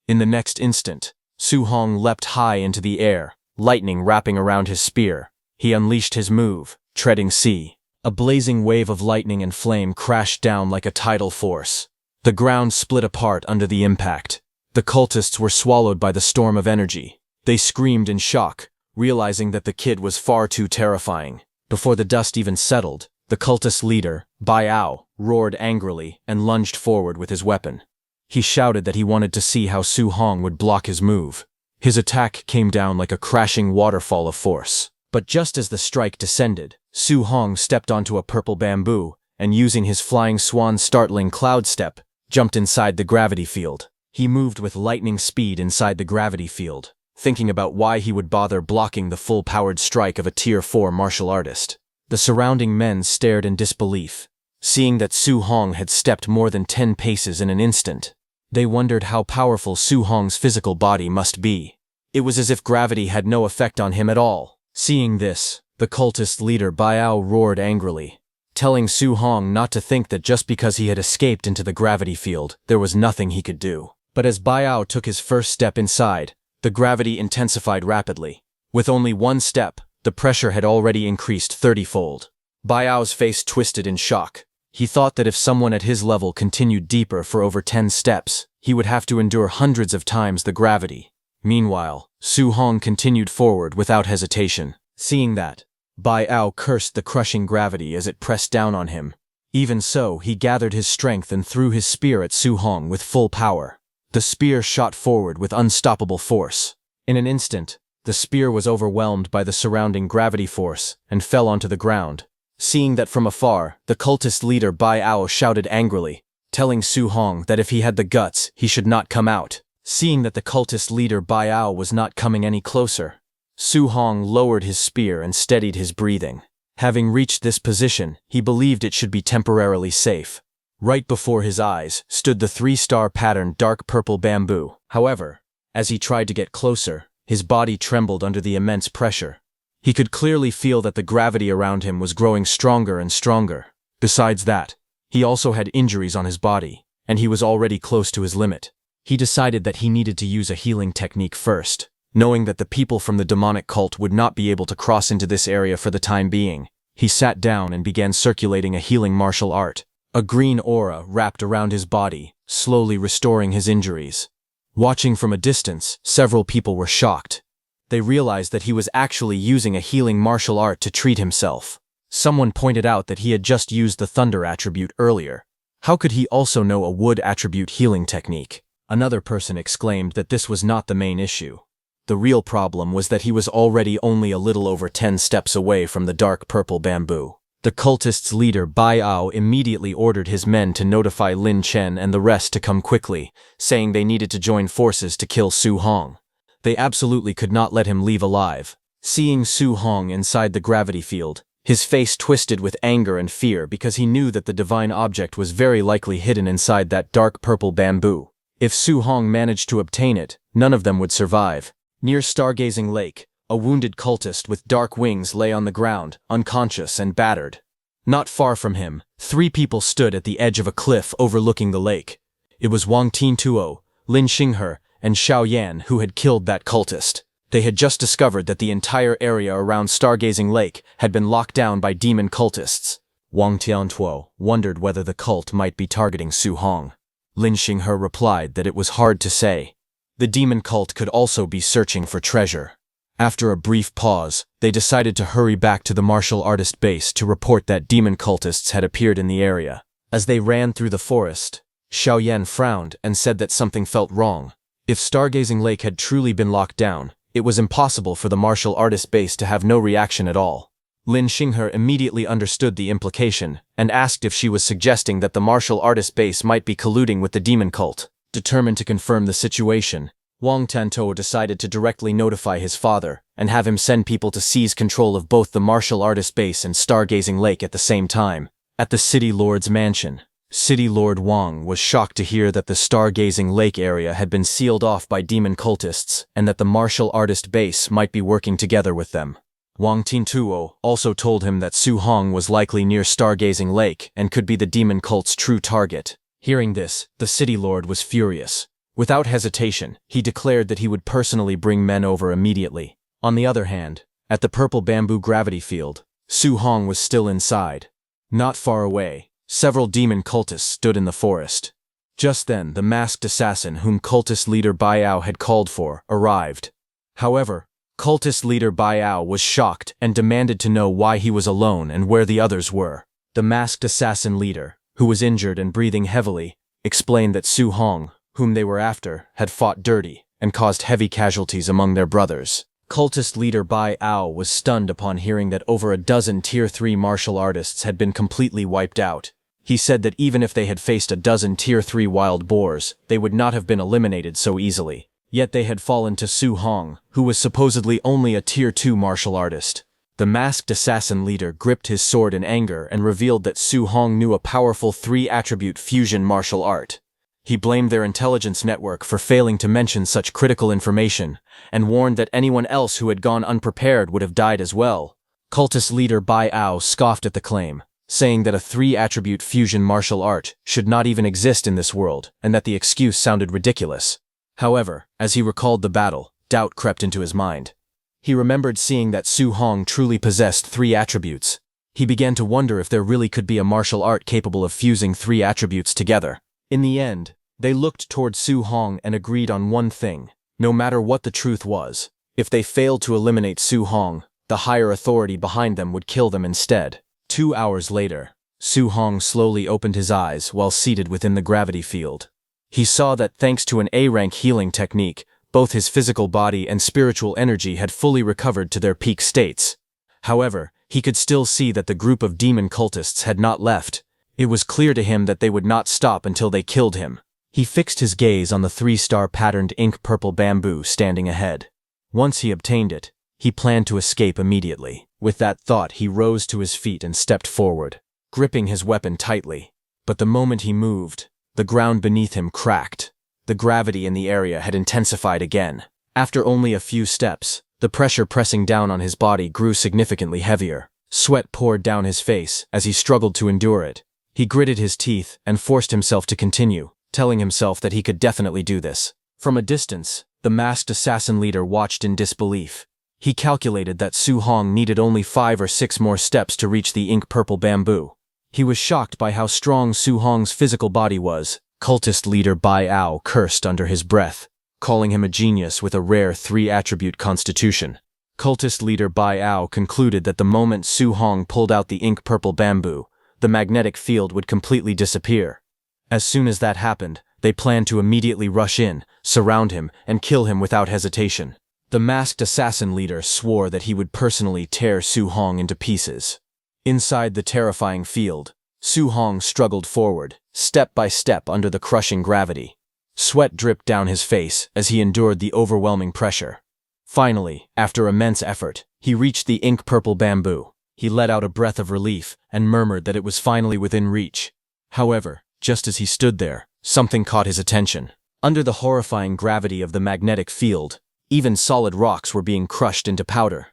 In the next instant, Su Hong leapt high into the air, lightning wrapping around his spear. He unleashed his move, treading sea. A blazing wave of lightning and flame crashed down like a tidal force. The ground split apart under the impact. The cultists were swallowed by the storm of energy. They screamed in shock, realizing that the kid was far too terrifying. Before the dust even settled, the cultist leader, Bai Ao, roared angrily and lunged forward with his weapon. He shouted that he wanted to see how Su Hong would block his move. His attack came down like a crashing waterfall of force. But just as the strike descended, Su Hong stepped onto a purple bamboo and, using his flying swan startling cloud step, jumped inside the gravity field. He moved with lightning speed inside the gravity field, thinking about why he would bother blocking the full-powered strike of a Tier 4 martial artist. The surrounding men stared in disbelief, seeing that Su Hong had stepped more than 10 paces in an instant. They wondered how powerful Su Hong's physical body must be. It was as if gravity had no effect on him at all. Seeing this, the cultist leader Bai Ao roared angrily, telling Su Hong not to think that just because he had escaped into the gravity field, there was nothing he could do. But as Bai Ao took his first step inside, the gravity intensified rapidly. With only one step, the pressure had already increased 30-fold. Bai Ao's face twisted in shock. He thought that if someone at his level continued deeper for over 10 steps, he would have to endure hundreds of times the gravity. Meanwhile, Su Hong continued forward without hesitation. Seeing that, Bai Ao cursed the crushing gravity as it pressed down on him. Even so, he gathered his strength and threw his spear at Su Hong with full power. The spear shot forward with unstoppable force. In an instant, the spear was overwhelmed by the surrounding gravity force and fell onto the ground. Seeing that from afar, the cultist leader Bai Ao shouted angrily, telling Su Hong that if he had the guts, he should not come out. Seeing that the cultist leader Bai Ao was not coming any closer, Su Hong lowered his spear and steadied his breathing. Having reached this position, he believed it should be temporarily safe. Right before his eyes stood the 3-star patterned dark purple bamboo. However, as he tried to get closer, his body trembled under the immense pressure. He could clearly feel that the gravity around him was growing stronger and stronger. Besides that, he also had injuries on his body, and he was already close to his limit. He decided that he needed to use a healing technique first. Knowing that the people from the demonic cult would not be able to cross into this area for the time being, he sat down and began circulating a healing martial art. A green aura wrapped around his body, slowly restoring his injuries. Watching from a distance, several people were shocked. They realized that he was actually using a healing martial art to treat himself. Someone pointed out that he had just used the thunder attribute earlier. How could he also know a wood attribute healing technique? Another person exclaimed that this was not the main issue. The real problem was that he was already only a little over 10 steps away from the dark purple bamboo. The cultists' leader Bai Ao immediately ordered his men to notify Lin Chen and the rest to come quickly, saying they needed to join forces to kill Su Hong. They absolutely could not let him leave alive. Seeing Su Hong inside the gravity field, his face twisted with anger and fear because he knew that the divine object was very likely hidden inside that dark purple bamboo. If Su Hong managed to obtain it, none of them would survive. Near Stargazing Lake, a wounded cultist with dark wings lay on the ground, unconscious and battered. Not far from him, 3 people stood at the edge of a cliff overlooking the lake. It was Wang Tintuo, Lin Xinghe, and Xiao Yan who had killed that cultist. They had just discovered that the entire area around Stargazing Lake had been locked down by demon cultists. Wang Tiantuo wondered whether the cult might be targeting Su Hong. Lin Xinghe replied that it was hard to say. The demon cult could also be searching for treasure. After a brief pause, they decided to hurry back to the martial artist base to report that demon cultists had appeared in the area. As they ran through the forest, Xiao Yan frowned and said that something felt wrong. If Stargazing Lake had truly been locked down, it was impossible for the martial artist base to have no reaction at all. Lin Xinghe immediately understood the implication and asked if she was suggesting that the martial artist base might be colluding with the demon cult. Determined to confirm the situation, Wang Tantou decided to directly notify his father and have him send people to seize control of both the martial artist base and Stargazing Lake at the same time. At the City Lord's mansion, City Lord Wang was shocked to hear that the Stargazing Lake area had been sealed off by demon cultists and that the martial artist base might be working together with them. Wang Tintuo also told him that Su Hong was likely near Stargazing Lake and could be the demon cult's true target. Hearing this, the City Lord was furious. Without hesitation, he declared that he would personally bring men over immediately. On the other hand, at the purple bamboo gravity field, Su Hong was still inside. Not far away, several demon cultists stood in the forest. Just then, the masked assassin whom cultist leader Bai Ao had called for arrived. However, cultist leader Bai Ao was shocked and demanded to know why he was alone and where the others were. The masked assassin leader, who was injured and breathing heavily, explained that Su Hong, whom they were after, had fought dirty and caused heavy casualties among their brothers. Cultist leader Bai Ao was stunned upon hearing that over a dozen Tier 3 martial artists had been completely wiped out. He said that even if they had faced a dozen Tier 3 wild boars, they would not have been eliminated so easily. Yet they had fallen to Su Hong, who was supposedly only a Tier 2 martial artist. The masked assassin leader gripped his sword in anger and revealed that Su Hong knew a powerful 3-attribute fusion martial art. He blamed their intelligence network for failing to mention such critical information, and warned that anyone else who had gone unprepared would have died as well. Cultist leader Bai Ao scoffed at the claim, saying that a 3-attribute fusion martial art should not even exist in this world, and that the excuse sounded ridiculous. However, as he recalled the battle, doubt crept into his mind. He remembered seeing that Su Hong truly possessed 3 attributes. He began to wonder if there really could be a martial art capable of fusing 3 attributes together. In the end, they looked toward Su Hong and agreed on one thing: no matter what the truth was, if they failed to eliminate Su Hong, the higher authority behind them would kill them instead. 2 hours later, Su Hong slowly opened his eyes while seated within the gravity field. He saw that thanks to an A-rank healing technique, both his physical body and spiritual energy had fully recovered to their peak states. However, he could still see that the group of demon cultists had not left. It was clear to him that they would not stop until they killed him. He fixed his gaze on the 3-star patterned ink purple bamboo standing ahead. Once he obtained it, he planned to escape immediately. With that thought, he rose to his feet and stepped forward, gripping his weapon tightly. But the moment he moved, the ground beneath him cracked. The gravity in the area had intensified again. After only a few steps, the pressure pressing down on his body grew significantly heavier. Sweat poured down his face as he struggled to endure it. He gritted his teeth and forced himself to continue, telling himself that he could definitely do this. From a distance, the masked assassin leader watched in disbelief. He calculated that Su Hong needed only 5 or 6 more steps to reach the ink-purple bamboo. He was shocked by how strong Su Hong's physical body was. Cultist leader Bai Ao cursed under his breath, calling him a genius with a rare 3-attribute constitution. Cultist leader Bai Ao concluded that the moment Su Hong pulled out the ink-purple bamboo, the magnetic field would completely disappear. As soon as that happened, they planned to immediately rush in, surround him, and kill him without hesitation. The masked assassin leader swore that he would personally tear Su Hong into pieces. Inside the terrifying field, Su Hong struggled forward, step by step under the crushing gravity. Sweat dripped down his face as he endured the overwhelming pressure. Finally, after immense effort, he reached the ink-purple bamboo. He let out a breath of relief and murmured that it was finally within reach. However, just as he stood there, something caught his attention. Under the horrifying gravity of the magnetic field, even solid rocks were being crushed into powder.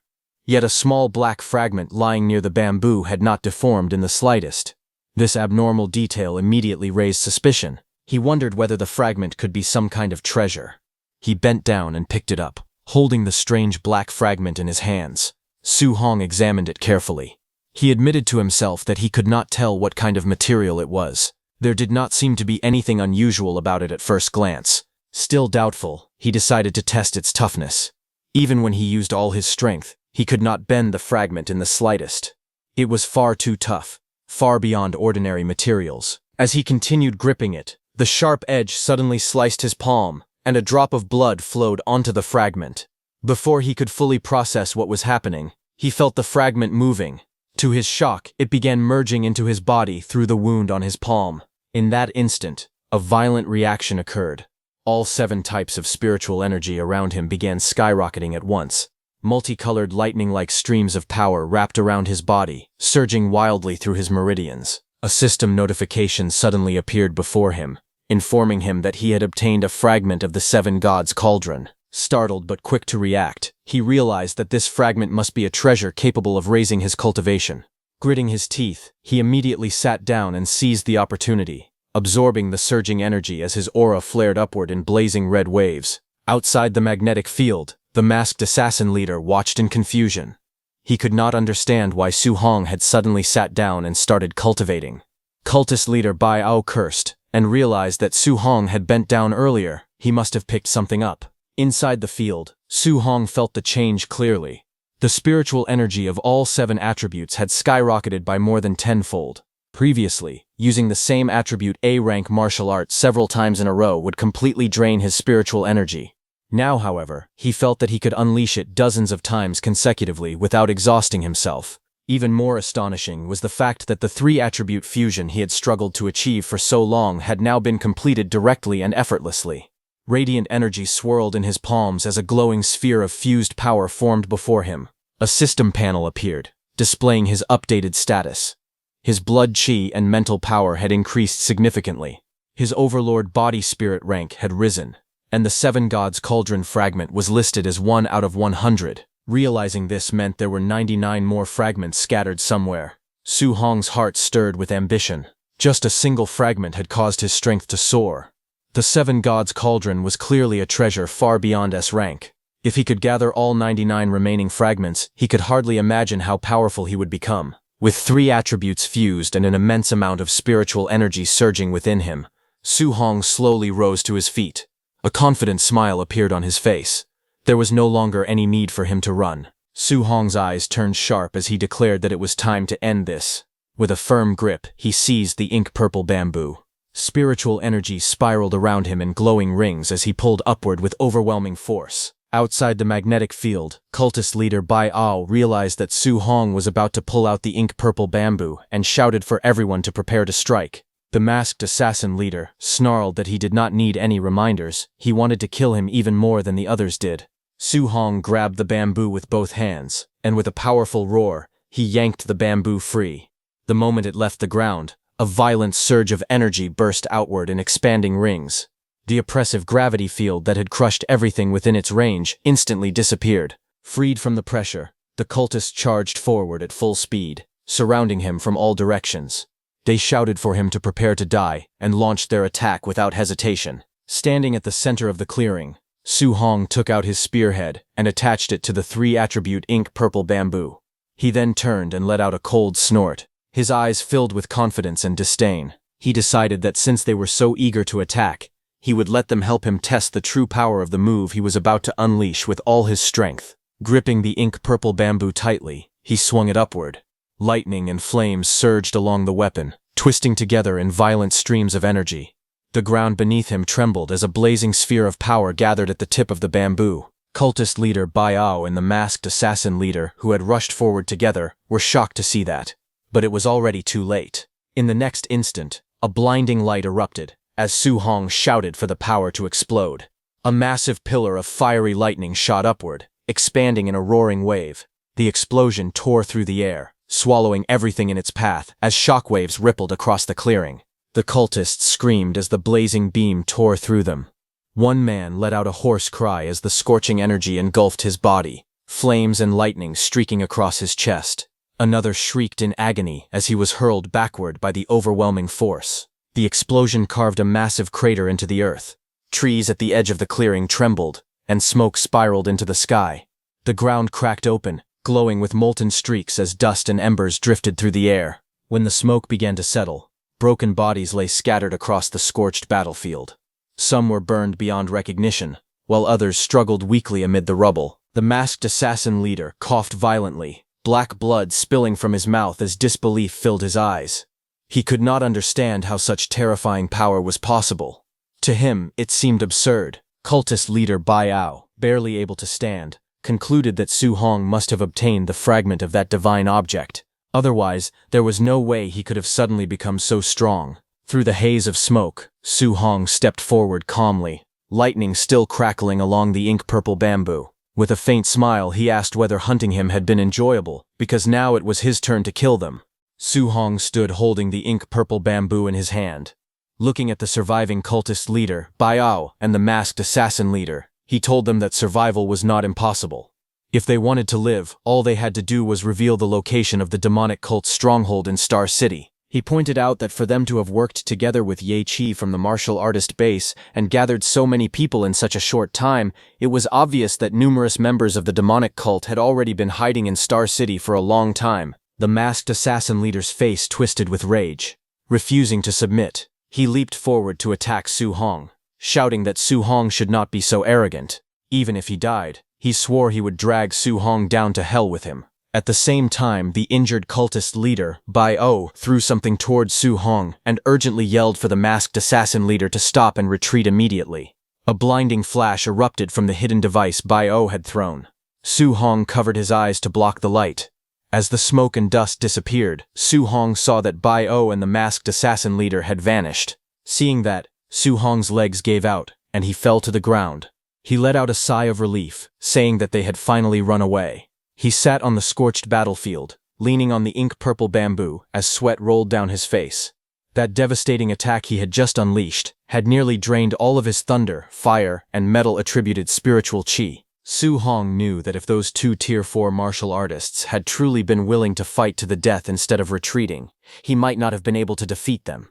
Yet a small black fragment lying near the bamboo had not deformed in the slightest. This abnormal detail immediately raised suspicion. He wondered whether the fragment could be some kind of treasure. He bent down and picked it up, holding the strange black fragment in his hands. Su Hong examined it carefully. He admitted to himself that he could not tell what kind of material it was. There did not seem to be anything unusual about it at first glance. Still doubtful, he decided to test its toughness. Even when he used all his strength, he could not bend the fragment in the slightest. It was far too tough, far beyond ordinary materials. As he continued gripping it, the sharp edge suddenly sliced his palm, and a drop of blood flowed onto the fragment. Before he could fully process what was happening, he felt the fragment moving. To his shock, it began merging into his body through the wound on his palm. In that instant, a violent reaction occurred. All 7 types of spiritual energy around him began skyrocketing at once. Multicolored lightning-like streams of power wrapped around his body, surging wildly through his meridians. A system notification suddenly appeared before him, informing him that he had obtained a fragment of the 7 gods' cauldron. Startled but quick to react, he realized that this fragment must be a treasure capable of raising his cultivation. Gritting his teeth, he immediately sat down and seized the opportunity, absorbing the surging energy as his aura flared upward in blazing red waves. Outside the magnetic field, the masked assassin leader watched in confusion. He could not understand why Su Hong had suddenly sat down and started cultivating. Cultist leader Bai Ao cursed, and realized that Su Hong had bent down earlier. He must have picked something up. Inside the field, Su Hong felt the change clearly. The spiritual energy of all 7 attributes had skyrocketed by more than 10-fold. Previously, using the same attribute A-rank martial art several times in a row would completely drain his spiritual energy. Now, however, he felt that he could unleash it dozens of times consecutively without exhausting himself. Even more astonishing was the fact that the 3-attribute fusion he had struggled to achieve for so long had now been completed directly and effortlessly. Radiant energy swirled in his palms as a glowing sphere of fused power formed before him. A system panel appeared, displaying his updated status. His blood chi and mental power had increased significantly. His overlord body spirit rank had risen, and the 7 gods cauldron fragment was listed as 1 out of 100. Realizing this meant there were 99 more fragments scattered somewhere. Su Hong's heart stirred with ambition. Just a single fragment had caused his strength to soar. The 7 gods cauldron was clearly a treasure far beyond S rank. If he could gather all 99 remaining fragments, he could hardly imagine how powerful he would become. With 3 attributes fused and an immense amount of spiritual energy surging within him, Su Hong slowly rose to his feet. A confident smile appeared on his face. There was no longer any need for him to run. Su Hong's eyes turned sharp as he declared that it was time to end this. With a firm grip, he seized the ink-purple bamboo. Spiritual energy spiraled around him in glowing rings as he pulled upward with overwhelming force. Outside the magnetic field, cultist leader Bai Ao realized that Su Hong was about to pull out the ink-purple bamboo and shouted for everyone to prepare to strike. The masked assassin leader snarled that he did not need any reminders. He wanted to kill him even more than the others did. Su Hong grabbed the bamboo with both hands, and with a powerful roar, he yanked the bamboo free. The moment it left the ground, a violent surge of energy burst outward in expanding rings. The oppressive gravity field that had crushed everything within its range instantly disappeared. Freed from the pressure, the cultists charged forward at full speed, surrounding him from all directions. They shouted for him to prepare to die and launched their attack without hesitation. Standing at the center of the clearing, Su Hong took out his spearhead and attached it to the 3-attribute ink-purple bamboo. He then turned and let out a cold snort. His eyes filled with confidence and disdain. He decided that since they were so eager to attack, he would let them help him test the true power of the move he was about to unleash with all his strength. Gripping the ink-purple bamboo tightly, he swung it upward. Lightning and flames surged along the weapon, twisting together in violent streams of energy. The ground beneath him trembled as a blazing sphere of power gathered at the tip of the bamboo. Cultist leader Baiao and the masked assassin leader, who had rushed forward together, were shocked to see that. But it was already too late. In the next instant, a blinding light erupted, as Su Hong shouted for the power to explode. A massive pillar of fiery lightning shot upward, expanding in a roaring wave. The explosion tore through the air, swallowing everything in its path as shockwaves rippled across the clearing. The cultists screamed as the blazing beam tore through them. One man let out a hoarse cry as the scorching energy engulfed his body, flames and lightning streaking across his chest. Another shrieked in agony as he was hurled backward by the overwhelming force. The explosion carved a massive crater into the earth. Trees at the edge of the clearing trembled, and smoke spiraled into the sky. The ground cracked open, glowing with molten streaks as dust and embers drifted through the air. When the smoke began to settle, broken bodies lay scattered across the scorched battlefield. Some were burned beyond recognition, while others struggled weakly amid the rubble. The masked assassin leader coughed violently, black blood spilling from his mouth as disbelief filled his eyes. He could not understand how such terrifying power was possible. To him, it seemed absurd. Cultist leader Baiao, barely able to stand, concluded that Su Hong must have obtained the fragment of that divine object. Otherwise, there was no way he could have suddenly become so strong. Through the haze of smoke, Su Hong stepped forward calmly, lightning still crackling along the ink-purple bamboo. With a faint smile, he asked whether hunting him had been enjoyable, because now it was his turn to kill them. Su Hong stood holding the ink-purple bamboo in his hand. Looking at the surviving cultist leader, Baiao, and the masked assassin leader, he told them that survival was not impossible. If they wanted to live, all they had to do was reveal the location of the demonic cult's stronghold in Star City. He pointed out that for them to have worked together with Ye Qi from the martial artist base and gathered so many people in such a short time, it was obvious that numerous members of the demonic cult had already been hiding in Star City for a long time. The masked assassin leader's face twisted with rage. Refusing to submit, he leaped forward to attack Su Hong, shouting that Su Hong should not be so arrogant. Even if he died, he swore he would drag Su Hong down to hell with him. At the same time, the injured cultist leader, Baiao, threw something toward Su Hong and urgently yelled for the masked assassin leader to stop and retreat immediately. A blinding flash erupted from the hidden device Baiao had thrown. Su Hong covered his eyes to block the light. As the smoke and dust disappeared, Su Hong saw that Baiao and the masked assassin leader had vanished. Seeing that, Su Hong's legs gave out, and he fell to the ground. He let out a sigh of relief, saying that they had finally run away. He sat on the scorched battlefield, leaning on the ink-purple bamboo as sweat rolled down his face. That devastating attack he had just unleashed had nearly drained all of his thunder, fire, and metal-attributed spiritual qi. Su Hong knew that if those two Tier 4 martial artists had truly been willing to fight to the death instead of retreating, he might not have been able to defeat them.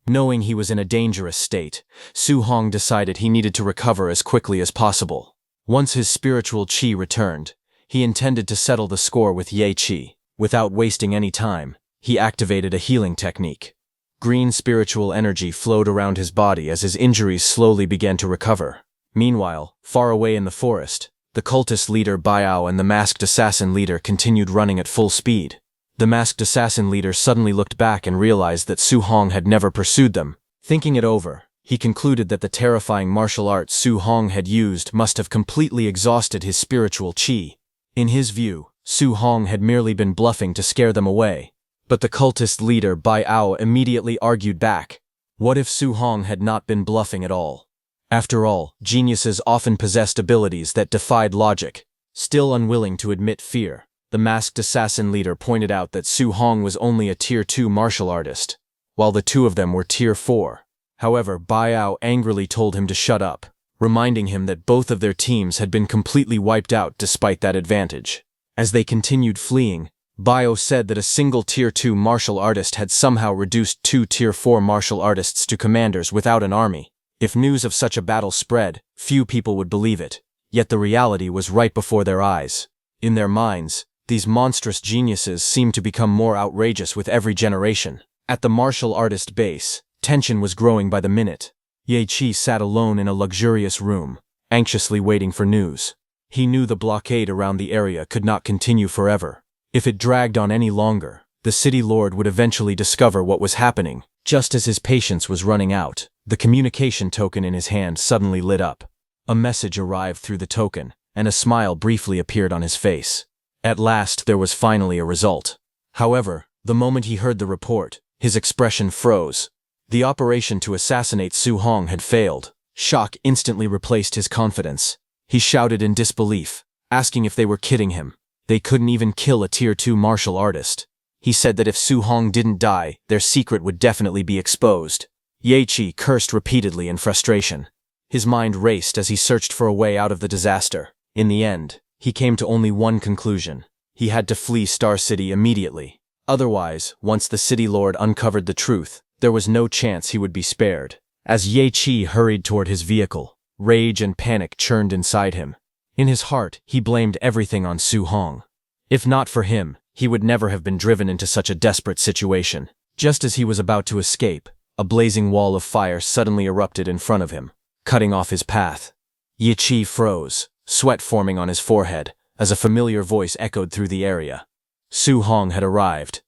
Knowing he was in a dangerous state, Su Hong decided he needed to recover as quickly as possible. Once his spiritual qi returned, he intended to settle the score with Ye Qi. Without wasting any time, he activated a healing technique. Green spiritual energy flowed around his body as his injuries slowly began to recover. Meanwhile, far away in the forest, the cultist leader Baiao and the masked assassin leader continued running at full speed. The masked assassin leader suddenly looked back and realized that Su Hong had never pursued them. Thinking it over, he concluded that the terrifying martial art Su Hong had used must have completely exhausted his spiritual qi. In his view, Su Hong had merely been bluffing to scare them away. But the cultist leader Baiao immediately argued back. What if Su Hong had not been bluffing at all? After all, geniuses often possessed abilities that defied logic. Still unwilling to admit fear, the masked assassin leader pointed out that Su Hong was only a Tier 2 martial artist, while the two of them were Tier 4. However, Baiao angrily told him to shut up, reminding him that both of their teams had been completely wiped out despite that advantage. As they continued fleeing, Baiao said that a single Tier 2 martial artist had somehow reduced two Tier 4 martial artists to commanders without an army. If news of such a battle spread, few people would believe it, yet the reality was right before their eyes. In their minds, these monstrous geniuses seemed to become more outrageous with every generation. At the martial artist base, tension was growing by the minute. Ye Qi sat alone in a luxurious room, anxiously waiting for news. He knew the blockade around the area could not continue forever. If it dragged on any longer, the city lord would eventually discover what was happening. Just as his patience was running out, the communication token in his hand suddenly lit up. A message arrived through the token, and a smile briefly appeared on his face. At last there was finally a result. However, the moment he heard the report, his expression froze. The operation to assassinate Su Hong had failed. Shock instantly replaced his confidence. He shouted in disbelief, asking if they were kidding him. They couldn't even kill a Tier 2 martial artist. He said that if Su Hong didn't die, their secret would definitely be exposed. Ye-Chi cursed repeatedly in frustration. His mind raced as he searched for a way out of the disaster. In the end, he came to only one conclusion. He had to flee Star City immediately. Otherwise, once the city lord uncovered the truth, there was no chance he would be spared. As Ye-Chi hurried toward his vehicle, rage and panic churned inside him. In his heart, he blamed everything on Su Hong. If not for him, he would never have been driven into such a desperate situation. Just as he was about to escape, a blazing wall of fire suddenly erupted in front of him, cutting off his path. Ye-Chi froze, sweat forming on his forehead, as a familiar voice echoed through the area. Su Hong had arrived.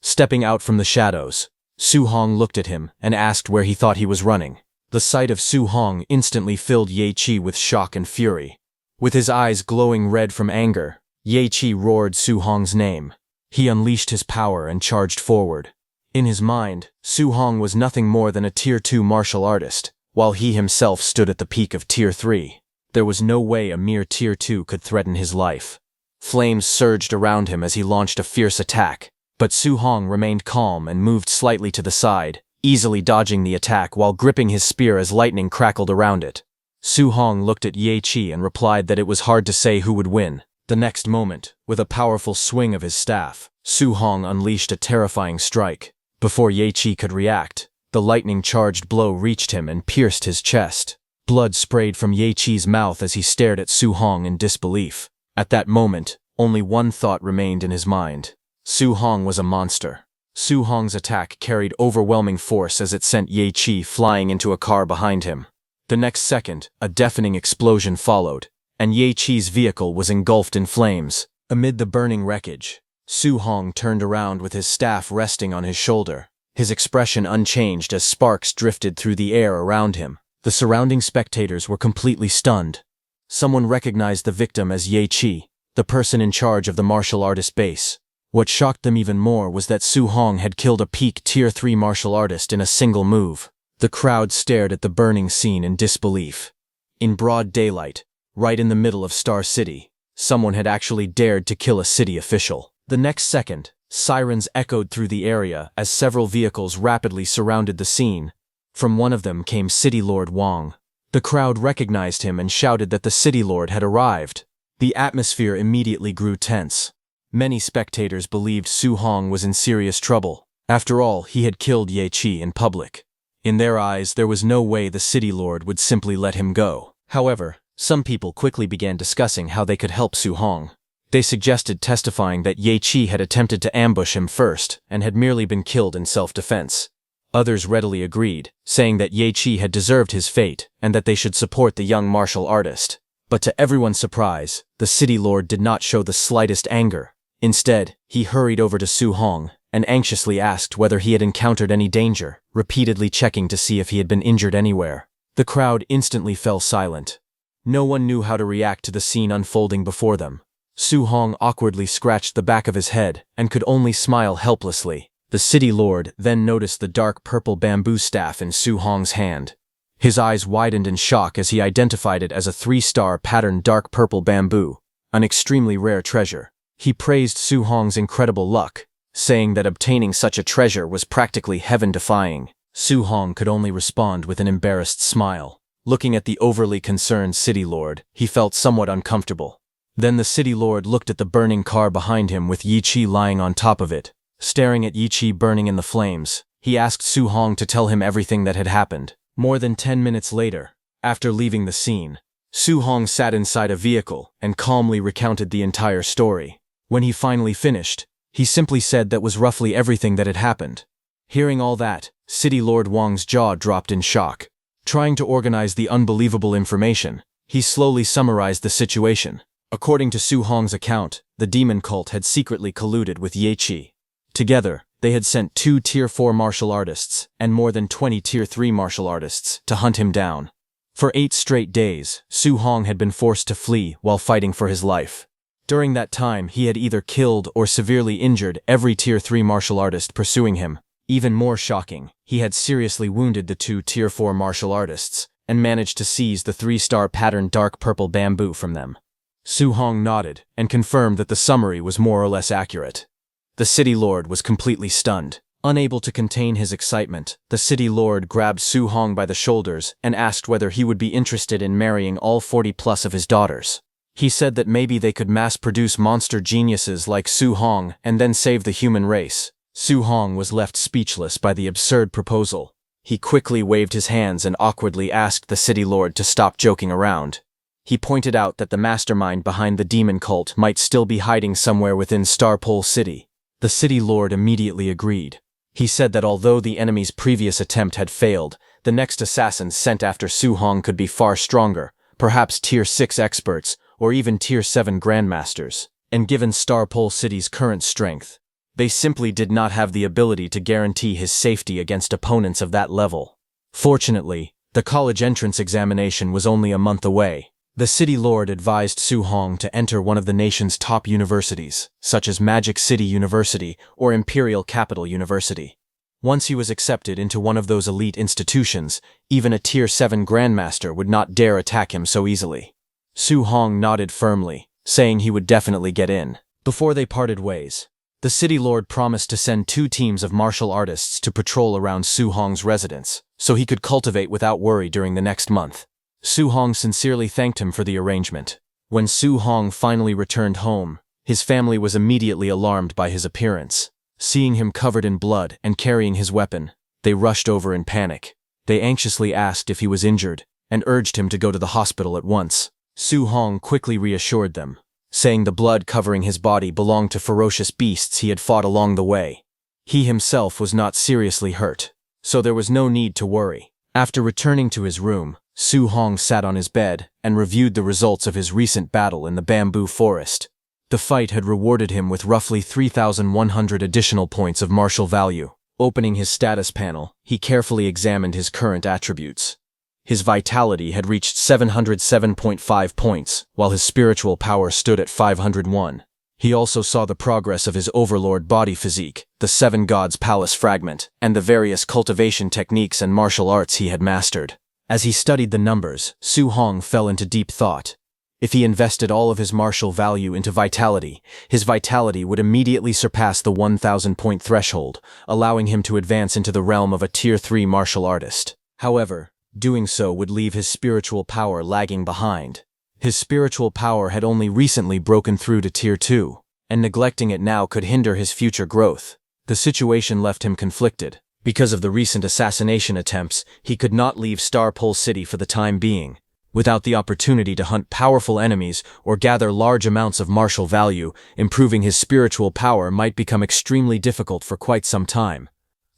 Stepping out from the shadows, Su Hong looked at him and asked where he thought he was running. The sight of Su Hong instantly filled Ye-Chi with shock and fury. With his eyes glowing red from anger, Ye-Chi roared Su Hong's name. He unleashed his power and charged forward. In his mind, Su Hong was nothing more than a Tier 2 martial artist, while he himself stood at the peak of Tier 3. There was no way a mere Tier 2 could threaten his life. Flames surged around him as he launched a fierce attack, but Su Hong remained calm and moved slightly to the side, easily dodging the attack while gripping his spear as lightning crackled around it. Su Hong looked at Ye-Chi and replied that it was hard to say who would win. The next moment, with a powerful swing of his staff, Su Hong unleashed a terrifying strike. Before Ye-Chi could react, the lightning-charged blow reached him and pierced his chest. Blood sprayed from Ye-Chi's mouth as he stared at Su Hong in disbelief. At that moment, only one thought remained in his mind. Su Hong was a monster. Su Hong's attack carried overwhelming force as it sent Ye-Chi flying into a car behind him. The next second, a deafening explosion followed, and Ye-Chi's vehicle was engulfed in flames. Amid the burning wreckage, Su Hong turned around with his staff resting on his shoulder, his expression unchanged as sparks drifted through the air around him. The surrounding spectators were completely stunned. Someone recognized the victim as Ye-Chi, the person in charge of the martial artist base. What shocked them even more was that Su Hong had killed a peak Tier 3 martial artist in a single move. The crowd stared at the burning scene in disbelief. In broad daylight, right in the middle of Star City, someone had actually dared to kill a city official. The next second, sirens echoed through the area as several vehicles rapidly surrounded the scene. From one of them came City Lord Wang. The crowd recognized him and shouted that the City Lord had arrived. The atmosphere immediately grew tense. Many spectators believed Su Hong was in serious trouble. After all, he had killed Ye-Chi in public. In their eyes, there was no way the City Lord would simply let him go. However, some people quickly began discussing how they could help Su Hong. They suggested testifying that Ye-Chi had attempted to ambush him first and had merely been killed in self-defense. Others readily agreed, saying that Ye-Chi had deserved his fate and that they should support the young martial artist. But to everyone's surprise, the City Lord did not show the slightest anger. Instead, he hurried over to Su Hong and anxiously asked whether he had encountered any danger, repeatedly checking to see if he had been injured anywhere. The crowd instantly fell silent. No one knew how to react to the scene unfolding before them. Su Hong awkwardly scratched the back of his head and could only smile helplessly. The City Lord then noticed the dark purple bamboo staff in Su Hong's hand. His eyes widened in shock as he identified it as a 3-star patterned dark purple bamboo, an extremely rare treasure. He praised Su Hong's incredible luck, saying that obtaining such a treasure was practically heaven-defying. Su Hong could only respond with an embarrassed smile. Looking at the overly concerned City Lord, he felt somewhat uncomfortable. Then the City Lord looked at the burning car behind him with Ye-Chi lying on top of it. Staring at Ye-Chi burning in the flames, he asked Su Hong to tell him everything that had happened. More than 10 minutes later, after leaving the scene, Su Hong sat inside a vehicle and calmly recounted the entire story. When he finally finished, he simply said that was roughly everything that had happened. Hearing all that, City Lord Wang's jaw dropped in shock. Trying to organize the unbelievable information, he slowly summarized the situation. According to Su Hong's account, the demon cult had secretly colluded with Ye-Chi. Together, they had sent 2 Tier 4 martial artists and more than 20 Tier 3 martial artists to hunt him down. For 8 straight days, Su Hong had been forced to flee while fighting for his life. During that time, he had either killed or severely injured every Tier 3 martial artist pursuing him. Even more shocking, he had seriously wounded the 2 Tier 4 martial artists and managed to seize the 3-star patterned dark purple bamboo from them. Su Hong nodded and confirmed that the summary was more or less accurate. The city lord was completely stunned. Unable to contain his excitement, the city lord grabbed Su Hong by the shoulders and asked whether he would be interested in marrying all 40+ of his daughters. He said that maybe they could mass-produce monster geniuses like Su Hong and then save the human race. Su Hong was left speechless by the absurd proposal. He quickly waved his hands and awkwardly asked the city lord to stop joking around. He pointed out that the mastermind behind the demon cult might still be hiding somewhere within Starpole City. The city lord immediately agreed. He said that although the enemy's previous attempt had failed, the next assassins sent after Su Hong could be far stronger, perhaps Tier 6 experts or even Tier 7 grandmasters. And given Starpole City's current strength, they simply did not have the ability to guarantee his safety against opponents of that level. Fortunately, the college entrance examination was only a month away. The city lord advised Su Hong to enter one of the nation's top universities, such as Magic City University or Imperial Capital University. Once he was accepted into one of those elite institutions, even a Tier 7 grandmaster would not dare attack him so easily. Su Hong nodded firmly, saying he would definitely get in. Before they parted ways, the city lord promised to send 2 teams of martial artists to patrol around Su Hong's residence, so he could cultivate without worry during the next month. Su Hong sincerely thanked him for the arrangement. When Su Hong finally returned home, his family was immediately alarmed by his appearance. Seeing him covered in blood and carrying his weapon, they rushed over in panic. They anxiously asked if he was injured and urged him to go to the hospital at once. Su Hong quickly reassured them, saying the blood covering his body belonged to ferocious beasts he had fought along the way. He himself was not seriously hurt, so there was no need to worry. After returning to his room, Su Hong sat on his bed and reviewed the results of his recent battle in the bamboo forest. The fight had rewarded him with roughly 3,100 additional points of martial value. Opening his status panel, he carefully examined his current attributes. His vitality had reached 707.5 points, while his spiritual power stood at 501. He also saw the progress of his overlord body physique, the 7 Gods Palace fragment, and the various cultivation techniques and martial arts he had mastered. As he studied the numbers, Su Hong fell into deep thought. If he invested all of his martial value into vitality, his vitality would immediately surpass the 1,000-point threshold, allowing him to advance into the realm of a Tier 3 martial artist. However, doing so would leave his spiritual power lagging behind. His spiritual power had only recently broken through to Tier 2, and neglecting it now could hinder his future growth. The situation left him conflicted. Because of the recent assassination attempts, he could not leave Starpole City for the time being. Without the opportunity to hunt powerful enemies or gather large amounts of martial value, improving his spiritual power might become extremely difficult for quite some time.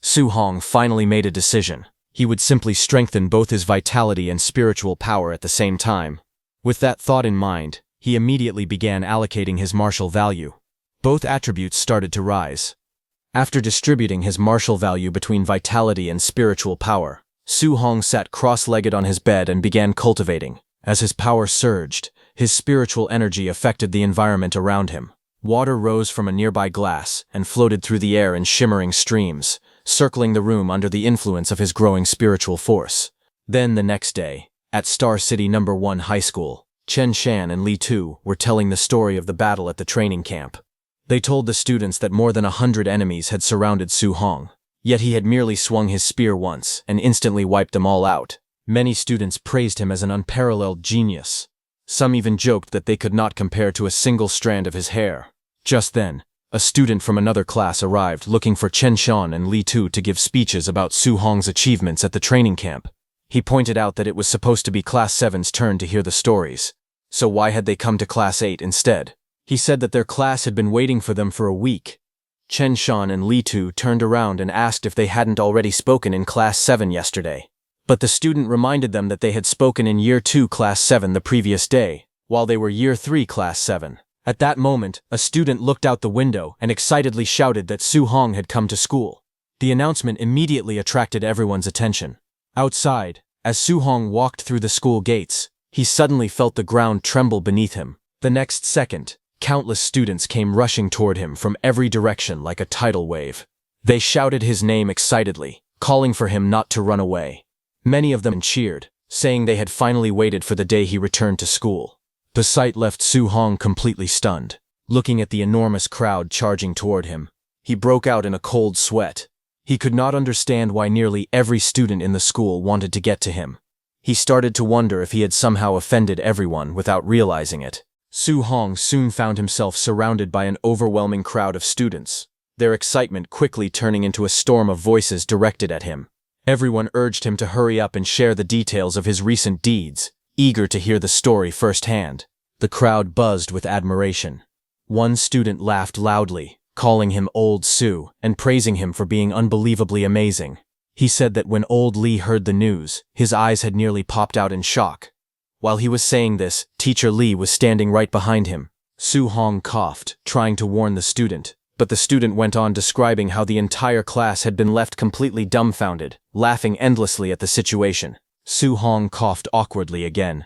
Su Hong finally made a decision. He would simply strengthen both his vitality and spiritual power at the same time. With that thought in mind, he immediately began allocating his martial value. Both attributes started to rise. After distributing his martial value between vitality and spiritual power, Su Hong sat cross-legged on his bed and began cultivating. As his power surged, his spiritual energy affected the environment around him. Water rose from a nearby glass and floated through the air in shimmering streams, circling the room under the influence of his growing spiritual force. Then the next day, at Star City No. 1 High School, Chen Shan and Li Tu were telling the story of the battle at the training camp. They told the students that more than 100 enemies had surrounded Su Hong, yet he had merely swung his spear once and instantly wiped them all out. Many students praised him as an unparalleled genius. Some even joked that they could not compare to a single strand of his hair. Just then, a student from another class arrived looking for Chen Shan and Li Tu to give speeches about Su Hong's achievements at the training camp. He pointed out that it was supposed to be Class 7's turn to hear the stories, so why had they come to Class 8 instead? He said that their class had been waiting for them for a week. Chen Shan and Li Tu turned around and asked if they hadn't already spoken in Class 7 yesterday. But the student reminded them that they had spoken in Year 2 Class 7 the previous day, while they were Year 3 Class 7. At that moment, a student looked out the window and excitedly shouted that Su Hong had come to school. The announcement immediately attracted everyone's attention. Outside, as Su Hong walked through the school gates, he suddenly felt the ground tremble beneath him. The next second, countless students came rushing toward him from every direction like a tidal wave. They shouted his name excitedly, calling for him not to run away. Many of them cheered, saying they had finally waited for the day he returned to school. The sight left Su Hong completely stunned. Looking at the enormous crowd charging toward him, he broke out in a cold sweat. He could not understand why nearly every student in the school wanted to get to him. He started to wonder if he had somehow offended everyone without realizing it. Su Hong soon found himself surrounded by an overwhelming crowd of students, their excitement quickly turning into a storm of voices directed at him. Everyone urged him to hurry up and share the details of his recent deeds, eager to hear the story firsthand. The crowd buzzed with admiration. One student laughed loudly, calling him Old Su and praising him for being unbelievably amazing. He said that when Old Lee heard the news, his eyes had nearly popped out in shock. While he was saying this, Teacher Lee was standing right behind him. Su Hong coughed, trying to warn the student, but the student went on describing how the entire class had been left completely dumbfounded, laughing endlessly at the situation. Su Hong coughed awkwardly again.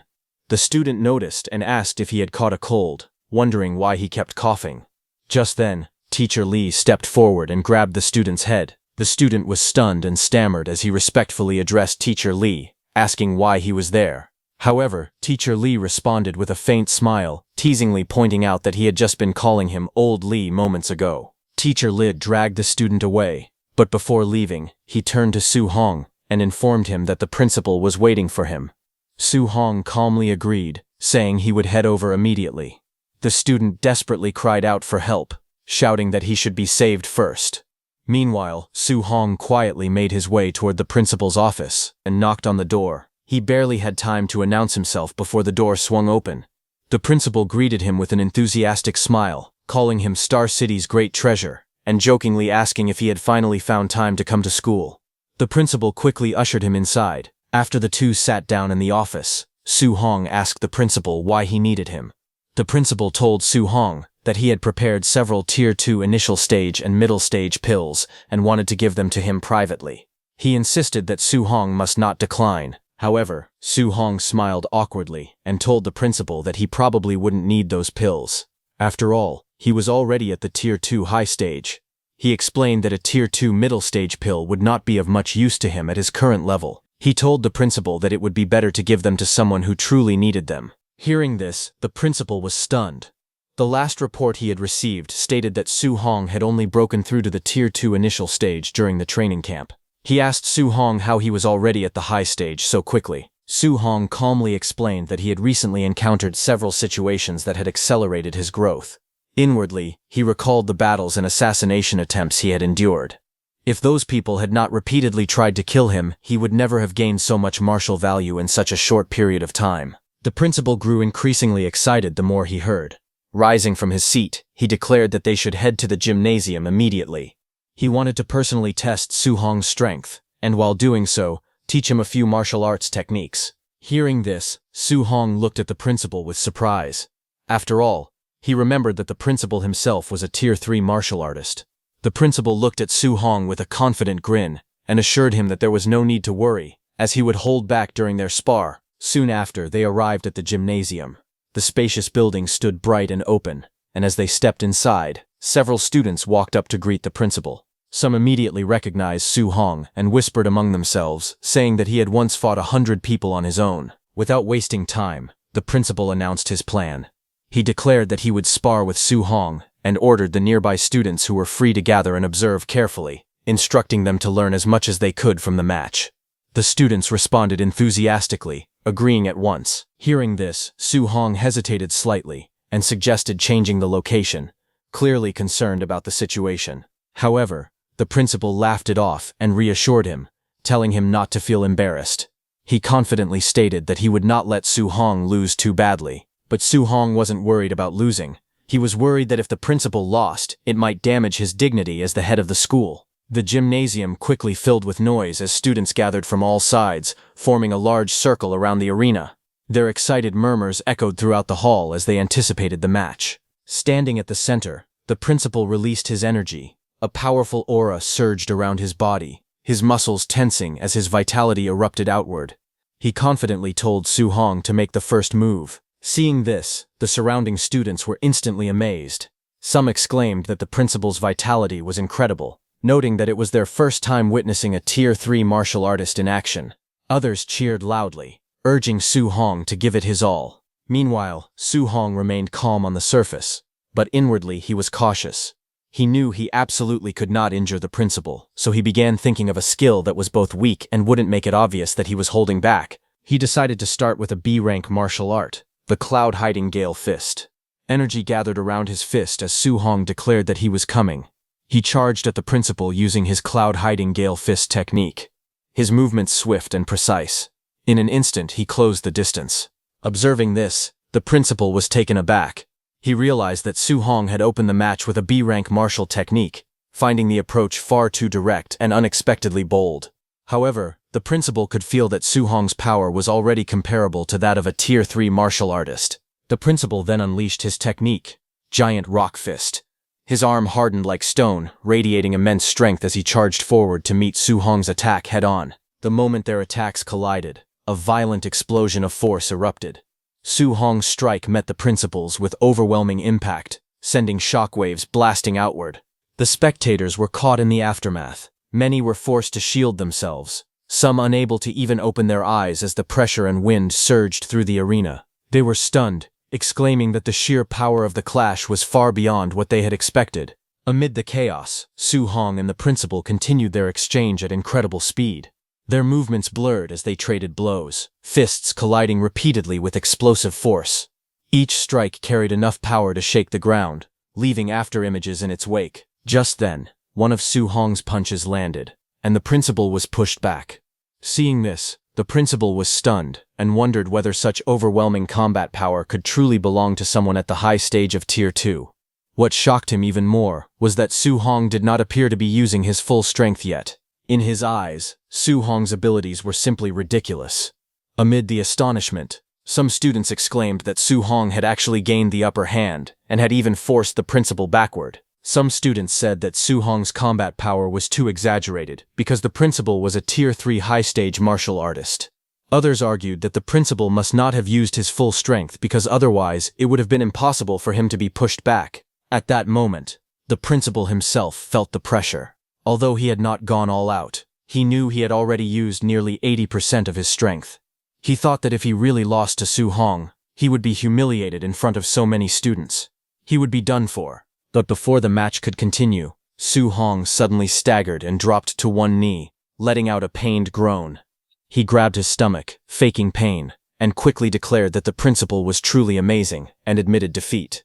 The student noticed and asked if he had caught a cold, wondering why he kept coughing. Just then, Teacher Lee stepped forward and grabbed the student's head. The student was stunned and stammered as he respectfully addressed Teacher Lee, asking why he was there. However, Teacher Lee responded with a faint smile, teasingly pointing out that he had just been calling him Old Lee moments ago. Teacher Lee dragged the student away, but before leaving, he turned to Su Hong and informed him that the principal was waiting for him. Su Hong calmly agreed, saying he would head over immediately. The student desperately cried out for help, shouting that he should be saved first. Meanwhile, Su Hong quietly made his way toward the principal's office and knocked on the door. He barely had time to announce himself before the door swung open. The principal greeted him with an enthusiastic smile, calling him Star City's great treasure, and jokingly asking if he had finally found time to come to school. The principal quickly ushered him inside. After the two sat down in the office, Su Hong asked the principal why he needed him. The principal told Su Hong that he had prepared several Tier 2 initial stage and middle stage pills and wanted to give them to him privately. He insisted that Su Hong must not decline. However, Su Hong smiled awkwardly and told the principal that he probably wouldn't need those pills. After all, he was already at the Tier 2 high stage. He explained that a Tier 2 middle stage pill would not be of much use to him at his current level. He told the principal that it would be better to give them to someone who truly needed them. Hearing this, the principal was stunned. The last report he had received stated that Su Hong had only broken through to the Tier 2 initial stage during the training camp. He asked Su Hong how he was already at the high stage so quickly. Su Hong calmly explained that he had recently encountered several situations that had accelerated his growth. Inwardly, he recalled the battles and assassination attempts he had endured. If those people had not repeatedly tried to kill him, he would never have gained so much martial value in such a short period of time. The principal grew increasingly excited the more he heard. Rising from his seat, he declared that they should head to the gymnasium immediately. He wanted to personally test Su Hong's strength, and while doing so, teach him a few martial arts techniques. Hearing this, Su Hong looked at the principal with surprise. After all, he remembered that the principal himself was a Tier 3 martial artist. The principal looked at Su Hong with a confident grin and assured him that there was no need to worry, as he would hold back during their spar. Soon after, they arrived at the gymnasium. The spacious building stood bright and open, and as they stepped inside, several students walked up to greet the principal. Some immediately recognized Su Hong and whispered among themselves, saying that he had once fought 100 people on his own. Without wasting time, the principal announced his plan. He declared that he would spar with Su Hong and ordered the nearby students who were free to gather and observe carefully, instructing them to learn as much as they could from the match. The students responded enthusiastically, agreeing at once. Hearing this, Su Hong hesitated slightly and suggested changing the location, clearly concerned about the situation. However, the principal laughed it off and reassured him, telling him not to feel embarrassed. He confidently stated that he would not let Su Hong lose too badly. But Su Hong wasn't worried about losing. He was worried that if the principal lost, it might damage his dignity as the head of the school. The gymnasium quickly filled with noise as students gathered from all sides, forming a large circle around the arena. Their excited murmurs echoed throughout the hall as they anticipated the match. Standing at the center, the principal released his energy. A powerful aura surged around his body, his muscles tensing as his vitality erupted outward. He confidently told Su Hong to make the first move. Seeing this, the surrounding students were instantly amazed. Some exclaimed that the principal's vitality was incredible, noting that it was their first time witnessing a Tier 3 martial artist in action. Others cheered loudly, urging Su Hong to give it his all. Meanwhile, Su Hong remained calm on the surface, but inwardly he was cautious. He knew he absolutely could not injure the principal, so he began thinking of a skill that was both weak and wouldn't make it obvious that he was holding back. He decided to start with a B-rank martial art, the Cloud-Hiding Gale Fist. Energy gathered around his fist as Su Hong declared that he was coming. He charged at the principal using his Cloud-Hiding Gale Fist technique. His movements swift and precise. In an instant, he closed the distance. Observing this, the principal was taken aback. He realized that Su Hong had opened the match with a B-rank martial technique, finding the approach far too direct and unexpectedly bold. However, the principal could feel that Su Hong's power was already comparable to that of a Tier 3 martial artist. The principal then unleashed his technique, Giant Rock Fist. His arm hardened like stone, radiating immense strength as he charged forward to meet Su Hong's attack head-on. The moment their attacks collided, a violent explosion of force erupted. Su Hong's strike met the principal's with overwhelming impact, sending shockwaves blasting outward. The spectators were caught in the aftermath. Many were forced to shield themselves, some unable to even open their eyes as the pressure and wind surged through the arena. They were stunned, exclaiming that the sheer power of the clash was far beyond what they had expected. Amid the chaos, Su Hong and the principal continued their exchange at incredible speed. Their movements blurred as they traded blows, fists colliding repeatedly with explosive force. Each strike carried enough power to shake the ground, leaving afterimages in its wake. Just then, one of Su Hong's punches landed, and the principal was pushed back. Seeing this, the principal was stunned and wondered whether such overwhelming combat power could truly belong to someone at the high stage of Tier 2. What shocked him even more was that Su Hong did not appear to be using his full strength yet. In his eyes, Su Hong's abilities were simply ridiculous. Amid the astonishment, some students exclaimed that Su Hong had actually gained the upper hand and had even forced the principal backward. Some students said that Su Hong's combat power was too exaggerated because the principal was a Tier 3 high-stage martial artist. Others argued that the principal must not have used his full strength because otherwise it would have been impossible for him to be pushed back. At that moment, the principal himself felt the pressure. Although he had not gone all out, he knew he had already used nearly 80% of his strength. He thought that if he really lost to Su Hong, he would be humiliated in front of so many students. He would be done for. But before the match could continue, Su Hong suddenly staggered and dropped to one knee, letting out a pained groan. He grabbed his stomach, faking pain, and quickly declared that the principal was truly amazing and admitted defeat.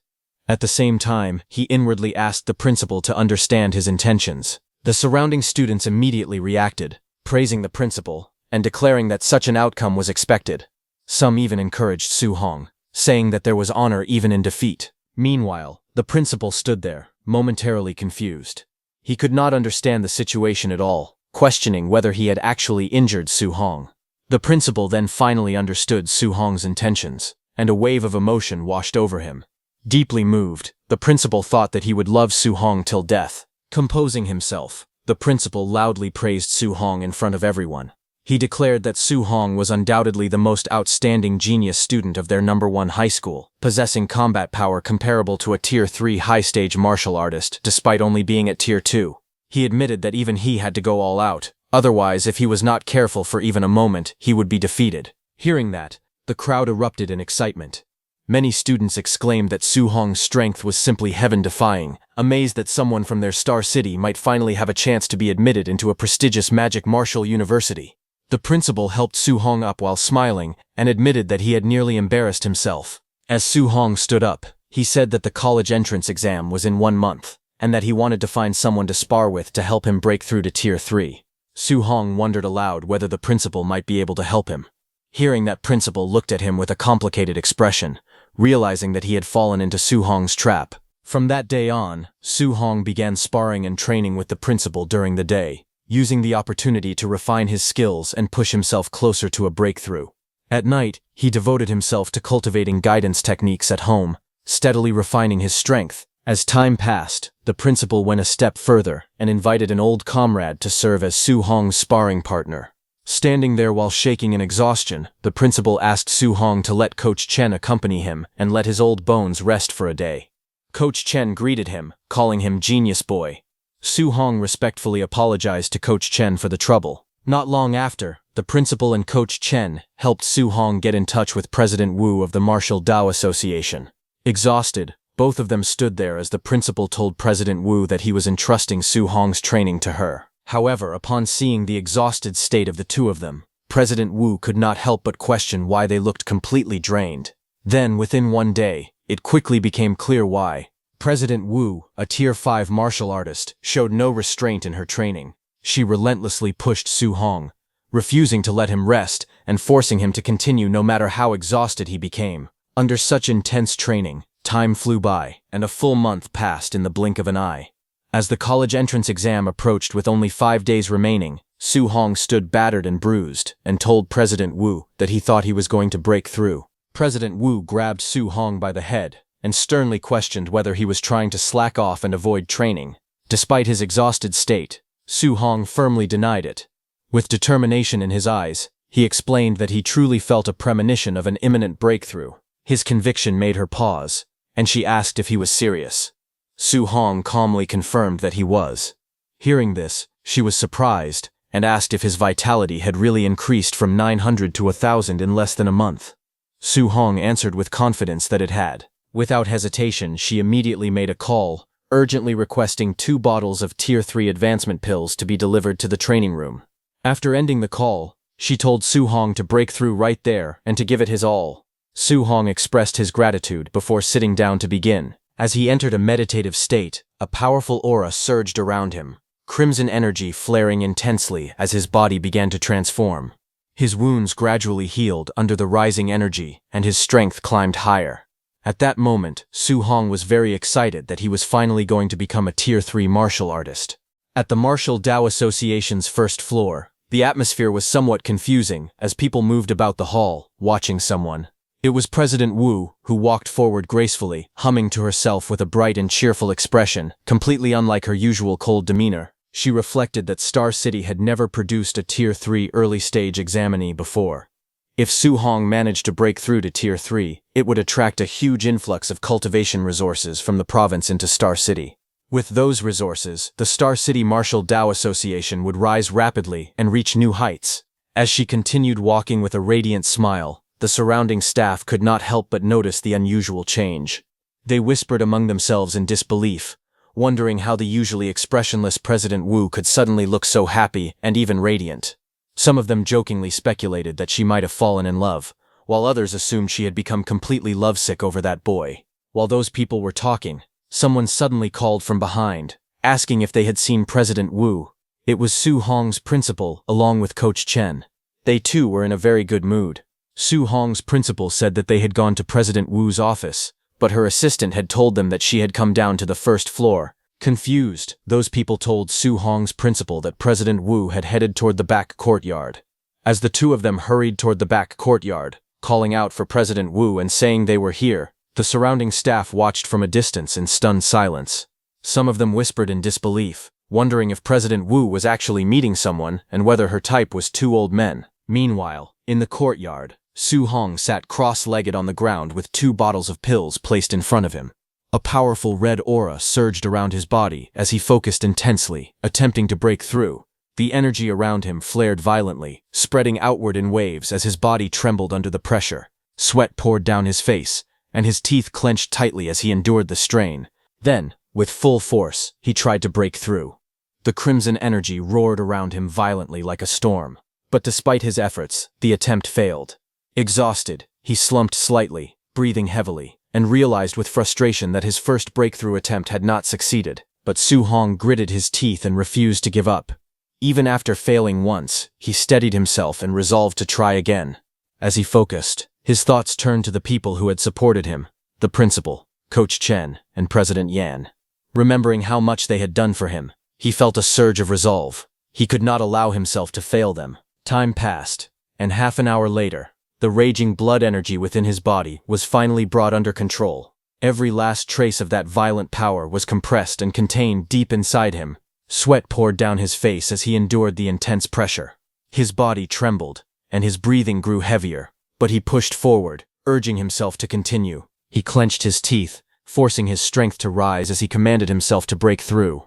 At the same time, he inwardly asked the principal to understand his intentions. The surrounding students immediately reacted, praising the principal and declaring that such an outcome was expected. Some even encouraged Su Hong, saying that there was honor even in defeat. Meanwhile, the principal stood there, momentarily confused. He could not understand the situation at all, questioning whether he had actually injured Su Hong. The principal then finally understood Su Hong's intentions, and a wave of emotion washed over him. Deeply moved, the principal thought that he would love Su Hong till death. Composing himself, the principal loudly praised Su Hong in front of everyone. He declared that Su Hong was undoubtedly the most outstanding genius student of their #1 high school, possessing combat power comparable to a Tier 3 high-stage martial artist despite only being at Tier 2. He admitted that even he had to go all out, otherwise if he was not careful for even a moment, he would be defeated. Hearing that, the crowd erupted in excitement. Many students exclaimed that Su Hong's strength was simply heaven-defying, amazed that someone from their star city might finally have a chance to be admitted into a prestigious magic martial university. The principal helped Su Hong up while smiling and admitted that he had nearly embarrassed himself. As Su Hong stood up, he said that the college entrance exam was in 1 month, and that he wanted to find someone to spar with to help him break through to Tier 3. Su Hong wondered aloud whether the principal might be able to help him. Hearing that, principal looked at him with a complicated expression, realizing that he had fallen into Su Hong's trap. From that day on, Su Hong began sparring and training with the principal during the day, using the opportunity to refine his skills and push himself closer to a breakthrough. At night, he devoted himself to cultivating guidance techniques at home, steadily refining his strength. As time passed, the principal went a step further and invited an old comrade to serve as Su Hong's sparring partner. Standing there while shaking in exhaustion, the principal asked Su Hong to let Coach Chen accompany him and let his old bones rest for a day. Coach Chen greeted him, calling him Genius Boy. Su Hong respectfully apologized to Coach Chen for the trouble. Not long after, the principal and Coach Chen helped Su Hong get in touch with President Wu of the Martial Dao Association. Exhausted, both of them stood there as the principal told President Wu that he was entrusting Su Hong's training to her. However, upon seeing the exhausted state of the two of them, President Wu could not help but question why they looked completely drained. Then, within one day, it quickly became clear why. President Wu, a Tier 5 martial artist, showed no restraint in her training. She relentlessly pushed Su Hong, refusing to let him rest and forcing him to continue no matter how exhausted he became. Under such intense training, time flew by, and a full month passed in the blink of an eye. As the college entrance exam approached with only 5 days remaining, Su Hong stood battered and bruised and told President Wu that he thought he was going to break through. President Wu grabbed Su Hong by the head and sternly questioned whether he was trying to slack off and avoid training. Despite his exhausted state, Su Hong firmly denied it. With determination in his eyes, he explained that he truly felt a premonition of an imminent breakthrough. His conviction made her pause, and she asked if he was serious. Su Hong calmly confirmed that he was. Hearing this, she was surprised and asked if his vitality had really increased from 900 to 1,000 in less than a month. Su Hong answered with confidence that it had. Without hesitation, she immediately made a call, urgently requesting 2 bottles of Tier 3 advancement pills to be delivered to the training room. After ending the call, she told Su Hong to break through right there and to give it his all. Su Hong expressed his gratitude before sitting down to begin. As he entered a meditative state, a powerful aura surged around him, crimson energy flaring intensely as his body began to transform. His wounds gradually healed under the rising energy, and his strength climbed higher. At that moment, Su Hong was very excited that he was finally going to become a Tier 3 martial artist. At the Martial Dao Association's first floor, the atmosphere was somewhat confusing as people moved about the hall, watching someone. It was President Wu, who walked forward gracefully, humming to herself with a bright and cheerful expression, completely unlike her usual cold demeanor. She reflected that Star City had never produced a Tier 3 early-stage examinee before. If Su Hong managed to break through to Tier 3, it would attract a huge influx of cultivation resources from the province into Star City. With those resources, the Star City Martial Dao Association would rise rapidly and reach new heights. As she continued walking with a radiant smile, the surrounding staff could not help but notice the unusual change. They whispered among themselves in disbelief, wondering how the usually expressionless President Wu could suddenly look so happy and even radiant. Some of them jokingly speculated that she might have fallen in love, while others assumed she had become completely lovesick over that boy. While those people were talking, someone suddenly called from behind, asking if they had seen President Wu. It was Su Hong's principal, along with Coach Chen. They too were in a very good mood. Su Hong's principal said that they had gone to President Wu's office, but her assistant had told them that she had come down to the first floor. Confused, those people told Su Hong's principal that President Wu had headed toward the back courtyard. As the two of them hurried toward the back courtyard, calling out for President Wu and saying they were here, the surrounding staff watched from a distance in stunned silence. Some of them whispered in disbelief, wondering if President Wu was actually meeting someone and whether her type was 2 old men. Meanwhile, in the courtyard, Su Hong sat cross-legged on the ground with 2 bottles of pills placed in front of him. A powerful red aura surged around his body as he focused intensely, attempting to break through. The energy around him flared violently, spreading outward in waves as his body trembled under the pressure. Sweat poured down his face, and his teeth clenched tightly as he endured the strain. Then, with full force, he tried to break through. The crimson energy roared around him violently like a storm. But despite his efforts, the attempt failed. Exhausted, he slumped slightly, breathing heavily, and realized with frustration that his first breakthrough attempt had not succeeded. But Su Hong gritted his teeth and refused to give up. Even after failing once, he steadied himself and resolved to try again. As he focused, his thoughts turned to the people who had supported him, the principal, Coach Chen, and President Yan. Remembering how much they had done for him, he felt a surge of resolve. He could not allow himself to fail them. Time passed, and half an hour later, the raging blood energy within his body was finally brought under control. Every last trace of that violent power was compressed and contained deep inside him. Sweat poured down his face as he endured the intense pressure. His body trembled, and his breathing grew heavier, but he pushed forward, urging himself to continue. He clenched his teeth, forcing his strength to rise as he commanded himself to break through.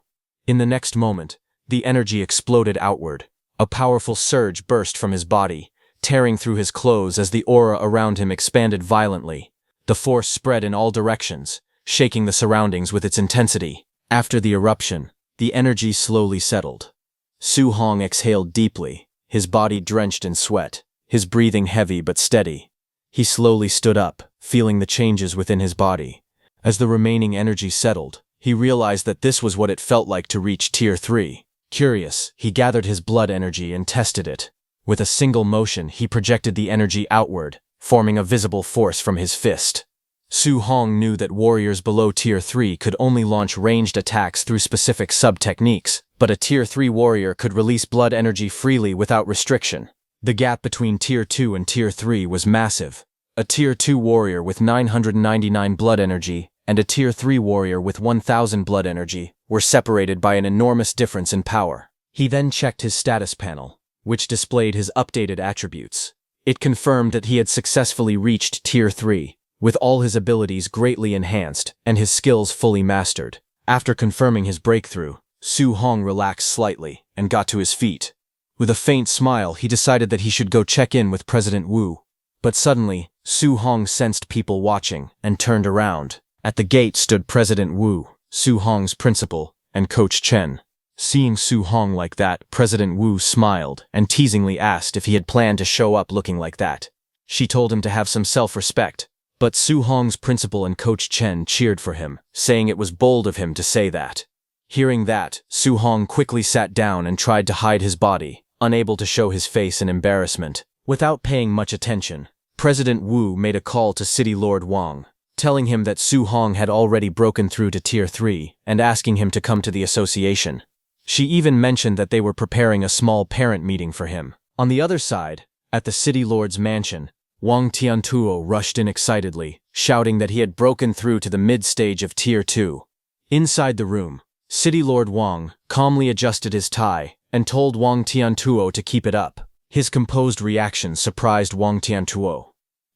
In the next moment, the energy exploded outward. A powerful surge burst from his body, tearing through his clothes as the aura around him expanded violently. The force spread in all directions, shaking the surroundings with its intensity. After the eruption, the energy slowly settled. Su Hong exhaled deeply, his body drenched in sweat, his breathing heavy but steady. He slowly stood up, feeling the changes within his body. As the remaining energy settled, he realized that this was what it felt like to reach Tier 3. Curious, he gathered his blood energy and tested it. With a single motion, he projected the energy outward, forming a visible force from his fist. Su Hong knew that warriors below Tier 3 could only launch ranged attacks through specific sub-techniques, but a Tier 3 warrior could release blood energy freely without restriction. The gap between Tier 2 and Tier 3 was massive. A Tier 2 warrior with 999 blood energy and a Tier 3 warrior with 1000 blood energy were separated by an enormous difference in power. He then checked his status panel, which displayed his updated attributes. It confirmed that he had successfully reached Tier 3, with all his abilities greatly enhanced and his skills fully mastered. After confirming his breakthrough, Su Hong relaxed slightly and got to his feet. With a faint smile, he decided that he should go check in with President Wu. But suddenly, Su Hong sensed people watching and turned around. At the gate stood President Wu, Su Hong's principal, and Coach Chen. Seeing Su Hong like that, President Wu smiled and teasingly asked if he had planned to show up looking like that. She told him to have some self-respect, but Su Hong's principal and Coach Chen cheered for him, saying it was bold of him to say that. Hearing that, Su Hong quickly sat down and tried to hide his body, unable to show his face in embarrassment. Without paying much attention, President Wu made a call to City Lord Wang, telling him that Su Hong had already broken through to Tier 3 and asking him to come to the association. She even mentioned that they were preparing a small parent meeting for him. On the other side, at the City Lord's mansion, Wang Tiantuo rushed in excitedly, shouting that he had broken through to the mid-stage of Tier 2. Inside the room, City Lord Wang calmly adjusted his tie and told Wang Tiantuo to keep it up. His composed reaction surprised Wang Tiantuo.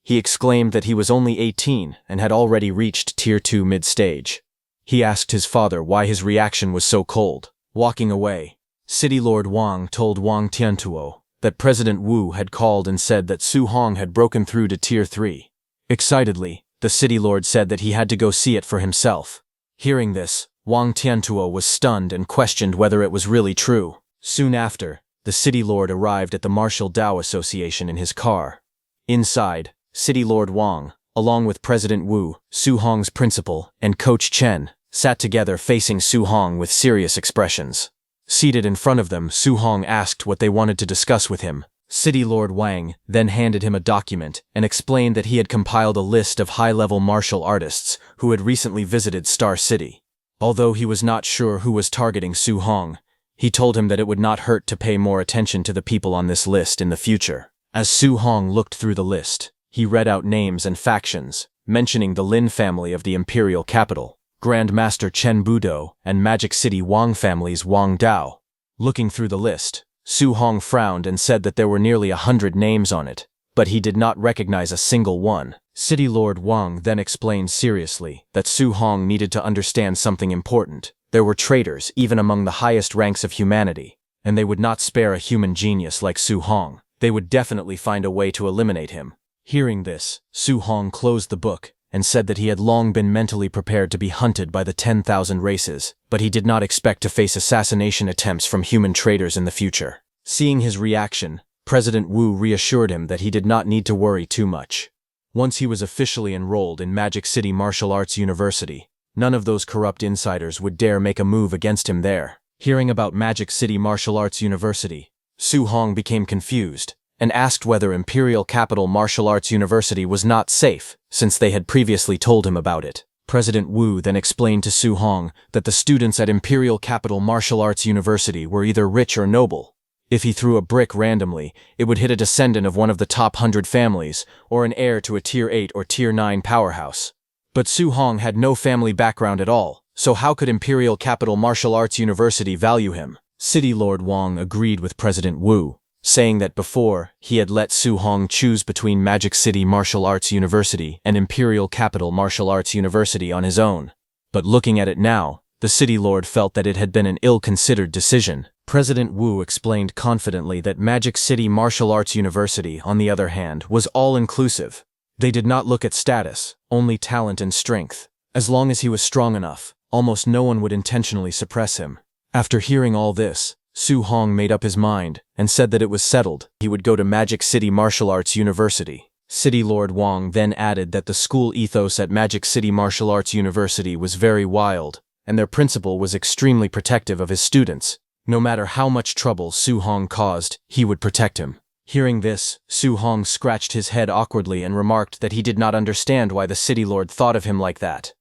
He exclaimed that he was only 18 and had already reached Tier 2 mid-stage. He asked his father why his reaction was so cold. Walking away, City Lord Wang told Wang Tiantuo that President Wu had called and said that Su Hong had broken through to Tier 3. Excitedly, the City Lord said that he had to go see it for himself. Hearing this, Wang Tiantuo was stunned and questioned whether it was really true. Soon after, the City Lord arrived at the Martial Dao Association in his car. Inside, City Lord Wang, along with President Wu, Su Hong's principal, and Coach Chen, sat together facing Su Hong with serious expressions. Seated in front of them, Su Hong asked what they wanted to discuss with him. City Lord Wang then handed him a document and explained that he had compiled a list of high-level martial artists who had recently visited Star City. Although he was not sure who was targeting Su Hong, he told him that it would not hurt to pay more attention to the people on this list in the future. As Su Hong looked through the list, he read out names and factions, mentioning the Lin family of the imperial capital, Grand Master Chen Budo, and Magic City Wang family's Wang Dao. Looking through the list, Su Hong frowned and said that there were nearly 100 names on it, but he did not recognize a single one. City Lord Wang then explained seriously that Su Hong needed to understand something important. There were traitors even among the highest ranks of humanity, and they would not spare a human genius like Su Hong. They would definitely find a way to eliminate him. Hearing this, Su Hong closed the book and said that he had long been mentally prepared to be hunted by the 10,000 races, but he did not expect to face assassination attempts from human traitors in the future. Seeing his reaction, President Wu reassured him that he did not need to worry too much. Once he was officially enrolled in Magic City Martial Arts University, none of those corrupt insiders would dare make a move against him there. Hearing about Magic City Martial Arts University, Su Hong became confused and asked whether Imperial Capital Martial Arts University was not safe, since they had previously told him about it. President Wu then explained to Su Hong that the students at Imperial Capital Martial Arts University were either rich or noble. If he threw a brick randomly, it would hit a descendant of one of the top 100 families, or an heir to a Tier 8 or Tier 9 powerhouse. But Su Hong had no family background at all, so how could Imperial Capital Martial Arts University value him? City Lord Wang agreed with President Wu, saying that before, he had let Su Hong choose between Magic City Martial Arts University and Imperial Capital Martial Arts University on his own. But looking at it now, the City Lord felt that it had been an ill-considered decision. President Wu explained confidently that Magic City Martial Arts University, on the other hand, was all-inclusive. They did not look at status, only talent and strength. As long as he was strong enough, almost no one would intentionally suppress him. After hearing all this, Su Hong made up his mind and said that it was settled. He would go to Magic City Martial Arts University. City Lord Wang then added that the school ethos at Magic City Martial Arts University was very wild, and their principal was extremely protective of his students. No matter how much trouble Su Hong caused, he would protect him. Hearing this, Su Hong scratched his head awkwardly and remarked that he did not understand why the City Lord thought of him like that.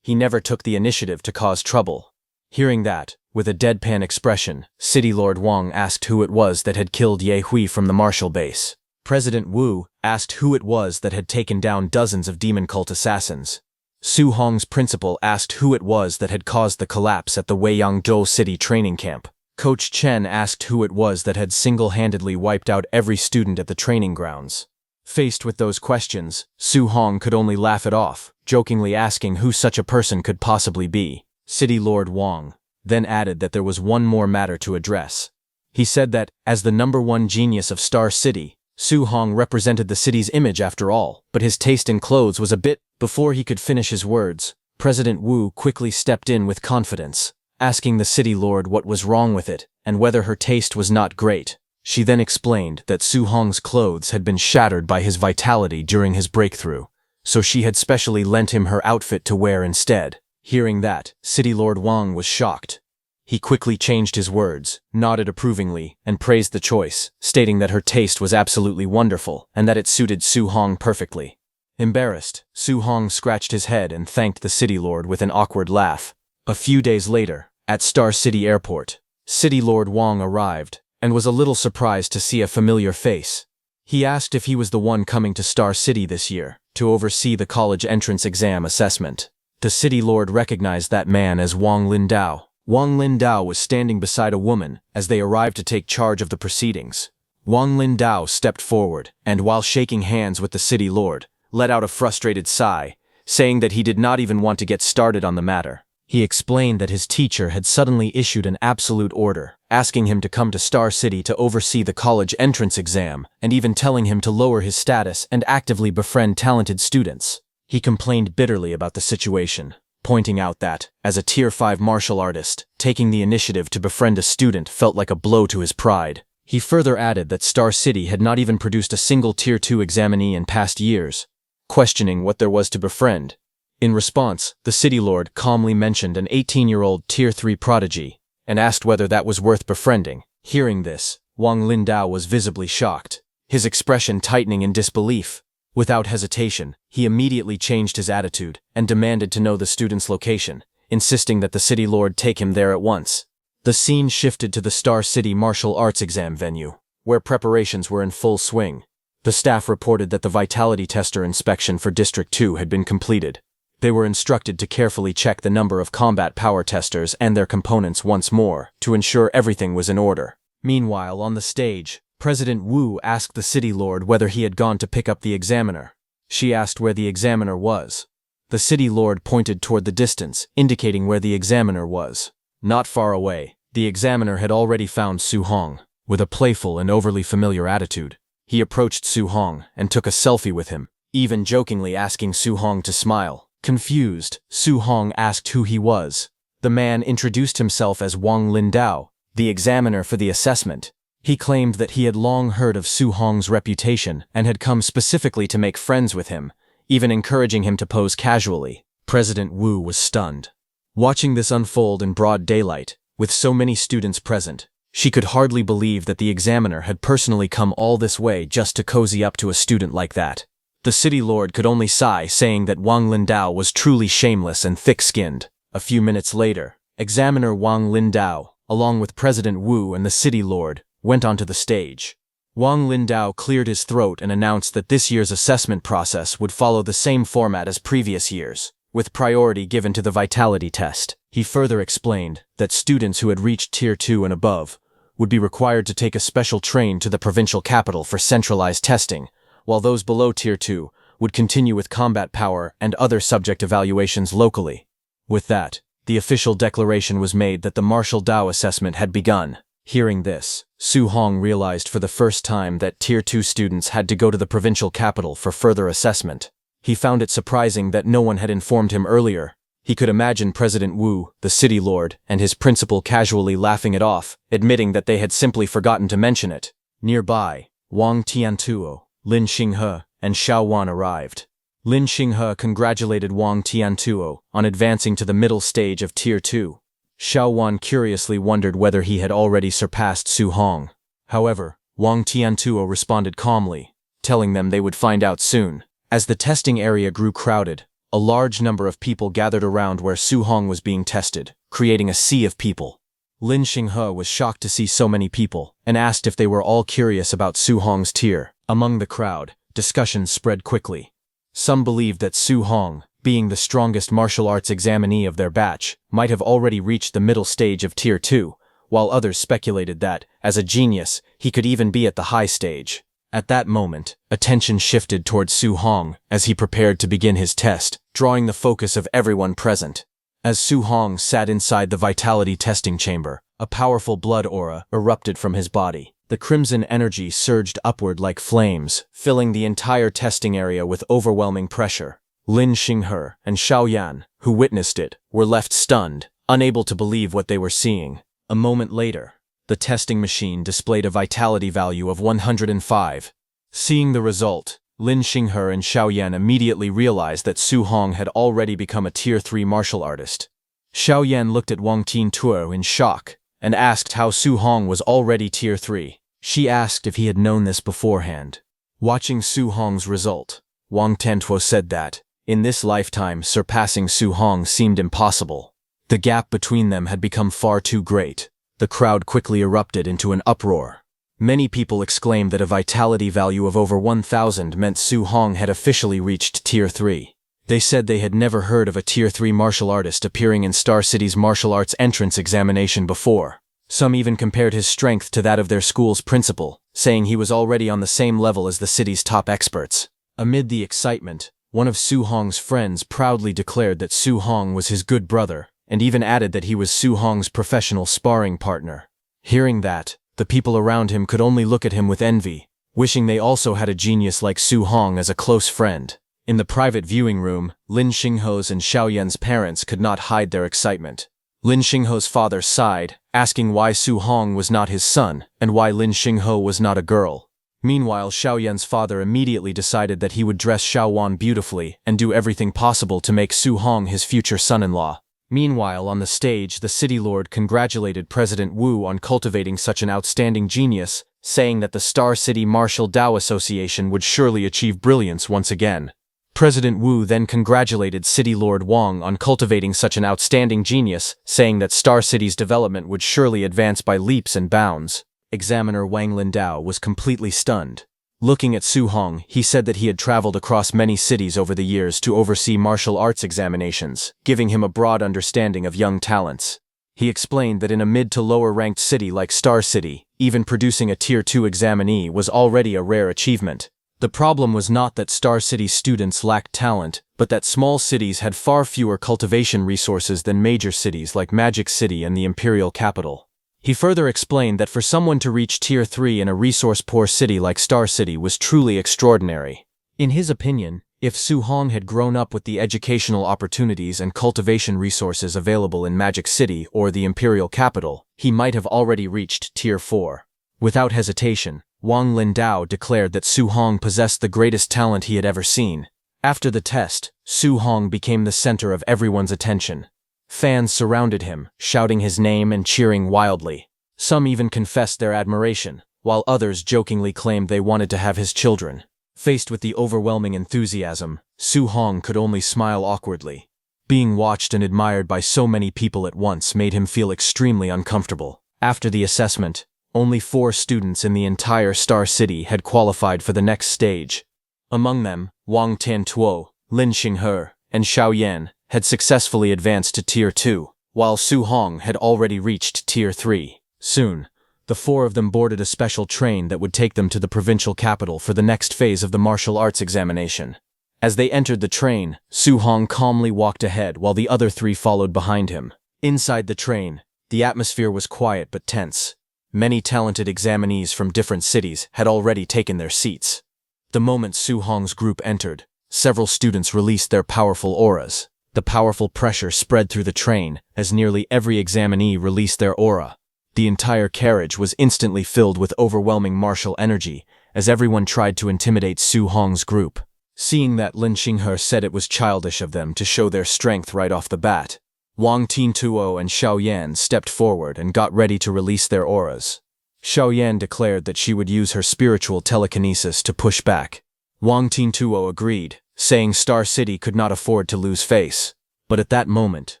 He never took the initiative to cause trouble. Hearing that, with a deadpan expression, City Lord Wang asked who it was that had killed Ye Hui from the martial base. President Wu asked who it was that had taken down dozens of demon cult assassins. Su Hong's principal asked who it was that had caused the collapse at the Weiyangzhou City training camp. Coach Chen asked who it was that had single-handedly wiped out every student at the training grounds. Faced with those questions, Su Hong could only laugh it off, jokingly asking who such a person could possibly be. City Lord Wang then added that there was one more matter to address. He said that, as the #1 genius of Star City, Su Hong represented the city's image after all, but his taste in clothes was a bit. Before he could finish his words, President Wu quickly stepped in with confidence, asking the City Lord what was wrong with it and whether her taste was not great. She then explained that Su Hong's clothes had been shattered by his vitality during his breakthrough, so she had specially lent him her outfit to wear instead. Hearing that, City Lord Wang was shocked. He quickly changed his words, nodded approvingly, and praised the choice, stating that her taste was absolutely wonderful and that it suited Su Hong perfectly. Embarrassed, Su Hong scratched his head and thanked the City Lord with an awkward laugh. A few days later, at Star City Airport, City Lord Wang arrived and was a little surprised to see a familiar face. He asked if he was the one coming to Star City this year to oversee the college entrance exam assessment. The City Lord recognized that man as Wang Lindao. Wang Lindao was standing beside a woman as they arrived to take charge of the proceedings. Wang Lindao stepped forward and, while shaking hands with the City Lord, let out a frustrated sigh, saying that he did not even want to get started on the matter. He explained that his teacher had suddenly issued an absolute order, asking him to come to Star City to oversee the college entrance exam, and even telling him to lower his status and actively befriend talented students. He complained bitterly about the situation, pointing out that, as a Tier 5 martial artist, taking the initiative to befriend a student felt like a blow to his pride. He further added that Star City had not even produced a single Tier 2 examinee in past years, questioning what there was to befriend. In response, the City Lord calmly mentioned an 18-year-old Tier 3 prodigy, and asked whether that was worth befriending. Hearing this, Wang Lindao was visibly shocked, his expression tightening in disbelief. Without hesitation, he immediately changed his attitude and demanded to know the student's location, insisting that the City Lord take him there at once. The scene shifted to the Star City martial arts exam venue, where preparations were in full swing. The staff reported that the vitality tester inspection for District 2 had been completed. They were instructed to carefully check the number of combat power testers and their components once more to ensure everything was in order. Meanwhile, on the stage, President Wu asked the City Lord whether he had gone to pick up the examiner. She asked where the examiner was. The City Lord pointed toward the distance, indicating where the examiner was. Not far away, the examiner had already found Su Hong. With a playful and overly familiar attitude, he approached Su Hong and took a selfie with him, even jokingly asking Su Hong to smile. Confused, Su Hong asked who he was. The man introduced himself as Wang Lindao, the examiner for the assessment. He claimed that he had long heard of Su Hong's reputation and had come specifically to make friends with him, even encouraging him to pose casually. President Wu was stunned. Watching this unfold in broad daylight, with so many students present, she could hardly believe that the examiner had personally come all this way just to cozy up to a student like that. The City Lord could only sigh, saying that Wang Lindao was truly shameless and thick-skinned. A few minutes later, Examiner Wang Lindao, along with President Wu and the City Lord, went onto the stage. Wang Lindao cleared his throat and announced that this year's assessment process would follow the same format as previous years, with priority given to the vitality test. He further explained that students who had reached Tier 2 and above would be required to take a special train to the provincial capital for centralized testing, while those below Tier 2 would continue with combat power and other subject evaluations locally. With that, the official declaration was made that the martial Dao assessment had begun. Hearing this, Su Hong realized for the first time that Tier 2 students had to go to the provincial capital for further assessment. He found it surprising that no one had informed him earlier. He could imagine President Wu, the city lord, and his principal casually laughing it off, admitting that they had simply forgotten to mention it. Nearby, Wang Tiantuo, Lin Xinghe, and Xiao Wan arrived. Lin Xinghe congratulated Wang Tiantuo on advancing to the middle stage of Tier 2. Xiao Wan curiously wondered whether he had already surpassed Su Hong. However, Wang Tiantuo responded calmly, telling them they would find out soon. As the testing area grew crowded, a large number of people gathered around where Su Hong was being tested, creating a sea of people. Lin Xinghe was shocked to see so many people, and asked if they were all curious about Su Hong's tier. Among the crowd, discussions spread quickly. Some believed that Su Hong, being the strongest martial arts examinee of their batch, might have already reached the middle stage of Tier 2, while others speculated that, as a genius, he could even be at the high stage. At that moment, attention shifted towards Su Hong as he prepared to begin his test, drawing the focus of everyone present. As Su Hong sat inside the vitality testing chamber, a powerful blood aura erupted from his body. The crimson energy surged upward like flames, filling the entire testing area with overwhelming pressure. Lin Xinghe and Xiao Yan, who witnessed it, were left stunned, unable to believe what they were seeing. A moment later, the testing machine displayed a vitality value of 105. Seeing the result, Lin Xinghe and Xiao Yan immediately realized that Su Hong had already become a Tier 3 martial artist. Xiao Yan looked at Wang Tiantuo in shock and asked how Su Hong was already Tier 3. She asked if he had known this beforehand. Watching Su Hong's result, Wang Tiantuo said that, in this lifetime, surpassing Su Hong seemed impossible. The gap between them had become far too great. The crowd quickly erupted into an uproar. Many people exclaimed that a vitality value of over 1,000 meant Su Hong had officially reached Tier 3. They said they had never heard of a Tier 3 martial artist appearing in Star City's martial arts entrance examination before. Some even compared his strength to that of their school's principal, saying he was already on the same level as the city's top experts. Amid the excitement, one of Su Hong's friends proudly declared that Su Hong was his good brother, and even added that he was Su Hong's professional sparring partner. Hearing that, the people around him could only look at him with envy, wishing they also had a genius like Su Hong as a close friend. In the private viewing room, Lin Xinghe's and Xiao Yan's parents could not hide their excitement. Lin Xinghe's father sighed, asking why Su Hong was not his son, and why Lin Xinghe was not a girl. Meanwhile, Xiao Yan's father immediately decided that he would dress Xiao Wan beautifully and do everything possible to make Su Hong his future son-in-law. Meanwhile, on the stage, the city lord congratulated President Wu on cultivating such an outstanding genius, saying that the Star City Martial Dao Association would surely achieve brilliance once again. President Wu then congratulated City Lord Wang on cultivating such an outstanding genius, saying that Star City's development would surely advance by leaps and bounds. Examiner Wang Lindao was completely stunned. Looking at Su Hong, he said that he had traveled across many cities over the years to oversee martial arts examinations, giving him a broad understanding of young talents. He explained that in a mid to lower ranked city like Star City, even producing a Tier 2 examinee was already a rare achievement. The problem was not that Star City students lacked talent, but that small cities had far fewer cultivation resources than major cities like Magic City and the imperial capital. He further explained that for someone to reach Tier 3 in a resource-poor city like Star City was truly extraordinary. In his opinion, if Su Hong had grown up with the educational opportunities and cultivation resources available in Magic City or the imperial capital, he might have already reached Tier 4. Without hesitation, Wang Lindao declared that Su Hong possessed the greatest talent he had ever seen. After the test, Su Hong became the center of everyone's attention. Fans surrounded him, shouting his name and cheering wildly. Some even confessed their admiration, while others jokingly claimed they wanted to have his children. Faced with the overwhelming enthusiasm, Su Hong could only smile awkwardly. Being watched and admired by so many people at once made him feel extremely uncomfortable. After the assessment, only 4 students in the entire Star City had qualified for the next stage. Among them, Wang Tiantuo, Lin Xinghe, and Xiao Yan had successfully advanced to Tier 2, while Su Hong had already reached Tier 3. Soon, the four of them boarded a special train that would take them to the provincial capital for the next phase of the martial arts examination. As they entered the train, Su Hong calmly walked ahead while the other three followed behind him. Inside the train, the atmosphere was quiet but tense. Many talented examinees from different cities had already taken their seats. The moment Su Hong's group entered, several students released their powerful auras. The powerful pressure spread through the train as nearly every examinee released their aura. The entire carriage was instantly filled with overwhelming martial energy as everyone tried to intimidate Su Hong's group. Seeing that, Lin Xinghe said it was childish of them to show their strength right off the bat. Wang Tiantuo and Xiao Yan stepped forward and got ready to release their auras. Xiao Yan declared that she would use her spiritual telekinesis to push back. Wang Tiantuo agreed, saying Star City could not afford to lose face. But at that moment,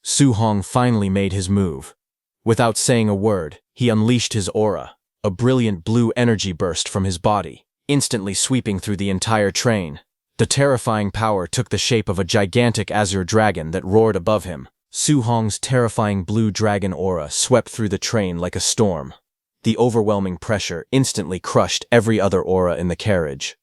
Su Hong finally made his move. Without saying a word, he unleashed his aura. A brilliant blue energy burst from his body, instantly sweeping through the entire train. The terrifying power took the shape of a gigantic azure dragon that roared above him. Su Hong's terrifying blue dragon aura swept through the train like a storm. The overwhelming pressure instantly crushed every other aura in the carriage.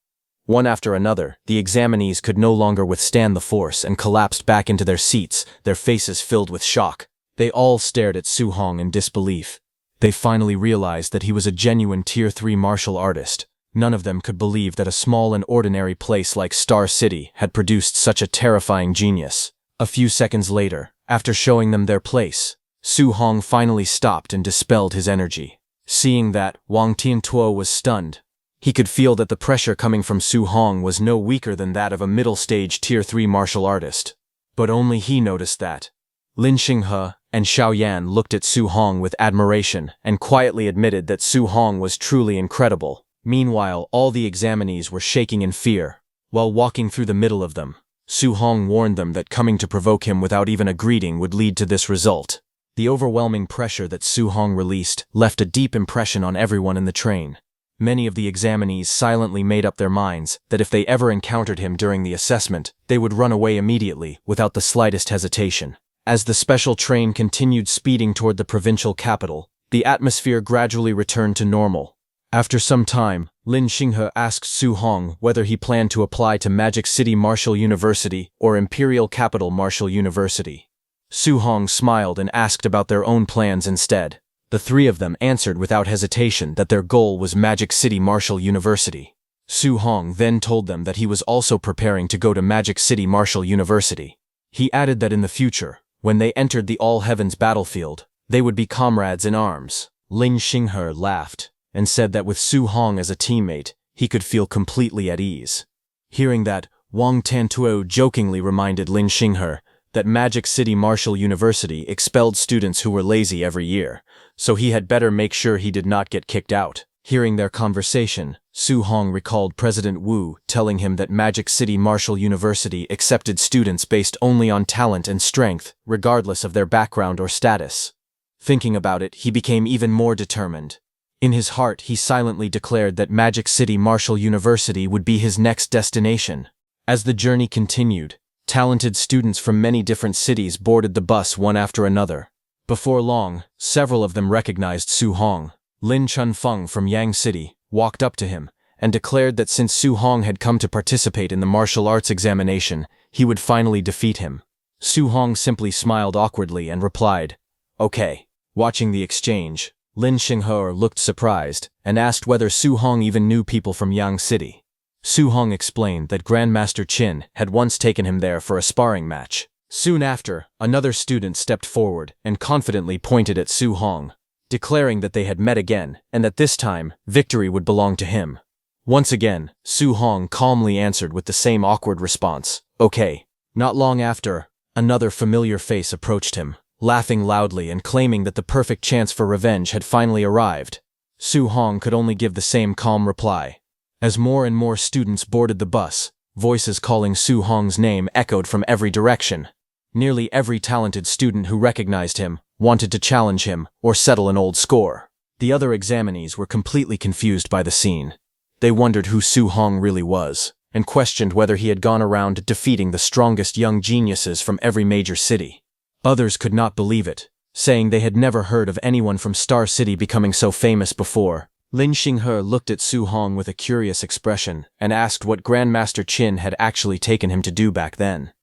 One after another, the examinees could no longer withstand the force and collapsed back into their seats, their faces filled with shock. They all stared at Su Hong in disbelief. They finally realized that he was a genuine Tier 3 martial artist. None of them could believe that a small and ordinary place like Star City had produced such a terrifying genius. A few seconds later, after showing them their place, Su Hong finally stopped and dispelled his energy. Seeing that, Wang Tiantuo was stunned. He could feel that the pressure coming from Su Hong was no weaker than that of a middle-stage Tier 3 martial artist. But only he noticed that. Lin Xinghe and Xiao Yan looked at Su Hong with admiration and quietly admitted that Su Hong was truly incredible. Meanwhile, all the examinees were shaking in fear. While walking through the middle of them, Su Hong warned them that coming to provoke him without even a greeting would lead to this result. The overwhelming pressure that Su Hong released left a deep impression on everyone in the train. Many of the examinees silently made up their minds that if they ever encountered him during the assessment, they would run away immediately without the slightest hesitation. As the special train continued speeding toward the provincial capital, the atmosphere gradually returned to normal. After some time, Lin Xinghe asked Su Hong whether he planned to apply to Magic City Martial University or Imperial Capital Martial University. Su Hong smiled and asked about their own plans instead. The three of them answered without hesitation that their goal was Magic City Martial University. Su Hong then told them that he was also preparing to go to Magic City Martial University. He added that in the future, when they entered the All Heavens battlefield, they would be comrades in arms. Lin Xinghe laughed and said that with Su Hong as a teammate, he could feel completely at ease. Hearing that, Wang Tiantuo jokingly reminded Lin Xinghe that Magic City Martial University expelled students who were lazy every year, so he had better make sure he did not get kicked out. Hearing their conversation, Su Hong recalled President Wu telling him that Magic City Martial University accepted students based only on talent and strength, regardless of their background or status. Thinking about it, he became even more determined. In his heart, he silently declared that Magic City Martial University would be his next destination. As the journey continued, talented students from many different cities boarded the bus one after another. Before long, several of them recognized Su Hong. Lin Chunfeng from Yang City walked up to him and declared that since Su Hong had come to participate in the martial arts examination, he would finally defeat him. Su Hong simply smiled awkwardly and replied, "Okay." Watching the exchange, Lin Xinghe looked surprised and asked whether Su Hong even knew people from Yang City. Su Hong explained that Grandmaster Qin had once taken him there for a sparring match. Soon after, another student stepped forward and confidently pointed at Su Hong, declaring that they had met again and that this time, victory would belong to him. Once again, Su Hong calmly answered with the same awkward response, "Okay." Not long after, another familiar face approached him, laughing loudly and claiming that the perfect chance for revenge had finally arrived. Su Hong could only give the same calm reply. As more and more students boarded the bus, voices calling Su Hong's name echoed from every direction. Nearly every talented student who recognized him wanted to challenge him or settle an old score. The other examinees were completely confused by the scene. They wondered who Su Hong really was, and questioned whether he had gone around defeating the strongest young geniuses from every major city. Others could not believe it, saying they had never heard of anyone from Star City becoming so famous before. Lin Xinghe looked at Su Hong with a curious expression and asked what Grandmaster Qin had actually taken him to do back then.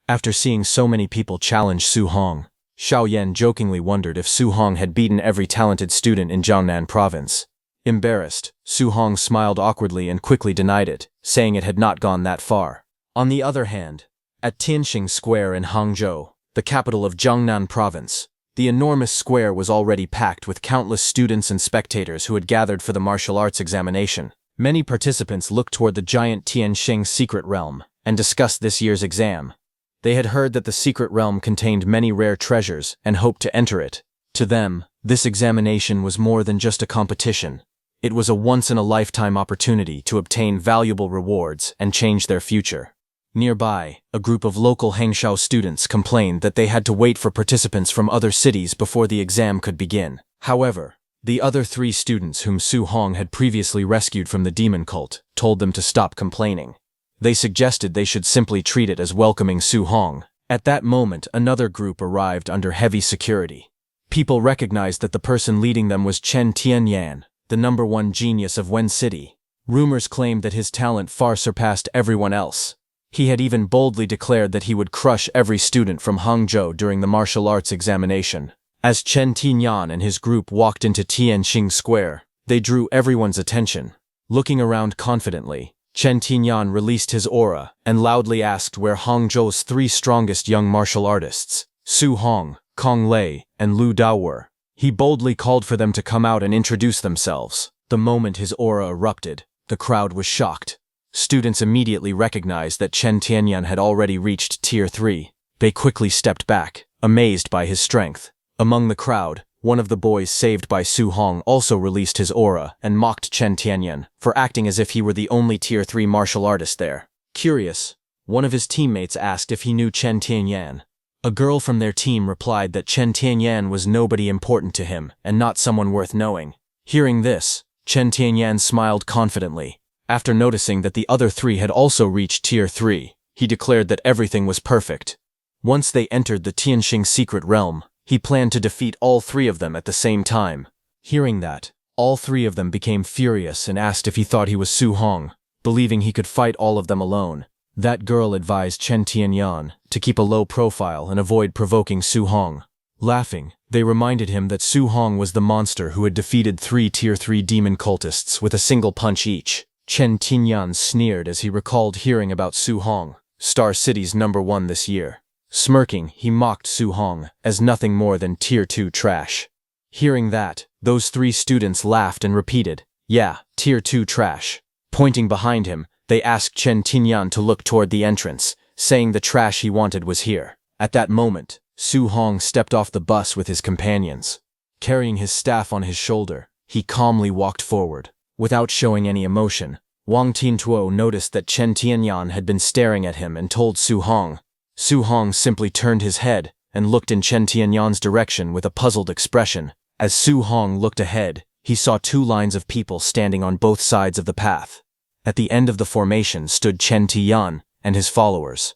After seeing so many people challenge Su Hong, Xiao Yan jokingly wondered if Su Hong had beaten every talented student in Jiangnan province. Embarrassed, Su Hong smiled awkwardly and quickly denied it, saying it had not gone that far. On the other hand, at Tianxing Square in Hangzhou, the capital of Jiangnan province, the enormous square was already packed with countless students and spectators who had gathered for the martial arts examination. Many participants looked toward the giant Tianxing secret realm and discussed this year's exam. They had heard that the secret realm contained many rare treasures and hoped to enter it. To them, this examination was more than just a competition. It was a once-in-a-lifetime opportunity to obtain valuable rewards and change their future. Nearby, a group of local Hangzhou students complained that they had to wait for participants from other cities before the exam could begin. However, the other 3 students whom Su Hong had previously rescued from the demon cult told them to stop complaining. They suggested they should simply treat it as welcoming Su Hong. At that moment, another group arrived under heavy security. People recognized that the person leading them was Chen Tianyan, the #1 genius of Wen City. Rumors claimed that his talent far surpassed everyone else. He had even boldly declared that he would crush every student from Hangzhou during the martial arts examination. As Chen Tianyan and his group walked into Tianxing Square, they drew everyone's attention. Looking around confidently, Chen Tianyan released his aura and loudly asked where Hangzhou's 3 strongest young martial artists, Su Hong, Kong Lei, and Lu Dao were. He boldly called for them to come out and introduce themselves. The moment his aura erupted, the crowd was shocked. Students immediately recognized that Chen Tianyan had already reached Tier 3. They quickly stepped back, amazed by his strength. Among the crowd, one of the boys saved by Su Hong also released his aura and mocked Chen Tianyan for acting as if he were the only Tier 3 martial artist there. Curious, one of his teammates asked if he knew Chen Tianyan. A girl from their team replied that Chen Tianyan was nobody important to him and not someone worth knowing. Hearing this, Chen Tianyan smiled confidently. After noticing that the other 3 had also reached Tier 3, he declared that everything was perfect. Once they entered the Tianxing secret realm, he planned to defeat all 3 of them at the same time. Hearing that, all 3 of them became furious and asked if he thought he was Su Hong, believing he could fight all of them alone. That girl advised Chen Tianyan to keep a low profile and avoid provoking Su Hong. Laughing, they reminded him that Su Hong was the monster who had defeated 3 Tier 3 demon cultists with a single punch each. Chen Tianyan sneered as he recalled hearing about Su Hong, Star City's #1 this year. Smirking, he mocked Su Hong as nothing more than Tier 2 trash. Hearing that, those 3 students laughed and repeated, "Yeah, Tier 2 trash." Pointing behind him, they asked Chen Tianyan to look toward the entrance, saying the trash he wanted was here. At that moment, Su Hong stepped off the bus with his companions. Carrying his staff on his shoulder, he calmly walked forward. Without showing any emotion, Wang Tiantuo noticed that Chen Tianyan had been staring at him and told Su Hong. Su Hong simply turned his head and looked in Chen Tianyan's direction with a puzzled expression. As Su Hong looked ahead, he saw 2 lines of people standing on both sides of the path. At the end of the formation stood Chen Tian and his followers.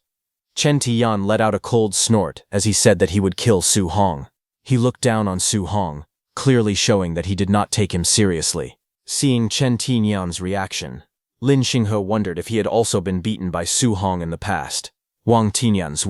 Chen Tian let out a cold snort as he said that he would kill Su Hong. He looked down on Su Hong, clearly showing that he did not take him seriously. Seeing Chen Tianyan's reaction, Lin Xinghe wondered if he had also been beaten by Su Hong in the past. Wang Tianyan's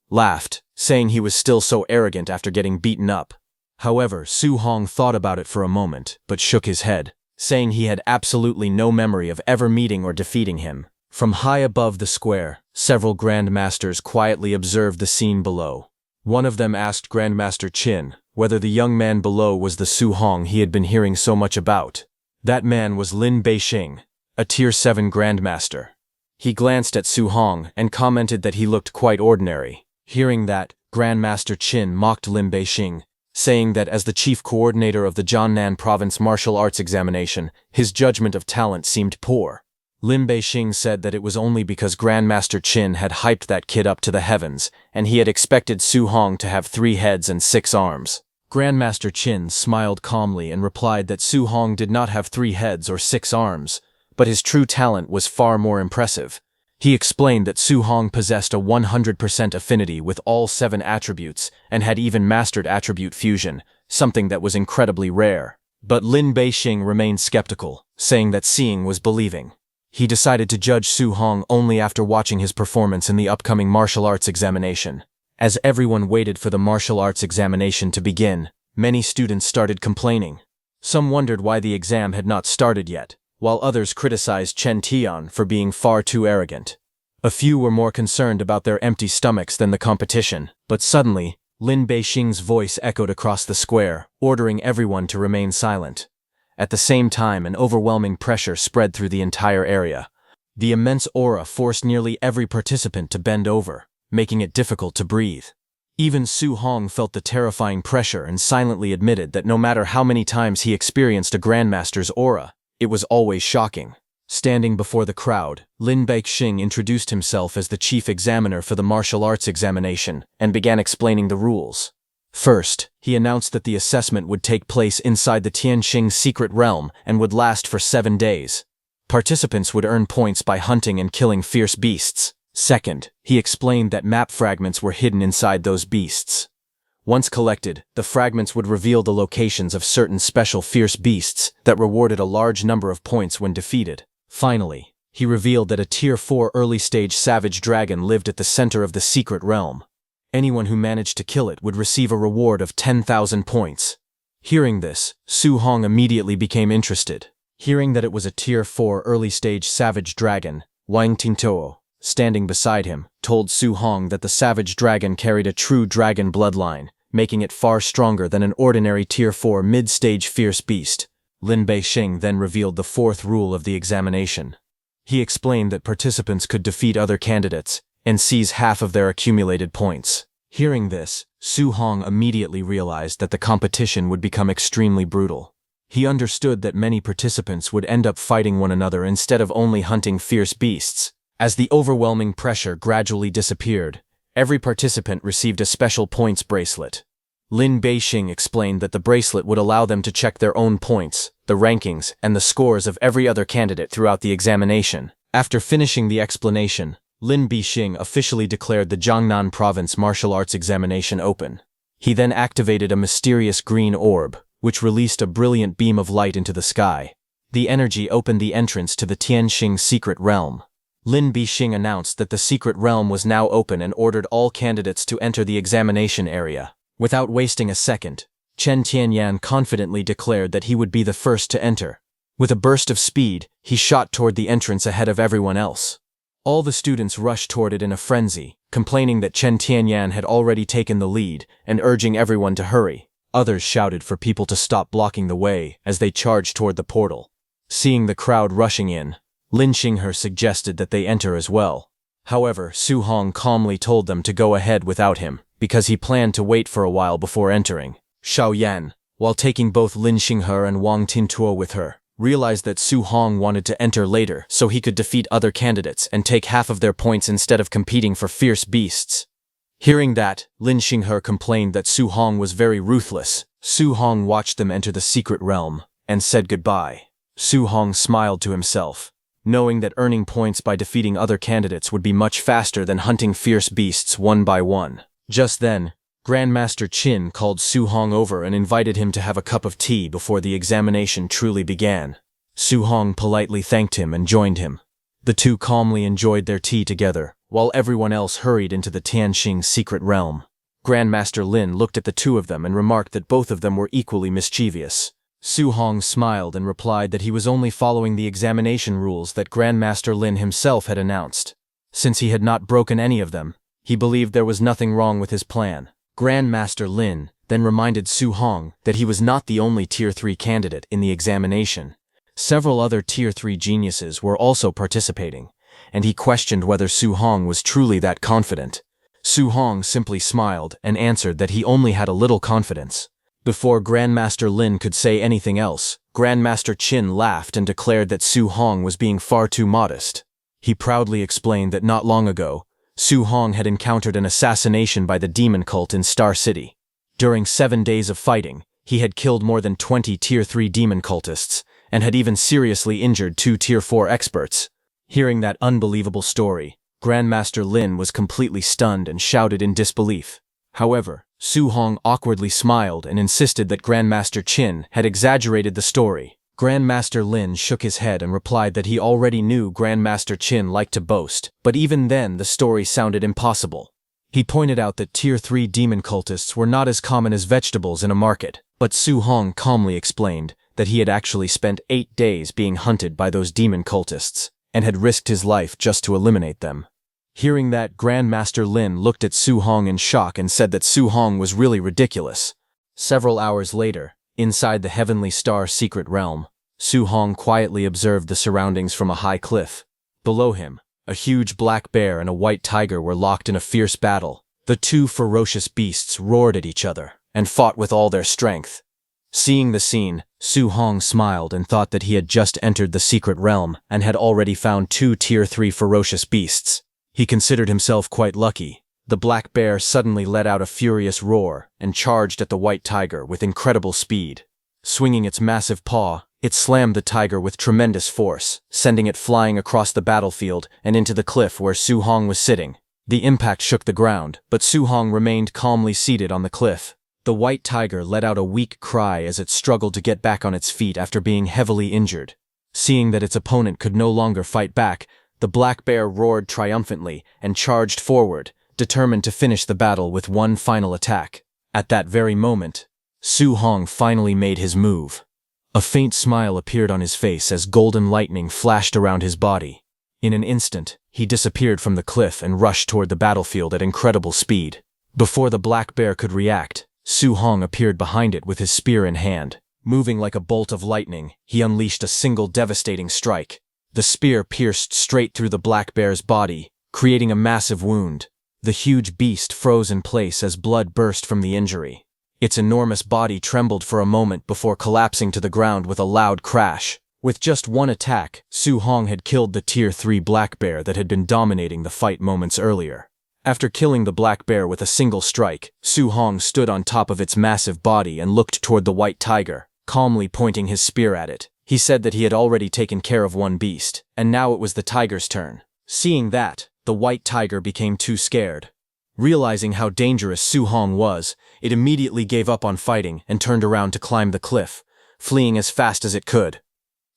laughed, saying he was still so arrogant after getting beaten up. However, Su Hong thought about it for a moment, but shook his head, saying he had absolutely no memory of ever meeting or defeating him. From high above the square, several Grandmasters quietly observed the scene below. One of them asked Grandmaster Qin whether the young man below was the Su Hong he had been hearing so much about. That man was Lin Beixing, a Tier 7 Grandmaster. He glanced at Su Hong and commented that he looked quite ordinary. Hearing that, Grandmaster Qin mocked Lin Beixing, saying that as the chief coordinator of the Jiangnan province martial arts examination, his judgment of talent seemed poor. Lin Beixing said that it was only because Grandmaster Qin had hyped that kid up to the heavens, and he had expected Su Hong to have 3 heads and 6 arms. Grandmaster Qin smiled calmly and replied that Su Hong did not have 3 heads or 6 arms, but his true talent was far more impressive. He explained that Su Hong possessed a 100% affinity with all 7 attributes and had even mastered attribute fusion, something that was incredibly rare. But Lin Beixing remained skeptical, saying that seeing was believing. He decided to judge Su Hong only after watching his performance in the upcoming martial arts examination. As everyone waited for the martial arts examination to begin, many students started complaining. Some wondered why the exam had not started yet, while others criticized Chen Tian for being far too arrogant. A few were more concerned about their empty stomachs than the competition, but suddenly, Lin Beixing's voice echoed across the square, ordering everyone to remain silent. At the same time, an overwhelming pressure spread through the entire area. The immense aura forced nearly every participant to bend over, making it difficult to breathe. Even Su Hong felt the terrifying pressure and silently admitted that no matter how many times he experienced a grandmaster's aura, it was always shocking. Standing before the crowd, Lin Beixing introduced himself as the chief examiner for the martial arts examination and began explaining the rules. First, he announced that the assessment would take place inside the Tianxing secret realm and would last for 7 days. Participants would earn points by hunting and killing fierce beasts. Second, he explained that map fragments were hidden inside those beasts. Once collected, the fragments would reveal the locations of certain special fierce beasts that rewarded a large number of points when defeated. Finally, he revealed that a Tier 4 early-stage savage dragon lived at the center of the secret realm. Anyone who managed to kill it would receive a reward of 10,000 points. Hearing this, Su Hong immediately became interested. Hearing that it was a Tier 4 early-stage savage dragon, Wang Tingtuo, standing beside him, told Su Hong that the savage dragon carried a true dragon bloodline, making it far stronger than an ordinary Tier 4 mid-stage fierce beast. Lin Beixing then revealed the 4th rule of the examination. He explained that participants could defeat other candidates and seize half of their accumulated points. Hearing this, Su Hong immediately realized that the competition would become extremely brutal. He understood that many participants would end up fighting one another instead of only hunting fierce beasts. As the overwhelming pressure gradually disappeared, every participant received a special points bracelet. Lin Beixing explained that the bracelet would allow them to check their own points, the rankings, and the scores of every other candidate throughout the examination. After finishing the explanation, Lin Beixing officially declared the Jiangnan Province martial arts examination open. He then activated a mysterious green orb, which released a brilliant beam of light into the sky. The energy opened the entrance to the Tianxing secret realm. Lin Beixing announced that the secret realm was now open and ordered all candidates to enter the examination area. Without wasting a second, Chen Tianyan confidently declared that he would be the first to enter. With a burst of speed, he shot toward the entrance ahead of everyone else. All the students rushed toward it in a frenzy, complaining that Chen Tianyan had already taken the lead and urging everyone to hurry. Others shouted for people to stop blocking the way as they charged toward the portal. Seeing the crowd rushing in, Lin Xinghe suggested that they enter as well. However, Su Hong calmly told them to go ahead without him, because he planned to wait for a while before entering. Xiao Yan, while taking both Lin Xinghe and Wang Tintuo with her, realized that Su Hong wanted to enter later so he could defeat other candidates and take half of their points instead of competing for fierce beasts. Hearing that, Lin Xinghe complained that Su Hong was very ruthless. Su Hong watched them enter the secret realm and said goodbye. Su Hong smiled to himself, knowing that earning points by defeating other candidates would be much faster than hunting fierce beasts one by one. Just then, Grandmaster Qin called Su Hong over and invited him to have a cup of tea before the examination truly began. Su Hong politely thanked him and joined him. The two calmly enjoyed their tea together, while everyone else hurried into the Tianxing secret realm. Grandmaster Lin looked at the two of them and remarked that both of them were equally mischievous. Su Hong smiled and replied that he was only following the examination rules that Grandmaster Lin himself had announced. Since he had not broken any of them, he believed there was nothing wrong with his plan. Grandmaster Lin then reminded Su Hong that he was not the only Tier 3 candidate in the examination. Several other Tier 3 geniuses were also participating, and he questioned whether Su Hong was truly that confident. Su Hong simply smiled and answered that he only had a little confidence. Before Grandmaster Lin could say anything else, Grandmaster Qin laughed and declared that Su Hong was being far too modest. He proudly explained that not long ago, Su Hong had encountered an assassination by the demon cult in Star City. During 7 days of fighting, he had killed more than 20 Tier 3 demon cultists, and had even seriously injured 2 Tier 4 experts. Hearing that unbelievable story, Grandmaster Lin was completely stunned and shouted in disbelief. However, Su Hong awkwardly smiled and insisted that Grandmaster Qin had exaggerated the story. Grandmaster Lin shook his head and replied that he already knew Grandmaster Qin liked to boast, but even then the story sounded impossible. He pointed out that Tier 3 demon cultists were not as common as vegetables in a market, but Su Hong calmly explained that he had actually spent 8 days being hunted by those demon cultists, and had risked his life just to eliminate them. Hearing that, Grandmaster Lin looked at Su Hong in shock and said that Su Hong was really ridiculous. Several hours later, inside the Heavenly Star secret realm, Su Hong quietly observed the surroundings from a high cliff. Below him, a huge black bear and a white tiger were locked in a fierce battle. The two ferocious beasts roared at each other and fought with all their strength. Seeing the scene, Su Hong smiled and thought that he had just entered the secret realm and had already found 2 Tier 3 ferocious beasts. He considered himself quite lucky. The black bear suddenly let out a furious roar and charged at the white tiger with incredible speed. Swinging its massive paw, it slammed the tiger with tremendous force, sending it flying across the battlefield and into the cliff where Su Hong was sitting. The impact shook the ground, but Su Hong remained calmly seated on the cliff. The white tiger let out a weak cry as it struggled to get back on its feet after being heavily injured. Seeing that its opponent could no longer fight back, the black bear roared triumphantly and charged forward, determined to finish the battle with one final attack. At that very moment, Su Hong finally made his move. A faint smile appeared on his face as golden lightning flashed around his body. In an instant, he disappeared from the cliff and rushed toward the battlefield at incredible speed. Before the black bear could react, Su Hong appeared behind it with his spear in hand. Moving like a bolt of lightning, he unleashed a single devastating strike. The spear pierced straight through the black bear's body, creating a massive wound. The huge beast froze in place as blood burst from the injury. Its enormous body trembled for a moment before collapsing to the ground with a loud crash. With just one attack, Su Hong had killed the Tier 3 black bear that had been dominating the fight moments earlier. After killing the black bear with a single strike, Su Hong stood on top of its massive body and looked toward the white tiger, calmly pointing his spear at it. He said that he had already taken care of one beast, and now it was the tiger's turn. Seeing that, the white tiger became too scared. Realizing how dangerous Su Hong was, it immediately gave up on fighting and turned around to climb the cliff, fleeing as fast as it could.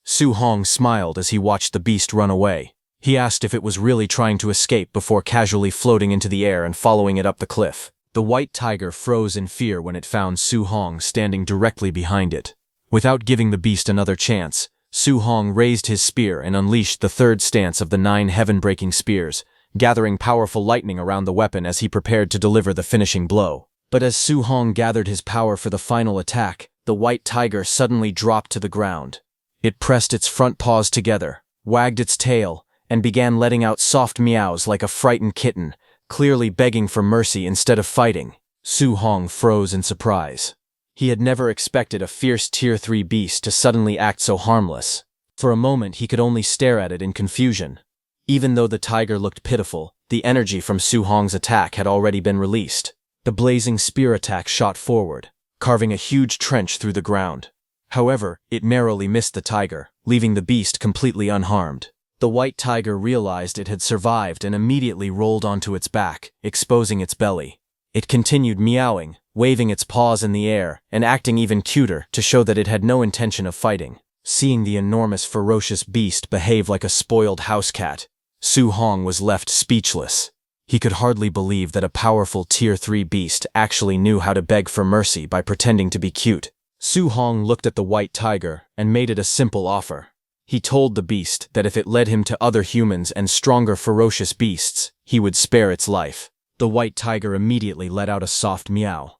Su Hong smiled as he watched the beast run away. He asked if it was really trying to escape before casually floating into the air and following it up the cliff. The white tiger froze in fear when it found Su Hong standing directly behind it. Without giving the beast another chance, Su Hong raised his spear and unleashed the third stance of the 9 heaven-breaking spears, gathering powerful lightning around the weapon as he prepared to deliver the finishing blow. But as Su Hong gathered his power for the final attack, the white tiger suddenly dropped to the ground. It pressed its front paws together, wagged its tail, and began letting out soft meows like a frightened kitten, clearly begging for mercy instead of fighting. Su Hong froze in surprise. He had never expected a fierce Tier 3 beast to suddenly act so harmless. For a moment he could only stare at it in confusion. Even though the tiger looked pitiful, the energy from Su Hong's attack had already been released. The blazing spear attack shot forward, carving a huge trench through the ground. However, it narrowly missed the tiger, leaving the beast completely unharmed. The white tiger realized it had survived and immediately rolled onto its back, exposing its belly. It continued meowing, waving its paws in the air, and acting even cuter to show that it had no intention of fighting. Seeing the enormous ferocious beast behave like a spoiled house cat, Su Hong was left speechless. He could hardly believe that a powerful Tier 3 beast actually knew how to beg for mercy by pretending to be cute. Su Hong looked at the white tiger and made it a simple offer. He told the beast that if it led him to other humans and stronger ferocious beasts, he would spare its life. The white tiger immediately let out a soft meow.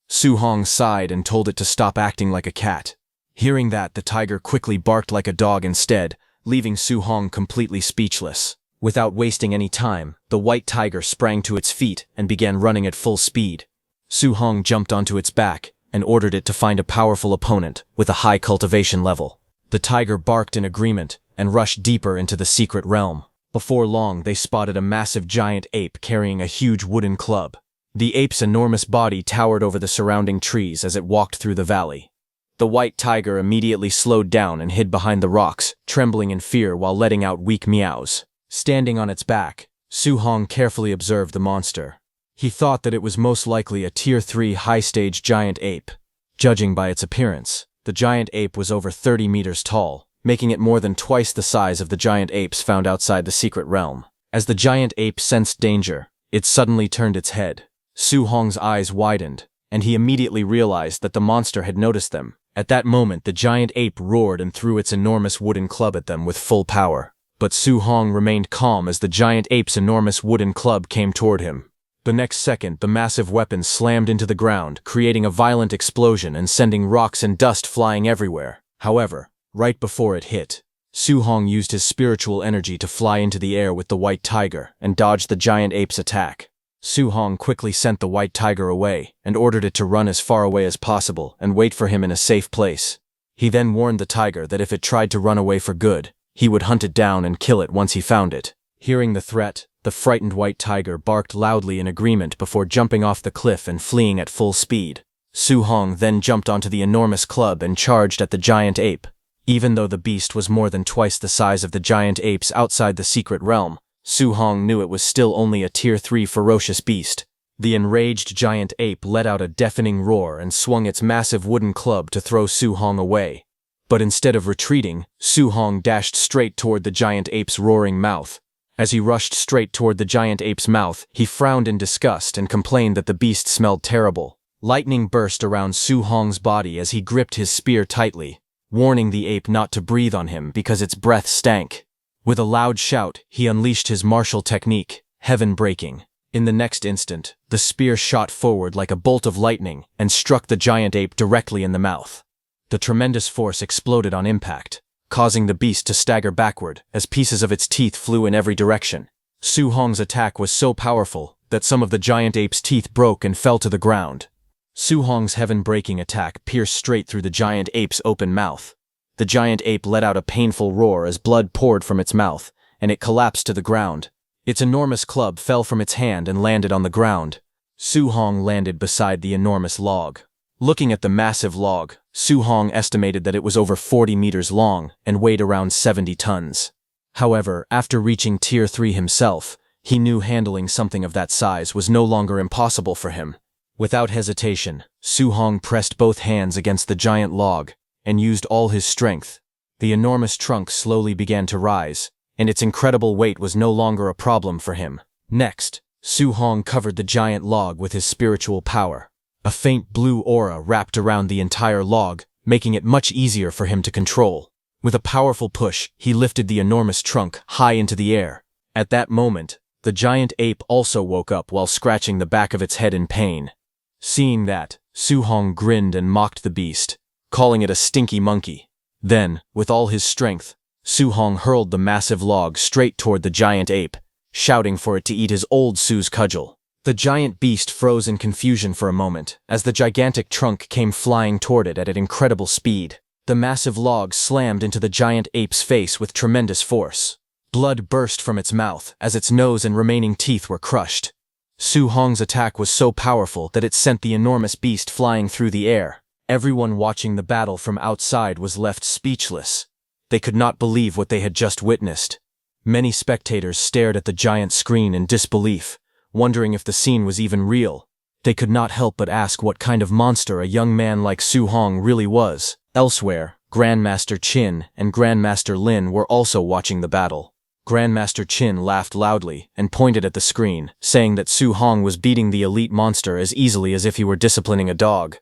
Su Hong sighed and told it to stop acting like a cat. Hearing that, the tiger quickly barked like a dog instead, leaving Su Hong completely speechless. Without wasting any time, the white tiger sprang to its feet and began running at full speed. Su Hong jumped onto its back and ordered it to find a powerful opponent with a high cultivation level. The tiger barked in agreement and rushed deeper into the secret realm. Before long, they spotted a massive giant ape carrying a huge wooden club. The ape's enormous body towered over the surrounding trees as it walked through the valley. The white tiger immediately slowed down and hid behind the rocks, trembling in fear while letting out weak meows. Standing on its back, Su Hong carefully observed the monster. He thought that it was most likely a Tier 3 high-stage giant ape. Judging by its appearance, the giant ape was over 30 meters tall, making it more than twice the size of the giant apes found outside the secret realm. As the giant ape sensed danger, it suddenly turned its head. Su Hong's eyes widened, and he immediately realized that the monster had noticed them. At that moment, the giant ape roared and threw its enormous wooden club at them with full power. But Su Hong remained calm as the giant ape's enormous wooden club came toward him. The next second, the massive weapon slammed into the ground, creating a violent explosion and sending rocks and dust flying everywhere. However, right before it hit, Su Hong used his spiritual energy to fly into the air with the white tiger and dodged the giant ape's attack. Su Hong quickly sent the white tiger away and ordered it to run as far away as possible and wait for him in a safe place. He then warned the tiger that if it tried to run away for good, he would hunt it down and kill it once he found it. Hearing the threat, the frightened white tiger barked loudly in agreement before jumping off the cliff and fleeing at full speed. Su Hong then jumped onto the enormous club and charged at the giant ape. Even though the beast was more than twice the size of the giant apes outside the secret realm, Su Hong knew it was still only a Tier 3 ferocious beast. The enraged giant ape let out a deafening roar and swung its massive wooden club to throw Su Hong away. But instead of retreating, Su Hong dashed straight toward the giant ape's roaring mouth. As he rushed straight toward the giant ape's mouth, he frowned in disgust and complained that the beast smelled terrible. Lightning burst around Su Hong's body as he gripped his spear tightly, warning the ape not to breathe on him because its breath stank. With a loud shout, he unleashed his martial technique, heaven-breaking. In the next instant, the spear shot forward like a bolt of lightning and struck the giant ape directly in the mouth. The tremendous force exploded on impact, causing the beast to stagger backward as pieces of its teeth flew in every direction. Su Hong's attack was so powerful that some of the giant ape's teeth broke and fell to the ground. Su Hong's heaven-breaking attack pierced straight through the giant ape's open mouth. The giant ape let out a painful roar as blood poured from its mouth, and it collapsed to the ground. Its enormous club fell from its hand and landed on the ground. Su Hong landed beside the enormous log. Looking at the massive log, Su Hong estimated that it was over 40 meters long and weighed around 70 tons. However, after reaching Tier 3 himself, he knew handling something of that size was no longer impossible for him. Without hesitation, Su Hong pressed both hands against the giant log and used all his strength. The enormous trunk slowly began to rise, and its incredible weight was no longer a problem for him. Next, Su Hong covered the giant log with his spiritual power. A faint blue aura wrapped around the entire log, making it much easier for him to control. With a powerful push, he lifted the enormous trunk high into the air. At that moment, the giant ape also woke up while scratching the back of its head in pain. Seeing that, Su Hong grinned and mocked the beast, calling it a stinky monkey. Then, with all his strength, Su Hong hurled the massive log straight toward the giant ape, shouting for it to eat his old Su's cudgel. The giant beast froze in confusion for a moment as the gigantic trunk came flying toward it at an incredible speed. The massive log slammed into the giant ape's face with tremendous force. Blood burst from its mouth as its nose and remaining teeth were crushed. Su Hong's attack was so powerful that it sent the enormous beast flying through the air. Everyone watching the battle from outside was left speechless. They could not believe what they had just witnessed. Many spectators stared at the giant screen in disbelief, wondering if the scene was even real. They could not help but ask what kind of monster a young man like Su Hong really was. Elsewhere, Grandmaster Qin and Grandmaster Lin were also watching the battle. Grandmaster Qin laughed loudly and pointed at the screen, saying that Su Hong was beating the elite monster as easily as if he were disciplining a dog.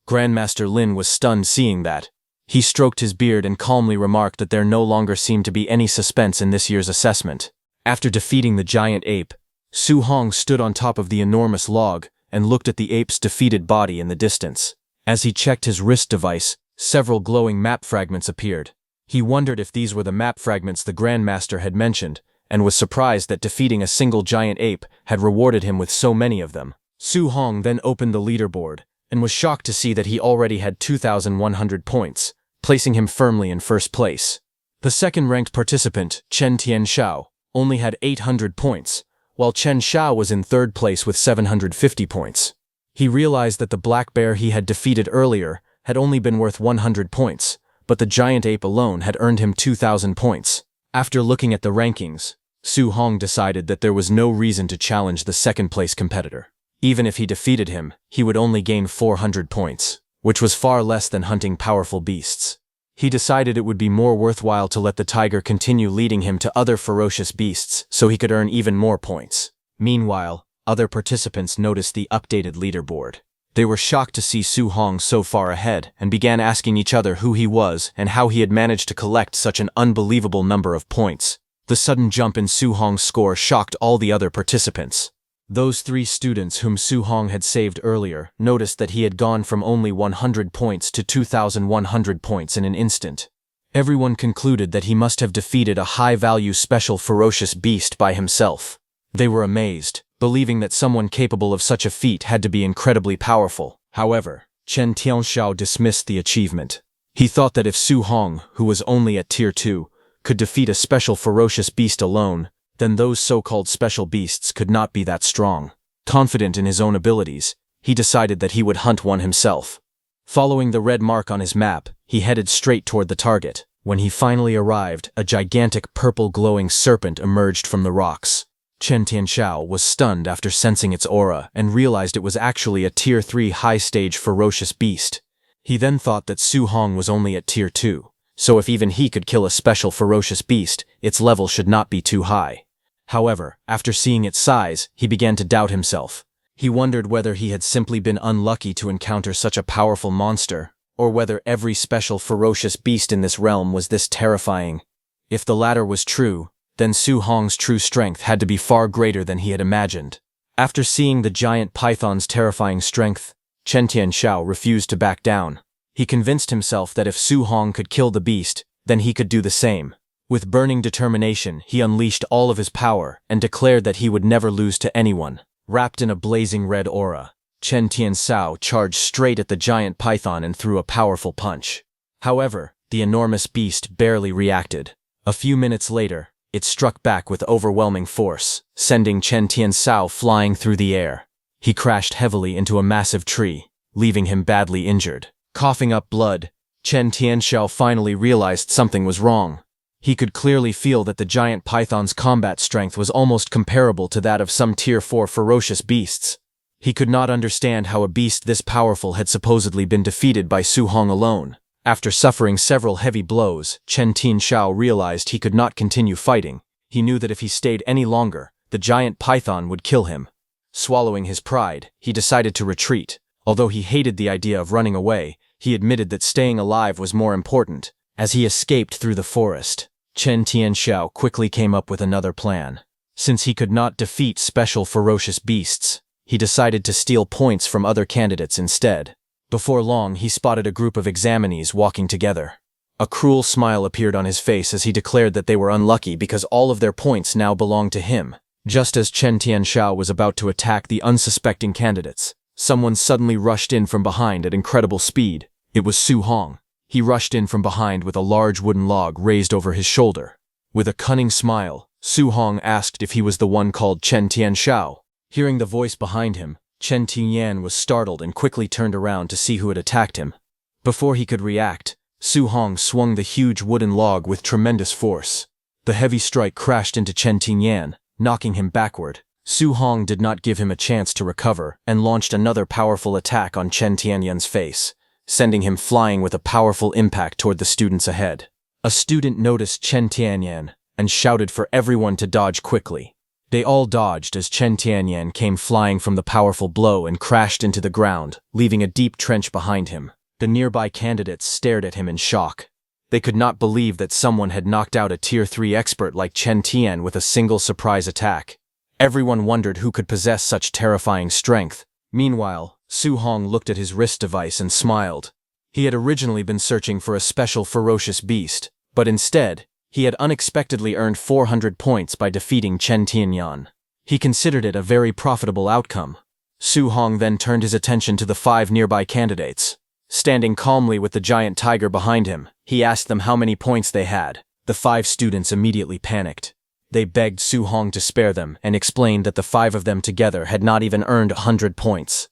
Grandmaster Lin was stunned seeing that. He stroked his beard and calmly remarked that there no longer seemed to be any suspense in this year's assessment. After defeating the giant ape, Su Hong stood on top of the enormous log and looked at the ape's defeated body in the distance. As he checked his wrist device, several glowing map fragments appeared. He wondered if these were the map fragments the Grandmaster had mentioned, and was surprised that defeating a single giant ape had rewarded him with so many of them. Su Hong then opened the leaderboard, and was shocked to see that he already had 2,100 points, placing him firmly in first place. The second-ranked participant, Chen Tianxiao, only had 800 points, while Chen Xiao was in third place with 750 points. He realized that the black bear he had defeated earlier had only been worth 100 points, but the giant ape alone had earned him 2,000 points. After looking at the rankings, Su Hong decided that there was no reason to challenge the second-place competitor. Even if he defeated him, he would only gain 400 points, which was far less than hunting powerful beasts. He decided it would be more worthwhile to let the tiger continue leading him to other ferocious beasts so he could earn even more points. Meanwhile, other participants noticed the updated leaderboard. They were shocked to see Su Hong so far ahead and began asking each other who he was and how he had managed to collect such an unbelievable number of points. The sudden jump in Su Hong's score shocked all the other participants. Those 3 students whom Su Hong had saved earlier noticed that he had gone from only 100 points to 2,100 points in an instant. Everyone concluded that he must have defeated a high-value special ferocious beast by himself. They were amazed, believing that someone capable of such a feat had to be incredibly powerful. However, Chen Tianxiao dismissed the achievement. He thought that if Su Hong, who was only at Tier 2, could defeat a special ferocious beast alone, then those so-called special beasts could not be that strong. Confident in his own abilities, he decided that he would hunt one himself. Following the red mark on his map, he headed straight toward the target. When he finally arrived, a gigantic purple glowing serpent emerged from the rocks. Chen Tianxiao was stunned after sensing its aura and realized it was actually a Tier 3 high-stage ferocious beast. He then thought that Su Hong was only at Tier 2, so if even he could kill a special ferocious beast, its level should not be too high. However, after seeing its size, he began to doubt himself. He wondered whether he had simply been unlucky to encounter such a powerful monster, or whether every special ferocious beast in this realm was this terrifying. If the latter was true, then Su Hong's true strength had to be far greater than he had imagined. After seeing the giant python's terrifying strength, Chen Tianxiao refused to back down. He convinced himself that if Su Hong could kill the beast, then he could do the same. With burning determination, he unleashed all of his power and declared that he would never lose to anyone. Wrapped in a blazing red aura, Chen Tianxiao charged straight at the giant python and threw a powerful punch. However, the enormous beast barely reacted. A few minutes later, it struck back with overwhelming force, sending Chen Tianxiao flying through the air. He crashed heavily into a massive tree, leaving him badly injured. Coughing up blood, Chen Tianxiao finally realized something was wrong. He could clearly feel that the giant python's combat strength was almost comparable to that of some Tier 4 ferocious beasts. He could not understand how a beast this powerful had supposedly been defeated by Su Hong alone. After suffering several heavy blows, Chen Tianxiao realized he could not continue fighting. He knew that if he stayed any longer, the giant python would kill him. Swallowing his pride, he decided to retreat. Although he hated the idea of running away, he admitted that staying alive was more important. As he escaped through the forest, Chen Tianxiao quickly came up with another plan. Since he could not defeat special ferocious beasts, he decided to steal points from other candidates instead. Before long, he spotted a group of examinees walking together. A cruel smile appeared on his face as he declared that they were unlucky because all of their points now belonged to him. Just as Chen Tianxiao was about to attack the unsuspecting candidates, someone suddenly rushed in from behind at incredible speed. It was Su Hong. He rushed in from behind with a large wooden log raised over his shoulder. With a cunning smile, Su Hong asked if he was the one called Chen Tianxiao. Hearing the voice behind him, Chen Tianyan was startled and quickly turned around to see who had attacked him. Before he could react, Su Hong swung the huge wooden log with tremendous force. The heavy strike crashed into Chen Tianyan, knocking him backward. Su Hong did not give him a chance to recover and launched another powerful attack on Chen Tianyan's face, sending him flying with a powerful impact toward the students ahead. A student noticed Chen Tianyan and shouted for everyone to dodge quickly. They all dodged as Chen Tianyan came flying from the powerful blow and crashed into the ground, leaving a deep trench behind him. The nearby candidates stared at him in shock. They could not believe that someone had knocked out a Tier 3 expert like Chen Tian with a single surprise attack. Everyone wondered who could possess such terrifying strength. Meanwhile, Su Hong looked at his wrist device and smiled. He had originally been searching for a special ferocious beast, but instead, he had unexpectedly earned 400 points by defeating Chen Tianyan. He considered it a very profitable outcome. Su Hong then turned his attention to the 5 nearby candidates. Standing calmly with the giant tiger behind him, he asked them how many points they had. The 5 students immediately panicked. They begged Su Hong to spare them and explained that the 5 of them together had not even earned 100 points.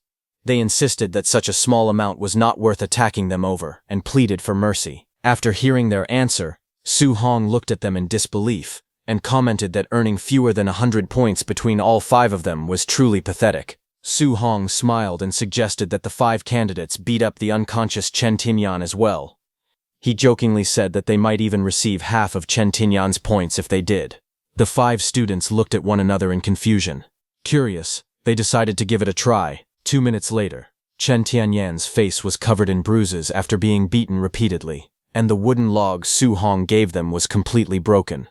They insisted that such a small amount was not worth attacking them over, and pleaded for mercy. After hearing their answer, Su Hong looked at them in disbelief, and commented that earning fewer than 100 points between all 5 of them was truly pathetic. Su Hong smiled and suggested that the 5 candidates beat up the unconscious Chen Tinyan as well. He jokingly said that they might even receive half of Chen Tinyan's points if they did. The 5 students looked at one another in confusion. Curious, they decided to give it a try. 2 minutes later, Chen Tianyan's face was covered in bruises after being beaten repeatedly, and the wooden log Su Hong gave them was completely broken.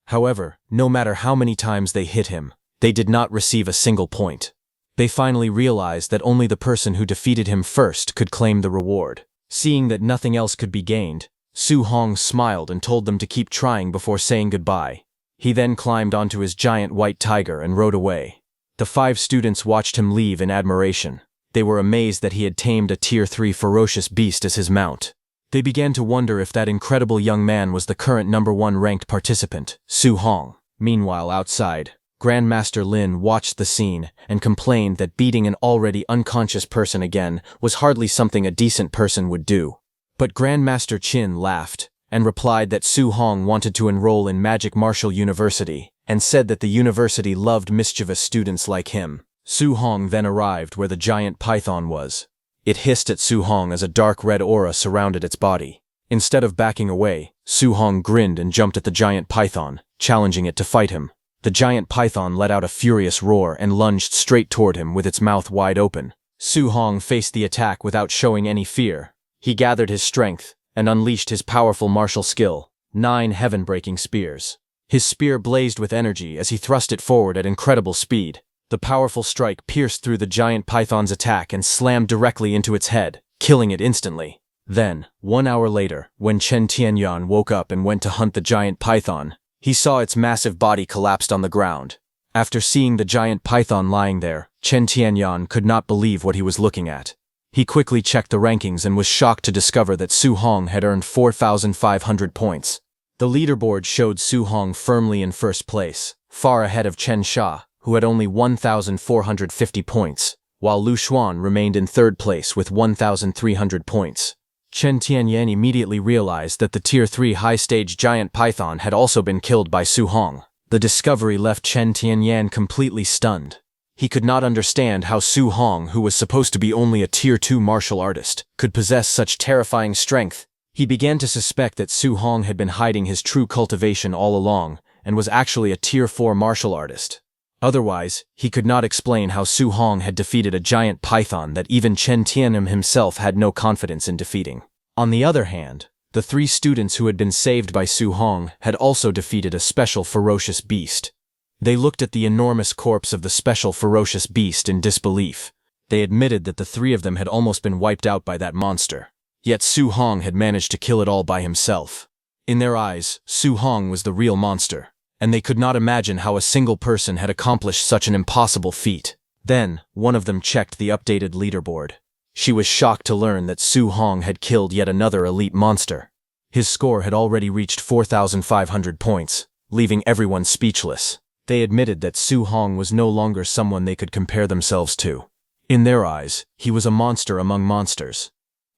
However, no matter how many times they hit him, they did not receive a single point. They finally realized that only the person who defeated him first could claim the reward. Seeing that nothing else could be gained, Su Hong smiled and told them to keep trying before saying goodbye. He then climbed onto his giant white tiger and rode away. The 5 students watched him leave in admiration. They were amazed that he had tamed a Tier 3 ferocious beast as his mount. They began to wonder if that incredible young man was the current #1 ranked participant, Su Hong. Meanwhile, outside, Grandmaster Lin watched the scene and complained that beating an already unconscious person again was hardly something a decent person would do. But Grandmaster Qin laughed and replied that Su Hong wanted to enroll in Magic Martial University and said that the university loved mischievous students like him. Su Hong then arrived where the giant python was. It hissed at Su Hong as a dark red aura surrounded its body. Instead of backing away, Su Hong grinned and jumped at the giant python, challenging it to fight him. The giant python let out a furious roar and lunged straight toward him with its mouth wide open. Su Hong faced the attack without showing any fear. He gathered his strength and unleashed his powerful martial skill, 9 heaven-breaking spears. His spear blazed with energy as he thrust it forward at incredible speed. The powerful strike pierced through the giant python's attack and slammed directly into its head, killing it instantly. Then, 1 hour later, when Chen Tianyan woke up and went to hunt the giant python, he saw its massive body collapsed on the ground. After seeing the giant python lying there, Chen Tianyan could not believe what he was looking at. He quickly checked the rankings and was shocked to discover that Su Hong had earned 4,500 points. The leaderboard showed Su Hong firmly in first place, far ahead of Chen Sha, who had only 1,450 points, while Lu Xuan remained in third place with 1,300 points. Chen Tianyan immediately realized that the Tier 3 high-stage giant python had also been killed by Su Hong. The discovery left Chen Tianyan completely stunned. He could not understand how Su Hong, who was supposed to be only a Tier 2 martial artist, could possess such terrifying strength. He began to suspect that Su Hong had been hiding his true cultivation all along, and was actually a Tier 4 martial artist. Otherwise, he could not explain how Su Hong had defeated a giant python that even Chen Tianyan himself had no confidence in defeating. On the other hand, the 3 students who had been saved by Su Hong had also defeated a special ferocious beast. They looked at the enormous corpse of the special ferocious beast in disbelief. They admitted that the 3 of them had almost been wiped out by that monster. Yet Su Hong had managed to kill it all by himself. In their eyes, Su Hong was the real monster, and they could not imagine how a single person had accomplished such an impossible feat. Then, one of them checked the updated leaderboard. She was shocked to learn that Su Hong had killed yet another elite monster. His score had already reached 4,500 points, leaving everyone speechless. They admitted that Su Hong was no longer someone they could compare themselves to. In their eyes, he was a monster among monsters.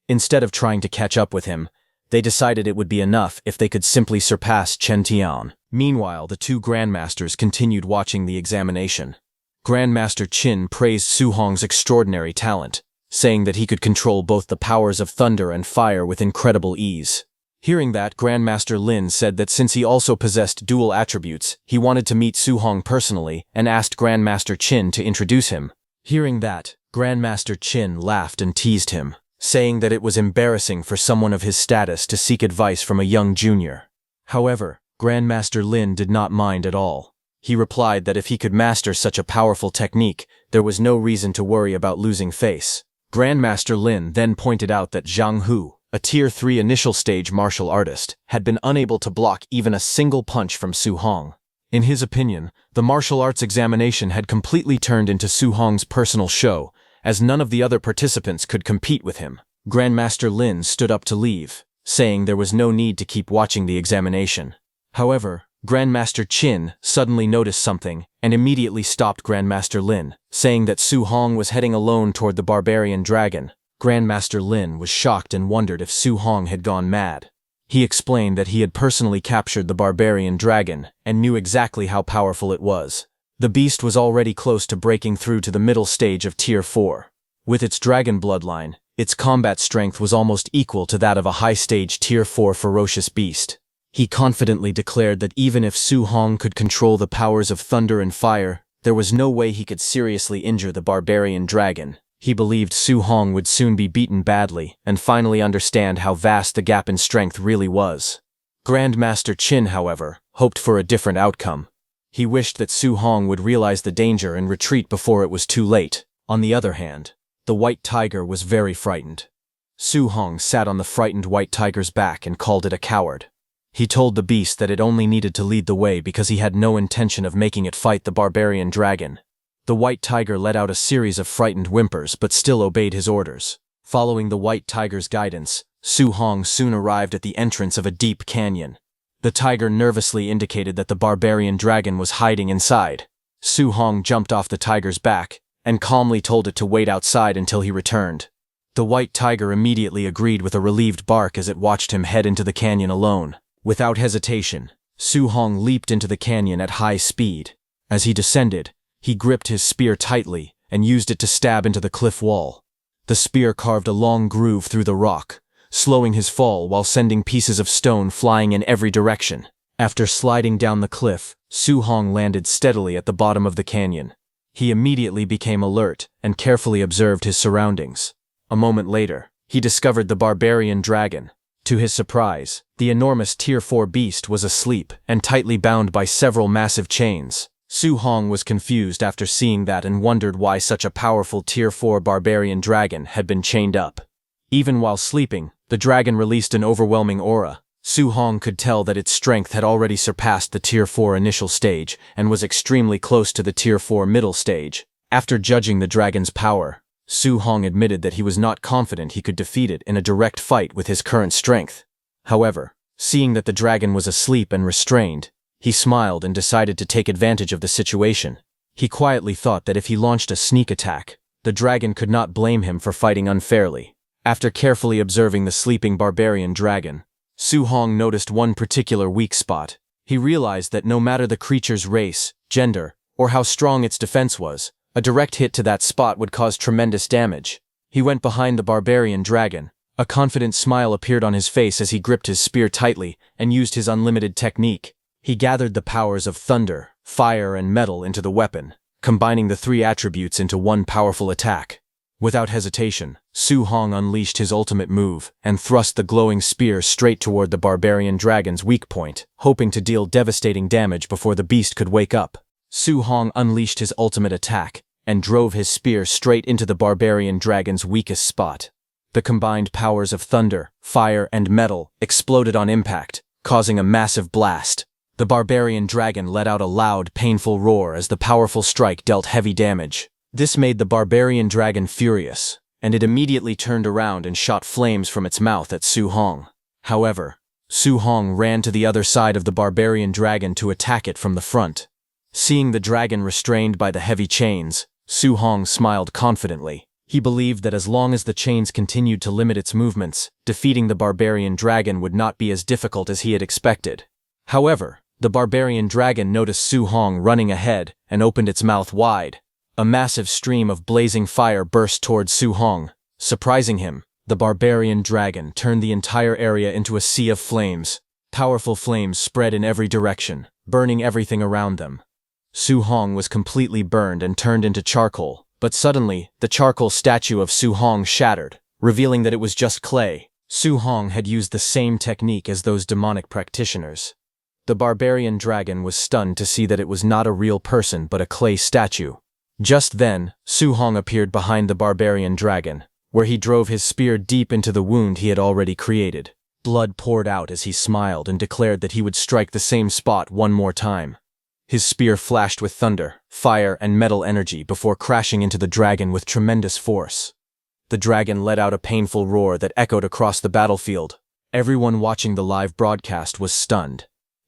Instead of trying to catch up with him, they decided it would be enough if they could simply surpass Chen Tian. Meanwhile, the 2 grandmasters continued watching the examination. Grandmaster Qin praised Su Hong's extraordinary talent, saying that he could control both the powers of thunder and fire with incredible ease. Hearing that, Grandmaster Lin said that since he also possessed dual attributes, he wanted to meet Su Hong personally and asked Grandmaster Qin to introduce him. Hearing that, Grandmaster Qin laughed and teased him, saying that it was embarrassing for someone of his status to seek advice from a young junior. However, Grandmaster Lin did not mind at all. He replied that if he could master such a powerful technique, there was no reason to worry about losing face. Grandmaster Lin then pointed out that Zhang Hu, a Tier 3 initial stage martial artist, had been unable to block even a single punch from Su Hong. In his opinion, the martial arts examination had completely turned into Su Hong's personal show, as none of the other participants could compete with him. Grandmaster Lin stood up to leave, saying there was no need to keep watching the examination. However, Grandmaster Qin suddenly noticed something and immediately stopped Grandmaster Lin, saying that Su Hong was heading alone toward the barbarian dragon. Grandmaster Lin was shocked and wondered if Su Hong had gone mad. He explained that he had personally captured the barbarian dragon and knew exactly how powerful it was. The beast was already close to breaking through to the middle stage of Tier 4. With its dragon bloodline, its combat strength was almost equal to that of a high-stage Tier 4 ferocious beast. He confidently declared that even if Su Hong could control the powers of thunder and fire, there was no way he could seriously injure the barbarian dragon. He believed Su Hong would soon be beaten badly and finally understand how vast the gap in strength really was. Grandmaster Qin, however, hoped for a different outcome. He wished that Su Hong would realize the danger and retreat before it was too late. On the other hand, the white tiger was very frightened. Su Hong sat on the frightened white tiger's back and called it a coward. He told the beast that it only needed to lead the way because he had no intention of making it fight the barbarian dragon. The white tiger let out a series of frightened whimpers but still obeyed his orders. Following the white tiger's guidance, Su Hong soon arrived at the entrance of a deep canyon. The tiger nervously indicated that the barbarian dragon was hiding inside. Su Hong jumped off the tiger's back and calmly told it to wait outside until he returned. The white tiger immediately agreed with a relieved bark as it watched him head into the canyon alone. Without hesitation, Su Hong leaped into the canyon at high speed. As he descended, he gripped his spear tightly and used it to stab into the cliff wall. The spear carved a long groove through the rock, slowing his fall while sending pieces of stone flying in every direction. After sliding down the cliff, Su Hong landed steadily at the bottom of the canyon. He immediately became alert and carefully observed his surroundings. A moment later, he discovered the barbarian dragon. To his surprise, the enormous Tier 4 beast was asleep and tightly bound by several massive chains. Su Hong was confused after seeing that and wondered why such a powerful Tier 4 barbarian dragon had been chained up. Even while sleeping, the dragon released an overwhelming aura. Su Hong could tell that its strength had already surpassed the Tier 4 initial stage and was extremely close to the Tier 4 middle stage. After judging the dragon's power, Su Hong admitted that he was not confident he could defeat it in a direct fight with his current strength. However, seeing that the dragon was asleep and restrained, he smiled and decided to take advantage of the situation. He quietly thought that if he launched a sneak attack, the dragon could not blame him for fighting unfairly. After carefully observing the sleeping barbarian dragon, Su Hong noticed one particular weak spot. He realized that no matter the creature's race, gender, or how strong its defense was, a direct hit to that spot would cause tremendous damage. He went behind the barbarian dragon. A confident smile appeared on his face as he gripped his spear tightly and used his unlimited technique. He gathered the powers of thunder, fire, and metal into the weapon, combining the three attributes into one powerful attack. Without hesitation, Su Hong unleashed his ultimate move and thrust the glowing spear straight toward the barbarian dragon's weak point, hoping to deal devastating damage before the beast could wake up. Su Hong unleashed his ultimate attack and drove his spear straight into the barbarian dragon's weakest spot. The combined powers of thunder, fire, and metal exploded on impact, causing a massive blast. The barbarian dragon let out a loud, painful roar as the powerful strike dealt heavy damage. This made the barbarian dragon furious, and it immediately turned around and shot flames from its mouth at Su Hong. However, Su Hong ran to the other side of the barbarian dragon to attack it from the front. Seeing the dragon restrained by the heavy chains, Su Hong smiled confidently. He believed that as long as the chains continued to limit its movements, defeating the barbarian dragon would not be as difficult as he had expected. However, the barbarian dragon noticed Su Hong running ahead and opened its mouth wide. A massive stream of blazing fire burst toward Su Hong. Surprising him, the barbarian dragon turned the entire area into a sea of flames. Powerful flames spread in every direction, burning everything around them. Su Hong was completely burned and turned into charcoal, but suddenly, the charcoal statue of Su Hong shattered, revealing that it was just clay. Su Hong had used the same technique as those demonic practitioners. The barbarian dragon was stunned to see that it was not a real person but a clay statue. Just then, Su Hong appeared behind the barbarian dragon, where he drove his spear deep into the wound he had already created. Blood poured out as he smiled and declared that he would strike the same spot one more time. His spear flashed with thunder, fire, and metal energy before crashing into the dragon with tremendous force. The dragon let out a painful roar that echoed across the battlefield. Everyone watching the live broadcast was stunned.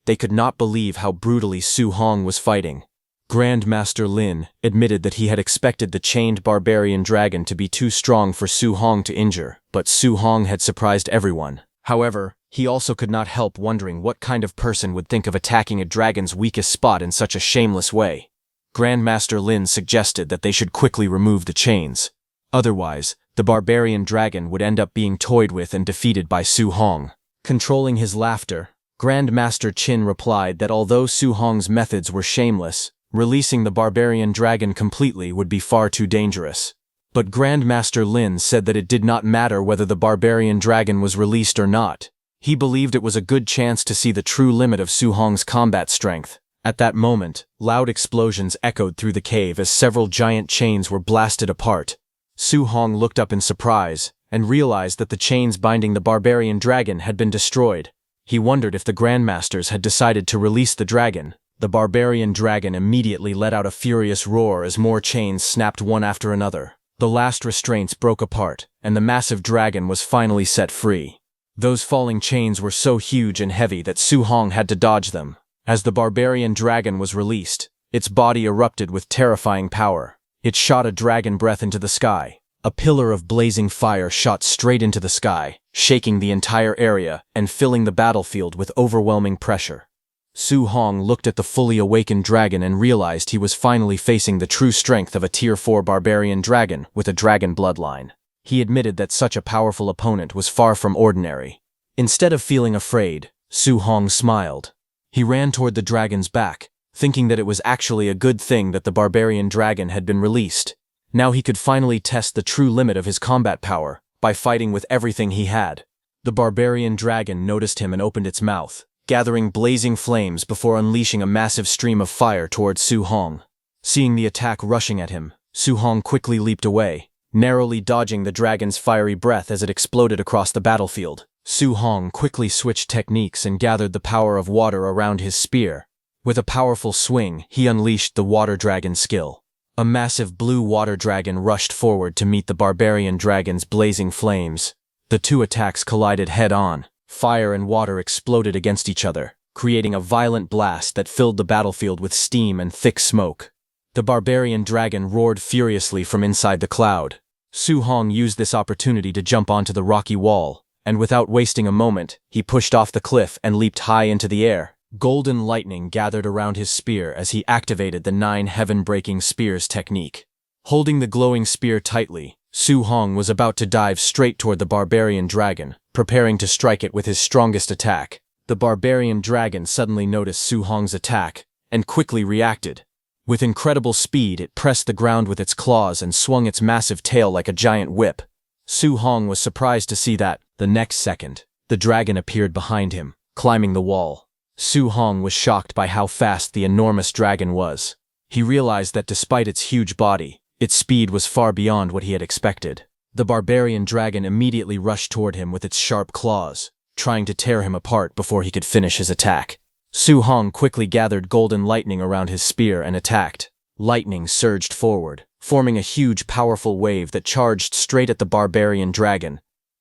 They could not believe how brutally Su Hong was fighting. Grandmaster Lin admitted that he had expected the chained barbarian dragon to be too strong for Su Hong to injure, but Su Hong had surprised everyone. However, he also could not help wondering what kind of person would think of attacking a dragon's weakest spot in such a shameless way. Grandmaster Lin suggested that they should quickly remove the chains. Otherwise, the barbarian dragon would end up being toyed with and defeated by Su Hong. Controlling his laughter, Grandmaster Qin replied that although Su Hong's methods were shameless, releasing the barbarian dragon completely would be far too dangerous. But Grandmaster Lin said that it did not matter whether the barbarian dragon was released or not. He believed it was a good chance to see the true limit of Su Hong's combat strength. At that moment, loud explosions echoed through the cave as several giant chains were blasted apart. Su Hong looked up in surprise and realized that the chains binding the barbarian dragon had been destroyed. He wondered if the Grandmasters had decided to release the dragon. The barbarian dragon immediately let out a furious roar as more chains snapped one after another. The last restraints broke apart, and the massive dragon was finally set free. Those falling chains were so huge and heavy that Su Hong had to dodge them. As the barbarian dragon was released, its body erupted with terrifying power. It shot a dragon breath into the sky. A pillar of blazing fire shot straight into the sky, shaking the entire area and filling the battlefield with overwhelming pressure. Su Hong looked at the fully awakened dragon and realized he was finally facing the true strength of a Tier 4 barbarian dragon with a dragon bloodline. He admitted that such a powerful opponent was far from ordinary. Instead of feeling afraid, Su Hong smiled. He ran toward the dragon's back, thinking that it was actually a good thing that the barbarian dragon had been released. Now he could finally test the true limit of his combat power by fighting with everything he had. The barbarian dragon noticed him and opened its mouth, gathering blazing flames before unleashing a massive stream of fire towards Su Hong. Seeing the attack rushing at him, Su Hong quickly leaped away, narrowly dodging the dragon's fiery breath as it exploded across the battlefield. Su Hong quickly switched techniques and gathered the power of water around his spear. With a powerful swing, he unleashed the water dragon skill. A massive blue water dragon rushed forward to meet the barbarian dragon's blazing flames. The two attacks collided head-on. Fire and water exploded against each other, creating a violent blast that filled the battlefield with steam and thick smoke. The barbarian dragon roared furiously from inside the cloud. Su Hong used this opportunity to jump onto the rocky wall, and without wasting a moment, he pushed off the cliff and leaped high into the air. Golden lightning gathered around his spear as he activated the 9 heaven-breaking spears technique. Holding the glowing spear tightly, Su Hong was about to dive straight toward the barbarian dragon, preparing to strike it with his strongest attack. The barbarian dragon suddenly noticed Su Hong's attack and quickly reacted. With incredible speed, it pressed the ground with its claws and swung its massive tail like a giant whip. Su Hong was surprised to see that, the next second, the dragon appeared behind him, climbing the wall. Su Hong was shocked by how fast the enormous dragon was. He realized that despite its huge body, its speed was far beyond what he had expected. The barbarian dragon immediately rushed toward him with its sharp claws, trying to tear him apart before he could finish his attack. Su Hong quickly gathered golden lightning around his spear and attacked. Lightning surged forward, forming a huge, powerful wave that charged straight at the barbarian dragon.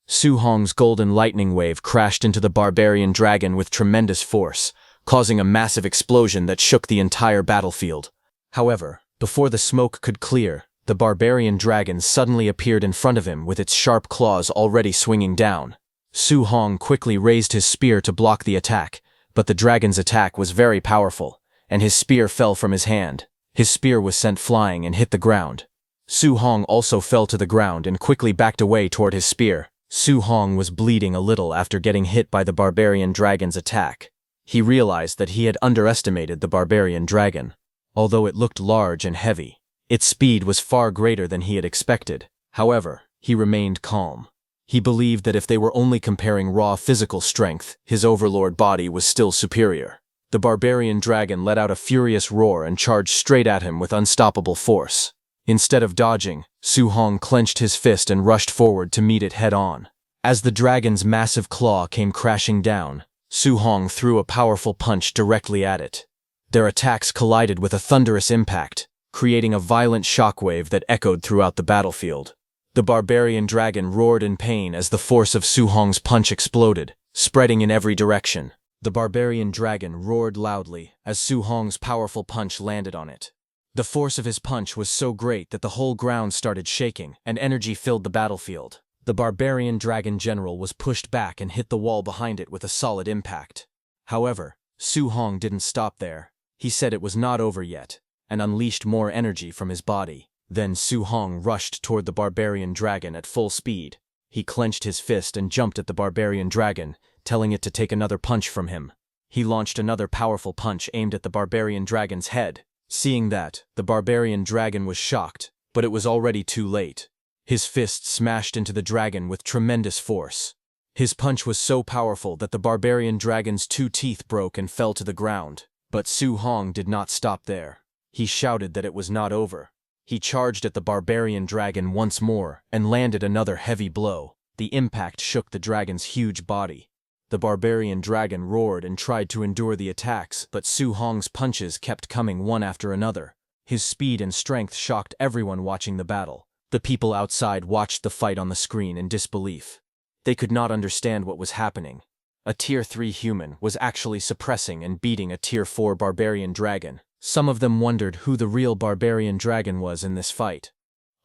Su Hong's golden lightning wave crashed into the barbarian dragon with tremendous force, causing a massive explosion that shook the entire battlefield. However, before the smoke could clear, the barbarian dragon suddenly appeared in front of him with its sharp claws already swinging down. Su Hong quickly raised his spear to block the attack, but the dragon's attack was very powerful, and his spear fell from his hand. His spear was sent flying and hit the ground. Su Hong also fell to the ground and quickly backed away toward his spear. Su Hong was bleeding a little after getting hit by the barbarian dragon's attack. He realized that he had underestimated the barbarian dragon. Although it looked large and heavy, its speed was far greater than he had expected. However, he remained calm. He believed that if they were only comparing raw physical strength, his overlord body was still superior. The barbarian dragon let out a furious roar and charged straight at him with unstoppable force. Instead of dodging, Su Hong clenched his fist and rushed forward to meet it head-on. As the dragon's massive claw came crashing down, Su Hong threw a powerful punch directly at it. Their attacks collided with a thunderous impact, creating a violent shockwave that echoed throughout the battlefield. The barbarian dragon roared in pain as the force of Su Hong's punch exploded, spreading in every direction. The barbarian dragon roared loudly as Su Hong's powerful punch landed on it. The force of his punch was so great that the whole ground started shaking, and energy filled the battlefield. The barbarian dragon general was pushed back and hit the wall behind it with a solid impact. However, Su Hong didn't stop there. He said it was not over yet, and unleashed more energy from his body. Then Su Hong rushed toward the barbarian dragon at full speed. He clenched his fist and jumped at the barbarian dragon, telling it to take another punch from him. He launched another powerful punch aimed at the barbarian dragon's head. Seeing that, the barbarian dragon was shocked, but it was already too late. His fist smashed into the dragon with tremendous force. His punch was so powerful that the barbarian dragon's 2 teeth broke and fell to the ground. But Su Hong did not stop there. He shouted that it was not over. He charged at the barbarian dragon once more and landed another heavy blow. The impact shook the dragon's huge body. The barbarian dragon roared and tried to endure the attacks, but Su Hong's punches kept coming one after another. His speed and strength shocked everyone watching the battle. The people outside watched the fight on the screen in disbelief. They could not understand what was happening. A Tier 3 human was actually suppressing and beating a Tier 4 barbarian dragon. Some of them wondered who the real barbarian dragon was in this fight.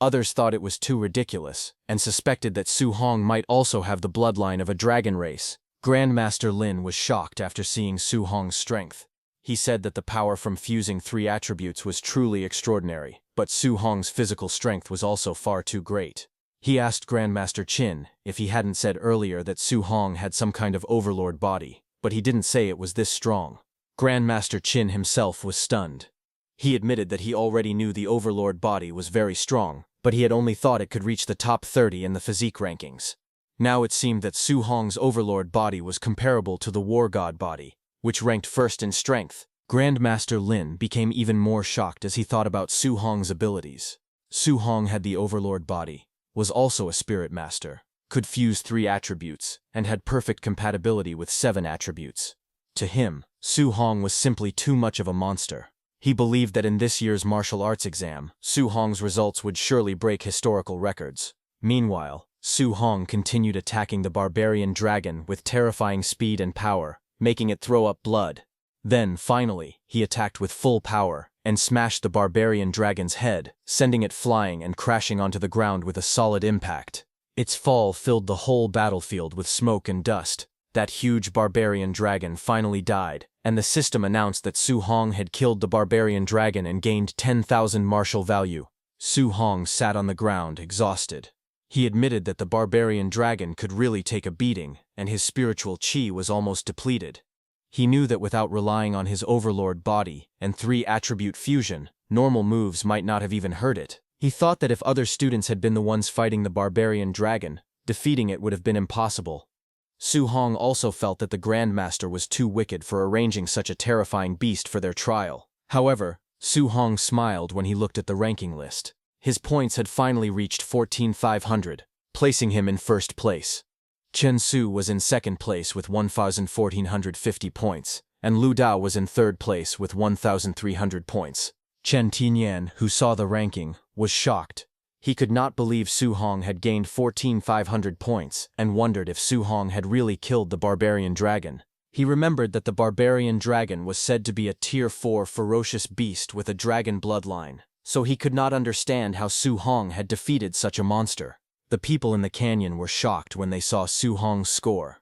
Others thought it was too ridiculous, and suspected that Su Hong might also have the bloodline of a dragon race. Grandmaster Lin was shocked after seeing Su Hong's strength. He said that the power from fusing 3 attributes was truly extraordinary, but Su Hong's physical strength was also far too great. He asked Grandmaster Qin if he hadn't said earlier that Su Hong had some kind of overlord body, but he didn't say it was this strong. Grandmaster Qin himself was stunned. He admitted that he already knew the overlord body was very strong, but he had only thought it could reach the top 30 in the physique rankings. Now it seemed that Su Hong's overlord body was comparable to the war god body, which ranked first in strength. Grandmaster Lin became even more shocked as he thought about Su Hong's abilities. Su Hong had the overlord body, was also a spirit master, could fuse 3 attributes, and had perfect compatibility with 7 attributes. To him, Su Hong was simply too much of a monster. He believed that in this year's martial arts exam, Su Hong's results would surely break historical records. Meanwhile, Su Hong continued attacking the barbarian dragon with terrifying speed and power, making it throw up blood. Then, finally, he attacked with full power and smashed the barbarian dragon's head, sending it flying and crashing onto the ground with a solid impact. Its fall filled the whole battlefield with smoke and dust. That huge barbarian dragon finally died, and the system announced that Su Hong had killed the barbarian dragon and gained 10,000 martial value. Su Hong sat on the ground, exhausted. He admitted that the barbarian dragon could really take a beating, and his spiritual chi was almost depleted. He knew that without relying on his overlord body and 3 attribute fusion, normal moves might not have even hurt it. He thought that if other students had been the ones fighting the barbarian dragon, defeating it would have been impossible. Su Hong also felt that the Grandmaster was too wicked for arranging such a terrifying beast for their trial. However, Su Hong smiled when he looked at the ranking list. His points had finally reached 14,500, placing him in first place. Chen Su was in second place with 1,1450 points, and Lu Dao was in third place with 1,300 points. Chen Tianyan, who saw the ranking, was shocked. He could not believe Su Hong had gained 14,500 points and wondered if Su Hong had really killed the barbarian dragon. He remembered that the barbarian dragon was said to be a Tier 4 ferocious beast with a dragon bloodline, so he could not understand how Su Hong had defeated such a monster. The people in the canyon were shocked when they saw Su Hong's score.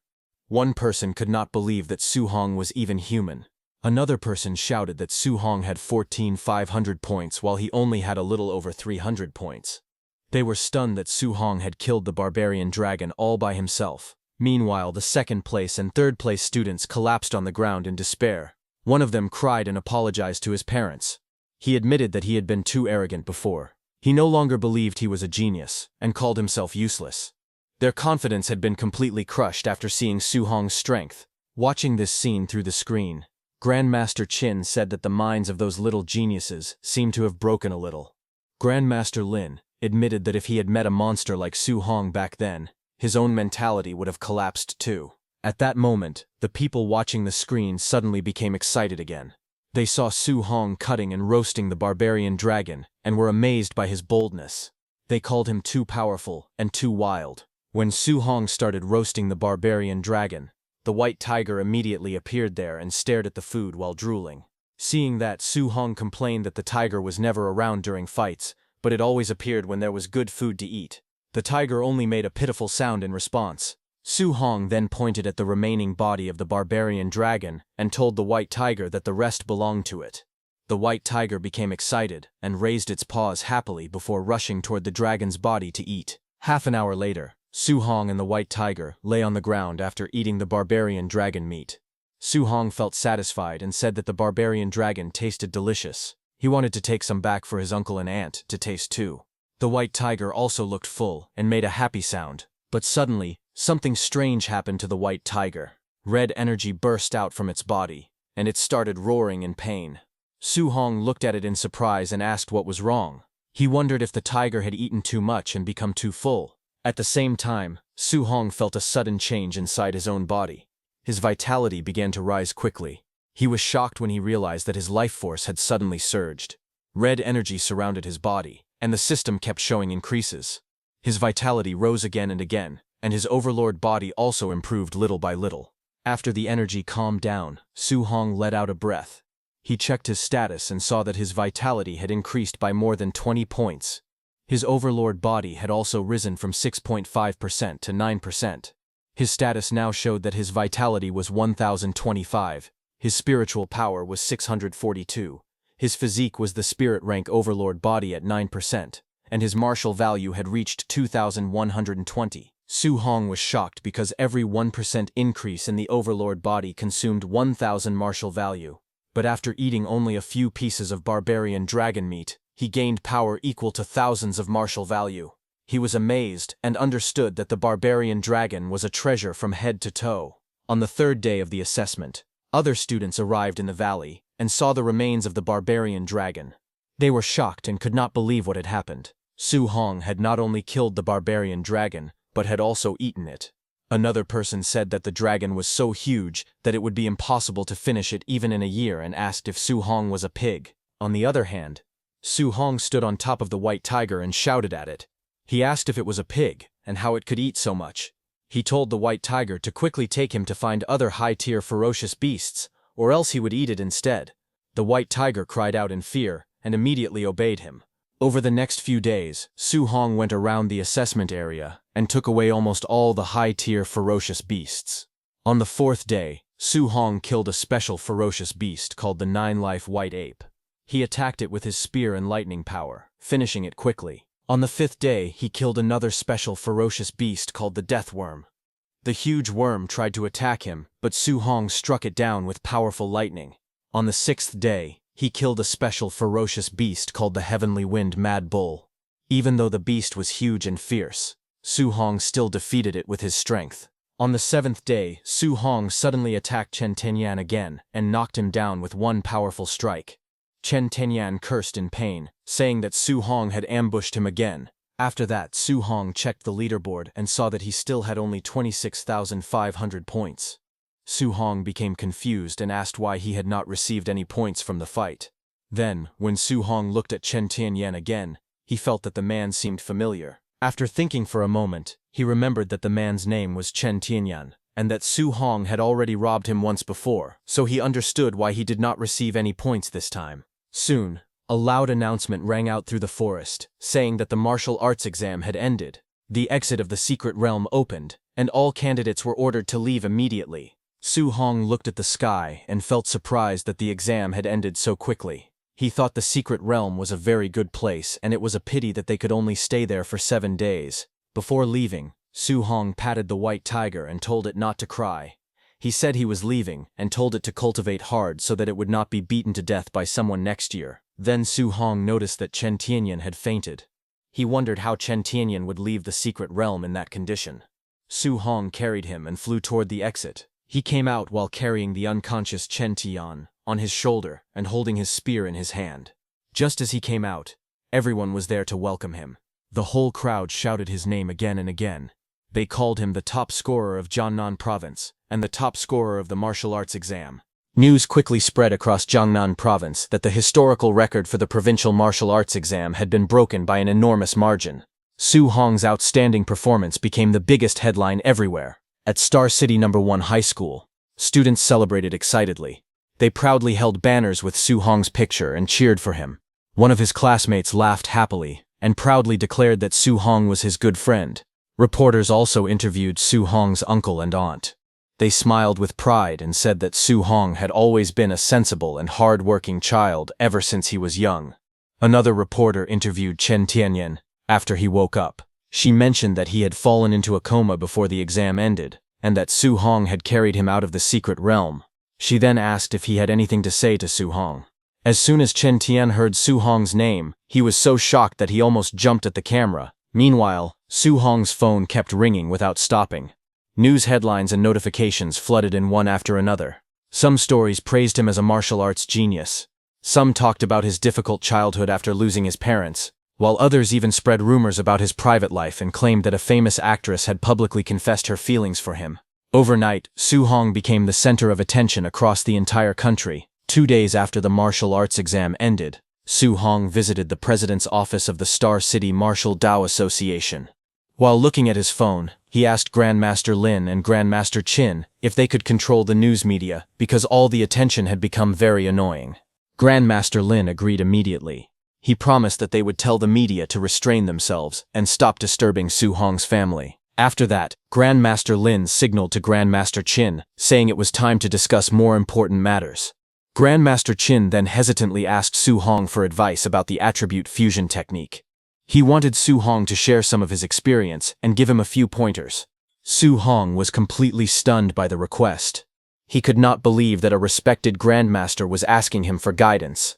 One person could not believe that Su Hong was even human. Another person shouted that Su Hong had 14,500 points while he only had a little over 300 points. They were stunned that Su Hong had killed the barbarian dragon all by himself. Meanwhile, the second place and third place students collapsed on the ground in despair. One of them cried and apologized to his parents. He admitted that he had been too arrogant before. He no longer believed he was a genius, and called himself useless. Their confidence had been completely crushed after seeing Su Hong's strength. Watching this scene through the screen, Grandmaster Qin said that the minds of those little geniuses seemed to have broken a little. Grandmaster Lin admitted that if he had met a monster like Su Hong back then, his own mentality would have collapsed too. At that moment, the people watching the screen suddenly became excited again. They saw Su Hong cutting and roasting the barbarian dragon, and were amazed by his boldness. They called him too powerful and too wild. When Su Hong started roasting the barbarian dragon, The white tiger immediately appeared there and stared at the food while drooling. Seeing that, Su Hong complained that the tiger was never around during fights, but it always appeared when there was good food to eat. The tiger only made a pitiful sound in response. Su Hong then pointed at the remaining body of the barbarian dragon and told the white tiger that the rest belonged to it. The white tiger became excited and raised its paws happily before rushing toward the dragon's body to eat. Half an hour later, Su Hong and the white tiger lay on the ground after eating the barbarian dragon meat. Su Hong felt satisfied and said that the barbarian dragon tasted delicious. He wanted to take some back for his uncle and aunt to taste too. The white tiger also looked full and made a happy sound, but suddenly, something strange happened to the white tiger. Red energy burst out from its body, and it started roaring in pain. Su Hong looked at it in surprise and asked what was wrong. He wondered if the tiger had eaten too much and become too full. At the same time, Su Hong felt a sudden change inside his own body. His vitality began to rise quickly. He was shocked when he realized that his life force had suddenly surged. Red energy surrounded his body, and the system kept showing increases. His vitality rose again and again, and his overlord body also improved little by little. After the energy calmed down, Su Hong let out a breath. He checked his status and saw that his vitality had increased by more than 20 points. His overlord body had also risen from 6.5% to 9%. His status now showed that his vitality was 1025, his spiritual power was 642, his physique was the spirit rank overlord body at 9%, and his martial value had reached 2120. Su Hong was shocked because every 1% increase in the overlord body consumed 1000 martial value. But after eating only a few pieces of barbarian dragon meat, he gained power equal to thousands of martial value. He was amazed and understood that the barbarian dragon was a treasure from head to toe. On the third day of the assessment, other students arrived in the valley and saw the remains of the barbarian dragon. They were shocked and could not believe what had happened. Su Hong had not only killed the barbarian dragon, but had also eaten it. Another person said that the dragon was so huge that it would be impossible to finish it even in a year and asked if Su Hong was a pig. On the other hand, Su Hong stood on top of the white tiger and shouted at it. He asked if it was a pig and how it could eat so much. He told the white tiger to quickly take him to find other high-tier ferocious beasts, or else he would eat it instead. The white tiger cried out in fear and immediately obeyed him. Over the next few days, Su Hong went around the assessment area and took away almost all the high-tier ferocious beasts. On the fourth day, Su Hong killed a special ferocious beast called the 9-life white ape. He attacked it with his spear and lightning power, finishing it quickly. On the fifth day, he killed another special ferocious beast called the death worm. The huge worm tried to attack him, but Su Hong struck it down with powerful lightning. On the sixth day, he killed a special ferocious beast called the heavenly wind mad bull. Even though the beast was huge and fierce, Su Hong still defeated it with his strength. On the seventh day, Su Hong suddenly attacked Chen Tenyan again and knocked him down with one powerful strike. Chen Tenyan cursed in pain, saying that Su Hong had ambushed him again. After that, Su Hong checked the leaderboard and saw that he still had only 26,500 points. Su Hong became confused and asked why he had not received any points from the fight. Then, when Su Hong looked at Chen Tianyan again, he felt that the man seemed familiar. After thinking for a moment, he remembered that the man's name was Chen Tianyan, and that Su Hong had already robbed him once before, so he understood why he did not receive any points this time. Soon, a loud announcement rang out through the forest, saying that the martial arts exam had ended. The exit of the secret realm opened, and all candidates were ordered to leave immediately. Su Hong looked at the sky and felt surprised that the exam had ended so quickly. He thought the secret realm was a very good place and it was a pity that they could only stay there for 7 days. Before leaving, Su Hong patted the white tiger and told it not to cry. He said he was leaving and told it to cultivate hard so that it would not be beaten to death by someone next year. Then Su Hong noticed that Chen Tianyan had fainted. He wondered how Chen Tianyan would leave the secret realm in that condition. Su Hong carried him and flew toward the exit. He came out while carrying the unconscious Chen Tian on his shoulder and holding his spear in his hand. Just as he came out, everyone was there to welcome him. The whole crowd shouted his name again and again. They called him the top scorer of Jiangnan province and the top scorer of the martial arts exam. News quickly spread across Jiangnan province that the historical record for the provincial martial arts exam had been broken by an enormous margin. Su Hong's outstanding performance became the biggest headline everywhere. At Star City #1 High School, students celebrated excitedly. They proudly held banners with Su Hong's picture and cheered for him. One of his classmates laughed happily and proudly declared that Su Hong was his good friend. Reporters also interviewed Su Hong's uncle and aunt. They smiled with pride and said that Su Hong had always been a sensible and hard-working child ever since he was young. Another reporter interviewed Chen Tianyan after he woke up. She mentioned that he had fallen into a coma before the exam ended, and that Su Hong had carried him out of the secret realm. She then asked if he had anything to say to Su Hong. As soon as Chen Tian heard Su Hong's name, he was so shocked that he almost jumped at the camera. Meanwhile, Su Hong's phone kept ringing without stopping. News headlines and notifications flooded in one after another. Some stories praised him as a martial arts genius. Some talked about his difficult childhood after losing his parents, while others even spread rumors about his private life and claimed that a famous actress had publicly confessed her feelings for him. Overnight, Su Hong became the center of attention across the entire country. 2 days after the martial arts exam ended, Su Hong visited the president's office of the Star City Martial Dao Association. While looking at his phone, he asked Grandmaster Lin and Grandmaster Qin if they could control the news media because all the attention had become very annoying. Grandmaster Lin agreed immediately. He promised that they would tell the media to restrain themselves and stop disturbing Su Hong's family. After that, Grandmaster Lin signaled to Grandmaster Qin, saying it was time to discuss more important matters. Grandmaster Qin then hesitantly asked Su Hong for advice about the attribute fusion technique. He wanted Su Hong to share some of his experience and give him a few pointers. Su Hong was completely stunned by the request. He could not believe that a respected grandmaster was asking him for guidance.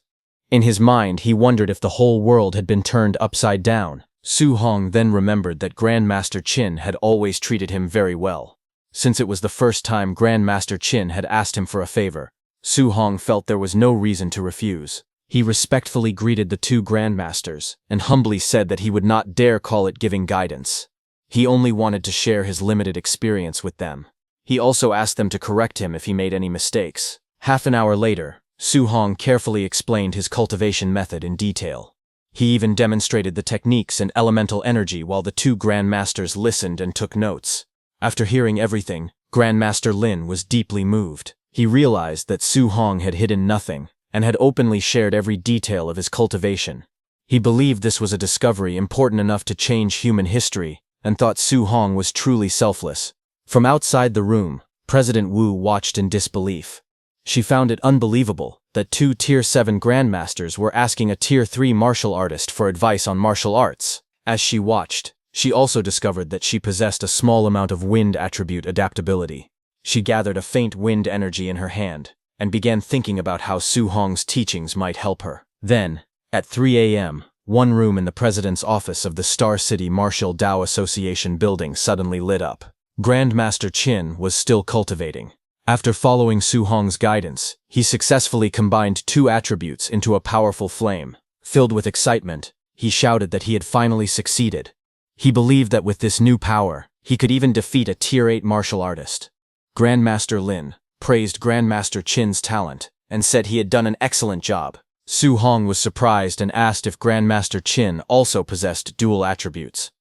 In his mind, he wondered if the whole world had been turned upside down. Su Hong then remembered that Grandmaster Qin had always treated him very well. Since it was the first time Grandmaster Qin had asked him for a favor, Su Hong felt there was no reason to refuse. He respectfully greeted the two grandmasters and humbly said that he would not dare call it giving guidance. He only wanted to share his limited experience with them. He also asked them to correct him if he made any mistakes. Half an hour later, Su Hong carefully explained his cultivation method in detail. He even demonstrated the techniques and elemental energy while the two grandmasters listened and took notes. After hearing everything, Grandmaster Lin was deeply moved. He realized that Su Hong had hidden nothing and had openly shared every detail of his cultivation. He believed this was a discovery important enough to change human history and thought Su Hong was truly selfless. From outside the room, President Wu watched in disbelief. She found it unbelievable that two Tier 7 grandmasters were asking a Tier 3 martial artist for advice on martial arts. As she watched, she also discovered that she possessed a small amount of wind attribute adaptability. She gathered a faint wind energy in her hand and began thinking about how Su Hong's teachings might help her. Then, at 3 a.m., one room in the president's office of the Star City Martial Dao Association building suddenly lit up. Grandmaster Qin was still cultivating. After following Su Hong's guidance, he successfully combined two attributes into a powerful flame. Filled with excitement, he shouted that he had finally succeeded. He believed that with this new power, he could even defeat a Tier 8 martial artist. Grandmaster Lin praised Grandmaster Qin's talent and said he had done an excellent job. Su Hong was surprised and asked if Grandmaster Qin also possessed dual attributes.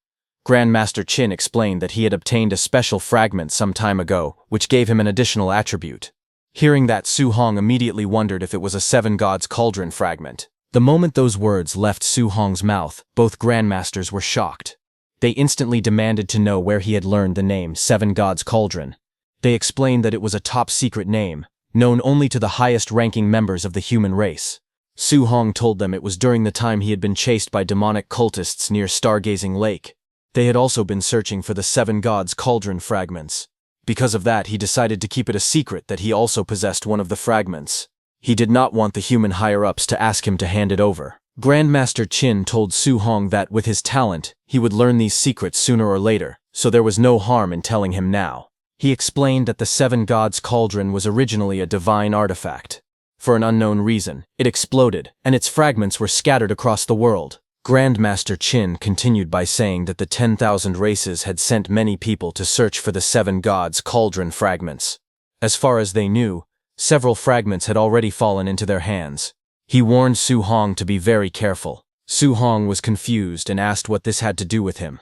Grandmaster Qin explained that he had obtained a special fragment some time ago, which gave him an additional attribute. Hearing that, Su Hong immediately wondered if it was a Seven Gods Cauldron fragment. The moment those words left Su Hong's mouth, both grandmasters were shocked. They instantly demanded to know where he had learned the name Seven Gods Cauldron. They explained that it was a top-secret name, known only to the highest-ranking members of the human race. Su Hong told them it was during the time he had been chased by demonic cultists near Stargazing Lake. They had also been searching for the Seven Gods Cauldron fragments. Because of that, he decided to keep it a secret that he also possessed one of the fragments. He did not want the human higher-ups to ask him to hand it over. Grandmaster Qin told Su Hong that, with his talent, he would learn these secrets sooner or later, so there was no harm in telling him now. He explained that the Seven Gods Cauldron was originally a divine artifact. For an unknown reason, it exploded, and its fragments were scattered across the world. Grandmaster Qin continued by saying that the 10,000 races had sent many people to search for the Seven Gods Cauldron fragments. As far as they knew, several fragments had already fallen into their hands. He warned Su Hong to be very careful. Su Hong was confused and asked what this had to do with him.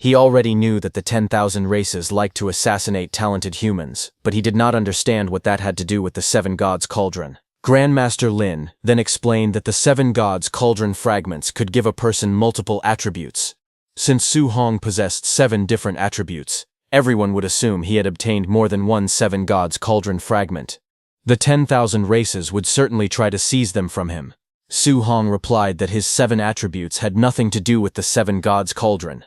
He already knew that the 10,000 races liked to assassinate talented humans, but he did not understand what that had to do with the Seven Gods Cauldron. Grandmaster Lin then explained that the Seven Gods Cauldron fragments could give a person multiple attributes. Since Su Hong possessed 7 different attributes, everyone would assume he had obtained more than one Seven Gods Cauldron fragment. The 10,000 races would certainly try to seize them from him. Su Hong replied that his 7 attributes had nothing to do with the Seven Gods Cauldron.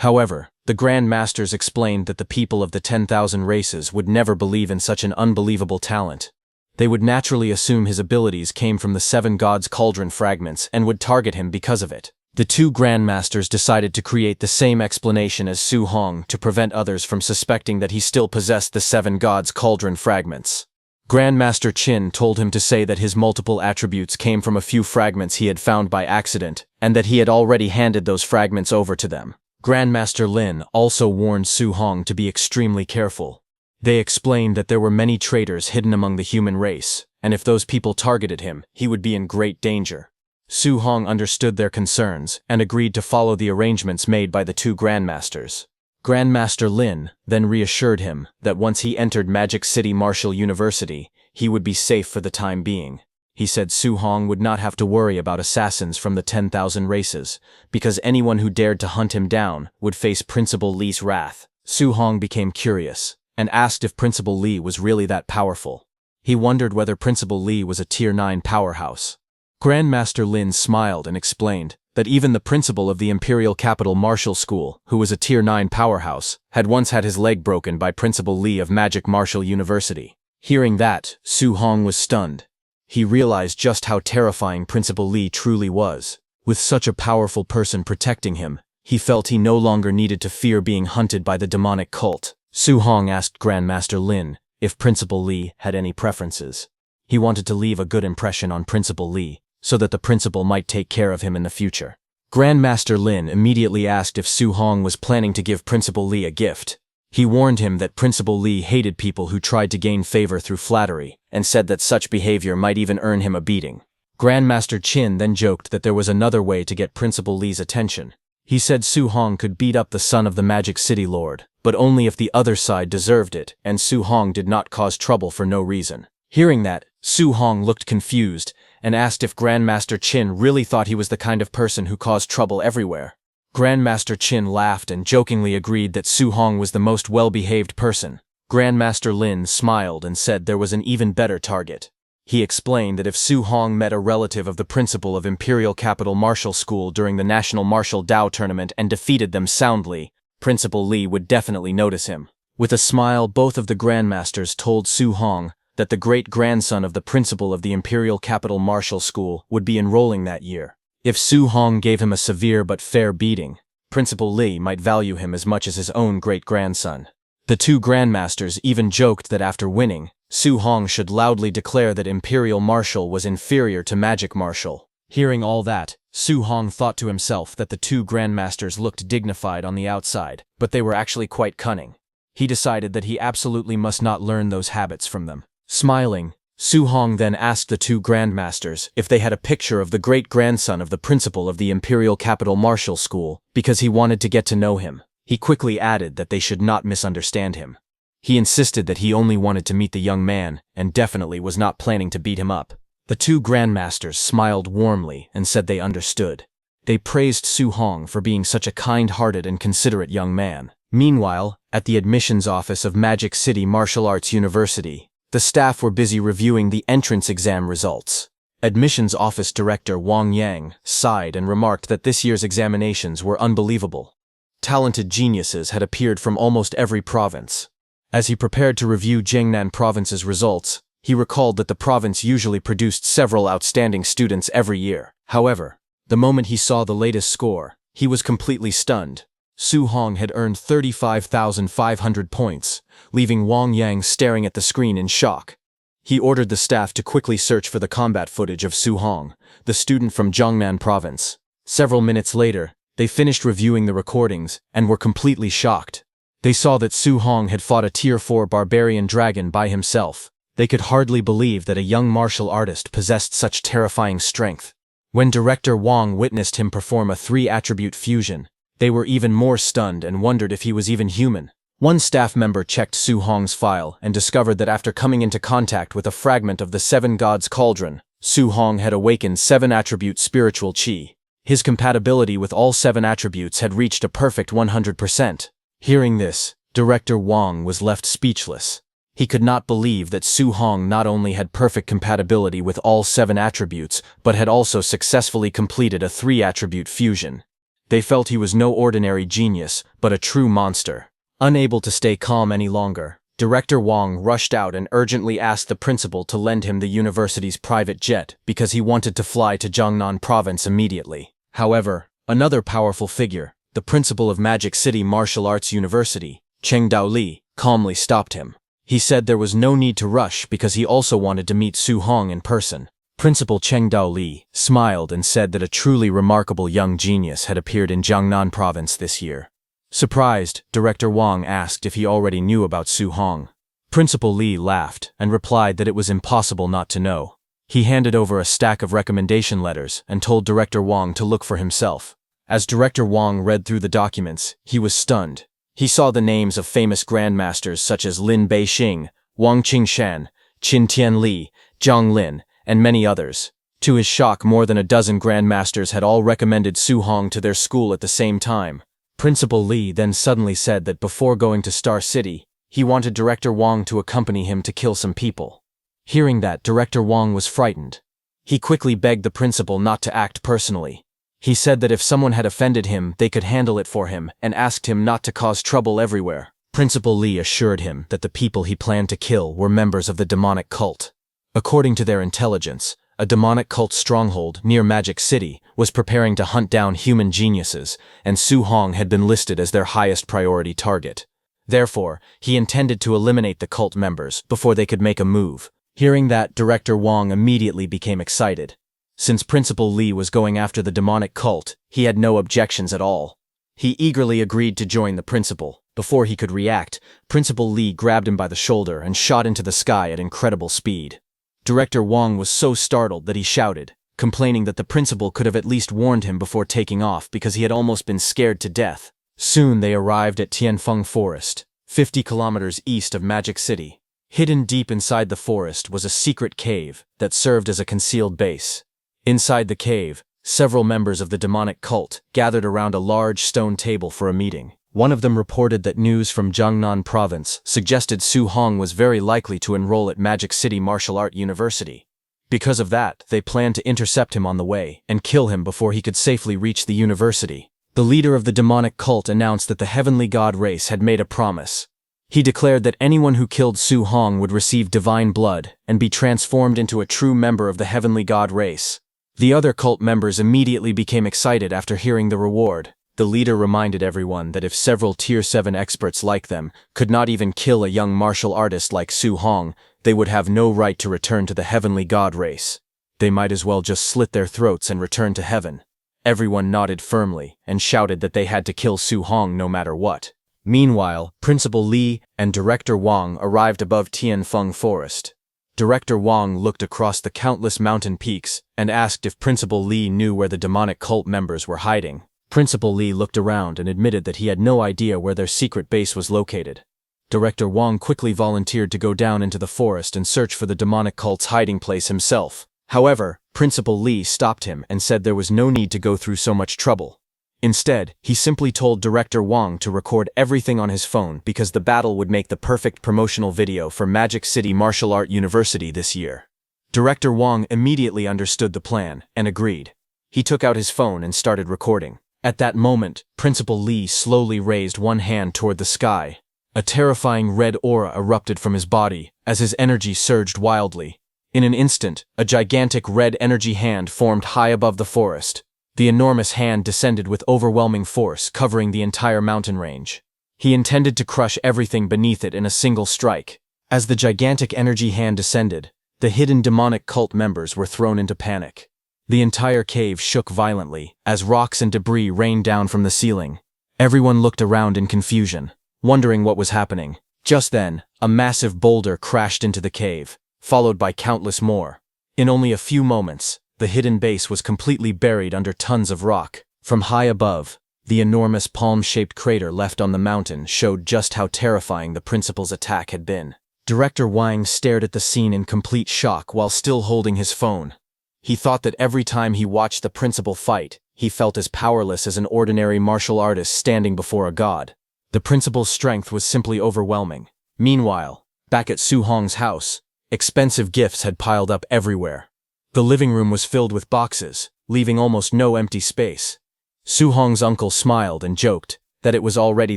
However, the Grand Masters explained that the people of the 10,000 races would never believe in such an unbelievable talent. They would naturally assume his abilities came from the Seven Gods Cauldron fragments and would target him because of it. The 2 Grand Masters decided to create the same explanation as Su Hong to prevent others from suspecting that he still possessed the Seven Gods Cauldron fragments. Grandmaster Qin told him to say that his multiple attributes came from a few fragments he had found by accident, and that he had already handed those fragments over to them. Grandmaster Lin also warned Su Hong to be extremely careful. They explained that there were many traitors hidden among the human race, and if those people targeted him, he would be in great danger. Su Hong understood their concerns and agreed to follow the arrangements made by the 2 Grandmasters. Grandmaster Lin then reassured him that once he entered Magic City Martial University, he would be safe for the time being. He said Su Hong would not have to worry about assassins from the 10,000 races, because anyone who dared to hunt him down would face Principal Li's wrath. Su Hong became curious and asked if Principal Li was really that powerful. He wondered whether Principal Li was a Tier 9 powerhouse. Grandmaster Lin smiled and explained that even the principal of the Imperial Capital Martial School, who was a Tier 9 powerhouse, had once had his leg broken by Principal Li of Magic Martial University. Hearing that, Su Hong was stunned. He realized just how terrifying Principal Li truly was. With such a powerful person protecting him, he felt he no longer needed to fear being hunted by the demonic cult. Su Hong asked Grandmaster Lin if Principal Li had any preferences. He wanted to leave a good impression on Principal Li, so that the principal might take care of him in the future. Grandmaster Lin immediately asked if Su Hong was planning to give Principal Li a gift. He warned him that Principal Li hated people who tried to gain favor through flattery, and said that such behavior might even earn him a beating. Grandmaster Qin then joked that there was another way to get Principal Li's attention. He said Su Hong could beat up the son of the Magic City Lord, but only if the other side deserved it, and Su Hong did not cause trouble for no reason. Hearing that, Su Hong looked confused and asked if Grandmaster Qin really thought he was the kind of person who caused trouble everywhere. Grandmaster Qin laughed and jokingly agreed that Su Hong was the most well-behaved person. Grandmaster Lin smiled and said there was an even better target. He explained that if Su Hong met a relative of the principal of Imperial Capital Martial School during the National Martial Dao Tournament and defeated them soundly, Principal Li would definitely notice him. With a smile, both of the Grandmasters told Su Hong that the great-grandson of the principal of the Imperial Capital Martial School would be enrolling that year. If Su Hong gave him a severe but fair beating, Principal Li might value him as much as his own great-grandson. The 2 Grandmasters even joked that after winning, Su Hong should loudly declare that Imperial Martial was inferior to Magic Martial. Hearing all that, Su Hong thought to himself that the 2 Grandmasters looked dignified on the outside, but they were actually quite cunning. He decided that he absolutely must not learn those habits from them. Smiling, Su Hong then asked the 2 Grandmasters if they had a picture of the great-grandson of the principal of the Imperial Capital Martial School, because he wanted to get to know him. He quickly added that they should not misunderstand him. He insisted that he only wanted to meet the young man, and definitely was not planning to beat him up. The 2 Grandmasters smiled warmly and said they understood. They praised Su Hong for being such a kind-hearted and considerate young man. Meanwhile, at the admissions office of Magic City Martial Arts University, the staff were busy reviewing the entrance exam results. Admissions Office Director Wang Yang sighed and remarked that this year's examinations were unbelievable. Talented geniuses had appeared from almost every province. As he prepared to review Jiangnan Province's results, he recalled that the province usually produced several outstanding students every year. However, the moment he saw the latest score, he was completely stunned. Su Hong had earned 35,500 points, leaving Wang Yang staring at the screen in shock. He ordered the staff to quickly search for the combat footage of Su Hong, the student from Jiangnan Province. Several minutes later, they finished reviewing the recordings and were completely shocked. They saw that Su Hong had fought a Tier 4 barbarian dragon by himself. They could hardly believe that a young martial artist possessed such terrifying strength. When Director Wang witnessed him perform a 3-attribute fusion, They were even more stunned and wondered if he was even human. One staff member checked Su Hong's file and discovered that after coming into contact with a fragment of the Seven Gods' Cauldron, Su Hong had awakened 7 attribute spiritual qi. His compatibility with all 7 attributes had reached a perfect 100%. Hearing this, Director Wang was left speechless. He could not believe that Su Hong not only had perfect compatibility with all 7 attributes, but had also successfully completed a 3-attribute fusion. They felt he was no ordinary genius, but a true monster. Unable to stay calm any longer, Director Wang rushed out and urgently asked the principal to lend him the university's private jet because he wanted to fly to Jiangnan province immediately. However, another powerful figure, the principal of Magic City Martial Arts University, Cheng Daoli, calmly stopped him. He said there was no need to rush because he also wanted to meet Su Hong in person. Principal Cheng Daoli smiled and said that a truly remarkable young genius had appeared in Jiangnan province this year. Surprised, Director Wang asked if he already knew about Su Hong. Principal Li laughed and replied that it was impossible not to know. He handed over a stack of recommendation letters and told Director Wang to look for himself. As Director Wang read through the documents, he was stunned. He saw the names of famous grandmasters such as Lin Beixing, Wang Qingshan, Qin Tianli, Zhang Lin, and many others. To his shock, more than a dozen grandmasters had all recommended Su Hong to their school at the same time. Principal Li then suddenly said that before going to Star City, he wanted Director Wang to accompany him to kill some people. Hearing that, Director Wang was frightened. He quickly begged the principal not to act personally. He said that if someone had offended him, they could handle it for him and asked him not to cause trouble everywhere. Principal Li assured him that the people he planned to kill were members of the demonic cult. According to their intelligence, a demonic cult stronghold near Magic City was preparing to hunt down human geniuses, and Su Hong had been listed as their highest priority target. Therefore, he intended to eliminate the cult members before they could make a move. Hearing that, Director Wang immediately became excited. Since Principal Li was going after the demonic cult, he had no objections at all. He eagerly agreed to join the principal. Before he could react, Principal Li grabbed him by the shoulder and shot into the sky at incredible speed. Director Wang was so startled that he shouted, complaining that the principal could have at least warned him before taking off because he had almost been scared to death. Soon they arrived at Tianfeng Forest, 50 kilometers east of Magic City. Hidden deep inside the forest was a secret cave that served as a concealed base. Inside the cave, several members of the demonic cult gathered around a large stone table for a meeting. One of them reported that news from Jiangnan province suggested Su Hong was very likely to enroll at Magic City Martial Art University. Because of that, they planned to intercept him on the way and kill him before he could safely reach the university. The leader of the demonic cult announced that the heavenly god race had made a promise. He declared that anyone who killed Su Hong would receive divine blood and be transformed into a true member of the heavenly god race. The other cult members immediately became excited after hearing the reward. The leader reminded everyone that if several Tier 7 experts like them could not even kill a young martial artist like Su Hong, they would have no right to return to the heavenly god race. They might as well just slit their throats and return to heaven. Everyone nodded firmly and shouted that they had to kill Su Hong no matter what. Meanwhile, Principal Li and Director Wang arrived above Tianfeng Forest. Director Wang looked across the countless mountain peaks and asked if Principal Li knew where the demonic cult members were hiding. Principal Li looked around and admitted that he had no idea where their secret base was located. Director Wang quickly volunteered to go down into the forest and search for the demonic cult's hiding place himself. However, Principal Li stopped him and said there was no need to go through so much trouble. Instead, he simply told Director Wang to record everything on his phone because the battle would make the perfect promotional video for Magic City Martial Art University this year. Director Wang immediately understood the plan and agreed. He took out his phone and started recording. At that moment, Principal Li slowly raised one hand toward the sky. A terrifying red aura erupted from his body as his energy surged wildly. In an instant, a gigantic red energy hand formed high above the forest. The enormous hand descended with overwhelming force, covering the entire mountain range. He intended to crush everything beneath it in a single strike. As the gigantic energy hand descended, the hidden demonic cult members were thrown into panic. The entire cave shook violently as rocks and debris rained down from the ceiling. Everyone looked around in confusion, wondering what was happening. Just then, a massive boulder crashed into the cave, followed by countless more. In only a few moments, the hidden base was completely buried under tons of rock. From high above, The enormous palm-shaped crater left on the mountain showed just how terrifying the principal's attack had been. Director Wang stared at the scene in complete shock while still holding his phone. He thought that every time he watched the principal fight, he felt as powerless as an ordinary martial artist standing before a god. The principal's strength was simply overwhelming. Meanwhile, back at Su Hong's house, expensive gifts had piled up everywhere. The living room was filled with boxes, leaving almost no empty space. Su Hong's uncle smiled and joked that it was already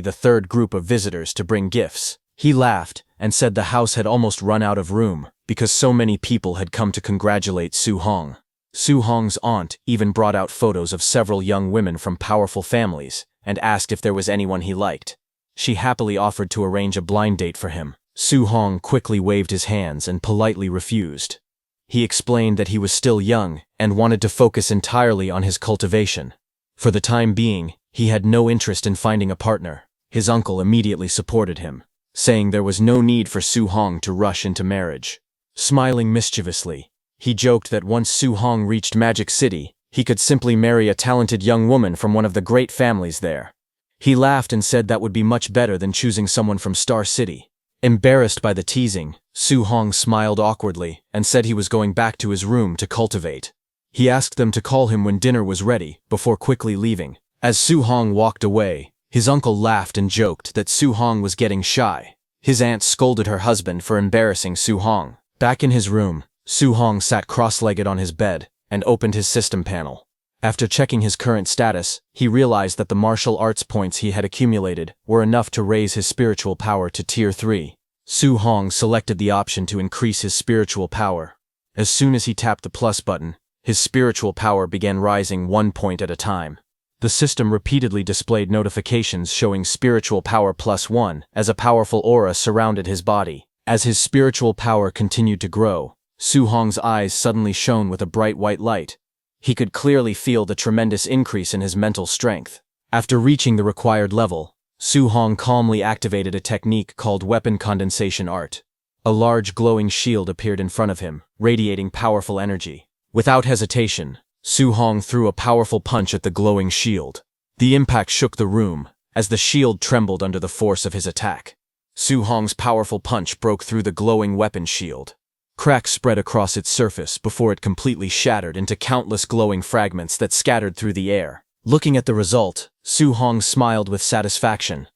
the third group of visitors to bring gifts. He laughed and said the house had almost run out of room because so many people had come to congratulate Su Hong. Su Hong's aunt even brought out photos of several young women from powerful families and asked if there was anyone he liked. She happily offered to arrange a blind date for him. Su Hong quickly waved his hands and politely refused. He explained that he was still young and wanted to focus entirely on his cultivation. For the time being, he had no interest in finding a partner. His uncle immediately supported him, saying there was no need for Su Hong to rush into marriage. Smiling mischievously, he joked that once Su Hong reached Magic City, he could simply marry a talented young woman from one of the great families there. He laughed and said that would be much better than choosing someone from Star City. Embarrassed by the teasing, Su Hong smiled awkwardly and said he was going back to his room to cultivate. He asked them to call him when dinner was ready, before quickly leaving. As Su Hong walked away, his uncle laughed and joked that Su Hong was getting shy. His aunt scolded her husband for embarrassing Su Hong. Back in his room, Su Hong sat cross-legged on his bed and opened his system panel. After checking his current status, he realized that the martial arts points he had accumulated were enough to raise his spiritual power to Tier 3. Su Hong selected the option to increase his spiritual power. As soon as he tapped the plus button, his spiritual power began rising 1 point at a time. The system repeatedly displayed notifications showing spiritual power +1 as a powerful aura surrounded his body. As his spiritual power continued to grow, Su Hong's eyes suddenly shone with a bright white light. He could clearly feel the tremendous increase in his mental strength. After reaching the required level, Su Hong calmly activated a technique called Weapon Condensation Art. A large glowing shield appeared in front of him, radiating powerful energy. Without hesitation, Su Hong threw a powerful punch at the glowing shield. The impact shook the room, as the shield trembled under the force of his attack. Su Hong's powerful punch broke through the glowing weapon shield. Cracks spread across its surface before it completely shattered into countless glowing fragments that scattered through the air. Looking at the result, Su Hong smiled with satisfaction.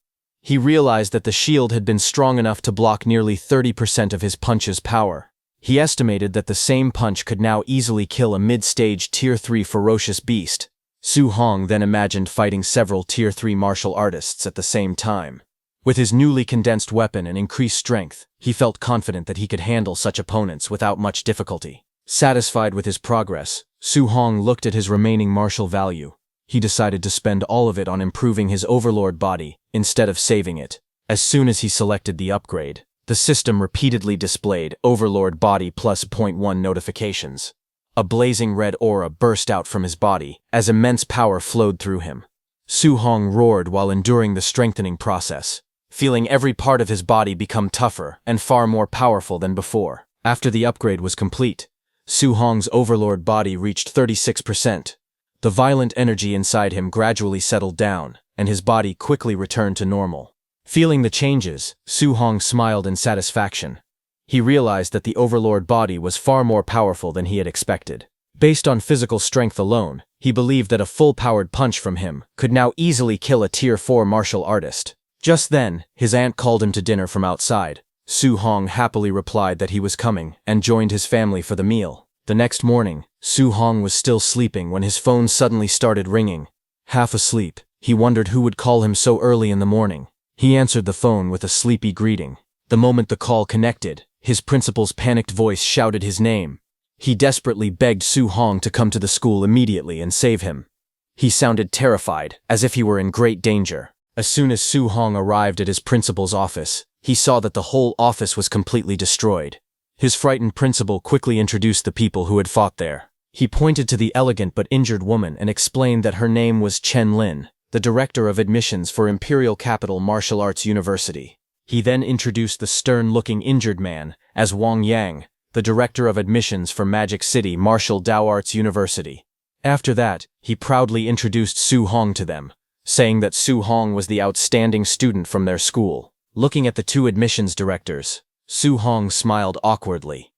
He realized that the shield had been strong enough to block nearly 30% of his punch's power. He estimated that the same punch could now easily kill a mid-stage Tier 3 ferocious beast. Su Hong then imagined fighting several Tier 3 martial artists at the same time. With his newly condensed weapon and increased strength, he felt confident that he could handle such opponents without much difficulty. Satisfied with his progress, Su Hong looked at his remaining martial value. He decided to spend all of it on improving his overlord body instead of saving it. As soon as he selected the upgrade, the system repeatedly displayed Overlord Body plus 0.1 notifications. A blazing red aura burst out from his body as immense power flowed through him. Su Hong roared while enduring the strengthening process, feeling every part of his body become tougher and far more powerful than before. After the upgrade was complete, Su Hong's Overlord Body reached 36%. The violent energy inside him gradually settled down, and his body quickly returned to normal. Feeling the changes, Su Hong smiled in satisfaction. He realized that the Overlord Body was far more powerful than he had expected. Based on physical strength alone, he believed that a full-powered punch from him could now easily kill a Tier 4 martial artist. Just then, his aunt called him to dinner from outside. Su Hong happily replied that he was coming and joined his family for the meal. The next morning, Su Hong was still sleeping when his phone suddenly started ringing. Half asleep, he wondered who would call him so early in the morning. He answered the phone with a sleepy greeting. The moment the call connected, his principal's panicked voice shouted his name. He desperately begged Su Hong to come to the school immediately and save him. He sounded terrified, as if he were in great danger. As soon as Su Hong arrived at his principal's office, he saw that the whole office was completely destroyed. His frightened principal quickly introduced the people who had fought there. He pointed to the elegant but injured woman and explained that her name was Chen Lin, the director of admissions for Imperial Capital Martial Arts University. He then introduced the stern-looking injured man as Wang Yang, the director of admissions for Magic City Martial Dao Arts University. After that, he proudly introduced Su Hong to them, saying that Su Hong was the outstanding student from their school. Looking at the two admissions directors, Su Hong smiled awkwardly.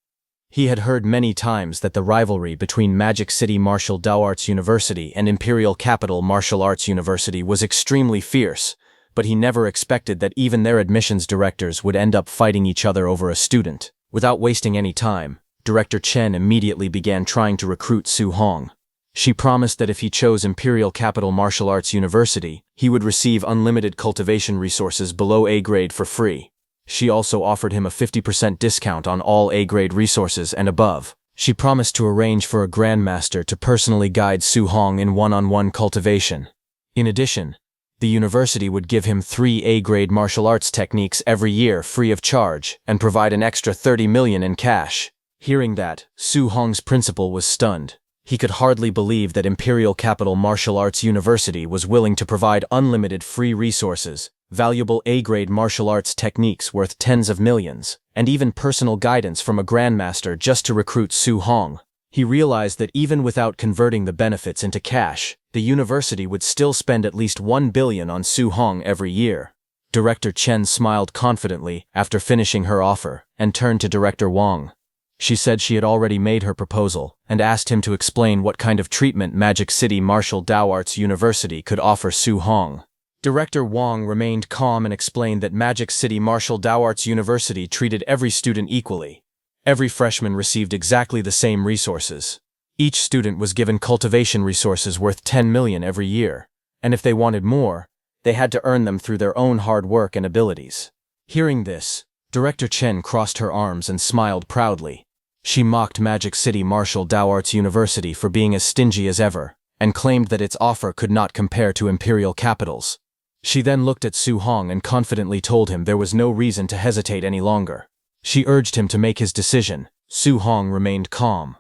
He had heard many times that the rivalry between Magic City Martial Arts University and Imperial Capital Martial Arts University was extremely fierce, but he never expected that even their admissions directors would end up fighting each other over a student. Without wasting any time, Director Chen immediately began trying to recruit Su Hong. She promised that if he chose Imperial Capital Martial Arts University, he would receive unlimited cultivation resources below A grade for free. She also offered him a 50% discount on all A-grade resources and above. She promised to arrange for a grandmaster to personally guide Su Hong in one-on-one cultivation. In addition, the university would give him 3 A-grade martial arts techniques every year free of charge and provide an extra 30 million in cash. Hearing that, Su Hong's principal was stunned. He could hardly believe that Imperial Capital Martial Arts University was willing to provide unlimited free resources, valuable A-grade martial arts techniques worth tens of millions, and even personal guidance from a grandmaster just to recruit Su Hong. He realized that even without converting the benefits into cash, the university would still spend at least 1 billion on Su Hong every year. Director Chen smiled confidently after finishing her offer and turned to Director Wang. She said she had already made her proposal and asked him to explain what kind of treatment Magic City Martial Arts University could offer Su Hong. Director Wang remained calm and explained that Magic City Martial Arts University treated every student equally. Every freshman received exactly the same resources. Each student was given cultivation resources worth 10 million every year, and if they wanted more, they had to earn them through their own hard work and abilities. Hearing this, Director Chen crossed her arms and smiled proudly. She mocked Magic City Martial Arts University for being as stingy as ever, and claimed that its offer could not compare to Imperial Capital's. She then looked at Su Hong and confidently told him there was no reason to hesitate any longer. She urged him to make his decision. Su Hong remained calm.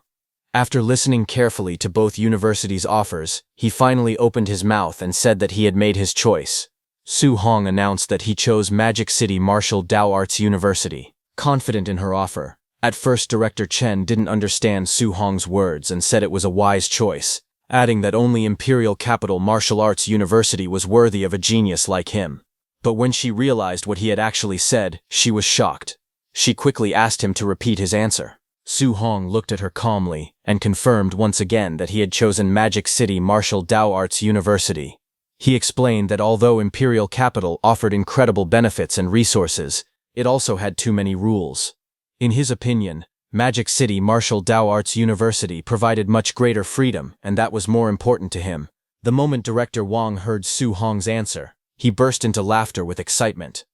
After listening carefully to both universities' offers, he finally opened his mouth and said that he had made his choice. Su Hong announced that he chose Magic City Martial Arts University, confident in her offer. At first, Director Chen didn't understand Su Hong's words and said it was a wise choice, adding that only Imperial Capital Martial Arts University was worthy of a genius like him. But when she realized what he had actually said, she was shocked. She quickly asked him to repeat his answer. Su Hong looked at her calmly and confirmed once again that he had chosen Magic City Martial Arts University. He explained that although Imperial Capital offered incredible benefits and resources, it also had too many rules. In his opinion, Magic City Martial Arts University provided much greater freedom, and that was more important to him. The moment Director Wang heard Su Hong's answer, he burst into laughter with excitement.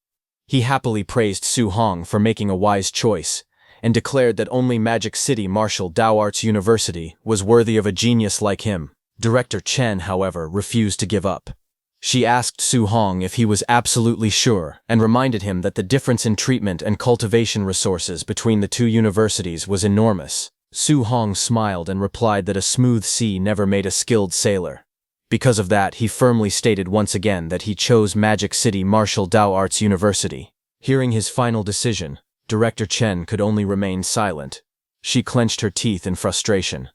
He happily praised Su Hong for making a wise choice, and declared that only Magic City Martial Arts University was worthy of a genius like him. Director Chen, however, refused to give up. She asked Su Hong if he was absolutely sure and reminded him that the difference in treatment and cultivation resources between the two universities was enormous. Su Hong smiled and replied that a smooth sea never made a skilled sailor. Because of that, he firmly stated once again that he chose Magic City Martial Arts University. Hearing his final decision, Director Chen could only remain silent. She clenched her teeth in frustration.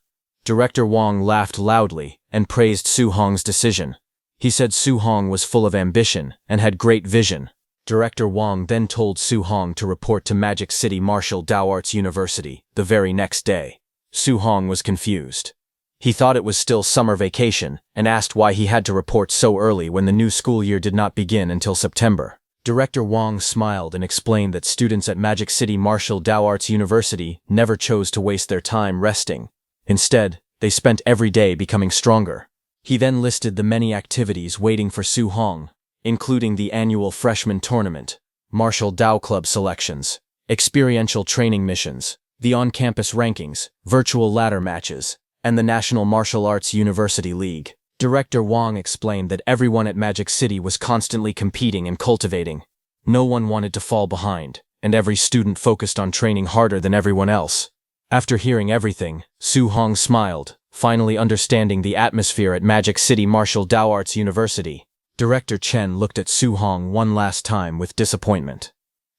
Director Wang laughed loudly and praised Su Hong's decision. He said Su Hong was full of ambition and had great vision. Director Wang then told Su Hong to report to Magic City Martial Arts University the very next day. Su Hong was confused. He thought it was still summer vacation and asked why he had to report so early when the new school year did not begin until September. Director Wang smiled and explained that students at Magic City Martial Arts University never chose to waste their time resting. Instead, they spent every day becoming stronger. He then listed the many activities waiting for Su Hong, including the annual freshman tournament, martial Dao club selections, experiential training missions, the on-campus rankings, virtual ladder matches, and the National Martial Arts University League. Director Wang explained that everyone at Magic City was constantly competing and cultivating. No one wanted to fall behind, and every student focused on training harder than everyone else. After hearing everything, Su Hong smiled, finally understanding the atmosphere at Magic City Martial Arts University. Director Chen looked at Su Hong one last time with disappointment.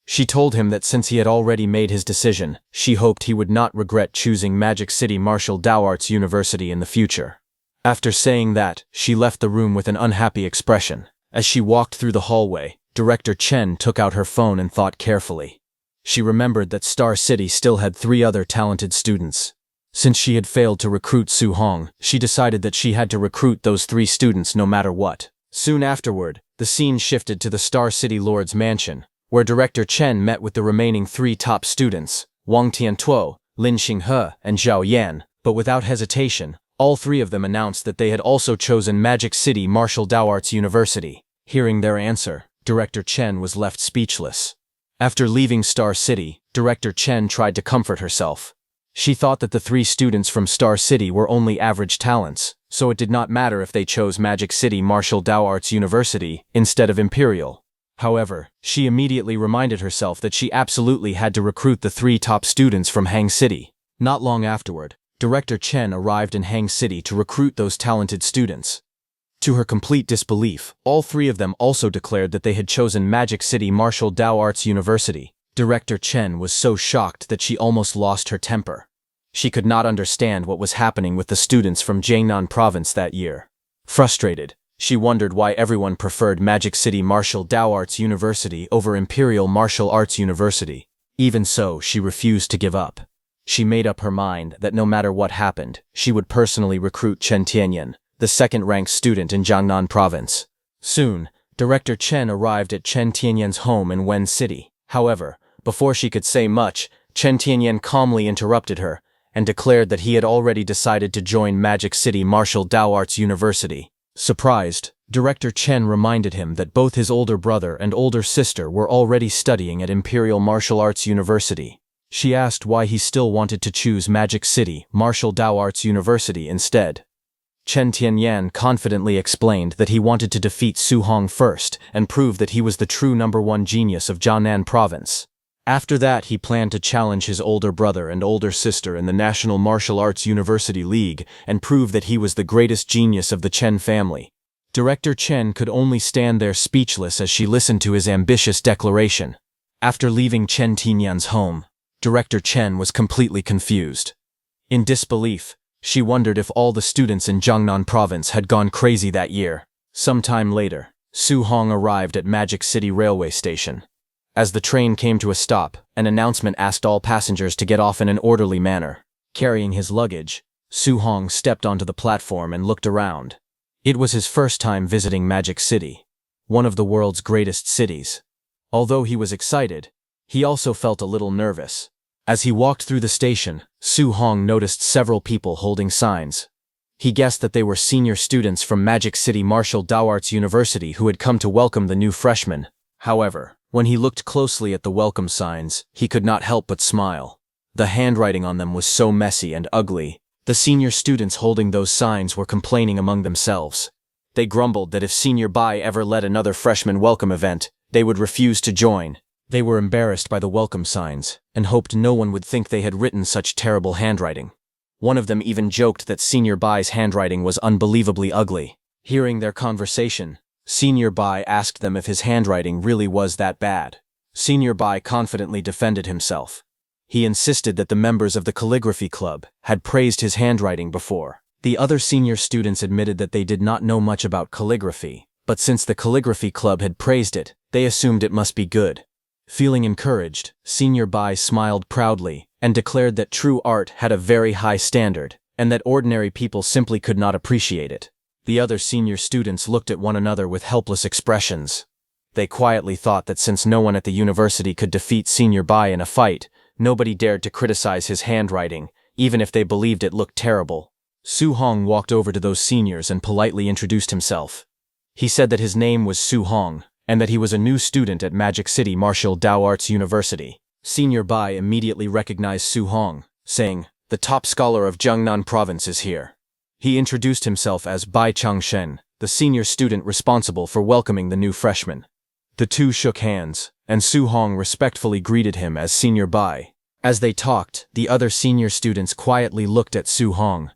She told him that since he had already made his decision, she hoped he would not regret choosing Magic City Martial Arts University in the future. After saying that, she left the room with an unhappy expression. As she walked through the hallway, Director Chen took out her phone and thought carefully. She remembered that Star City still had 3 other talented students. Since she had failed to recruit Su Hong, she decided that she had to recruit those 3 students no matter what. Soon afterward, the scene shifted to the Star City Lord's mansion, where Director Chen met with the remaining 3 top students, Wang Tiantuo, Lin Xinghe, and Zhao Yan, but without hesitation, all 3 of them announced that they had also chosen Magic City Martial Dao Arts University. Hearing their answer, Director Chen was left speechless. After leaving Star City, Director Chen tried to comfort herself. She thought that the 3 students from Star City were only average talents, so it did not matter if they chose Magic City Martial Dao Arts University instead of Imperial. However, she immediately reminded herself that she absolutely had to recruit the 3 top students from Hang City. Not long afterward, Director Chen arrived in Hang City to recruit those talented students. To her complete disbelief, all 3 of them also declared that they had chosen Magic City Martial Dao Arts University. Director Chen was so shocked that she almost lost her temper. She could not understand what was happening with the students from Jiangnan Province that year. Frustrated, she wondered why everyone preferred Magic City Martial Dao Arts University over Imperial Martial Arts University. Even so, she refused to give up. She made up her mind that no matter what happened, she would personally recruit Chen Tianyan, the 2nd-ranked student in Jiangnan Province. Soon, Director Chen arrived at Chen Tianyan's home in Wen City. However, before she could say much, Chen Tianyan calmly interrupted her and declared that he had already decided to join Magic City Martial Dao Arts University. Surprised, Director Chen reminded him that both his older brother and older sister were already studying at Imperial Martial Arts University. She asked why he still wanted to choose Magic City Martial Dao Arts University instead. Chen Tianyan confidently explained that he wanted to defeat Su Hong first and prove that he was the true #1 genius of Jiangnan Province. After that, he planned to challenge his older brother and older sister in the National Martial Arts University League and prove that he was the greatest genius of the Chen family. Director Chen could only stand there speechless as she listened to his ambitious declaration. After leaving Chen Tianyan's home, Director Chen was completely confused. In disbelief, she wondered if all the students in Jiangnan Province had gone crazy that year. Some time later, Su Hong arrived at Magic City Railway Station. As the train came to a stop, an announcement asked all passengers to get off in an orderly manner. Carrying his luggage, Su Hong stepped onto the platform and looked around. It was his first time visiting Magic City, one of the world's greatest cities. Although he was excited, he also felt a little nervous. As he walked through the station, Su Hong noticed several people holding signs. He guessed that they were senior students from Magic City Martial Dao Arts University who had come to welcome the new freshmen. However, when he looked closely at the welcome signs, he could not help but smile. The handwriting on them was so messy and ugly. The senior students holding those signs were complaining among themselves. They grumbled that if Senior Bai ever led another freshman welcome event, they would refuse to join. They were embarrassed by the welcome signs and hoped no one would think they had written such terrible handwriting. One of them even joked that Senior Bai's handwriting was unbelievably ugly. Hearing their conversation, Senior Bai asked them if his handwriting really was that bad. Senior Bai confidently defended himself. He insisted that the members of the calligraphy club had praised his handwriting before. The other senior students admitted that they did not know much about calligraphy, but since the calligraphy club had praised it, they assumed it must be good. Feeling encouraged, Senior Bai smiled proudly and declared that true art had a very high standard and that ordinary people simply could not appreciate it. The other senior students looked at one another with helpless expressions. They quietly thought that since no one at the university could defeat Senior Bai in a fight, nobody dared to criticize his handwriting, even if they believed it looked terrible. Su Hong walked over to those seniors and politely introduced himself. He said that his name was Su Hong, and that he was a new student at Magic City Martial Dao Arts University. Senior Bai immediately recognized Su Hong, saying, "The top scholar of Jiangnan Province is here." He introduced himself as Bai Changshen, the senior student responsible for welcoming the new freshmen. The two shook hands, and Su Hong respectfully greeted him as Senior Bai. As they talked, the other senior students quietly looked at Su Hong.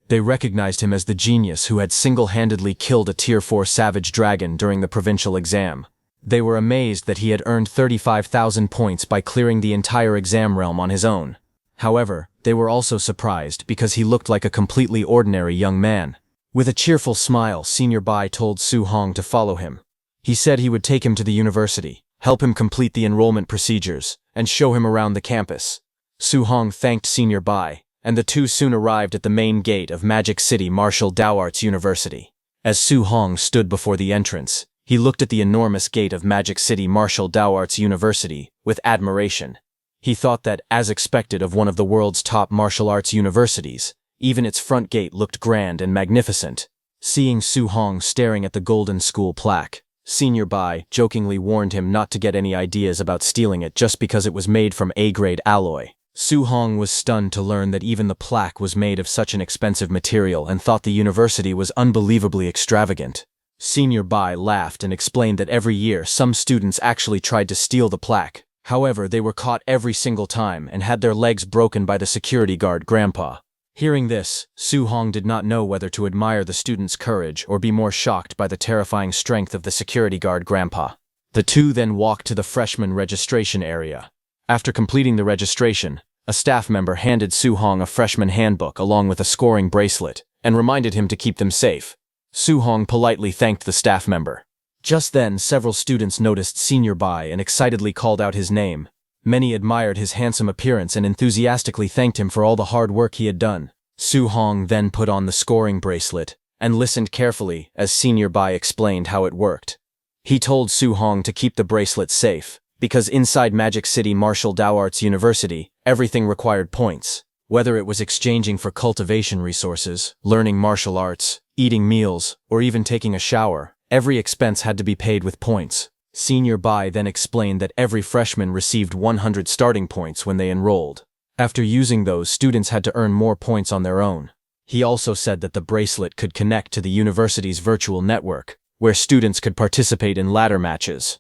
They recognized him as the genius who had single-handedly killed a Tier 4 savage dragon during the provincial exam. They were amazed that he had earned 35,000 points by clearing the entire exam realm on his own. However, they were also surprised because he looked like a completely ordinary young man. With a cheerful smile, Senior Bai told Su Hong to follow him. He said he would take him to the university, help him complete the enrollment procedures, and show him around the campus. Su Hong thanked Senior Bai, and the two soon arrived at the main gate of Magic City Martial Arts University. As Su Hong stood before the entrance, he looked at the enormous gate of Magic City Martial Arts University with admiration. He thought that, as expected of one of the world's top martial arts universities, even its front gate looked grand and magnificent. Seeing Su Hong staring at the Golden School plaque, Senior Bai jokingly warned him not to get any ideas about stealing it just because it was made from A-grade alloy. Su Hong was stunned to learn that even the plaque was made of such an expensive material and thought the university was unbelievably extravagant. Senior Bai laughed and explained that every year some students actually tried to steal the plaque. However, they were caught every single time and had their legs broken by the security guard Grandpa. Hearing this, Su Hong did not know whether to admire the student's courage or be more shocked by the terrifying strength of the security guard Grandpa. The two then walked to the freshman registration area. After completing the registration, a staff member handed Su Hong a freshman handbook along with a scoring bracelet and reminded him to keep them safe. Su Hong politely thanked the staff member. Just then, several students noticed Senior Bai and excitedly called out his name. Many admired his handsome appearance and enthusiastically thanked him for all the hard work he had done. Su Hong then put on the scoring bracelet and listened carefully as Senior Bai explained how it worked. He told Su Hong to keep the bracelet safe, because inside Magic City Martial Arts University, everything required points. Whether it was exchanging for cultivation resources, learning martial arts, eating meals, or even taking a shower, every expense had to be paid with points. Senior Bai then explained that every freshman received 100 starting points when they enrolled. After using those, students had to earn more points on their own. He also said that the bracelet could connect to the university's virtual network, where students could participate in ladder matches.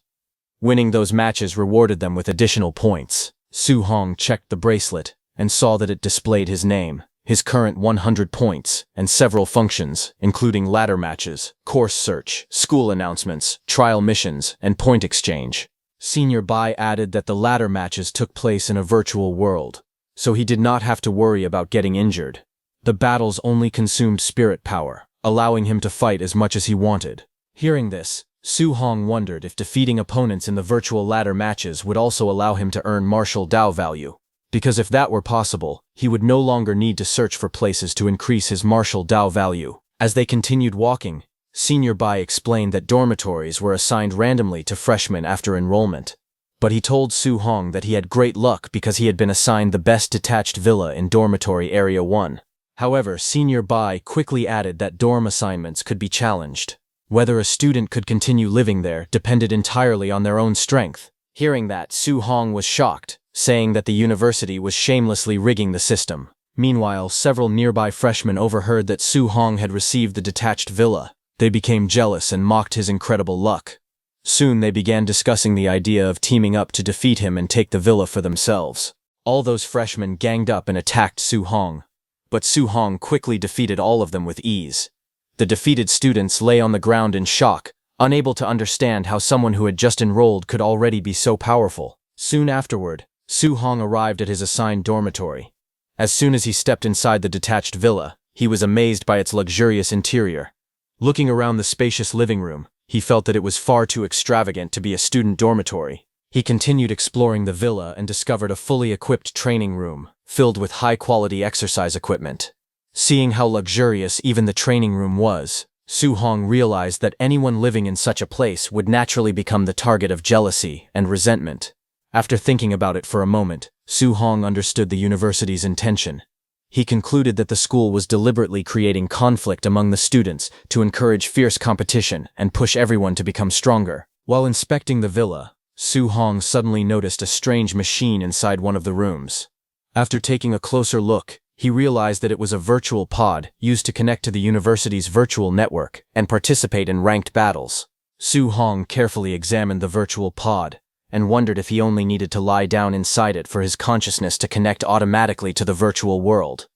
Winning those matches rewarded them with additional points. Su Hong checked the bracelet and saw that it displayed his name, his current 100 points, and several functions, including ladder matches, course search, school announcements, trial missions, and point exchange. Senior Bai added that the ladder matches took place in a virtual world, so he did not have to worry about getting injured. The battles only consumed spirit power, allowing him to fight as much as he wanted. Hearing this, Su Hong wondered if defeating opponents in the virtual ladder matches would also allow him to earn martial Dao value. Because if that were possible, he would no longer need to search for places to increase his martial Dao value. As they continued walking, Senior Bai explained that dormitories were assigned randomly to freshmen after enrollment. But he told Su Hong that he had great luck because he had been assigned the best detached villa in Dormitory Area 1. However, Senior Bai quickly added that dorm assignments could be challenged. Whether a student could continue living there depended entirely on their own strength. Hearing that, Su Hong was shocked, saying that the university was shamelessly rigging the system. Meanwhile, several nearby freshmen overheard that Su Hong had received the detached villa. They became jealous and mocked his incredible luck. Soon they began discussing the idea of teaming up to defeat him and take the villa for themselves. All those freshmen ganged up and attacked Su Hong. But Su Hong quickly defeated all of them with ease. The defeated students lay on the ground in shock, unable to understand how someone who had just enrolled could already be so powerful. Soon afterward, Su Hong arrived at his assigned dormitory. As soon as he stepped inside the detached villa, he was amazed by its luxurious interior. Looking around the spacious living room, he felt that it was far too extravagant to be a student dormitory. He continued exploring the villa and discovered a fully equipped training room, filled with high-quality exercise equipment. Seeing how luxurious even the training room was, Su Hong realized that anyone living in such a place would naturally become the target of jealousy and resentment. After thinking about it for a moment, Su Hong understood the university's intention. He concluded that the school was deliberately creating conflict among the students to encourage fierce competition and push everyone to become stronger. While inspecting the villa, Su Hong suddenly noticed a strange machine inside one of the rooms. After taking a closer look, he realized that it was a virtual pod used to connect to the university's virtual network and participate in ranked battles. Su Hong carefully examined the virtual pod and wondered if he only needed to lie down inside it for his consciousness to connect automatically to the virtual world.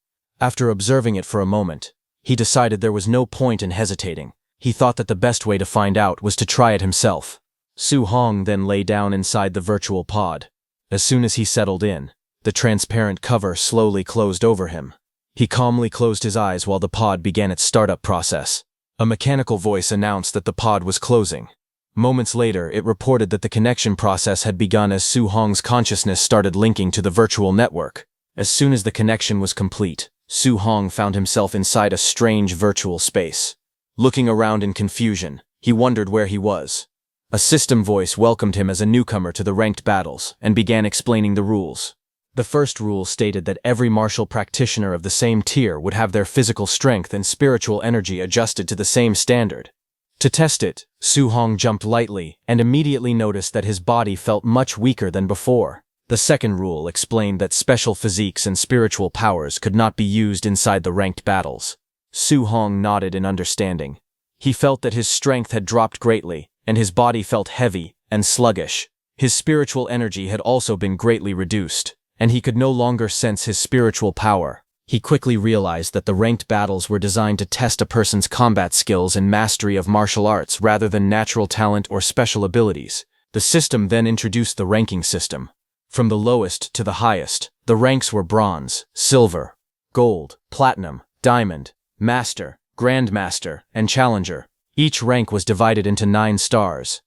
After observing it for a moment, he decided there was no point in hesitating. He thought that the best way to find out was to try it himself. Su Hong then lay down inside the virtual pod. As soon as he settled in, the transparent cover slowly closed over him. He calmly closed his eyes while the pod began its startup process. A mechanical voice announced that the pod was closing. Moments later, it reported that the connection process had begun as Su Hong's consciousness started linking to the virtual network. As soon as the connection was complete, Su Hong found himself inside a strange virtual space. Looking around in confusion, he wondered where he was. A system voice welcomed him as a newcomer to the ranked battles and began explaining the rules. The first rule stated that every martial practitioner of the same tier would have their physical strength and spiritual energy adjusted to the same standard. To test it, Su Hong jumped lightly and immediately noticed that his body felt much weaker than before. The second rule explained that special physiques and spiritual powers could not be used inside the ranked battles. Su Hong nodded in understanding. He felt that his strength had dropped greatly, and his body felt heavy and sluggish. His spiritual energy had also been greatly reduced, and he could no longer sense his spiritual power. He quickly realized that the ranked battles were designed to test a person's combat skills and mastery of martial arts rather than natural talent or special abilities. The system then introduced the ranking system. From the lowest to the highest, the ranks were bronze, silver, gold, platinum, diamond, master, grandmaster, and challenger. Each rank was divided into 9 stars.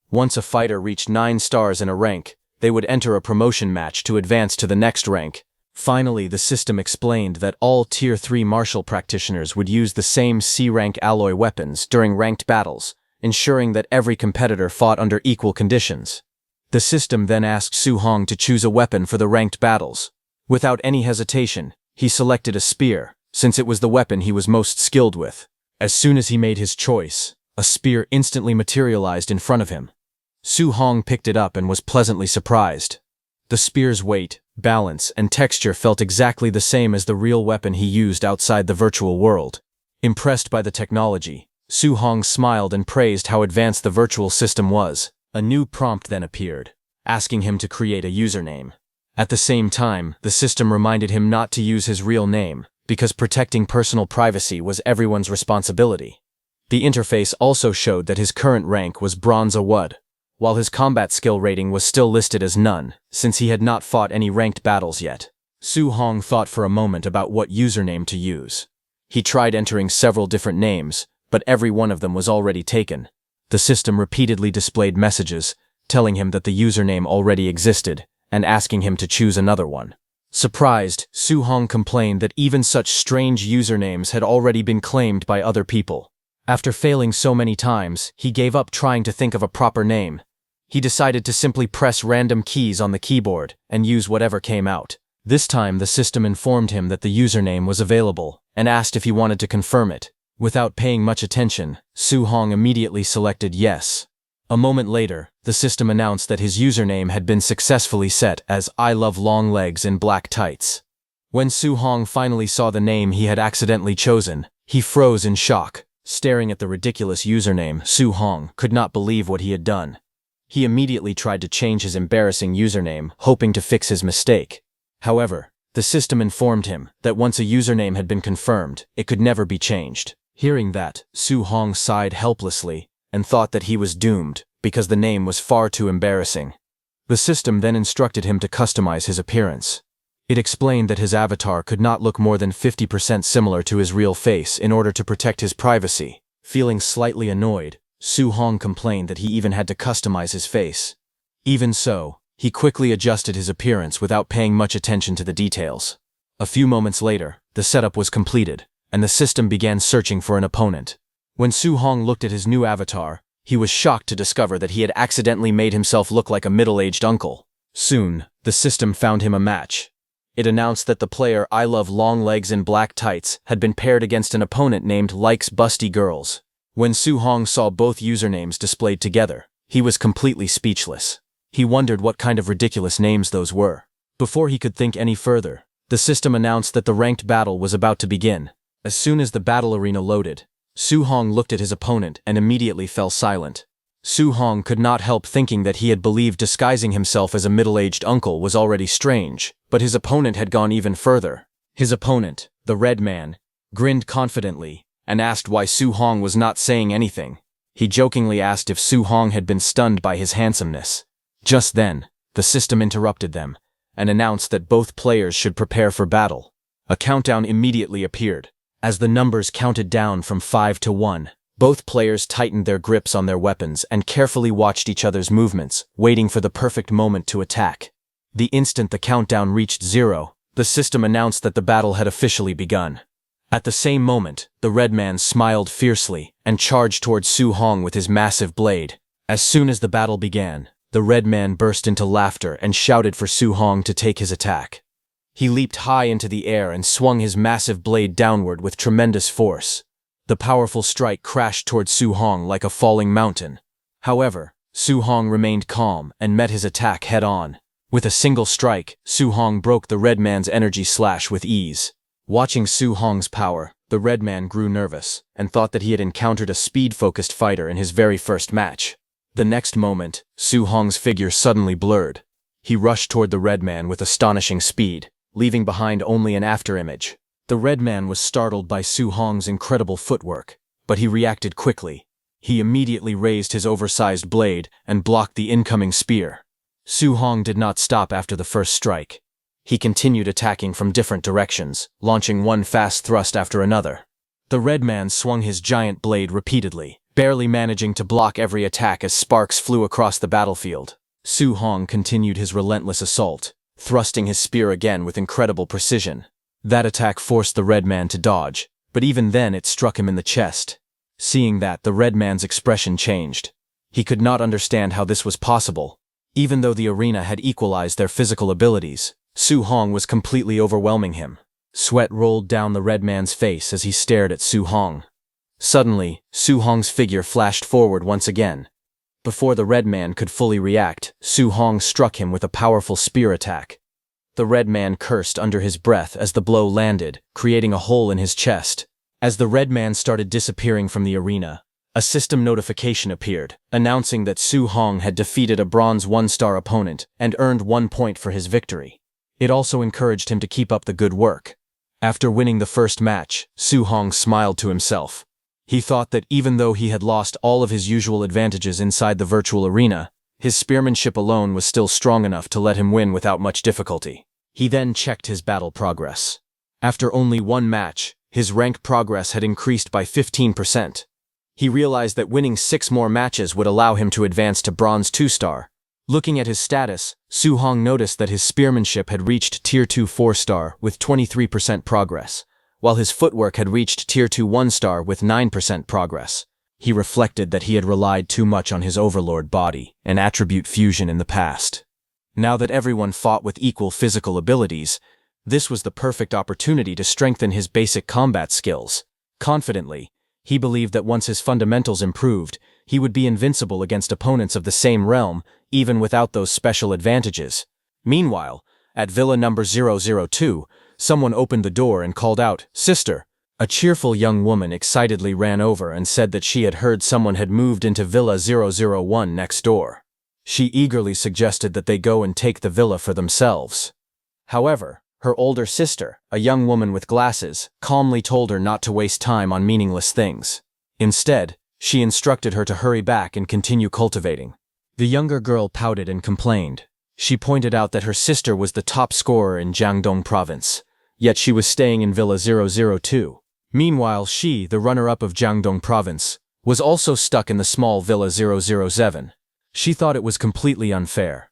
Once a fighter reached 9 stars in a rank, they would enter a promotion match to advance to the next rank. Finally, the system explained that all Tier 3 martial practitioners would use the same C-rank alloy weapons during ranked battles, ensuring that every competitor fought under equal conditions. The system then asked Su Hong to choose a weapon for the ranked battles. Without any hesitation, he selected a spear, since it was the weapon he was most skilled with. As soon as he made his choice, a spear instantly materialized in front of him. Su Hong picked it up and was pleasantly surprised. The spear's weight, balance, and texture felt exactly the same as the real weapon he used outside the virtual world. Impressed by the technology, Su Hong smiled and praised how advanced the virtual system was. A new prompt then appeared, asking him to create a username. At the same time, the system reminded him not to use his real name, because protecting personal privacy was everyone's responsibility. The interface also showed that his current rank was Bronze Awud, while his combat skill rating was still listed as none, since he had not fought any ranked battles yet. Su Hong thought for a moment about what username to use. He tried entering several different names, but every one of them was already taken. The system repeatedly displayed messages, telling him that the username already existed, and asking him to choose another one. Surprised, Su Hong complained that even such strange usernames had already been claimed by other people. After failing so many times, he gave up trying to think of a proper name. He decided to simply press random keys on the keyboard and use whatever came out. This time, the system informed him that the username was available and asked if he wanted to confirm it. Without paying much attention, Su Hong immediately selected yes. A moment later, the system announced that his username had been successfully set as I love long legs in black tights. When Su Hong finally saw the name he had accidentally chosen, he froze in shock. Staring at the ridiculous username, Su Hong could not believe what he had done. He immediately tried to change his embarrassing username, hoping to fix his mistake. However, the system informed him that once a username had been confirmed, it could never be changed. Hearing that, Su Hong sighed helplessly and thought that he was doomed because the name was far too embarrassing. The system then instructed him to customize his appearance. It explained that his avatar could not look more than 50% similar to his real face in order to protect his privacy. Feeling slightly annoyed, Su Hong complained that he even had to customize his face. Even so, he quickly adjusted his appearance without paying much attention to the details. A few moments later, the setup was completed, and the system began searching for an opponent. When Su Hong looked at his new avatar, he was shocked to discover that he had accidentally made himself look like a middle-aged uncle. Soon, the system found him a match. It announced that the player I love long legs in black tights had been paired against an opponent named Likes Busty Girls. When Su Hong saw both usernames displayed together, he was completely speechless. He wondered what kind of ridiculous names those were. Before he could think any further, the system announced that the ranked battle was about to begin. As soon as the battle arena loaded, Su Hong looked at his opponent and immediately fell silent. Su Hong could not help thinking that he had believed disguising himself as a middle-aged uncle was already strange, but his opponent had gone even further. His opponent, the red man, grinned confidently and asked why Su Hong was not saying anything. He jokingly asked if Su Hong had been stunned by his handsomeness. Just then, the system interrupted them and announced that both players should prepare for battle. A countdown immediately appeared. As the numbers counted down from 5 to 1, both players tightened their grips on their weapons and carefully watched each other's movements, waiting for the perfect moment to attack. The instant the countdown reached 0, the system announced that the battle had officially begun. At the same moment, the red man smiled fiercely and charged toward Su Hong with his massive blade. As soon as the battle began, the red man burst into laughter and shouted for Su Hong to take his attack. He leaped high into the air and swung his massive blade downward with tremendous force. The powerful strike crashed toward Su Hong like a falling mountain. However, Su Hong remained calm and met his attack head-on. With a single strike, Su Hong broke the red man's energy slash with ease. Watching Su Hong's power, the red man grew nervous and thought that he had encountered a speed-focused fighter in his very first match. The next moment, Su Hong's figure suddenly blurred. He rushed toward the red man with astonishing speed, leaving behind only an afterimage. The red man was startled by Su Hong's incredible footwork, but he reacted quickly. He immediately raised his oversized blade and blocked the incoming spear. Su Hong did not stop after the first strike. He continued attacking from different directions, launching one fast thrust after another. The red man swung his giant blade repeatedly, barely managing to block every attack as sparks flew across the battlefield. Su Hong continued his relentless assault, thrusting his spear again with incredible precision. That attack forced the red man to dodge, but even then it struck him in the chest. Seeing that, the red man's expression changed. He could not understand how this was possible. Even though the arena had equalized their physical abilities, Su Hong was completely overwhelming him. Sweat rolled down the red man's face as he stared at Su Hong. Suddenly, Su Hong's figure flashed forward once again. Before the red man could fully react, Su Hong struck him with a powerful spear attack. The red man cursed under his breath as the blow landed, creating a hole in his chest. As the red man started disappearing from the arena, a system notification appeared, announcing that Su Hong had defeated a bronze 1-star opponent and earned 1 point for his victory. It also encouraged him to keep up the good work. After winning the first match, Su Hong smiled to himself. He thought that even though he had lost all of his usual advantages inside the virtual arena, his spearmanship alone was still strong enough to let him win without much difficulty. He then checked his battle progress. After only one match, his rank progress had increased by 15%. He realized that winning 6 more matches would allow him to advance to bronze 2-star. Looking at his status, Su Hong noticed that his spearmanship had reached Tier 2 4-star with 23% progress, while his footwork had reached Tier 2 1-star with 9% progress. He reflected that he had relied too much on his overlord body and attribute fusion in the past. Now that everyone fought with equal physical abilities, this was the perfect opportunity to strengthen his basic combat skills. Confidently, he believed that once his fundamentals improved, he would be invincible against opponents of the same realm, even without those special advantages. Meanwhile, at Villa number 002, someone opened the door and called out, "Sister!" A cheerful young woman excitedly ran over and said that she had heard someone had moved into Villa 001 next door. She eagerly suggested that they go and take the villa for themselves. However, her older sister, a young woman with glasses, calmly told her not to waste time on meaningless things. Instead, she instructed her to hurry back and continue cultivating. The younger girl pouted and complained. She pointed out that her sister was the top scorer in Jiangdong province, yet she was staying in Villa 002. Meanwhile, she, the runner-up of Jiangdong province, was also stuck in the small Villa 007. She thought it was completely unfair.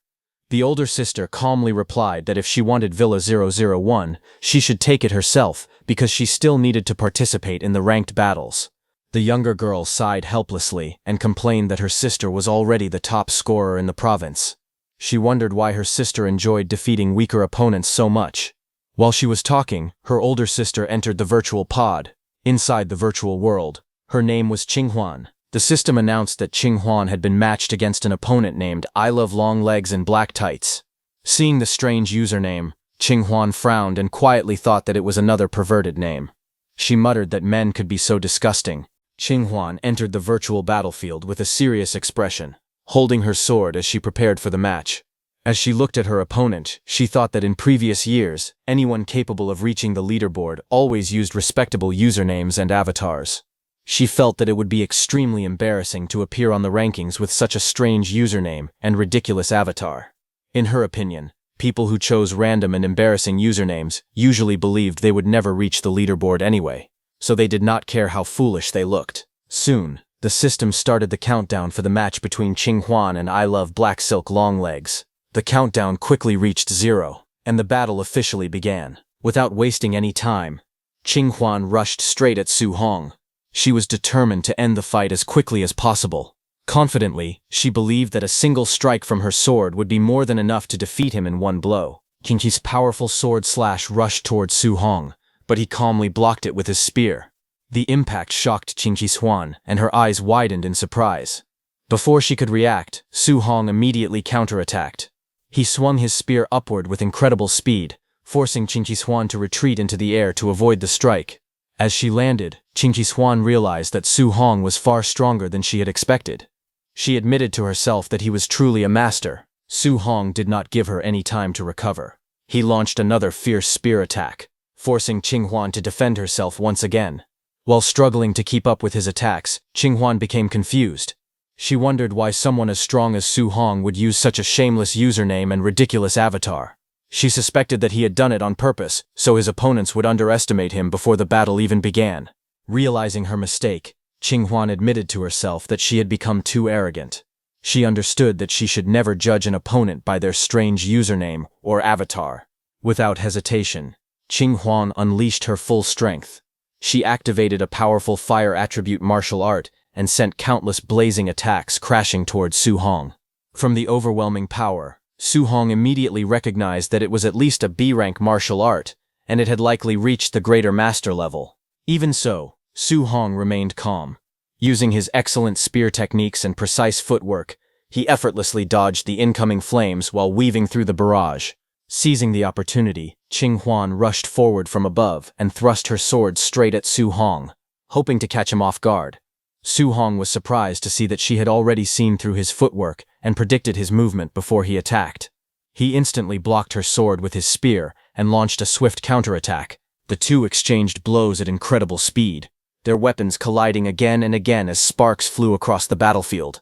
The older sister calmly replied that if she wanted Villa 001, she should take it herself because she still needed to participate in the ranked battles. The younger girl sighed helplessly and complained that her sister was already the top scorer in the province. She wondered why her sister enjoyed defeating weaker opponents so much. While she was talking, her older sister entered the virtual pod. Inside the virtual world, her name was Qinghuan. The system announced that Qinghuan had been matched against an opponent named I Love Long Legs and Black Tights. Seeing the strange username, Qinghuan frowned and quietly thought that it was another perverted name. She muttered that men could be so disgusting. Qinghuan entered the virtual battlefield with a serious expression, holding her sword as she prepared for the match. As she looked at her opponent, she thought that in previous years, anyone capable of reaching the leaderboard always used respectable usernames and avatars. She felt that it would be extremely embarrassing to appear on the rankings with such a strange username and ridiculous avatar. In her opinion, People who chose random and embarrassing usernames usually believed they would never reach the leaderboard anyway, so they did not care how foolish they looked. Soon, the system started the countdown for the match between Qinghwan and I Love Black Silk Longlegs. The countdown quickly reached 0, and the battle officially began. Without wasting any time, Qinghwan rushed straight at Su Hong. She was determined to end the fight as quickly as possible. Confidently, she believed that a single strike from her sword would be more than enough to defeat him in one blow. Qingqi's powerful sword slash rushed towards Su Hong, but he calmly blocked it with his spear. The impact shocked Qingqi Swan, and her eyes widened in surprise. Before she could react, Su Hong immediately counterattacked. He swung his spear upward with incredible speed, forcing Qingqi Swan to retreat into the air to avoid the strike. As she landed, Qingqi Swan realized that Su Hong was far stronger than she had expected. She admitted to herself that he was truly a master. Su Hong did not give her any time to recover. He launched another fierce spear attack, forcing Qinghwan to defend herself once again. While struggling to keep up with his attacks, Qinghwan became confused. She wondered why someone as strong as Su Hong would use such a shameless username and ridiculous avatar. She suspected that he had done it on purpose, so his opponents would underestimate him before the battle even began. Realizing her mistake, Qinghwan admitted to herself that she had become too arrogant. She understood that she should never judge an opponent by their strange username or avatar. Without hesitation, Qinghwan unleashed her full strength. She activated a powerful fire attribute martial art and sent countless blazing attacks crashing towards Su Hong. From the overwhelming power, Su Hong immediately recognized that it was at least a B-rank martial art, and it had likely reached the greater master level. Even so, Su Hong remained calm. Using his excellent spear techniques and precise footwork, he effortlessly dodged the incoming flames while weaving through the barrage. Seizing the opportunity, Qinghwan rushed forward from above and thrust her sword straight at Su Hong, hoping to catch him off guard. Su Hong was surprised to see that she had already seen through his footwork and predicted his movement before he attacked. He instantly blocked her sword with his spear and launched a swift counterattack. The two exchanged blows at incredible speed, their weapons colliding again and again as sparks flew across the battlefield.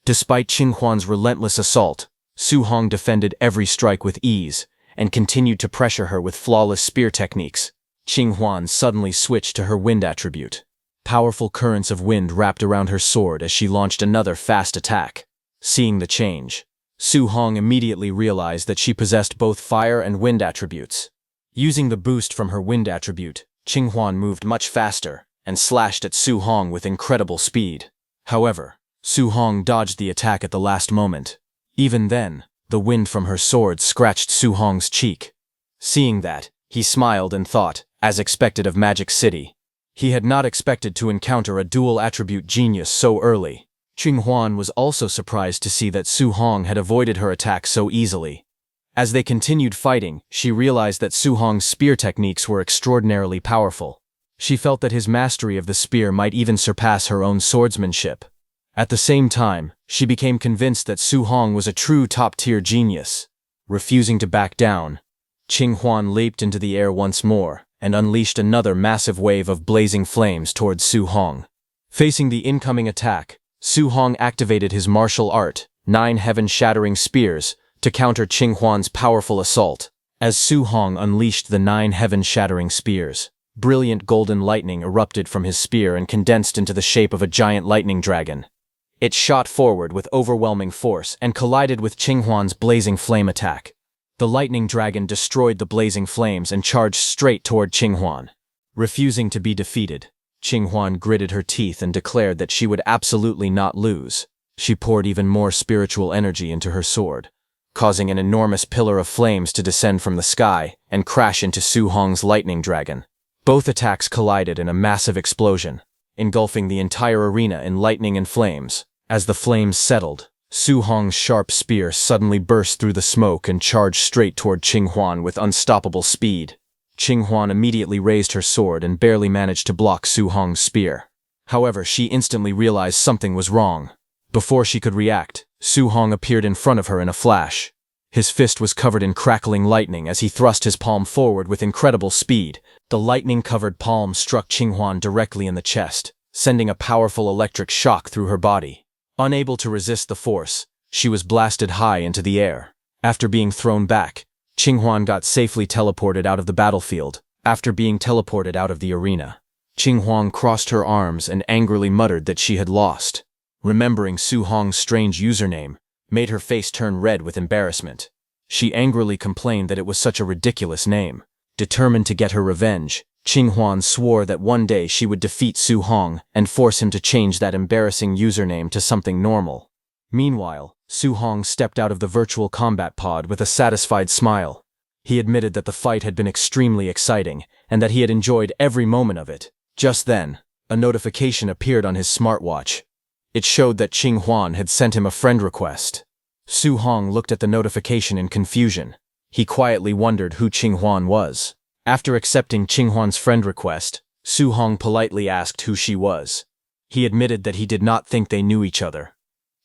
Despite Qinghwan's relentless assault, Su Hong defended every strike with ease and continued to pressure her with flawless spear techniques. Qinghwan suddenly switched to her wind attribute. Powerful currents of wind wrapped around her sword as she launched another fast attack. Seeing the change, Su Hong immediately realized that she possessed both fire and wind attributes. Using the boost from her wind attribute, Qinghwan moved much faster and slashed at Su Hong with incredible speed. However, Su Hong dodged the attack at the last moment. Even then, the wind from her sword scratched Su Hong's cheek. Seeing that, he smiled and thought, as expected of Magic City. He had not expected to encounter a dual attribute genius so early. Qinghwan was also surprised to see that Su Hong had avoided her attack so easily. As they continued fighting, she realized that Su Hong's spear techniques were extraordinarily powerful. She felt that his mastery of the spear might even surpass her own swordsmanship. At the same time, she became convinced that Su Hong was a true top-tier genius. Refusing to back down, Qinghwan leaped into the air once more and unleashed another massive wave of blazing flames towards Su Hong. Facing the incoming attack, Su Hong activated his martial art, 9 heaven-shattering spears, to counter Qinghwan's powerful assault. As Su Hong unleashed the 9 heaven-shattering spears, brilliant golden lightning erupted from his spear and condensed into the shape of a giant lightning dragon. It shot forward with overwhelming force and collided with Qinghwan's blazing flame attack. The lightning dragon destroyed the blazing flames and charged straight toward Qinghwan. Refusing to be defeated, Qinghwan gritted her teeth and declared that she would absolutely not lose. She poured even more spiritual energy into her sword, causing an enormous pillar of flames to descend from the sky and crash into Su Hong's lightning dragon. Both attacks collided in a massive explosion, engulfing the entire arena in lightning and flames. As the flames settled, Su Hong's sharp spear suddenly burst through the smoke and charged straight toward Qinghwan with unstoppable speed. Qinghwan immediately raised her sword and barely managed to block Su Hong's spear. However, she instantly realized something was wrong. Before she could react, Su Hong appeared in front of her in a flash. His fist was covered in crackling lightning as he thrust his palm forward with incredible speed. The lightning-covered palm struck Qinghwan directly in the chest, sending a powerful electric shock through her body. Unable to resist the force, she was blasted high into the air. After being thrown back, Qinghuan got safely teleported out of the battlefield. After being teleported out of the arena, Qinghuan crossed her arms and angrily muttered that she had lost. Remembering Su Hong's strange username made her face turn red with embarrassment. She angrily complained that it was such a ridiculous name. Determined to get her revenge, Qinghuan swore that one day she would defeat Su Hong and force him to change that embarrassing username to something normal. Meanwhile, Su Hong stepped out of the virtual combat pod with a satisfied smile. He admitted that the fight had been extremely exciting and that he had enjoyed every moment of it. Just then, a notification appeared on his smartwatch. It showed that Qinghuan had sent him a friend request. Su Hong looked at the notification in confusion. He quietly wondered who Qinghuan was. After accepting Qinghuan's friend request, Su Hong politely asked who she was. He admitted that he did not think they knew each other.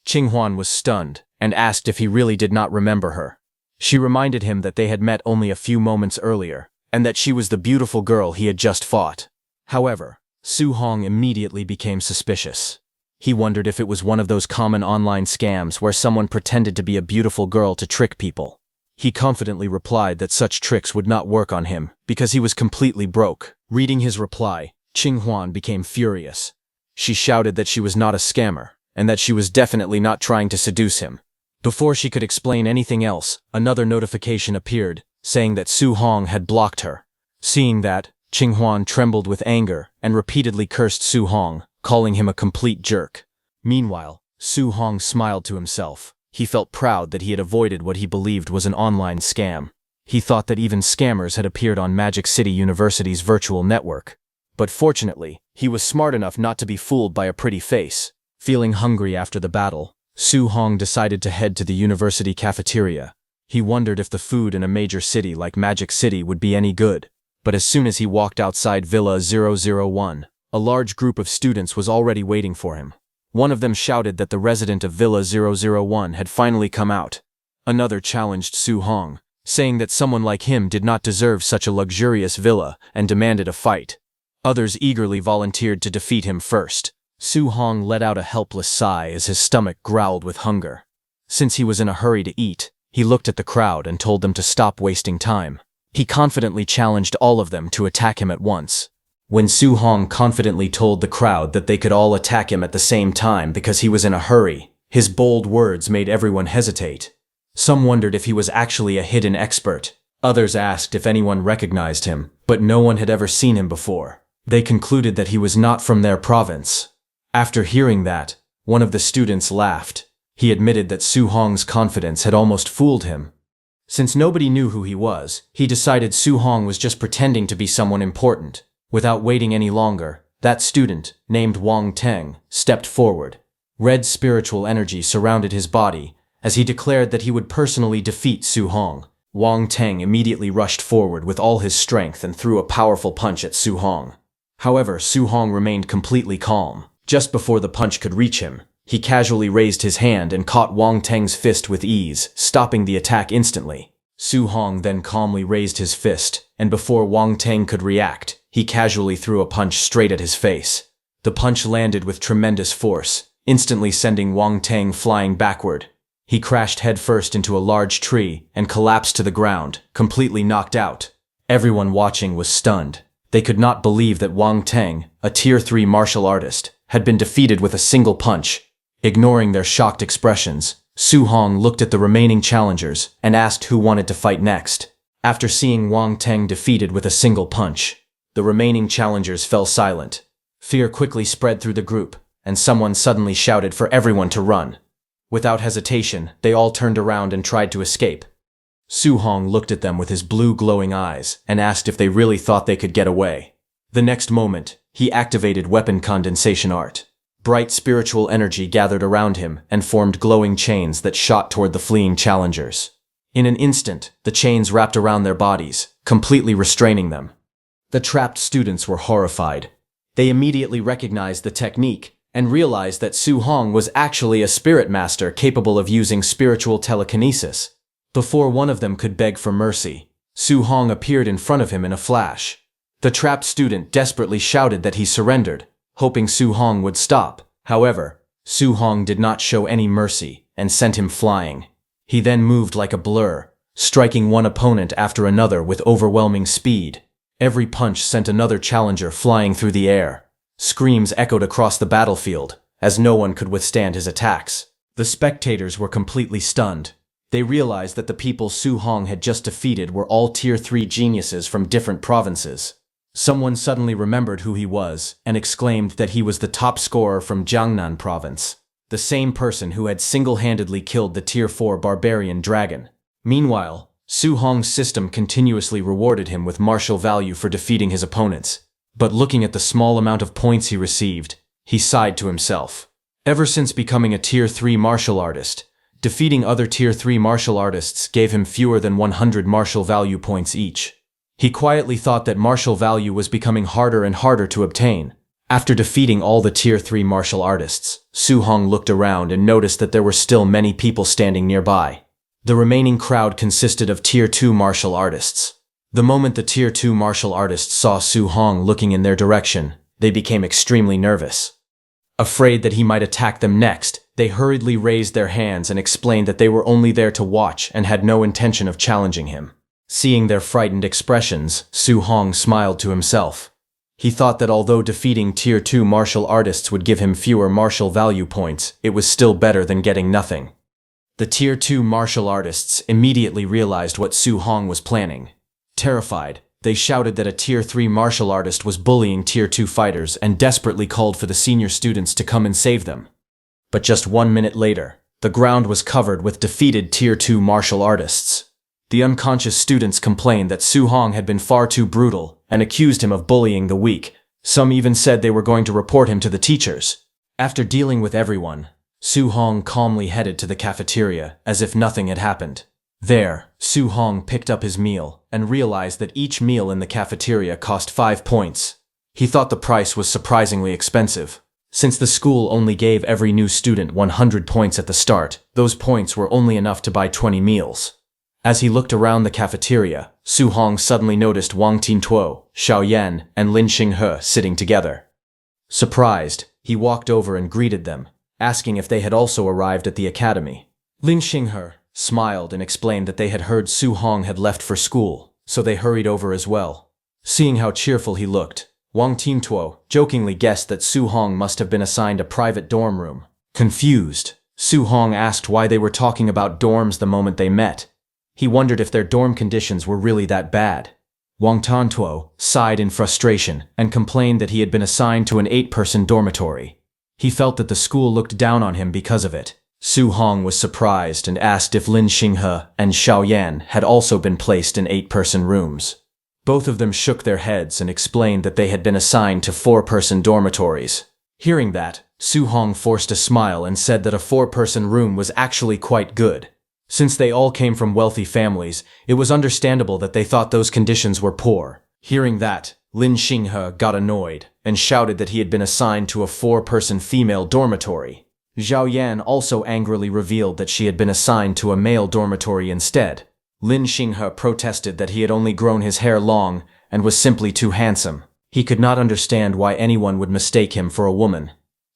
Qinghuan was stunned and asked if he really did not remember her. She reminded him that they had met only a few moments earlier, and that she was the beautiful girl he had just fought. However, Su Hong immediately became suspicious. He wondered if it was one of those common online scams where someone pretended to be a beautiful girl to trick people. He confidently replied that such tricks would not work on him because he was completely broke. Reading his reply, Qinghuan became furious. She shouted that she was not a scammer and that she was definitely not trying to seduce him. Before she could explain anything else, another notification appeared, saying that Su Hong had blocked her. Seeing that, Qinghuan trembled with anger and repeatedly cursed Su Hong, calling him a complete jerk. Meanwhile, Su Hong smiled to himself. He felt proud that he had avoided what he believed was an online scam. He thought that even scammers had appeared on Magic City University's virtual network. But fortunately, he was smart enough not to be fooled by a pretty face. Feeling hungry after the battle, Su Hong decided to head to the university cafeteria. He wondered if the food in a major city like Magic City would be any good. But as soon as he walked outside Villa 001, a large group of students was already waiting for him. One of them shouted that the resident of Villa 001 had finally come out. Another challenged Su Hong, saying that someone like him did not deserve such a luxurious villa and demanded a fight. Others eagerly volunteered to defeat him first. Su Hong let out a helpless sigh as his stomach growled with hunger. Since he was in a hurry to eat, he looked at the crowd and told them to stop wasting time. He confidently challenged all of them to attack him at once. When Su Hong confidently told the crowd that they could all attack him at the same time because he was in a hurry, his bold words made everyone hesitate. Some wondered if he was actually a hidden expert. Others asked if anyone recognized him, but no one had ever seen him before. They concluded that he was not from their province. After hearing that, one of the students laughed. He admitted that Su Hong's confidence had almost fooled him. Since nobody knew who he was, he decided Su Hong was just pretending to be someone important. Without waiting any longer, that student, named Wang Teng, stepped forward. Red spiritual energy surrounded his body, as he declared that he would personally defeat Su Hong. Wang Teng immediately rushed forward with all his strength and threw a powerful punch at Su Hong. However, Su Hong remained completely calm. Just before the punch could reach him, he casually raised his hand and caught Wang Teng's fist with ease, stopping the attack instantly. Su Hong then calmly raised his fist, and before Wang Teng could react, he casually threw a punch straight at his face. The punch landed with tremendous force, instantly sending Wang Teng flying backward. He crashed headfirst into a large tree and collapsed to the ground, completely knocked out. Everyone watching was stunned. They could not believe that Wang Teng, a Tier 3 martial artist, had been defeated with a single punch. Ignoring their shocked expressions, Su Hong looked at the remaining challengers and asked who wanted to fight next. After seeing Wang Teng defeated with a single punch, the remaining challengers fell silent. Fear quickly spread through the group, and someone suddenly shouted for everyone to run. Without hesitation, they all turned around and tried to escape. Su Hong looked at them with his blue glowing eyes and asked if they really thought they could get away. The next moment, he activated weapon condensation art. Bright spiritual energy gathered around him and formed glowing chains that shot toward the fleeing challengers. In an instant, the chains wrapped around their bodies, completely restraining them. The trapped students were horrified. They immediately recognized the technique and realized that Su Hong was actually a spirit master capable of using spiritual telekinesis. Before one of them could beg for mercy, Su Hong appeared in front of him in a flash. The trapped student desperately shouted that he surrendered, hoping Su Hong would stop. However, Su Hong did not show any mercy and sent him flying. He then moved like a blur, striking one opponent after another with overwhelming speed. Every punch sent another challenger flying through the air. Screams echoed across the battlefield, as no one could withstand his attacks. The spectators were completely stunned. They realized that the people Su Hong had just defeated were all Tier 3 geniuses from different provinces. Someone suddenly remembered who he was and exclaimed that he was the top scorer from Jiangnan province, the same person who had single-handedly killed the Tier 4 barbarian dragon. Meanwhile, Su Hong's system continuously rewarded him with martial value for defeating his opponents. But looking at the small amount of points he received, he sighed to himself. Ever since becoming a Tier 3 martial artist, defeating other Tier 3 martial artists gave him fewer than 100 martial value points each. He quietly thought that martial value was becoming harder and harder to obtain. After defeating all the Tier 3 martial artists, Su Hong looked around and noticed that there were still many people standing nearby. The remaining crowd consisted of Tier 2 martial artists. The moment the Tier 2 martial artists saw Su Hong looking in their direction, they became extremely nervous. Afraid that he might attack them next, they hurriedly raised their hands and explained that they were only there to watch and had no intention of challenging him. Seeing their frightened expressions, Su Hong smiled to himself. He thought that although defeating Tier 2 martial artists would give him fewer martial value points, it was still better than getting nothing. The Tier 2 martial artists immediately realized what Su Hong was planning. Terrified, they shouted that a Tier 3 martial artist was bullying Tier 2 fighters and desperately called for the senior students to come and save them. But just 1 minute later, the ground was covered with defeated Tier 2 martial artists. The unconscious students complained that Su Hong had been far too brutal and accused him of bullying the weak. Some even said they were going to report him to the teachers. After dealing with everyone, Su Hong calmly headed to the cafeteria as if nothing had happened. There, Su Hong picked up his meal and realized that each meal in the cafeteria cost 5 points. He thought the price was surprisingly expensive. Since the school only gave every new student 100 points at the start, those points were only enough to buy 20 meals. As he looked around the cafeteria, Su Hong suddenly noticed Wang Tintuo, Xiao Yan, and Lin Xinghe sitting together. Surprised, he walked over and greeted them, asking if they had also arrived at the academy. Lin Xinghe smiled and explained that they had heard Su Hong had left for school, so they hurried over as well. Seeing how cheerful he looked, Wang Tintuo jokingly guessed that Su Hong must have been assigned a private dorm room. Confused, Su Hong asked why they were talking about dorms the moment they met. He wondered if their dorm conditions were really that bad. Wang Tintuo sighed in frustration and complained that he had been assigned to an 8-person dormitory. He felt that the school looked down on him because of it. Su Hong was surprised and asked if Lin Xinghe and Xiao Yan had also been placed in 8-person rooms. Both of them shook their heads and explained that they had been assigned to 4-person dormitories. Hearing that, Su Hong forced a smile and said that a 4-person room was actually quite good. Since they all came from wealthy families, it was understandable that they thought those conditions were poor. Hearing that, Lin Xinghe got annoyed and shouted that he had been assigned to a 4-person female dormitory. Xiao Yan also angrily revealed that she had been assigned to a male dormitory instead. Lin Xinghe protested that he had only grown his hair long and was simply too handsome. He could not understand why anyone would mistake him for a woman.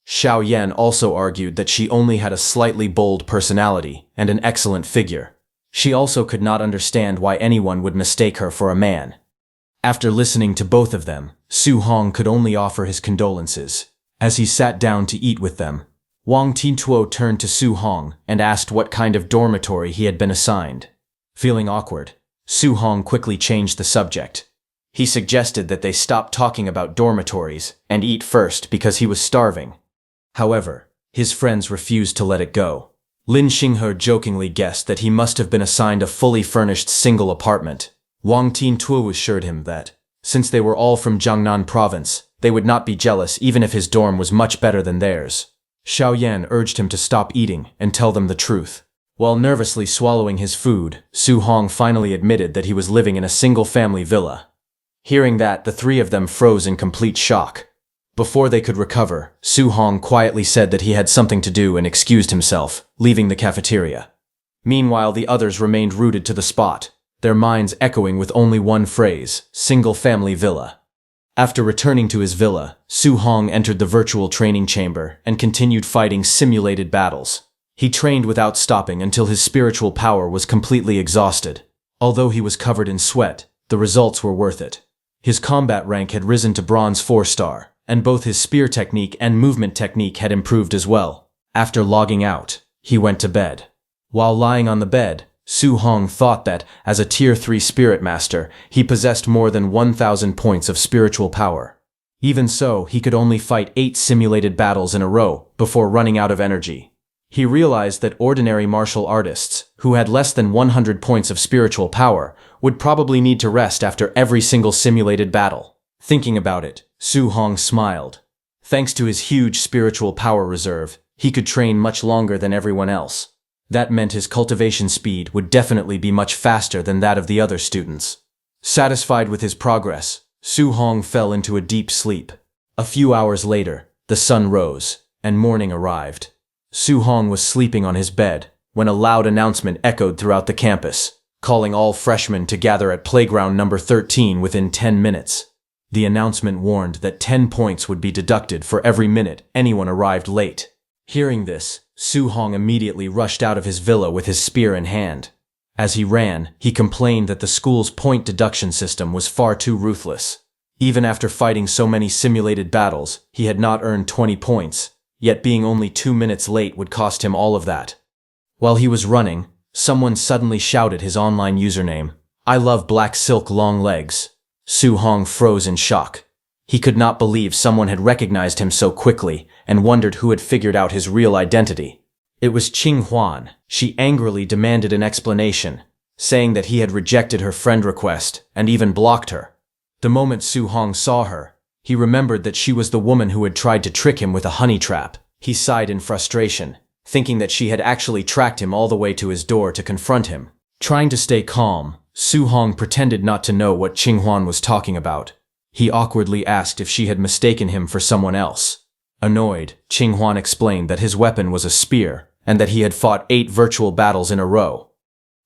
Xiao Yan also argued that she only had a slightly bold personality and an excellent figure. She also could not understand why anyone would mistake her for a man. After listening to both of them, Su Hong could only offer his condolences. As he sat down to eat with them, Wang Tintuo turned to Su Hong and asked what kind of dormitory he had been assigned. Feeling awkward, Su Hong quickly changed the subject. He suggested that they stop talking about dormitories and eat first because he was starving. However, his friends refused to let it go. Lin Xinghe jokingly guessed that he must have been assigned a fully furnished single apartment. Wang Tintuo assured him that, since they were all from Jiangnan province, they would not be jealous even if his dorm was much better than theirs. Xiao Yan urged him to stop eating and tell them the truth. While nervously swallowing his food, Su Hong finally admitted that he was living in a single-family villa. Hearing that, the three of them froze in complete shock. Before they could recover, Su Hong quietly said that he had something to do and excused himself, leaving the cafeteria. Meanwhile, the others remained rooted to the spot, their minds echoing with only one phrase, single-family villa. After returning to his villa, Su Hong entered the virtual training chamber and continued fighting simulated battles. He trained without stopping until his spiritual power was completely exhausted. Although he was covered in sweat, the results were worth it. His combat rank had risen to Bronze 4-star, and both his spear technique and movement technique had improved as well. After logging out, he went to bed. While lying on the bed, Su Hong thought that, as a Tier 3 Spirit Master, he possessed more than 1,000 points of spiritual power. Even so, he could only fight 8 simulated battles in a row before running out of energy. He realized that ordinary martial artists, who had less than 100 points of spiritual power, would probably need to rest after every single simulated battle. Thinking about it, Su Hong smiled. Thanks to his huge spiritual power reserve, he could train much longer than everyone else. That meant his cultivation speed would definitely be much faster than that of the other students. Satisfied with his progress, Su Hong fell into a deep sleep. A few hours later, the sun rose, and morning arrived. Su Hong was sleeping on his bed when a loud announcement echoed throughout the campus, calling all freshmen to gather at playground number 13 within 10 minutes. The announcement warned that 10 points would be deducted for every minute anyone arrived late. Hearing this, Su Hong immediately rushed out of his villa with his spear in hand. As he ran, he complained that the school's point deduction system was far too ruthless. Even after fighting so many simulated battles, he had not earned 20 points, yet being only 2 minutes late would cost him all of that. While he was running, someone suddenly shouted his online username, "I love black silk long legs." Su Hong froze in shock. He could not believe someone had recognized him so quickly and wondered who had figured out his real identity. It was Qing Huan. She angrily demanded an explanation, saying that he had rejected her friend request and even blocked her. The moment Su Hong saw her, he remembered that she was the woman who had tried to trick him with a honey trap. He sighed in frustration, thinking that she had actually tracked him all the way to his door to confront him. Trying to stay calm, Su Hong pretended not to know what Qing Huan was talking about. He awkwardly asked if she had mistaken him for someone else. Annoyed, Qing Huan explained that his weapon was a spear, and that he had fought 8 virtual battles in a row.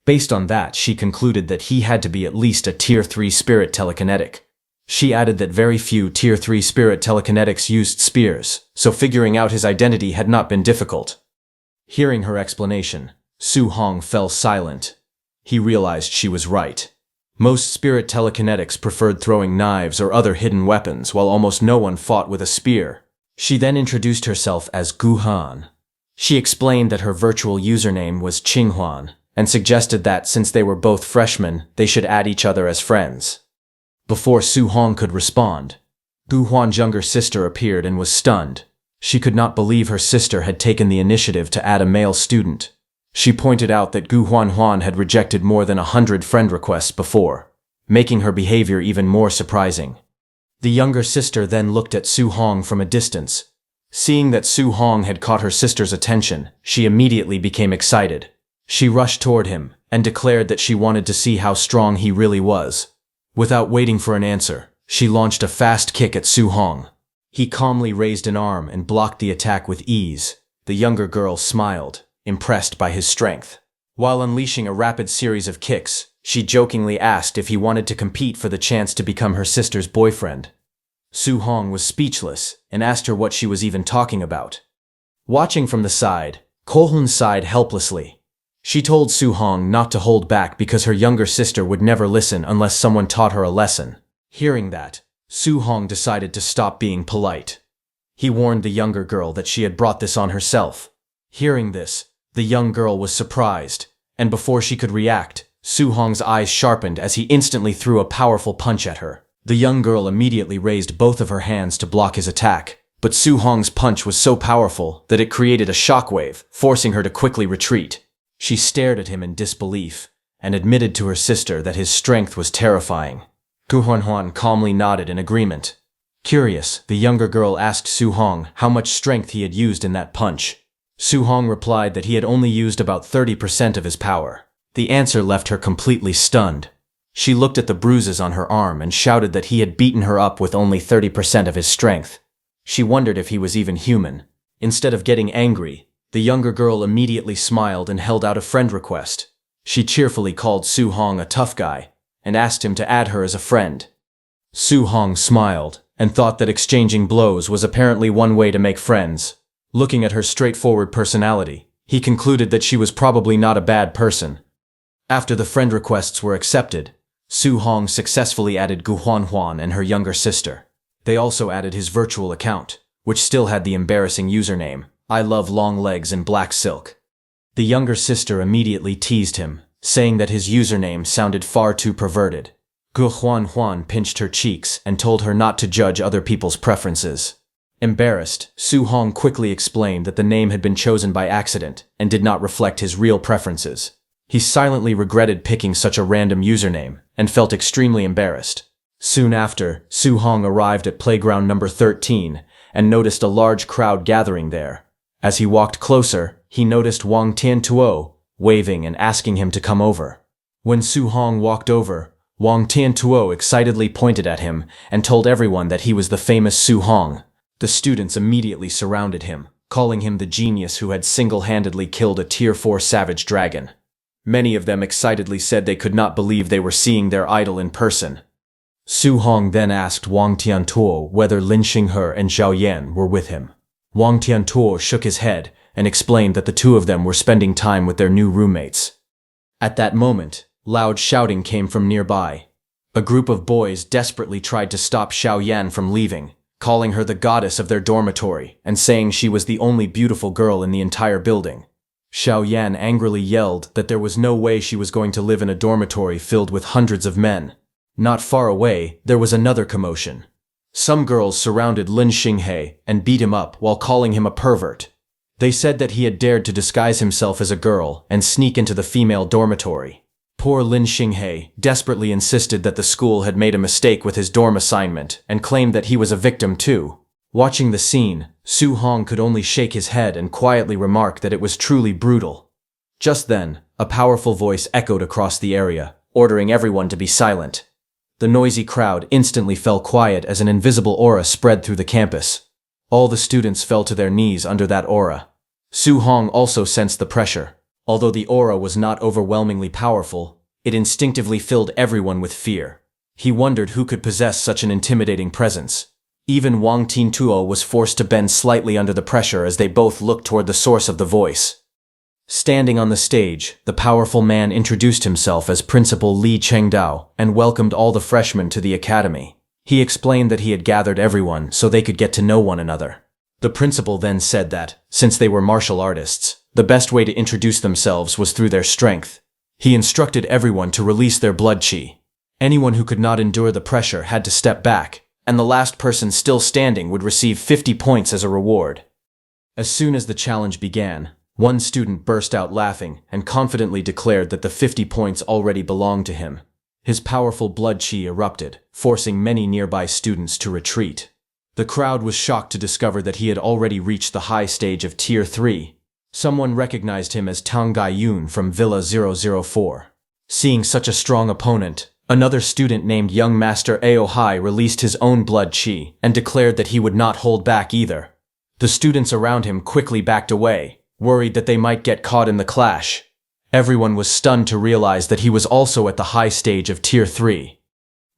Based on that, she concluded that he had to be at least a Tier 3 spirit telekinetic. She added that very few Tier 3 spirit telekinetics used spears, so figuring out his identity had not been difficult. Hearing her explanation, Su Hong fell silent. He realized she was right. Most spirit telekinetics preferred throwing knives or other hidden weapons, while almost no one fought with a spear. She then introduced herself as Gu Han. She explained that her virtual username was Qing Huan, and suggested that since they were both freshmen, they should add each other as friends. Before Su Hong could respond, Gu Huan's younger sister appeared and was stunned. She could not believe her sister had taken the initiative to add a male student. She pointed out that Gu Huan had rejected more than 100 friend requests before, making her behavior even more surprising. The younger sister then looked at Su Hong from a distance. Seeing that Su Hong had caught her sister's attention, she immediately became excited. She rushed toward him and declared that she wanted to see how strong he really was. Without waiting for an answer, she launched a fast kick at Su Hong. He calmly raised an arm and blocked the attack with ease. The younger girl smiled, impressed by his strength. While unleashing a rapid series of kicks, she jokingly asked if he wanted to compete for the chance to become her sister's boyfriend. Su Hong was speechless and asked her what she was even talking about. Watching from the side, Ko-hun sighed helplessly. She told Su Hong not to hold back because her younger sister would never listen unless someone taught her a lesson. Hearing that, Su Hong decided to stop being polite. He warned the younger girl that she had brought this on herself. Hearing this, the young girl was surprised, and before she could react, Su Hong's eyes sharpened as he instantly threw a powerful punch at her. The young girl immediately raised both of her hands to block his attack, but Su Hong's punch was so powerful that it created a shockwave, forcing her to quickly retreat. She stared at him in disbelief, and admitted to her sister that his strength was terrifying. Gu Huan calmly nodded in agreement. Curious, the younger girl asked Su Hong how much strength he had used in that punch. Su Hong replied that he had only used about 30% of his power. The answer left her completely stunned. She looked at the bruises on her arm and shouted that he had beaten her up with only 30% of his strength. She wondered if he was even human. Instead of getting angry, the younger girl immediately smiled and held out a friend request. She cheerfully called Su Hong a tough guy and asked him to add her as a friend. Su Hong smiled and thought that exchanging blows was apparently one way to make friends. Looking at her straightforward personality, He concluded that she was probably not a bad person. After the friend requests were accepted, Su Hong successfully added Gu Huan and her younger sister. They also added his virtual account, which still had the embarrassing username, I love long legs and black silk. The younger sister immediately teased him, saying that his username sounded far too perverted. Gu Huan pinched her cheeks and told her not to judge other people's preferences. Embarrassed, Su Hong quickly explained that the name had been chosen by accident and did not reflect his real preferences. He silently regretted picking such a random username and felt extremely embarrassed. Soon after, Su Hong arrived at playground number 13 and noticed a large crowd gathering there. As he walked closer, he noticed Wang Tiantuo waving and asking him to come over. When Su Hong walked over, Wang Tiantuo excitedly pointed at him and told everyone that he was the famous Su Hong. The students immediately surrounded him, calling him the genius who had single-handedly killed a Tier 4 savage dragon. Many of them excitedly said they could not believe they were seeing their idol in person. Su Hong then asked Wang Tiantuo whether Lin Xinghe and Zhao Yan were with him. Wang Tiantuo shook his head and explained that the two of them were spending time with their new roommates. At that moment, loud shouting came from nearby. A group of boys desperately tried to stop Zhao Yan from leaving, calling her the goddess of their dormitory and saying she was the only beautiful girl in the entire building. Zhao Yan angrily yelled that there was no way she was going to live in a dormitory filled with hundreds of men. Not far away, there was another commotion. Some girls surrounded Lin Xinghe and beat him up while calling him a pervert. They said that he had dared to disguise himself as a girl and sneak into the female dormitory. Poor Lin Xinghe desperately insisted that the school had made a mistake with his dorm assignment and claimed that he was a victim too. Watching the scene, Su Hong could only shake his head and quietly remark that it was truly brutal. Just then, a powerful voice echoed across the area, ordering everyone to be silent. The noisy crowd instantly fell quiet as an invisible aura spread through the campus. All the students fell to their knees under that aura. Su Hong also sensed the pressure. Although the aura was not overwhelmingly powerful, it instinctively filled everyone with fear. He wondered who could possess such an intimidating presence. Even Wang Tiantuo was forced to bend slightly under the pressure as they both looked toward the source of the voice. Standing on the stage, the powerful man introduced himself as Principal Li Chengdao and welcomed all the freshmen to the academy. He explained that he had gathered everyone so they could get to know one another. The principal then said that, since they were martial artists, the best way to introduce themselves was through their strength. He instructed everyone to release their blood qi. Anyone who could not endure the pressure had to step back, and the last person still standing would receive 50 points as a reward. As soon as the challenge began, one student burst out laughing and confidently declared that the 50 points already belonged to him. His powerful blood qi erupted, forcing many nearby students to retreat. The crowd was shocked to discover that he had already reached the high stage of Tier 3. Someone recognized him as Tang Gaiyun from Villa 004. Seeing such a strong opponent, another student named Young Master Aohai released his own blood qi and declared that he would not hold back either. The students around him quickly backed away, worried that they might get caught in the clash. Everyone was stunned to realize that he was also at the high stage of Tier 3.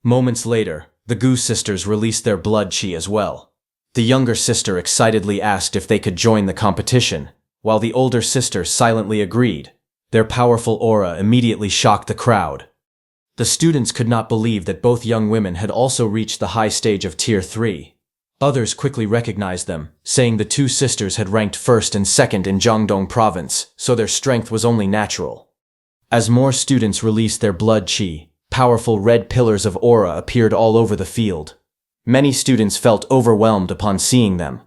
Moments later, the Gu sisters released their blood qi as well. The younger sister excitedly asked if they could join the competition, while the older sister silently agreed. Their powerful aura immediately shocked the crowd. The students could not believe that both young women had also reached the high stage of Tier 3. Others quickly recognized them, saying the two sisters had ranked first and second in Jiangdong province, so their strength was only natural. As more students released their blood qi, powerful red pillars of aura appeared all over the field. Many students felt overwhelmed upon seeing them.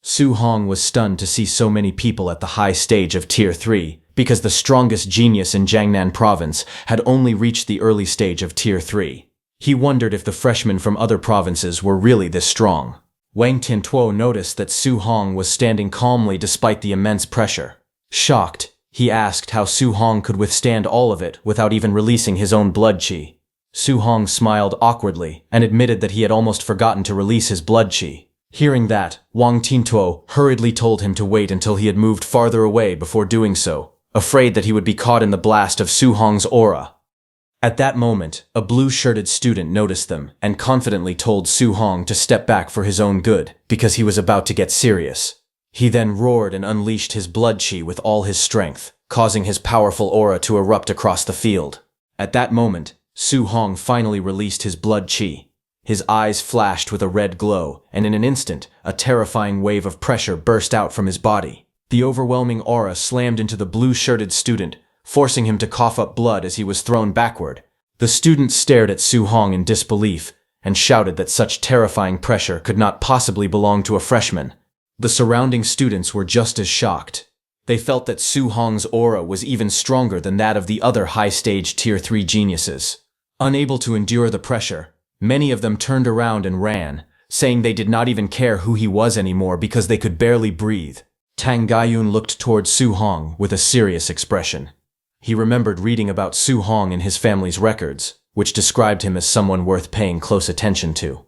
Su Hong was stunned to see so many people at the high stage of Tier 3, because the strongest genius in Jiangnan province had only reached the early stage of Tier 3. He wondered if the freshmen from other provinces were really this strong. Wang Tiantuo noticed that Su Hong was standing calmly despite the immense pressure. Shocked, he asked how Su Hong could withstand all of it without even releasing his own blood qi. Su Hong smiled awkwardly and admitted that he had almost forgotten to release his blood qi. Hearing that, Wang Tiantuo hurriedly told him to wait until he had moved farther away before doing so, afraid that he would be caught in the blast of Su Hong's aura. At that moment, a blue-shirted student noticed them and confidently told Su Hong to step back for his own good because he was about to get serious. He then roared and unleashed his blood chi with all his strength, causing his powerful aura to erupt across the field. At that moment, Su Hong finally released his blood chi. His eyes flashed with a red glow, and in an instant, a terrifying wave of pressure burst out from his body. The overwhelming aura slammed into the blue-shirted student, forcing him to cough up blood as he was thrown backward. The student stared at Su Hong in disbelief, and shouted that such terrifying pressure could not possibly belong to a freshman. The surrounding students were just as shocked. They felt that Su Hong's aura was even stronger than that of the other high-stage Tier 3 geniuses. Unable to endure the pressure, many of them turned around and ran, saying they did not even care who he was anymore because they could barely breathe. Tang Gaiyun looked toward Su Hong with a serious expression. He remembered reading about Su Hong in his family's records, which described him as someone worth paying close attention to.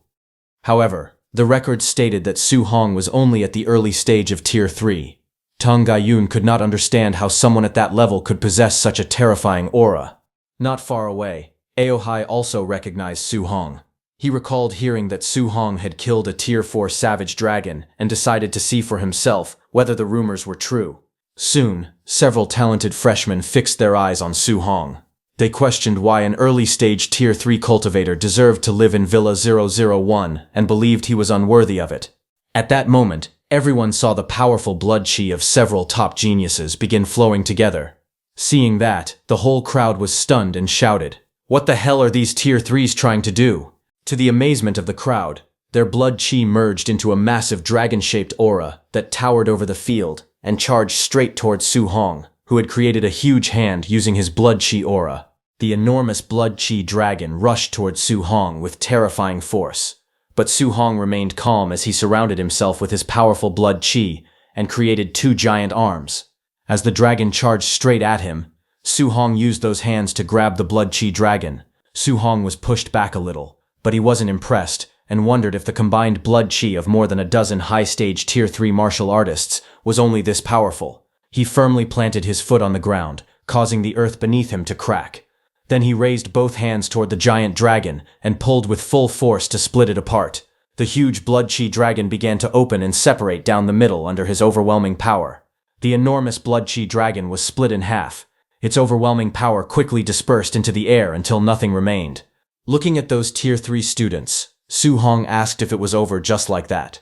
However, the records stated that Su Hong was only at the early stage of Tier 3. Tang Gaiyun could not understand how someone at that level could possess such a terrifying aura. Not far away, Aohai also recognized Su Hong. He recalled hearing that Su Hong had killed a Tier 4 savage dragon and decided to see for himself whether the rumors were true. Soon, several talented freshmen fixed their eyes on Su Hong. They questioned why an early-stage Tier 3 cultivator deserved to live in Villa 001 and believed he was unworthy of it. At that moment, everyone saw the powerful blood chi of several top geniuses begin flowing together. Seeing that, the whole crowd was stunned and shouted, "What the hell are these Tier 3s trying to do?" To the amazement of the crowd, their blood chi merged into a massive dragon-shaped aura that towered over the field and charged straight towards Su Hong, who had created a huge hand using his blood chi aura. The enormous blood chi dragon rushed towards Su Hong with terrifying force, but Su Hong remained calm as he surrounded himself with his powerful blood chi and created two giant arms. As the dragon charged straight at him, Su Hong used those hands to grab the blood chi dragon. Su Hong was pushed back a little, but he wasn't impressed and wondered if the combined blood chi of more than a dozen high-stage Tier 3 martial artists was only this powerful. He firmly planted his foot on the ground, causing the earth beneath him to crack. Then he raised both hands toward the giant dragon and pulled with full force to split it apart. The huge blood chi dragon began to open and separate down the middle under his overwhelming power. The enormous blood chi dragon was split in half. Its overwhelming power quickly dispersed into the air until nothing remained. Looking at those Tier 3 students, Su Hong asked if it was over just like that.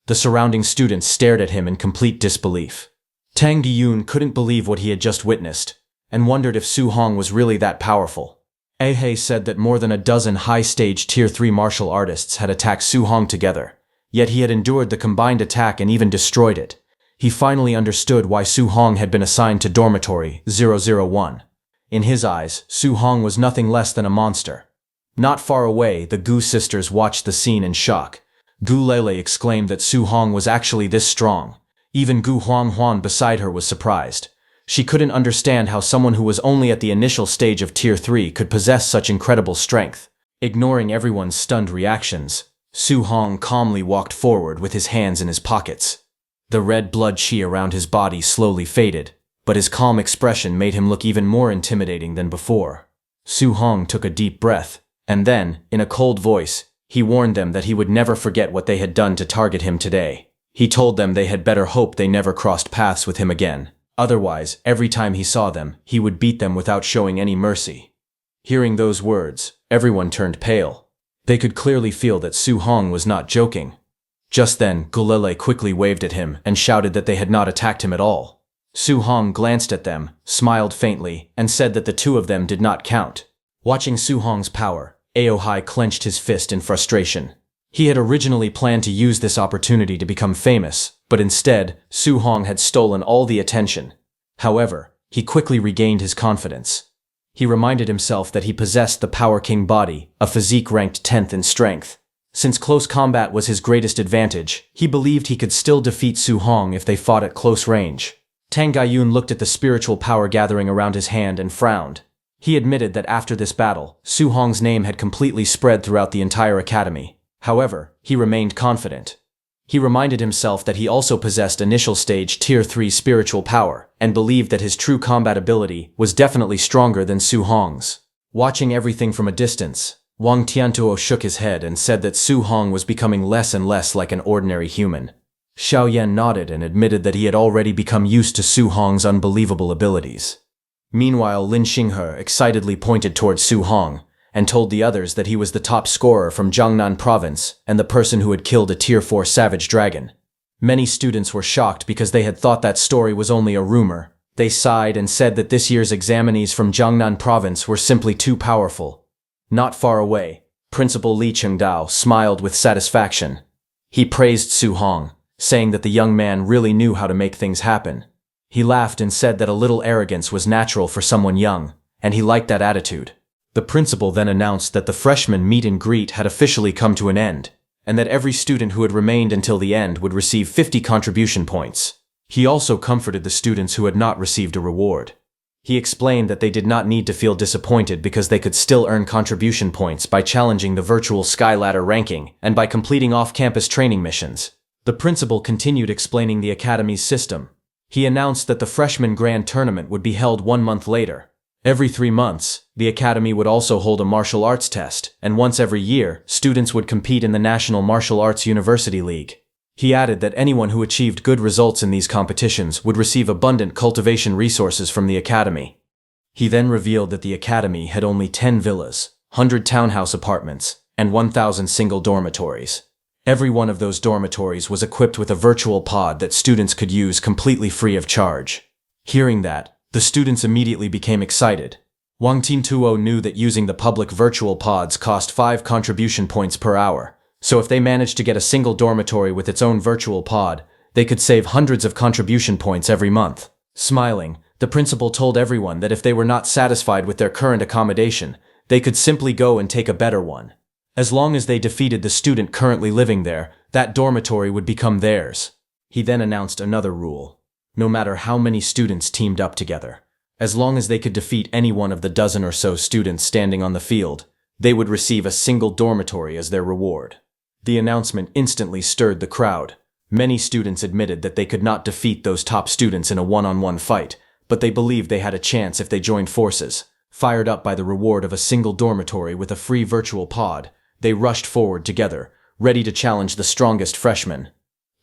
The surrounding students stared at him in complete disbelief. Tang Gaiyun couldn't believe what he had just witnessed, and wondered if Su Hong was really that powerful. Ahei said that more than a dozen high-stage Tier 3 martial artists had attacked Su Hong together, yet he had endured the combined attack and even destroyed it. He finally understood why Su Hong had been assigned to Dormitory 001. In his eyes, Su Hong was nothing less than a monster. Not far away, the Gu sisters watched the scene in shock. Gu Lele exclaimed that Su Hong was actually this strong. Even Gu Huan beside her was surprised. She couldn't understand how someone who was only at the initial stage of Tier 3 could possess such incredible strength. Ignoring everyone's stunned reactions, Su Hong calmly walked forward with his hands in his pockets. The red blood chi around his body slowly faded, but his calm expression made him look even more intimidating than before. Su Hong took a deep breath, and then, in a cold voice, he warned them that he would never forget what they had done to target him today. He told them they had better hope they never crossed paths with him again. Otherwise, every time he saw them, he would beat them without showing any mercy. Hearing those words, everyone turned pale. They could clearly feel that Su Hong was not joking. Just then, Gulele quickly waved at him and shouted that they had not attacked him at all. Su Hong glanced at them, smiled faintly, and said that the two of them did not count. Watching Su Hong's power, Aohai clenched his fist in frustration. He had originally planned to use this opportunity to become famous, but instead, Su Hong had stolen all the attention. However, he quickly regained his confidence. He reminded himself that he possessed the Power King body, a physique ranked 10th in strength. Since close combat was his greatest advantage, he believed he could still defeat Su Hong if they fought at close range. Tang Gaiyun looked at the spiritual power gathering around his hand and frowned. He admitted that after this battle, Su Hong's name had completely spread throughout the entire academy. However, he remained confident. He reminded himself that he also possessed initial stage Tier 3 spiritual power, and believed that his true combat ability was definitely stronger than Su Hong's. Watching everything from a distance, Wang Tiantuo shook his head and said that Su Hong was becoming less and less like an ordinary human. Xiao Yan nodded and admitted that he had already become used to Su Hong's unbelievable abilities. Meanwhile, Lin Xinghe excitedly pointed towards Su Hong and told the others that he was the top scorer from Jiangnan province and the person who had killed a Tier 4 savage dragon. Many students were shocked because they had thought that story was only a rumor. They sighed and said that this year's examinees from Jiangnan province were simply too powerful. Not far away, Principal Li Chengdao smiled with satisfaction. He praised Su Hong, saying that the young man really knew how to make things happen. He laughed and said that a little arrogance was natural for someone young, and he liked that attitude. The principal then announced that the freshman meet and greet had officially come to an end, and that every student who had remained until the end would receive 50 contribution points. He also comforted the students who had not received a reward. He explained that they did not need to feel disappointed because they could still earn contribution points by challenging the virtual Skyladder ranking and by completing off-campus training missions. The principal continued explaining the academy's system. He announced that the freshman grand tournament would be held 1 month later. Every 3 months, the academy would also hold a martial arts test, and once every year, students would compete in the National Martial Arts University League. He added that anyone who achieved good results in these competitions would receive abundant cultivation resources from the academy. He then revealed that the academy had only 10 villas, 100 townhouse apartments, and 1,000 single dormitories. Every one of those dormitories was equipped with a virtual pod that students could use completely free of charge. Hearing that, the students immediately became excited. Wang Tintuo knew that using the public virtual pods cost 5 contribution points per hour. So if they managed to get a single dormitory with its own virtual pod, they could save hundreds of contribution points every month. Smiling, the principal told everyone that if they were not satisfied with their current accommodation, they could simply go and take a better one. As long as they defeated the student currently living there, that dormitory would become theirs. He then announced another rule. No matter how many students teamed up together, as long as they could defeat any one of the dozen or so students standing on the field, they would receive a single dormitory as their reward. The announcement instantly stirred the crowd. Many students admitted that they could not defeat those top students in a one-on-one fight, but they believed they had a chance if they joined forces. Fired up by the reward of a single dormitory with a free virtual pod, they rushed forward together, ready to challenge the strongest freshmen.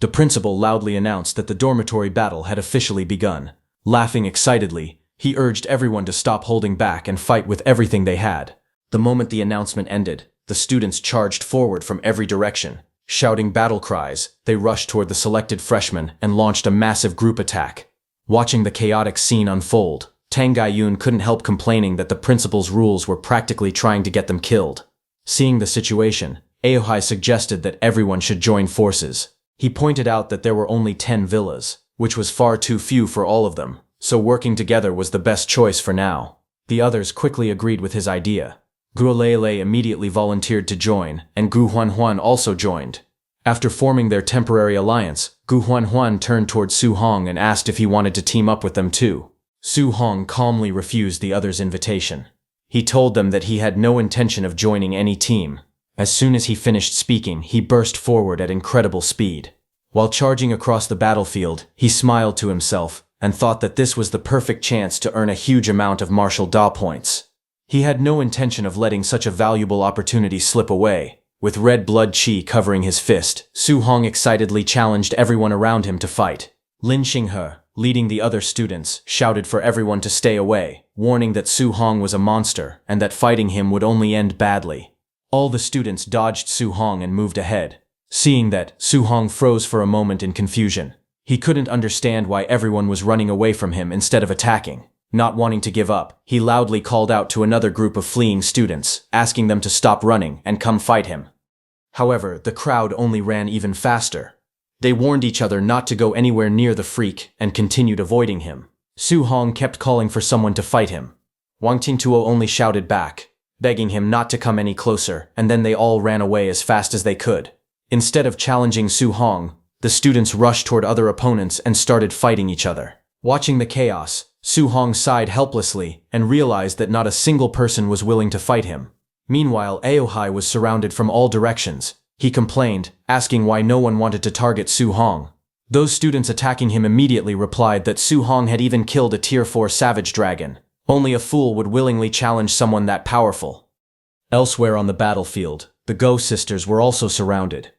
The principal loudly announced that the dormitory battle had officially begun. Laughing excitedly, he urged everyone to stop holding back and fight with everything they had. The moment the announcement ended, the students charged forward from every direction. Shouting battle cries, they rushed toward the selected freshmen and launched a massive group attack. Watching the chaotic scene unfold, Tang Gaiyun couldn't help complaining that the principal's rules were practically trying to get them killed. Seeing the situation, Aohai suggested that everyone should join forces. He pointed out that there were only 10 villas, which was far too few for all of them, so working together was the best choice for now. The others quickly agreed with his idea. Guolele immediately volunteered to join, and Gu Huanhuan also joined. After forming their temporary alliance, Gu Huanhuan turned toward Su Hong and asked if he wanted to team up with them too. Su Hong calmly refused the others' invitation. He told them that he had no intention of joining any team. As soon as he finished speaking, he burst forward at incredible speed. While charging across the battlefield, he smiled to himself and thought that this was the perfect chance to earn a huge amount of martial Da points. He had no intention of letting such a valuable opportunity slip away. With red blood chi covering his fist, Su Hong excitedly challenged everyone around him to fight. Lin Xinghe, leading the other students, shouted for everyone to stay away, warning that Su Hong was a monster and that fighting him would only end badly. All the students dodged Su Hong and moved ahead. Seeing that, Su Hong froze for a moment in confusion. He couldn't understand why everyone was running away from him instead of attacking. Not wanting to give up, he loudly called out to another group of fleeing students, asking them to stop running and come fight him. However, the crowd only ran even faster. They warned each other not to go anywhere near the freak and continued avoiding him. Su Hong kept calling for someone to fight him. Wang Qingtuo only shouted back, begging him not to come any closer, and then they all ran away as fast as they could. Instead of challenging Su Hong, the students rushed toward other opponents and started fighting each other. Watching the chaos, Su Hong sighed helplessly and realized that not a single person was willing to fight him. Meanwhile, Aohai was surrounded from all directions. He complained, asking why no one wanted to target Su Hong. Those students attacking him immediately replied that Su Hong had even killed a Tier 4 savage dragon. Only a fool would willingly challenge someone that powerful. Elsewhere on the battlefield, the Go sisters were also surrounded.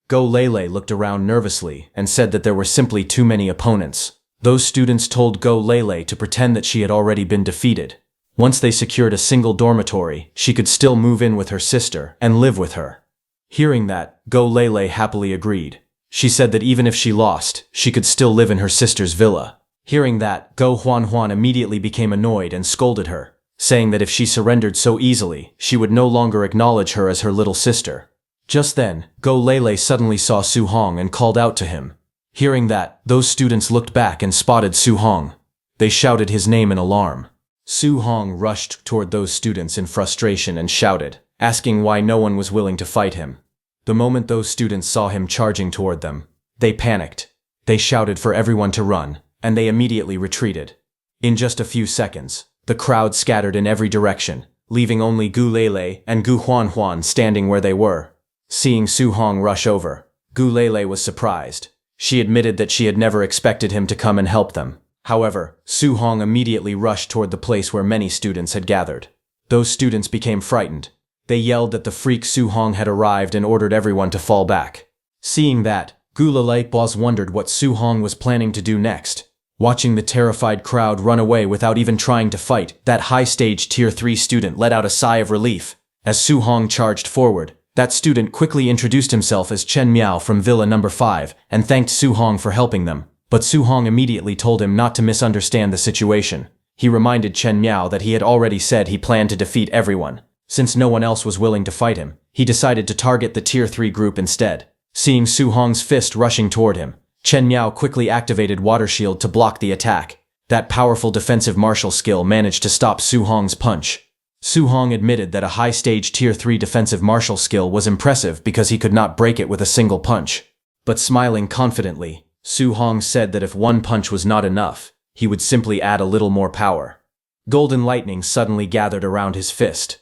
Go Lele looked around nervously and said that there were simply too many opponents. Those students told Go Lele to pretend that she had already been defeated. Once they secured a single dormitory, she could still move in with her sister and live with her. Hearing that, Go Lele happily agreed. She said that even if she lost, she could still live in her sister's villa. Hearing that, Go Huan immediately became annoyed and scolded her, saying that if she surrendered so easily, she would no longer acknowledge her as her little sister. Just then, Go Lele suddenly saw Su Hong and called out to him. Hearing that, those students looked back and spotted Su Hong. They shouted his name in alarm. Su Hong rushed toward those students in frustration and shouted, asking why no one was willing to fight him. The moment those students saw him charging toward them, they panicked. They shouted for everyone to run, and they immediately retreated. In just a few seconds, the crowd scattered in every direction, leaving only Gu Lele and Gu Huan standing where they were. Seeing Su Hong rush over, Gu Lele was surprised. She admitted that she had never expected him to come and help them. However, Su Hong immediately rushed toward the place where many students had gathered. Those students became frightened. They yelled that the freak Su Hong had arrived and ordered everyone to fall back. Seeing that, Gu Lele wondered what Su Hong was planning to do next. Watching the terrified crowd run away without even trying to fight, that high-stage Tier 3 student let out a sigh of relief. As Su Hong charged forward, that student quickly introduced himself as Chen Miao from Villa No. 5 and thanked Su Hong for helping them. But Su Hong immediately told him not to misunderstand the situation. He reminded Chen Miao that he had already said he planned to defeat everyone. Since no one else was willing to fight him, he decided to target the Tier 3 group instead. Seeing Su Hong's fist rushing toward him, Chen Miao quickly activated Water Shield to block the attack. That powerful defensive martial skill managed to stop Su Hong's punch. Su Hong admitted that a high-stage Tier 3 defensive martial skill was impressive because he could not break it with a single punch. But smiling confidently, Su Hong said that if one punch was not enough, he would simply add a little more power. Golden lightning suddenly gathered around his fist.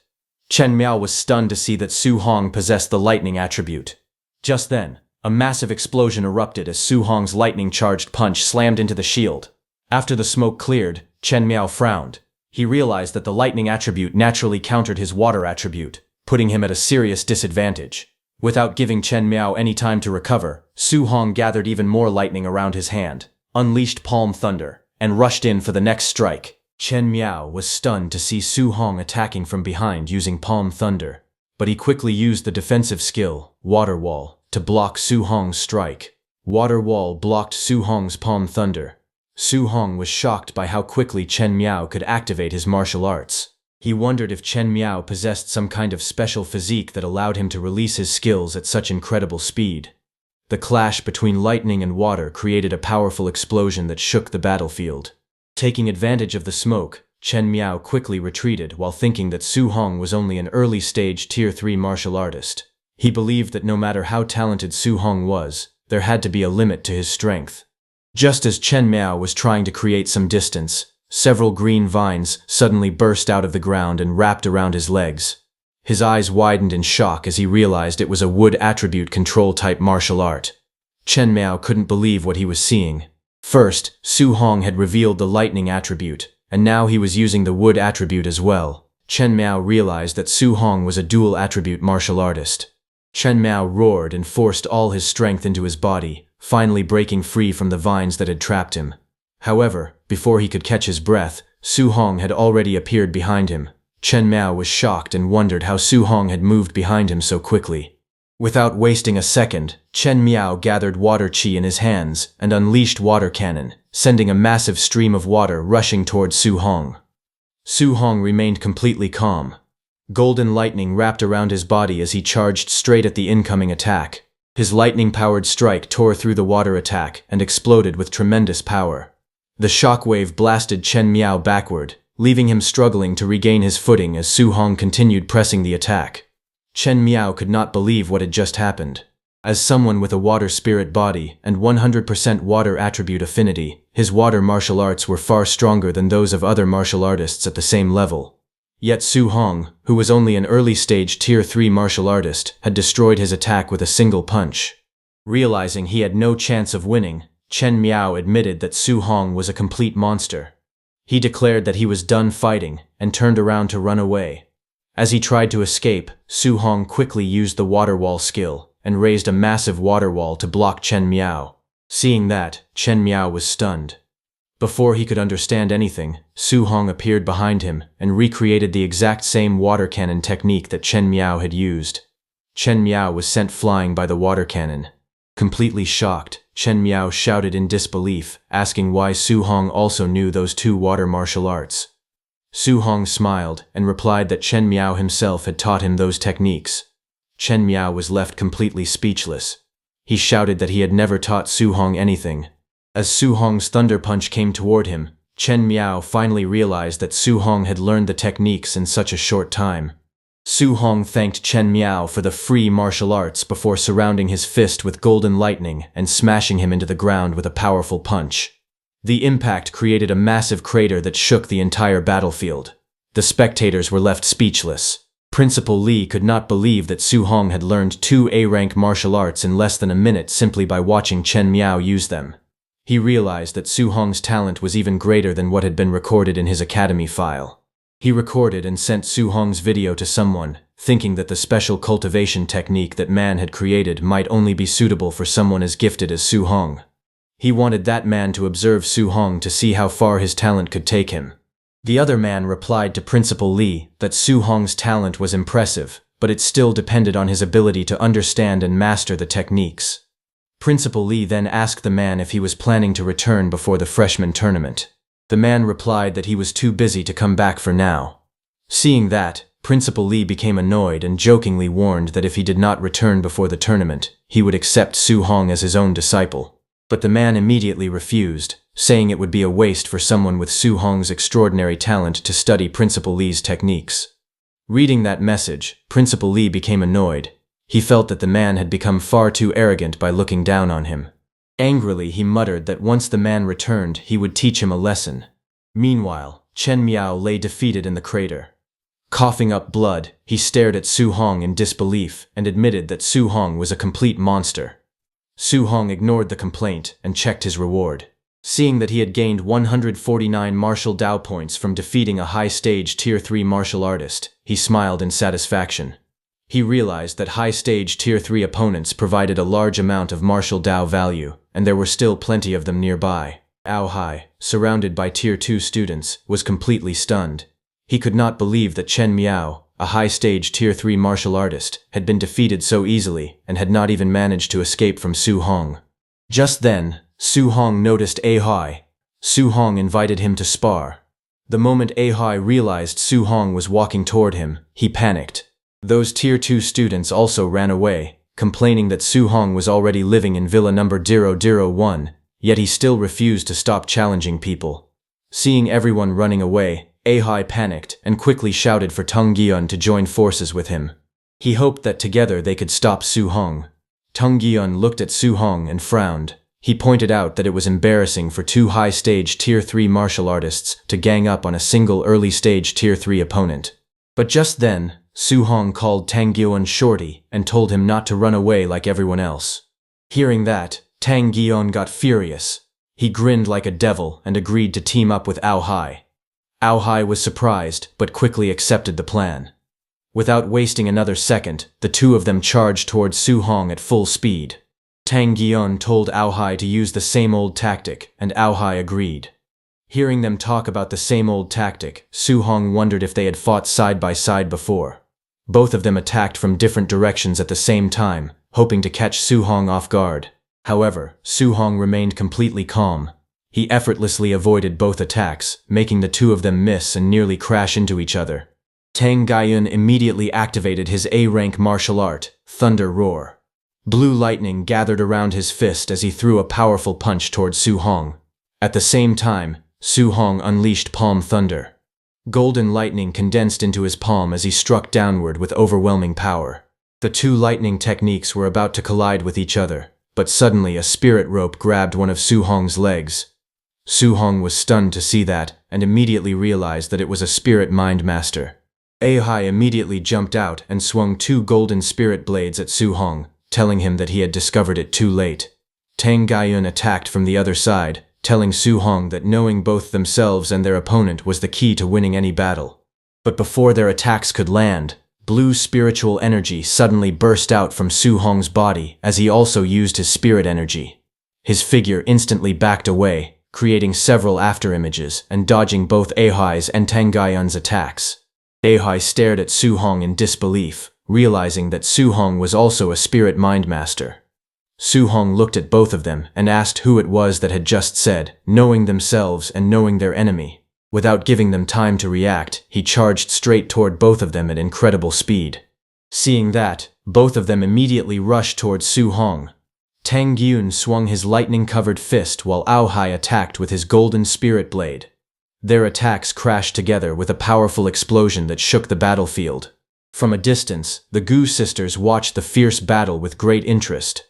Chen Miao was stunned to see that Su Hong possessed the lightning attribute. Just then, a massive explosion erupted as Su Hong's lightning-charged punch slammed into the shield. After the smoke cleared, Chen Miao frowned. He realized that the lightning attribute naturally countered his water attribute, putting him at a serious disadvantage. Without giving Chen Miao any time to recover, Su Hong gathered even more lightning around his hand, unleashed Palm Thunder, and rushed in for the next strike. Chen Miao was stunned to see Su Hong attacking from behind using Palm Thunder, but he quickly used the defensive skill, Water Wall, to block Su Hong's strike. Water Wall blocked Su Hong's Palm Thunder. Su Hong was shocked by how quickly Chen Miao could activate his martial arts. He wondered if Chen Miao possessed some kind of special physique that allowed him to release his skills at such incredible speed. The clash between lightning and water created a powerful explosion that shook the battlefield. Taking advantage of the smoke, Chen Miao quickly retreated while thinking that Su Hong was only an early-stage Tier 3 martial artist. He believed that no matter how talented Su Hong was, there had to be a limit to his strength. Just as Chen Miao was trying to create some distance, several green vines suddenly burst out of the ground and wrapped around his legs. His eyes widened in shock as he realized it was a wood attribute control type martial art. Chen Miao couldn't believe what he was seeing. First, Su Hong had revealed the lightning attribute, and now he was using the wood attribute as well. Chen Miao realized that Su Hong was a dual attribute martial artist. Chen Miao roared and forced all his strength into his body, finally breaking free from the vines that had trapped him. However, before he could catch his breath, Su Hong had already appeared behind him. Chen Miao was shocked and wondered how Su Hong had moved behind him so quickly. Without wasting a second, Chen Miao gathered water chi in his hands and unleashed water cannon, sending a massive stream of water rushing towards Su Hong. Su Hong remained completely calm. Golden lightning wrapped around his body as he charged straight at the incoming attack. His lightning-powered strike tore through the water attack and exploded with tremendous power. The shockwave blasted Chen Miao backward, leaving him struggling to regain his footing as Su Hong continued pressing the attack. Chen Miao could not believe what had just happened. As someone with a water spirit body and 100% water attribute affinity, his water martial arts were far stronger than those of other martial artists at the same level. Yet Su Hong, who was only an early-stage Tier 3 martial artist, had destroyed his attack with a single punch. Realizing he had no chance of winning, Chen Miao admitted that Su Hong was a complete monster. He declared that he was done fighting and turned around to run away. As he tried to escape, Su Hong quickly used the water wall skill, and raised a massive water wall to block Chen Miao. Seeing that, Chen Miao was stunned. Before he could understand anything, Su Hong appeared behind him and recreated the exact same water cannon technique that Chen Miao had used. Chen Miao was sent flying by the water cannon. Completely shocked, Chen Miao shouted in disbelief, asking why Su Hong also knew those two water martial arts. Su Hong smiled and replied that Chen Miao himself had taught him those techniques. Chen Miao was left completely speechless. He shouted that he had never taught Su Hong anything. As Su Hong's thunder punch came toward him, Chen Miao finally realized that Su Hong had learned the techniques in such a short time. Su Hong thanked Chen Miao for the free martial arts before surrounding his fist with golden lightning and smashing him into the ground with a powerful punch. The impact created a massive crater that shook the entire battlefield. The spectators were left speechless. Principal Li could not believe that Su Hong had learned 2 A-rank martial arts in less than a minute simply by watching Chen Miao use them. He realized that Su Hong's talent was even greater than what had been recorded in his academy file. He recorded and sent Su Hong's video to someone, thinking that the special cultivation technique that man had created might only be suitable for someone as gifted as Su Hong. He wanted that man to observe Su Hong to see how far his talent could take him. The other man replied to Principal Li that Su Hong's talent was impressive, but it still depended on his ability to understand and master the techniques. Principal Li then asked the man if he was planning to return before the freshman tournament. The man replied that he was too busy to come back for now. Seeing that, Principal Li became annoyed and jokingly warned that if he did not return before the tournament, he would accept Su Hong as his own disciple. But the man immediately refused, saying it would be a waste for someone with Su Hong's extraordinary talent to study Principal Li's techniques. Reading that message, Principal Li became annoyed. He felt that the man had become far too arrogant by looking down on him. Angrily, he muttered that once the man returned, he would teach him a lesson. Meanwhile, Chen Miao lay defeated in the crater. Coughing up blood, he stared at Su Hong in disbelief and admitted that Su Hong was a complete monster. Su Hong ignored the complaint and checked his reward. Seeing that he had gained 149 martial Dao points from defeating a high-stage Tier 3 martial artist, he smiled in satisfaction. He realized that high-stage Tier 3 opponents provided a large amount of martial Dao value, and there were still plenty of them nearby. Ao Hai, surrounded by Tier 2 students, was completely stunned. He could not believe that Chen Miao, a high-stage Tier 3 martial artist, had been defeated so easily and had not even managed to escape from Su Hong. Just then, Su Hong noticed Ao Hai. Su Hong invited him to spar. The moment Ao Hai realized Su Hong was walking toward him, he panicked. Those Tier 2 students also ran away, complaining that Su Hong was already living in Villa number 001, yet he still refused to stop challenging people. Seeing everyone running away, Ao Hai panicked and quickly shouted for Tung Giun to join forces with him. He hoped that together they could stop Su Hong. Tung Giun looked at Su Hong and frowned. He pointed out that it was embarrassing for 2 high-stage Tier 3 martial artists to gang up on a single early-stage Tier 3 opponent. But just then, Su Hong called Tang Giun shorty and told him not to run away like everyone else. Hearing that, Tang Giun got furious. He grinned like a devil and agreed to team up with Ao Hai. Ao Hai was surprised, but quickly accepted the plan. Without wasting another second, the two of them charged towards Su Hong at full speed. Tang Giun told Ao Hai to use the same old tactic, and Ao Hai agreed. Hearing them talk about the same old tactic, Su Hong wondered if they had fought side by side before. Both of them attacked from different directions at the same time, hoping to catch Su Hong off guard. However, Su Hong remained completely calm. He effortlessly avoided both attacks, making the two of them miss and nearly crash into each other. Tang Giun immediately activated his A-rank martial art, Thunder Roar. Blue lightning gathered around his fist as he threw a powerful punch towards Su Hong. At the same time, Su Hong unleashed Palm Thunder. Golden lightning condensed into his palm as he struck downward with overwhelming power. The two lightning techniques were about to collide with each other, but suddenly a spirit rope grabbed one of Su Hong's legs. Su Hong was stunned to see that and immediately realized that it was a spirit mind master. Ao Hai immediately jumped out and swung 2 golden spirit blades at Su Hong, telling him that he had discovered it too late. Tang Giun attacked from the other side, telling Su Hong that knowing both themselves and their opponent was the key to winning any battle. But before their attacks could land, Blue spiritual energy suddenly burst out from Su Hong's body as he also used his spirit energy. His figure instantly backed away, creating several afterimages and dodging both Ahai's and Tang Gaiyun's attacks. Ahai stared at Su Hong in disbelief, realizing that Su Hong was also a spirit mind master. Su Hong looked at both of them and asked who it was that had just said, knowing themselves and knowing their enemy. Without giving them time to react, he charged straight toward both of them at incredible speed. Seeing that, both of them immediately rushed toward Su Hong. Tang Gyun swung his lightning-covered fist while Ahai attacked with his golden spirit blade. Their attacks crashed together with a powerful explosion that shook the battlefield. From a distance, the Gu sisters watched the fierce battle with great interest.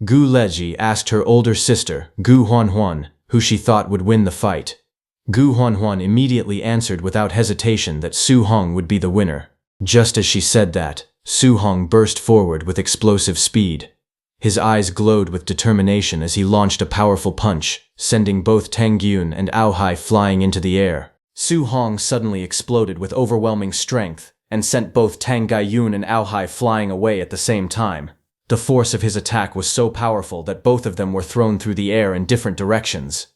Gu Leji asked her older sister, Gu Huanhuan, who she thought would win the fight. Gu Huanhuan immediately answered without hesitation that Su Hong would be the winner. Just as she said that, Su Hong burst forward with explosive speed. His eyes glowed with determination as he launched a powerful punch, sending both Tang Gyun and Ahai flying into the air. Su Hong suddenly exploded with overwhelming strength and sent both Tang Gaiyun and Ahai flying away at the same time. The force of his attack was so powerful that both of them were thrown through the air in different directions.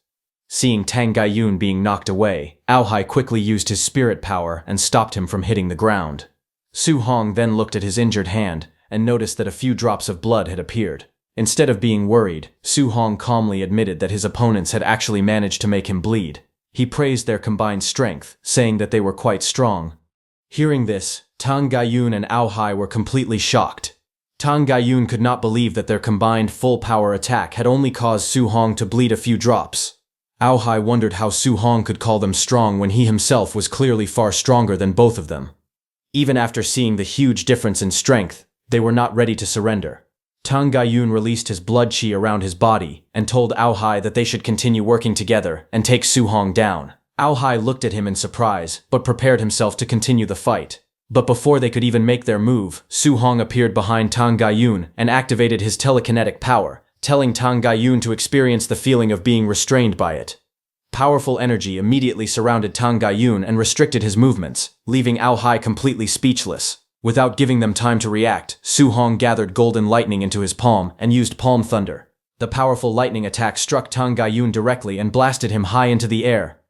Seeing Tang Gaiyun being knocked away, Ahai quickly used his spirit power and stopped him from hitting the ground. Su Hong then looked at his injured hand and noticed that a few drops of blood had appeared. Instead of being worried, Su Hong calmly admitted that his opponents had actually managed to make him bleed. He praised their combined strength, saying that they were quite strong. Hearing this, Tang Gaiyun and Ahai were completely shocked. Tang Gaiyun could not believe that their combined full-power attack had only caused Su Hong to bleed a few drops. Ahai wondered how Su Hong could call them strong when he himself was clearly far stronger than both of them. Even after seeing the huge difference in strength, they were not ready to surrender. Tang Gaiyun released his blood chi around his body and told Ahai that they should continue working together and take Su Hong down. Ahai looked at him in surprise, but prepared himself to continue the fight. But before they could even make their move, Su Hong appeared behind Tang Gaiyun and activated his telekinetic power, telling Tang Gaiyun to experience the feeling of being restrained by it. Powerful energy immediately surrounded Tang Gaiyun and restricted his movements, leaving Ahai completely speechless. Without giving them time to react, Su Hong gathered golden lightning into his palm and used palm thunder. The powerful lightning attack struck Tang Gaiyun directly and blasted him high into the air.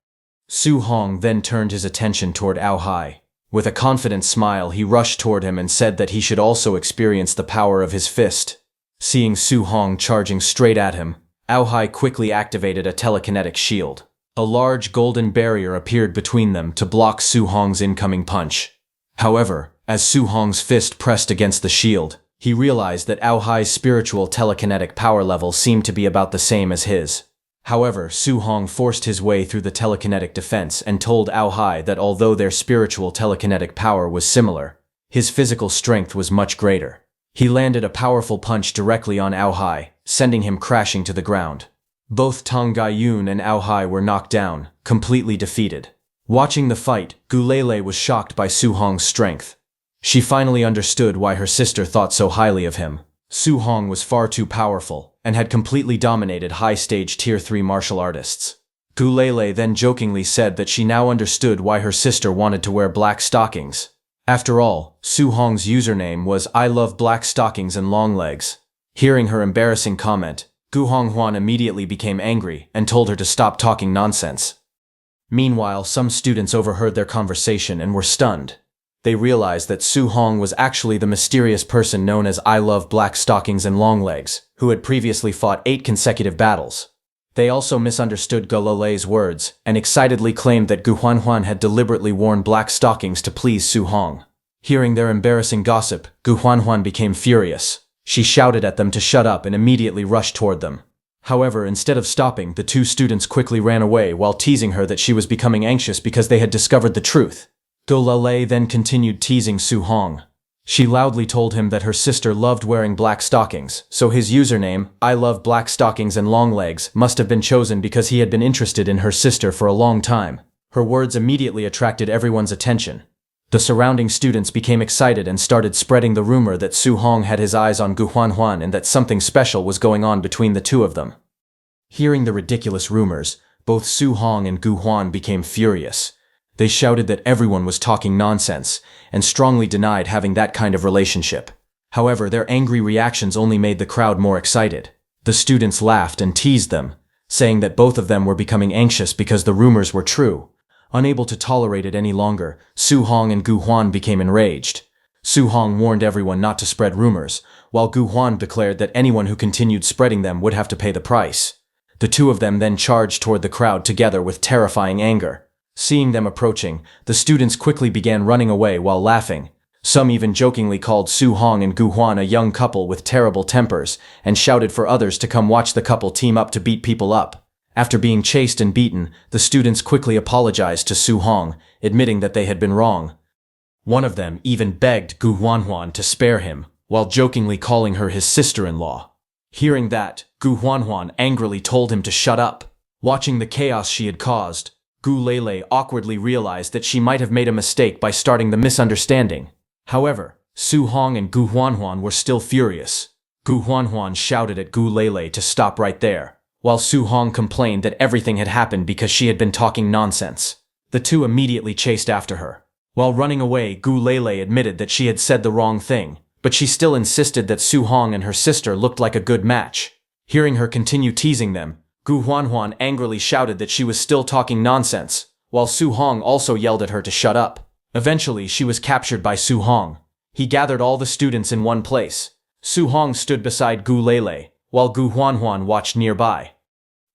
Su Hong then turned his attention toward Ahai. With a confident smile, he rushed toward him and said that he should also experience the power of his fist. Seeing Su Hong charging straight at him, Ahai quickly activated a telekinetic shield. A large golden barrier appeared between them to block Su Hong's incoming punch. However, as Su Hong's fist pressed against the shield, he realized that Ahai's spiritual telekinetic power level seemed to be about the same as his. However, Su Hong forced his way through the telekinetic defense and told Ahai that although their spiritual telekinetic power was similar, his physical strength was much greater. He landed a powerful punch directly on Ahai, sending him crashing to the ground. Both Tang Gaiyun and Ahai were knocked down, completely defeated. Watching the fight, Gulele was shocked by Su Hong's strength. She finally understood why her sister thought so highly of him. Su Hong was far too powerful, and had completely dominated high-stage Tier 3 martial artists. Gulele then jokingly said that she now understood why her sister wanted to wear black stockings. After all, Su Hong's username was I love black stockings and long legs. Hearing her embarrassing comment, Gu Honghuan immediately became angry and told her to stop talking nonsense. Meanwhile, some students overheard their conversation and were stunned. They realized that Su Hong was actually the mysterious person known as I love black stockings and long legs, who had previously fought 8 consecutive battles. They also misunderstood Gulele's words and excitedly claimed that Gu Huanhuan had deliberately worn black stockings to please Su Hong. Hearing their embarrassing gossip, Gu Huanhuan became furious. She shouted at them to shut up and immediately rushed toward them. However, instead of stopping, the 2 students quickly ran away while teasing her that she was becoming anxious because they had discovered the truth. Gulele then continued teasing Su Hong. She loudly told him that her sister loved wearing black stockings, so his username, I love black stockings and long legs, must have been chosen because he had been interested in her sister for a long time. Her words immediately attracted everyone's attention. The surrounding students became excited and started spreading the rumor that Su Hong had his eyes on Gu Huanhuan and that something special was going on between the 2 of them. Hearing the ridiculous rumors, both Su Hong and Gu Huan became furious. They shouted that everyone was talking nonsense and strongly denied having that kind of relationship. However, their angry reactions only made the crowd more excited. The students laughed and teased them, saying that both of them were becoming anxious because the rumors were true. Unable to tolerate it any longer, Su Hong and Gu Huan became enraged. Su Hong warned everyone not to spread rumors, while Gu Huan declared that anyone who continued spreading them would have to pay the price. The two of them then charged toward the crowd together with terrifying anger. Seeing them approaching, the students quickly began running away while laughing. Some even jokingly called Su Hong and Gu Huan a young couple with terrible tempers and shouted for others to come watch the couple team up to beat people up. After being chased and beaten, the students quickly apologized to Su Hong, admitting that they had been wrong. One of them even begged Gu Huanhuan to spare him, while jokingly calling her his sister-in-law. Hearing that, Gu Huanhuan angrily told him to shut up. Watching the chaos she had caused, Gu Lele awkwardly realized that she might have made a mistake by starting the misunderstanding. However, Su Hong and Gu Huanhuan were still furious. Gu Huanhuan shouted at Gu Lele to stop right there, while Su Hong complained that everything had happened because she had been talking nonsense. The two immediately chased after her. While running away, Gu Lele admitted that she had said the wrong thing, but she still insisted that Su Hong and her sister looked like a good match. Hearing her continue teasing them, Gu Huanhuan angrily shouted that she was still talking nonsense, while Su Hong also yelled at her to shut up. Eventually, she was captured by Su Hong. He gathered all the students in one place. Su Hong stood beside Gu Lele, while Gu Huanhuan watched nearby.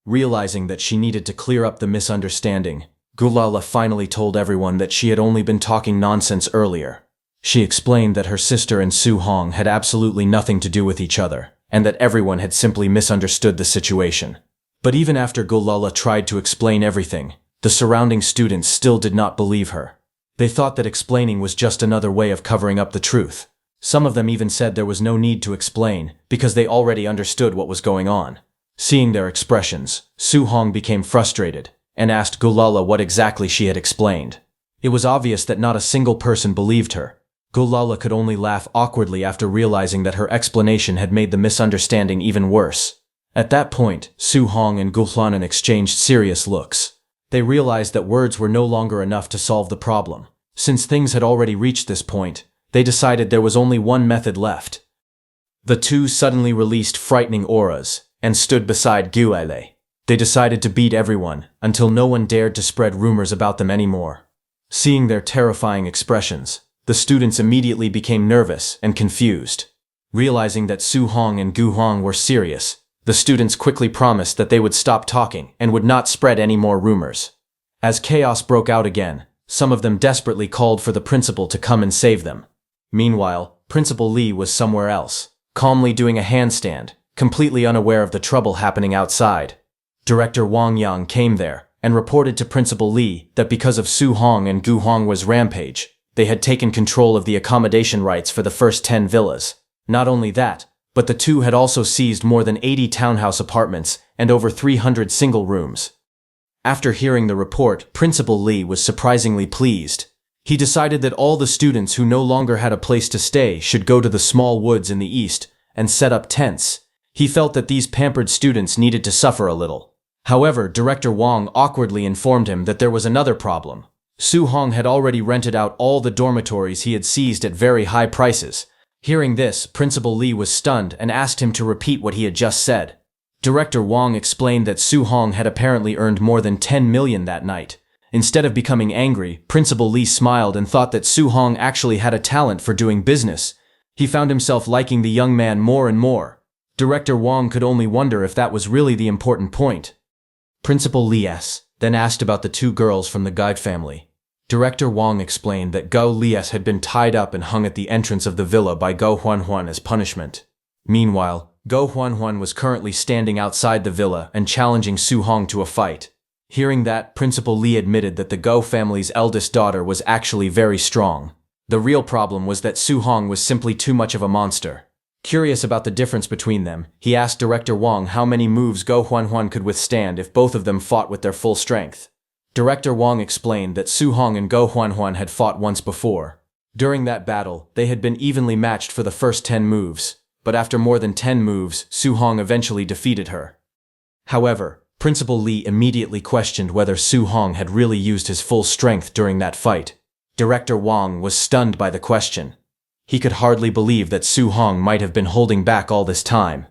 Realizing that she needed to clear up the misunderstanding, Gu Lala finally told everyone that she had only been talking nonsense earlier. She explained that her sister and Su Hong had absolutely nothing to do with each other, and that everyone had simply misunderstood the situation. But even after Gu Lala tried to explain everything, the surrounding students still did not believe her. They thought that explaining was just another way of covering up the truth. Some of them even said there was no need to explain, because they already understood what was going on. Seeing their expressions, Su Hong became frustrated, and asked Gu Lala what exactly she had explained. It was obvious that not a single person believed her. Gu Lala could only laugh awkwardly after realizing that her explanation had made the misunderstanding even worse. At that point, Su Hong and Gu Huanan exchanged serious looks. They realized that words were no longer enough to solve the problem. Since things had already reached this point, they decided there was only one method left. The two suddenly released frightening auras and stood beside Gu Lele. They decided to beat everyone until no one dared to spread rumors about them anymore. Seeing their terrifying expressions, the students immediately became nervous and confused. Realizing that Su Hong and Gu Hong were serious, the students quickly promised that they would stop talking and would not spread any more rumors. As chaos broke out again, some of them desperately called for the principal to come and save them. Meanwhile, Principal Lee was somewhere else, calmly doing a handstand, completely unaware of the trouble happening outside. Director Wang Yang came there and reported to Principal Lee that because of Su Hong and Gu Hong's rampage, they had taken control of the accommodation rights for the first 10 villas. Not only that, but the two had also seized more than 80 townhouse apartments and over 300 single rooms. After hearing the report, Principal Lee was surprisingly pleased. He decided that all the students who no longer had a place to stay should go to the small woods in the east and set up tents. He felt that these pampered students needed to suffer a little. However, Director Wang awkwardly informed him that there was another problem. Su Hong had already rented out all the dormitories he had seized at very high prices. Hearing this, Principal Lee was stunned and asked him to repeat what he had just said. Director Wang explained that Su Hong had apparently earned more than 10 million that night. Instead of becoming angry, Principal Lee smiled and thought that Su Hong actually had a talent for doing business. He found himself liking the young man more and more. Director Wang could only wonder if that was really the important point. Principal Lee then asked about the two girls from the guide family. Director Wang explained that Gao Lies had been tied up and hung at the entrance of the villa by Gao Huanhuan as punishment. Meanwhile, Gao Huanhuan was currently standing outside the villa and challenging Su Hong to a fight. Hearing that, Principal Lee admitted that the Gao family's eldest daughter was actually very strong. The real problem was that Su Hong was simply too much of a monster. Curious about the difference between them, he asked Director Wang how many moves Gao Huanhuan could withstand if both of them fought with their full strength. Director Wang explained that Su Hong and Gao Huanhuan had fought once before. During that battle, they had been evenly matched for the first 10 moves, but after more than 10 moves, Su Hong eventually defeated her. However, Principal Li immediately questioned whether Su Hong had really used his full strength during that fight. Director Wang was stunned by the question. He could hardly believe that Su Hong might have been holding back all this time.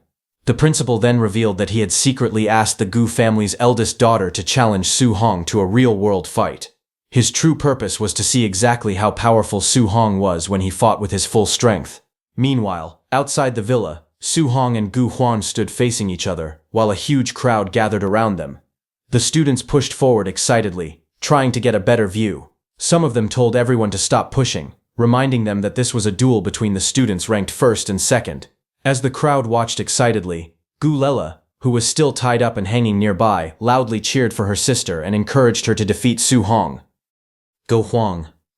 The principal then revealed that he had secretly asked the Gu family's eldest daughter to challenge Su Hong to a real-world fight. His true purpose was to see exactly how powerful Su Hong was when he fought with his full strength. Meanwhile, outside the villa, Su Hong and Gu Huan stood facing each other, while a huge crowd gathered around them. The students pushed forward excitedly, trying to get a better view. Some of them told everyone to stop pushing, reminding them that this was a duel between the students ranked first and second. As the crowd watched excitedly, Gu Lela, who was still tied up and hanging nearby, loudly cheered for her sister and encouraged her to defeat Su Hong.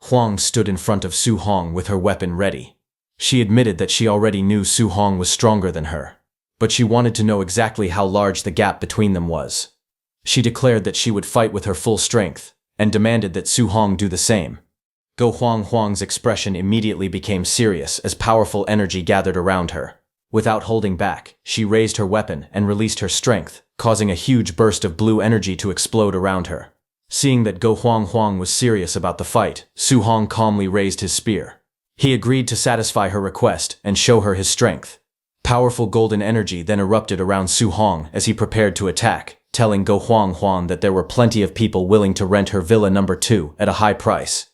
Huang stood in front of Su Hong with her weapon ready. She admitted that she already knew Su Hong was stronger than her, but she wanted to know exactly how large the gap between them was. She declared that she would fight with her full strength, and demanded that Su Hong do the same. Huang's expression immediately became serious as powerful energy gathered around her. Without holding back, she raised her weapon and released her strength, causing a huge burst of blue energy to explode around her. Seeing that Huang was serious about the fight, Su Hong calmly raised his spear. He agreed to satisfy her request and show her his strength. Powerful golden energy then erupted around Su Hong as he prepared to attack, telling Huang that there were plenty of people willing to rent her villa number 2 at a high price.